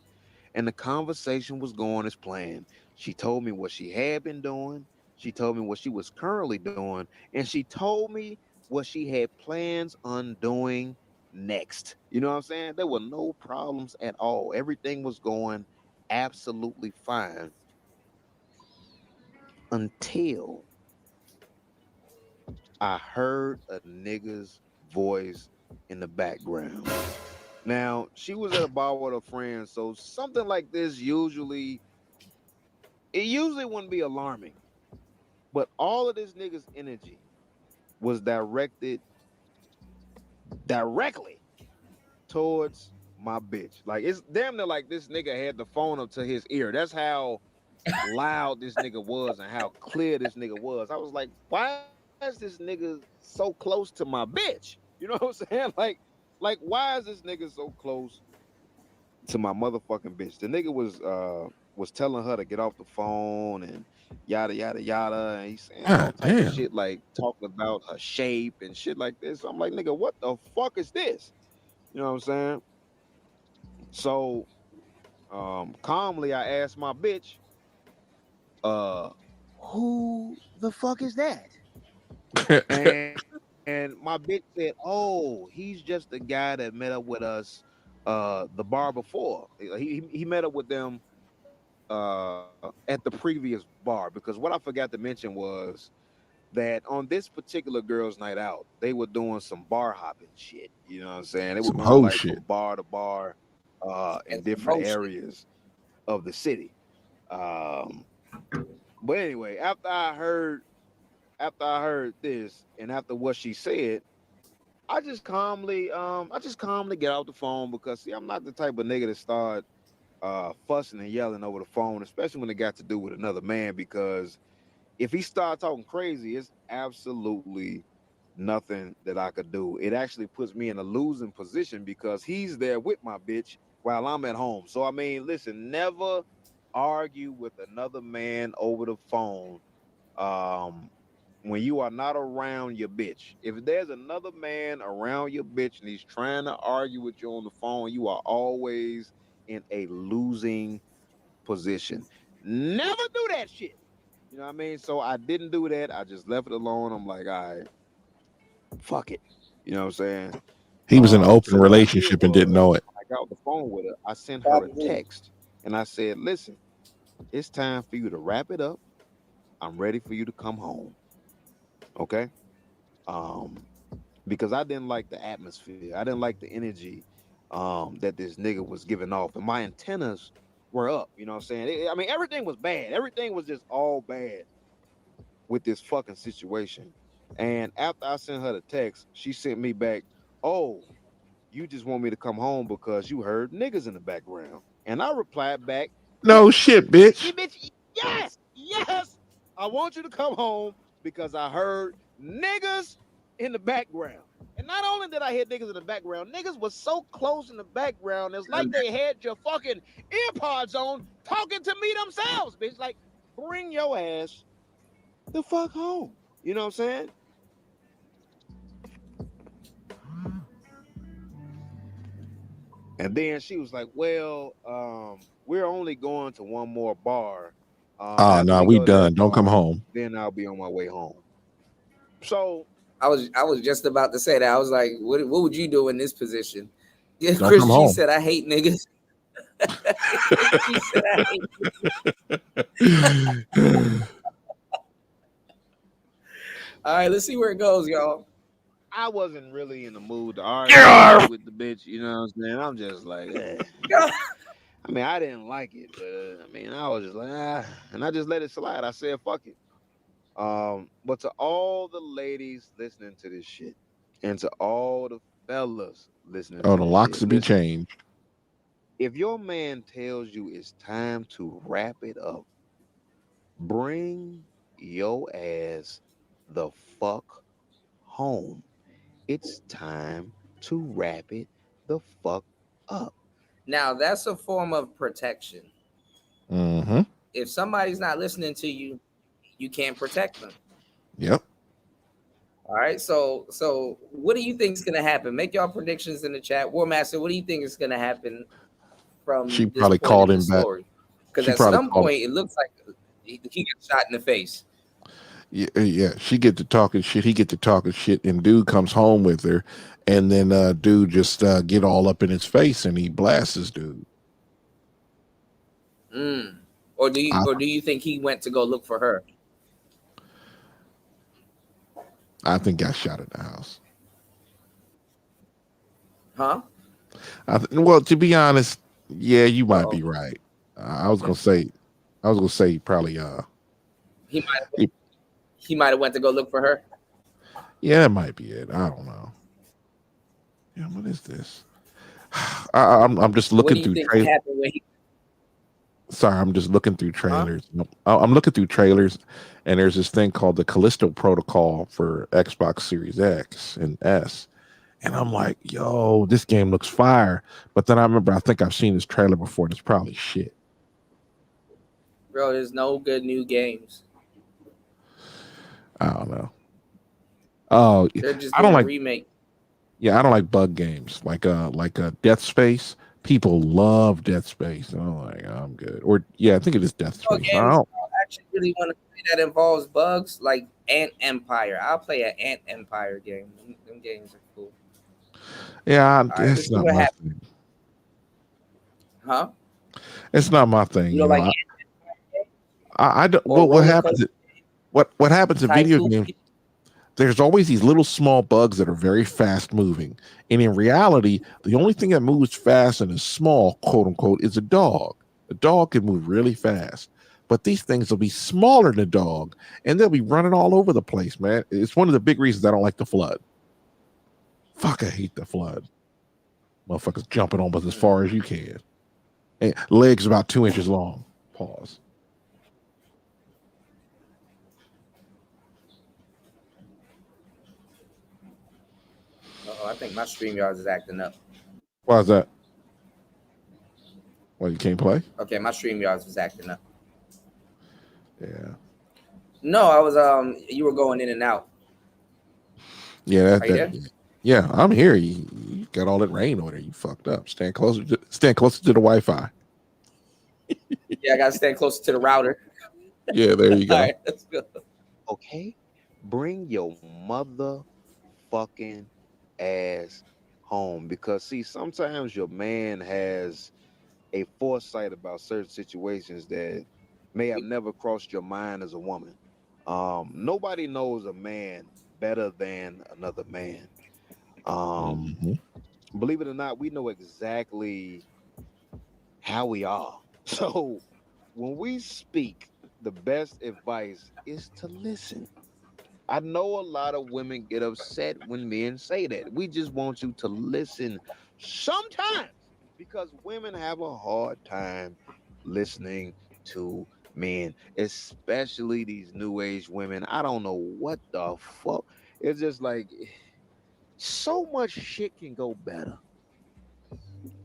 And the conversation was going as planned. She told me what she had been doing. She told me what she was currently doing. And she told me what she had plans on doing next. You know what I'm saying? There were no problems at all. Everything was going absolutely fine. Until I heard a nigga's voice in the background. Now, she was at a bar with her friends, so something like this usually wouldn't be alarming. But all of this nigga's energy was directed directly towards my bitch. Like, it's damn near like this nigga had the phone up to his ear. That's how loud this nigga was and how clear this nigga was. I was like, why is this nigga so close to my bitch? You know what I'm saying? Like why is this nigga so close to my motherfucking bitch? The nigga was telling her to get off the phone and yada yada yada, and he's saying all type of shit, like talking about her shape and shit like this. I'm like, nigga, what the fuck is this? You know what I'm saying? So calmly I asked my bitch, who the fuck is that? and my bitch said, oh, he's just the guy that met up with us the bar before. He met up with them at the previous bar, because what I forgot to mention was that on this particular girls' night out, they were doing some bar hopping shit. You know what I'm saying? They were Some going hoe like shit. from bar to bar in different areas of the city. But anyway, after I heard this and after what she said, I just calmly get off the phone, because see, I'm not the type of nigga to start fussing and yelling over the phone, especially when it got to do with another man, because if he started talking crazy, it's absolutely nothing that I could do. It actually puts me in a losing position, because he's there with my bitch while I'm at home. So I mean, listen, never argue with another man over the phone when you are not around your bitch. If there's another man around your bitch and he's trying to argue with you on the phone, you are always in a losing position. Never do that shit. You know what I mean? So I didn't do that. I just left it alone. I'm like, all right, fuck it. You know what I'm saying? He was in an open So what I did relationship and didn't know was, it. when I got off the phone with her, I sent her a text and I said, listen, it's time for you to wrap it up. I'm ready for you to come home. Okay? Because I didn't like the atmosphere. I didn't like the energy that this nigga was giving off. And my antennas were up. You know what I'm saying? I mean, everything was bad. Everything was just all bad with this fucking situation. And after I sent her the text, she sent me back, oh, you just want me to come home because you heard niggas in the background. And I replied back, No shit, bitch. bitch, yes, I want you to come home because I heard niggas in the background. And not only did I hear niggas in the background, niggas was so close in the background, it's like they had your fucking earpods on talking to me themselves, bitch. Like, bring your ass the fuck home. You know what I'm saying? And then she was like, well, we're only going to one more bar. No, we done. Don't come home. Then I'll be on my way home. So I was just about to say that. I was like, what would you do in this position? Yeah, Don't Chris come G home. said, I hate niggas. She said, I hate niggas. All right, let's see where it goes, y'all. I wasn't really in the mood to argue with the bitch, you know what I'm saying? I'm just like, I mean, I didn't like it, but I mean, I was just like, and I just let it slide. I said, fuck it. But to all the ladies listening to this shit, and to all the fellas listening to The this locks shit, to be listen, changed. if your man tells you it's time to wrap it up, bring your ass the fuck home. It's time to wrap it the fuck up. Now, that's a form of protection. Mm-hmm. If somebody's not listening to you, you can't protect them. Yep. All right. So what do you think is going to happen? Make y'all predictions in the chat. War Master, what do you think is going to happen from She this probably point called in the him back. story? Because She at probably some called point, it looks like he gets shot in the face. Yeah. She get to talking shit. He get to talking shit, and dude comes home with her, and then dude just get all up in his face, and he blasts his dude. Or do you think he went to go look for her? I think got shot at the house. Huh? Well, to be honest, yeah, you might be right. I was gonna say probably He might have went to go look for her. yeah, that might be it. I don't know. Yeah, what is this? I'm just looking What do through you think trailers. happened when he? Sorry, I'm just looking through trailers. I'm looking through trailers, and there's this thing called the Callisto Protocol for Xbox Series X and S. And I'm like, yo, this game looks fire. But then I remember, I think I've seen this trailer before, and it's probably shit. Bro, there's no good new games. I don't know. Oh, They're just I don't doing like. remake. Yeah, I don't like bug games like Death Space. People love Death Space. And I'm like, I'm good. Or yeah, I think it is Death Oh, Space. I games don't. I actually really want to play that involves bugs, like Ant Empire. I'll play an Ant Empire game. Them games are cool. Yeah, All right, let's it's see not what my happens. thing. Huh? It's not my thing. You don't like I don't. or What roller happens? coaster What happens in video tycoon? games? There's always these little small bugs that are very fast moving, and in reality, the only thing that moves fast and is small, quote unquote, is a dog. A dog can move really fast, but these things will be smaller than a dog, and they'll be running all over the place, man. It's one of the big reasons I don't like the flood. Fuck, I hate the flood. Motherfuckers jumping almost as far as you can. And legs about 2 inches long. Pause. Oh, I think my StreamYards is acting up. Why is that? Well, you can't play? Okay, my StreamYards is acting up. Yeah. No, I was you were going in and out. Yeah, Are you there? yeah, I'm here. You got all that rain over there. You fucked up. Stand closer to the Wi-Fi. Yeah, I gotta stand closer to the router. Yeah, there you go. All right, let's go. Okay, bring your motherfucking ass home, because see, sometimes your man has a foresight about certain situations that may have never crossed your mind as a woman. Nobody knows a man better than another man. Believe it or not, we know exactly how we are. So when we speak, the best advice is to listen. I know a lot of women get upset when men say that. We just want you to listen sometimes, because women have a hard time listening to men, especially these new age women. I don't know what the fuck. It's just like so much shit can go better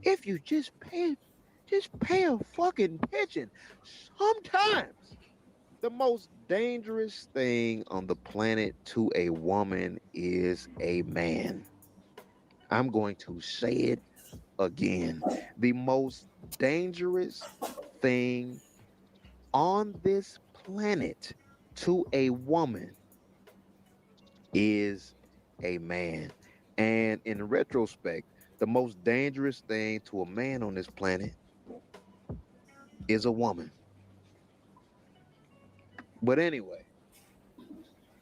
if you just pay a fucking attention. Sometimes the most dangerous thing on the planet to a woman is a man. I'm going to say it again. The most dangerous thing on this planet to a woman is a man. And in retrospect, the most dangerous thing to a man on this planet is a woman. But anyway,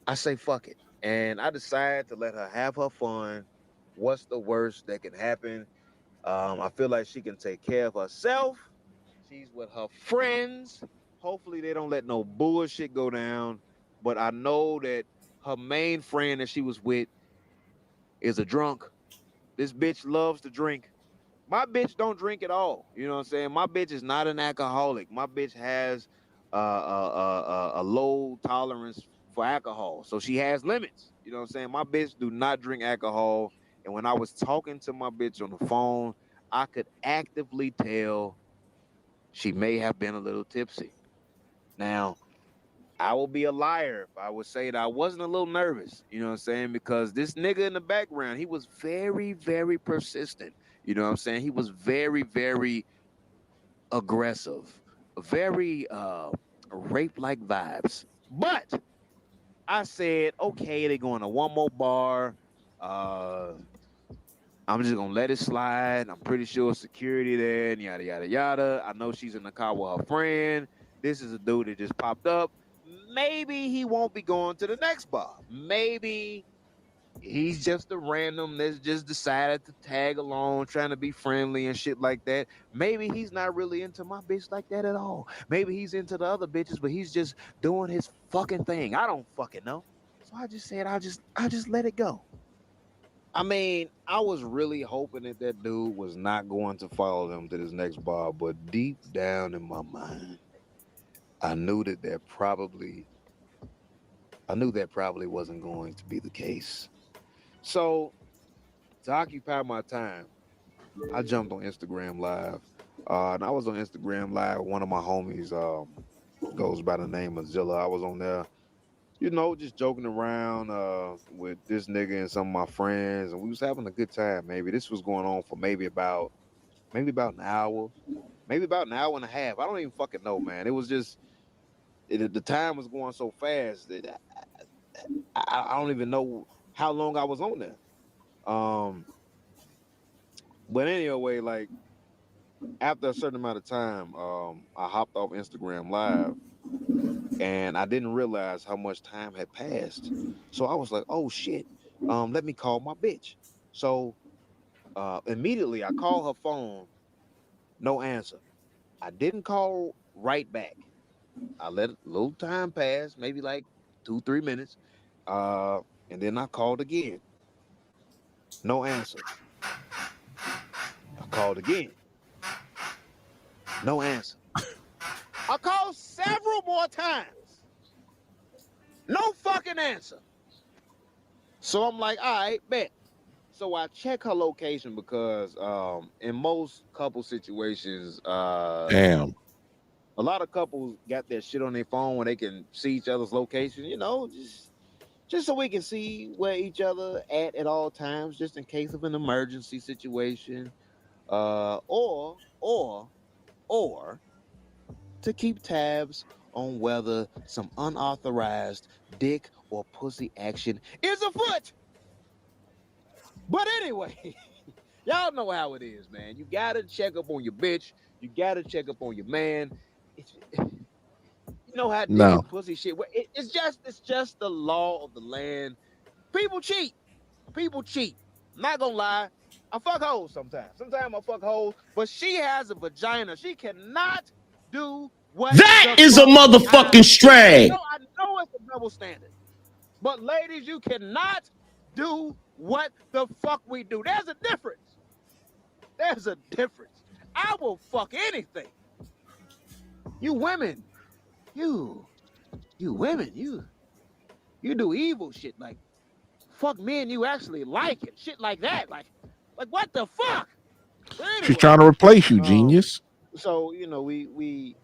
I say fuck it. And I decided to let her have her fun. What's the worst that can happen? I feel like she can take care of herself. She's with her friends. Hopefully they don't let no bullshit go down. But I know that her main friend that she was with is a drunk. This bitch loves to drink. My bitch don't drink at all. You know what I'm saying? My bitch is not an alcoholic. My bitch has a low tolerance for alcohol. So she has limits. You know what I'm saying? My bitch do not drink alcohol. And when I was talking to my bitch on the phone, I could actively tell she may have been a little tipsy. Now, I will be a liar if I would say that I wasn't a little nervous, you know what I'm saying? Because this nigga in the background, he was very, very persistent. You know what I'm saying? He was very, very aggressive, very rape-like vibes. But I said, okay, they're going to one more bar. I'm just gonna let it slide. I'm pretty sure security there and yada yada yada. I know she's in the car with her friend. This is a dude that just popped up. Maybe he won't be going to the next bar. Maybe he's just a random that's just decided to tag along, trying to be friendly and shit like that. Maybe he's not really into my bitch like that at all. Maybe he's into the other bitches, but he's just doing his fucking thing. I don't fucking know. So I just said I'll just let it go. I mean, I was really hoping that that dude was not going to follow them to this next bar, but deep down in my mind, I knew that probably wasn't going to be the case. So to occupy my time, I jumped on Instagram Live. And I was on Instagram Live with one of my homies, goes by the name of Zilla. I was on there, you know, just joking around with this nigga and some of my friends, and we was having a good time. Maybe this was going on for maybe about an hour, maybe about an hour and a half. I don't even fucking know, man. It was just the time was going so fast that I don't even know how long I was on there. But anyway, like after a certain amount of time, I hopped off Instagram Live, and I didn't realize how much time had passed. So I was like, "Oh shit, let me call my bitch." So immediately I call her phone, no answer. I didn't call right back. I let a little time pass, maybe like 2-3 minutes, and then I called again, no answer. I called again, no answer. I called several more times, no fucking answer. So I'm like, all right, bet. So I check her location because in most couple situations, Damn. a lot of couples got their shit on their phone where they can see each other's location, you know, just so we can see where each other at all times, just in case of an emergency situation, or to keep tabs on whether some unauthorized dick or pussy action is afoot. But anyway, y'all know how it is, man. You gotta check up on your bitch. You gotta check up on your man. You know how dick No. and pussy shit. It's just the law of the land. People cheat. I'm not gonna lie. I fuck hoes sometimes. Sometimes I fuck hoes, but she has a vagina. She cannot do what That the is a fuck motherfucking I strag. do. I know it's a double standard. But ladies, you cannot do what the fuck we do. There's a difference. I will fuck anything. You women, you women, you do evil shit like fuck men you actually like and shit like that. Like what the fuck? But She's anyway, trying to replace you, genius. so you know we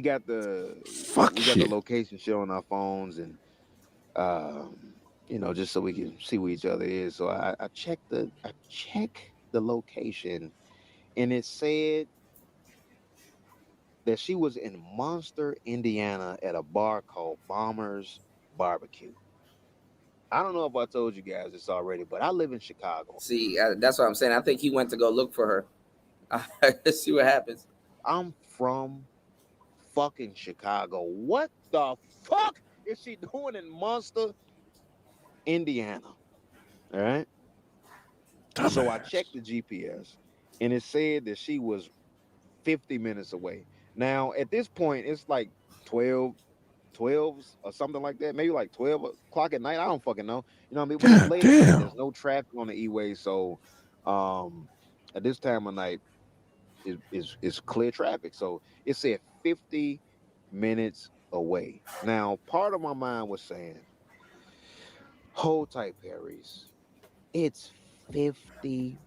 got the Fuck shit. location show on our phones, and you know, just so we can see where each other is. So I checked the location, and it said that she was in Monster, Indiana, at a bar called Bomber's Barbecue. I don't know if I told you guys this already, but I live in Chicago. See, that's what I'm saying. I think he went to go look for her. Let's see what happens. I'm from fucking Chicago. What the fuck is she doing in Monster, Indiana? All right. So I checked the GPS, and it said that she was 50 minutes away. Now, at this point, it's like 12 or something like that, maybe like 12 o'clock at night. I don't fucking know. You know what I mean? But it's late at night. There's no traffic on the E-way. So at this time of night, it's clear traffic. So it said 50 minutes away. Now, part of my mind was saying, hold tight, Perry's. It's 50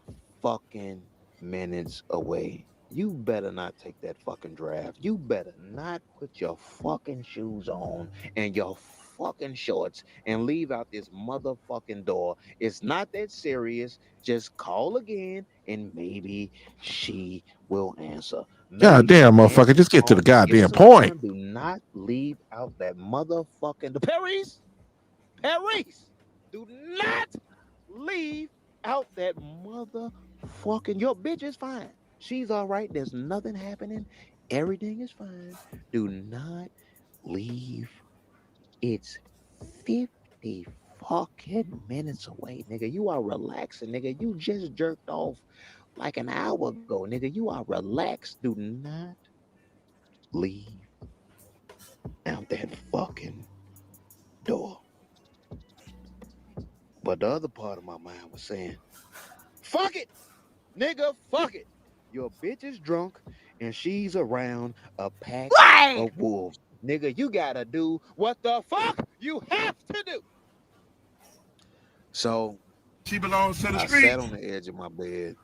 fucking minutes away. You better not take that fucking drive. You better not put your fucking shoes on and your fucking shorts and leave out this motherfucking door. It's not that serious. Just call again and maybe she will answer. Goddamn, motherfucker. Just get to the goddamn point. Do not leave out that motherfucking Perry's. Do not leave out that motherfucking. Your bitch is fine. She's all right. There's nothing happening. Everything is fine. Do not leave. It's 50 fucking minutes away, nigga. You are relaxing, nigga. You just jerked off like an hour ago, nigga. You are relaxed. Do not leave out that fucking door. But the other part of my mind was saying, fuck it, nigga, fuck it. Your bitch is drunk and she's around a pack of wolves. Nigga, you gotta do what the fuck you have to do. So she belongs to the I streets. sat on the edge of my bed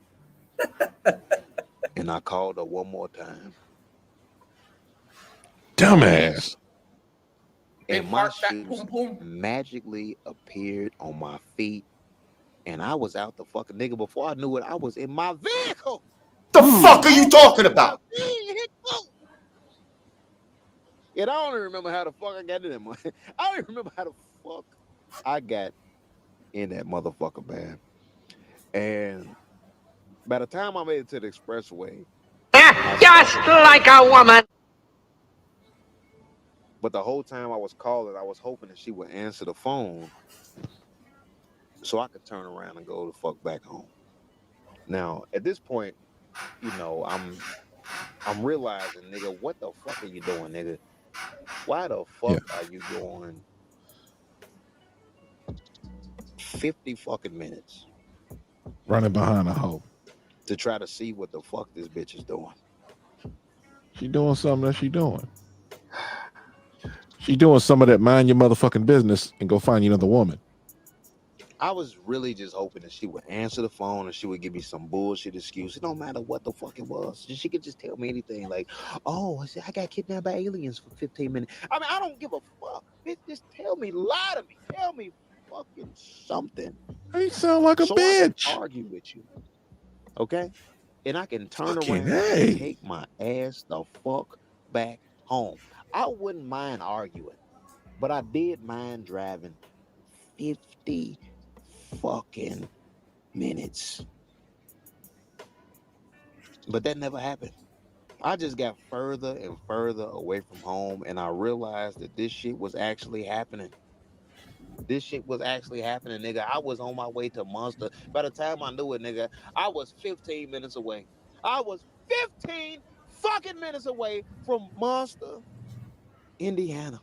and I called her one more time. Dumbass. And my shoes magically appeared on my feet, and I was out the fucking nigga. Before I knew it, I was in my vehicle. The fuck are you talking about? And I don't even remember how the fuck I got in that money. I don't even remember how the fuck I got in that motherfucker, man. And by the time I made it to the expressway, just like a woman. But the whole time I was calling, I was hoping that she would answer the phone so I could turn around and go the fuck back home. Now, at this point, you know, I'm realizing, nigga, what the fuck are you doing, nigga? Why the fuck are you going 50 fucking minutes Running behind a hoe. to try to see what the fuck this bitch is doing? She doing something that she doing. She doing some of that mind your motherfucking business and go find you another woman. I was really just hoping that she would answer the phone and she would give me some bullshit excuse. It don't matter what the fuck it was. She could just tell me anything like, oh, I got kidnapped by aliens for 15 minutes. I mean, I don't give a fuck. Bitch, just tell me, lie to me. Tell me fucking something. You sound like a bitch. I can argue with you. Okay? And I can turn Fucking around hey. and take my ass the fuck back home. I wouldn't mind arguing, but I did mind driving 50 fucking minutes. But that never happened. I just got further and further away from home, and I realized that this shit was actually happening. This shit was actually happening, nigga. I was on my way to Monster. By the time I knew it, nigga, I was 15 minutes away. I was 15 fucking minutes away from Monster, Indiana.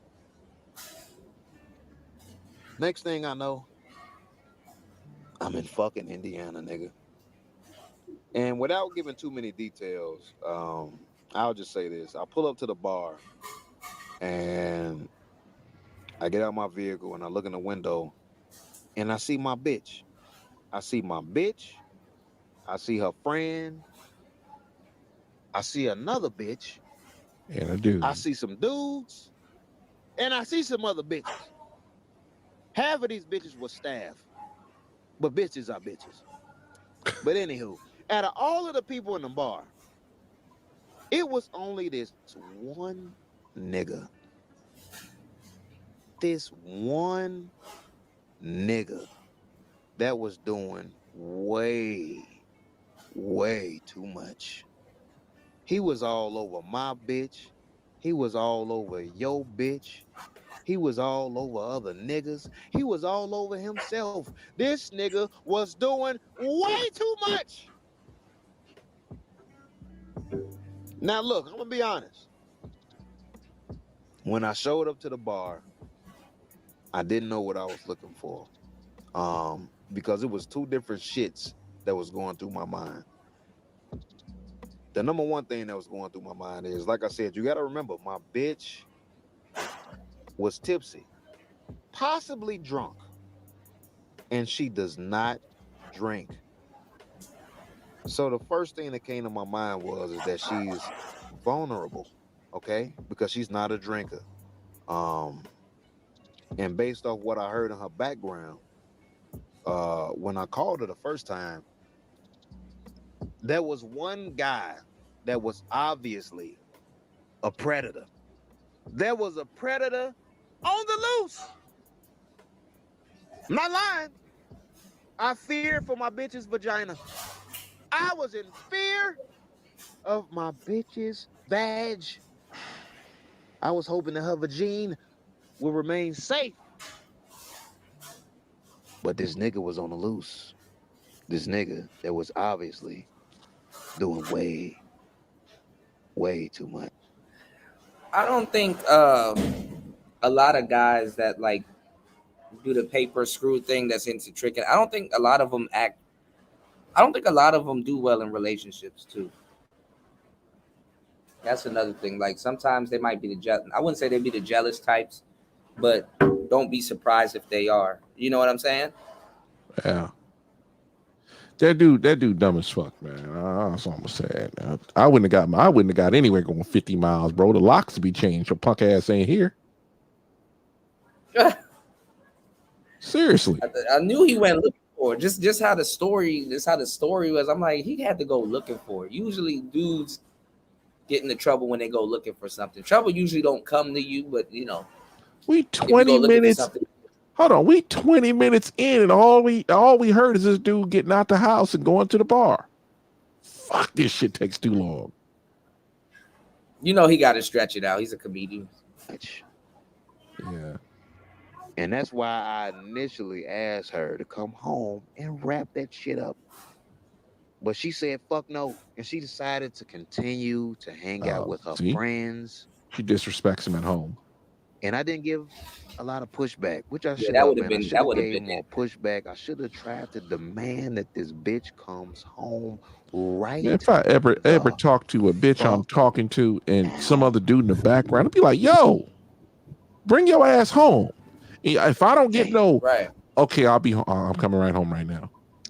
Next thing I know, I'm in fucking Indiana, nigga. And without giving too many details, I'll just say this. I pull up to the bar and I get out my vehicle and I look in the window and I see my bitch. I see my bitch. I see her friend. I see another bitch. And a dude. I see some dudes. And I see some other bitches. Half of these bitches were staff. But bitches are bitches. But anywho, out of all of the people in the bar, it was only this one nigga. This one nigga that was doing way too much. He was all over my bitch. He was all over your bitch. He was all over other niggas. He was all over himself. This nigga was doing way too much. Now look, I'm gonna be honest. When I showed up to the bar, I didn't know what I was looking for. Because it was two different shits that was going through my mind. The number one thing that was going through my mind is, like I said, you gotta remember, my bitch was tipsy, possibly drunk, and she does not drink. So the first thing that came to my mind is that she's vulnerable, okay? Because she's not a drinker. And based off what I heard in her background, when I called her the first time, there was one guy that was obviously a predator. There was a predator on the loose. I'm not lying. I feared for my bitch's vagina. I was in fear of my bitch's vag. I was hoping that her vagina would remain safe. But this nigga was on the loose. This nigga that was obviously doing way too much. I don't think a lot of guys that like do the paper screw thing that's into tricking. I don't think a lot of them do well in relationships too. That's another thing. Like sometimes they might be I wouldn't say they'd be the jealous types, but don't be surprised if they are. You know what I'm saying? Yeah. That dude dumb as fuck, man. That's all I'm saying. I wouldn't have got anywhere going 50 miles, bro. The locks to be changed. Your punk ass ain't here. Seriously. I knew he went looking for it. Just how the story was. I'm like, he had to go looking for it. Usually dudes get into trouble when they go looking for something. Trouble usually don't come to you, but you know. We 20 minutes. Hold on, we 20 minutes in, and all we heard is this dude getting out the house and going to the bar. Fuck, this shit takes too long. You know he got to stretch it out. He's a comedian. Yeah. And that's why I initially asked her to come home and wrap that shit up. But she said, fuck no. And she decided to continue to hang out with her friends. She disrespects him at home. And I didn't give a lot of pushback, which I should that have. would have been. That would have been more pushback. I should have tried to demand that this bitch comes home right. Man, if I ever talk to a bitch I'm talking to and some other dude in the background, I'd be like, yo, bring your ass home. If I don't get okay, I'm coming right home right now.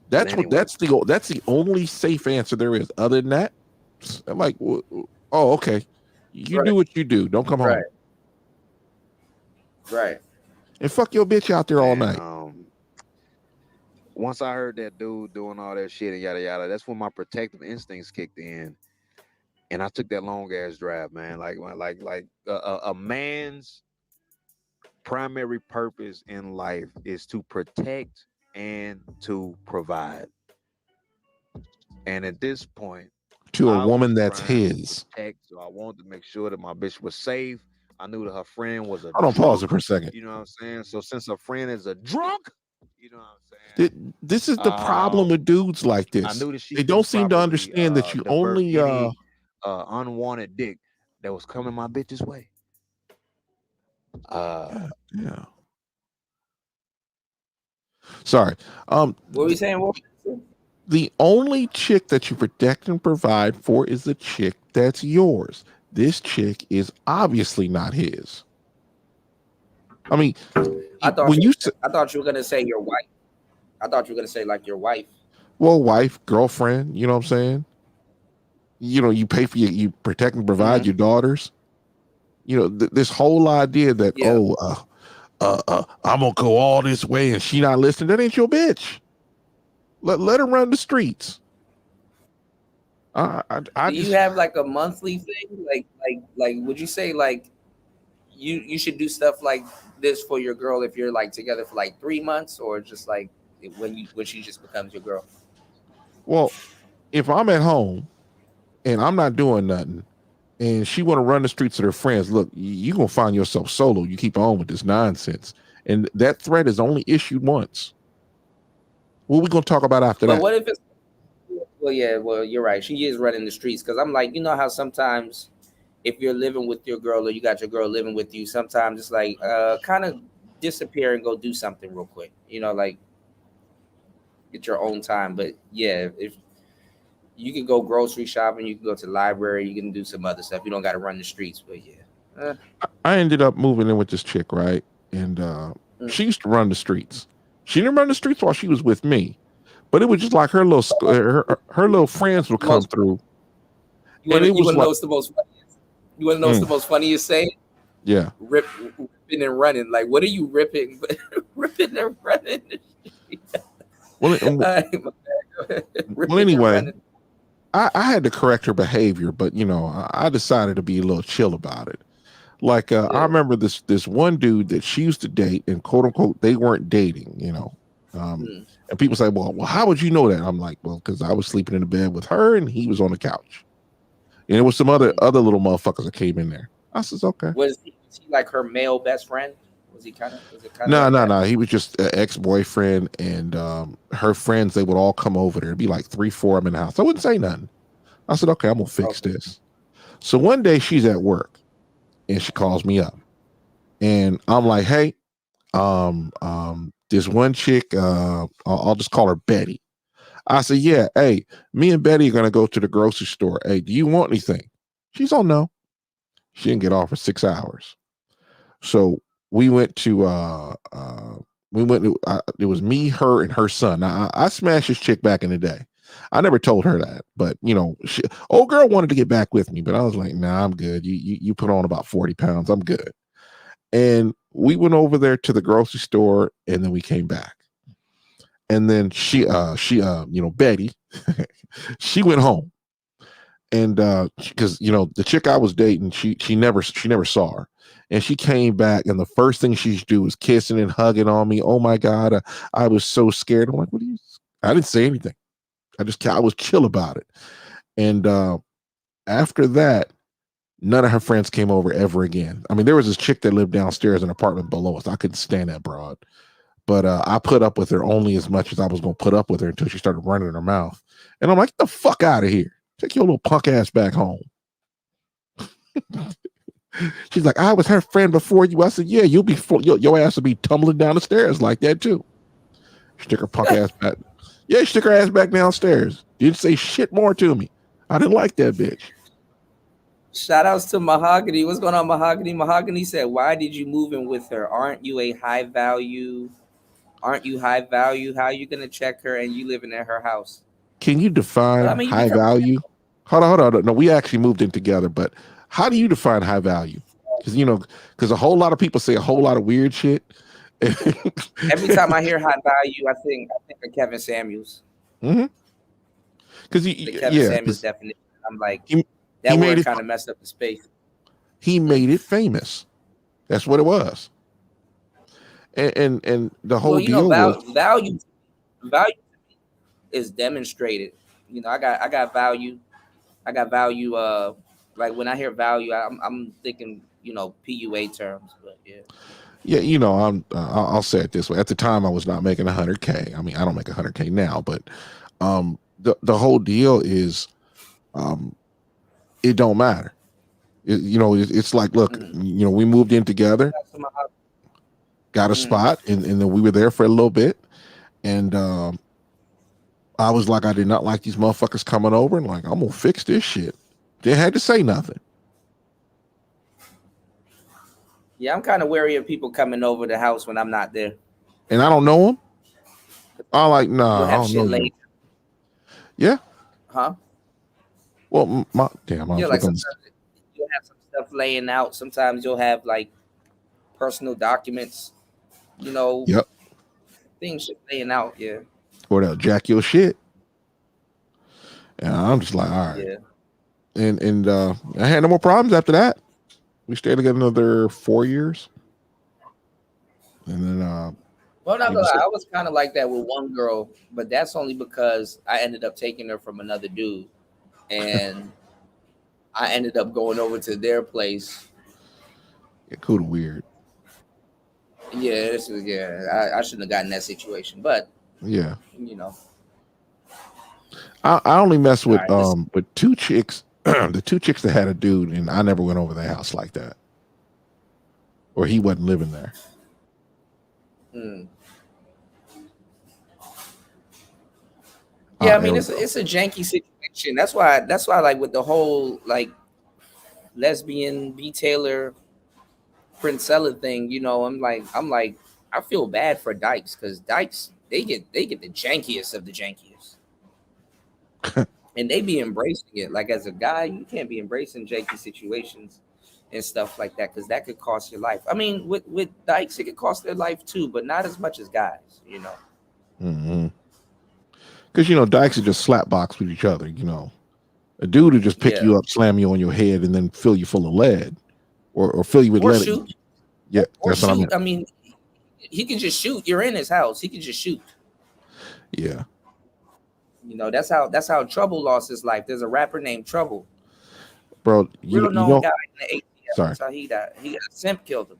That's the only safe answer there is. Other than that, I'm like, oh, okay, you do what you do. Don't come home. Right. And fuck your bitch out there all night. Once I heard that dude doing all that shit and yada yada, that's when my protective instincts kicked in, and I took that long ass drive, man. Like a man's primary purpose in life is to protect and to provide. And at this point, to a woman that's his. So I wanted to make sure that my bitch was safe. I knew that her friend was a Hold on, pause it for a second. You know what I'm saying? So since her friend is a drunk, you know what I'm saying? This is the problem with dudes like this. I knew that they don't seem to understand that you only unwanted dick that was coming my bitch's way. Yeah. Sorry. What were we saying? The only chick that you protect and provide for is the chick that's yours. This chick is obviously not his. I mean, I thought you were gonna say your wife. I thought you were gonna say like your wife. Well, wife, girlfriend. You know what I'm saying? You know, you pay for you protect and provide your daughters. You know, this whole idea that I'm gonna go all this way and she not listening. That ain't your bitch. Let her run the streets. Do you have like a monthly thing? Like would you say like you should do stuff like this for your girl if you're like together for like 3 months, or just like when she just becomes your girl? Well, if I'm at home and I'm not doing nothing and she want to run the streets with her friends, look, you gonna find yourself solo. You keep on with this nonsense. And that threat is only issued once. What are we gonna talk about after that? But what if it's well, you're right. She is running the streets, because I'm like, you know how sometimes if you're living with your girl or you got your girl living with you, sometimes it's like kind of disappear and go do something real quick. You know, like get your own time. But yeah, if you can go grocery shopping, you can go to the library, you can do some other stuff. You don't got to run the streets. But yeah, I ended up moving in with this chick, right? And she used to run the streets. She didn't run the streets while she was with me. But it was just like her little friends would come through. You want to know what's the most funniest? You want to know what's the most funniest saying? Yeah. Ripping and running. Like, what are you ripping? Ripping and running. Well, anyway, I had to correct her behavior, but you know, I decided to be a little chill about it. Like, I remember this one dude that she used to date, and quote unquote, they weren't dating, you know. And people say, well, how would you know that? I'm like, well, because I was sleeping in the bed with her and he was on the couch. And there was some other little motherfuckers that came in there. I said, okay. Was he like her male best friend? Was it kind of No. He was just an ex-boyfriend, and her friends, they would all come over there. It'd be like 3-4 of them in the house. I wouldn't say nothing. I said, okay, I'm gonna fix this. So one day she's at work and she calls me up. And I'm like, hey, this one chick, I'll just call her Betty. I said, yeah, hey, me and Betty are going to go to the grocery store. Hey, do you want anything? She's on no. She didn't get off for 6 hours. So we went to We went. It was me, her, and her son. Now I smashed this chick back in the day. I never told her that, but old girl wanted to get back with me, but I was like, nah, I'm good. You put on about 40 pounds. I'm good. And we went over there to the grocery store, and then we came back. And then she Betty, she went home. And because the chick I was dating, she never saw her. And she came back, and the first thing she do was kissing and hugging on me. Oh my God. I was so scared. I'm like, what are you? I didn't say anything. I was chill about it. And after that, none of her friends came over ever again. I mean, there was this chick that lived downstairs in an apartment below us. I couldn't stand that broad. But I put up with her only as much as I was going to put up with her until she started running her mouth. And I'm like, get the fuck out of here. Take your little punk ass back home. She's like, I was her friend before you. I said, yeah, your ass will be tumbling down the stairs like that too. Stick her punk ass back. Yeah, stick her ass back downstairs. Didn't say shit more to me. I didn't like that bitch. Shout outs to Mahogany. What's going on, Mahogany? Mahogany said, why did you move in with her? Aren't you high value? How are you going to check her and you living in her house? Can you define high value? Hold on. No, we actually moved in together, but how do you define high value? Because a whole lot of people say a whole lot of weird shit. Every time I hear high value, I think of Kevin Samuels. Mm-hmm. Because Kevin Samuels definition. I'm like, that word kind of messed up the space. He made it famous. That's what it was. And the whole deal was value is demonstrated. I got value. Like when I hear value, I'm thinking, PUA terms, but yeah. Yeah, I'll say it this way. At the time, I was not making 100K. I mean, I don't make 100K now, but the whole deal is, it don't matter. It's like, look, we moved in together, got a spot, and then we were there for a little bit, and I was like, I did not like these motherfuckers coming over, and like, I'm gonna fix this shit. They had to say nothing. Yeah, I'm kind of wary of people coming over the house when I'm not there. And I don't know them. I'm like, nah, I don't know you. Yeah. Huh? Well, damn. Like sometimes you'll have some stuff laying out. Sometimes you'll have like personal documents. Yep. Things laying out. Yeah. Or they'll jack your shit. And I'm just like, all right. Yeah. And I had no more problems after that. We stayed together another 4 years. And then well, not gonna lie, I was kind of like that with one girl, but that's only because I ended up taking her from another dude. And I ended up going over to their place. Yeah, cool to weird. Yeah, I shouldn't have gotten in that situation, but yeah. I only mess with two chicks. The two chicks that had a dude, and I never went over their house like that, or he wasn't living there. Yeah, I mean it's a janky situation. That's why like with the whole like lesbian B Taylor Princella thing, I'm like I feel bad for dykes because dykes they get the jankiest of the jankiest. And they be embracing it. Like as a guy, you can't be embracing janky situations and stuff like that because that could cost your life. I mean, with dykes, it could cost their life too, but not as much as guys, Mm-hmm. Because dykes are just slap box with each other. A dude would just pick you up, slam you on your head, and then fill you full of lead, or fill you with lead. Shoot. Yeah, or that's shoot. what I mean, he can just shoot. You're in his house. He can just shoot. Yeah. That's how Trouble lost his life. There's a rapper named Trouble. Bro, real known guy in the 80s. Sorry. That's how he died. Simp killed him.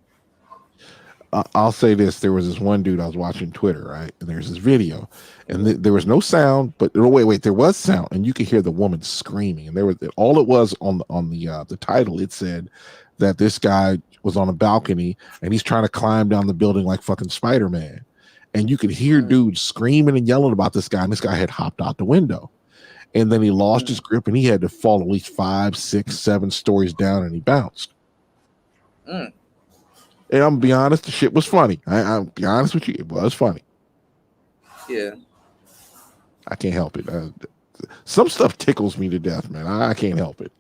I'll say this: there was this one dude I was watching Twitter, right? And there's this video, and there was no sound, but wait, there was sound, and you could hear the woman screaming. And there was all it was on the title. It said that this guy was on a balcony and he's trying to climb down the building like fucking Spider-Man. And you could hear dudes screaming and yelling about this guy, and this guy had hopped out the window. And then he lost his grip, and he had to fall at least 5, 6, 7 stories down, and he bounced. And I'm gonna be honest, the shit was funny. I'll be honest with you, it was funny. Yeah. I can't help it. Some stuff tickles me to death, man. I can't help it.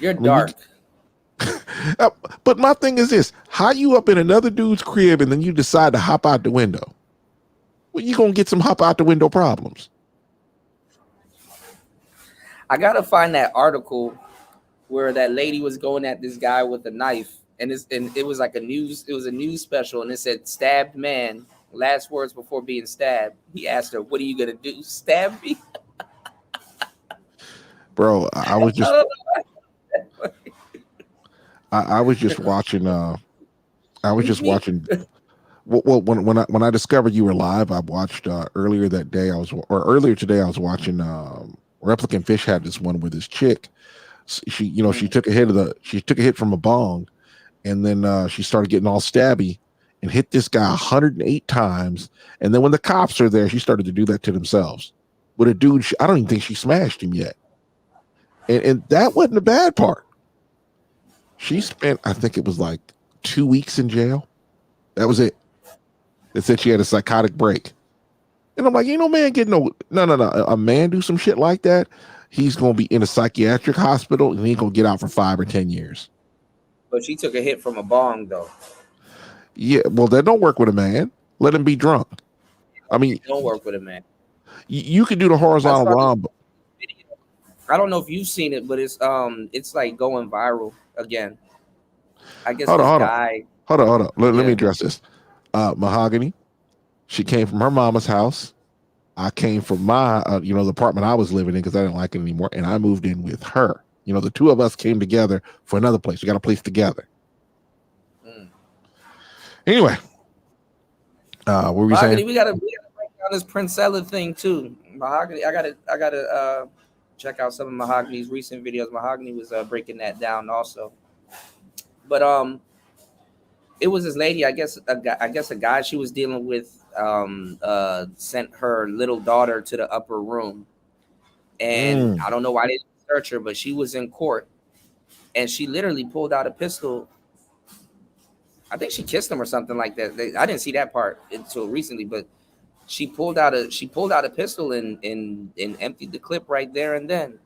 You're dark. But my thing is this: how you up in another dude's crib and then you decide to hop out the window? Well, you gonna get some hop out the window problems. I gotta find that article where that lady was going at this guy with a knife, and it was like a news special, and it said stabbed man. Last words before being stabbed. He asked her, "What are you gonna do? Stab me?" Bro, I was just I was just watching well, when I discovered you were live, I watched earlier today I was watching Replicant Fish had this one with this chick. She she took a hit from a bong, and then she started getting all stabby and hit this guy 108 times. And then when the cops are there, she started to do that to themselves with a dude. I don't even think she smashed him yet. And that wasn't the bad part. She spent, I think it was like 2 weeks in jail. That was it. They said she had a psychotic break. And I'm like, man, get no. A man do some shit like that, he's going to be in a psychiatric hospital and he ain't going to get out for 5 or 10 years. But she took a hit from a bong, though. Yeah, well, that don't work with a man. Let him be drunk. I mean, don't work with a man. You could do the horizontal romb. I don't know if you've seen it, but it's like going viral again. I guess Hold on. Let me address this. Mahogany, she came from her mama's house. I came from my the apartment I was living in because I didn't like it anymore, and I moved in with her. The two of us came together for another place. We got a place together. Anyway, what were we saying? We gotta break down this Princella thing too. Mahogany, I gotta check out some of Mahogany's recent videos. Mahogany was breaking that down also. But it was this lady, I guess a guy she was dealing with sent her little daughter to the upper room. And I don't know why they didn't search her, but she was in court and she literally pulled out a pistol. I think she kissed him or something like that. I didn't see that part until recently, but she pulled out a pistol and emptied the clip right there and then.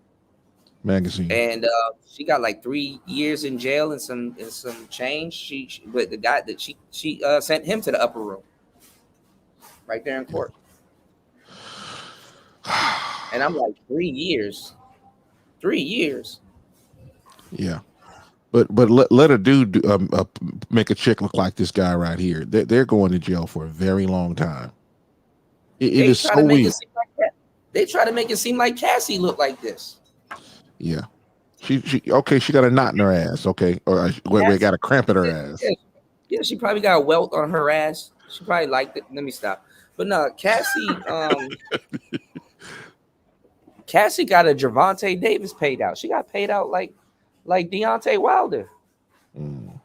Magazine. And she got like 3 years in jail and some change. But the guy that she sent him to the upper room, right there in court. And I'm like 3 years. 3 years. Yeah. But let a dude make a chick look like this guy right here. They're going to jail for a very long time. It is so weird. They try to make it seem like Cassie looked like this. Yeah, she got a knot in her ass. Okay, or we got a cramp in her ass. Yeah, she probably got a welt on her ass. She probably liked it. Let me stop. But no, Cassie got a Gervonta Davis paid out. She got paid out like Deontay Wilder. You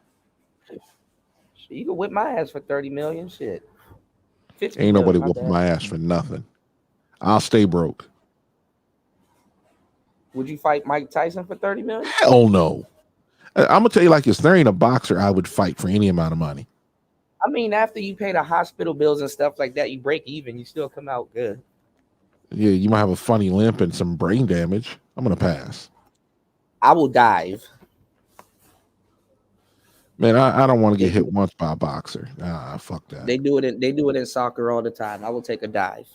can whip my ass for 30 million. Shit. Ain't nobody whooping my ass for nothing. I'll stay broke. Would you fight Mike Tyson for 30 million? Hell no. I'm gonna tell you like this: there ain't a boxer I would fight for any amount of money. I mean, after you pay the hospital bills and stuff like that, you break even. You still come out good. Yeah, you might have a funny limp and some brain damage. I'm gonna pass. I will dive. Man, I don't want to get hit once by a boxer. Fuck that. They do it in soccer all the time. I will take a dive.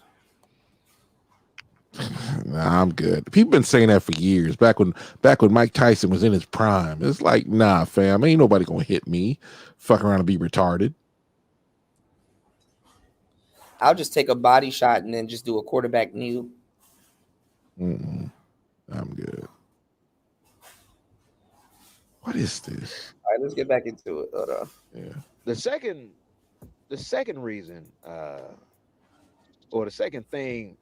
Nah, I'm good. People been saying that for years. Back when Mike Tyson was in his prime, it's like, nah, fam, ain't nobody gonna hit me. Fuck around and be retarded. I'll just take a body shot and then just do a quarterback kneel. I'm good. What is this? All right, let's get back into it. Hold on. Yeah. The second reason, or the second thing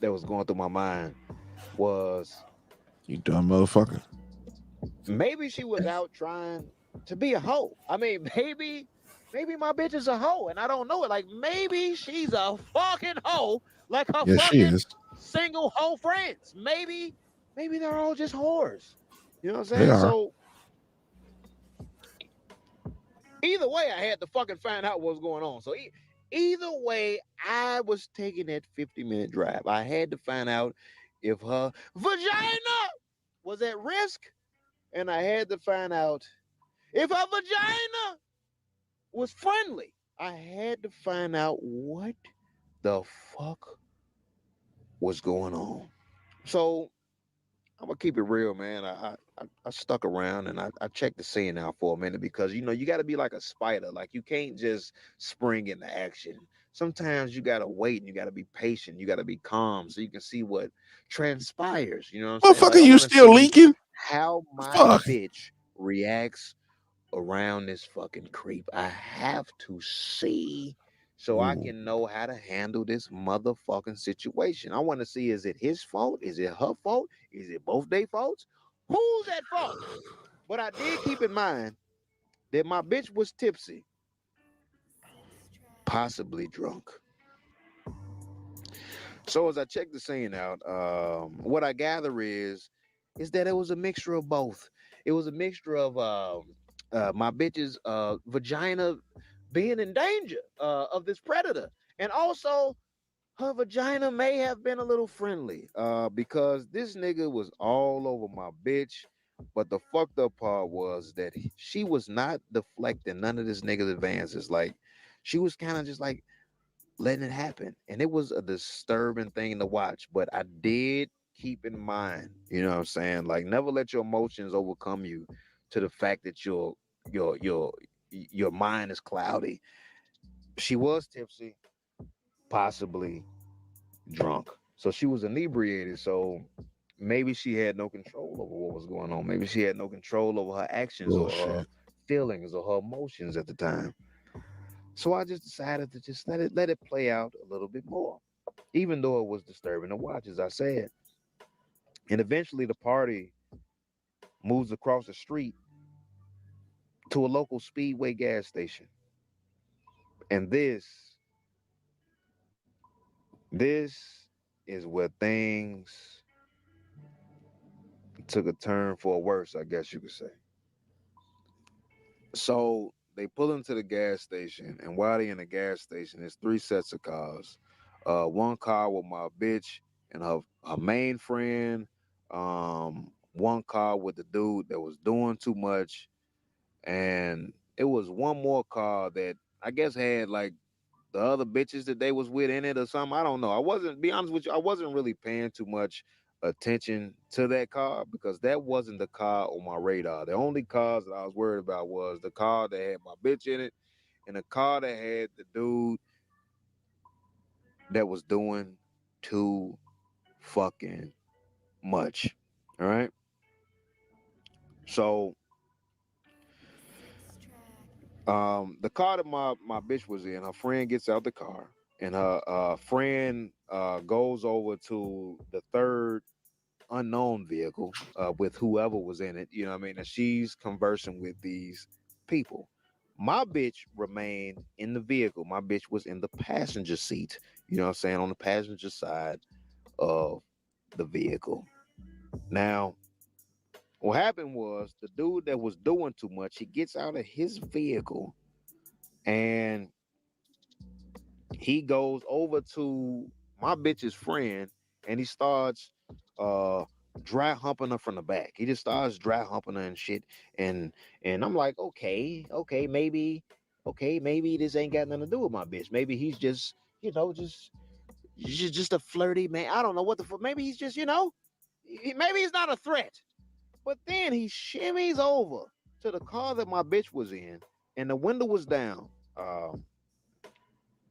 that was going through my mind was, you dumb motherfucker. Maybe she was out trying to be a hoe. I mean, maybe my bitch is a hoe and I don't know it. Like maybe she's a fucking hoe, like her fucking single hoe friends. Maybe they're all just whores. You know what I'm saying? So Either way, I had to fucking find out what was going on. So either way, I was taking that 50-minute drive. I had to find out if her vagina was at risk, and I had to find out if her vagina was friendly. I had to find out what the fuck was going on. So I'm gonna keep it real, man. I stuck around and I checked the scene out for a minute because you got to be like a spider. Like you can't just spring into action. Sometimes you gotta wait and you gotta be patient. You gotta be calm so you can see what transpires. You know what I'm saying? Motherfucker, Like, I you want to still see leaking? how my Fuck. bitch reacts around this fucking creep. I have to see so I can know how to handle this motherfucking situation. I want to see, is it his fault? Is it her fault? Is it both their faults? Who's at fault? But I did keep in mind that my bitch was tipsy, possibly drunk. So as I checked the scene out, what I gather is that it was a mixture of both. It was a mixture of my bitch's vagina being in danger of this predator, and also her vagina may have been a little friendly because this nigga was all over my bitch. But the fucked up part was that she was not deflecting none of this nigga's advances. Like, she was kind of just like letting it happen. And it was a disturbing thing to watch. But I did keep in mind, you know what I'm saying? Like, never let your emotions overcome you to the fact that your mind is cloudy. She was tipsy, possibly drunk. So she was inebriated. So maybe she had no control over what was going on. Maybe she had no control over her actions or her feelings or her emotions at the time. So I just decided to just let it play out a little bit more, even though it was disturbing to watch, as I said. And eventually the party moves across the street to a local Speedway gas station. And this is where things took a turn for worse, I guess you could say. So they pull into the gas station, and while they in the gas station, there's 3 sets of cars. One car with my bitch and her main friend. One car with the dude that was doing too much, and it was one more car that I guess had like the other bitches that they was with in it or something. I don't know. Be honest with you, I wasn't really paying too much attention to that car because that wasn't the car on my radar. The only cars that I was worried about was the car that had my bitch in it and the car that had the dude that was doing too fucking much. All right. So the car that my bitch was in, her friend gets out the car and her friend goes over to the third unknown vehicle with whoever was in it, you know what I mean? And she's conversing with these people. My bitch remained in the vehicle. My bitch was in the passenger seat, you know what I'm saying, on the passenger side of the vehicle. Now, what happened was the dude that was doing too much, he gets out of his vehicle and he goes over to my bitch's friend and he starts dry humping her from the back. He just starts dry humping her and shit. And I'm like, okay, maybe this ain't got nothing to do with my bitch. Maybe he's just, just a flirty man. I don't know what the fuck. Maybe he's just, maybe he's not a threat. But then he shimmies over to the car that my bitch was in, and the window was down.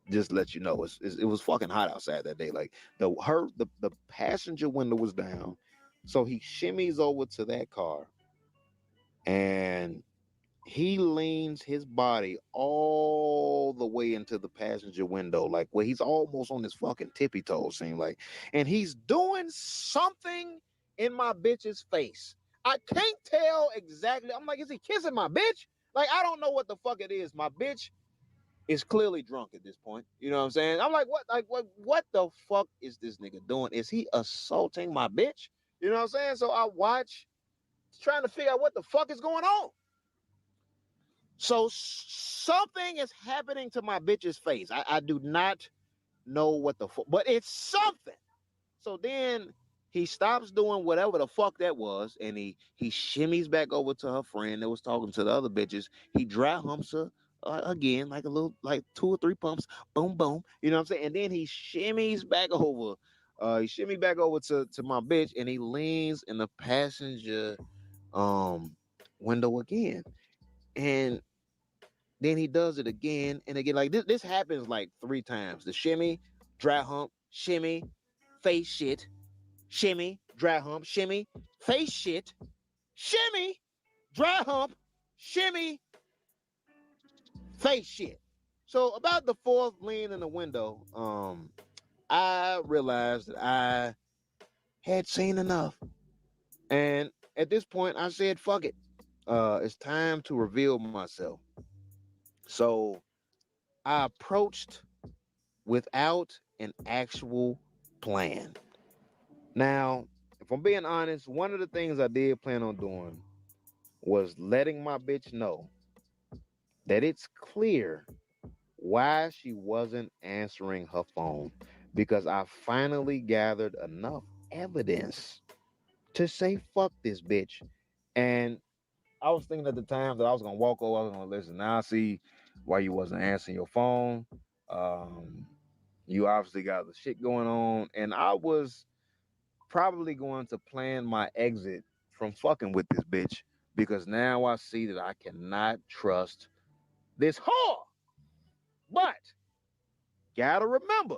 Just to let you know, it was fucking hot outside that day. Like the passenger window was down, so he shimmies over to that car, and he leans his body all the way into the passenger window, like where he's almost on his fucking tippy toes, seem like, and he's doing something in my bitch's face. I can't tell exactly. I'm like, is he kissing my bitch? Like, I don't know what the fuck it is. My bitch is clearly drunk at this point. You know what I'm saying? I'm like, what the fuck is this nigga doing? Is he assaulting my bitch? You know what I'm saying? So I watch, trying to figure out what the fuck is going on. So something is happening to my bitch's face. I do not know what the fuck, but it's something. So then he stops doing whatever the fuck that was, and he shimmies back over to her friend that was talking to the other bitches. He dry humps her again, like a little, like 2 or 3 pumps, boom, boom. You know what I'm saying? And then he shimmies back over. He shimmies back over to my bitch, and he leans in the passenger window again, and then he does it again and again. Like this happens like 3 times. The shimmy, dry hump, shimmy, face shit, shimmy, dry hump, shimmy, face shit, shimmy, dry hump, shimmy, face shit. So about the 4th lean in the window, I realized that I had seen enough. And at this point, I said, fuck it. It's time to reveal myself. So I approached without an actual plan. Now, if I'm being honest, one of the things I did plan on doing was letting my bitch know that it's clear why she wasn't answering her phone, because I finally gathered enough evidence to say fuck this bitch. And I was thinking at the time that I was gonna walk over, I was gonna listen. Now I see why you wasn't answering your phone. You obviously got the shit going on, and I was probably going to plan my exit from fucking with this bitch, because now I see that I cannot trust this whore. But gotta remember,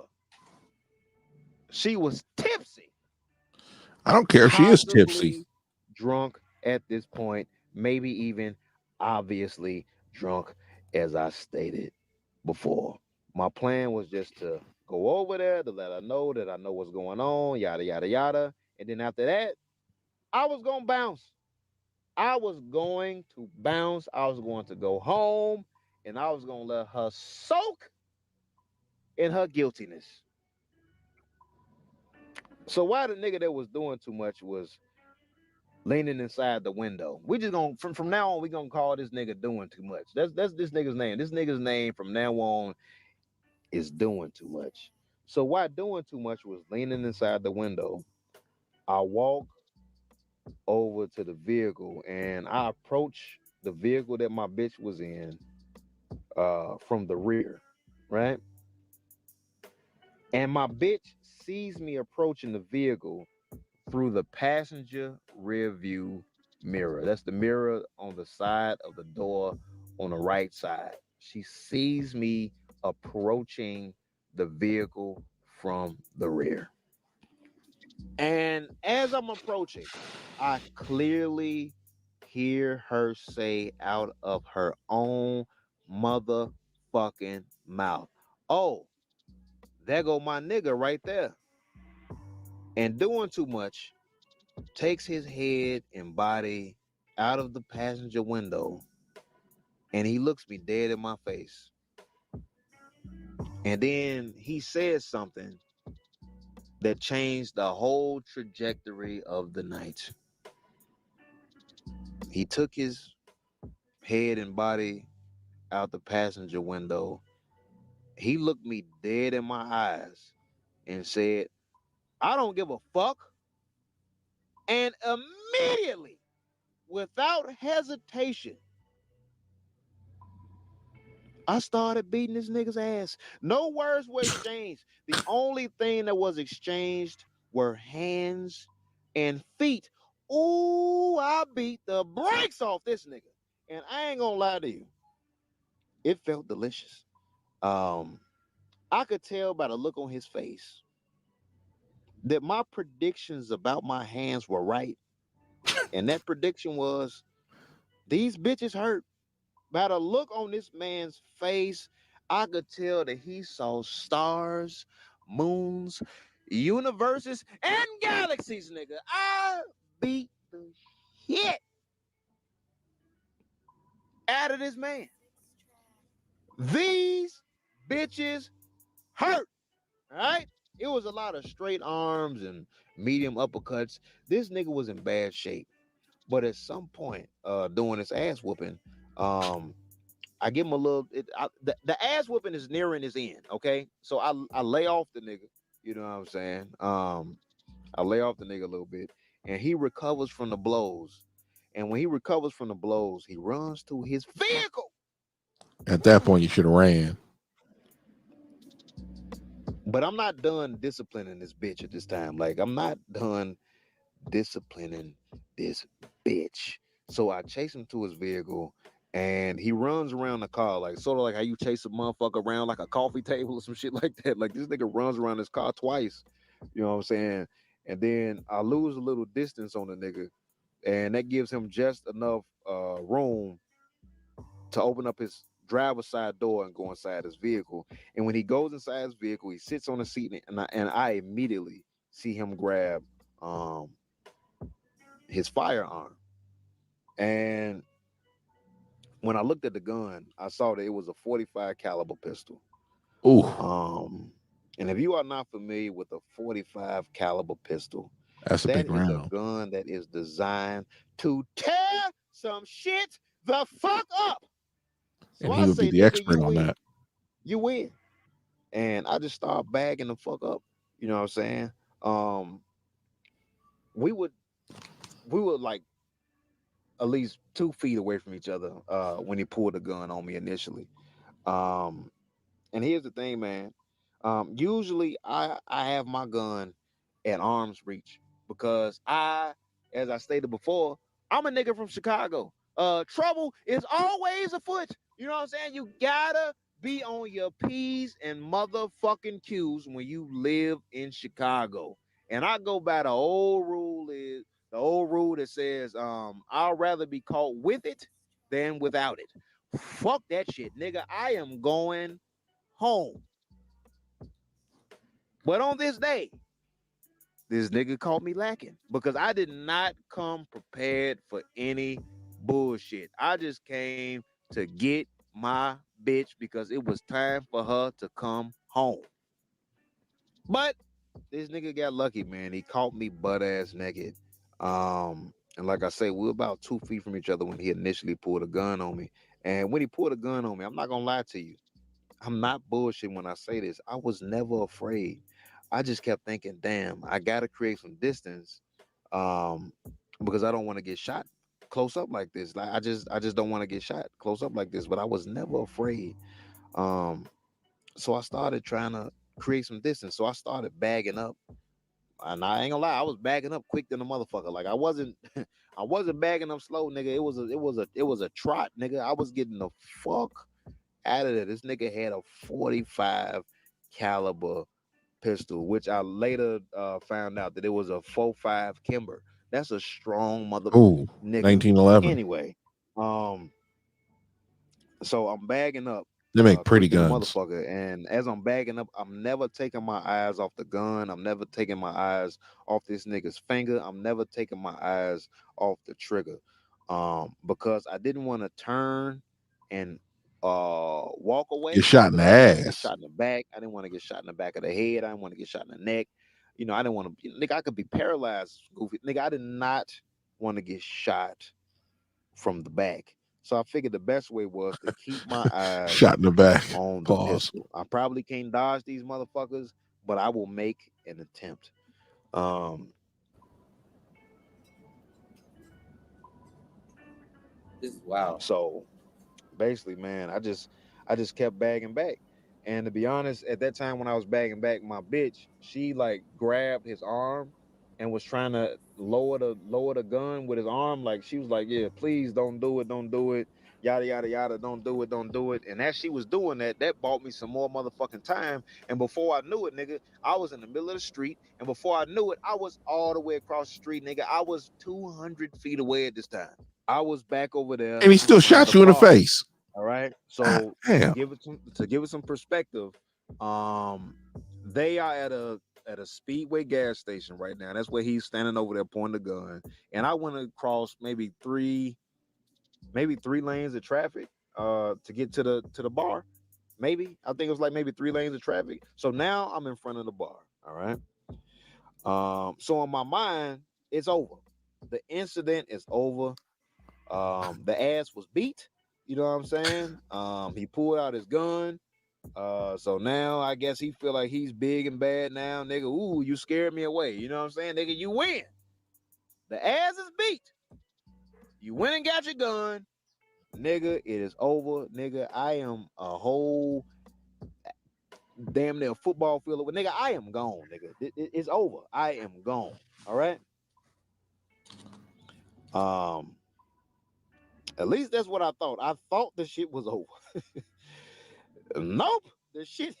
she was tipsy. I don't care if she is tipsy. Possibly drunk at this point, maybe even obviously drunk, as I stated before. My plan was just to go over there to let her know that I know what's going on, yada, yada, yada. And then after that, I was going to bounce. I was going to bounce. I was going to go home, and I was going to let her soak in her guiltiness. So while the nigga that was doing too much was leaning inside the window, we just gonna from now on we gonna call this nigga doing too much. That's this nigga's name. This nigga's name from now on is doing too much. So while doing too much was leaning inside the window, I walk over to the vehicle and I approach the vehicle that my bitch was in from the rear, right? And my bitch sees me approaching the vehicle through the passenger rear view mirror. That's the mirror on the side of the door on the right side. She sees me approaching the vehicle from the rear. And as I'm approaching, I clearly hear her say out of her own motherfucking mouth, "Oh, there go my nigga right there." And doing too much takes his head and body out of the passenger window, and he looks me dead in my face. And then he says something that changed the whole trajectory of the night. He took his head and body out the passenger window. He looked me dead in my eyes and said, "I don't give a fuck." And immediately, without hesitation, I started beating this nigga's ass. No words were exchanged. The only thing that was exchanged were hands and feet. Ooh, I beat the brakes off this nigga. And I ain't gonna lie to you, it felt delicious. I could tell by the look on his face that my predictions about my hands were right. And that prediction was, these bitches hurt. By the look on this man's face, I could tell that he saw stars, moons, universes, and galaxies, nigga. I beat the shit out of this man. These bitches hurt, all right? It was a lot of straight arms and medium uppercuts. This nigga was in bad shape. But at some point, during this ass whooping, I give him a little. The ass whooping is nearing his end. Okay, so I lay off the nigga. You know what I'm saying? I lay off the nigga a little bit, and he recovers from the blows. And when he recovers from the blows, he runs to his vehicle. At that point, you should have ran. But I'm not done disciplining this bitch at this time. Like, I'm not done disciplining this bitch. So I chase him to his vehicle, and he runs around the car, like sort of like how you chase a motherfucker around like a coffee table or some shit like that. Like, this nigga runs around his car twice. You know what I'm saying? And then I lose a little distance on the nigga, and that gives him just enough room to open up his driver's side door and go inside his vehicle. And when he goes inside his vehicle, he sits on the seat, and I immediately see him grab his firearm. And when I looked at the gun, I saw that it was a 45 caliber pistol. Ooh. And if you are not familiar with a 45 caliber pistol, That's a big that is round. a gun that is designed to tear some shit the fuck up. So And he would be the expert on that. You win. And I just started bagging the fuck up. You know what I'm saying? We would like at least 2 feet away from each other when he pulled the gun on me initially. And here's the thing, man. Usually I have my gun at arm's reach because as I stated before, I'm a nigga from Chicago. Trouble is always afoot. You know what I'm saying? You gotta be on your P's and motherfucking Q's when you live in Chicago. And I go by the old rule that says, I'd rather be caught with it than without it. Fuck that shit, nigga. I am going home. But on this day, this nigga caught me lacking because I did not come prepared for any bullshit. I just came to get my bitch because it was time for her to come home. But this nigga got lucky, man. He caught me butt ass naked. And like I say, we were about 2 feet from each other when he initially pulled a gun on me. And when he pulled a gun on me, I'm not gonna lie to you. I'm not bullshitting when I say this. I was never afraid. I just kept thinking, damn, I gotta create some distance, because I don't want to get shot close up like this. Like I just don't want to get shot close up like this. But I was never afraid. So I started trying to create some distance. So I started bagging up. And I ain't gonna lie, I was bagging up quick than a motherfucker. Like I wasn't bagging up slow, nigga. It was a trot, nigga. I was getting the fuck out of there. This nigga had a 45 caliber pistol, which I later found out that it was a 4.5 Kimber. That's a strong Ooh, nigga. 1911. Anyway, so I'm bagging up. They make pretty quick than a guns. motherfucker. And as I'm bagging up, I'm never taking my eyes off the gun. I'm never taking my eyes off this nigga's finger. I'm never taking my eyes off the trigger, because I didn't want to turn and walk away. Get shot in the I didn't want to get ass. shot in the back. I didn't want to get shot in the back of the head. I didn't want to get shot in the neck. You know, I didn't want to, nigga, I could be paralyzed, goofy. Nigga, I did not want to get shot from the back. So I figured the best way was to keep my eyes Shot in the back. on the Pause. pistol. I probably can't dodge these motherfuckers, but I will make an attempt. This is wild. So basically, man, I just kept bagging back. And to be honest, at that time when I was bagging back, my bitch, she like grabbed his arm and was trying to lower the gun with his arm. Like she was like, yeah, please don't do it. Yada yada yada, don't do it. And as she was doing that, that bought me some more motherfucking time. And before I knew it, nigga, I was in the middle of the street. And before I knew it, I was all the way across the street, nigga. I was 200 feet away at this time. I was back over there. And he still shot you in the face. All right. So Damn. to give it some perspective, they are at a Speedway gas station right now. That's where he's standing over there pointing the gun. And I went across maybe three lanes of traffic to get to the bar. Maybe. I think it was like maybe 3 lanes of traffic. So now I'm in front of the bar. All right. So in my mind, it's over. The incident is over. The ass was beat. You know what I'm saying? He pulled out his gun. So now I guess he feel like he's big and bad now, nigga. Ooh, you scared me away. You know what I'm saying? Nigga, you win. The ass is beat. You went and got your gun. Nigga, it is over. Nigga, I am a whole damn near football field away. Nigga, I am gone, nigga. It's over. I am gone. All right? At least that's what I thought. I thought the shit was over. Nope. The shit.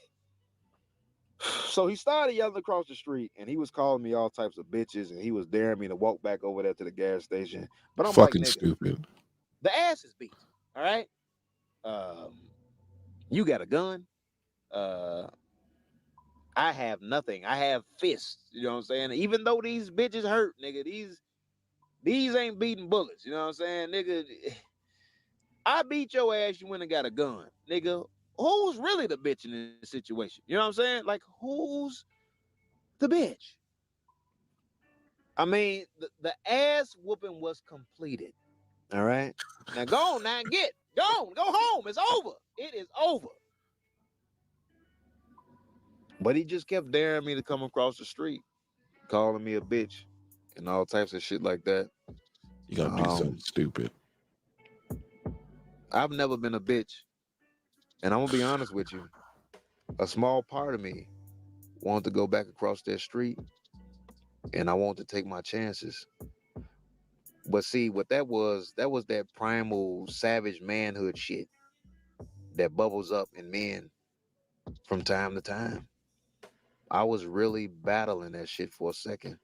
So he started yelling across the street, and he was calling me all types of bitches, and he was daring me to walk back over there to the gas station. But I'm Fucking like, nigga, stupid. the ass is beat. All right. You got a gun. I have nothing. I have fists. You know what I'm saying? Even though these bitches hurt, nigga, these ain't beating bullets. You know what I'm saying? Nigga, I beat your ass, you went and got a gun. Nigga, who's really the bitch in this situation? You know what I'm saying? Like, who's the bitch? I mean, the ass whooping was completed. All right. Now go on now and go home. It's over. It is over. But he just kept daring me to come across the street, calling me a bitch and all types of shit like that. You gotta do something stupid. I've never been a bitch. And I'm gonna be honest with you. A small part of me wanted to go back across that street, and I wanted to take my chances. But see, what that was that primal savage manhood shit that bubbles up in men from time to time. I was really battling that shit for a second.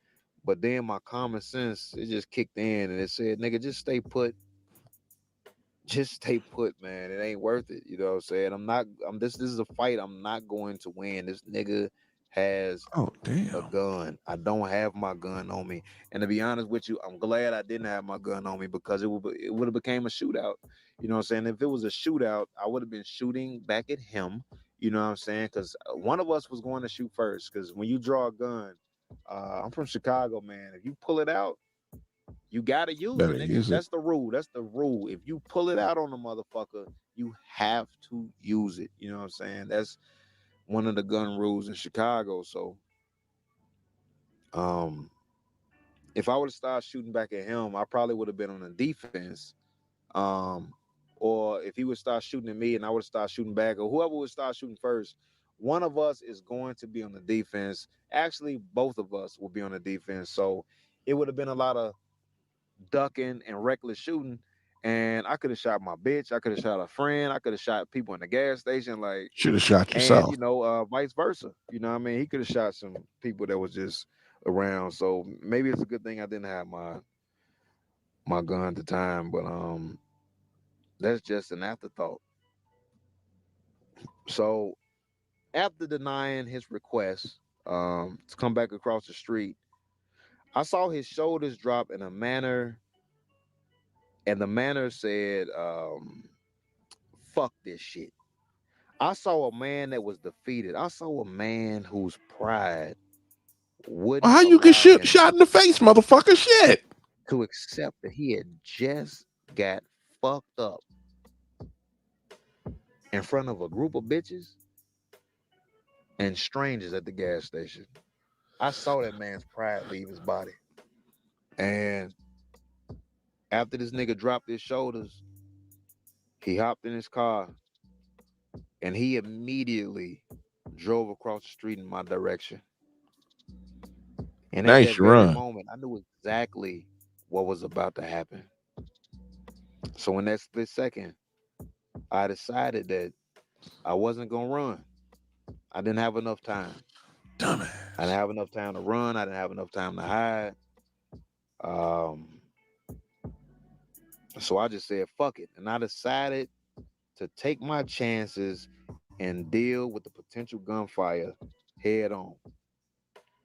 But then my common sense, it just kicked in and it said, nigga, just stay put. Just stay put, man. It ain't worth it. You know what I'm saying? This is a fight I'm not going to win. This nigga has a gun. I don't have my gun on me. And to be honest with you, I'm glad I didn't have my gun on me because it would have became a shootout. You know what I'm saying? If it was a shootout, I would have been shooting back at him. You know what I'm saying? Because one of us was going to shoot first. Because when you draw a gun, I'm from Chicago, man. If you pull it out, you gotta use Better it, nigga. use it. That's the rule. That's the rule. If you pull it out on the motherfucker, you have to use it. You know what I'm saying? That's one of the gun rules in Chicago. So, if I would have started shooting back at him, I probably would have been on the defense. Or if he would start shooting at me and I would start shooting back, or whoever would start shooting first, one of us is going to be on the defense. Actually, both of us will be on the defense. So it would have been a lot of ducking and reckless shooting. And I could have shot my bitch. I could have shot a friend. I could have shot people in the gas station. Like, Should have shot and yourself. you know, vice versa. You know what I mean? He could have shot some people that was just around. So maybe it's a good thing I didn't have my gun at the time. But that's just an afterthought. So after denying his request to come back across the street, I saw his shoulders drop in a manner, and the manner said, fuck this shit. I saw a man that was defeated. I saw a man whose pride wouldn't How you get allow him shot in the face, motherfucker? Shit. to accept that he had just got fucked up in front of a group of bitches and strangers at the gas station. I saw that man's pride leave his body. And after this nigga dropped his shoulders, he hopped in his car and he immediately drove across the street in my direction. And at Nice that very run. moment, I knew exactly what was about to happen. So in that split second, I decided that I wasn't going to run. I didn't have enough time. Dumbass. I didn't have enough time to run. I didn't have enough time to hide. So I just said, fuck it. And I decided to take my chances and deal with the potential gunfire head on.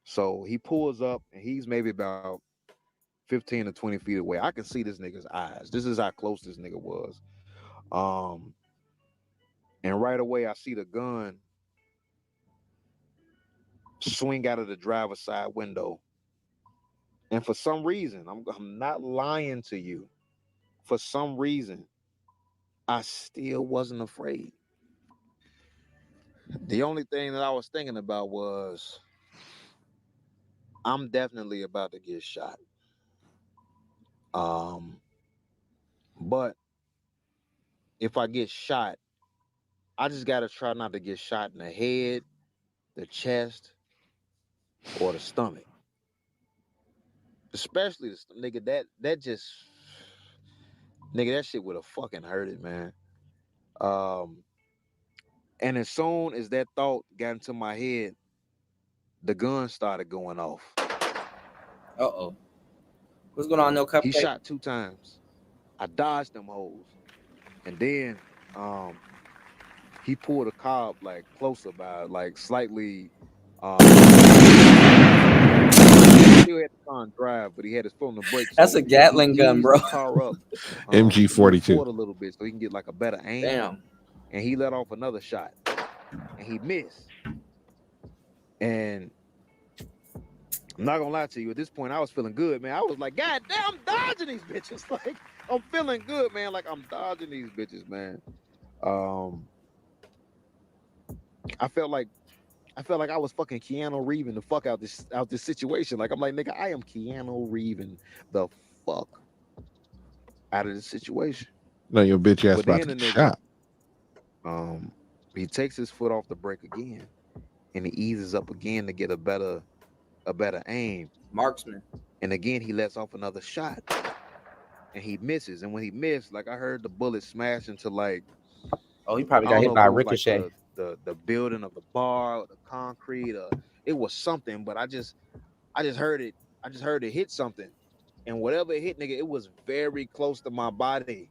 So he pulls up and he's maybe about 15 to 20 feet away. I can see this nigga's eyes. This is how close this nigga was. And right away I see the gun swing out of the driver's side window. And for some reason, I'm not lying to you. For some reason, I still wasn't afraid. The only thing that I was thinking about was, I'm definitely about to get shot. But if I get shot, I just gotta try not to get shot in the head, the chest, or the stomach. Especially the nigga, that just nigga, that shit would have fucking hurted, man. And as soon as that thought got into my head, the gun started going off. Uh-oh. What's going on, no cupcake? He shot 2 times. I dodged them hoes. And then he pulled a car up like closer by like slightly still had the car and drive, but he had his foot on the brake. That's so a Gatling he gun, eased bro. the car up. MG42. Forward a little bit so he can get like a better aim. Damn. And he let off another shot. And he missed. And I'm not gonna lie to you, at this point I was feeling good, man. I was like, God damn, I'm dodging these bitches. Like, I'm feeling good, man. Like, I'm dodging these bitches, man. I felt like I was fucking Keanu Reeving the fuck out this situation. Like, I'm like, nigga, I am Keanu Reeving the fuck out of this situation. No, your bitch ass But about then to the get nigga, shot. he takes his foot off the brake again, and he eases up again to get a better aim. Marksman. And again, he lets off another shot, and he misses. And when he missed, like, I heard the bullet smash into like, oh, he probably I got don't hit know by if a it was like ricochet. the building of the bar or the concrete, or it was something, but I just heard it. I just heard it hit something, and whatever it hit, nigga, it was very close to my body.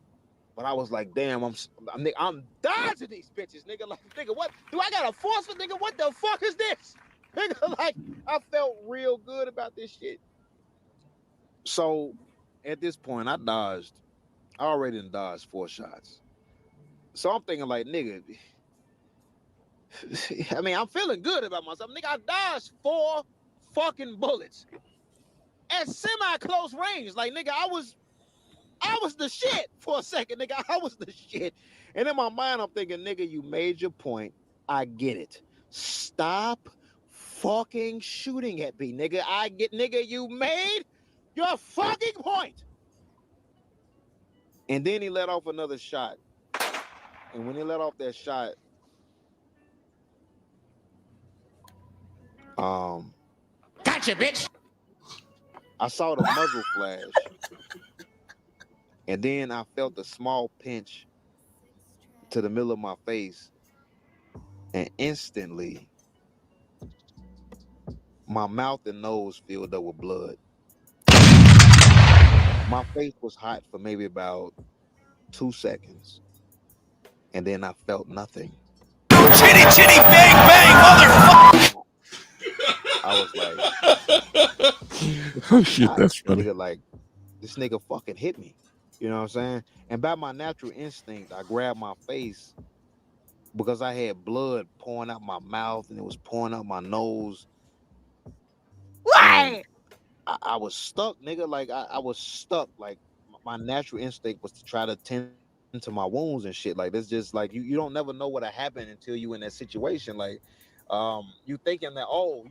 But I was like, damn, I'm dodging these bitches, nigga. Like, nigga, what? Do I got a force for, nigga? What the fuck is this? Nigga, like, I felt real good about this shit. So at this point, I already dodged 4 shots. So I'm thinking like, nigga, I mean, I'm feeling good about myself. Nigga, I dodged 4 fucking bullets at semi-close range. Like, nigga, I was the shit for a second, nigga. I was the shit. And in my mind, I'm thinking, nigga, you made your point. I get it. Stop fucking shooting at me, nigga. I get, nigga, you made your fucking point. And then he let off another shot. And when he let off that shot, Gotcha, bitch. I saw the muzzle flash. And then I felt a small pinch to the middle of my face. And instantly, my mouth and nose filled up with blood. My face was hot for maybe about 2 seconds. And then I felt nothing. Chitty, chitty, bang, bang, motherfucker. I was like, Oh shit, that's funny. nigga, like, this nigga fucking hit me. You know what I'm saying? And by my natural instinct, I grabbed my face because I had blood pouring out my mouth and it was pouring out my nose. What? I was stuck, nigga. Like, I was stuck. Like, my natural instinct was to try to tend to my wounds and shit. Like, that's just like, you don't never know what'll happen until you in that situation. Like, you thinking that, oh,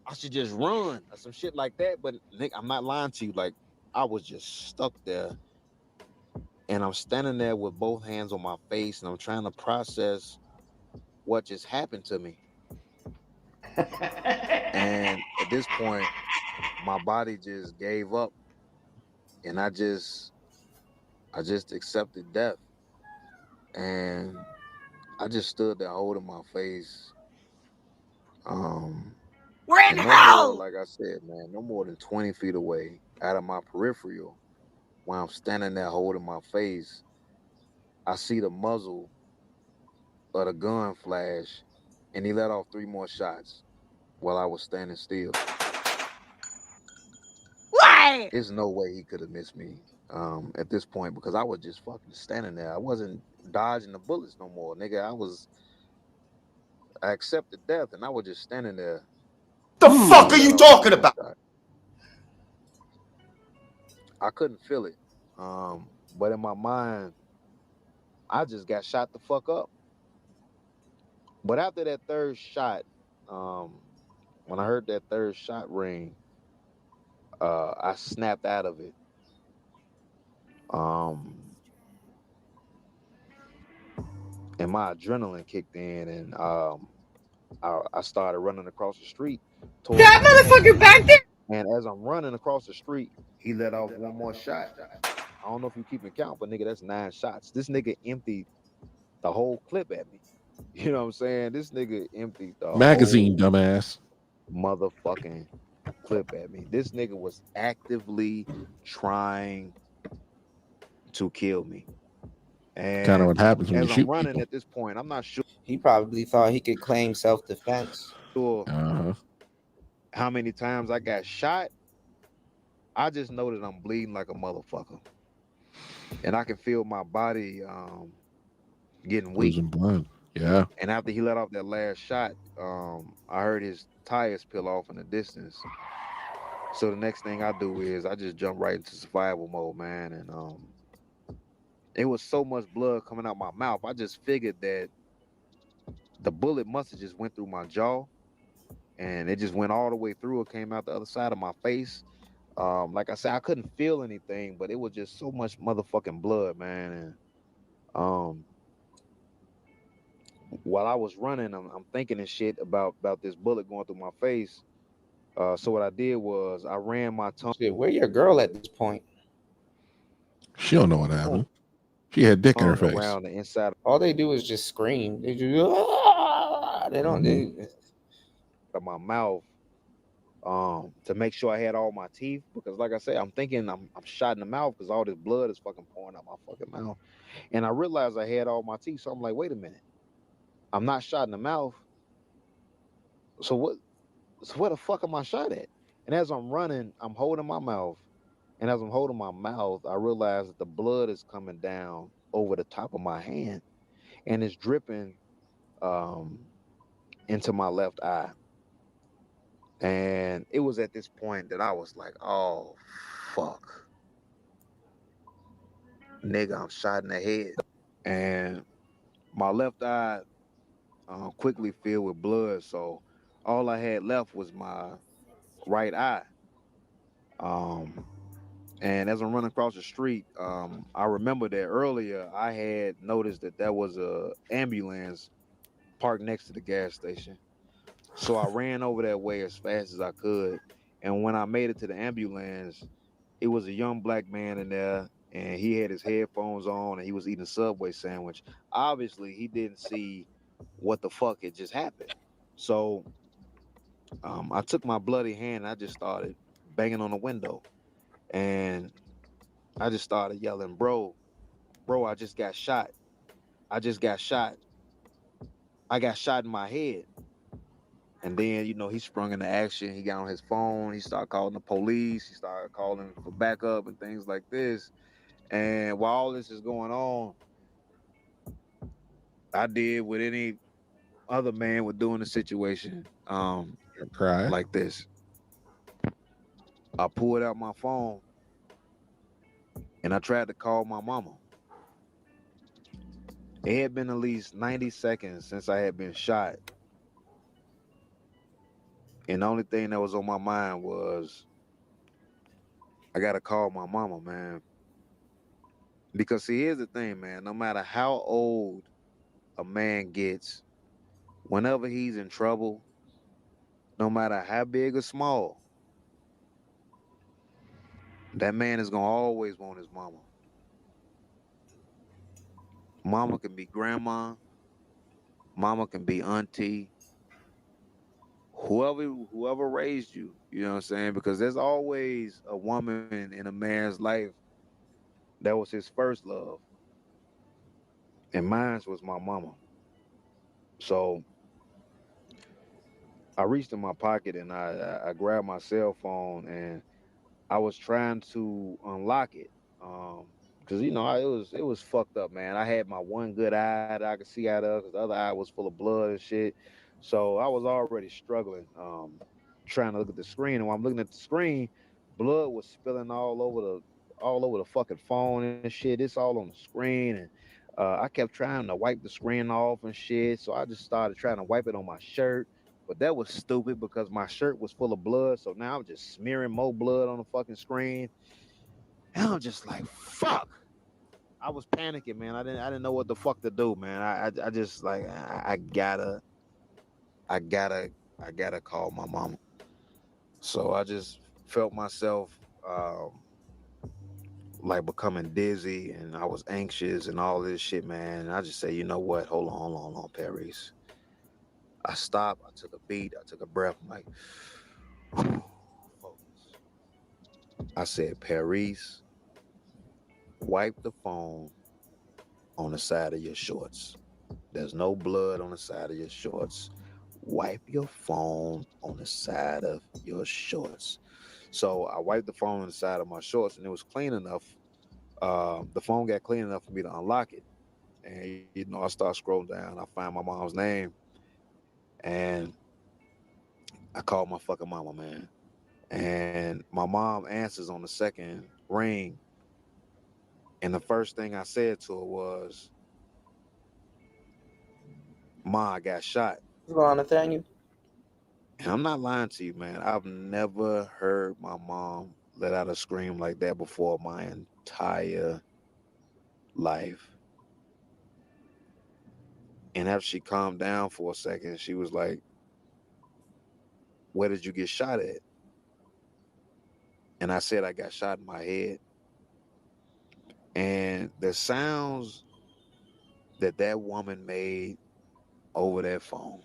I should just run or some shit like that. But nigga, I'm not lying to you. Like, I was just stuck there. And I'm standing there with both hands on my face and I'm trying to process what just happened to me. And at this point, my body just gave up. And I just accepted death. And I just stood there holding my face. We're in no hell! more, like I said, man, no more than 20 feet away out of my peripheral, while I'm standing there holding my face, I see the muzzle of the gun flash, and he let off 3 more shots while I was standing still. What? There's no way he could have missed me at this point because I was just fucking standing there. I wasn't dodging the bullets no more, nigga. I accepted death, and I was just standing there. The fuck are you talking about? I couldn't feel it. But in my mind, I just got shot the fuck up. But after that third shot, when I heard that third shot ring, I snapped out of it. And my adrenaline kicked in, and I started running across the street. That motherfucker back there. And as I'm running across the street, he let off one more shot. I don't know if you keeping count, but nigga, that's 9 shots. This nigga emptied the whole clip at me. You know what I'm saying? This nigga emptied the Magazine, whole dumbass. motherfucking clip at me. This nigga was actively trying to kill me. And Kind of what happens when you as I'm shoot running people. at this point, I'm not sure. He probably thought he could claim self-defense. How many times I got shot? I just know that I'm bleeding like a motherfucker, and I can feel my body getting weak. Losing blood. Yeah. And after he let off that last shot, I heard his tires peel off in the distance. So the next thing I do is I just jump right into survival mode, man. And it was so much blood coming out my mouth. I just figured that the bullet must have just went through my jaw, and it just went all the way through. It came out the other side of my face. Like I said, I couldn't feel anything, but it was just so much motherfucking blood, man. And while I was running, I'm thinking and shit about this bullet going through my face. So what I did was I ran my tongue. Shit, where your girl at this point? She don't know what happened. She had dick in her face. Around the inside. All they do is just scream. They just they don't. They, of my mouth to make sure I had all my teeth, because like I said, I'm thinking I'm shot in the mouth because all this blood is fucking pouring out my fucking mouth. And I realized I had all my teeth, so I'm like, wait a minute, I'm not shot in the mouth, so where the fuck am I shot at? And as I'm running, I'm holding my mouth, and as I'm holding my mouth, I realize that the blood is coming down over the top of my hand, and it's dripping into my left eye. And it was at this point that I was like, oh, fuck. Nigga, I'm shot in the head. And my left eye quickly filled with blood. So all I had left was my right eye. And as I'm running across the street, I remember that earlier I had noticed that there was a ambulance parked next to the gas station. So I ran over that way as fast as I could. And when I made it to the ambulance, it was a young black man in there, and he had his headphones on, and he was eating a Subway sandwich. Obviously, he didn't see what the fuck had just happened. So I took my bloody hand, and I just started banging on the window. And I just started yelling, bro, I just got shot. I just got shot. I got shot in my head. And then, he sprung into action. He got on his phone. He started calling the police. He started calling for backup and things like this. And while all this is going on, I did what any other man would do in a situation Cry. like this. I pulled out my phone and I tried to call my mama. It had been at least 90 seconds since I had been shot. And the only thing that was on my mind was, I got to call my mama, man. Because see, here's the thing, man. No matter how old a man gets, whenever he's in trouble, no matter how big or small, that man is going to always want his mama. Mama can be grandma. Mama can be auntie. Whoever raised you, you know what I'm saying? Because there's always a woman in a man's life that was his first love. And mine was my mama. So I reached in my pocket and I grabbed my cell phone and I was trying to unlock it. Because it was fucked up, man. I had my one good eye that I could see out of, because the other eye was full of blood and shit. So I was already struggling, trying to look at the screen. And while I'm looking at the screen, blood was spilling all over the fucking phone and shit. It's all on the screen. And I kept trying to wipe the screen off and shit, so I just started trying to wipe it on my shirt. But that was stupid because my shirt was full of blood, so now I'm just smearing more blood on the fucking screen. And I'm just like, fuck. I was panicking, man. I didn't know what the fuck to do, man. I just like I gotta call my mama. So I just felt myself like becoming dizzy, and I was anxious and all this shit, man. And I just say, you know what? Hold on, Paris. I stopped. I took a beat. I took a breath. I'm like, focus. I said, Paris, wipe the phone on the side of your shorts. There's no blood on the side of your shorts. Wipe your phone on the side of your shorts. So I wiped the phone on the side of my shorts, and it was clean enough. The phone got clean enough for me to unlock it. And, you know, I start scrolling down. I find my mom's name. And I called my fucking mama, man. And my mom answers on the second ring. And the first thing I said to her was, Ma, I got shot. What's going on, Nathaniel? And I'm not lying to you, man. I've never heard my mom let out a scream like that before my entire life. And after she calmed down for a second, she was like, where did you get shot at? And I said, I got shot in my head. And the sounds that woman made over that phone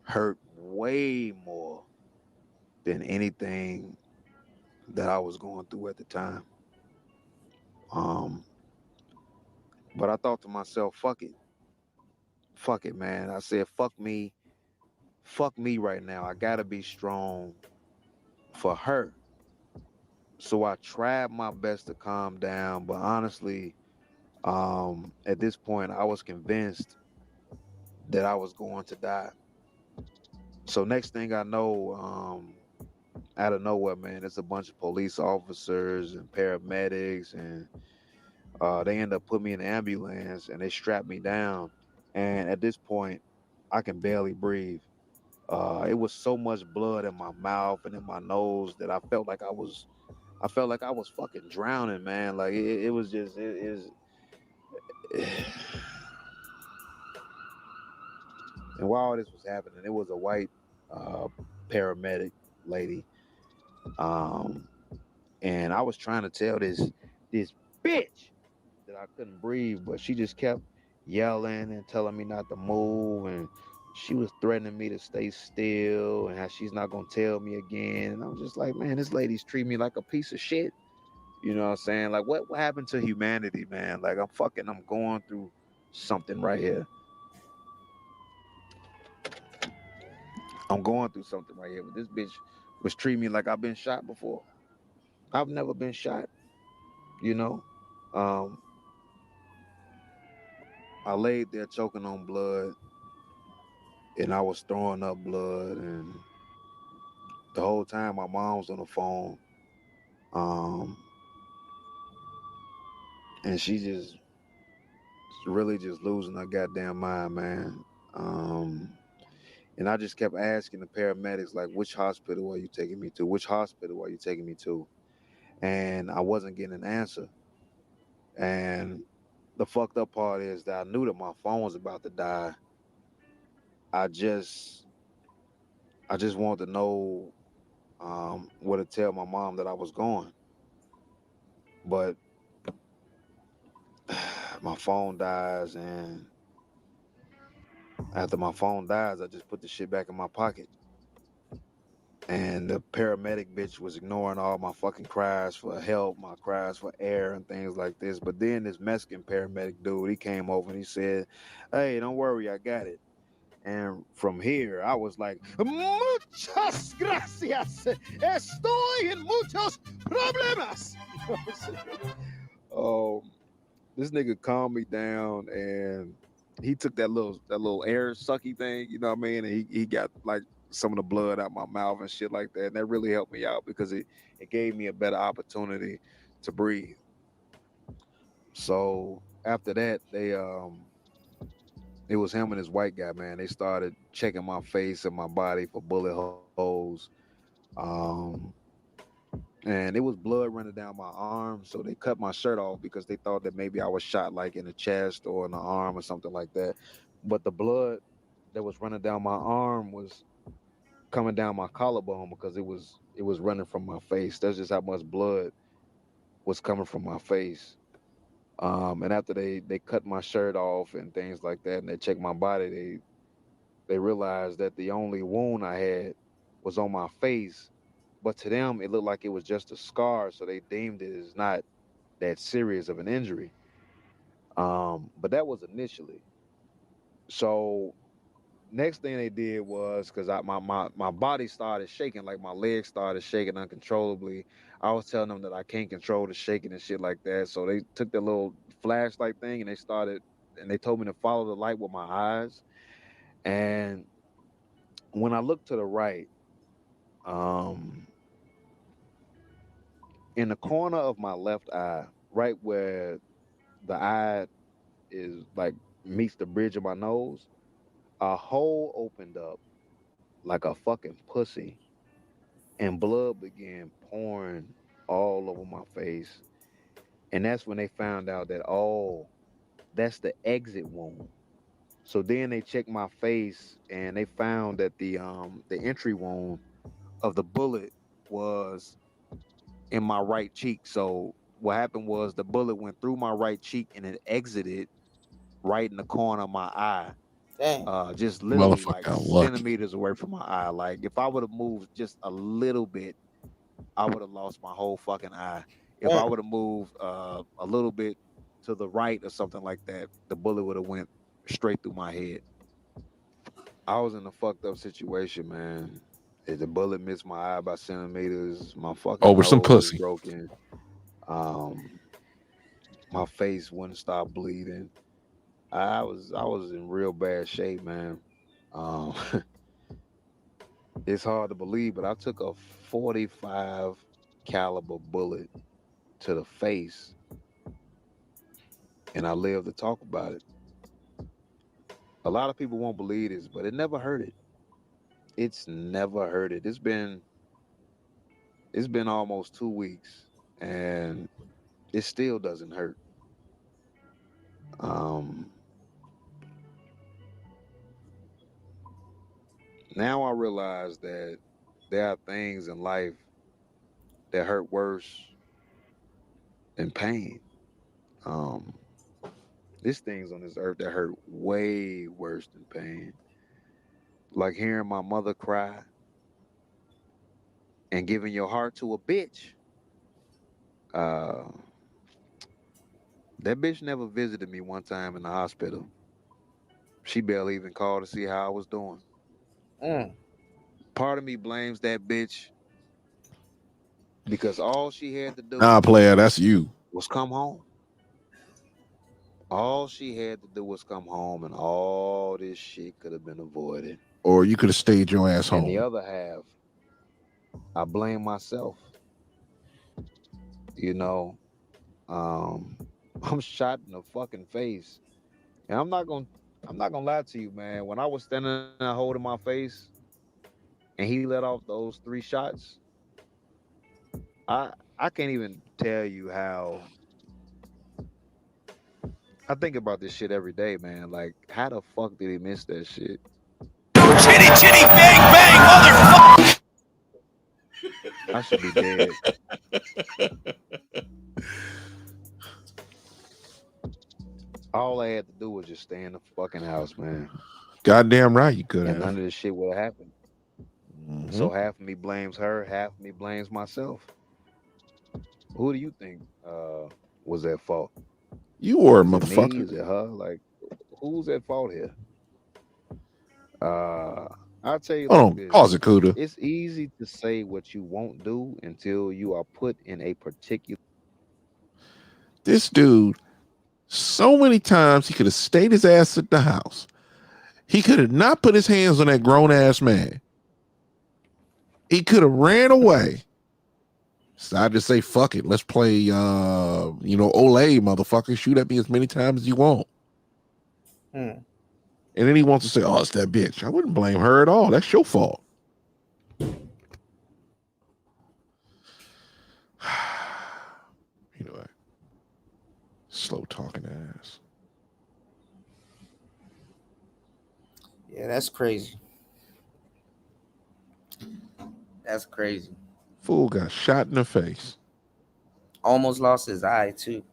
hurt way more than anything that I was going through at the time. But I thought to myself, fuck it. Fuck it, man. I said, fuck me right now. I gotta be strong for her. So I tried my best to calm down, but honestly, at this point, I was convinced that I was going to die. So next thing I know, out of nowhere, man, it's a bunch of police officers and paramedics, and they end up putting me in an ambulance, and they strapped me down. And at this point, I can barely breathe. It was so much blood in my mouth and in my nose that I felt like I was fucking drowning, man. Like it was just it is. And while this was happening, it was a white paramedic lady, and I was trying to tell this bitch that I couldn't breathe, but she just kept yelling and telling me not to move, and she was threatening me to stay still and how she's not gonna tell me again. And I was just like, man, this lady's treating me like a piece of shit. You know what I'm saying? Like, what happened to humanity, man? Like, I'm going through something right here. I'm going through something right here. But this bitch was treating me like I've been shot before. I've never been shot, you know? I laid there choking on blood, and I was throwing up blood, and the whole time my mom was on the phone. And she just really just losing her goddamn mind, man. And I just kept asking the paramedics, like, which hospital are you taking me to? Which hospital are you taking me to? And I wasn't getting an answer. And the fucked up part is that I knew that my phone was about to die. I just wanted to know where to tell my mom that I was going. But my phone dies, and after my phone dies, I just put the shit back in my pocket. And the paramedic bitch was ignoring all my fucking cries for help, my cries for air and things like this. But then this Mexican paramedic dude, he came over and he said, hey, don't worry, I got it. And from here, I was like, muchas gracias. Estoy en muchos problemas. This nigga calmed me down, and he took that little air sucky thing, you know what I mean? And he got like some of the blood out my mouth and shit like that. And that really helped me out because it gave me a better opportunity to breathe. So after that, it was him and his white guy, man. They started checking my face and my body for bullet holes. And it was blood running down my arm. So they cut my shirt off because they thought that maybe I was shot like in the chest or in the arm or something like that. But the blood that was running down my arm was coming down my collarbone because it was running from my face. That's just how much blood was coming from my face. And after they cut my shirt off and things like that, and they checked my body, they realized that the only wound I had was on my face. But to them, it looked like it was just a scar, so they deemed it as not that serious of an injury. But that was initially. So next thing they did was, because my body started shaking, like my legs started shaking uncontrollably. I was telling them that I can't control the shaking and shit like that. So they took the little flashlight thing and they told me to follow the light with my eyes. And when I looked to the right, in the corner of my left eye, right where the eye is like meets the bridge of my nose, a hole opened up like a fucking pussy, and blood began pouring all over my face. And that's when they found out that, oh, that's the exit wound. So then they checked my face and they found that the entry wound of the bullet was in my right cheek. So what happened was the bullet went through my right cheek and it exited right in the corner of my eye. Just literally like centimeters away from my eye. Like if I would have moved just a little bit, I would have lost my whole fucking eye. If I would have moved a little bit to the right or something like that, the bullet would have went straight through my head. I was in a fucked up situation, man. The bullet missed my eye by centimeters. My fucking Over some nose was pussy. broken. My face wouldn't stop bleeding. I was in real bad shape, man. It's hard to believe, but I took a 45 caliber bullet to the face, and I live to talk about it. A lot of people won't believe this, but it never hurted. It's never hurted. It's been almost 2 weeks, and it still doesn't hurt. Now I realize that there are things in life that hurt worse than pain. There's things on this earth that hurt way worse than pain. Like hearing my mother cry and giving your heart to a bitch. That bitch never visited me one time in the hospital. She barely even called to see how I was doing. Part of me blames that bitch because all she had to do Nah, player, that's you. was come home. All she had to do was come home, and all this shit could have been avoided. Or you could have stayed your ass home. And the other half, I blame myself. You know, I'm shot in the fucking face, and I'm not gonna lie to you, man. When I was standing there holding my face, and he let off those 3 shots, I can't even tell you how. I think about this shit every day, man. Like, how the fuck did he miss that shit? Chitty, chitty, bang, bang, motherfucker! I should be dead. All I had to do was just stay in the fucking house, man. Goddamn right you could have. And none of this shit would have happened. So half of me blames her, half of me blames myself. Who do you think was at fault? You were a Is it motherfucker. me? Is it her? Like, who's at fault here? I'll tell you like this. Pause it, Cuda. It's easy to say what you won't do until you are put in a particular. This dude, so many times he could have stayed his ass at the house. He could have not put his hands on that grown ass man. He could have ran away. decided to say, fuck it, let's play Olay, motherfucker. Shoot at me as many times as you want. And then he wants to say, oh, it's that bitch. I wouldn't blame her at all. That's your fault. Anyway, slow talking ass. Yeah, that's crazy. That's crazy. Fool got shot in the face. Almost lost his eye too.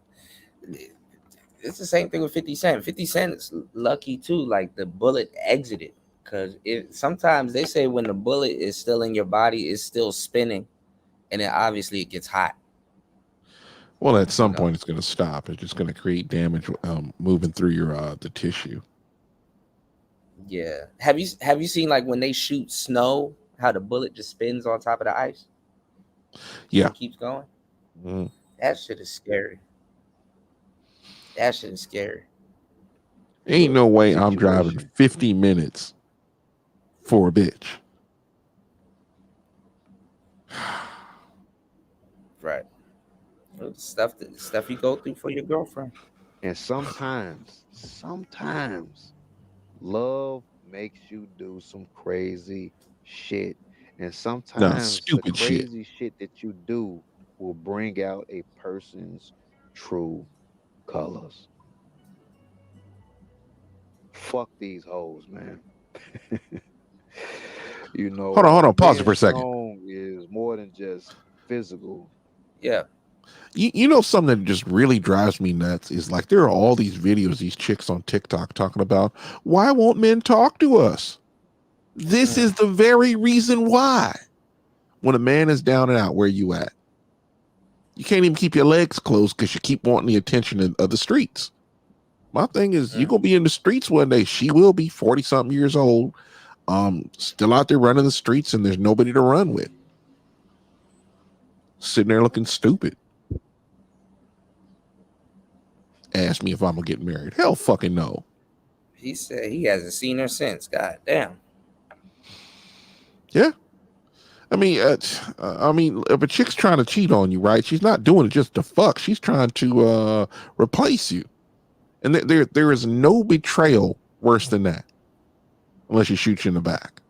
It's the same thing with 50 Cent. 50 Cent's lucky too, like the bullet exited. Because sometimes they say when the bullet is still in your body, it's still spinning, and then obviously it gets hot. Well, at some point it's going to stop. It's just going to create damage moving through your the tissue. Yeah. Have you seen like when they shoot snow, how the bullet just spins on top of the ice? Yeah. It keeps going. That shit is scary. That shit is scary. Ain't no way I'm driving 50 minutes for a bitch. Right. Stuff you go through for your girlfriend. And sometimes love makes you do some crazy shit. And sometimes the crazy shit that you do will bring out a person's true colors. Fuck these hoes, man. Hold on. Pause it for a second. Strong is more than just physical. Yeah. You know something that just really drives me nuts is like there are all these videos, these chicks on TikTok talking about why won't men talk to us? This is the very reason why. When a man is down and out, where you at? You can't even keep your legs closed because you keep wanting the attention of the streets. My thing is, you're gonna be in the streets one day. She will be 40-something years old, still out there running the streets, and there's nobody to run with. Sitting there looking stupid. Ask me if I'm gonna get married. Hell fucking no. He said he hasn't seen her since. God damn. Yeah. I mean, if a chick's trying to cheat on you, right? She's not doing it just to fuck. She's trying to replace you. And there is no betrayal worse than that. Unless she shoots you in the back.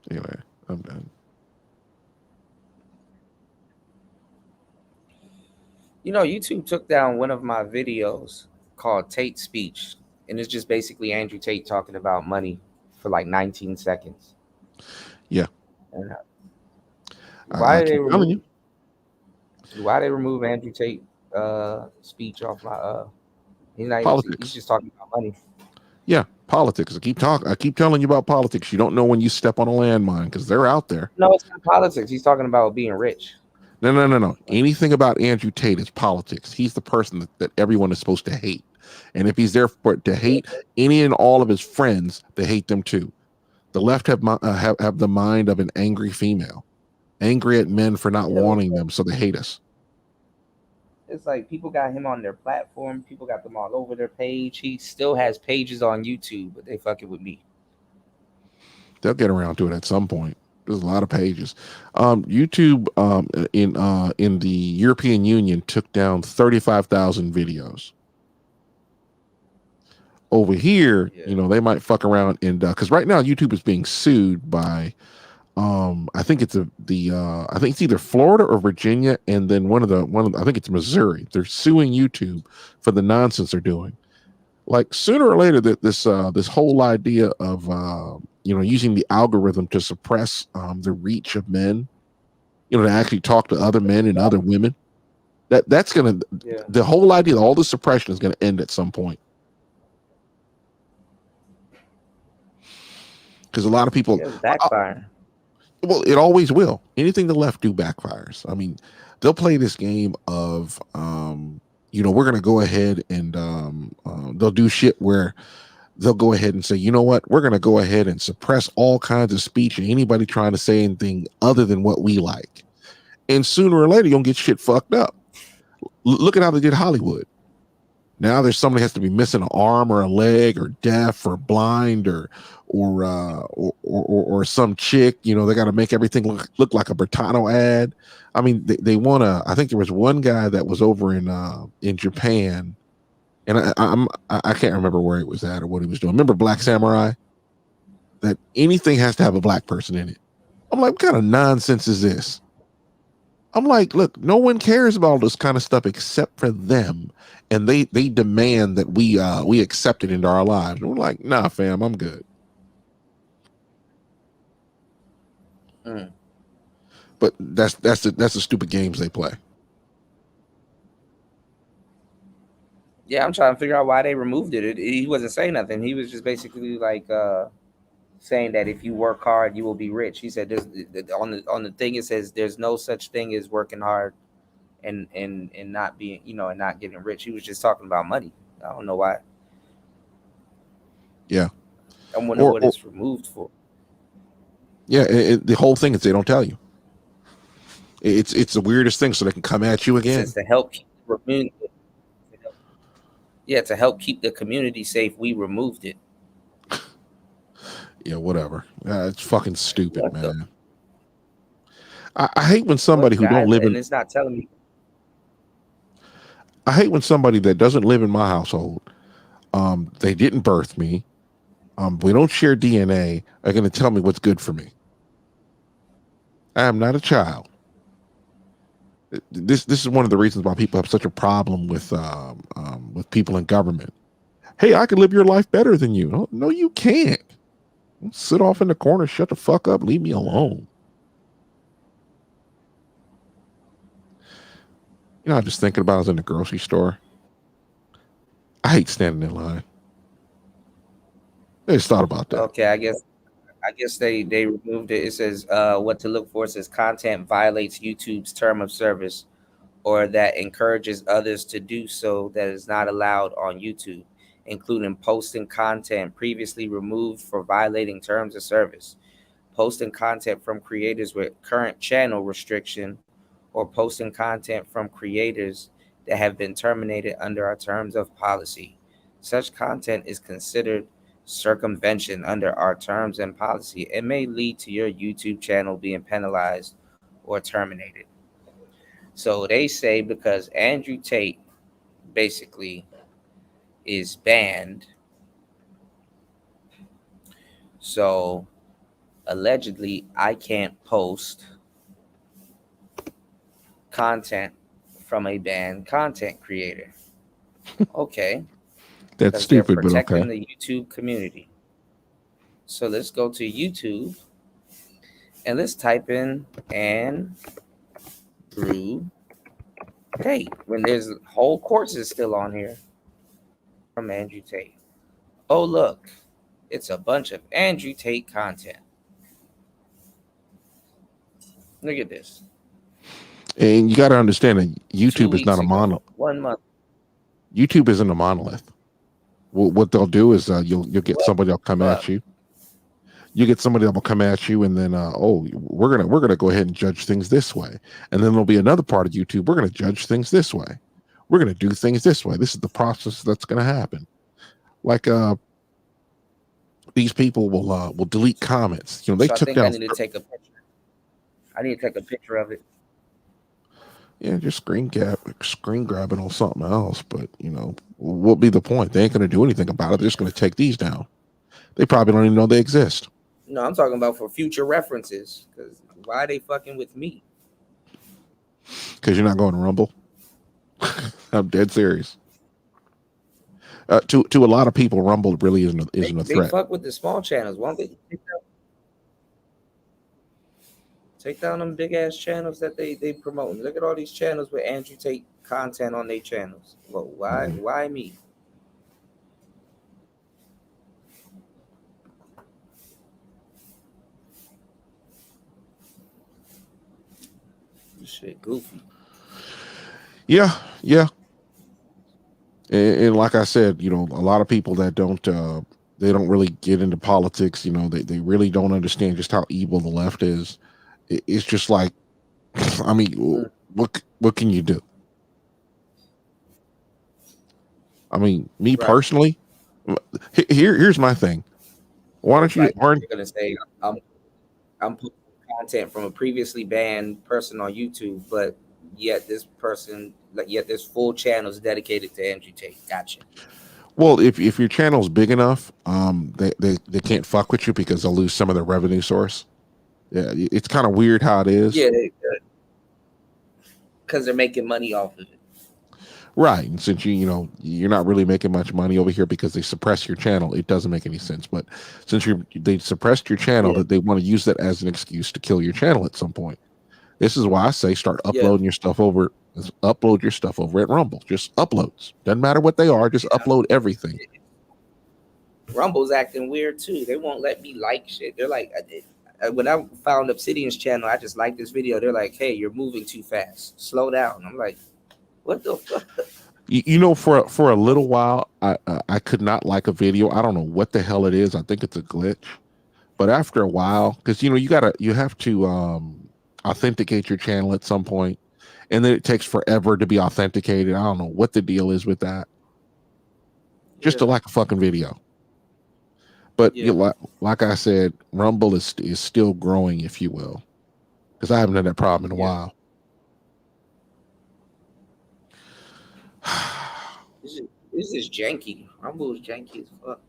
Anyway, I'm done. You know, YouTube took down one of my videos called Tate's Speech. And it's just basically Andrew Tate talking about money for like 19 seconds. Yeah. And, why they remove Andrew Tate speech off my he's just talking about money. Yeah, politics. I keep telling you about politics. You don't know when you step on a landmine because they're out there. No, it's not politics. He's talking about being rich. No. Anything about Andrew Tate is politics. He's the person that everyone is supposed to hate. And if he's there to hate any and all of his friends, they hate them too. The left have the mind of an angry female, angry at men for not wanting them, so they hate us. It's like people got him on their platform. People got them all over their page. He still has pages on YouTube, but they fucking with me. They'll get around to it at some point. There's a lot of pages. YouTube in the European Union took down 35,000 videos. Over here, they might fuck around and because right now YouTube is being sued by I think it's I think it's either Florida or Virginia, and then one of I think it's Missouri. They're suing YouTube for the nonsense they're doing. Like sooner or later, that this whole idea of using the algorithm to suppress the reach of men, to actually talk to other men and other women, that's gonna the whole idea, all the suppression is gonna end at some point. Because a lot of people backfire. Well, it always will. Anything the left do backfires. I mean, they'll play this game of, we're going to go ahead and they'll do shit where they'll go ahead and say, you know what, we're going to go ahead and suppress all kinds of speech and anybody trying to say anything other than what we like. And sooner or later, you'll get shit fucked up. Look at how they did Hollywood. Now there's somebody has to be missing an arm or a leg or deaf or blind or some chick, you know, they got to make everything look like a Bertano ad. I mean, they want to. I think there was one guy that was over in Japan, and I can't remember where he was at or what he was doing. Remember Black Samurai? That anything has to have a black person in it. I'm like, what kind of nonsense is this? I'm like, look, no one cares about all this kind of stuff except for them, and they demand that we accept it into our lives. And we're like, nah, fam, I'm good. But that's the stupid games they play. Yeah, I'm trying to figure out why they removed it. He wasn't saying nothing. He was just basically like saying that if you work hard, you will be rich. He said there's on the thing it says there's no such thing as working hard and not being, you know, and not getting rich. He was just talking about money. I don't know why. Yeah. I wonder what it's removed for. Yeah, the whole thing is they don't tell you. It's the weirdest thing, so they can come at you again. It's to help keep the community. Yeah, to help keep the community safe, we removed it. Yeah, whatever. It's fucking stupid, man. I hate when somebody who don't live in. And it's not telling me. I hate when somebody that doesn't live in my household, they didn't birth me, we don't share DNA, are going to tell me what's good for me. I am not a child. This is one of the reasons why people have such a problem with people in government. Hey, I could live your life better than you. No, you can't. Sit off in the corner, shut the fuck up, leave me alone. You know, I'm just thinking about I was in the grocery store. I hate standing in line. I just thought about that. Okay, I guess they removed it. It says what to look for. It says content violates YouTube's term of service or that encourages others to do so that is not allowed on YouTube, including posting content previously removed for violating terms of service, posting content from creators with current channel restriction, or posting content from creators that have been terminated under our terms of policy. Such content is considered circumvention under our terms and policy. It may lead to your YouTube channel being penalized or terminated. So they say because Andrew Tate basically is banned, so allegedly I can't post content from a banned content creator. Okay. That's stupid, but protecting okay. the YouTube community. So let's go to YouTube and let's type in Andrew Tate when there's whole courses still on here from Andrew Tate. Oh, look, it's a bunch of Andrew Tate content. Look at this. And you got to understand that YouTube is not a monolith. 1 month. YouTube isn't a monolith. What they'll do is you'll get somebody that'll come at you. You get somebody that will come at you, and then we're gonna go ahead and judge things this way, and then there'll be another part of YouTube. We're gonna judge things this way. We're gonna do things this way. This is the process that's gonna happen. Like these people will delete comments. You know, they So took I think down. I need to take a picture. I need to take a picture of it. Yeah, just screen grabbing on something else. But you know, what'll be the point? They ain't gonna do anything about it. They're just gonna take these down. They probably don't even know they exist. No, I'm talking about for future references. Because why are they fucking with me? Because you're not going to Rumble. I'm dead serious. To a lot of people, Rumble really isn't a threat. They fuck with the small channels. Why don't they take down them big ass channels that they promote? Look at all these channels with Andrew Tate content on their channels. Well, why me? This shit goofy. Yeah. And like I said, you know, a lot of people that don't really get into politics, you know, they really don't understand just how evil the left is. It's just like, I mean, what can you do? I mean, me Right. personally, here's my thing. Why don't you? Like you're gonna say I'm putting content from a previously banned person on YouTube, but yet this full channel is dedicated to Andrew Tate. Gotcha. Well, if your channel's big enough, they can't fuck with you because they'll lose some of their revenue source. Yeah, it's kind of weird how it is. Yeah, because they're making money off of it. Right. And since you're not really making much money over here because they suppress your channel, it doesn't make any sense. But since they suppressed your channel, that they want to use that as an excuse to kill your channel at some point. This is why I say start uploading your stuff over. Upload your stuff over at Rumble. Just uploads. Doesn't matter what they are. Just upload everything. Rumble's acting weird too. They won't let me like shit. They're like, when I found Obsidian's channel, I just liked this video. They're like, hey, you're moving too fast. Slow down. I'm like, what the fuck? For a little while, I could not like a video. I don't know what the hell it is. I think it's a glitch. But after a while, because you have to authenticate your channel at some point, and then it takes forever to be authenticated. I don't know what the deal is with that. Just to like a fucking video. But like I said, Rumble is still growing, if you will, because I haven't had that problem in a while. This is janky. Rumble is janky as fuck.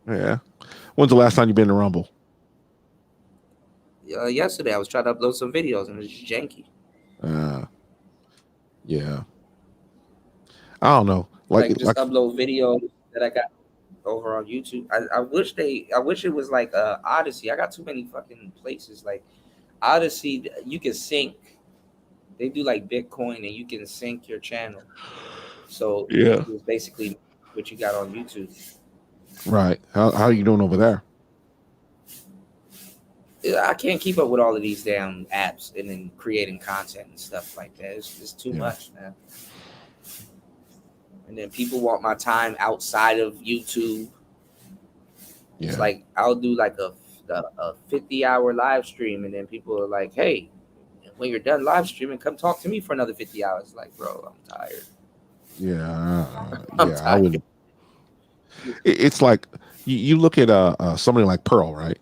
Yeah. When's the last time you've been to Rumble? Yesterday, I was trying to upload some videos and it's just janky. Yeah. I don't know. Like upload videos that I got over on YouTube. I wish it was like Odyssey. I got too many fucking places. Like Odyssey, you can sync. They do like Bitcoin and you can sync your channel. So it was basically what you got on YouTube. Right. How are you doing over there? I can't keep up with all of these damn apps and then creating content and stuff like that. It's too much, man. And then people want my time outside of YouTube. Yeah. It's like I'll do like a 50-hour live stream, and then people are like, "Hey, when you're done live streaming, come talk to me for another 50 hours." Like, bro, I'm tired. Yeah, I would. It's like you look at somebody like Pearl, right?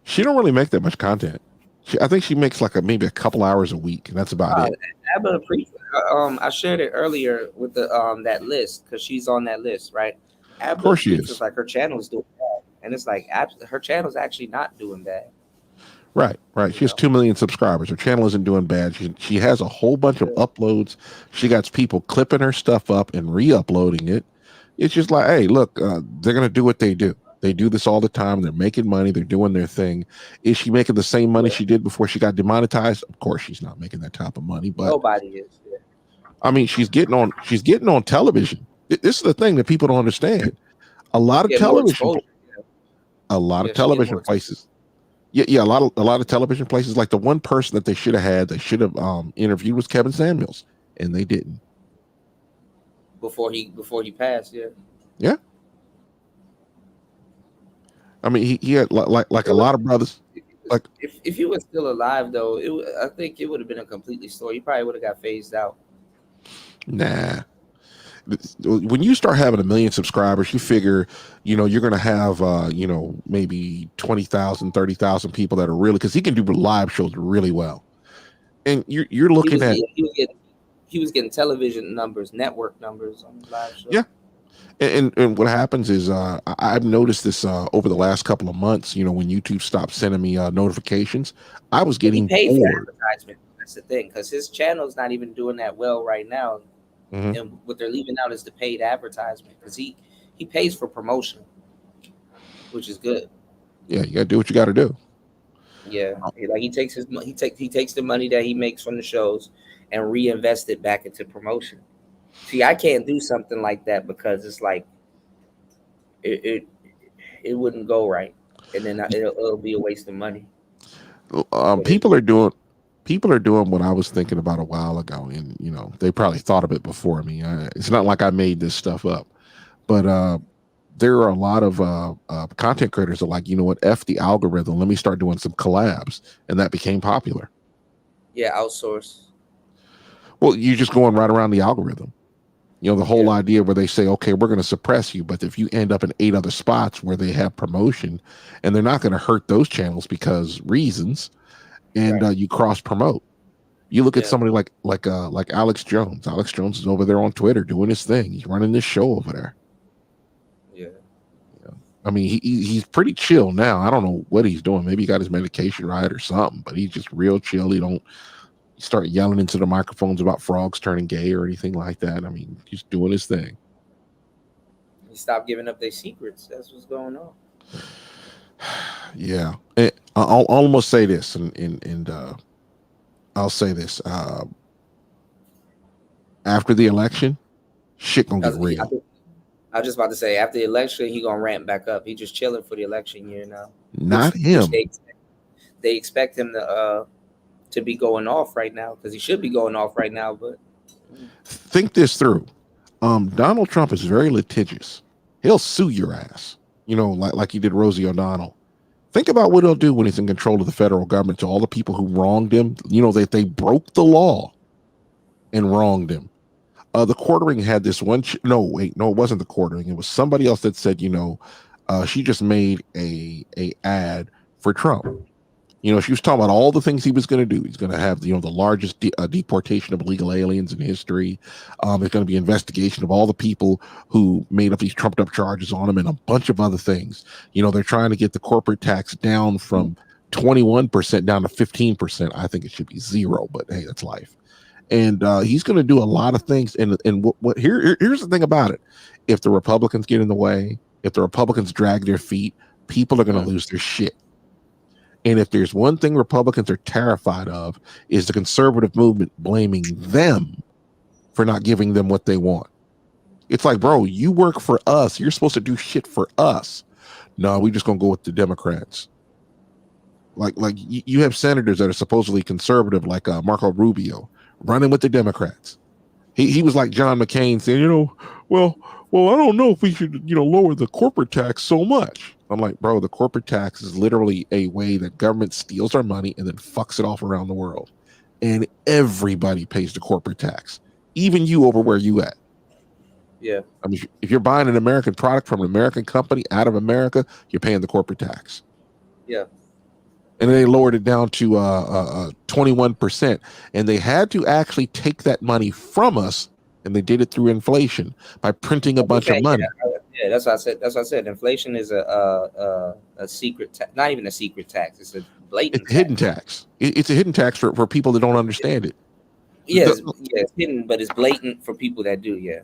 She don't really make that much content. I think she makes like maybe a couple hours a week, and that's about it. I shared it earlier with the that list because she's on that list, right? Of course she is. Like her channel is doing bad, and it's like her channel is actually not doing bad. Right. She has 2 million subscribers. Her channel isn't doing bad. She has a whole bunch of uploads. She got people clipping her stuff up and re-uploading it. It's just like, hey, look, they're gonna do what they do. They do this all the time. They're making money. They're doing their thing. Is she making the same money she did before she got demonetized? Of course, she's not making that type of money. But nobody is. Yeah. I mean, she's getting on television. This is the thing that people don't understand. A lot of television, television places. Yeah, a lot of television places. Like the one person that they should have interviewed was Kevin Samuels, and they didn't. Before he passed, yeah. Yeah. I mean, he had like a lot of brothers. Like if he was still alive, though, I think it would have been a completely story. He probably would have got phased out. Nah. When you start having 1 million subscribers, you figure, you're going to have, maybe 20,000, 30,000 people that are really, because he can do live shows really well. And you're looking at. He was getting television numbers, network numbers on the live show. Yeah. And what happens is I've noticed this over the last couple of months, when YouTube stopped sending me notifications, I was getting paid for bored. advertisement. That's the thing, because his channel's not even doing that well right now. Mm-hmm. And what they're leaving out is the paid advertisement, because he pays for promotion, which is good. Yeah, you got to do what you got to do. Yeah, like he takes the money that he makes from the shows and reinvest it back into promotion. See, I can't do something like that because it's like it wouldn't go right, and then it'll be a waste of money. People are doing what I was thinking about a while ago, and they probably thought of it before me. It's not like I made this stuff up, but there are a lot of content creators that are like, you know what, F the algorithm. Let me start doing some collabs, and that became popular. Yeah, outsource. Well, you're just going right around the algorithm. You know, the whole idea where they say, okay, we're going to suppress you, but if you end up in 8 other spots where they have promotion, and they're not going to hurt those channels because reasons, and you cross promote. You look at somebody like Alex Jones. Alex Jones is over there on Twitter doing his thing. He's running this show over there. Yeah. I mean, he's pretty chill now. I don't know what he's doing. Maybe he got his medication right or something, but he's just real chill. He don't start yelling into the microphones about frogs turning gay or anything like that. I mean, he's doing his thing. He stopped giving up their secrets. That's what's going on. Yeah. I'll almost say this, and I'll say this. After the election, shit gonna get real. I was just about to say, after the election, he gonna ramp back up. He just chilling for the election year now. Not him. They expect him to be going off right now, because he should be going off right now. But think this through. Donald Trump is very litigious. He'll sue your ass. You know, like he did Rosie O'Donnell. Think about what he'll do when he's in control of the federal government to all the people who wronged him. You know, that they broke the law and wronged him. The Quartering had this one. No, it wasn't the Quartering. It was somebody else that said, you know, she just made a ad for Trump. You know, she was talking about all the things he was going to do. He's going to have, you know, the largest deportation of illegal aliens in history. There's going to be investigation of all the people who made up these trumped up charges on him, and a bunch of other things. You know, they're trying to get the corporate tax down from 21% down to 15%. I think it should be 0, but hey, that's life. And he's going to do a lot of things. And here's the thing about it: if the Republicans get in the way, if the Republicans drag their feet, people are going to lose their shit. And if there's one thing Republicans are terrified of, is the conservative movement blaming them for not giving them what they want. It's like, bro, you work for us. You're supposed to do shit for us. No, we just gonna go with the Democrats. Like you have senators that are supposedly conservative, like Marco Rubio, running with the Democrats. He was like John McCain saying, you know, well, I don't know if we should, you know, lower the corporate tax so much. I'm like, bro, the corporate tax is literally a way that government steals our money and then fucks it off around the world. And everybody pays the corporate tax, even you over where you at. Yeah. I mean, if you're buying an American product from an American company out of America, you're paying the corporate tax. Yeah. And they lowered it down to 21%. And they had to actually take that money from us, and they did it through inflation by printing a bunch of money. Yeah, that's what I said. That's what I said. Inflation is a secret tax, not even a secret tax. It's a blatant hidden tax. It's a hidden tax for people that don't understand it. Yeah, it's hidden, but it's blatant for people that do. Yeah.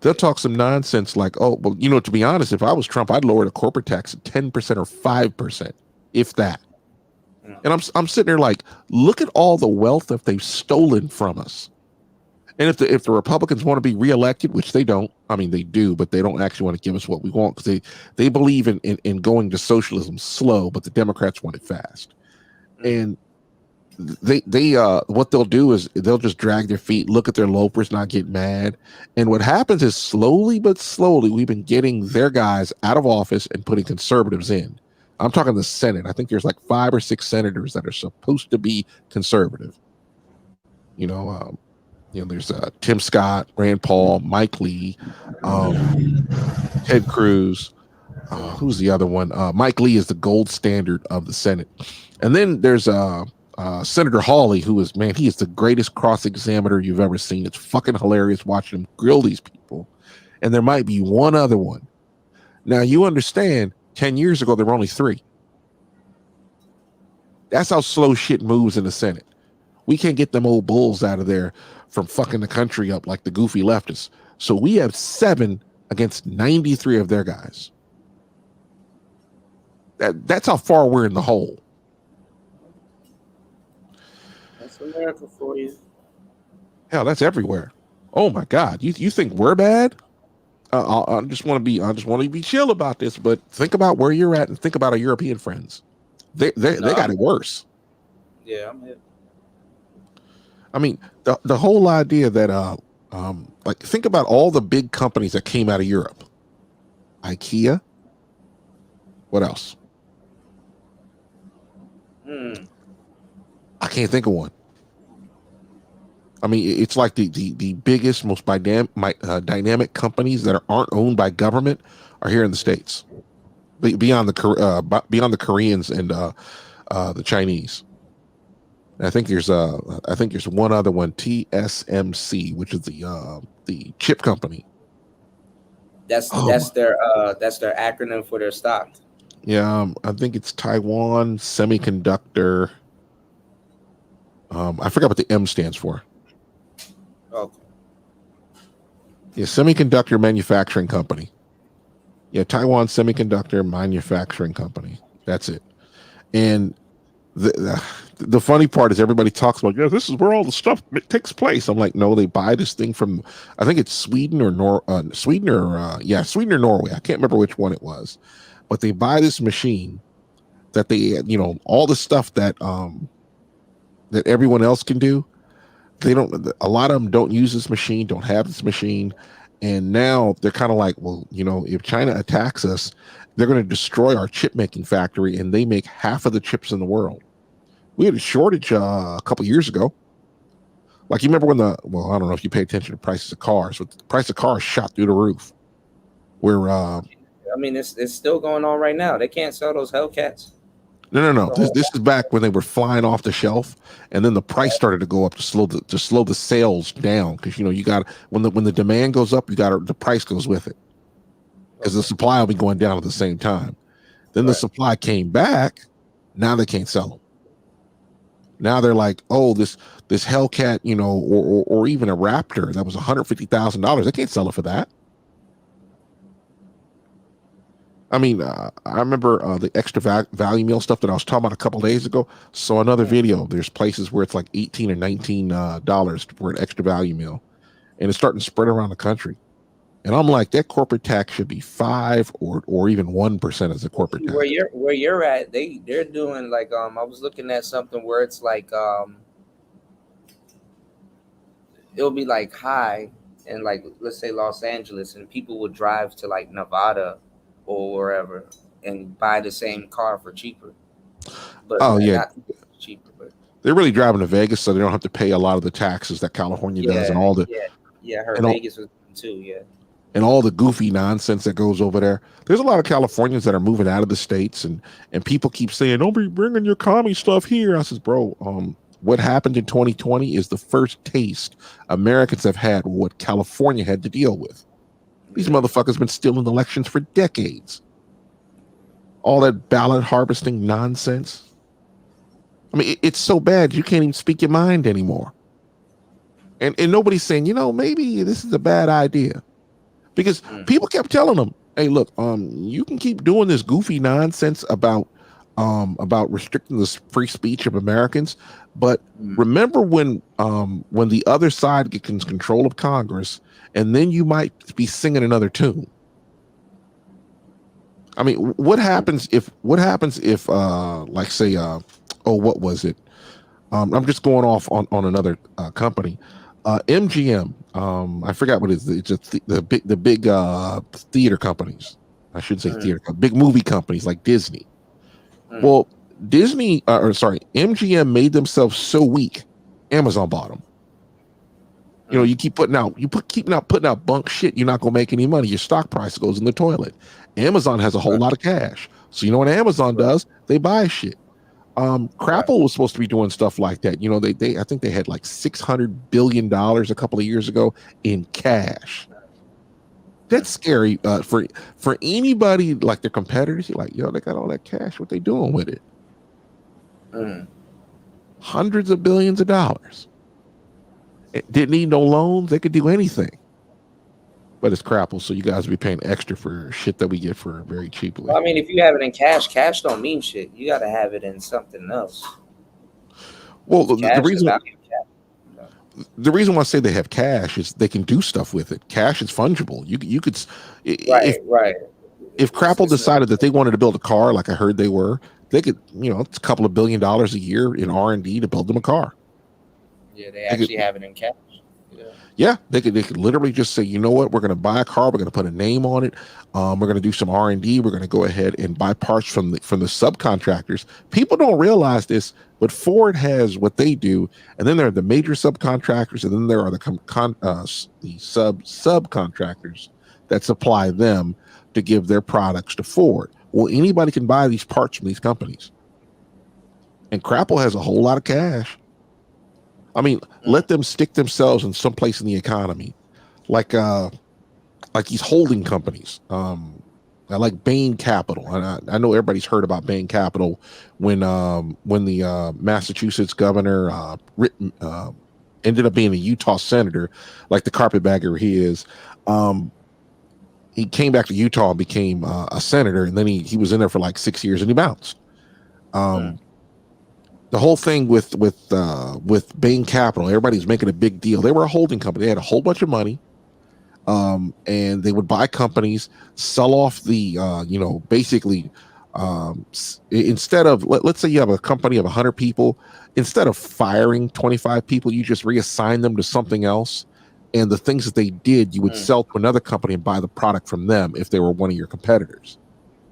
They'll talk some nonsense like, oh, well, you know, to be honest, if I was Trump, I'd lower the corporate tax at 10% or 5%, if that. And I'm sitting there like, look at all the wealth that they've stolen from us. And if the Republicans want to be reelected, which they don't, I mean, they do, but they don't actually want to give us what we want, because they believe in going to socialism slow, but the Democrats want it fast. And they what they'll do is they'll just drag their feet, look at their lopers, not get mad. And what happens is slowly but slowly, we've been getting their guys out of office and putting conservatives in. I'm talking the Senate. I think there's like 5 or 6 senators that are supposed to be conservative. You know, there's Tim Scott, Rand Paul, Mike Lee, Ted Cruz. Who's the other one? Mike Lee is the gold standard of the Senate. And then there's Senator Hawley, who is, man, he is the greatest cross-examiner you've ever seen. It's fucking hilarious watching him grill these people. And there might be one other one. Now, you understand, 10 years ago, there were only 3. That's how slow shit moves in the Senate. We can't get them old bulls out of there from fucking the country up like the goofy leftists. So we have 7 against 93 of their guys. That's how far we're in the hole. That's America for you. Hell, that's everywhere. Oh my God, you think we're bad? I just want to be chill about this, but think about where you're at and think about our European friends. They got it worse. Yeah, I'm here. I mean, the whole idea that like, think about all the big companies that came out of Europe. IKEA. What else? I can't think of one. I mean, it's like the biggest, most dynamic companies that aren't owned by government are here in the States, beyond the Koreans and the Chinese. And I think there's one other one, TSMC, which is the chip company. That's their acronym for their stock. Yeah, I think it's Taiwan Semiconductor. I forgot what the M stands for. Okay. Yeah, Semiconductor Manufacturing Company. Yeah, Taiwan Semiconductor Manufacturing Company. That's it. And the funny part is everybody talks about, yeah, this is where all the stuff takes place. I'm like, no, they buy this thing from, I think it's Sweden or Norway. I can't remember which one it was, but they buy this machine that they, all the stuff that that everyone else can do. A lot of them don't use this machine, don't have this machine. And now they're kind of like, well, if China attacks us, they're going to destroy our chip making factory, and they make half of the chips in the world. We had a shortage a couple years ago. Like, you remember when I don't know if you pay attention to prices of cars, but the price of cars shot through the roof. I mean, it's still going on right now. They can't sell those Hellcats. No. This is back when they were flying off the shelf, and then the price started to go up to slow the sales down, because you got when the demand goes up, the price goes with it, because the supply will be going down at the same time. Then the supply came back. Now they can't sell them. Now they're like, oh, this Hellcat, or even a Raptor that was $150,000. They can't sell it for that. I mean, I remember the extra value meal stuff that I was talking about a couple days ago. Saw another video. There's places where it's like $18 or $19 for an extra value meal, and it's starting to spread around the country. And I'm like, that corporate tax should be 5 or even 1% as a corporate tax. Where you're at, they're doing like I was looking at something where it's like it'll be like high in, like, let's say Los Angeles, and people would drive to like Nevada or wherever and buy the same car for cheaper. But not cheaper, but they're really driving to Vegas so they don't have to pay a lot of the taxes that California does, and all the I heard Vegas was too, and all the goofy nonsense that goes over there. There's a lot of Californians that are moving out of the states, and people keep saying, don't be bringing your commie stuff here. I says, bro, what happened in 2020 is the first taste Americans have had what California had to deal with. These motherfuckers been stealing elections for decades. All that ballot harvesting nonsense. I mean, it's so bad you can't even speak your mind anymore. And nobody's saying, maybe this is a bad idea. Because people kept telling them, hey, look, you can keep doing this goofy nonsense about restricting the free speech of Americans, but remember when the other side gets control of Congress, and then you might be singing another tune. I mean, what happens if like, say, what was it? I'm just going off on another company. MGM, I forgot what it is. It's just the big theater companies. I shouldn't say theater, big movie companies like Disney. Well, MGM made themselves so weak, Amazon bought them. You keep putting out bunk shit, you're not gonna make any money. Your stock price goes in the toilet. Amazon has a whole lot of cash, so what Amazon does? They buy shit. Crapple was supposed to be doing stuff like that. I think they had like $600 billion a couple of years ago in cash. That's scary for anybody, like their competitors. You're like, they got all that cash. What they doing with it? Hundreds of billions of dollars. It didn't need no loans. They could do anything. But it's Crapple, so you guys will be paying extra for shit that we get for very cheaply. Well, I mean, if you have it in cash don't mean shit. You got to have it in something else. Well, the reason why I say they have cash is they can do stuff with it. Cash is fungible. You could, right. If Crapple decided that they wanted to build a car, like I heard they were, they could, it's a couple of $1 billion a year in R&D to build them a car. Yeah, they actually have it in cash. Yeah, they could literally just say, you know what, we're going to buy a car, we're going to put a name on it, we're going to do some R&D, we're going to go ahead and buy parts from the subcontractors. People don't realize this, but Ford has what they do, and then there are the major subcontractors, and then there are the subcontractors that supply them to give their products to Ford. Well, anybody can buy these parts from these companies, and Crapple has a whole lot of cash. I mean, let them stick themselves in some place in the economy, like these holding companies, like Bain Capital. And I know everybody's heard about Bain Capital when the Massachusetts governor ended up being a Utah senator, like the carpetbagger he is. He came back to Utah and became a senator, and then he was in there for like 6 years and he bounced. The whole thing with Bain Capital, everybody's making a big deal. They were a holding company. They had a whole bunch of money, and they would buy companies, sell off the, basically, instead of, let's say you have a company of 100 people, instead of firing 25 people, you just reassign them to something else. And the things that they did, you would sell to another company and buy the product from them if they were one of your competitors.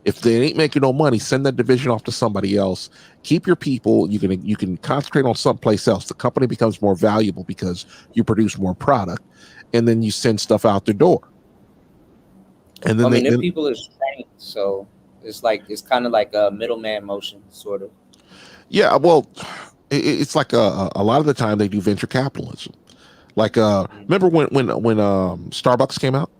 If they ain't making no money, send that division off to somebody else. Keep your people. You can concentrate on someplace else. The company becomes more valuable because you produce more product, and then you send stuff out the door. And then the people are trained, so it's kind of like a middleman motion, sort of. Yeah, well, it's like a lot of the time they do venture capitalism. Like remember when Starbucks came out?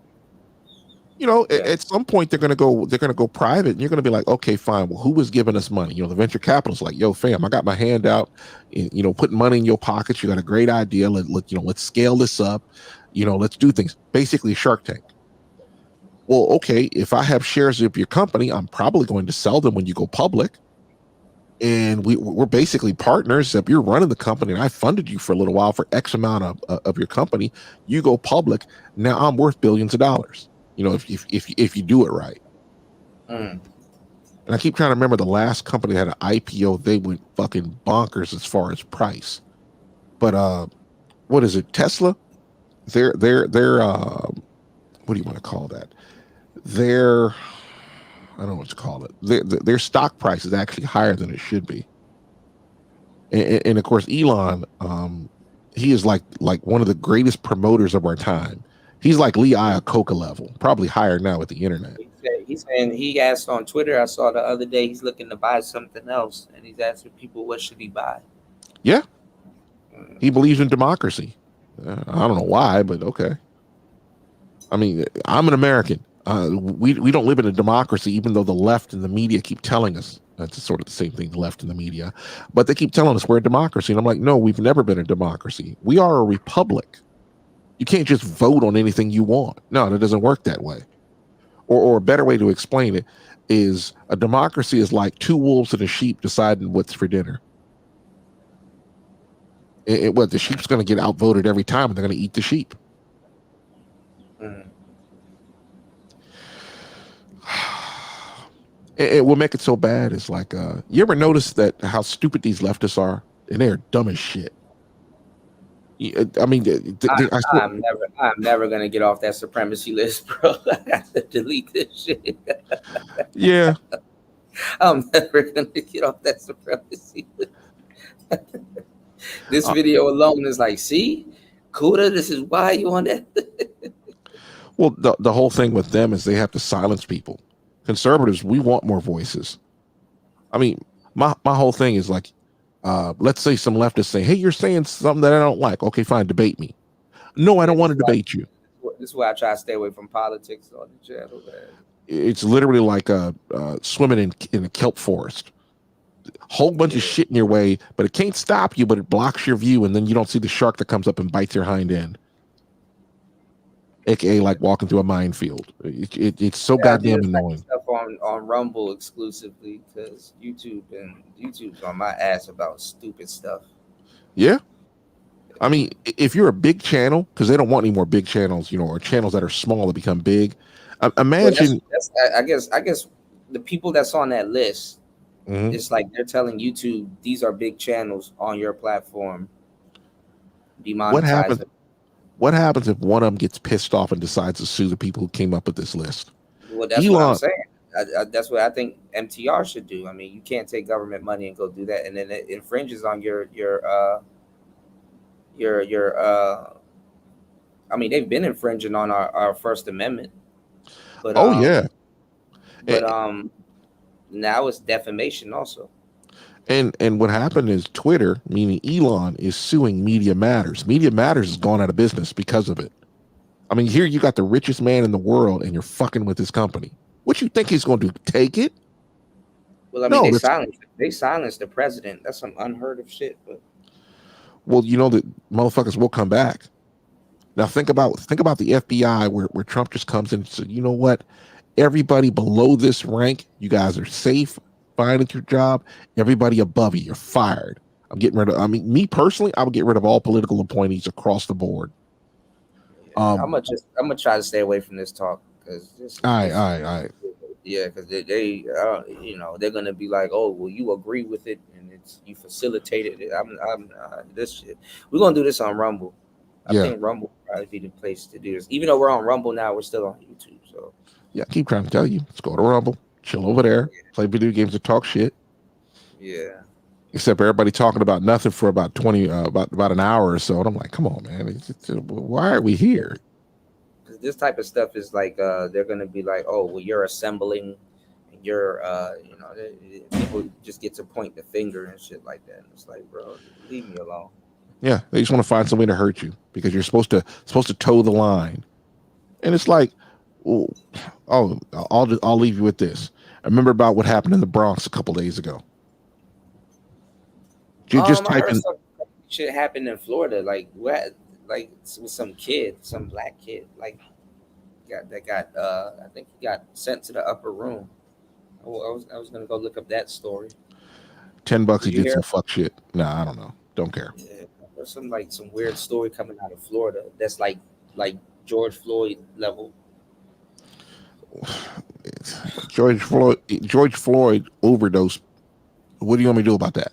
At some point they're gonna go private, and you're gonna be like, okay, fine. Well, who was giving us money? The venture capitalist, like, yo, fam, I got my hand out, putting money in your pockets. You got a great idea. Let's scale this up. Let's do things. Basically, Shark Tank. Well, okay, if I have shares of your company, I'm probably going to sell them when you go public. And we're basically partners. If you're running the company and I funded you for a little while for X amount of your company, you go public. Now I'm worth billions of dollars. If you do it right. And I keep trying to remember the last company that had an IPO, they went fucking bonkers as far as price. But what is it? Tesla? They're what do you want to call that? I don't know what to call it. Their stock price is actually higher than it should be. And of course, Elon, he is like one of the greatest promoters of our time. He's like Lee Iacocca level, probably higher now with the internet. He's saying, he asked on Twitter, I saw the other day, he's looking to buy something else, and he's asking people, what should he buy? Yeah. He believes in democracy. I don't know why, but okay. I mean, I'm an American. We don't live in a democracy, even though the left and the media keep telling us that's sort of the same thing, the left and the media, but they keep telling us we're a democracy. And I'm like, no, we've never been a democracy. We are a republic. You can't just vote on anything you want. No, that doesn't work that way. Or a better way to explain it is a democracy is like two wolves and a sheep deciding what's for dinner. What the sheep's going to get outvoted every time, and they're going to eat the sheep. It will make it so bad. It's like, you ever notice that how stupid these leftists are, and they're dumb as shit. I mean, I'm never gonna get off that supremacy list, bro. I have to delete this shit. Yeah, I'm never gonna get off that supremacy list. This video alone is like, see, Kuda, this is why you on that. Well, the whole thing with them is they have to silence people. Conservatives, we want more voices. I mean, my whole thing is like, let's say some leftists say, hey, you're saying something that I don't like. Okay, fine, debate me. No, I don't want to debate you. This is why I try to stay away from politics on the channel, man. It's literally like swimming in a kelp forest. Whole bunch of shit in your way, but it can't stop you, but it blocks your view, and then you don't see the shark that comes up and bites your hind end. AKA like walking through a minefield. It's so goddamn annoying. Stuff on Rumble exclusively because YouTube's on my ass about stupid stuff. Yeah. I mean, if you're a big channel, because they don't want any more big channels, or channels that are small to become big. Imagine. Well, I guess the people that's on that list, it's like they're telling YouTube these are big channels on your platform. Demonetize them. What happens if one of them gets pissed off and decides to sue the people who came up with this list? Well, that's what I'm saying. That's what I think MTR should do. I mean, you can't take government money and go do that, and then it infringes on your. I mean, they've been infringing on our First Amendment. But yeah. But now it's defamation also. And what happened is Twitter, meaning Elon, is suing Media Matters. Media Matters has gone out of business because of it. I mean, here you got the richest man in the world, and you're fucking with his company. What you think he's going to do? Take it? Well, I mean, they silenced the president. That's some unheard of shit. But well, you know that motherfuckers will come back. Now think about the FBI, where Trump just comes in and says, you know what? Everybody below this rank, you guys are safe. Fine at your job. Everybody above you, you're fired. I'm getting rid of. I mean, me personally, I would get rid of all political appointees across the board. I'm gonna try to stay away from this talk because all right. Yeah, because they you know, they're gonna be like, oh, well, you agree with it and you facilitated it. I'm this shit. We're gonna do this on Rumble. I think Rumble will probably be the place to do this. Even though we're on Rumble now, we're still on YouTube. So yeah, I keep trying to tell you, let's go to Rumble. Chill over there, play video games and talk shit. Yeah. Except everybody talking about nothing for about 20, about an hour or so. And I'm like, come on, man. Why are we here? Because this type of stuff is like, they're going to be like, oh, well, you're assembling. And you're, you know, people just get to point the finger and shit like that. And it's like, bro, leave me alone. Yeah, they just want to find some way to hurt you because you're supposed to toe the line. And it's like, oh, I'll leave you with this. I remember about what happened in the Bronx a couple days ago. Just type in. Shit happened in Florida, like what? Like with some kid, some black kid, like I think he got sent to the upper room. I was gonna go look up that story. $10 to get some fuck shit. Nah, I don't know. Don't care. Yeah, there's some weird story coming out of Florida that's like George Floyd level. George Floyd overdose. What do you want me to do about that?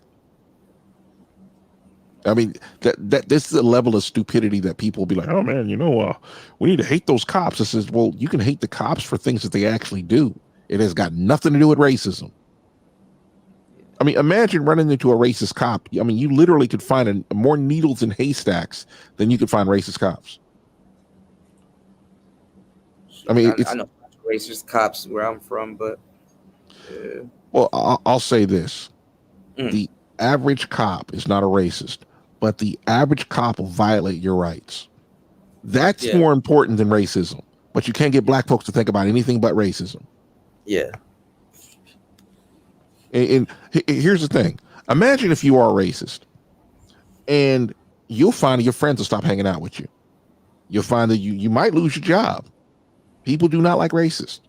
I mean, that this is a level of stupidity that people will be like, oh man, you know, we need to hate those cops. This is, well, you can hate the cops for things that they actually do. It has got nothing to do with racism. I mean, imagine running into a racist cop. I mean, you literally could find more needles in haystacks than you could find racist cops. I mean, I know racist cops where I'm from, but well, I'll say this: the average cop is not a racist, but the average cop will violate your rights. That's more important than racism. But you can't get black folks to think about anything but racism. Yeah. And here's the thing: imagine if you are a racist, and you'll find that your friends will stop hanging out with you. You'll find that you might lose your job. People do not like racists.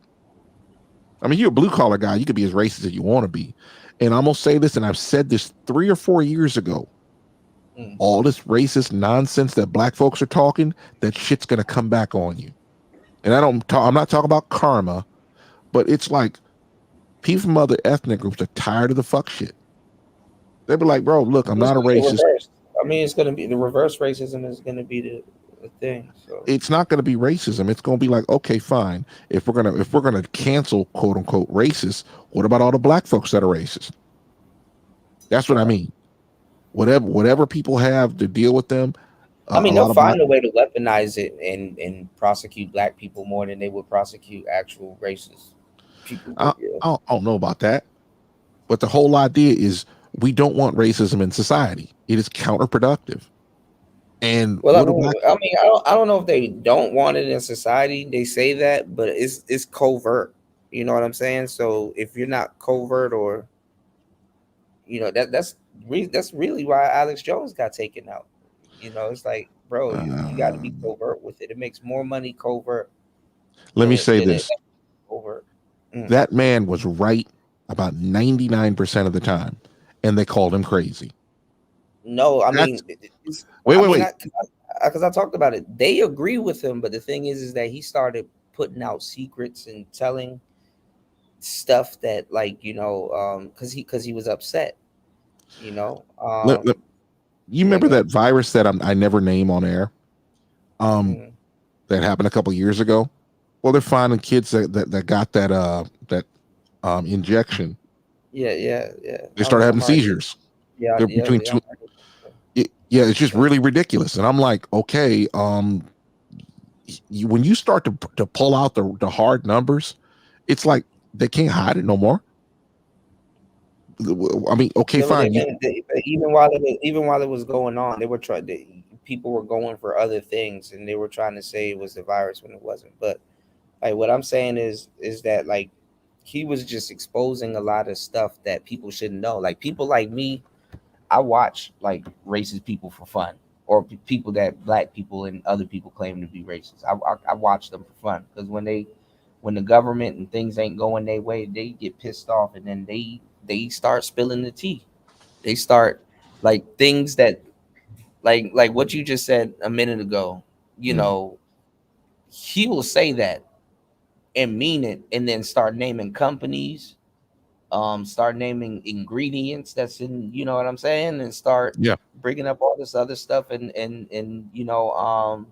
I mean, you're a blue collar guy. You could be as racist as you want to be. And I'm going to say this, and I've said this 3 or 4 years ago. All this racist nonsense that black folks are talking, that shit's going to come back on you. And I'm not talking about karma, but it's like people from other ethnic groups are tired of the fuck shit. They'll be like, bro, look, I'm not a racist. I mean, it's going to be the reverse racism is going to be the thing. So it's not going to be racism. It's going to be like, okay, fine. If we're gonna cancel quote unquote racist, what about all the black folks that are racist? That's what I mean. Whatever people have to deal with them. I mean, they'll find a way to weaponize it and prosecute black people more than they would prosecute actual racist people. I don't know about that, but the whole idea is we don't want racism in society. It is counterproductive. And well, I don't know if they don't want it in society. They say that, but it's covert. You know what I'm saying? So if you're not covert, or you know, that's really why Alex Jones got taken out. You know, it's like, bro, you got to be covert with it. It makes more money covert. Let me say this: covert. That man was right about 99% of the time, and they called him crazy. No, I mean, wait. Because I talked about it. They agree with him, but the thing is that he started putting out secrets and telling stuff that, like, you know, because he was upset. You know, you remember that virus that I never name on air? that happened a couple years ago. Well, they're finding kids that got that injection. Yeah. They start having seizures. Yeah, They're between two. Yeah, it's just really ridiculous. And I'm like, okay, when you start to pull out the hard numbers, it's like they can't hide it no more. I mean, okay, fine. Even while it was going on, they were people were going for other things, and they were trying to say it was the virus when it wasn't. But like what I'm saying is that like he was just exposing a lot of stuff that people shouldn't know. Like people like me, I watch like racist people for fun, or people that black people and other people claim to be racist. I watch them for fun because when the government and things ain't going their way, they get pissed off, and then they start spilling the tea. They start like things that like what you just said a minute ago. You know, he will say that and mean it, and then start naming companies, start naming ingredients that's in, you know what I'm saying, and start bringing up all this other stuff, and you know,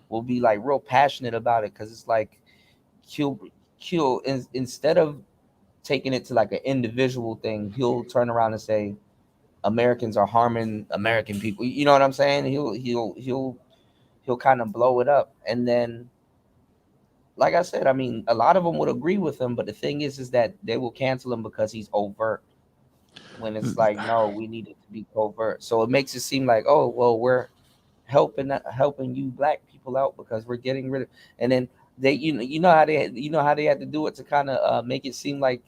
will be like real passionate about it, because it's like he'll instead of taking it to like an individual thing, he'll turn around and say Americans are harming American people. You know what I'm saying? He'll kind of blow it up, and then like I said, I mean, a lot of them would agree with him, but the thing is that they will cancel him because he's overt. When it's like, no, we need it to be covert. So it makes it seem like, oh, well, we're helping you black people out because we're getting rid of. And then they, you know how they had to do it to kind of make it seem like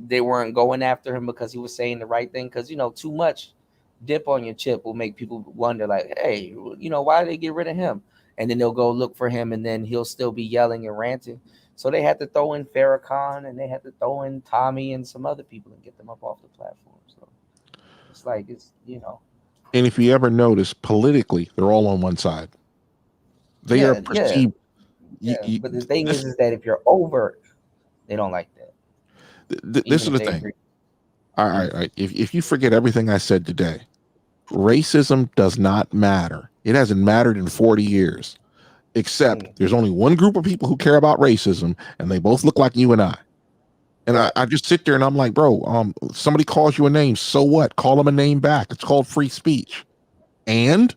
they weren't going after him because he was saying the right thing. Because too much dip on your chip will make people wonder, like, hey, why did they get rid of him? And then they'll go look for him, and then he'll still be yelling and ranting. So they had to throw in Farrakhan, and they had to throw in Tommy and some other people and get them up off the platform. So it's like And if you ever notice, politically, they're all on one side. They are perceived. But the thing is that if you're overt, they don't like that. This is the thing. All right. If you forget everything I said today, racism does not matter. It hasn't mattered in 40 years, except there's only one group of people who care about racism, and they both look like you and I. And I just sit there and I'm like, bro, somebody calls you a name, so what? Call them a name back. It's called free speech. And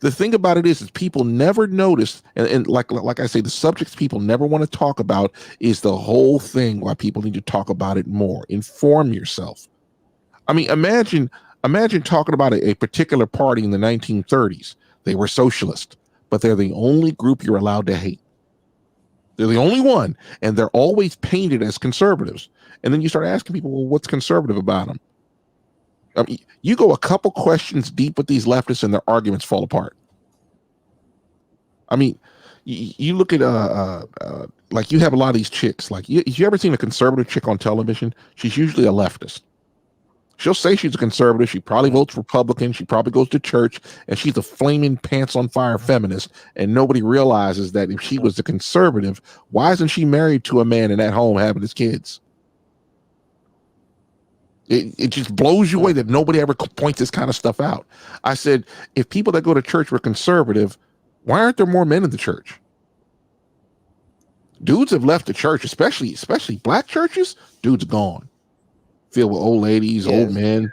the thing about it is people never notice, and like I say, the subjects people never want to talk about is the whole thing why people need to talk about it more. Inform yourself. I mean, imagine talking about a particular party in the 1930s. They were socialist, but they're the only group you're allowed to hate. They're the only one, and they're always painted as conservatives. And then you start asking people, well, what's conservative about them? I mean, you go a couple questions deep with these leftists, and their arguments fall apart. I mean, you look at like you have a lot of these chicks. Like, you ever seen a conservative chick on television? She's usually a leftist. She'll say she's a conservative. She probably votes Republican. She probably goes to church, and she's a flaming pants on fire feminist. And nobody realizes that if she was a conservative, why isn't she married to a man and at home having his kids? It just blows you away that nobody ever points this kind of stuff out. I said, if people that go to church were conservative, why aren't there more men in the church? Dudes have left the church, especially black churches. Dudes gone. Filled with old ladies, old men,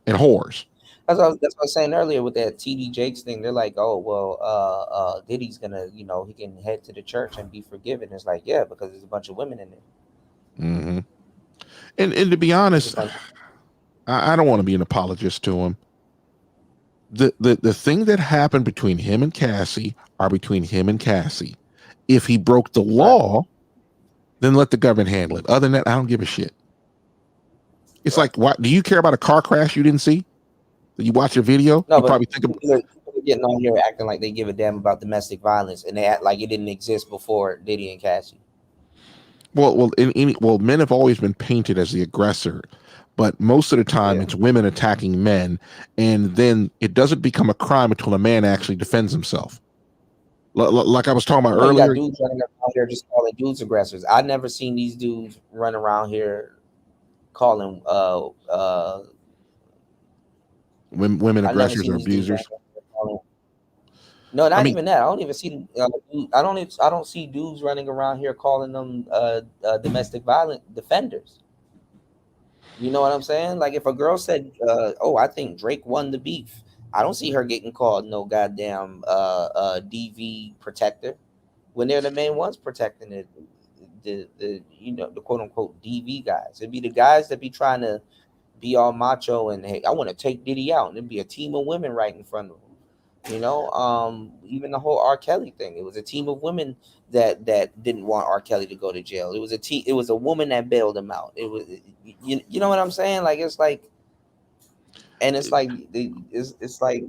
and whores. That's what I was saying earlier with that TD Jakes thing. They're like, oh, well, Diddy's gonna, he can head to the church and be forgiven. It's like, yeah, because there's a bunch of women in there. Mm-hmm. And to be honest, I don't want to be an apologist to him. The thing that happened between him and Cassie are between him and Cassie. If he broke the law, then let the government handle it. Other than that, I don't give a shit. It's like, what? Do you care about a car crash you didn't see? Did you watch a video? No, you but probably think of people are getting on here acting like they give a damn about domestic violence, and they act like it didn't exist before Diddy and Cassie. Well, men have always been painted as the aggressor, but most of the time it's women attacking men, and then it doesn't become a crime until a man actually defends himself. Like I was talking about earlier. You got dudes running around here just calling dudes aggressors. I've never seen these dudes run around here calling women aggressors or abusers. No, not I mean, even that. I don't even see. I don't see dudes running around here calling them domestic violent defenders. You know what I'm saying? Like if a girl said, "Oh, I think Drake won the beef," I don't see her getting called no goddamn DV protector when they're the main ones protecting it. The the quote unquote DV guys. It'd be the guys that be trying to be all macho and hey, I want to take Diddy out, and it'd be a team of women right in front of him. Even the whole R. Kelly thing. It was a team of women that didn't want R. Kelly to go to jail. It was a team. It was a woman that bailed him out. It was, you know what I'm saying? Like it's like, and it's like it's like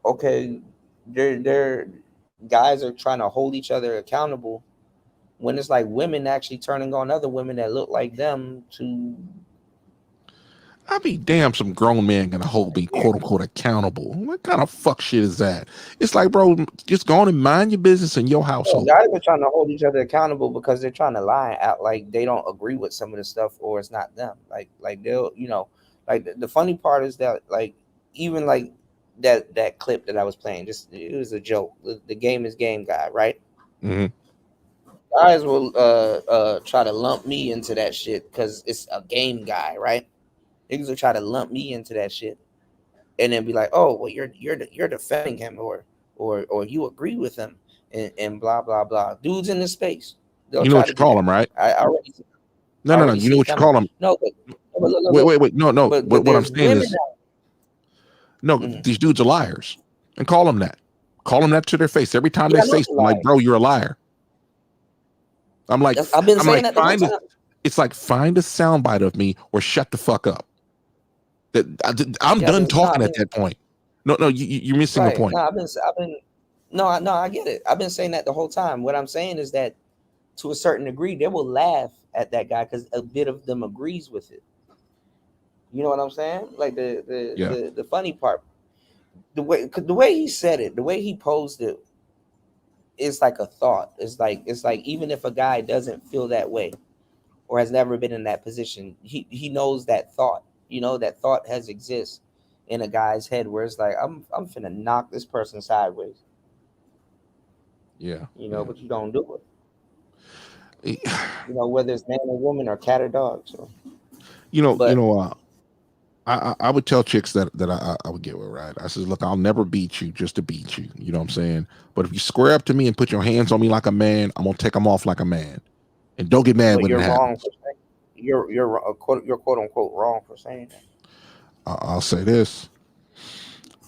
okay, they're guys are trying to hold each other accountable when it's like women actually turning on other women that look like them to. I be damn, some grown man gonna hold me quote unquote accountable. What kind of fuck shit is that? It's like, bro, just go on and mind your business in your household. Guys are trying to hold each other accountable because they're trying to lie out like they don't agree with some of the stuff or it's not them. Like they'll like the funny part is that like even like that clip that I was playing, just it was a joke. The game is game guy, right? Mm-hmm. Guys will try to lump me into that shit because it's a game guy, right? Niggas will try to lump me into that shit, and then be like, "Oh, well, you're defending him, or you agree with him, and blah blah blah." Dudes in this space, You know what you call them, right? I already. No. You know what you call them? No, but wait. No. But What I'm saying is, no, Mm-hmm. these dudes are liars, and call them that. Call them that to their face every time they say something. Like, bro, you're a liar. I'm like, I've been saying that the whole time. It's like find a soundbite of me or shut the fuck up. I'm done talking at that point. No, you're missing a point. No, I get it. I've been saying that the whole time. What I'm saying is that to a certain degree, they will laugh at that guy because a bit of them agrees with it. You know what I'm saying? Like the funny part, the way he said it, the way he posed it, it's like a thought. It's like even if a guy doesn't feel that way or has never been in that position, he knows that thought. That thought has exist in a guy's head where it's like I'm finna knock this person sideways. Yeah. But you don't do it. Whether it's man or woman or cat or dog. So I would tell chicks that I would get with, right? I says, look, I'll never beat you just to beat you. You know what I'm saying? But if you square up to me and put your hands on me like a man, I'm gonna take them off like a man. And don't get mad when it happens. You're quote unquote wrong for saying that. I'll say this.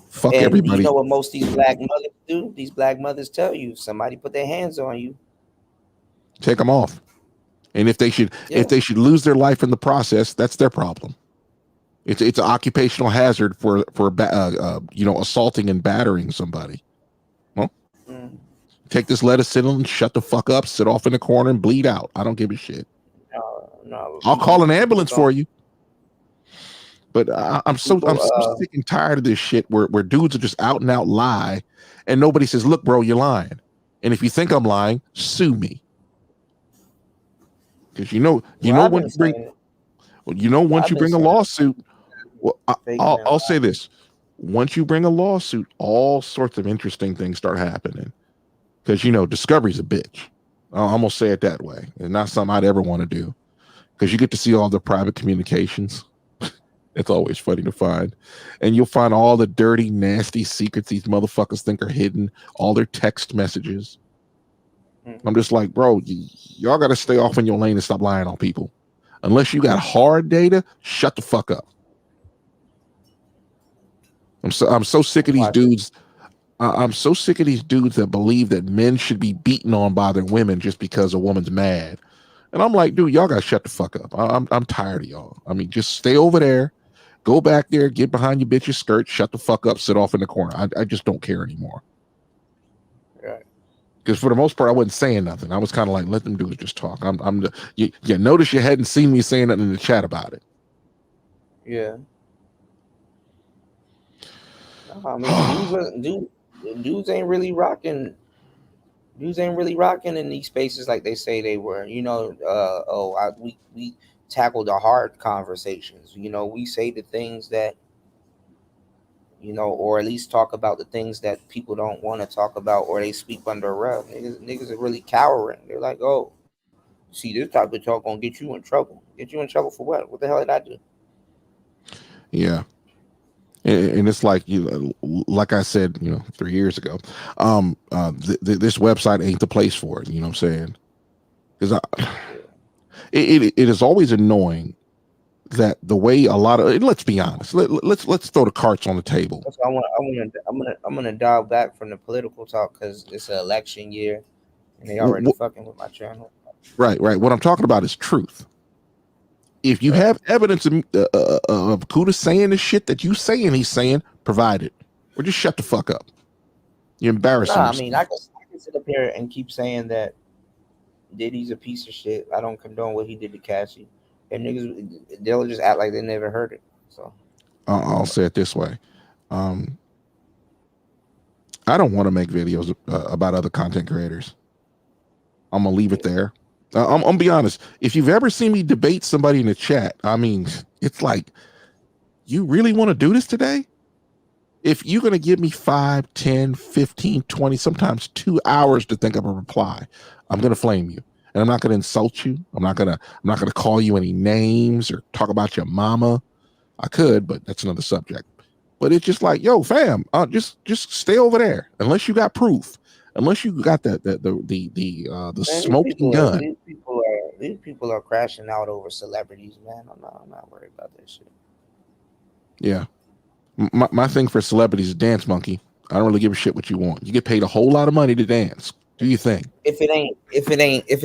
Fuck everybody. You know what most these black mothers do? These black mothers tell you somebody put their hands on you. Take them off. And if they should lose their life in the process, that's their problem. It's an occupational hazard for assaulting and battering somebody. Well, take this lettuce, sit on, shut the fuck up, sit off in the corner and bleed out. I don't give a shit. No, I'll call an ambulance for you. But I'm so sick and tired of this shit where dudes are just out and out lie, and nobody says, "Look, bro, you're lying." And if you think I'm lying, sue me. Because once you bring a lawsuit, well, I'll say this: once you bring a lawsuit, all sorts of interesting things start happening. Because discovery's a bitch. I'm gonna say it that way, and not something I'd ever want to do. Because you get to see all the private communications. It's always funny to find. And you'll find all the dirty, nasty secrets these motherfuckers think are hidden, all their text messages. I'm just like, bro, y'all got to stay off in your lane and stop lying on people. Unless you got hard data, shut the fuck up. I'm so sick of these dudes. I'm so sick of these dudes that believe that men should be beaten on by their women just because a woman's mad. And I'm like, dude, y'all got to shut the fuck up. I'm tired of y'all. I mean, just stay over there. Go back there, get behind your bitch's skirt, shut the fuck up, sit off in the corner. I just don't care anymore. Right. Because for the most part, I wasn't saying nothing. I was kind of like, let them do it, just talk. You notice you hadn't seen me saying nothing in the chat about it. Yeah. I mean, dudes ain't really rocking. Dudes ain't really rocking in these spaces like they say they were. We tackle the hard conversations. We say the things that you know, or at least talk about the things that people don't want to talk about, or they sweep under a rug. Niggas are really cowering. They're like, oh, see, this type of talk gonna get you in trouble. Get you in trouble for what? What the hell did I do? Yeah. And it's like, like I said, 3 years ago, this website ain't the place for it. You know what I'm saying? Because it is always annoying that the way a lot of, let's be honest, let's throw the cards on the table. I'm gonna dial back from the political talk because it's an election year, and they already fucking with my channel. Right. What I'm talking about is truth. If you have evidence of Kuda saying the shit that you saying he's saying, provide it, or just shut the fuck up. You're embarrassing. Nah, I mean, I can sit up here and keep saying that Diddy's a piece of shit. I don't condone what he did to Cassie, and niggas, they'll just act like they never heard it. So I'll say it this way: I don't want to make videos about other content creators. I'm gonna leave it there. I'm gonna be honest. If you've ever seen me debate somebody in the chat, I mean, it's like, you really want to do this today? If you're gonna give me 5, 10, 15, 20, sometimes 2 hours to think of a reply, I'm gonna flame you, and I'm not gonna insult you. I'm not gonna call you any names or talk about your mama. I could, but that's another subject. But it's just like, yo, fam, just stay over there unless you got proof. Unless you got the smoking gun. These people are crashing out over celebrities, man. I'm not worried about that shit. Yeah, my thing for celebrities is dance monkey. I don't really give a shit what you want. You get paid a whole lot of money to dance. Do you think? If it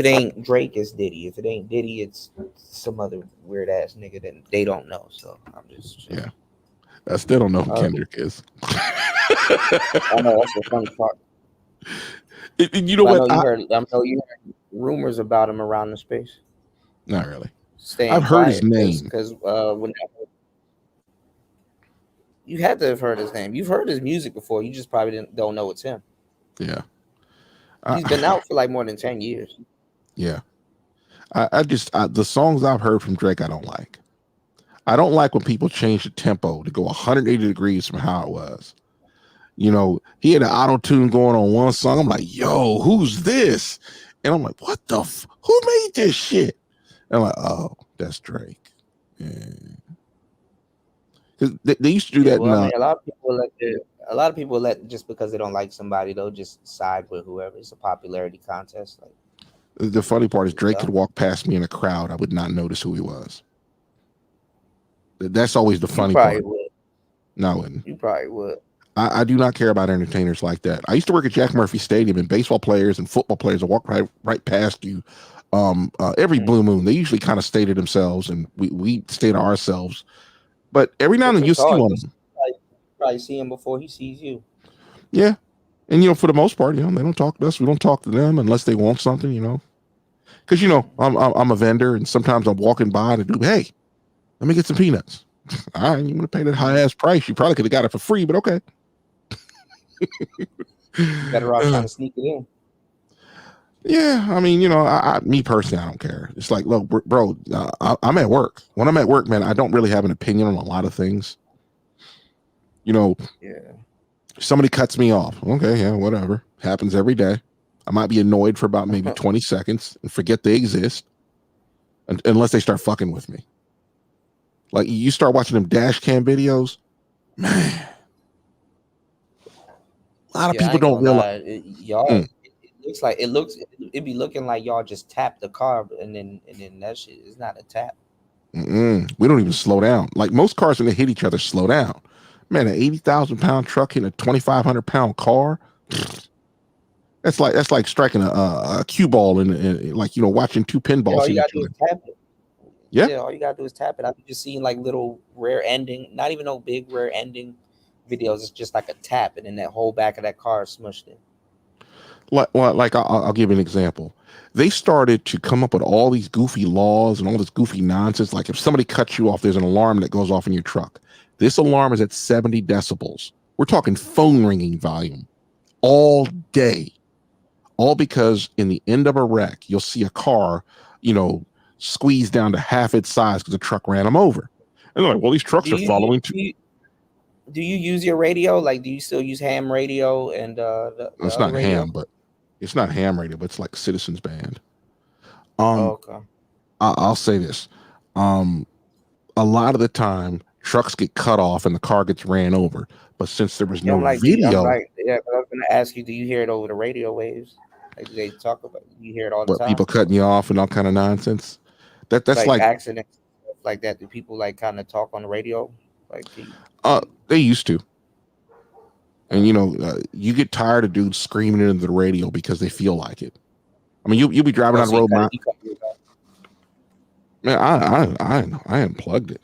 ain't Drake, it's Diddy. If it ain't Diddy, it's some other weird ass nigga that they don't know. So I'm just yeah. I still don't know who Kendrick is. I know that's the funny part. You know what? I know you heard rumors about him around the space. Not really. I've heard his name because when you had to have heard his name. You've heard his music before. You just probably don't know it's him. Yeah. He's been out for like more than 10 years. Yeah. I just the songs I've heard from Drake, I don't like. I don't like when people change the tempo to go 180 degrees from how it was. He had an auto tune going on one song. I'm like, yo, who's this? And I'm like, what the who made this shit? And I'm like, oh, that's Drake. Yeah. They used to do that. Well, I mean, a lot of people let just because they don't like somebody, they'll just side with whoever. It's a popularity contest. Like, the funny part is Drake could walk past me in a crowd. I would not notice who he was. That's always the funny part. Would. No, I wouldn't. You probably would. I do not care about entertainers like that. I used to work at Jack Murphy Stadium, and baseball players and football players will walk right past you every blue moon. They usually kind of stay to themselves, and we stay to ourselves. But every now and then you see one. Probably see him before he sees you. Yeah, and for the most part, they don't talk to us. We don't talk to them unless they want something, Because I'm a vendor, and sometimes I'm walking by and I do, hey, let me get some peanuts. All right, you want to pay that high ass price? You probably could have got it for free, but okay. Better off trying to sneak it in. Yeah, I mean, me personally, I don't care. It's like, look, bro, I'm at work. When I'm at work, man, I don't really have an opinion on a lot of things. Yeah. Somebody cuts me off. Okay, yeah, whatever. Happens every day. I might be annoyed for about maybe 20 seconds and forget they exist, unless they start fucking with me. Like, you start watching them dash cam videos, man. A lot of people don't realize. It be looking like y'all just tap the car, and then that shit is not a tap. We don't even slow down. Like, most cars when they hit each other slow down. Man, an 80,000-pound truck hitting a 2,500-pound car. That's like striking a cue ball and like watching two pinballs hit each other. Tap it. Yeah, all you gotta do is tap it. I've just seen like little rare ending, not even no big rare ending videos. It's just like a tap, and then that whole back of that car is smushed in. Like I'll give you an example. They started to come up with all these goofy laws and all this goofy nonsense. Like, if somebody cuts you off, there's an alarm that goes off in your truck. This alarm is at 70 decibels. We're talking phone ringing volume all day. All because in the end of a wreck, you'll see a car, squeezed down to half its size because the truck ran them over. And they're like, well, these trucks are following too. do you use your radio? Like, do you still use ham radio and the It's other not radio? ham, but it's not ham radio, but it's like Citizens Band. Okay. I'll say this. A lot of the time trucks get cut off and the car gets ran over. But since there was no video, but I was gonna ask you, do you hear it over the radio waves? Like, do they talk about? You hear it all the but time. people cutting you off and all kind of nonsense. That's like accidents like that. Do people like kind of talk on the radio? Like, they used to. And you get tired of dudes screaming into the radio because they feel like it. I mean, you'll be driving on the road. Man, I unplugged it.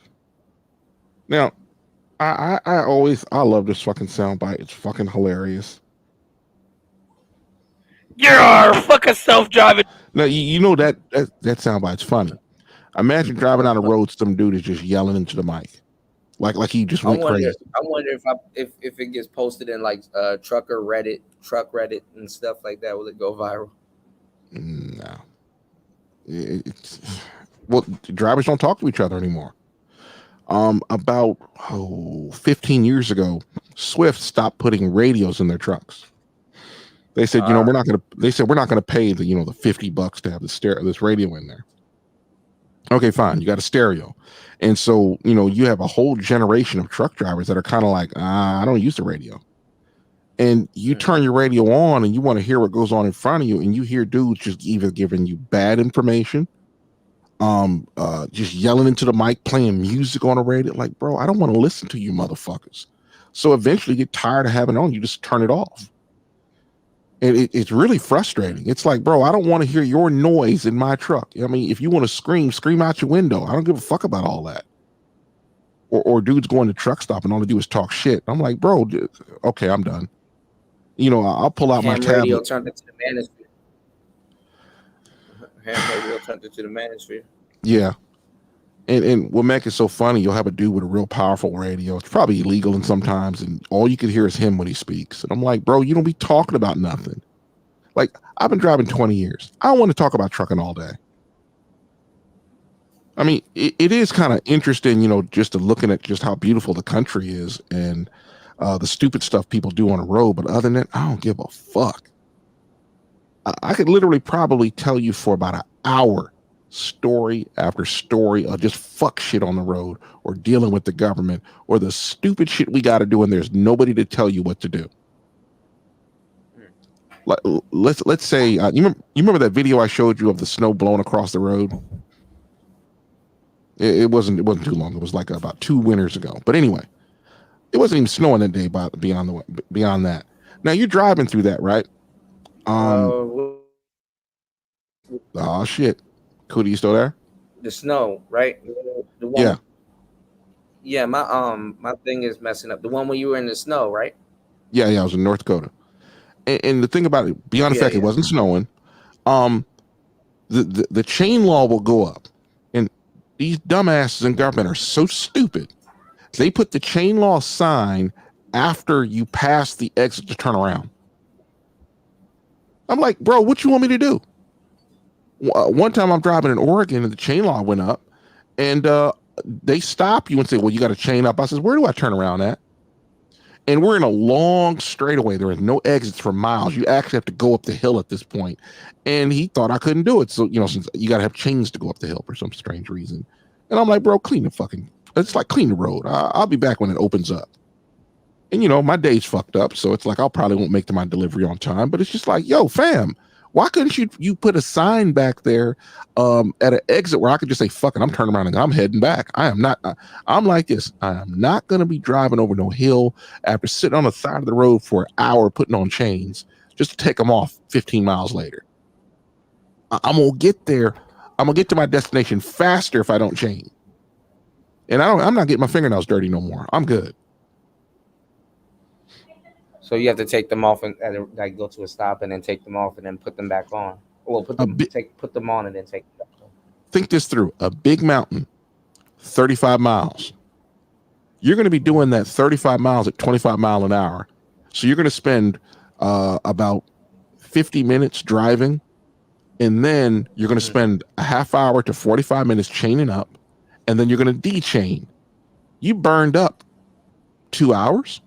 Now, I love this fucking soundbite. It's fucking hilarious. You're our fucking self-driving. Now you know that soundbite's funny. Imagine driving down the road, some dude is just yelling into the mic, like he just went crazy. I wonder if it gets posted in like truck Reddit and stuff like that. Will it go viral? No. Well, drivers don't talk to each other anymore. About 15 years ago, Swift stopped putting radios in their trucks. They said, we're not gonna pay the the $50 to have this radio in there. Okay, fine. You got a stereo. And so, you have a whole generation of truck drivers that are kind of like, I don't use the radio. And you turn your radio on and you want to hear what goes on in front of you, and you hear dudes just either giving you bad information, just yelling into the mic, playing music on the radio. Like, bro, I don't want to listen to you motherfuckers. So eventually you get tired of having it on, you just turn it off. And it's really frustrating. It's like, bro, I don't want to hear your noise in my truck. I mean, if you want to scream out your window. I don't give a fuck about all that. Or dudes going to truck stop and all they do is talk shit. I'm like, bro, okay, I'm done. I'll pull out my tablet. Radio turned into the manosphere. Ham radio turned into the manosphere. Yeah. And what makes it so funny, you'll have a dude with a real powerful radio. It's probably illegal and sometimes, and all you can hear is him when he speaks. And I'm like, bro, you don't be talking about nothing. Like, I've been driving 20 years. I don't want to talk about trucking all day. I mean, it is kind of interesting, just to looking at just how beautiful the country is and the stupid stuff people do on the road. But other than that, I don't give a fuck. I could literally probably tell you for about an hour story after story of just fuck shit on the road, or dealing with the government, or the stupid shit we got to do, and there's nobody to tell you what to do. Like, let's say you remember that video I showed you of the snow blowing across the road? It wasn't too long. It was like about 2 winters ago. But anyway, it wasn't even snowing that day. Beyond that, now you're driving through that, right? Oh shit. Cootie, you still there? The snow, right? The one, yeah. Yeah, my thing is messing up. The one where you were in the snow, right? Yeah, I was in North Dakota. And the thing about it, beyond the fact it wasn't snowing, the chain law will go up. And these dumbasses in government are so stupid. They put the chain law sign after you pass the exit to turn around. I'm like, bro, what you want me to do? One time I'm driving in Oregon and the chain law went up, and they stop you and say, well, you got to chain up. I says, where do I turn around at? And we're in a long straightaway. There is no exits for miles. You actually have to go up the hill at this point. And he thought I couldn't do it. So, since you got to have chains to go up the hill for some strange reason. And I'm like, bro, clean the road. I'll be back when it opens up. And, my day's fucked up. So it's like, I'll probably won't make to my delivery on time. But it's just like, yo, fam, why couldn't you put a sign back there at an exit where I could just say, fuck it, I'm turning around and I'm heading back. I'm like this. I am not going to be driving over no hill after sitting on the side of the road for an hour putting on chains just to take them off 15 miles later. I'm going to get there. I'm going to get to my destination faster if I don't chain. And I'm not getting my fingernails dirty no more. I'm good. So you have to take them off and like go to a stop and then take them off and then put them back on. Well, put them on and then take them back on. Think this through. A big mountain, 35 miles. You're going to be doing that 35 miles at 25 miles an hour. So you're going to spend about 50 minutes driving, and then you're going to spend a half hour to 45 minutes chaining up, and then you're going to de-chain. You burned up 2 hours.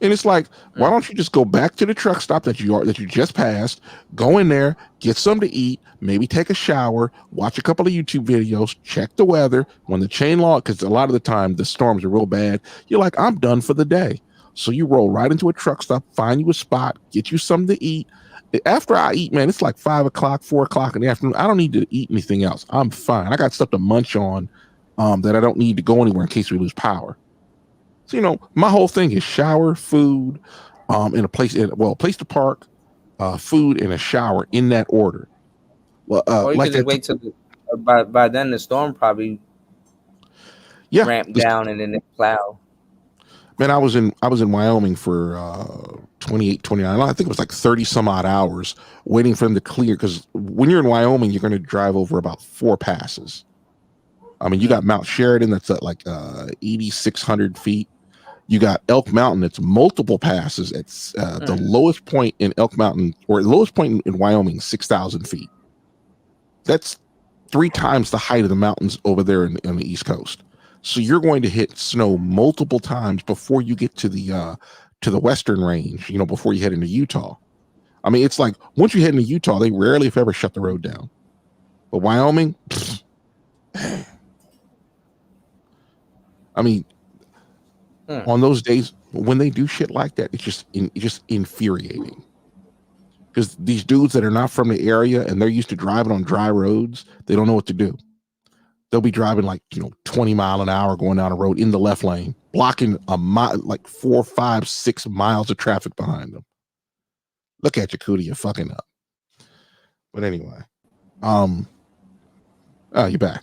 And it's like, why don't you just go back to the truck stop that you just passed, go in there, get something to eat, maybe take a shower, watch a couple of YouTube videos, check the weather. When the chain log, because a lot of the time the storms are real bad, you're like, I'm done for the day. So you roll right into a truck stop, find you a spot, get you something to eat. After I eat, man, it's like 5 o'clock, 4 o'clock in the afternoon. I don't need to eat anything else. I'm fine. I got stuff to munch on that I don't need to go anywhere in case we lose power. So, you know, my whole thing is shower, food, in a place to park, food, and a shower in that order. Well, or you like could just wait till by then the storm probably ramp down and then it plow. Man, I was in Wyoming for 28, 29. I think it was like 30 some odd hours waiting for them to clear. Because when you're in Wyoming, you're going to drive over about 4 passes. I mean, you got Mount Sheridan that's at like 8,600 feet. You got Elk Mountain that's multiple passes. It's the lowest point in Elk Mountain, or the lowest point in Wyoming, 6,000 feet. That's 3 times the height of the mountains over there on the East Coast. So you're going to hit snow multiple times before you get to the Western Range, you know, before you head into Utah. I mean, it's like once you head into Utah, they rarely, if ever, shut the road down. But Wyoming, I mean, on those days when they do shit like that, it's just infuriating. Because these dudes that are not from the area and they're used to driving on dry roads, they don't know what to do. They'll be driving like, you know, 20 mile an hour going down a road in the left lane, blocking a mile, like 4, 5, 6 miles of traffic behind them. Look at you, Cootie, you're fucking up. But anyway, you're back.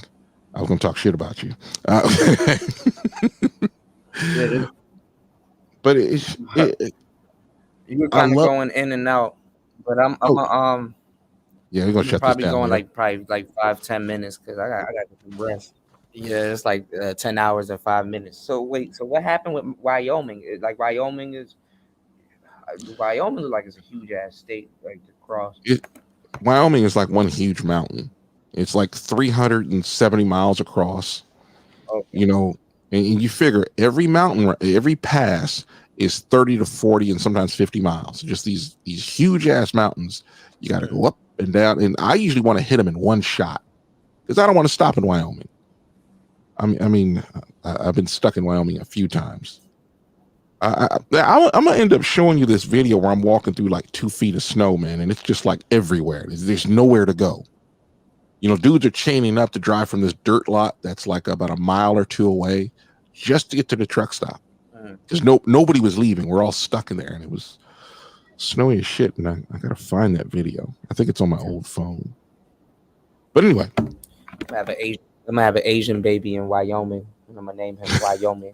I was gonna talk shit about you. But you were kind of going in and out, but I'm yeah, we're gonna shut probably this down. Going probably 5-10 minutes because I got to rest. Yeah, it's like 10 hours and 5 minutes. So wait, so what happened with Wyoming? Like Wyoming is like it's a huge ass state, like to cross. Wyoming is like one huge mountain. It's like 370 miles across. Okay. You know, and you figure every mountain, every pass is 30 to 40 and sometimes 50 miles. Just these huge ass mountains. You got to go up and down. And I usually want to hit them in one shot because I don't want to stop in Wyoming. I mean, I've been stuck in Wyoming a few times. I'm gonna end up showing you this video where I'm walking through like 2 feet of snow, man, and it's just like everywhere. There's nowhere to go. You know, dudes are chaining up to drive from this dirt lot that's like about a mile or 2 away just to get to the truck stop. Because nobody was leaving. We're all stuck in there, and it was snowy as shit. And I gotta find that video. I think it's on my old phone. But anyway, I'm gonna have an Asian baby in Wyoming, and I'm gonna name him Wyoming.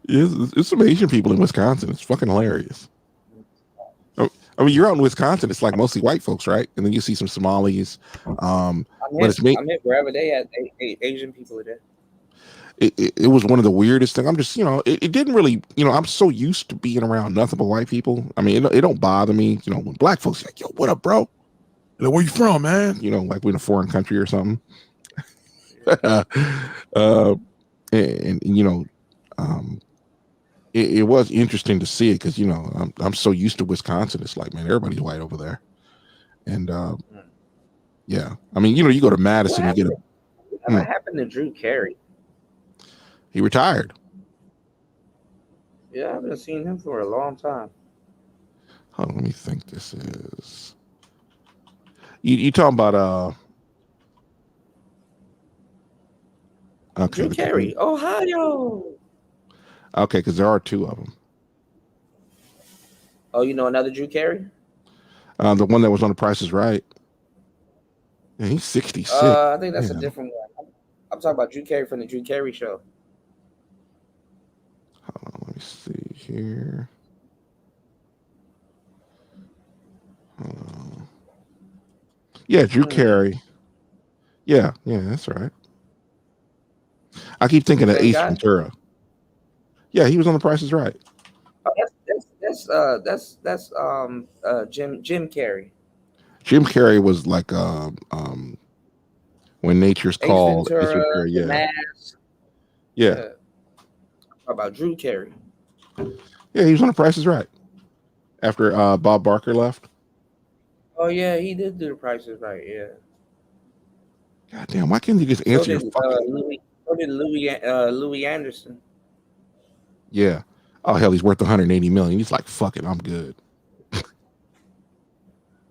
It's some Asian people in Wisconsin. It's fucking hilarious. I mean, you're out in Wisconsin. It's like mostly white folks, right? And then you see some Somalis. I'm wherever they at. Asian people are there. It was one of the weirdest things. I'm just, you know, it didn't really, you know, I'm so used to being around nothing but white people. I mean, it don't bother me, you know, when black folks are like, yo, what up, bro? Like, where you from, man? You know, like we're in a foreign country or something. And you know, it was interesting to see it because, you know, I'm so used to Wisconsin. It's like, man, everybody's white over there. And yeah, I mean, you know, you go to Madison, you get What happened to Drew Carey? He retired. Yeah, I haven't seen him for a long time. Hold on, let me think. This is you talking about okay, Drew Carey, Ohio. Okay, because there are 2 of them. Oh, you know another Drew Carey? The one that was on The Price is Right. Yeah, he's 66. I think that's a different one. I'm talking about Drew Carey from the Drew Carey Show. Hold on, let me see here. Yeah, Drew Carey. Yeah, that's right. I keep thinking of Ace Ventura. Yeah, he was on The Price is Right. Oh, that's Jim Carrey. Jim Carrey was like When Nature's Called. Ventura, yeah. Mask. Yeah. How about Drew Carey? Yeah, he was on The Price is Right after Bob Barker left. Oh yeah, he did do The Price is Right. Yeah. God damn, why can't you just answer your fucking? So did Louis Anderson. Yeah. Oh hell, he's worth 180 million. He's like, fuck it, I'm good.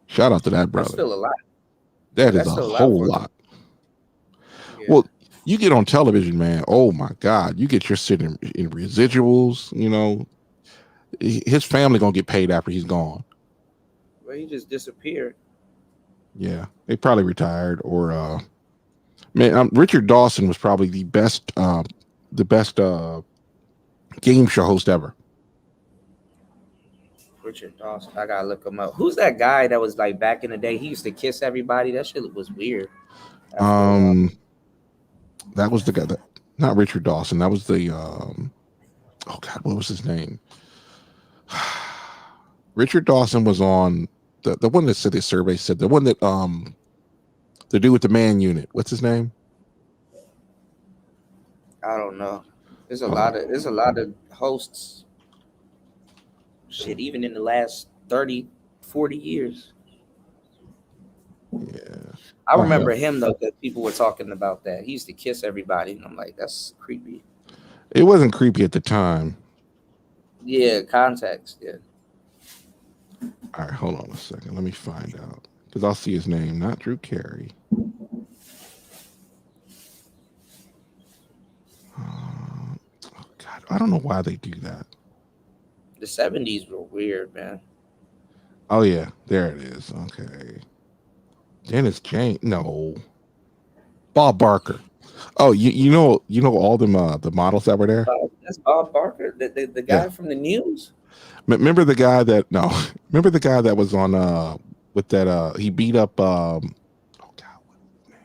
Shout out to that brother. That's still a lot. That is a whole lot. Yeah. Well, you get on television, man. Oh my God, you get your shit in residuals. You know, his family gonna get paid after he's gone. Well, he just disappeared. Yeah, they probably retired or. Man, Richard Dawson was probably the best game show host ever. Richard Dawson, I gotta look him up. Who's that guy that was like back in the day? He used to kiss everybody. That shit was weird. That was the guy that, not Richard Dawson. That was the oh God, what was his name? Richard Dawson was on the one that said the survey said the one that the dude with the man unit. What's his name? I don't know. There's a lot of hosts. Shit, even in the last 30, 40 years. Yeah. I remember him though, because people were talking about that. He used to kiss everybody, and I'm like, that's creepy. It wasn't creepy at the time. Yeah, context. Yeah. All right, hold on a second. Let me find out. Because I'll see his name, not Drew Carey. Oh God, I don't know why they do that. The 70s were weird, man. Oh yeah, there it is. Okay. Dennis James. No. Bob Barker. Oh, you know all them the models that were there? That's Bob Barker, the guy from the news. Remember the guy that remember the guy that was on with that he beat up oh God, what's his name?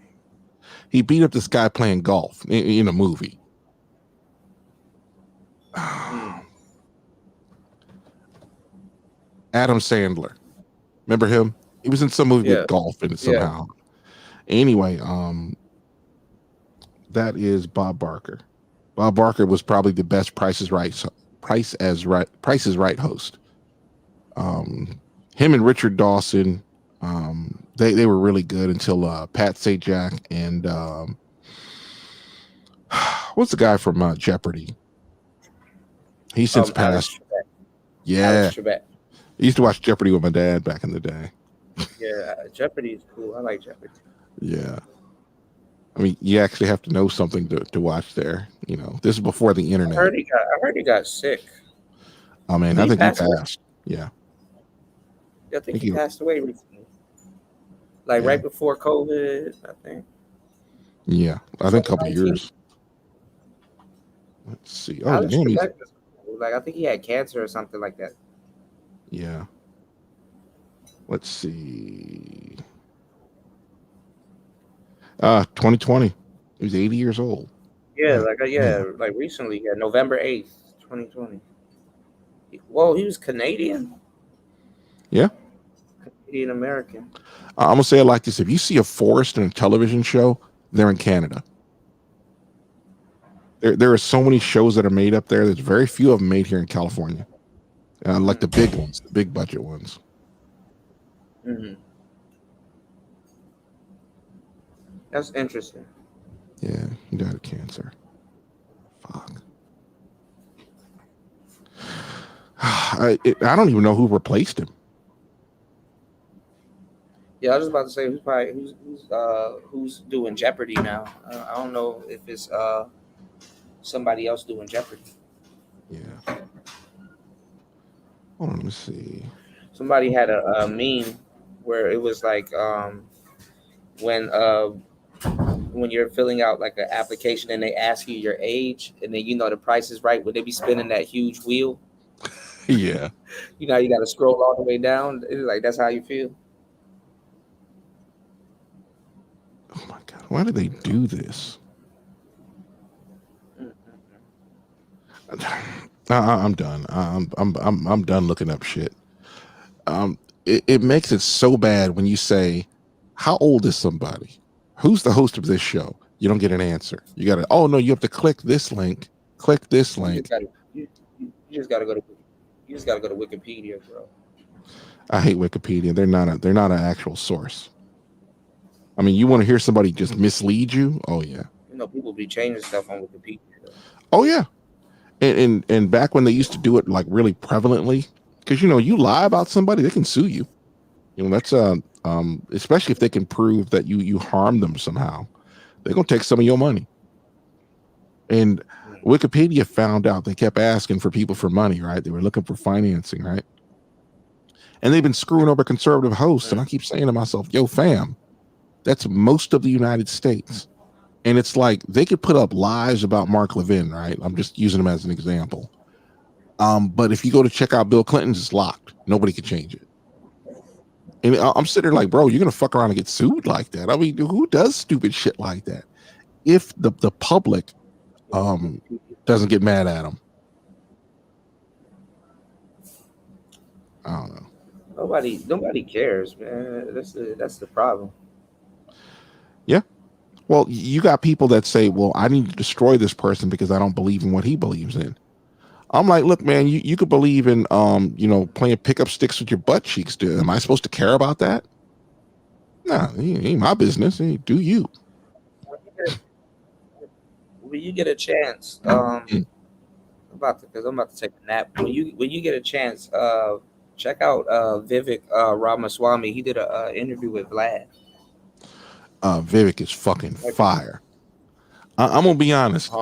He beat up this guy playing golf in a movie. Adam Sandler. Remember him? He was in some movie with golf in it somehow. Anyway, that is Bob Barker. Bob Barker was probably the best Price is Right host. Him and Richard Dawson, they were really good until Pat Sajak and what's the guy from Jeopardy? He's since passed. Yeah. I used to watch Jeopardy with my dad back in the day. Yeah, Jeopardy is cool. I like Jeopardy. Yeah. I mean, you actually have to know something to watch there. You know, this is before the internet. I heard he got sick. Oh man, I think he passed. Yeah. I think he passed away recently. Like right before COVID, I think. Yeah, I think a couple of years. Let's see. Oh, damn, I think he had cancer or something like that. Yeah. Let's see. 2020. He was 80 years old. Yeah, like recently, November 8th, 2020. Whoa, he was Canadian? Yeah. Canadian American. I'm gonna say it like this: if you see a forest in a television show, they're in Canada. There are so many shows that are made up there. There's very few of them made here in California. Like the big ones, the big budget ones. Mm-hmm. That's interesting. Yeah, he died of cancer. Fuck. I don't even know who replaced him. Yeah, I was just about to say who's doing Jeopardy now. I don't know if it's somebody else doing Jeopardy. Yeah. Hold on, let me see. Somebody had a meme where it was like when you're filling out like an application and they ask you your age, and then the Price is Right, would they be spinning that huge wheel? Yeah. You got to scroll all the way down. It's like that's how you feel. Oh my God! Why do they do this? I'm done. I'm done looking up shit. It makes it so bad when you say, "How old is somebody? Who's the host of this show?" You don't get an answer. You got to. Oh no! You have to click this link. click this You link. just gotta go to Wikipedia, bro. I hate Wikipedia. They're not an actual source. I mean, you want to hear somebody just mislead you? Oh yeah. You know, people be changing stuff on Wikipedia. Oh yeah. And back when they used to do it like really prevalently, because you lie about somebody, they can sue you. That's especially if they can prove that you harmed them somehow, they're gonna take some of your money. And Wikipedia found out they kept asking for people for money, right? They were looking for financing, right? And they've been screwing over conservative hosts. And I keep saying to myself, yo, fam, that's most of the United States. And it's like they could put up lies about Mark Levin, right? I'm just using him as an example. But if you go to check out Bill Clinton's, it's locked. Nobody can change it. And I'm sitting there like, bro, you're gonna fuck around and get sued like that. I mean, who does stupid shit like that? If the public doesn't get mad at them. I don't know. Nobody cares, man. That's the problem. Yeah. Well, you got people that say, well, I need to destroy this person because I don't believe in what he believes in. I'm like, look, man, you could believe in playing pickup sticks with your butt cheeks. Am I supposed to care about that? No, it ain't my business. Do you? When you get a chance, I'm about to take a nap. When you get a chance, check out Vivek Ramaswamy. He did an interview with Vlad. Vivek is fucking fire. I'm gonna be honest.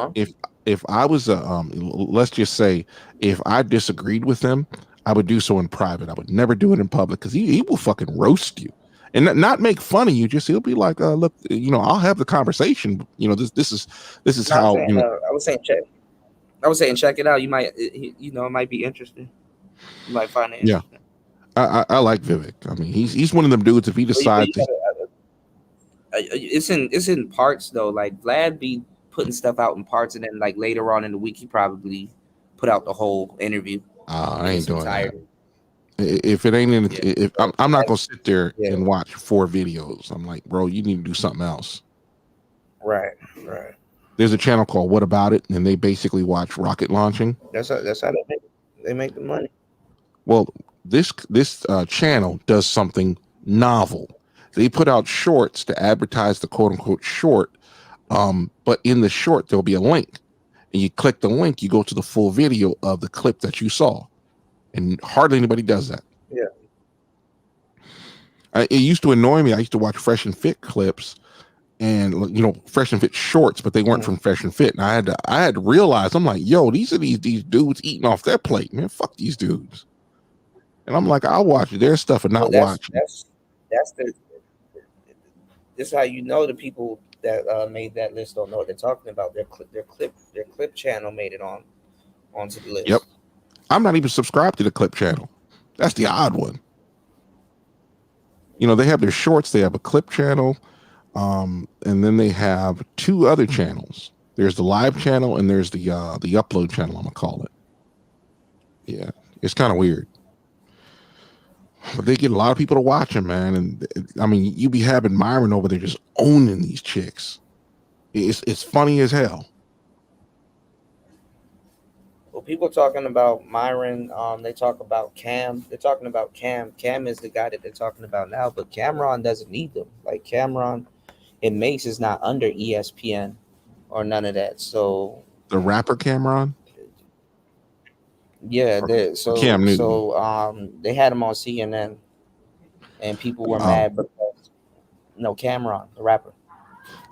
If I was let's just say if I disagreed with him, I would do so in private. I would never do it in public because he will fucking roast you and not make fun of you. Just he'll be like, look, I'll have the conversation. This is how. I was saying check it out. You might, it might be interesting. You might find it interesting. Yeah, I like Vivek. I mean, he's one of them dudes. If he decides, it's in parts though. Like Vlad be putting stuff out in parts, and then like later on in the week, he probably put out the whole interview. I ain't doing that. If it ain't if I'm not gonna sit there and watch 4 videos. I'm like, bro, you need to do something else. Right. There's a channel called What About It, and they basically watch rocket launching. That's how they make the money. Well, this channel does something novel. They put out shorts to advertise the quote unquote short. But in the short, there'll be a link, and you click the link, you go to the full video of the clip that you saw, and hardly anybody does that. Yeah. It used to annoy me. I used to watch Fresh and Fit clips, and Fresh and Fit shorts, but they weren't from Fresh and Fit. And I had to realize, I'm like, yo, these are these dudes eating off their plate, man. Fuck these dudes. And I'm like, I'll watch their stuff and not watch. This is how you know the people that made that list don't know what they're talking about. Their clip channel made it onto the list. Yep. I'm not even subscribed to the clip channel. That's the odd one. They have their shorts, they have a clip channel, and then they have 2 other channels. There's the live channel and there's the upload channel, I'm gonna call it. Yeah, it's kind of weird. But they get a lot of people to watch them, man. And I mean, you be having Myron over there just owning these chicks. It's funny as hell. Well, people talking about Myron, they talk about Cam. They're talking about Cam. Cam is the guy that they're talking about now, but Cameron doesn't need them. Like Cameron and Mace is not under ESPN or none of that. So the rapper Cameron? Yeah, Cam Newton. So they had him on CNN, and people were mad because Cameron, the rapper.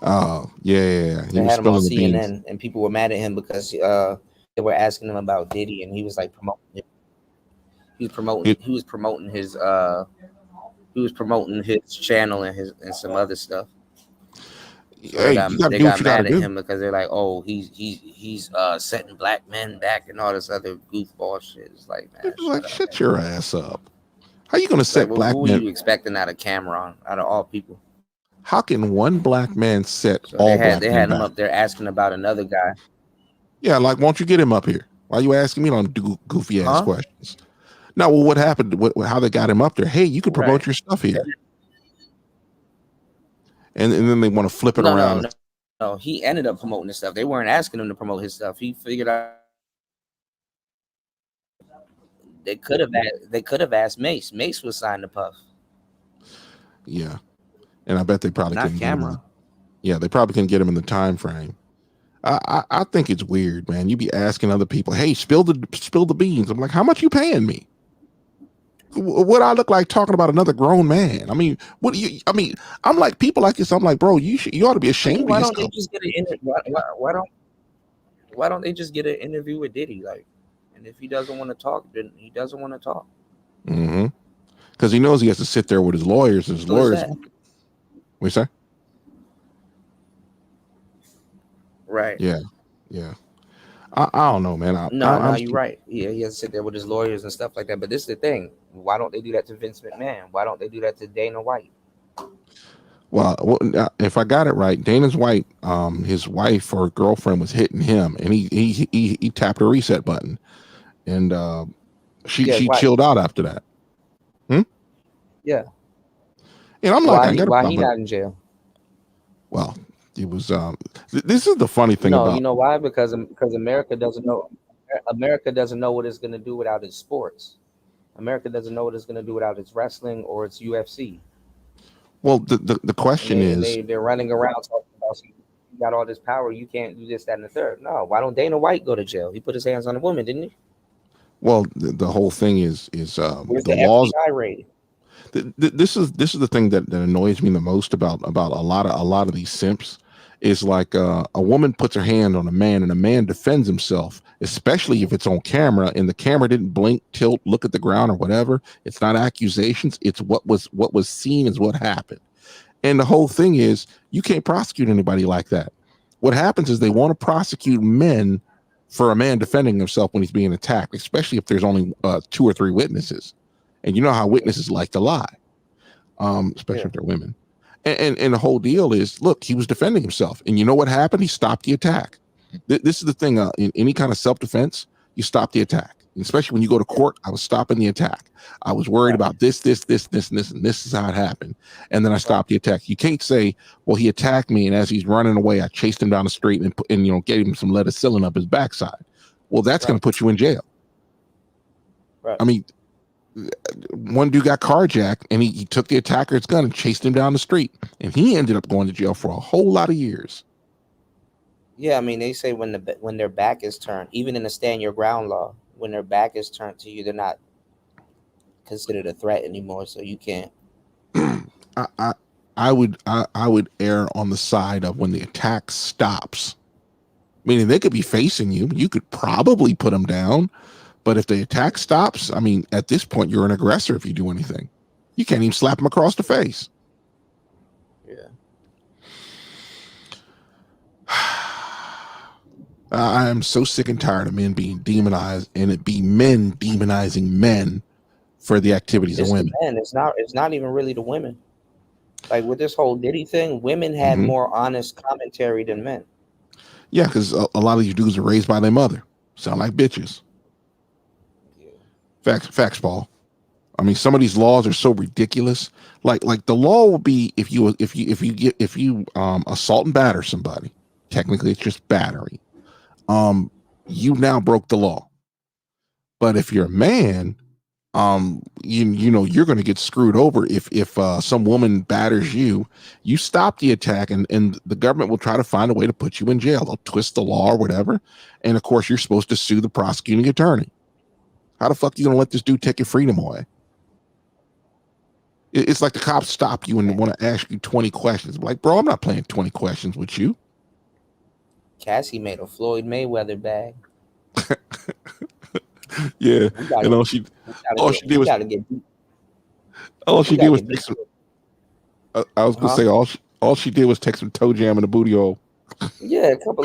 Oh yeah. They had him on CNN, and people were mad at him because they were asking him about Diddy, and he was like promoting it. He was promoting his channel and some other stuff. So they got mad at him because they're like, oh, he's setting black men back and all this other goofball shit. It's like, man, shut your ass up. How you gonna set black men? Who are you expecting out of Cameron, out of all people? How can one black man set all black men? They had him up there asking about another guy. Yeah, like, won't you get him up here? Why are you asking me on goofy ass questions? No, well, what happened? How they got him up there? Hey, you could promote your stuff here. And then they want to flip it around. No, he ended up promoting his stuff. They weren't asking him to promote his stuff. He figured out they could have asked Mace. Mace was signed to Puff. Yeah, and I bet they probably Not couldn't get him. Camera. Yeah, they probably couldn't get him in the time frame. I think it's weird, man. You be asking other people, "Hey, spill the beans." I'm like, "How much you paying me? What I look like talking about another grown man? I mean, what do you? I mean, I'm like people like this. I'm like, bro, you ought to be ashamed Why of don't they yourself. just get an why don't they just get an interview with Diddy? Like, and if he doesn't want to talk, then he doesn't want to talk. Mm-hmm. Because he knows he has to sit there with his lawyers. And his So lawyers. What you say? Right. Yeah. I don't know, man. No, you're right. Yeah, he has to sit there with his lawyers and stuff like that. But this is the thing. Why don't they do that to Vince McMahon? Why don't they do that to Dana White? Well, if I got it right, Dana's White, his wife or girlfriend was hitting him, and he tapped a reset button, and she chilled out after that. Yeah. And I'm like, why he not in jail? Well, it was. This is the funny thing about. You know why? Because America doesn't know. America doesn't know what it's going to do without its sports. America doesn't know what it's going to do without its wrestling or its UFC. Well, the question is, they're running around talking about you got all this power, you can't do this, that, and the third. No, why don't Dana White go to jail? He put his hands on a woman, didn't he? well, the whole thing is Where's the the laws. FBI raid? This is the thing that annoys me the most about a lot of these simps is like a woman puts her hand on a man and a man defends himself, especially if it's on camera and the camera didn't blink, tilt, look at the ground or whatever. It's not accusations. It's what was seen is what happened. And the whole thing is you can't prosecute anybody like that. What happens is they want to prosecute men for a man defending himself when he's being attacked, especially if there's only 2 or 3 witnesses. And you know how witnesses like to lie, especially if they're women. And the whole deal is, look, he was defending himself. And you know what happened? He stopped the attack. This is the thing. In any kind of self-defense, you stop the attack. And especially when you go to court, I was stopping the attack. I was worried about this, and this, and this is how it happened. And then I stopped the attack. You can't say, well, he attacked me, and as he's running away, I chased him down the street and gave him some lead-acetylene up his backside. Well, that's going to put you in jail. Right. I mean, one dude got carjacked and he took the attacker's gun and chased him down the street, and he ended up going to jail for a whole lot of years. Yeah, I mean, they say when their back is turned, even in the stand your ground law, when their back is turned to you, they're not considered a threat anymore, so you can't. I would err on the side of when the attack stops, meaning they could be facing you. You could probably put them down. But if the attack stops, I mean, at this point, you're an aggressor if you do anything. You can't even slap him across the face. Yeah. I am so sick and tired of men being demonized, and it be men demonizing men for the activities of women. Men. It's not even really the women. Like with this whole Diddy thing, women had more honest commentary than men. Yeah, because a lot of these dudes are raised by their mother. Sound like bitches. Facts, Paul. I mean, some of these laws are so ridiculous. Like the law will be if you assault and batter somebody, technically it's just battery. You now broke the law. But if you're a man, you know you're going to get screwed over if some woman batters you. You stop the attack, and the government will try to find a way to put you in jail. They'll twist the law or whatever, and of course you're supposed to sue the prosecuting attorney. How the fuck are you gonna let this dude take your freedom away? It's like the cops stop you and want to ask you 20 questions. Like, bro, I'm not playing 20 questions with you. Cassie made a Floyd Mayweather bag. Yeah, and all she did was take some. I was gonna say all she did was take some toe jam in the booty hole. Yeah, a couple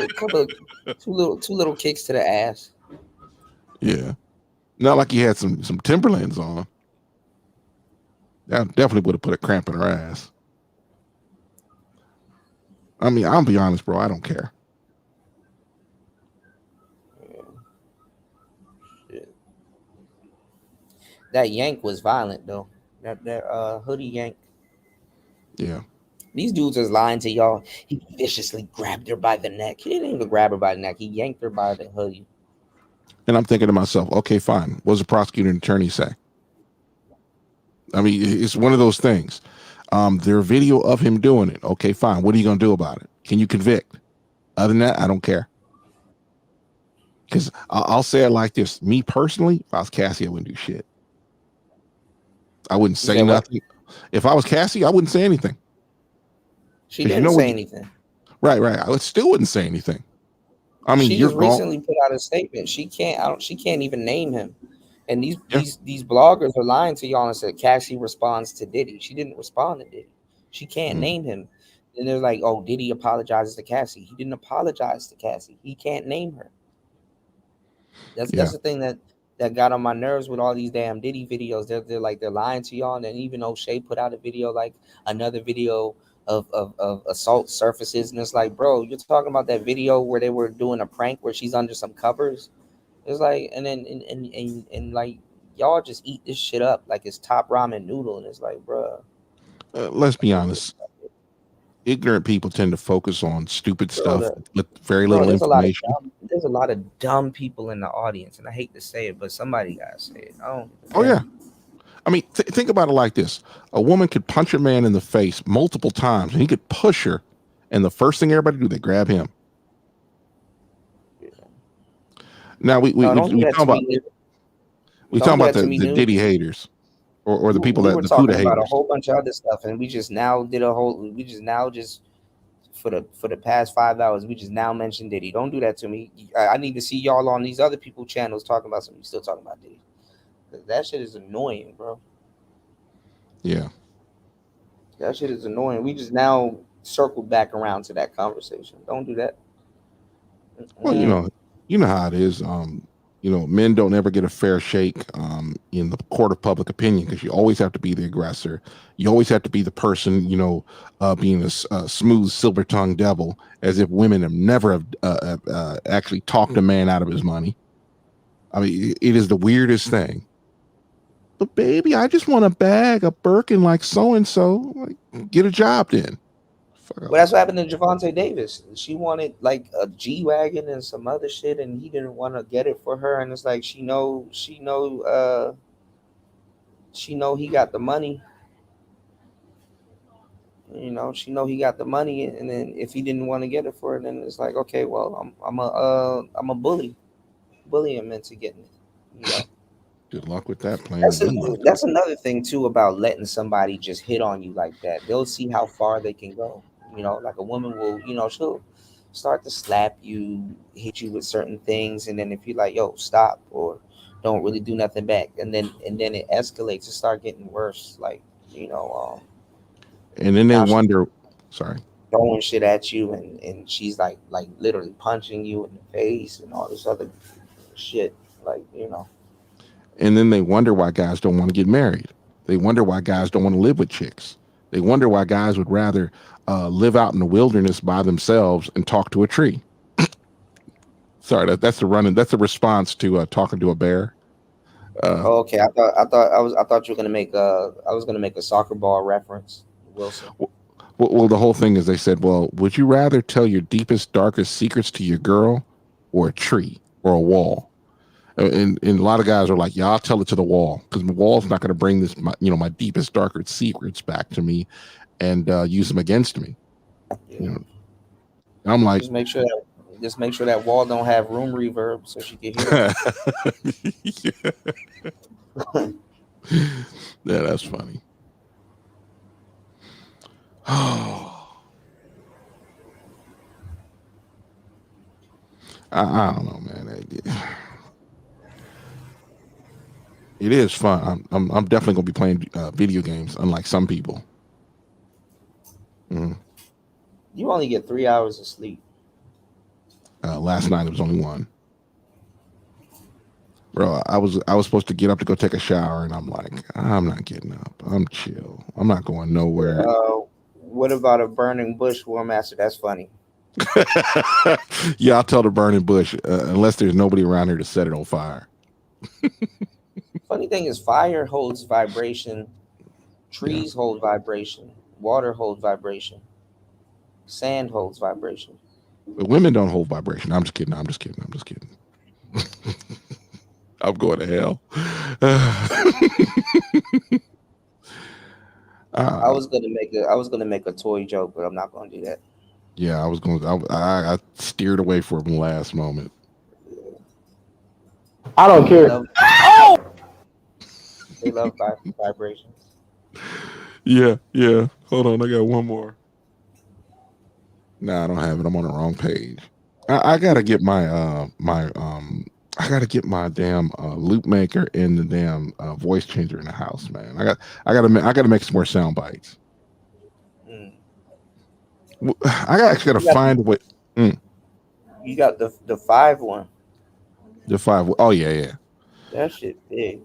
two little kicks to the ass. Yeah. Not like he had some Timberlands on. That definitely would have put a cramp in her ass. I mean, I'll be honest, bro. I don't care. Yeah. Shit. That yank was violent, though. That hoodie yank. Yeah. These dudes is lying to y'all. He viciously grabbed her by the neck. He didn't even grab her by the neck. He yanked her by the hoodie. And I'm thinking to myself, okay, fine. What does the prosecutor and attorney say? I mean, it's one of those things. There's video of him doing it. Okay, fine. What are you going to do about it? Can you convict? Other than that, I don't care. Because I'll say it like this. Me personally, if I was Cassie, I wouldn't do shit. I wouldn't say nothing. If I was Cassie, I wouldn't say anything. She didn't say anything. Right. I still wouldn't say anything. I mean, she just recently put out a statement. She can't even name him. And these bloggers are lying to y'all and said Cassie responds to Diddy. She didn't respond to Diddy. She can't name him. And they're like, oh, Diddy apologizes to Cassie. He didn't apologize to Cassie. He can't name her. That's the thing that got on my nerves with all these damn Diddy videos. They're lying to y'all. And then even O'Shea put out a video, like another video of assault surfaces, and it's like, bro, you're talking about that video where they were doing a prank where she's under some covers. It's like, and then and like y'all just eat this shit up like it's top ramen noodle, and it's like, bro. Let's be honest. Ignorant people tend to focus on stupid stuff with very little information. There's a lot of dumb people in the audience, and I hate to say it, but somebody gotta say it. Yeah. I mean, think about it like this. A woman could punch a man in the face multiple times, and he could push her, and the first thing everybody do, they grab him. Yeah. Now, we talking about the Diddy haters. Or the people that the Buddha haters. About a whole bunch of other stuff, and we just now for the past 5 hours, we just now mentioned Diddy. Don't do that to me. I need to see y'all on these other people's channels talking about something. Still talking about Diddy. That shit is annoying, bro. Yeah. That shit is annoying. We just now circled back around to that conversation. Don't do that. Well, you know how it is. Men don't ever get a fair shake in the court of public opinion, because you always have to be the aggressor. You always have to be the person, being a smooth, silver-tongued devil, as if women have never actually talked a man out of his money. I mean, it is the weirdest thing. But baby, I just want a bag, a Birkin like so-and-so. Like, get a job then. Well, that's what happened to Javante Davis. She wanted like a G-Wagon and some other shit, and he didn't want to get it for her. And it's like she know he got the money. She know he got the money, and then if he didn't want to get it for her, then it's like, okay, well, I'm a bully him into getting it. Good luck with that plan. That's another thing too about letting somebody just hit on you like that. They'll see how far they can go. Like a woman will, she'll start to slap you, hit you with certain things, and then if you're like, yo, stop, or don't really do nothing back, and then it escalates. It start getting worse, like and then they wonder, throwing shit at you, and she's like literally punching you in the face and all this other shit, And then they wonder why guys don't want to get married. They wonder why guys don't want to live with chicks. They wonder why guys would rather live out in the wilderness by themselves and talk to a tree. Sorry, that's a response to talking to a bear. Okay, I thought you were gonna make I was gonna make a soccer ball reference, Wilson. Well, the whole thing is, they said, well, would you rather tell your deepest, darkest secrets to your girl, or a tree, or a wall? And a lot of guys are like, yeah, I'll tell it to the wall, because the wall's not going to bring my deepest, darkest secrets back to me and use them against me. And I'm like, just make sure that wall don't have room reverb so she can hear it. Yeah, that's funny. Oh, I don't know, man. It is fun. I'm definitely gonna be playing video games, unlike some people. You only get 3 hours of sleep. Last night it was only 1. Bro, I was supposed to get up to go take a shower, and I'm like, I'm not getting up. I'm chill. I'm not going nowhere. What about a burning bush, War Master? That's funny. Yeah, I'll tell the burning bush, unless there's nobody around here to set it on fire. Funny thing is, fire holds vibration. Trees hold vibration. Water holds vibration. Sand holds vibration. But women don't hold vibration. I'm just kidding. I'm just kidding. I'm just kidding. I'm going to hell. I was gonna make a toy joke, but I'm not gonna do that. Yeah, I was going. I steered away from the last moment. I don't care. They love vibrations. Yeah. Hold on, I got one more. Nah, I don't have it. I'm on the wrong page. I gotta get my I gotta get my damn loop maker and the damn voice changer in the house, man. I gotta make some more sound bites. I actually gotta find a way. You got the 5 one. The 5. Oh yeah. That shit big.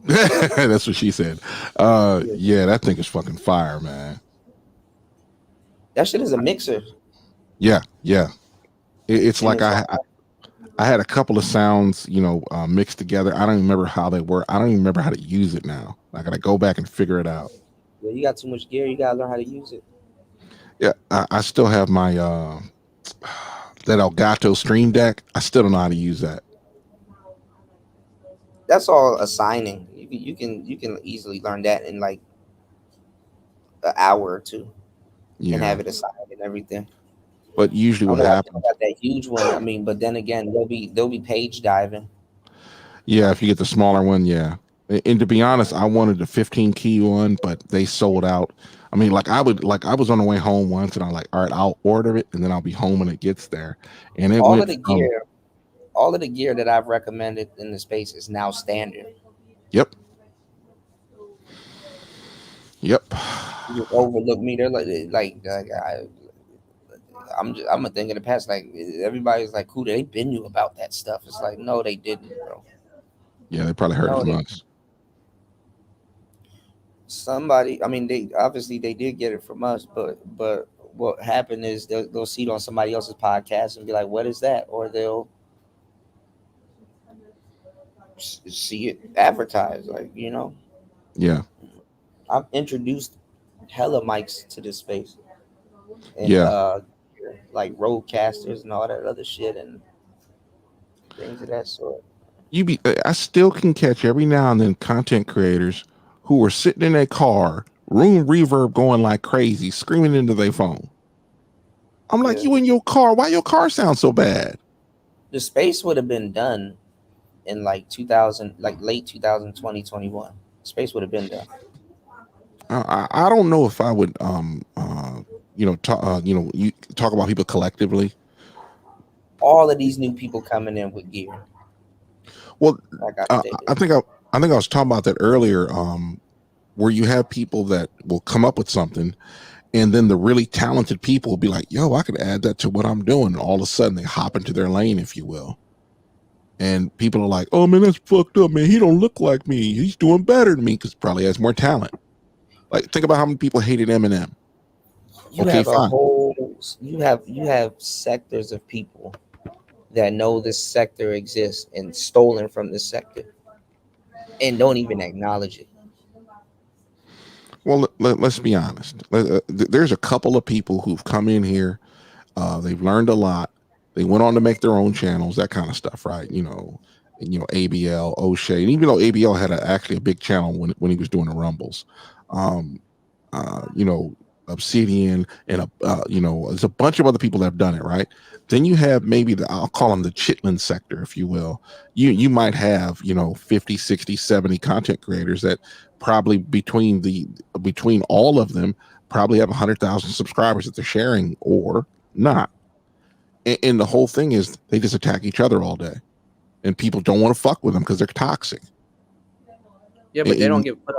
That's what she said. Yeah, that thing is fucking fire, man. That shit is a mixer. Yeah. It's like I had a couple of sounds, mixed together. I don't even remember how they were. I don't even remember how to use it now. I gotta go back and figure it out. Yeah, you got too much gear. You gotta learn how to use it. Yeah, I still have my that Elgato Stream Deck. I still don't know how to use that. That's all assigning. You can easily learn that in like an hour or two. Yeah. And have it assigned and everything. But usually what happens? Got that huge one. I mean, but then again, they'll be page diving. Yeah, if you get the smaller one, yeah. And to be honest, I wanted the 15 key one, but they sold out. I mean, I was on the way home once, and I'm like, all right, I'll order it, and then I'll be home when it gets there. And all of the gear that I've recommended in the space is now standard. Yep. You overlook me. They're I'm a thing in the past. Like everybody's like, "Cool, they been you about that stuff." It's like, no, they didn't, bro. Yeah, they probably heard it from us. Somebody, I mean, they did get it from us, but what happened is they'll see it on somebody else's podcast and be like, "What is that?" Or they'll see it advertised, Yeah. I've introduced hella mics to this space. And, like roadcasters and all that other shit and things of that sort. I still can catch every now and then content creators who are sitting in a car, room reverb going like crazy, screaming into their phone. I'm like, you in your car? Why your car sound so bad? The space would have been done in like 2000, like late 2020, 21. Space would have been done. I don't know if I would you talk about people collectively. All of these new people coming in with gear. Well, I think I was talking about that earlier, where you have people that will come up with something, and then the really talented people will be like, "Yo, I could add that to what I'm doing." And all of a sudden, they hop into their lane, if you will. And people are like, "Oh man, that's fucked up, man. He don't look like me. He's doing better than me because probably has more talent." Like, think about how many people hated Eminem. You have sectors of people that know this sector exists and stolen from this sector and don't even acknowledge it. Well, let's be honest. There's a couple of people who've come in here. They've learned a lot. They went on to make their own channels, that kind of stuff, right? ABL, O'Shea, and even though ABL had actually a big channel when he was doing the Rumbles, Obsidian, and there's a bunch of other people that have done it, right? Then you have maybe I'll call them the Chitlin sector, if you will. You might have 50, 60, 70 content creators that probably between all of them probably have 100,000 subscribers that they're sharing or not. And the whole thing is they just attack each other all day, and people don't want to fuck with them because they're toxic. Yeah, but they don't get put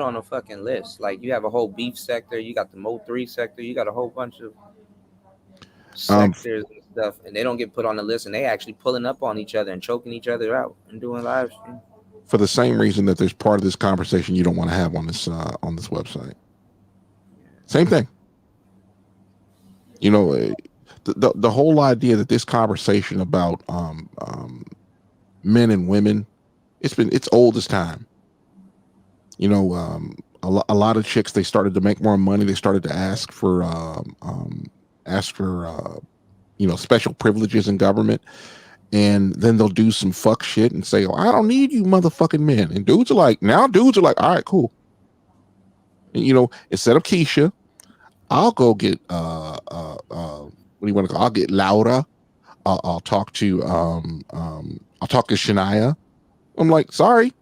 on a fucking list. Like, you have a whole beef sector, you got the Mo3 sector, you got a whole bunch of sectors and stuff, and they don't get put on the list, and they actually pulling up on each other and choking each other out and doing live stream. For the same reason that there's part of this conversation you don't want to have on this website. Same thing. The whole idea that this conversation about men and women, it's old as time. a lot of chicks, they started to make more money. They started to ask for special privileges in government, and then they'll do some fuck shit and say, "Oh, I don't need you, motherfucking men." And dudes are like, all right, cool. And, instead of Keisha, I'll go get what do you want to call? I'll get Laura. I'll talk to Shania. I'm like, sorry.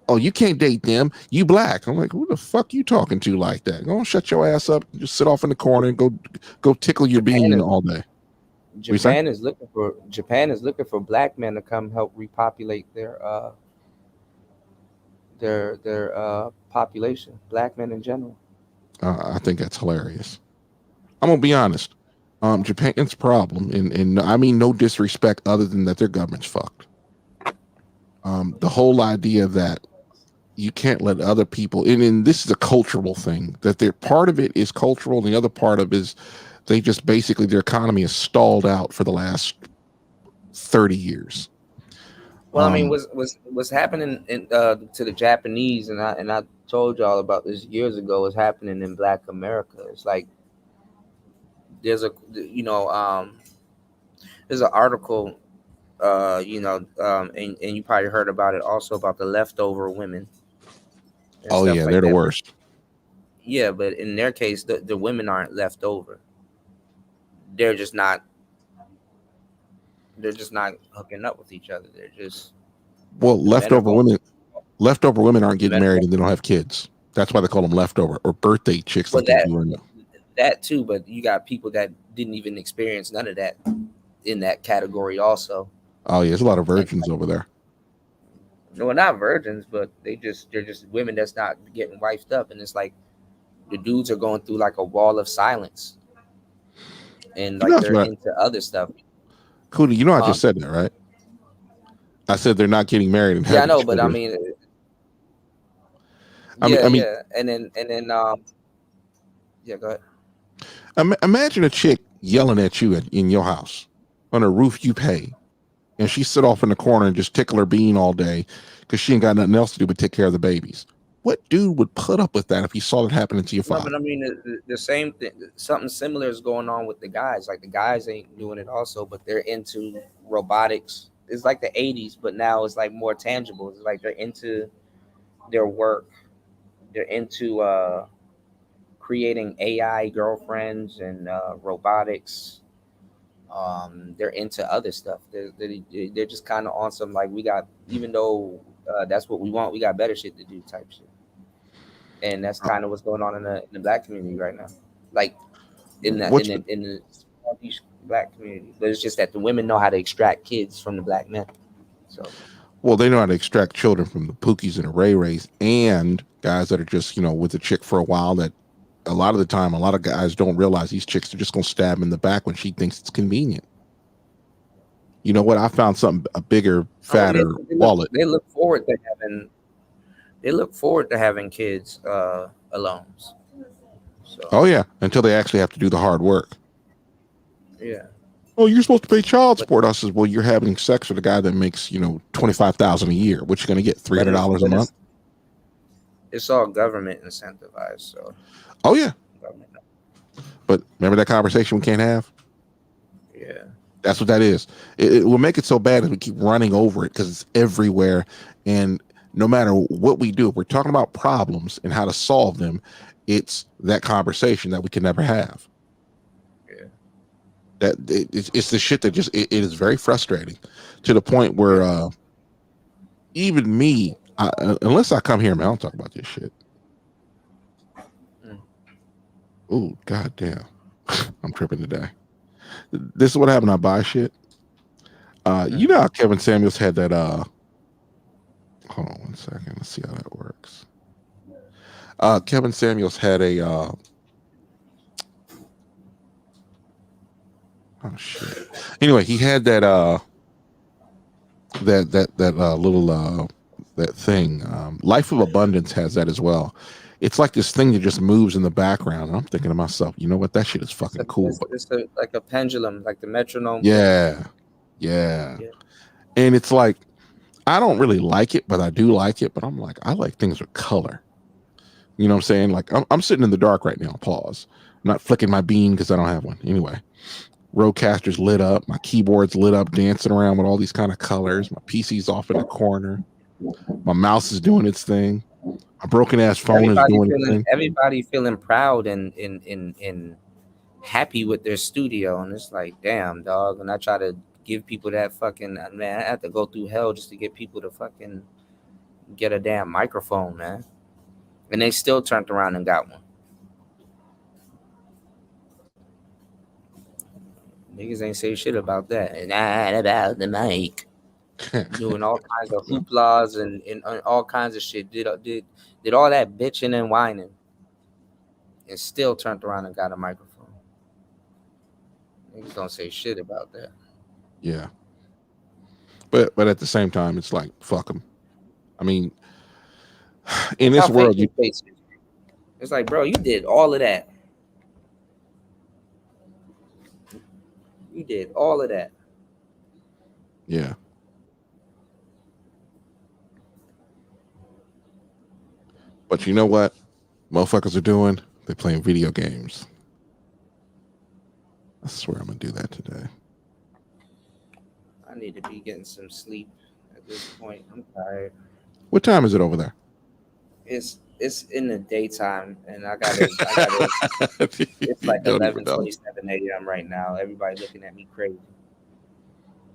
Oh, you can't date them. You black. I'm like, who the fuck you talking to like that? Go shut your ass up. Just sit off in the corner and go tickle your bean all day. Japan is looking for black men to come help repopulate their population. Black men in general. I think that's hilarious. I'm gonna be honest. Japan's problem, and I mean no disrespect, other than that their government's fucked. The whole idea that you can't let other people, and this is a cultural thing, that they're part of it is cultural, and the other part of it is they just basically, their economy is stalled out for the last 30 years. Well, I mean, what's happening to the Japanese, and I told y'all about this years ago, is happening in Black America. It's like there's an article, and you probably heard about it also, about the leftover women. Oh yeah, they're the worst. Yeah, but in their case, the women aren't left over. They're just not hooking up with each other. They're just leftover women aren't getting married and they don't have kids. That's why they call them leftover or birthday chicks. Well, that too, but you got people that didn't even experience none of that in that category also. Oh yeah, there's a lot of virgins over there. No, not virgins, but they're just women that's not getting wifed up, and it's like the dudes are going through like a wall of silence, and like they're into other stuff. Cootie, I just said that, right? I said they're not getting married and having I know, children. But I mean, and then go ahead. Imagine a chick yelling at you in your house on a roof you pay, and she sit off in the corner and just tickle her bean all day because she ain't got nothing else to do but take care of the babies. What dude would put up with that if he saw it happening to your father? But I mean, the same thing, something similar is going on with the guys. Like the guys ain't doing it also, but they're into robotics. It's like the 80s, but now it's like more tangible. It's like they're into their work. They're into creating AI girlfriends and robotics. They're into other stuff. They're just kind of on some like, we got, even though that's what we want, we got better shit to do type shit. And that's kind of what's going on in the black community right now, like in the black community. But it's just that the women know how to extract kids from the black men. So, well, they know how to extract children from the Pookies and the Ray Rays, and guys that are just with a chick for a while. That a lot of the time, a lot of guys don't realize these chicks are just gonna stab them in the back when she thinks it's convenient. You know what? I found something, a bigger, fatter wallet. They look forward to having kids alone. So. Oh yeah, until they actually have to do the hard work. Yeah. Oh, you're supposed to pay child support. I says, well, you're having sex with a guy that makes $25,000 a year. What you gonna get? $300 a month? It's all government incentivized. So. Oh yeah. But remember that conversation we can't have? Yeah. That's what that is. It will make it so bad if we keep running over it because it's everywhere. And no matter what we do, if we're talking about problems and how to solve them, it's that conversation that we can never have. Yeah. That it's the shit that just it is very frustrating to the point where even me, unless I come here, man, I don't talk about this shit. Oh, goddamn. I'm tripping today. This is what happened. I buy shit. You know how Kevin Samuels had that hold on one second. Let's see how that works. Kevin Samuels had a oh shit. Anyway, he had that little that thing. Life of Abundance has that as well. It's like this thing that just moves in the background. And I'm thinking to myself, you know what? That shit is fucking cool. It's like a pendulum, like the metronome. Yeah. And it's like, I don't really like it, but I do like it. But I'm like, I like things with color. You know what I'm saying? Like I'm sitting in the dark right now. Pause. I'm not flicking my bean because I don't have one. Anyway, Rodecaster's lit up. My keyboard's lit up, dancing around with all these kind of colors. My PC's off in the corner. My mouse is doing its thing. A broken ass phone is doing its thing. Everybody feeling proud and happy with their studio, and it's like, damn, dog. And I try to give people that fucking, man, I have to go through hell just to get people to fucking get a damn microphone, man. And they still turned around and got one. Niggas ain't say shit about that. Not about the mic. Doing all kinds of hooplas and all kinds of shit. Did all that bitching and whining, and still turned around and got a microphone. Niggas don't say shit about that. Yeah. But at the same time, it's like, fuck them. I mean, in this world, it's like, bro, you did all of that. You did all of that. Yeah. But you know what motherfuckers are doing? They're playing video games. I swear I'm gonna do that today. I need to be getting some sleep at this point. I'm tired. What time is it over there? It's in the daytime, and I gotta it's like 11:27 a.m. right now. Everybody looking at me crazy.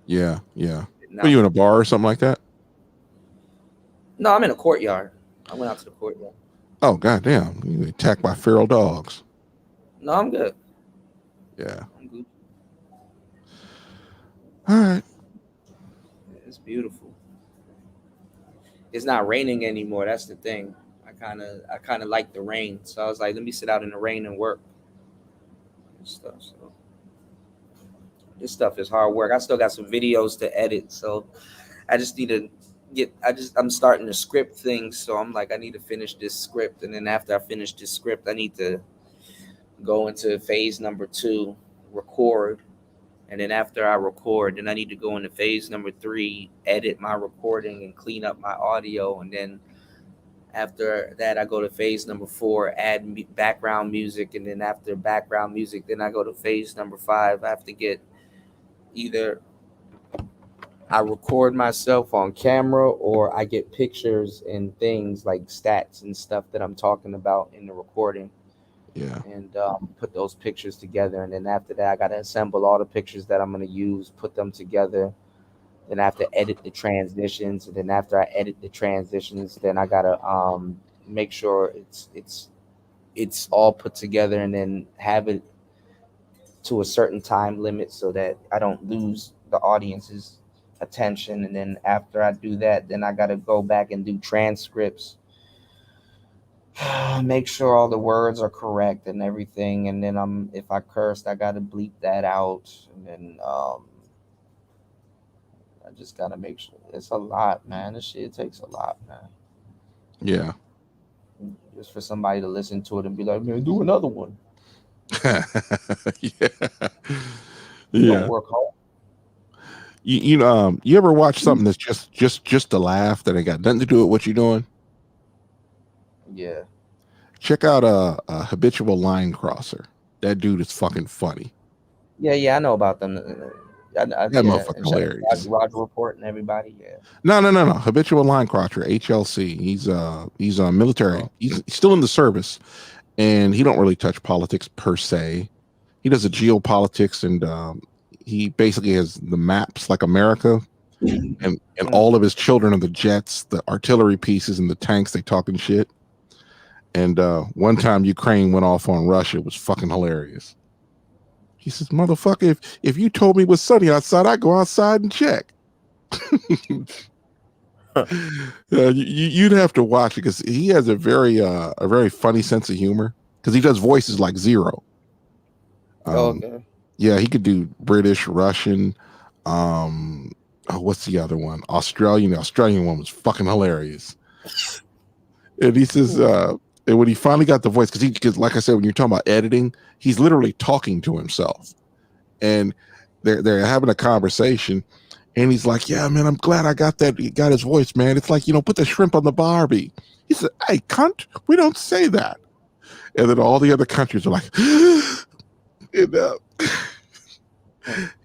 Yeah. Are you in a bar or something like that? No, I'm in a courtyard. I went out to the courtyard. Oh, goddamn. You were attacked by feral dogs. No, I'm good. Yeah. I'm good. All right. It's beautiful. It's not raining anymore. That's the thing. I kind of like the rain. So I was like, let me sit out in the rain and work. And stuff. So this stuff is hard work. I still got some videos to edit. So I just need to I'm starting to script things, so I'm like, I need to finish this script, and then after I finish this script, I need to go into phase number 2, record, and then after I record, then I need to go into phase number 3, edit my recording and clean up my audio, and then after that, I go to phase number 4, add background music, and then after background music, then I go to phase number 5. I have to get either I record myself on camera, or I get pictures and things like stats and stuff that I'm talking about in the recording. Yeah. And put those pictures together. And then after that, I got to assemble all the pictures that I'm going to use, put them together. Then I have to edit the transitions. And then after I edit the transitions, then I got to make sure it's all put together, and then have it to a certain time limit so that I don't lose the audience's attention. And then after I do that, then I got to go back and do transcripts, make sure all the words are correct and everything. And then if I cursed, I got to bleep that out. And then I just got to make sure. It's a lot, man. This shit takes a lot, man. Yeah. Just for somebody to listen to it and be like, man, do another one. Yeah. Don't work hard. You ever watch something that's just to laugh, that ain't got nothing to do with what you're doing? Yeah. Check out a habitual line crosser. That dude is fucking funny. Yeah, I know about them. That motherfucker hilarious. Roger Report and everybody. Yeah. No. Habitual line crosser, HLC. He's military. He's still in the service, and he don't really touch politics per se. He does the geopolitics, and he basically has the maps like America, and all of his children are the jets, the artillery pieces, and the tanks. They talking shit. And one time Ukraine went off on Russia. It was fucking hilarious. He says, motherfucker, if you told me it was sunny outside, I'd go outside and check. You'd have to watch it, because he has a very funny sense of humor, because he does voices like Zero. Okay. Yeah, he could do British, Russian. What's the other one? Australian. The Australian one was fucking hilarious. And he says, and when he finally got the voice, because like I said, when you're talking about editing, he's literally talking to himself, and they're having a conversation, And he's like, yeah, man, I'm glad I got that. He got his voice, man. It's like, put the shrimp on the Barbie. He said, hey, cunt, we don't say that. And then all the other countries are like, and,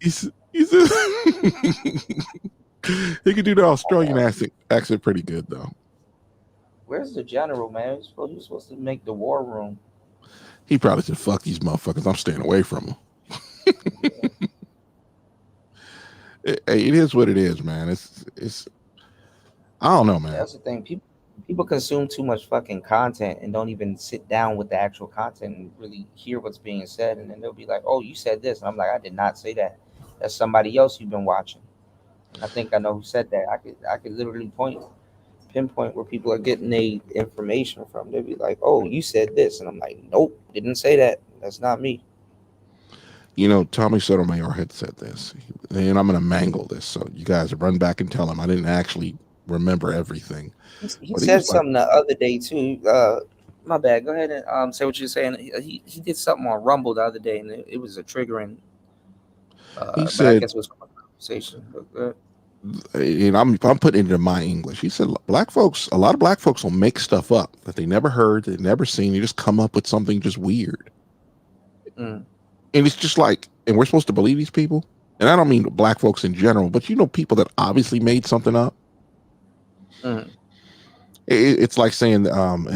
he said, he could do the Australian accent pretty good, though. Where's the general, man? He was supposed to make the war room. He probably said, fuck these motherfuckers. I'm staying away from them. It is what it is, man. It's I don't know, man. That's the thing. People consume too much fucking content and don't even sit down with the actual content and really hear what's being said. And then they'll be like, oh, you said this. And I'm like, I did not say that. That's somebody else you've been watching. And I think I know who said that. I could literally pinpoint where people are getting their information from. They'll be like, oh, you said this. And I'm like, nope, didn't say that. That's not me. Tommy Sotomayor had said this, and I'm going to mangle this. So you guys run back and tell him I didn't actually remember everything. He said something the other day too. My bad. Go ahead and say what you're saying. He did something on Rumble the other day, and it was a triggering. He said, I guess it was a conversation. And I'm putting it into my English. He said, a lot of black folks will make stuff up that they never heard, they've never seen. They just come up with something just weird. And it's just like, and we're supposed to believe these people? And I don't mean black folks in general, but people that obviously made something up. It's like saying,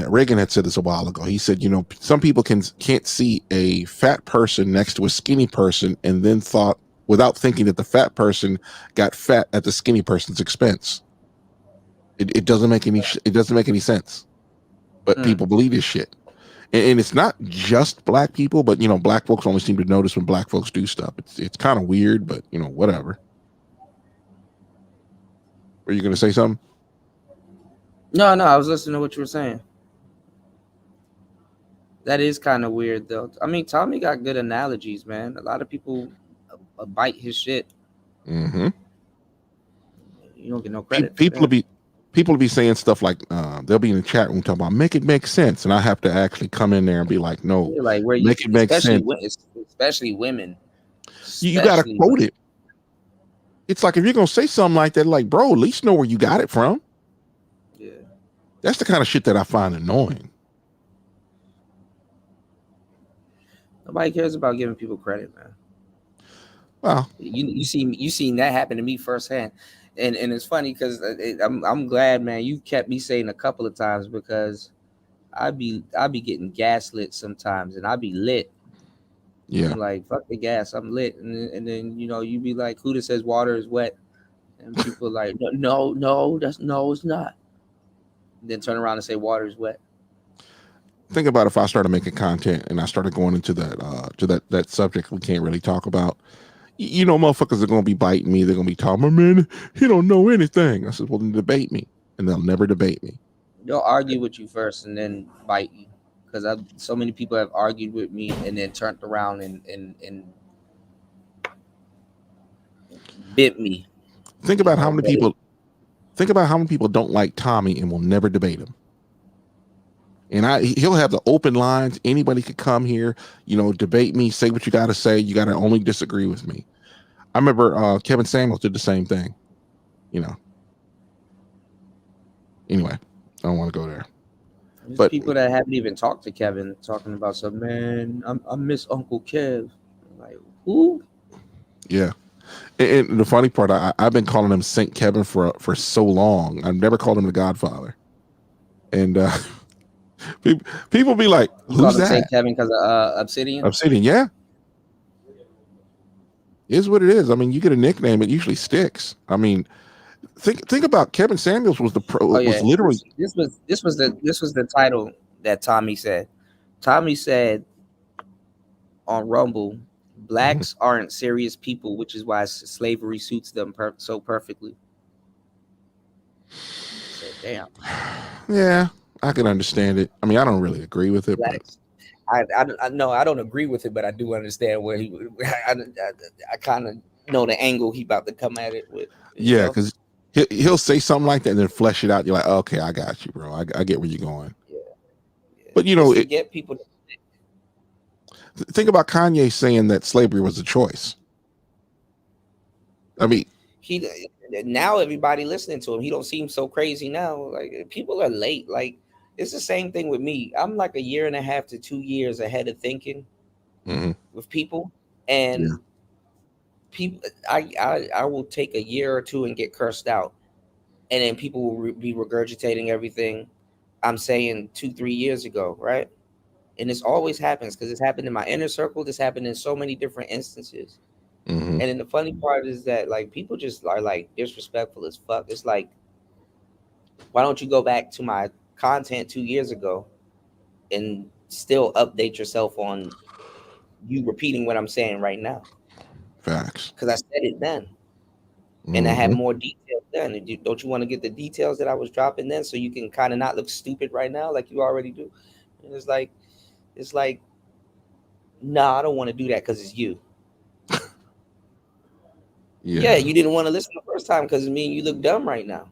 Reagan had said this a while ago. He said, some people can't see a fat person next to a skinny person and then thought, without thinking that the fat person got fat at the skinny person's expense. It doesn't make any sense. But people believe this shit. And it's not just black people, but black folks only seem to notice when black folks do stuff. It's kind of weird, but whatever. Were you going to say something? No, I was listening to what you were saying. That is kind of weird, though. I mean, Tommy got good analogies, man. A lot of people bite his shit. Mm-hmm. You don't get no credit. People will be saying stuff like, they'll be in the chat room talking about make it make sense, and I have to actually come in there and be like, no, like where make it make sense. Especially women. You got to quote it. It's like if you're gonna say something like that, like, bro, at least know where you got it from. Yeah, that's the kind of shit that I find annoying. Nobody cares about giving people credit, man. Well, you seen that happen to me firsthand. And it's funny because I'm glad, man, you kept me saying a couple of times because I be getting gaslit sometimes and I be lit. Yeah. I'm like, fuck the gas, I'm lit. And then you be like, who that says water is wet? And people are like, no, it's not. And then turn around and say water is wet. Think about if I started making content and I started going into that subject we can't really talk about. Motherfuckers are going to be biting me. They're going to be talking, man, he don't know anything. I said, well, then debate me. And they'll never debate me. They'll argue with you first and then bite you. Because so many people have argued with me and then turned around and bit me. Think about how many people don't like Tommy and will never debate him. And he'll have the open lines. Anybody could come here, debate me, say what you got to say. You got to only disagree with me. I remember Kevin Samuels did the same thing. Anyway, I don't want to go there. There's people that haven't even talked to Kevin talking about some, man, I miss Uncle Kev. I'm like, who? Yeah. And the funny part, I've been calling him Saint Kevin for so long. I've never called him the Godfather. And people be like, who's that? Saint Kevin because of Obsidian? Obsidian, yeah. It is what it is. I mean, you get a nickname, it usually sticks. I mean, think about Kevin Samuels was was literally this was the title that Tommy said. Tommy said on Rumble, blacks aren't serious people, which is why slavery suits them so perfectly. I said, damn. Yeah, I can understand it. I mean, I don't really agree with it. Blacks. I know I don't agree with it, but I do understand where I kind of know the angle he about to come at it with. Yeah, because he'll say something like that and then flesh it out. You're like, okay, I got you, bro. I get where you're going. Yeah. But get people. Think about Kanye saying that slavery was a choice. I mean, Now everybody listening to him, he don't seem so crazy now. Like people are late. Like it's the same thing with me. I'm like a year and a half to 2 years ahead of thinking with people, and people. I will take a year or two and get cursed out, and then people will be regurgitating everything I'm saying 2-3 years ago, right? And this always happens because it's happened in my inner circle. This happened in so many different instances. And then the funny part is that like people just are like disrespectful as fuck. It's like, why don't you go back to my content 2 years ago and still update yourself on you repeating what I'm saying right now? Facts. Because I said it then, and I had more details then. Don't you want to get the details that I was dropping then, so you can kind of not look stupid right now like you already do? And it's like, nah, I don't want to do that because it's you. Yeah, you didn't want to listen the first time because me and you look dumb right now.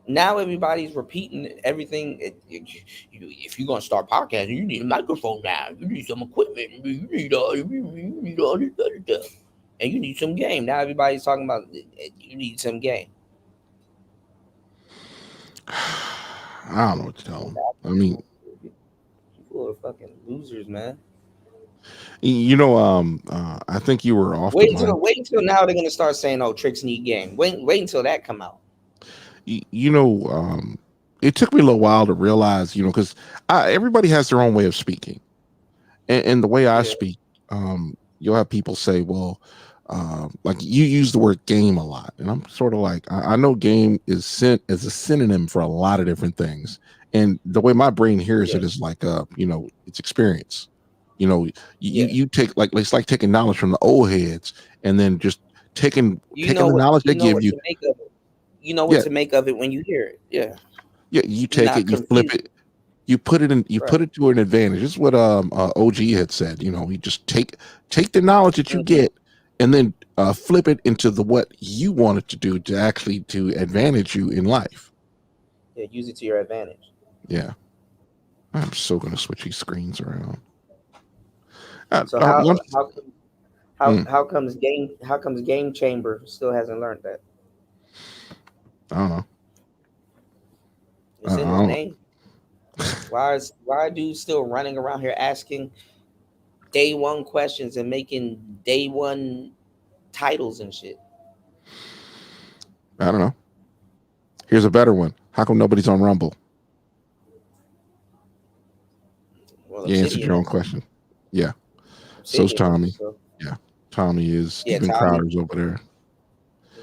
Now everybody's repeating everything. If you're gonna start podcasting, you need a microphone now. You need some equipment. You need all this other stuff, and you need some game. Now everybody's talking about you need some game. I don't know what to tell them. I mean, people are fucking losers, man. You know, I think you were off. Wait until now they're gonna start saying, "Oh, tricks need game." Wait until that come out. You know, it took me a little while to realize, you know, because everybody has their own way of speaking, and the way I speak, you'll have people say, "Well, like you use the word game a lot," and I'm sort of like, I know game is a synonym for a lot of different things, and the way my brain hears it is like, you know, it's experience. You know, you take like it's like taking knowledge from the old heads and then just taking the knowledge they give you. You know what to make of it when you hear it. Yeah. Yeah, you take it, you flip it, you put it in, put it to an advantage. This is what OG had said. You know, you just take the knowledge that you get and then flip it into what you want it to do to advantage you in life. Yeah, use it to your advantage. Yeah. I'm so gonna switch these screens around. So how comes Game Chamber still hasn't learned that? I don't know. It's in his name. Why are dudes still running around here asking day one questions and making day one titles and shit? I don't know. Here's a better one. How come nobody's on Rumble? Well, you answered your own question. Yeah. So's Tommy. Yeah. Tommy is Steven Crowder's over there.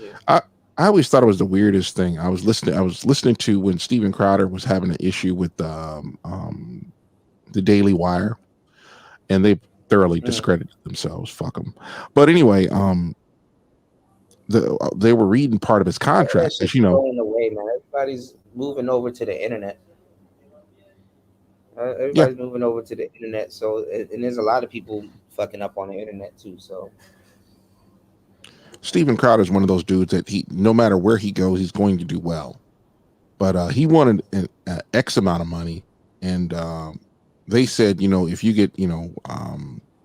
Yeah. I always thought it was the weirdest thing. I was listening to when Steven Crowder was having an issue with the Daily Wire, and they thoroughly discredited themselves. Fuck them. But anyway, they were reading part of his contract. As you know, going away, man. Everybody's moving over to the internet. Everybody's moving over to the internet. So, and there's a lot of people fucking up on the internet too. So. Steven Crowder is one of those dudes that no matter where he goes, he's going to do well. But he wanted an X amount of money, and they said, you know, if you get, you know,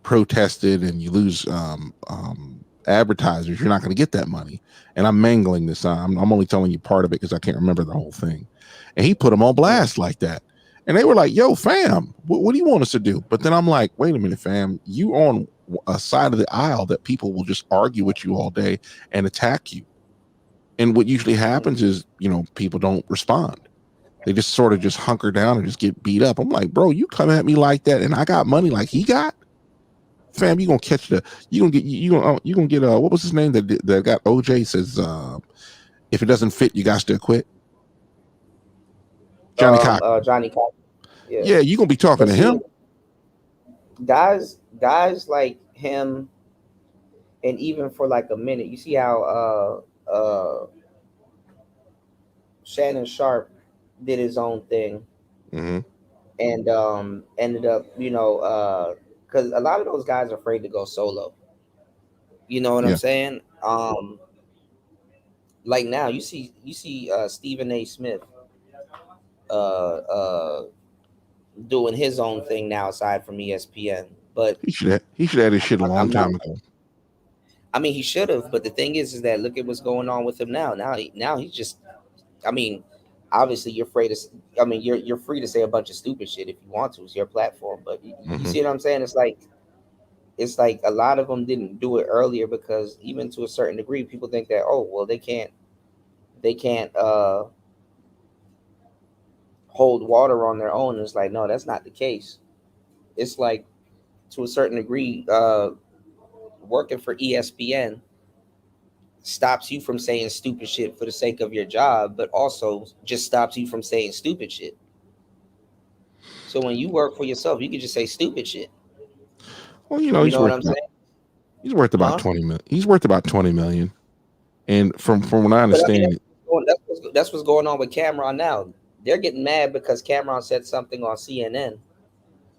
protested and you lose advertisers, you're not going to get that money. And I'm mangling this. I'm only telling you part of it because I can't remember the whole thing. And he put them on blast like that. And they were like, yo, fam, what do you want us to do? But then I'm like, wait a minute, fam, you on a side of the aisle that people will just argue with you all day and attack you. And what usually happens is, you know, people don't respond. They just sort of just hunker down and just get beat up. I'm like, bro, you come at me like that and I got money like he got? Fam, you gonna catch you gonna get what was his name that got OJ says if it doesn't fit, you got to quit. Johnny Cochran. Johnny Cochran. Yeah, you gonna be talking to him. Guys like him, and even for like a minute, you see how Shannon Sharp did his own thing, and ended up, you know, because a lot of those guys are afraid to go solo. You know what I'm saying? Like now, you see Stephen A. Smith doing his own thing now aside from ESPN, but he should have his shit a long time ago. I mean, he should have, but the thing is that look at what's going on with him now. Now he's just. I mean, obviously you're afraid to. I mean, you're free to say a bunch of stupid shit if you want to. It's your platform, but you see what I'm saying? It's like a lot of them didn't do it earlier because even to a certain degree, people think that they can't hold water on their own. And it's like no, that's not the case. It's like to a certain degree, working for ESPN stops you from saying stupid shit for the sake of your job, but also just stops you from saying stupid shit. So when you work for yourself, you can just say stupid shit. Well, he's know what worth I'm saying? He's worth about 20 million. He's worth about 20 million. And from what I understand, that's what's going on with Cameron now. They're getting mad because Cameron said something on CNN.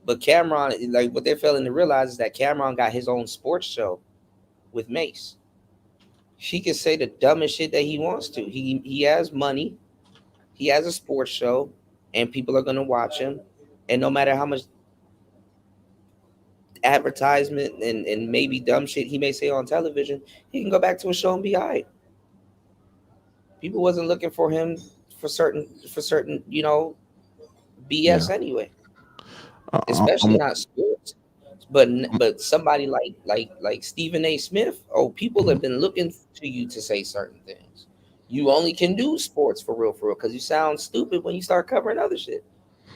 But Cameron, like what they're failing to realize is that Cameron got his own sports show with Mace. He can say the dumbest shit that he wants to. He has money. He has a sports show, and people are gonna watch him. And no matter how much advertisement and maybe dumb shit he may say on television, he can go back to a show and be all right. People wasn't looking for him for certain BS anyway. Especially not sports. But somebody like Stephen A. Smith, people have been looking to you to say certain things. You only can do sports for real, because you sound stupid when you start covering other shit,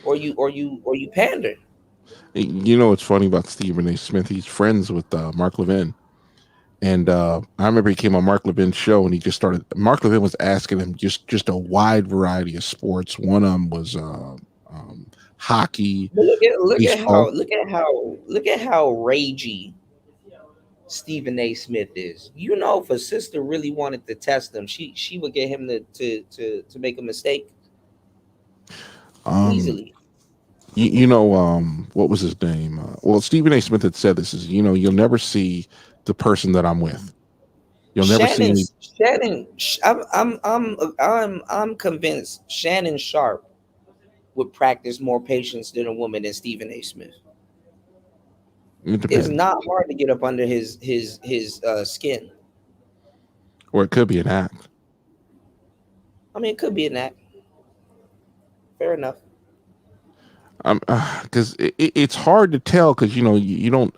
or you pander. What's funny about Stephen A. Smith? He's friends with Mark Levin, and I remember he came on Mark Levin's show, and he just started. Mark Levin was asking him just a wide variety of sports. One of them was hockey. Look at baseball. how ragey Stephen A. Smith is. If a sister really wanted to test him, she would get him to make a mistake easily. What was his name? Well, Stephen A. Smith had said this is you'll never see the person that I'm with. You'll never see any. Shannon. I'm convinced Shannon Sharp would practice more patience than a woman than Stephen A. Smith. It's not hard to get up under his skin. Or it could be an act. I mean, it could be an act. Fair enough. Because it's hard to tell because you don't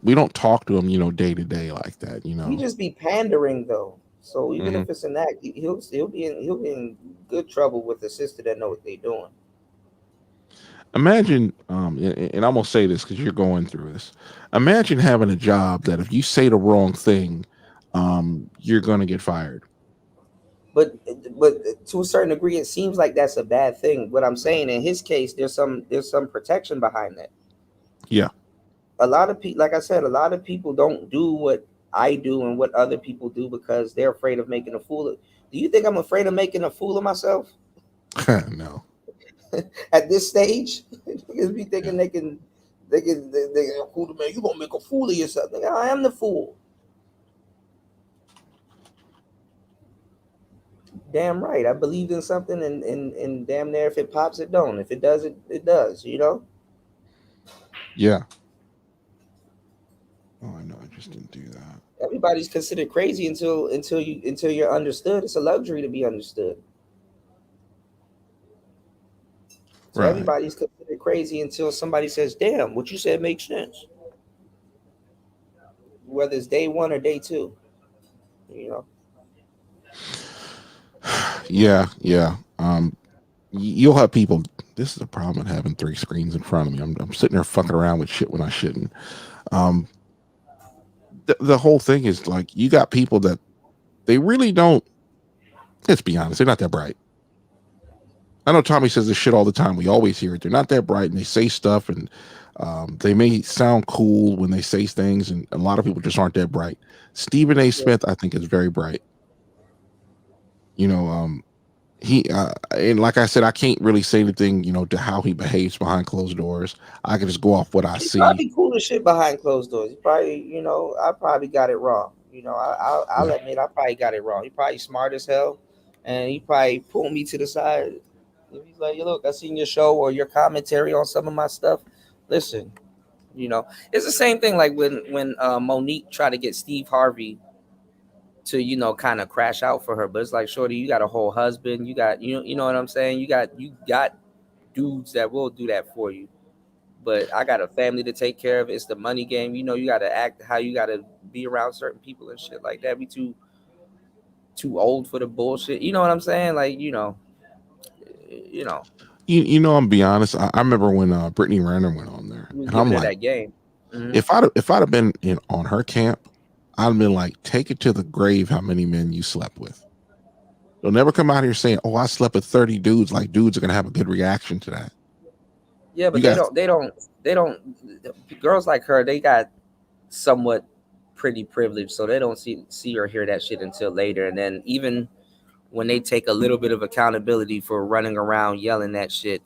we don't talk to him day to day like that. He just be pandering though. So even if it's an act, he'll be in good trouble with the sister that know what they're doing. Imagine, and I'm gonna say this because you're going through this. Imagine having a job that if you say the wrong thing, you're gonna get fired. But to a certain degree, it seems like that's a bad thing. What I'm saying in his case, there's some protection behind that. Yeah. A lot of people, like I said, a lot of people don't do what I do and what other people do because they're afraid of making a fool of. Do you think I'm afraid of making a fool of myself? No. At this stage, niggas be thinking they can fool the man. You gonna make a fool of yourself? Nigga, I am the fool. Damn right. I believed in something, and damn near if it pops, it don't. If it does, it does. Yeah. Oh, I know. I just didn't do that. Everybody's considered crazy until you're understood. It's a luxury to be understood. So right. Everybody's considered crazy until somebody says, "Damn, what you said makes sense." Whether it's day one or day two, Yeah. You'll have people. This is a problem with having three screens in front of me. I'm sitting there fucking around with shit when I shouldn't. The whole thing is like you got people that they really don't. Let's be honest, they're not that bright. I know Tommy says this shit all the time. We always hear it. They're not that bright, and they say stuff, and they may sound cool when they say things, and a lot of people just aren't that bright. Stephen A. Smith, I think, is very bright. He and like I said, I can't really say anything, to how he behaves behind closed doors. I can just go off what I see. Probably cool as shit behind closed doors. He probably, I probably got it wrong. I'll admit I probably got it wrong. He probably smart as hell, and he probably pulled me to the side. He's like, look, I seen your show or your commentary on some of my stuff. Listen, it's the same thing like when Monique tried to get Steve Harvey to kind of crash out for her. But it's like, shorty, you got a whole husband. You got you know what I'm saying. You got dudes that will do that for you. But I got a family to take care of. It's the money game. You got to act how you got to be around certain people and shit like that. We too old for the bullshit. You know what I'm saying? Like I'm gonna be honest. I remember when Brittany Renner went on there, and I'm like, that game. Mm-hmm. if I'd have been on her camp, I'd have been like, take it to the grave how many men you slept with. They'll never come out here saying, "Oh, I slept with 30 dudes." Like dudes are gonna have a good reaction to that. Yeah, but they don't. Girls like her, they got somewhat pretty privileged, so they don't see or hear that shit until later. And then even when they take a little bit of accountability for running around yelling that shit,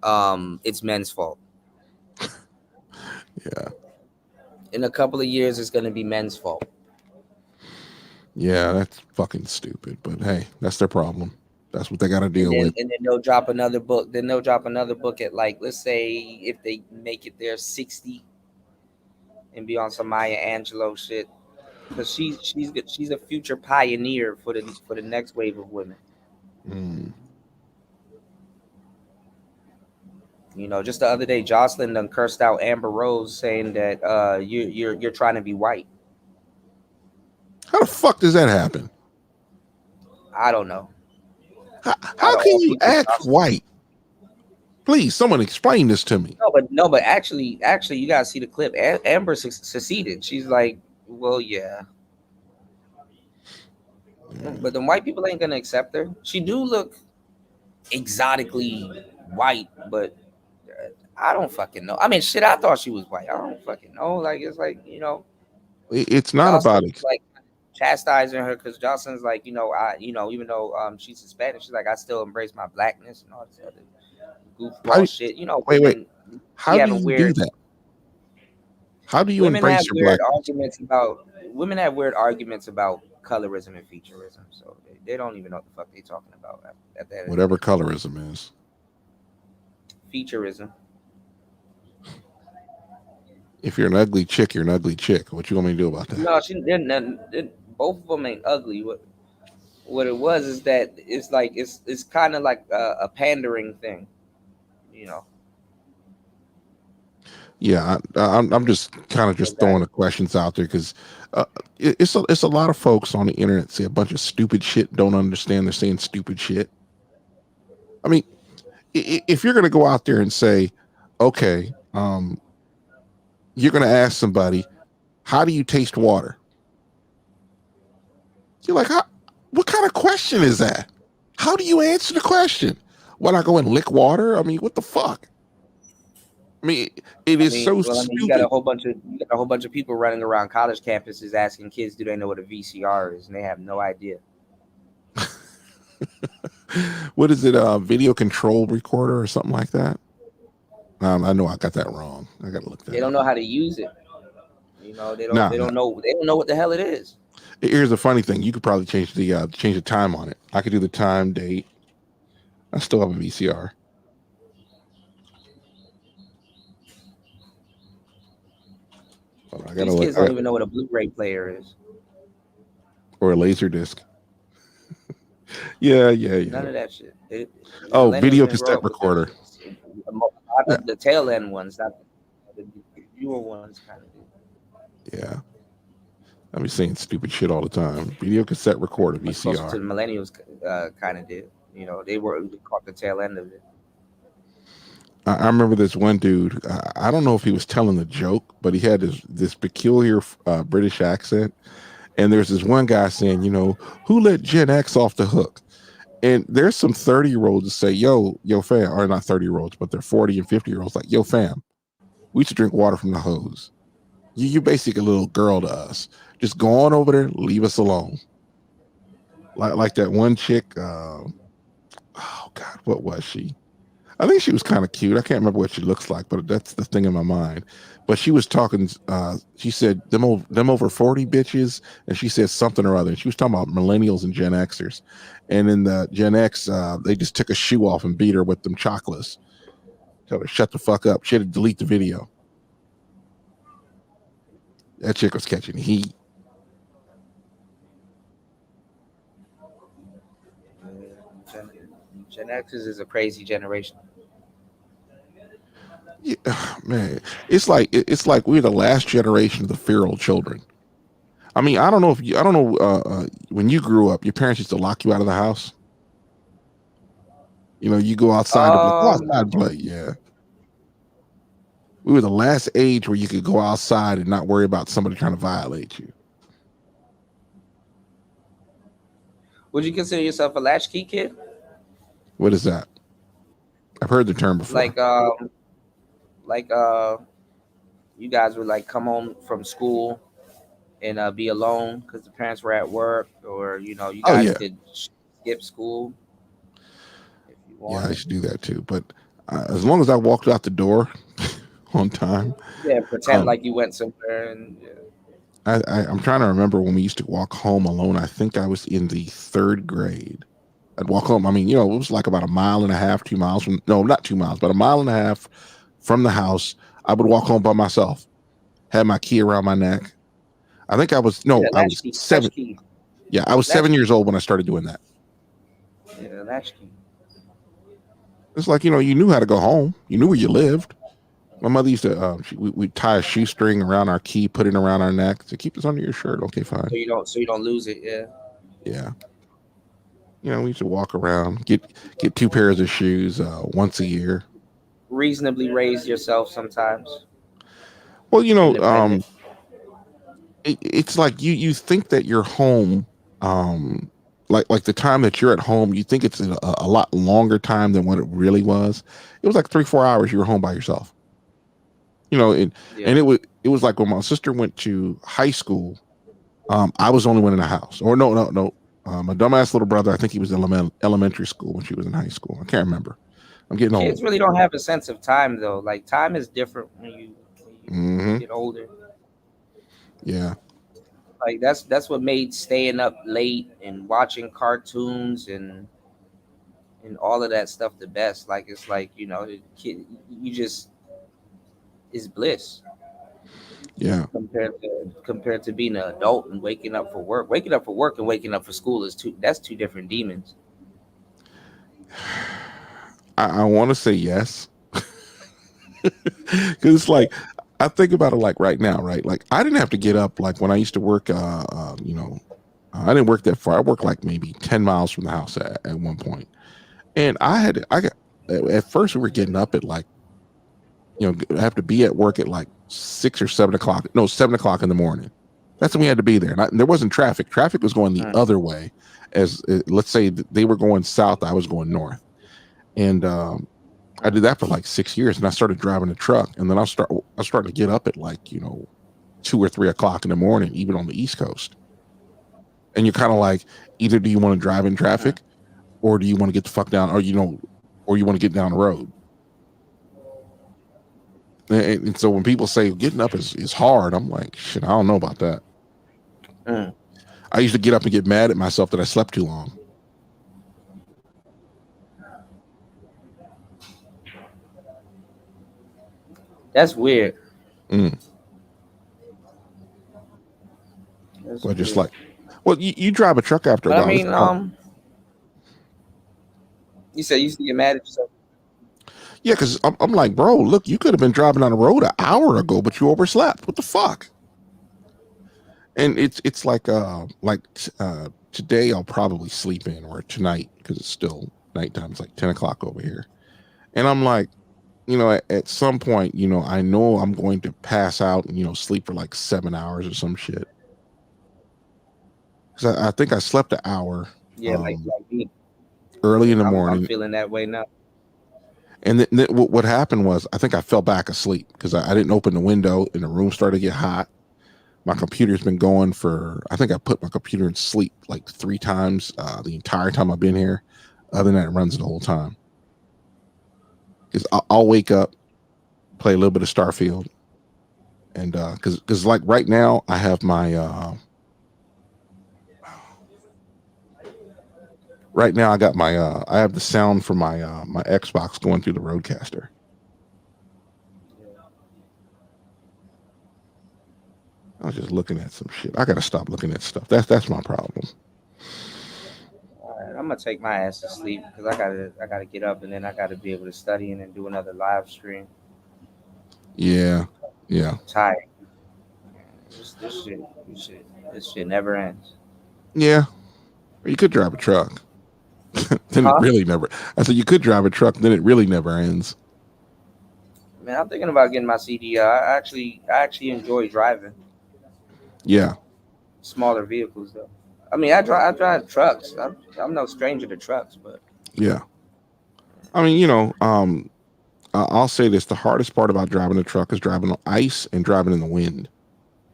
it's men's fault. Yeah. In a couple of years, it's going to be men's fault. Yeah, that's fucking stupid. But hey, that's their problem. That's what they got to deal with. And then they'll drop another book. Then they'll drop another book at, like, let's say if they make it there 60 and be on some Maya Angelou shit, because she's a future pioneer for the next wave of women. Just the other day, Jocelyn done cursed out Amber Rose, saying that you're trying to be white. How the fuck does that happen? I don't know. How can you act white? Please, someone explain this to me. No, but actually, you gotta see the clip. Amber seceded. She's like, well, yeah. But the white people ain't gonna accept her. She do look exotically white, but I don't fucking know. I mean, shit, I thought she was white. I don't fucking know. Like, it's like, it's not about it. Like chastising her because Jocelyn's like, even though she's Hispanic, she's like, I still embrace my blackness and all this other goofball shit. Wait. How do you do that? How do you embrace your blackness? Women have weird arguments about colorism and featureism, so they don't even know what the fuck they talking about at that. Whatever colorism is. Featureism. If you're an ugly chick, you're an ugly chick. What you want me to do about that? No, both of them ain't ugly. What it was is that it's like it's kind of like a pandering thing, Yeah, I'm just kind of just throwing the questions out there because it's a lot of folks on the internet say a bunch of stupid shit, don't understand they're saying stupid shit. I mean, if you're gonna go out there and say, okay, you're gonna ask somebody, how do you taste water? You're like, what kind of question is that? How do you answer the question? When I go and lick water? I mean, what the fuck? I mean, stupid. You got a whole bunch of people running around college campuses asking kids, do they know what a VCR is? And they have no idea. What is it? A video control recorder or something like that? I know I got that wrong. I got to look that. They don't know how to use it. They don't know what the hell it is. Here's the funny thing: you could probably change the time on it. I could do the time, date. I still have a VCR. These kids don't even know what a Blu-ray player is. Or a laser disc. Yeah. None of that shit. Video cassette recorder. The tail end ones, not the newer ones, kind of. Yeah. I be saying stupid shit all the time. Video cassette recorder, VCR. To the millennials, kind of did. They caught the tail end of it. I remember this one dude. I don't know if he was telling a joke, but he had this peculiar British accent. And there's this one guy saying, who let Gen X off the hook? And there's some 30-year-olds that say, yo, fam, or not 30-year-olds, but they're 40 and 50-year-olds like, yo, fam, we used to drink water from the hose. You're basically a little girl to us. Just go on over there, leave us alone. Like that one chick. Oh God, what was she? I think she was kind of cute. I can't remember what she looks like, but that's the thing in my mind. But she was talking. She said them over 40 bitches, and she said something or other. And she was talking about millennials and Gen Xers. And in the Gen X, they just took a shoe off and beat her with them chocolates. Tell her shut the fuck up. She had to delete the video. That chick was catching heat. Gen X's is a crazy generation. Yeah, man, it's like we're the last generation of the feral children. I mean, I don't know. When you grew up, your parents used to lock you out of the house. You know, you go outside to go outside and play. Yeah, we were the last age where you could go outside and not worry about somebody trying to violate you. Would you consider yourself a latchkey kid? What is that? I've heard the term before. Like you guys would like come home from school and be alone because the parents were at work, or you guys could skip school if you wanted. Yeah, I used to do that too. But as long as I walked out the door on time. Yeah, pretend like you went somewhere. And I'm trying to remember when we used to walk home alone. I think I was in the 3rd grade. I'd walk home. I mean, it was like about 1.5 miles, 2 miles from, no, not 2 miles, but 1.5 miles from the house. I would walk home by myself, had my key around my neck. I think I was 7. Yeah, I was 7 years old when I started doing that. Yeah, latchkey. It's like, you knew how to go home. You knew where you lived. My mother used to, we'd tie a shoestring around our key, put it around our neck to keep this under your shirt. Okay, fine. So you don't lose it. Yeah. Yeah. We used to walk around, get 2 pairs of shoes once a year. Reasonably raise yourself sometimes. Well, it's like you think that you're home, like the time that you're at home, you think it's a lot longer time than what it really was. It was like 3-4 hours you were home by yourself. And it was like when my sister went to high school, I was the only one in the house. Or no. My dumbass little brother, I think he was in elementary school when she was in high school. I can't remember. I'm getting old. Kids really don't have a sense of time though. Like time is different when you get older. Yeah. Like that's what made staying up late and watching cartoons and all of that stuff the best. Like it's like, the kid, it's bliss. Yeah. Compared to being an adult and waking up for work. Waking up for work and waking up for school that's two different demons. I want to say yes. Because it's like, I think about it like right now, right? Like I didn't have to get up like when I used to work, I didn't work that far. I worked like maybe 10 miles from the house at one point. And at first we were getting up at like, I have to be at work at like 6 or 7 o'clock. No, 7 o'clock in the morning. That's when we had to be there. And there wasn't traffic. Traffic was going the other way. Let's say they were going south, I was going north. And I did that for like 6 years, and I started driving a truck. And then I started to get up at like 2 or 3 o'clock in the morning, even on the East Coast. And you're kind of like, either do you want to drive in traffic, or do you want to get the fuck down, or you want to get down the road. And so when people say getting up is hard, I'm like, shit, I don't know about that. I used to get up and get mad at myself that I slept too long. That's weird. Well, just like, you drive a truck after a while. I mean, you said you used to get mad at yourself. Yeah, because I'm like, bro, look, you could have been driving on the road an hour ago, but you overslept. What the fuck? And it's like today I'll probably sleep in, or tonight, because it's still nighttime. It's like 10 o'clock over here. And I'm like, at some point, I know I'm going to pass out and, sleep for like 7 hours or some shit. Because I think I slept an hour. Yeah, like me. Early in the morning. I'm feeling that way now. And then what happened was, I think I fell back asleep because I didn't open the window and the room started to get hot. My computer's been going I think I put my computer in sleep like 3 times the entire time I've been here. Other than that, it runs the whole time. Because I'll wake up, play a little bit of Starfield. And because like right now, I have my... Right now, I got my I have the sound for my my Xbox going through the Rodecaster. I was just looking at some shit. I gotta stop looking at stuff. That's my problem. I'm gonna take my ass to sleep because I gotta get up and then I gotta be able to study and then do another live stream. Yeah. I'm tired. This shit never ends. Yeah. Or you could drive a truck. Then it Huh? really never. I said you could drive a truck, then it really never ends. Man, I'm thinking about getting my CDL. I actually enjoy driving Yeah. smaller vehicles though. I mean, I drive trucks. I'm no stranger to trucks, but Yeah. I mean, I'll say this: the hardest part about driving a truck is driving on ice and driving in the wind,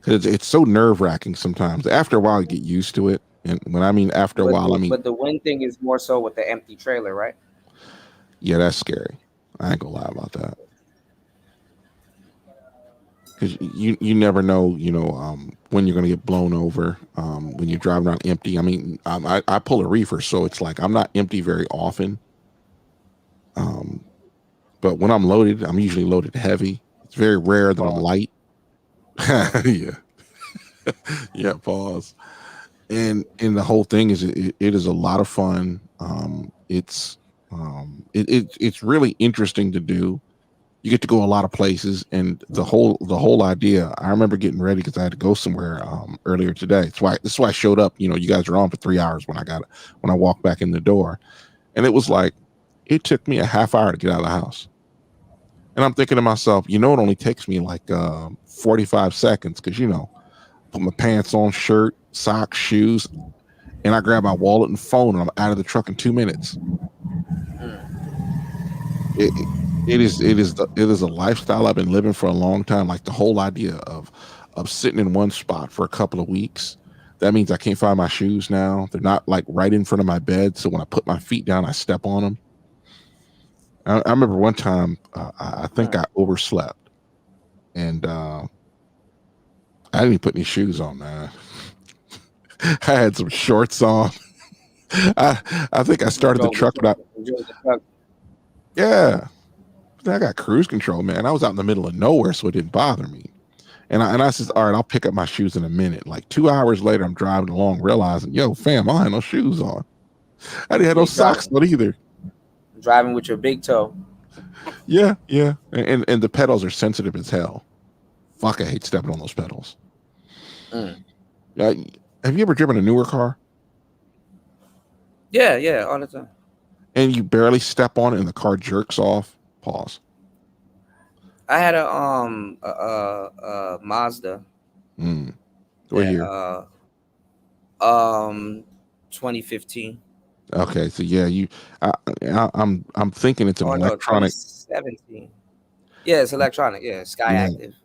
because it's so nerve wracking sometimes. After a while, you get used to it, and when I mean after a while, I mean but the wind thing is more so with the empty trailer, right? yeah, that's scary. I ain't gonna lie about that, because you never know, when you're gonna get blown over when you're driving around empty. I mean, I pull a reefer, so it's like I'm not empty very often. But when I'm loaded, I'm usually loaded heavy. It's very rare that I'm light. Yeah. Yeah, pause. And the whole thing is it is a lot of fun. It's really interesting to do. You get to go a lot of places, and the whole idea. I remember getting ready because I had to go somewhere earlier today. This is why I showed up. You guys were on for 3 hours when I walked back in the door, and it was like it took me a half hour to get out of the house. And I'm thinking to myself, it only takes me like 45 seconds because, put my pants on, shirt, socks, shoes, and I grab my wallet and phone and I'm out of the truck in 2 minutes. It is a lifestyle I've been living for a long time. Like the whole idea of sitting in one spot for a couple of weeks. That means I can't find my shoes now. They're not like right in front of my bed. So when I put my feet down, I step on them. I remember one time I think I overslept, and I didn't even put any shoes on, man. I had some shorts on. I think I started the truck about. Yeah, I got cruise control, man. I was out in the middle of nowhere, so it didn't bother me. And I said, all right, I'll pick up my shoes in a minute. Like 2 hours later, I'm driving along, realizing, yo, fam, I had no shoes on. I didn't have no socks on either. Driving with your big toe. Yeah. And the pedals are sensitive as hell. Fuck, I hate stepping on those pedals. Have you ever driven a newer car? Yeah, all the time. And you barely step on it and the car jerks off? Pause. I had a Mazda. What year? 2015. Okay, so yeah, I'm thinking it's an electronic. 2017. Yeah, it's electronic. Yeah, Sky Active.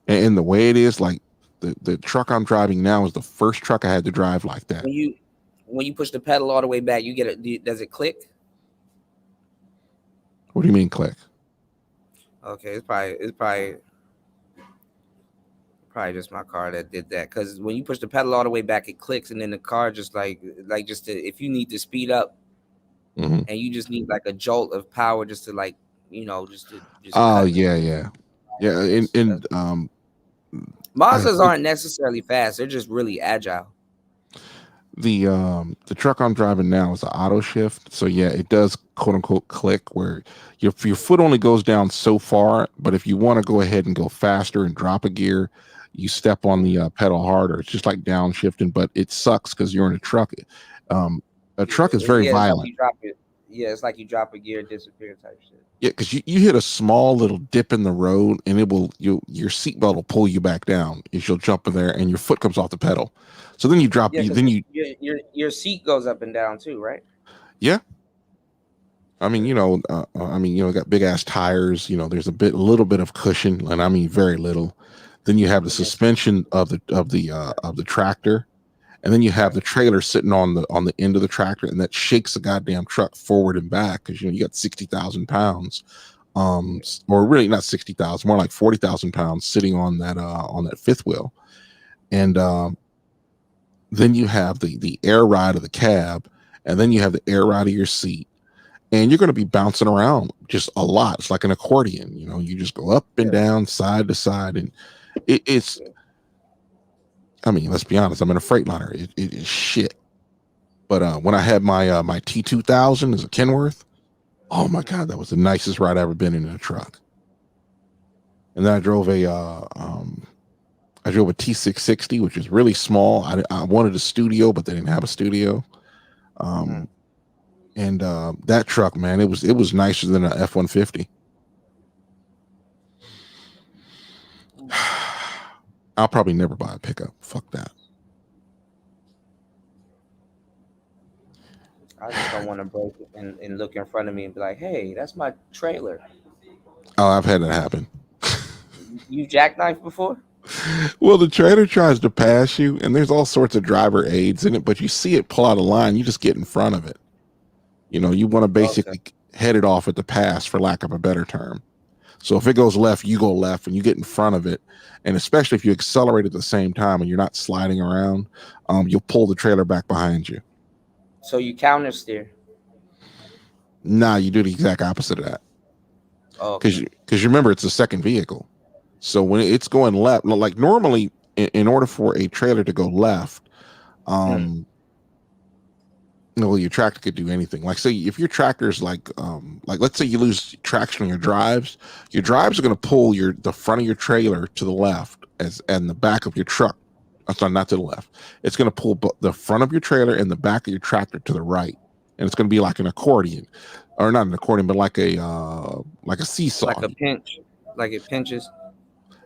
And the way it is, like the truck I'm driving now is the first truck I had to drive like that. When you push the pedal all the way back, you get it. Does it click? What do you mean click? Okay, it's probably just my car that did that. Because when you push the pedal all the way back, it clicks, and then the car just if you need to speed up, and you just need like a jolt of power just to yeah. And Mazdas aren't necessarily fast; they're just really agile. The truck I'm driving now is an auto shift, so yeah, it does quote unquote click where your foot only goes down so far, but if you want to go ahead and go faster and drop a gear, you step on the pedal harder. It's just like downshifting, but it sucks because you're in a truck. A truck is very violent. It's like you drop a gear, disappear type shit. Yeah, because you hit a small little dip in the road, and your seatbelt will pull you back down as you'll jump in there, and your foot comes off the pedal. So then you drop. Your seat goes up and down too, right? Yeah. I mean, got big ass tires. There's a little bit of cushion, and I mean very little. Then you have the suspension of the tractor, and then you have the trailer sitting on the end of the tractor, and that shakes the goddamn truck forward and back because you got 60,000 pounds, or really not 60,000, more like 40,000 pounds sitting on that fifth wheel, and then you have the air ride of the cab, and then you have the air ride of your seat, and you're going to be bouncing around just a lot. It's like an accordion, you just go up and down, side to side, and it's. I mean, let's be honest. I'm in a Freightliner. It is shit. But when I had my my T2000 as a Kenworth, oh my god, that was the nicest ride I've ever been in a truck. And then I drove a T660, which is really small. I wanted a studio, but they didn't have a studio. And that truck, man, it was nicer than a F-150. I'll probably never buy a pickup. Fuck that. I just don't want to break it and look in front of me and be like, hey, that's my trailer. Oh, I've had that happen. You jackknifed before? Well, the trailer tries to pass you, and there's all sorts of driver aids in it, but you see it pull out a line, you just get in front of it. You know, you want to basically head it off at the pass, for lack of a better term. So if it goes left, you go left, and you get in front of it. And especially if you accelerate at the same time and you're not sliding around, you'll pull the trailer back behind you. So you counter steer? Nah, you do the exact opposite of that. Because remember, it's a second vehicle. So when it's going left, like normally, in order for a trailer to go left, well, your tractor could do anything. Like, say if your tractor's like let's say you lose traction on your drives are going to pull the front of your trailer to the left and the back of your truck. Sorry, not to the left. It's going to pull the front of your trailer and the back of your tractor to the right, and it's going to be like an accordion, or not an accordion, but like a seesaw, like a pinch, like it pinches.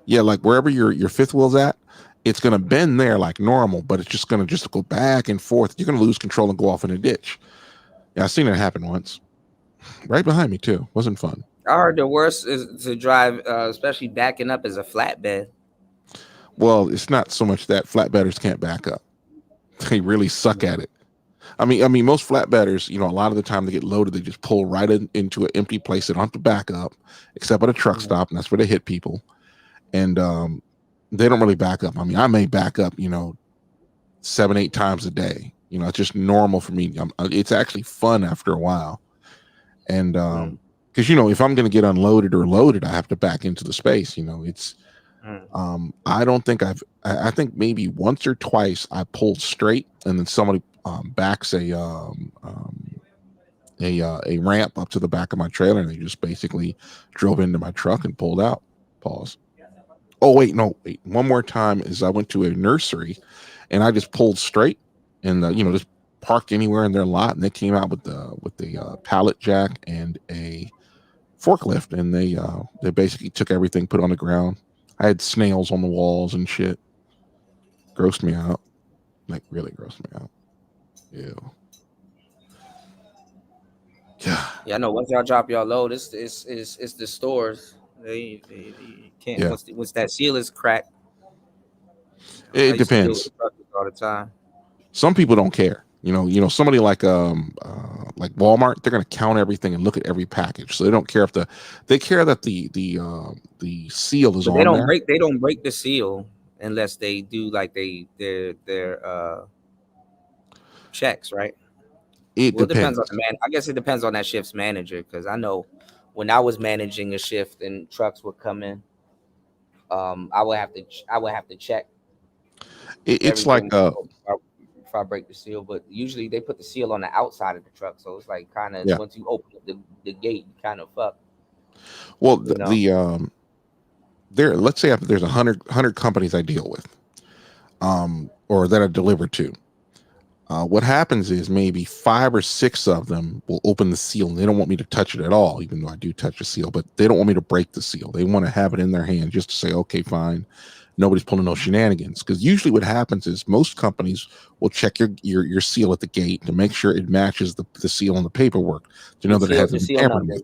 Yeah, like wherever your fifth wheel's at, it's going to bend there like normal, but it's just going to go back and forth. You're going to lose control and go off in a ditch. Yeah, I've seen it happen once. Right behind me too. Wasn't fun. I heard the worst is to drive, especially backing up, is a flatbed. Well, it's not so much that flatbedders can't back up. They really suck at it. I mean, most flatbedders, you know, a lot of the time they get loaded, they just pull right into an empty place. They don't have to back up, except at a truck stop, and that's where they hit people. And they don't really back up. I mean, I may back up, 7-8 times a day. You know, it's just normal for me. It's actually fun after a while. And because if I'm going to get unloaded or loaded, I have to back into the space. It's I don't think I think maybe once or twice I pulled straight, and then somebody backs a ramp up to the back of my trailer, and they just basically drove into my truck and pulled out. Pause. Oh wait, one more time is I went to a nursery, and I just pulled straight, and just parked anywhere in their lot, and they came out with the pallet jack and a forklift, and they basically took everything, put it on the ground. I had snails on the walls and shit. Grossed me out. Like, really grossed me out. Ew. Yeah, I know. Once y'all drop y'all load, it's the stores. They can't. Yeah. Once that seal is cracked, It depends. All the time. Some people don't care. Somebody like Walmart, they're gonna count everything and look at every package. So they don't care they care that the seal is on They don't there. They don't break the seal unless they do like their checks, right? It depends on the man. I guess it depends on that shift's manager, because I know when I was managing a shift and trucks would come in, I would have to check. It's like if I break the seal, but usually they put the seal on the outside of the truck, so it's like kind of once you open up the gate, you kind of fuck. Well, let's say there's 100 companies I deal with, or that I deliver to. What happens is maybe 5 or 6 of them will open the seal, and they don't want me to touch it at all, even though I do touch the seal, but they don't want me to break the seal. They want to have it in their hand just to say, okay, fine. Nobody's pulling no shenanigans. Because usually what happens is most companies will check your seal at the gate to make sure it matches the seal on the paperwork to know that it hasn't been tampered with.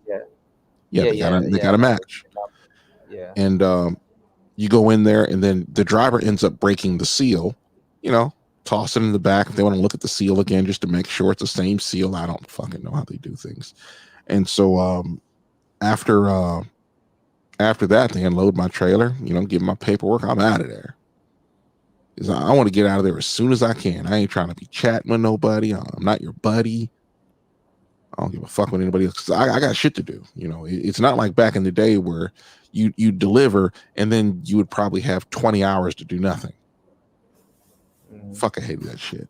They got to match. Yeah. And you go in there, and then the driver ends up breaking the seal, toss it in the back if they want to look at the seal again just to make sure it's the same seal. I don't fucking know how they do things. And so after that, they unload my trailer, give my paperwork. I'm out of there. Because I want to get out of there as soon as I can. I ain't trying to be chatting with nobody. I'm not your buddy. I don't give a fuck with anybody else, because I got shit to do. It's not like back in the day where you deliver and then you would probably have 20 hours to do nothing. Fuck, I hate that shit.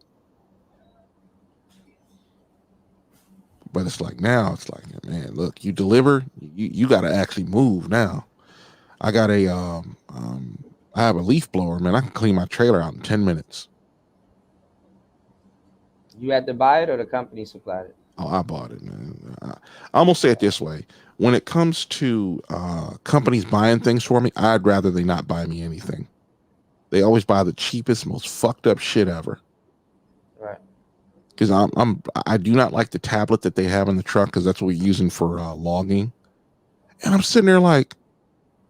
But it's like now, it's like, man, look, you deliver, you got to actually move now. I got I have a leaf blower, man. I can clean my trailer out in 10 minutes. You had to buy it or the company supplied it? Oh, I bought it, man. I'm gonna say it this way: when it comes to companies buying things for me, I'd rather they not buy me anything. They always buy the cheapest, most fucked up shit ever. Right. Because I do not like the tablet that they have in the truck because that's what we're using for logging. And I'm sitting there like,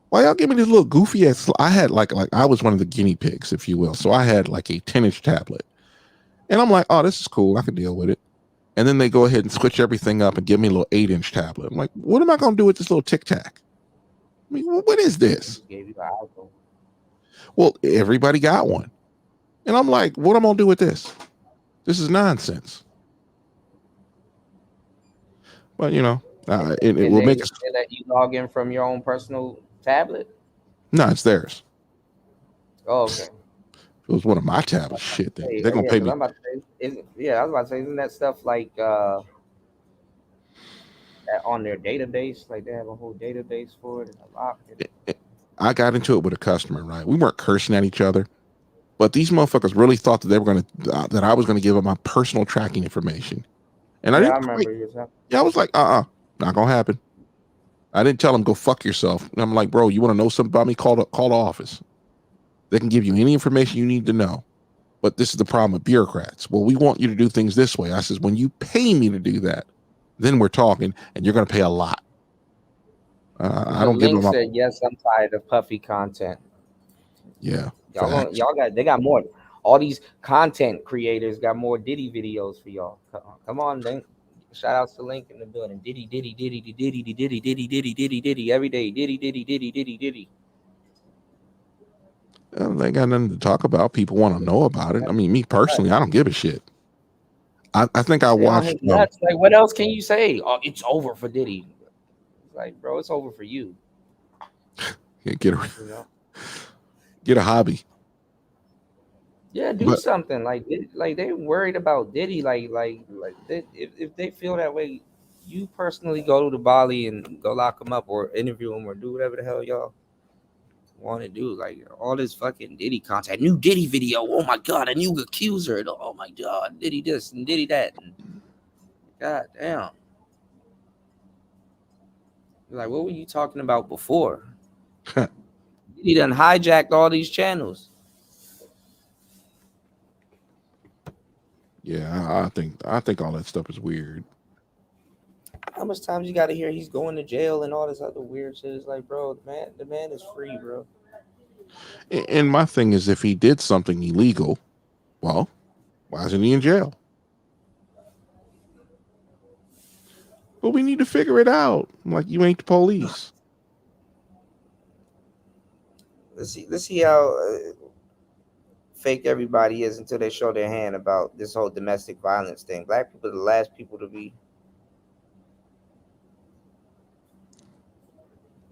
why y'all give me this little goofy ass? I had like I was one of the guinea pigs, if you will. So I had like a 10-inch tablet, and I'm like, oh, this is cool. I can deal with it. And then they go ahead and switch everything up and give me a little 8-inch tablet. I'm like, what am I going to do with this little Tic Tac? I mean, what is this? Gave you an iPhone. Well, everybody got one. And I'm like, what am I going to do with this? This is nonsense. But, you know, it will make us. They let you log in from your own personal tablet? No, it's theirs. Oh, okay. It was one of my tablets. Shit, they're going to pay me. I was about to say, isn't that stuff like on their database? Like they have a whole database for it and a lock. I got into it with a customer, right? We weren't cursing at each other, but these motherfuckers really thought that they were going to, that I was going to give up my personal tracking information. And I remember. I was like, not going to happen. I didn't tell them, go fuck yourself. And I'm like, bro, you want to know something about me? Call the office. They can give you any information you need to know. But this is the problem with bureaucrats. Well, we want you to do things this way. I says, when you pay me to do that, then we're talking, and you're going to pay a lot. I don't give them. Said, yes, I'm tired of puffy content. Yeah, they got more. All these content creators got more Diddy videos for y'all. Come on, then. Shout outs to Link in the building. Diddy every day. Diddy. They got nothing to talk about. People want to know about it. I mean, me personally, I don't give a shit. I think I watched. Like, what else can you say? Oh, it's over for Diddy. Like, bro, it's over for you. Yeah, get a hobby. Yeah, do something. Like they worried about Diddy. If they feel that way, you personally go to Bali and go lock him up or interview him or do whatever the hell y'all want to do. Like all this fucking Diddy content, new Diddy video. Oh my god, a new accuser. Oh my god, Diddy this and Diddy that. And god damn. Like, what were you talking about before? He done hijacked all these channels. Yeah, I think all that stuff is weird. How much times you got to hear he's going to jail and all this other weird shit? It's like, bro, the man is free, bro. And my thing is, if he did something illegal, well, why isn't he in jail? But we need to figure it out. Like, you ain't the police. Let's see how fake everybody is until they show their hand about this whole domestic violence thing. Black people are the last people to be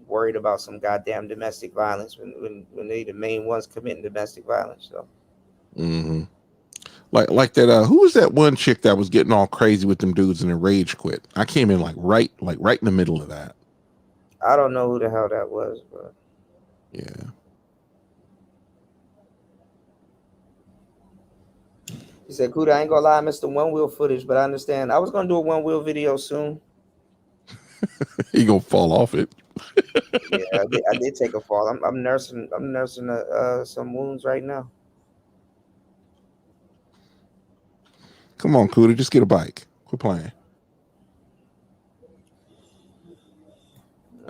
worried about some goddamn domestic violence when they the main ones committing domestic violence. So, like that. Who was that one chick that was getting all crazy with them dudes and then rage quit? I came in like right in the middle of that. I don't know who the hell that was, but yeah. He said, Kuda, I ain't gonna lie, I missed the one wheel footage, but I understand. I was gonna do a one wheel video soon. He gonna fall off it. Yeah, I did take a fall. I'm nursing some wounds right now. Come on, Kuda, just get a bike. Quit playing.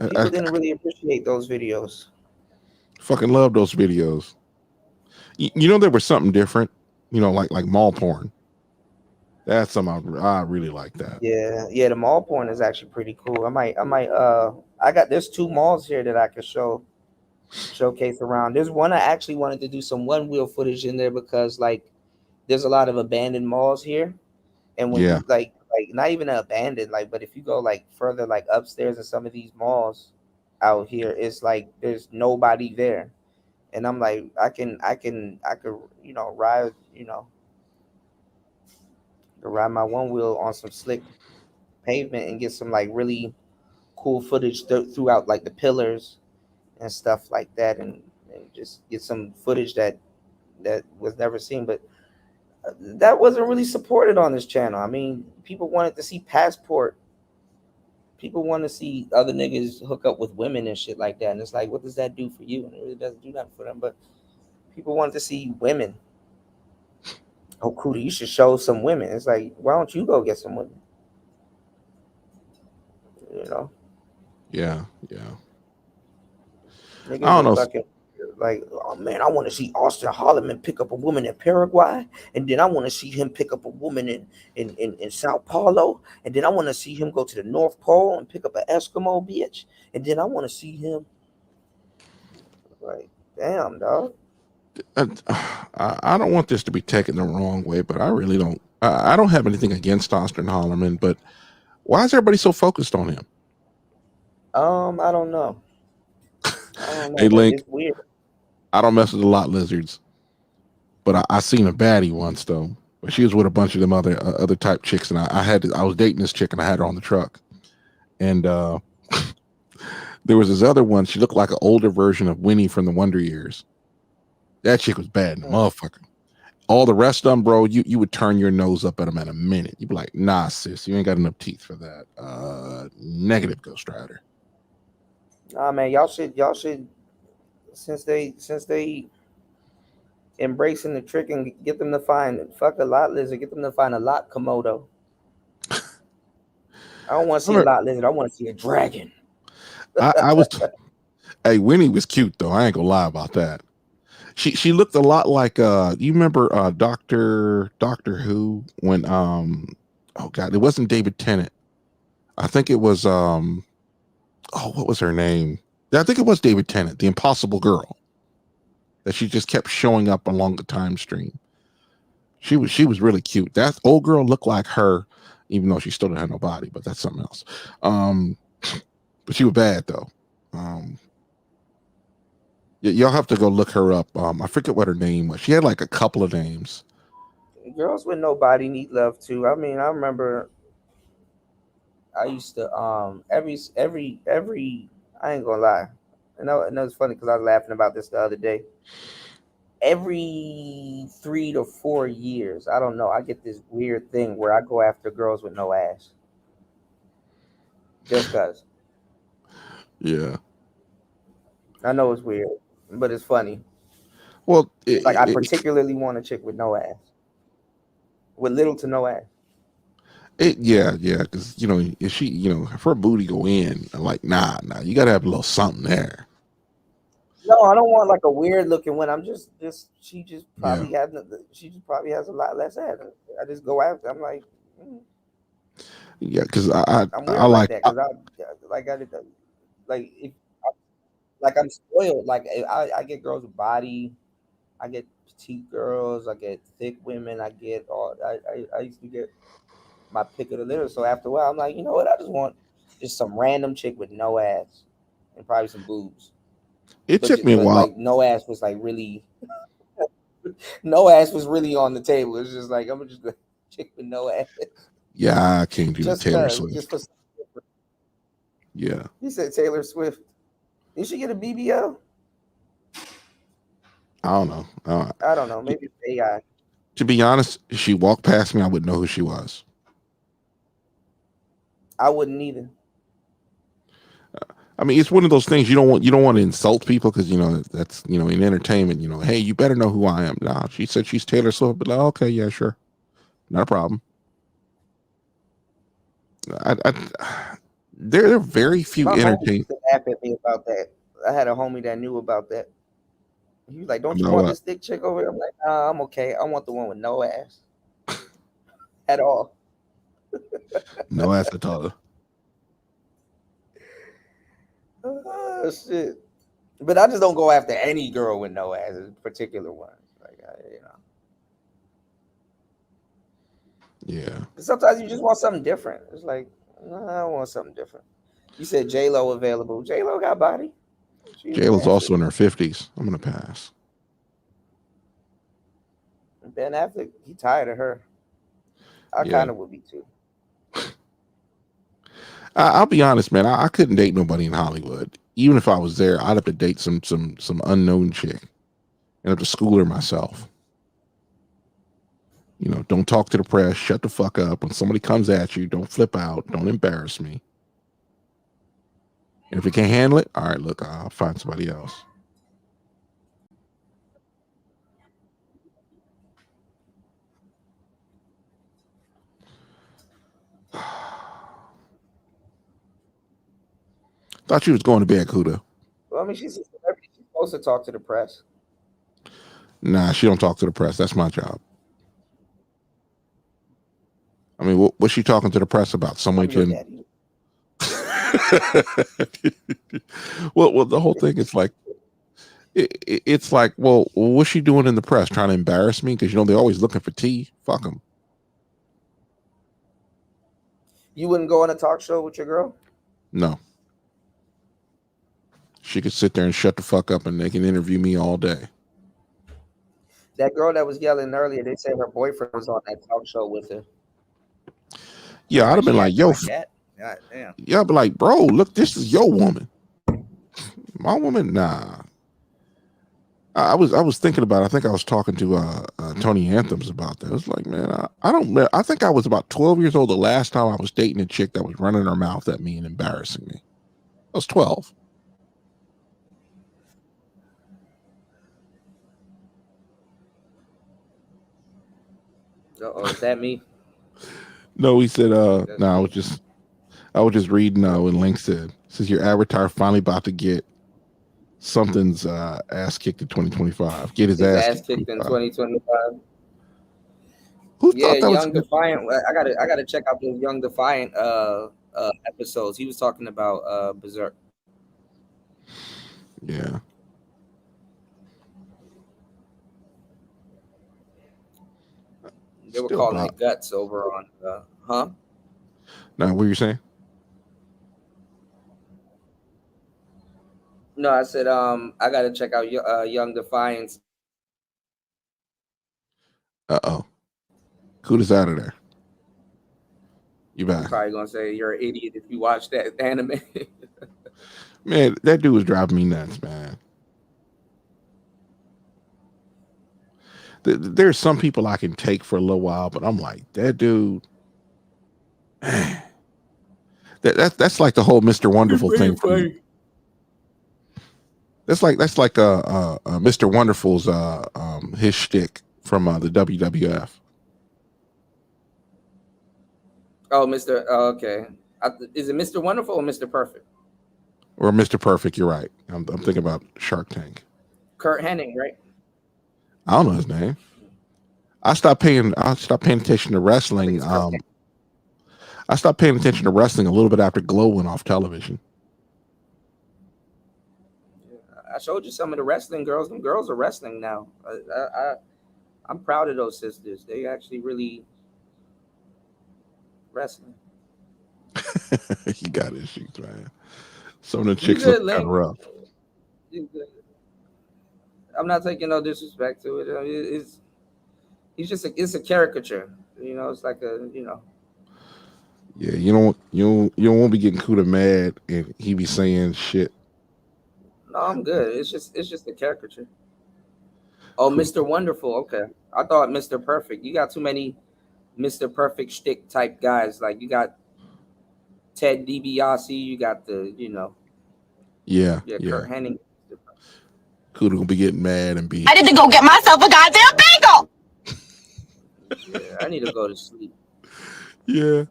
People didn't really appreciate those videos. Fucking love those videos. You know, there was something different. You know, like mall porn. That's something I really like that. Yeah, the mall porn is actually pretty cool. There's 2 malls here that I could showcase around. There's one I actually wanted to do some one wheel footage in there because like there's a lot of abandoned malls here. And when you like not even abandoned, like, but if you go like further like upstairs in some of these malls out here, it's like there's nobody there. And I'm like, I could, ride my one wheel on some slick pavement and get some like really cool footage throughout like the pillars and stuff like that, and just get some footage that was never seen. But that wasn't really supported on this channel. I mean, people wanted to see Passport. People want to see other niggas hook up with women and shit like that. And it's like, what does that do for you? And it really doesn't do nothing for them. But people wanted to see women. Oh, Kuda, you should show some women. It's like, why don't you go get some women? You know? Yeah. Niggas I don't are know. fucking like, oh man, I want to see Austin Holloman pick up a woman in Paraguay, and then I want to see him pick up a woman in Sao Paulo, and then I want to see him go to the North Pole and pick up an Eskimo bitch, and then I want to see him. Like, damn, dog. I don't want this to be taken the wrong way, but I really don't. I don't have anything against Austin Holloman, but why is everybody so focused on him? I don't know. Hey, Link, it's weird. I don't mess with a lot lizards, but I seen a baddie once though. But she was with a bunch of them other type chicks, and I was dating this chick, and I had her on the truck, and there was this other one. She looked like an older version of Winnie from the Wonder Years. That chick was bad, motherfucker. All the rest of them, bro, you would turn your nose up at them in a minute. You'd be like, nah, sis, you ain't got enough teeth for that. Negative, Ghost Rider. Nah, man, y'all should since they embracing the trick and get them to find fuck a lot lizard, get them to find a lot Komodo. I don't want to see a lot lizard. I want to see a dragon. I was, hey, Winnie was cute though. I ain't gonna lie about that. She looked a lot like you remember Doctor Who when oh god, it wasn't David Tennant. I think it was what was her name? I think it was David Tennant, the Impossible Girl. That she just kept showing up along the time stream. She was really cute. That old girl looked like her, even though she still didn't have no body, but that's something else. But she was bad though. Y'all have to go look her up. I forget what her name was. She had like a couple of names. Girls with no body need love too. I mean, I remember I used to every I ain't gonna lie. I know it's funny because I was laughing about this the other day. Every 3 to 4 years, I don't know, I get this weird thing where I go after girls with no ass. Just cause. Yeah. I know it's weird, but it's funny. Well, I particularly want a chick with no ass. With little to no ass. Yeah, because if she, if her booty go in, I'm like, nah, you gotta have a little something there. No, I don't want like a weird looking one. I'm just she just probably has a lot less ass. I just go after. I'm like, yeah, because I'm weird like that because I'm spoiled. Like I get girls with body, I get petite girls, I get thick women, I get all. I used to get my pick of the litter. So after a while, I'm like, you know what? I just want just some random chick with no ass and probably some boobs. It took me a while. Like no ass was like really, no ass was really on the table. It's just like I'm just a chick with no ass. Yeah, I can't do the Taylor Swift. Just for, yeah. You said Taylor Swift. Did she get a BBL? I don't know. I don't know. Maybe it's AI. To be honest, if she walked past me, I wouldn't know who she was. I wouldn't either. I mean, it's one of those things you don't want to insult people because that's in entertainment. Hey, you better know who I am. Nah, she said she's Taylor Swift, but like, okay, yeah, sure, not a problem. There are very few entertainment. Laugh at me about that. I had a homie that knew about that. He was like, "Don't you want this thick chick over here?" I'm like, "Nah, I'm okay. I want the one with no ass at all." No ass at all. Oh shit! But I just don't go after any girl with no ass, particular ones. Like Yeah. Sometimes you just want something different. It's like I want something different. You said J-Lo available. J-Lo got body. J-Lo's also in her 50s. I'm gonna pass. Ben Affleck, he tired of her. I kind of would be too. I'll be honest, man. I couldn't date nobody in Hollywood. Even if I was there, I'd have to date some unknown chick and have to school her myself. You know, don't talk to the press. Shut the fuck up. When somebody comes at you, don't flip out. Don't embarrass me. And if you can't handle it, all right, look, I'll find somebody else. Thought you was going to bed, Kuda. Well, I mean, she's a celebrity. She's supposed to talk to the press. Nah, she don't talk to the press. That's my job. I mean, what's she talking to the press about? Someone can. well, the whole thing is like, it's like, well, what's she doing in the press? Trying to embarrass me? Because you know they're always looking for tea. Fuck them. You wouldn't go on a talk show with your girl? No. She could sit there and shut the fuck up, and they can interview me all day. That girl that was yelling earlier, they said her boyfriend was on that talk show with her. Yeah, I'd have been like, yo, God damn. yeah, I'd be like, bro, look, this is your woman. My woman, nah. I was thinking about it. I think I was talking to Tony Anthems about that. I was like, man, I think I was about 12 years old the last time I was dating a chick that was running her mouth at me and embarrassing me. I was 12. Uh-oh, is that me? No, he said, no, I was just reading what Link said. It says your avatar finally about to get something's ass kicked in 2025. Get his ass kicked in 2025. Who Yeah, thought that Young was Defiant. I gotta check out those Young Defiant episodes. He was talking about Berserk. Yeah. They were Still calling not. it guts over on huh? Now, what you saying? No, I said I gotta check out Young Defiance. Uh-oh. Kuda's out of there. You I'm back. probably gonna say you're an idiot if you watch that anime. Man, that dude was driving me nuts, man. There's some people I can take for a little while, but I'm like, that dude, man. That's like the whole Mr. Wonderful thing for me. That's like Mr. Wonderful's his shtick from the WWF. Oh, Mr. Okay. Is it Mr. Wonderful or Mr. Perfect? Or Mr. Perfect, you're right. I'm thinking about Shark Tank. Kurt Hennig, right? I don't know his name. I stopped paying attention to wrestling. I stopped paying attention to wrestling a little bit after Glow went off television. I showed you some of the wrestling girls. Them girls are wrestling now. I'm proud of those sisters. They actually really wrestling. He got issues, man. Some of the chicks look kind of rough. I'm not taking no disrespect to it. It's a caricature. You know, it's like a, you know. Yeah, you don't want to be getting Kuda mad and he be saying shit. No, I'm good. It's just a caricature. Oh, Mr. Wonderful. Okay, I thought Mr. Perfect. You got too many Mr. Perfect shtick type guys. Like you got Ted DiBiase. You got the, you know. Yeah. Kurt Hennig. Kuda gonna be getting mad and be. I need to go get myself a goddamn bagel. Yeah, I need to go to sleep. Yeah.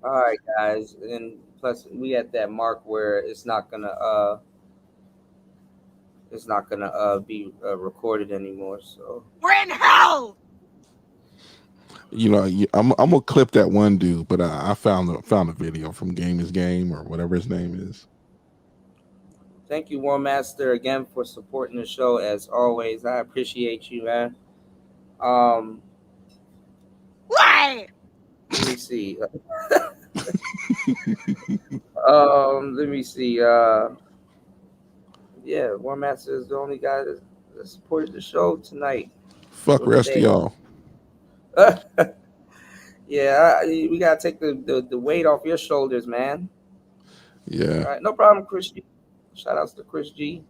All right, guys, and plus we at that mark where it's not gonna be recorded anymore. So We're in hell. You know, I'm gonna clip that one dude, but I found a video from Game is Game or whatever his name is. Thank you, War Master, again for supporting the show as always. I appreciate you, man. Why? Let me see. Let me see. Yeah, War Master is the only guy that supported the show tonight. Fuck rest of y'all. Yeah, we gotta take the weight off your shoulders, man. Yeah. All right, no problem, Chris G. Shout outs to Chris G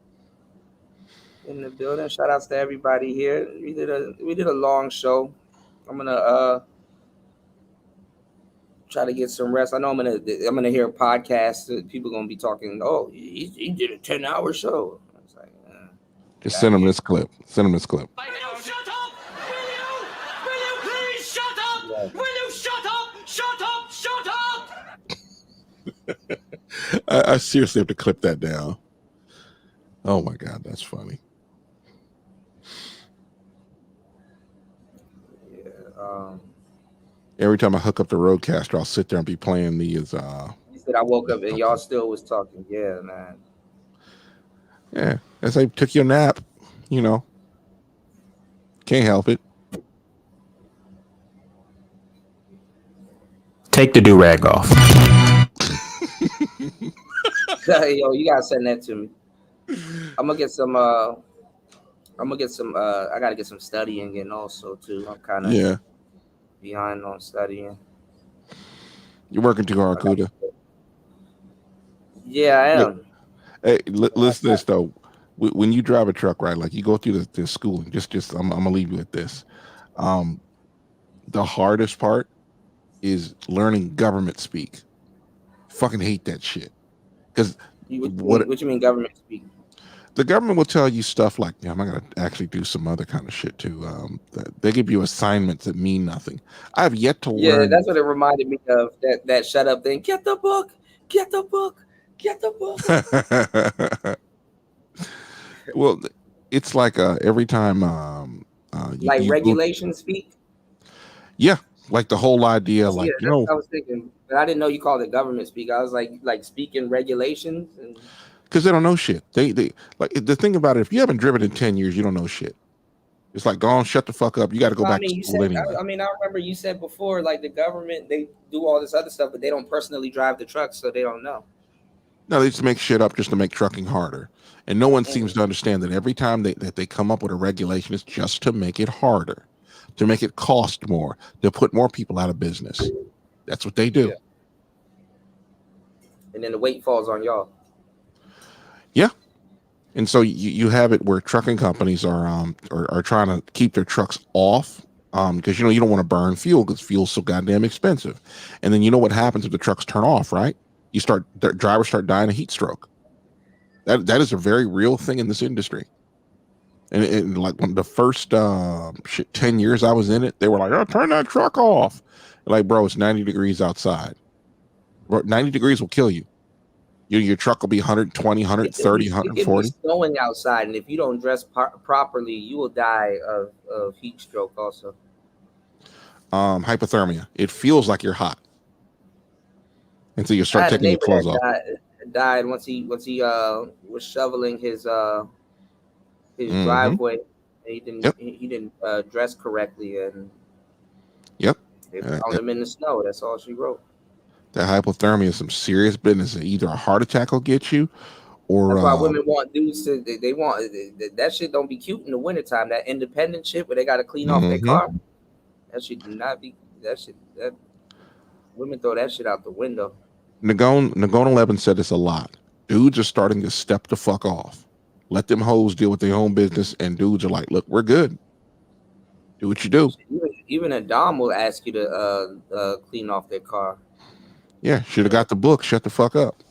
in the building. Shout outs to everybody here. We did a long show. I'm gonna try to get some rest. I know I'm gonna hear a podcast. People gonna be talking. Oh, he did a 10-hour show. It's like, Just send him this clip. Send him this clip. Will you shut up? Will you please shut up? Will you shut up? Shut up! Shut up! I seriously have to clip that down. Oh my god, that's funny. Yeah. Every time I hook up the Roadcaster, I'll sit there and be playing these. He said I woke up and y'all still was talking. Yeah, man. Yeah, as I took your nap, you know. Can't help it. Take the do-rag off. Yo, you gotta send that to me. I'm gonna get some. I gotta get some studying in also too. I'm kind of behind on studying. You're working too hard, Kuda. Yeah, I am. Look, hey, listen to this though. When you drive a truck, right? Like you go through the schooling. Just I'm gonna leave you with this. The hardest part is learning government speak. Fucking hate that shit. Because what you mean government speak? The government will tell you stuff like, yeah, I'm gonna actually do some other kind of shit too. They give you assignments that mean nothing. I've yet to learn. Yeah, that's what it reminded me of. That shut up thing. Get the book. Get the book. Get the book. Well, it's like every time like regulation speak. Yeah, like the whole idea, like yeah, that's what I was thinking, but I didn't know you called it government speak. I was like speaking regulations, because they don't know shit. They like the thing about it. If you haven't driven in 10 years, you don't know shit. It's like, go on, shut the fuck up. You got to go back to school anyway. I remember you said before, like the government, they do all this other stuff, but they don't personally drive the trucks, so they don't know. No, they just make shit up just to make trucking harder. And no one seems to understand that every time that they come up with a regulation, it's just to make it harder, to make it cost more, to put more people out of business. That's what they do. Yeah. And then the weight falls on y'all. Yeah. And so you have it where trucking companies are trying to keep their trucks off because, you don't want to burn fuel because fuel's so goddamn expensive. And then you know what happens if the trucks turn off, right? Drivers start dying of heat stroke. That is a very real thing in this industry. And like when the first 10 years I was in it, they were like, "Oh, turn that truck off." Like, bro, it's 90 degrees outside. 90 degrees will kill you. Your truck will be 120, 130, 140. It can be snowing outside, and if you don't dress properly, you will die of heat stroke also. Hypothermia. It feels like you're hot. And so you start taking your clothes off. Died once he was shoveling his driveway. He didn't dress correctly, and they found him in the snow. That's all she wrote. That hypothermia is some serious business. Either a heart attack will get you, or that's why women want dudes to. They want that shit. Don't be cute in the wintertime. That independent shit where they got to clean off their car. That should not be. That women throw that shit out the window. Nagone 11 said this a lot. Dudes are starting to step the fuck off. Let them hoes deal with their own business, and dudes are like, "Look, we're good. Do what you do." Even a dom will ask you to clean off their car. Yeah, should have got the book. Shut the fuck up.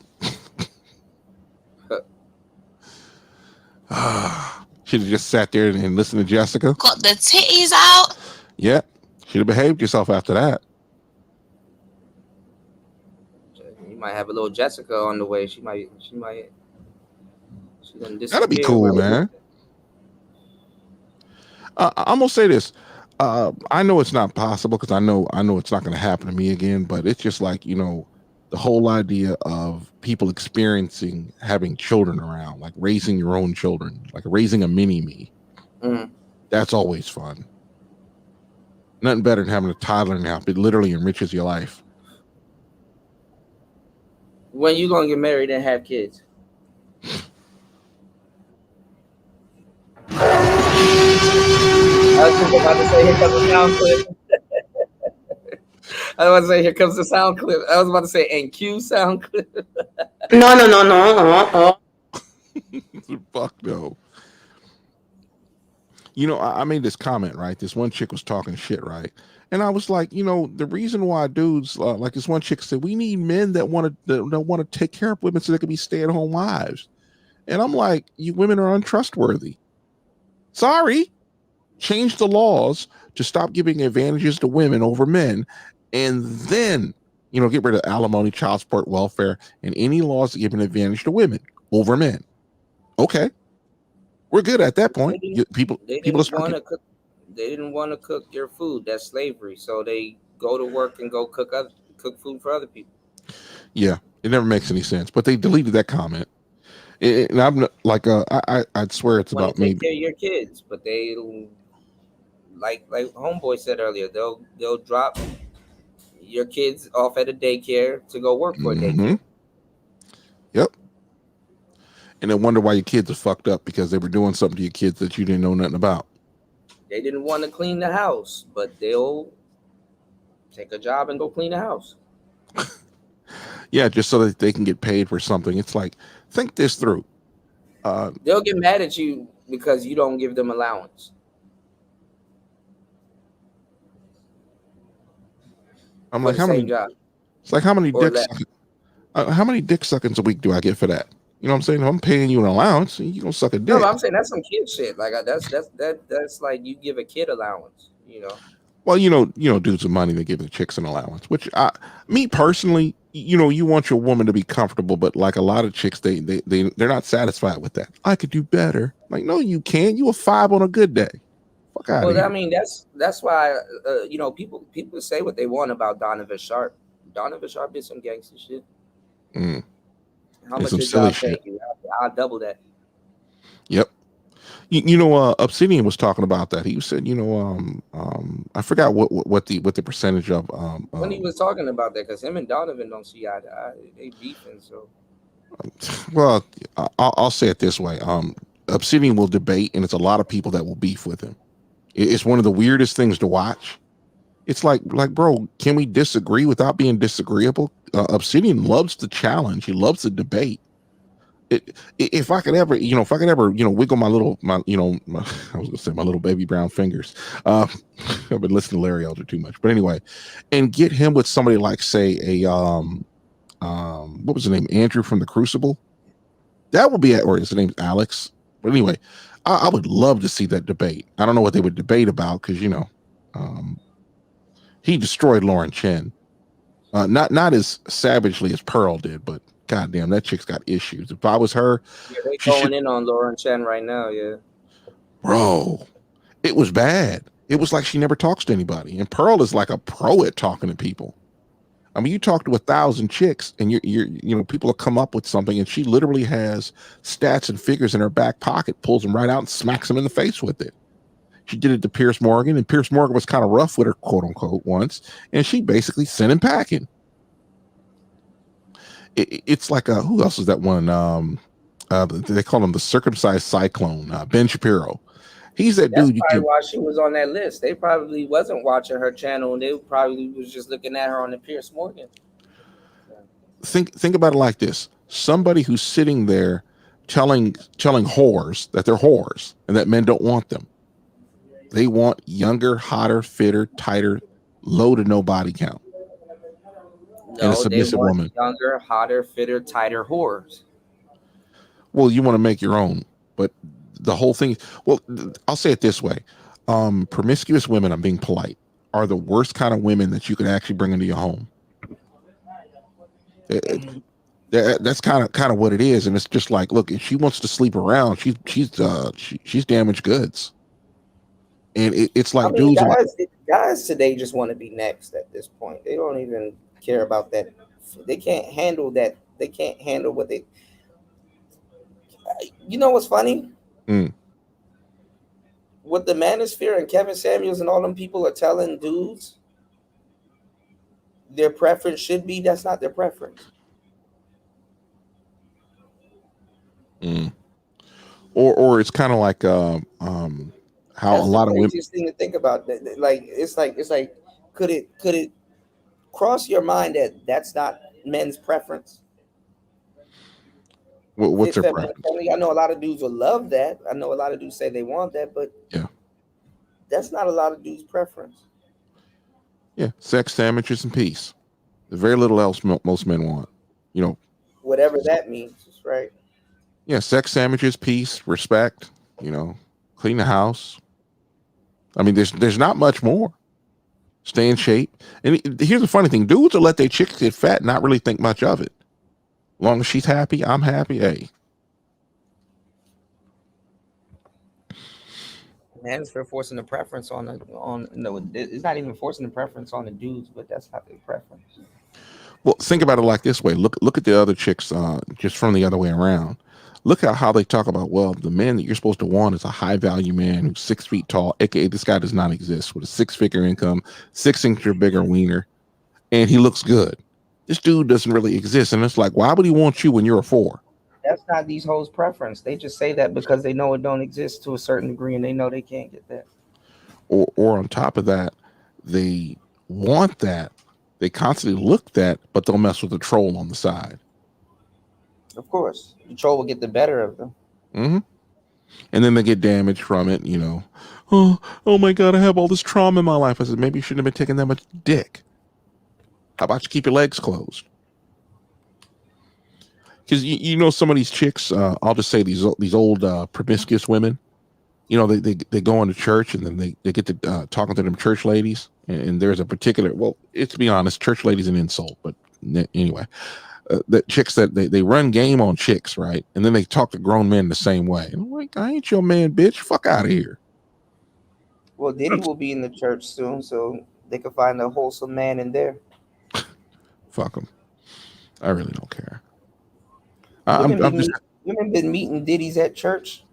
Should have just sat there and listened to Jessica. Got the titties out. Yeah, should have behaved yourself after that. You might have a little Jessica on the way. She might. That'd be cool, man. I'm gonna say this. I know it's not possible because I know it's not going to happen to me again. But it's just like, the whole idea of people experiencing having children around, like raising your own children, like raising a mini me. That's always fun. Nothing better than having a toddler now. It literally enriches your life. When you gonna get married and have kids? I was about to say, here comes the sound clip. I was about to say, here comes the sound clip. I was about to say, and cue sound clip. No. Fuck no. You know, I made this comment, right? This one chick was talking shit, right? And I was like, you know, the reason why dudes like this one chick said, we need men that want to take care of women so they can be stay-at-home wives. And I'm like, you women are untrustworthy. Sorry. Change the laws to stop giving advantages to women over men, and then, you know, get rid of alimony, child support, welfare, and any laws that give an advantage to women over men. Okay, we're good at that point. People didn't want to cook. They didn't want to cook your food. That's slavery. So they go to work and go cook food for other people. Yeah, it never makes any sense. But they deleted that comment. And I'm not, like, I'd swear it's about me. Take care of your kids, but they, like homeboy said earlier, they'll drop your kids off at a daycare to go work for a daycare. Yep. And then wonder why your kids are fucked up because they were doing something to your kids that you didn't know nothing about. They didn't want to clean the house, but they'll take a job and go clean the house. Yeah, just so that they can get paid for something. It's like, think this through. They'll get mad at you because you don't give them allowance. I'm like, how many dick suckings a week do I get for that? You know what I'm saying? If I'm paying you an allowance, you gonna suck a dick. No, I'm saying that's some kid shit. Like that's like you give a kid allowance, you know. Well, you know, dudes with money, they give the chicks an allowance. Which, me personally, you know, you want your woman to be comfortable, but like a lot of chicks, they're not satisfied with that. I could do better. Like, no, you can't. You a 5 on a good day. Fuck out of here. I mean, that's why you know, people say what they want about Donovan Sharp. Donovan Sharp did some gangster shit. How much did y'all pay you? I'll double that. Yep. You know, Obsidian was talking about that. He said, you know, I forgot what the percentage of when he was talking about that, because him and Donovan don't see eye to eye. They beefing. So, well, I'll say it this way: Obsidian will debate, and it's a lot of people that will beef with him. It's one of the weirdest things to watch. It's like, bro, can we disagree without being disagreeable? Obsidian loves the challenge. He loves the debate. If I could ever, wiggle my little baby brown fingers. I've been listening to Larry Elder too much, but anyway, and get him with somebody like, say, what was the name? Andrew from the Crucible. That would be, or his name's Alex. But anyway, I would love to see that debate. I don't know what they would debate about because, you know, he destroyed Lauren Chen. Not as savagely as Pearl did, but goddamn, that chick's got issues. If I was her, they're going in on Lauren Chen right now. Yeah, bro, it was bad. It was like she never talks to anybody, and Pearl is like a pro at talking to people. I mean, you talk to 1,000 chicks, and you know, people will come up with something, and she literally has stats and figures in her back pocket, pulls them right out, and smacks them in the face with it. She did it to Pierce Morgan, and Pierce Morgan was kind of rough with her, quote unquote, once, and she basically sent him packing. It's like who else is that one? They call him the circumcised cyclone, Ben Shapiro. He's that dude. That's probably why she was on that list. They probably wasn't watching her channel, and they probably was just looking at her on the Pierce Morgan. Think about it like this: somebody who's sitting there telling whores that they're whores and that men don't want them. They want younger, hotter, fitter, tighter, low to no body count. No, and a submissive woman. Younger, hotter, fitter, tighter whores. Well, you want to make your own, but the whole thing. Well, I'll say it this way: promiscuous women, I'm being polite, are the worst kind of women that you can actually bring into your home. That's kind of what it is, and it's just like, look, if she wants to sleep around, she's damaged goods. And it's like, dudes, guys today just want to be next at this point. They don't even care about that. They can't handle that. They can't handle what they. You know what's funny? What the Manosphere and Kevin Samuels and all them people are telling dudes their preference should be, that's not their preference. Or it's kind of like how That's a lot of women. Craziest thing to think about. Like it's like could it cross your mind that that's not men's preference? What's their Family preference? friendly. I know a lot of dudes will love that. I know a lot of dudes say they want that, but Yeah. that's not a lot of dudes' preference. Yeah, sex, sandwiches, and peace. There's very little else most men want. You know, Whatever that means, right? yeah, sex, sandwiches, peace, respect. You know, clean the house. I mean, there's not much more. Stay in shape. And here's the funny thing: dudes will let their chicks get fat, and not really think much of it. As long as she's happy, I'm happy. Hey, Manosphere forcing the preference on no, it's not even forcing the preference on the dudes, but that's not their preference. well, think about it like this way: look at the other chicks, just from the other way around. Look at how they talk about, well, the man that you're supposed to want is a high value man who's 6 feet tall, aka this guy does not exist, with a 6-figure income, 6-inch or bigger wiener, and he looks good. This dude doesn't really exist, and it's like, why would he want you when you're a 4? That's not these hoes' preference. They just say that because they know it don't exist to a certain degree, and they know they can't get that. Or on top of that, they want that. They constantly look that, but they'll mess with the troll on the side. Of course, the troll will get the better of them. Mm-hmm. And then they get damaged from it, you know. Oh my God, I have all this trauma in my life. I said, maybe you shouldn't have been taking that much dick. How about you keep your legs closed? Because you know, some of these chicks, I'll just say these old promiscuous women, you know, they go into church and then they get to talking to them church ladies, and there's a particular, well, it's, to be honest, church ladies an insult, but anyway, the chicks that they run game on chicks, right? And then they talk to grown men the same way. And I'm like, I ain't your man, bitch. Fuck out of here. Well, Diddy will be in the church soon, so they can find a wholesome man in there. Fuck them. I really don't care. Women been meeting Diddy's at church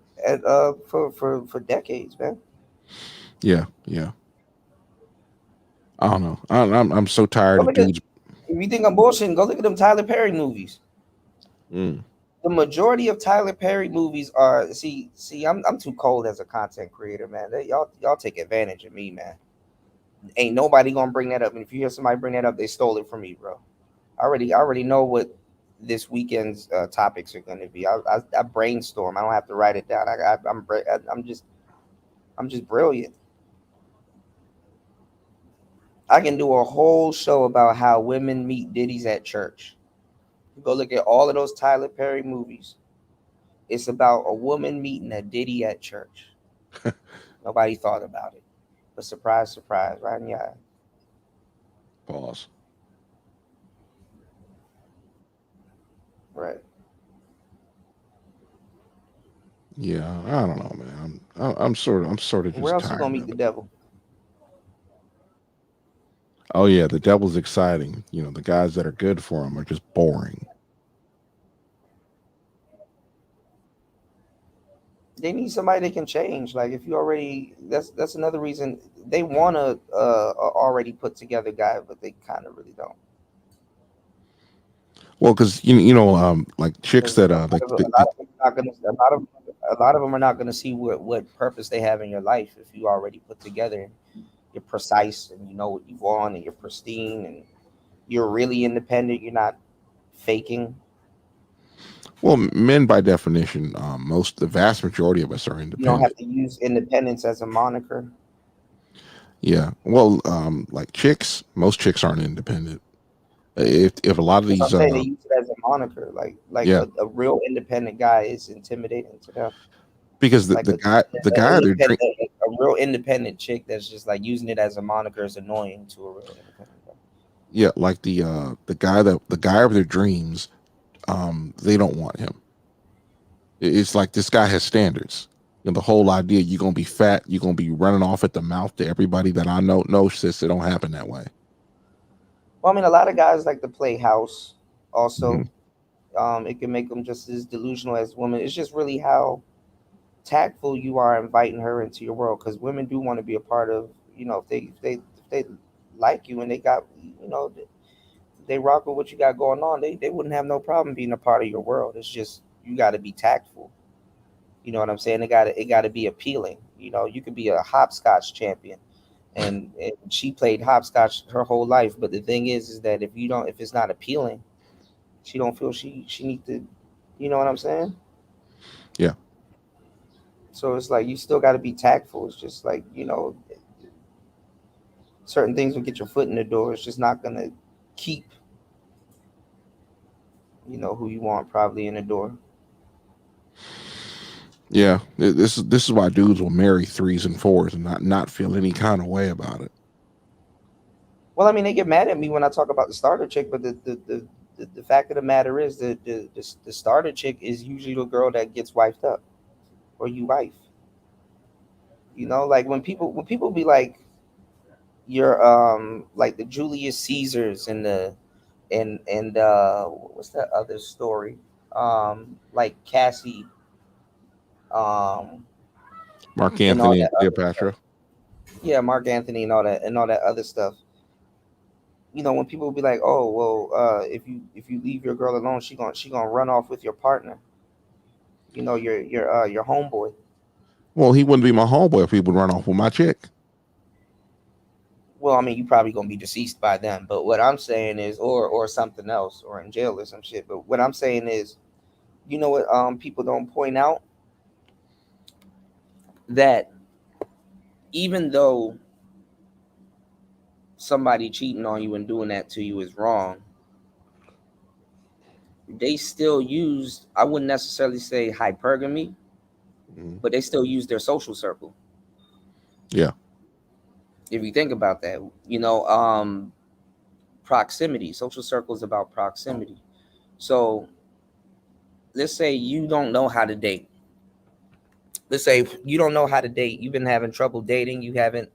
for decades, man. Yeah. I don't know. I'm so tired of dudes. If you think I'm bullshitting, go look at them Tyler Perry movies. Mm. The majority of Tyler Perry movies are see. I'm too cold as a content creator, man. Y'all take advantage of me, man. Ain't nobody gonna bring that up, and if you hear somebody bring that up, they stole it from me, bro. I already know what this weekend's topics are going to be. I brainstorm. I don't have to write it down. I'm just brilliant. I can do a whole show about how women meet Diddy's at church. Go look at all of those Tyler Perry movies. It's about a woman meeting a Diddy at church. Nobody thought about it, but surprise, surprise, right in your eye. Pause. Right. Yeah, I don't know, man. I'm sort of just Where else tired. you gonna meet the devil? Oh yeah, the devil's exciting. You know, the guys that are good for him are just boring. They need somebody that can change. Like if you already, that's another reason they want to already put together guy, but they kind of really don't. Well, because like chicks that a lot of them are not gonna see what purpose they have in your life if you already put together. You're precise and you know what you want and you're pristine and you're really independent. You're not faking. well, men by definition, the vast majority of us are You don't independent. have to use independence as a moniker. Yeah. Well, like chicks, most chicks aren't independent. If a lot of these, I'm saying they use it as a moniker, like yeah, a real independent guy is intimidating to them. because Like the guy they're a real independent chick that's just like using it as a moniker is annoying to a real independent guy. yeah, like the guy of their dreams, they don't want him. It's like this guy has standards. You know, the whole idea you're gonna be fat, you're gonna be running off at the mouth to everybody that I know. No, sis, it don't happen that way. Well, I mean, a lot of guys like to play house. Also, Mm-hmm. it can make them just as delusional as women. It's just really how tactful you are inviting her into your world, because women do want to be a part of. You know, if they like you and they got, you know, they rock with what you got going on, they wouldn't have no problem being a part of your world. It's just you got to be tactful. You know what I'm saying? It got to be appealing. You know, you could be a hopscotch champion, and she played hopscotch her whole life. But the thing is that if it's not appealing, she don't feel she need to You know what I'm saying? Yeah. So it's like you still got to be tactful. It's just like, you know, certain things will get your foot in the door. It's just not gonna keep, you know, who you want probably in the door. Yeah, this is why dudes will marry 3s and 4s and not feel any kind of way about it. Well, I mean, they get mad at me when I talk about the starter chick, but the fact of the matter is that the starter chick is usually the girl that gets wifed up, or you wife. You know, like when people be like, you're like the Julius Caesars and the and what's that other story? Like Cassie, Mark and all Anthony and that other Cleopatra. stuff. Yeah, Mark Anthony and all that other stuff. You know, when people be like, "Oh, well, if you leave your girl alone, she gonna run off with your partner." You know, your homeboy. Well, he wouldn't be my homeboy if he would run off with my chick. Well, I mean, you probably gonna be deceased by them. But what I'm saying is, or something else, or in jail or some shit. But what I'm saying is, you know what? People don't point out that even though somebody cheating on you and doing that to you is wrong, they still use, I wouldn't necessarily say hypergamy, but they still use their social circle. Yeah. If you think about that, you know, proximity, social circle is about proximity. So let's say you don't know how to date. Let's say you don't know how to date. You've been having trouble dating. You haven't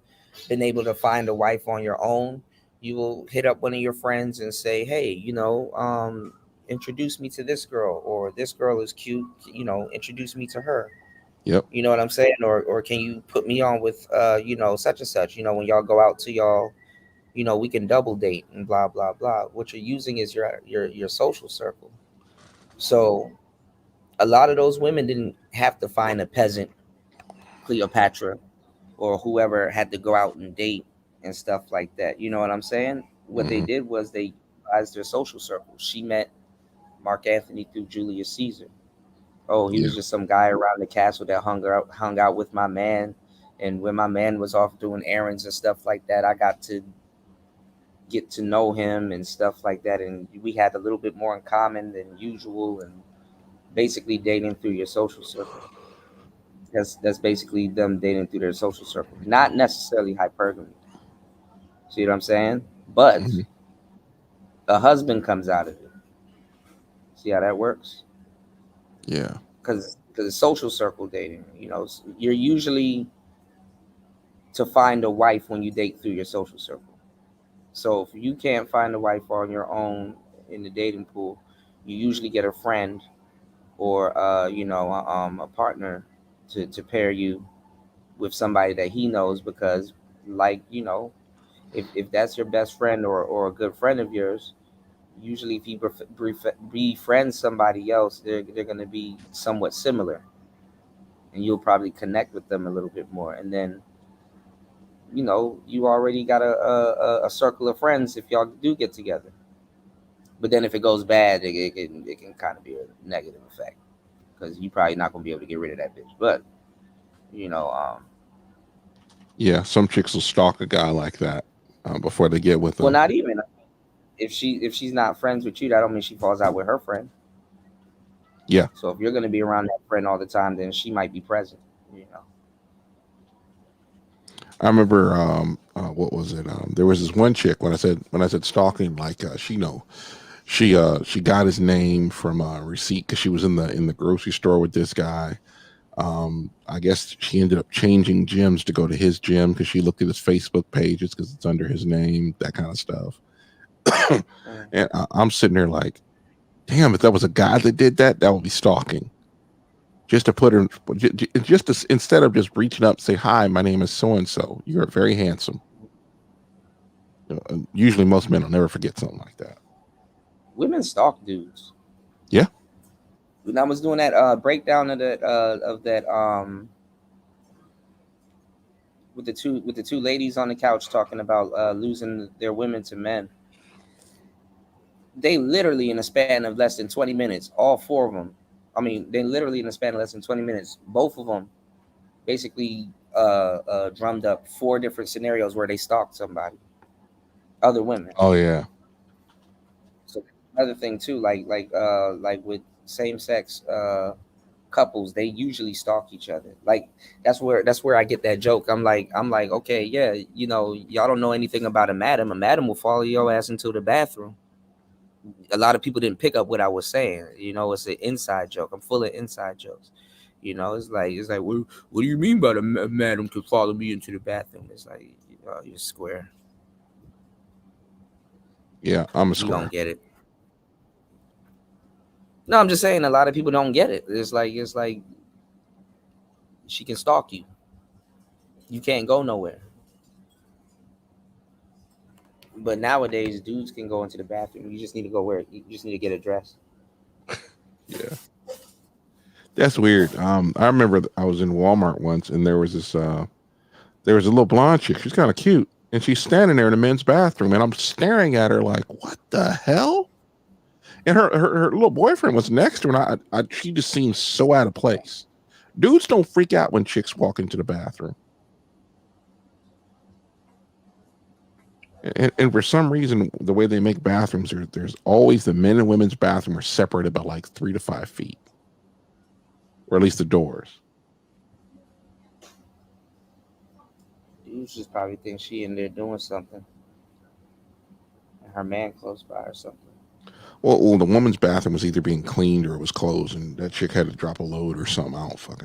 been able to find a wife on your own. You will hit up one of your friends and say, hey, you know, introduce me to this girl, or this girl is cute, you know, introduce me to her. Yep. You know what I'm saying? Or can you put me on with you know, such and such, you know, when y'all go out to y'all, you know, we can double date and blah blah blah. What you're using is your social circle. So a lot of those women didn't have to find a peasant Cleopatra or whoever had to go out and date and stuff like that. You know what I'm saying? What they did was they utilized their social circle. She met Mark Anthony through Julius Caesar. Oh, he was just some guy around the castle that hung out with my man. And when my man was off doing errands and stuff like that, I got to get to know him and stuff like that. And we had a little bit more in common than usual, and basically dating through your social circle. That's basically them dating through their social circle, not necessarily hypergamy. See what I'm saying? But a husband comes out of it. See how that works? Yeah. Because social circle dating, you know, you're usually to find a wife when you date through your social circle. So if you can't find a wife on your own in the dating pool, you usually get a friend or you know, a partner to pair you with somebody that he knows, because, like, you know, if that's your best friend or a good friend of yours, usually if you befriend somebody else, they're going to be somewhat similar, and you'll probably connect with them a little bit more. And then, you know, you already got a circle of friends if y'all do get together. But then if it goes bad, it can kind of be a negative effect, because you're probably not going to be able to get rid of that bitch. But, you know, Yeah, some chicks will stalk a guy like that before they get with them. well, not even if she's not friends with you, that don't mean she falls out with her friend. Yeah. So if you're going to be around that friend all the time, then she might be present, you know. I remember what was it? There was this one chick when I said stalking, like she got his name from a receipt because she was in the grocery store with this guy. I guess she ended up changing gyms to go to his gym because she looked at his Facebook pages because it's under his name, that kind of stuff. And I'm sitting there like, damn, if that was a guy that did that, that would be stalking. Just to put her, just to, instead of just reaching up, say, hi, my name is so and so. You're very handsome. Usually, most men will never forget something like that. Women stalk dudes. Yeah. When I was doing that breakdown of that with the two ladies on the couch talking about losing their women to men, they literally in a span of less than 20 minutes, all four of them I mean, they literally in the span of less than 20 minutes, both of them basically drummed up 4 different scenarios where they stalked somebody, other women. Oh yeah. So another thing too, like with same sex couples, they usually stalk each other. Like that's where I get that joke. I'm like, okay, yeah, you know, y'all don't know anything about a madam. A madam will follow your ass into the bathroom. A lot of people didn't pick up what I was saying. You know, it's an inside joke. I'm full of inside jokes. You know, it's like, what do you mean by the madam could follow me into the bathroom? It's like, you know, you're square. Yeah, I'm a You square. don't get it. No, I'm just saying a lot of people don't get it. It's like she can stalk you. You can't go nowhere. But nowadays, dudes can go into the bathroom. You just need to go where you just need to get a dress. Yeah. That's weird. I remember I was in Walmart once and there was a little blonde chick. She's kind of cute. And she's standing there in the men's bathroom and I'm staring at her like, what the hell? And her little boyfriend was next to her and she just seemed so out of place. Dudes don't freak out when chicks walk into the bathroom. And for some reason, the way they make bathrooms, there's always the men and women's bathroom are separated by like 3 to 5 feet. Or at least the doors. Dudes just probably think she in there doing something. And her man close by or something. Well, the woman's bathroom was either being cleaned or it was closed, and that chick had to drop a load or something. I don't fucking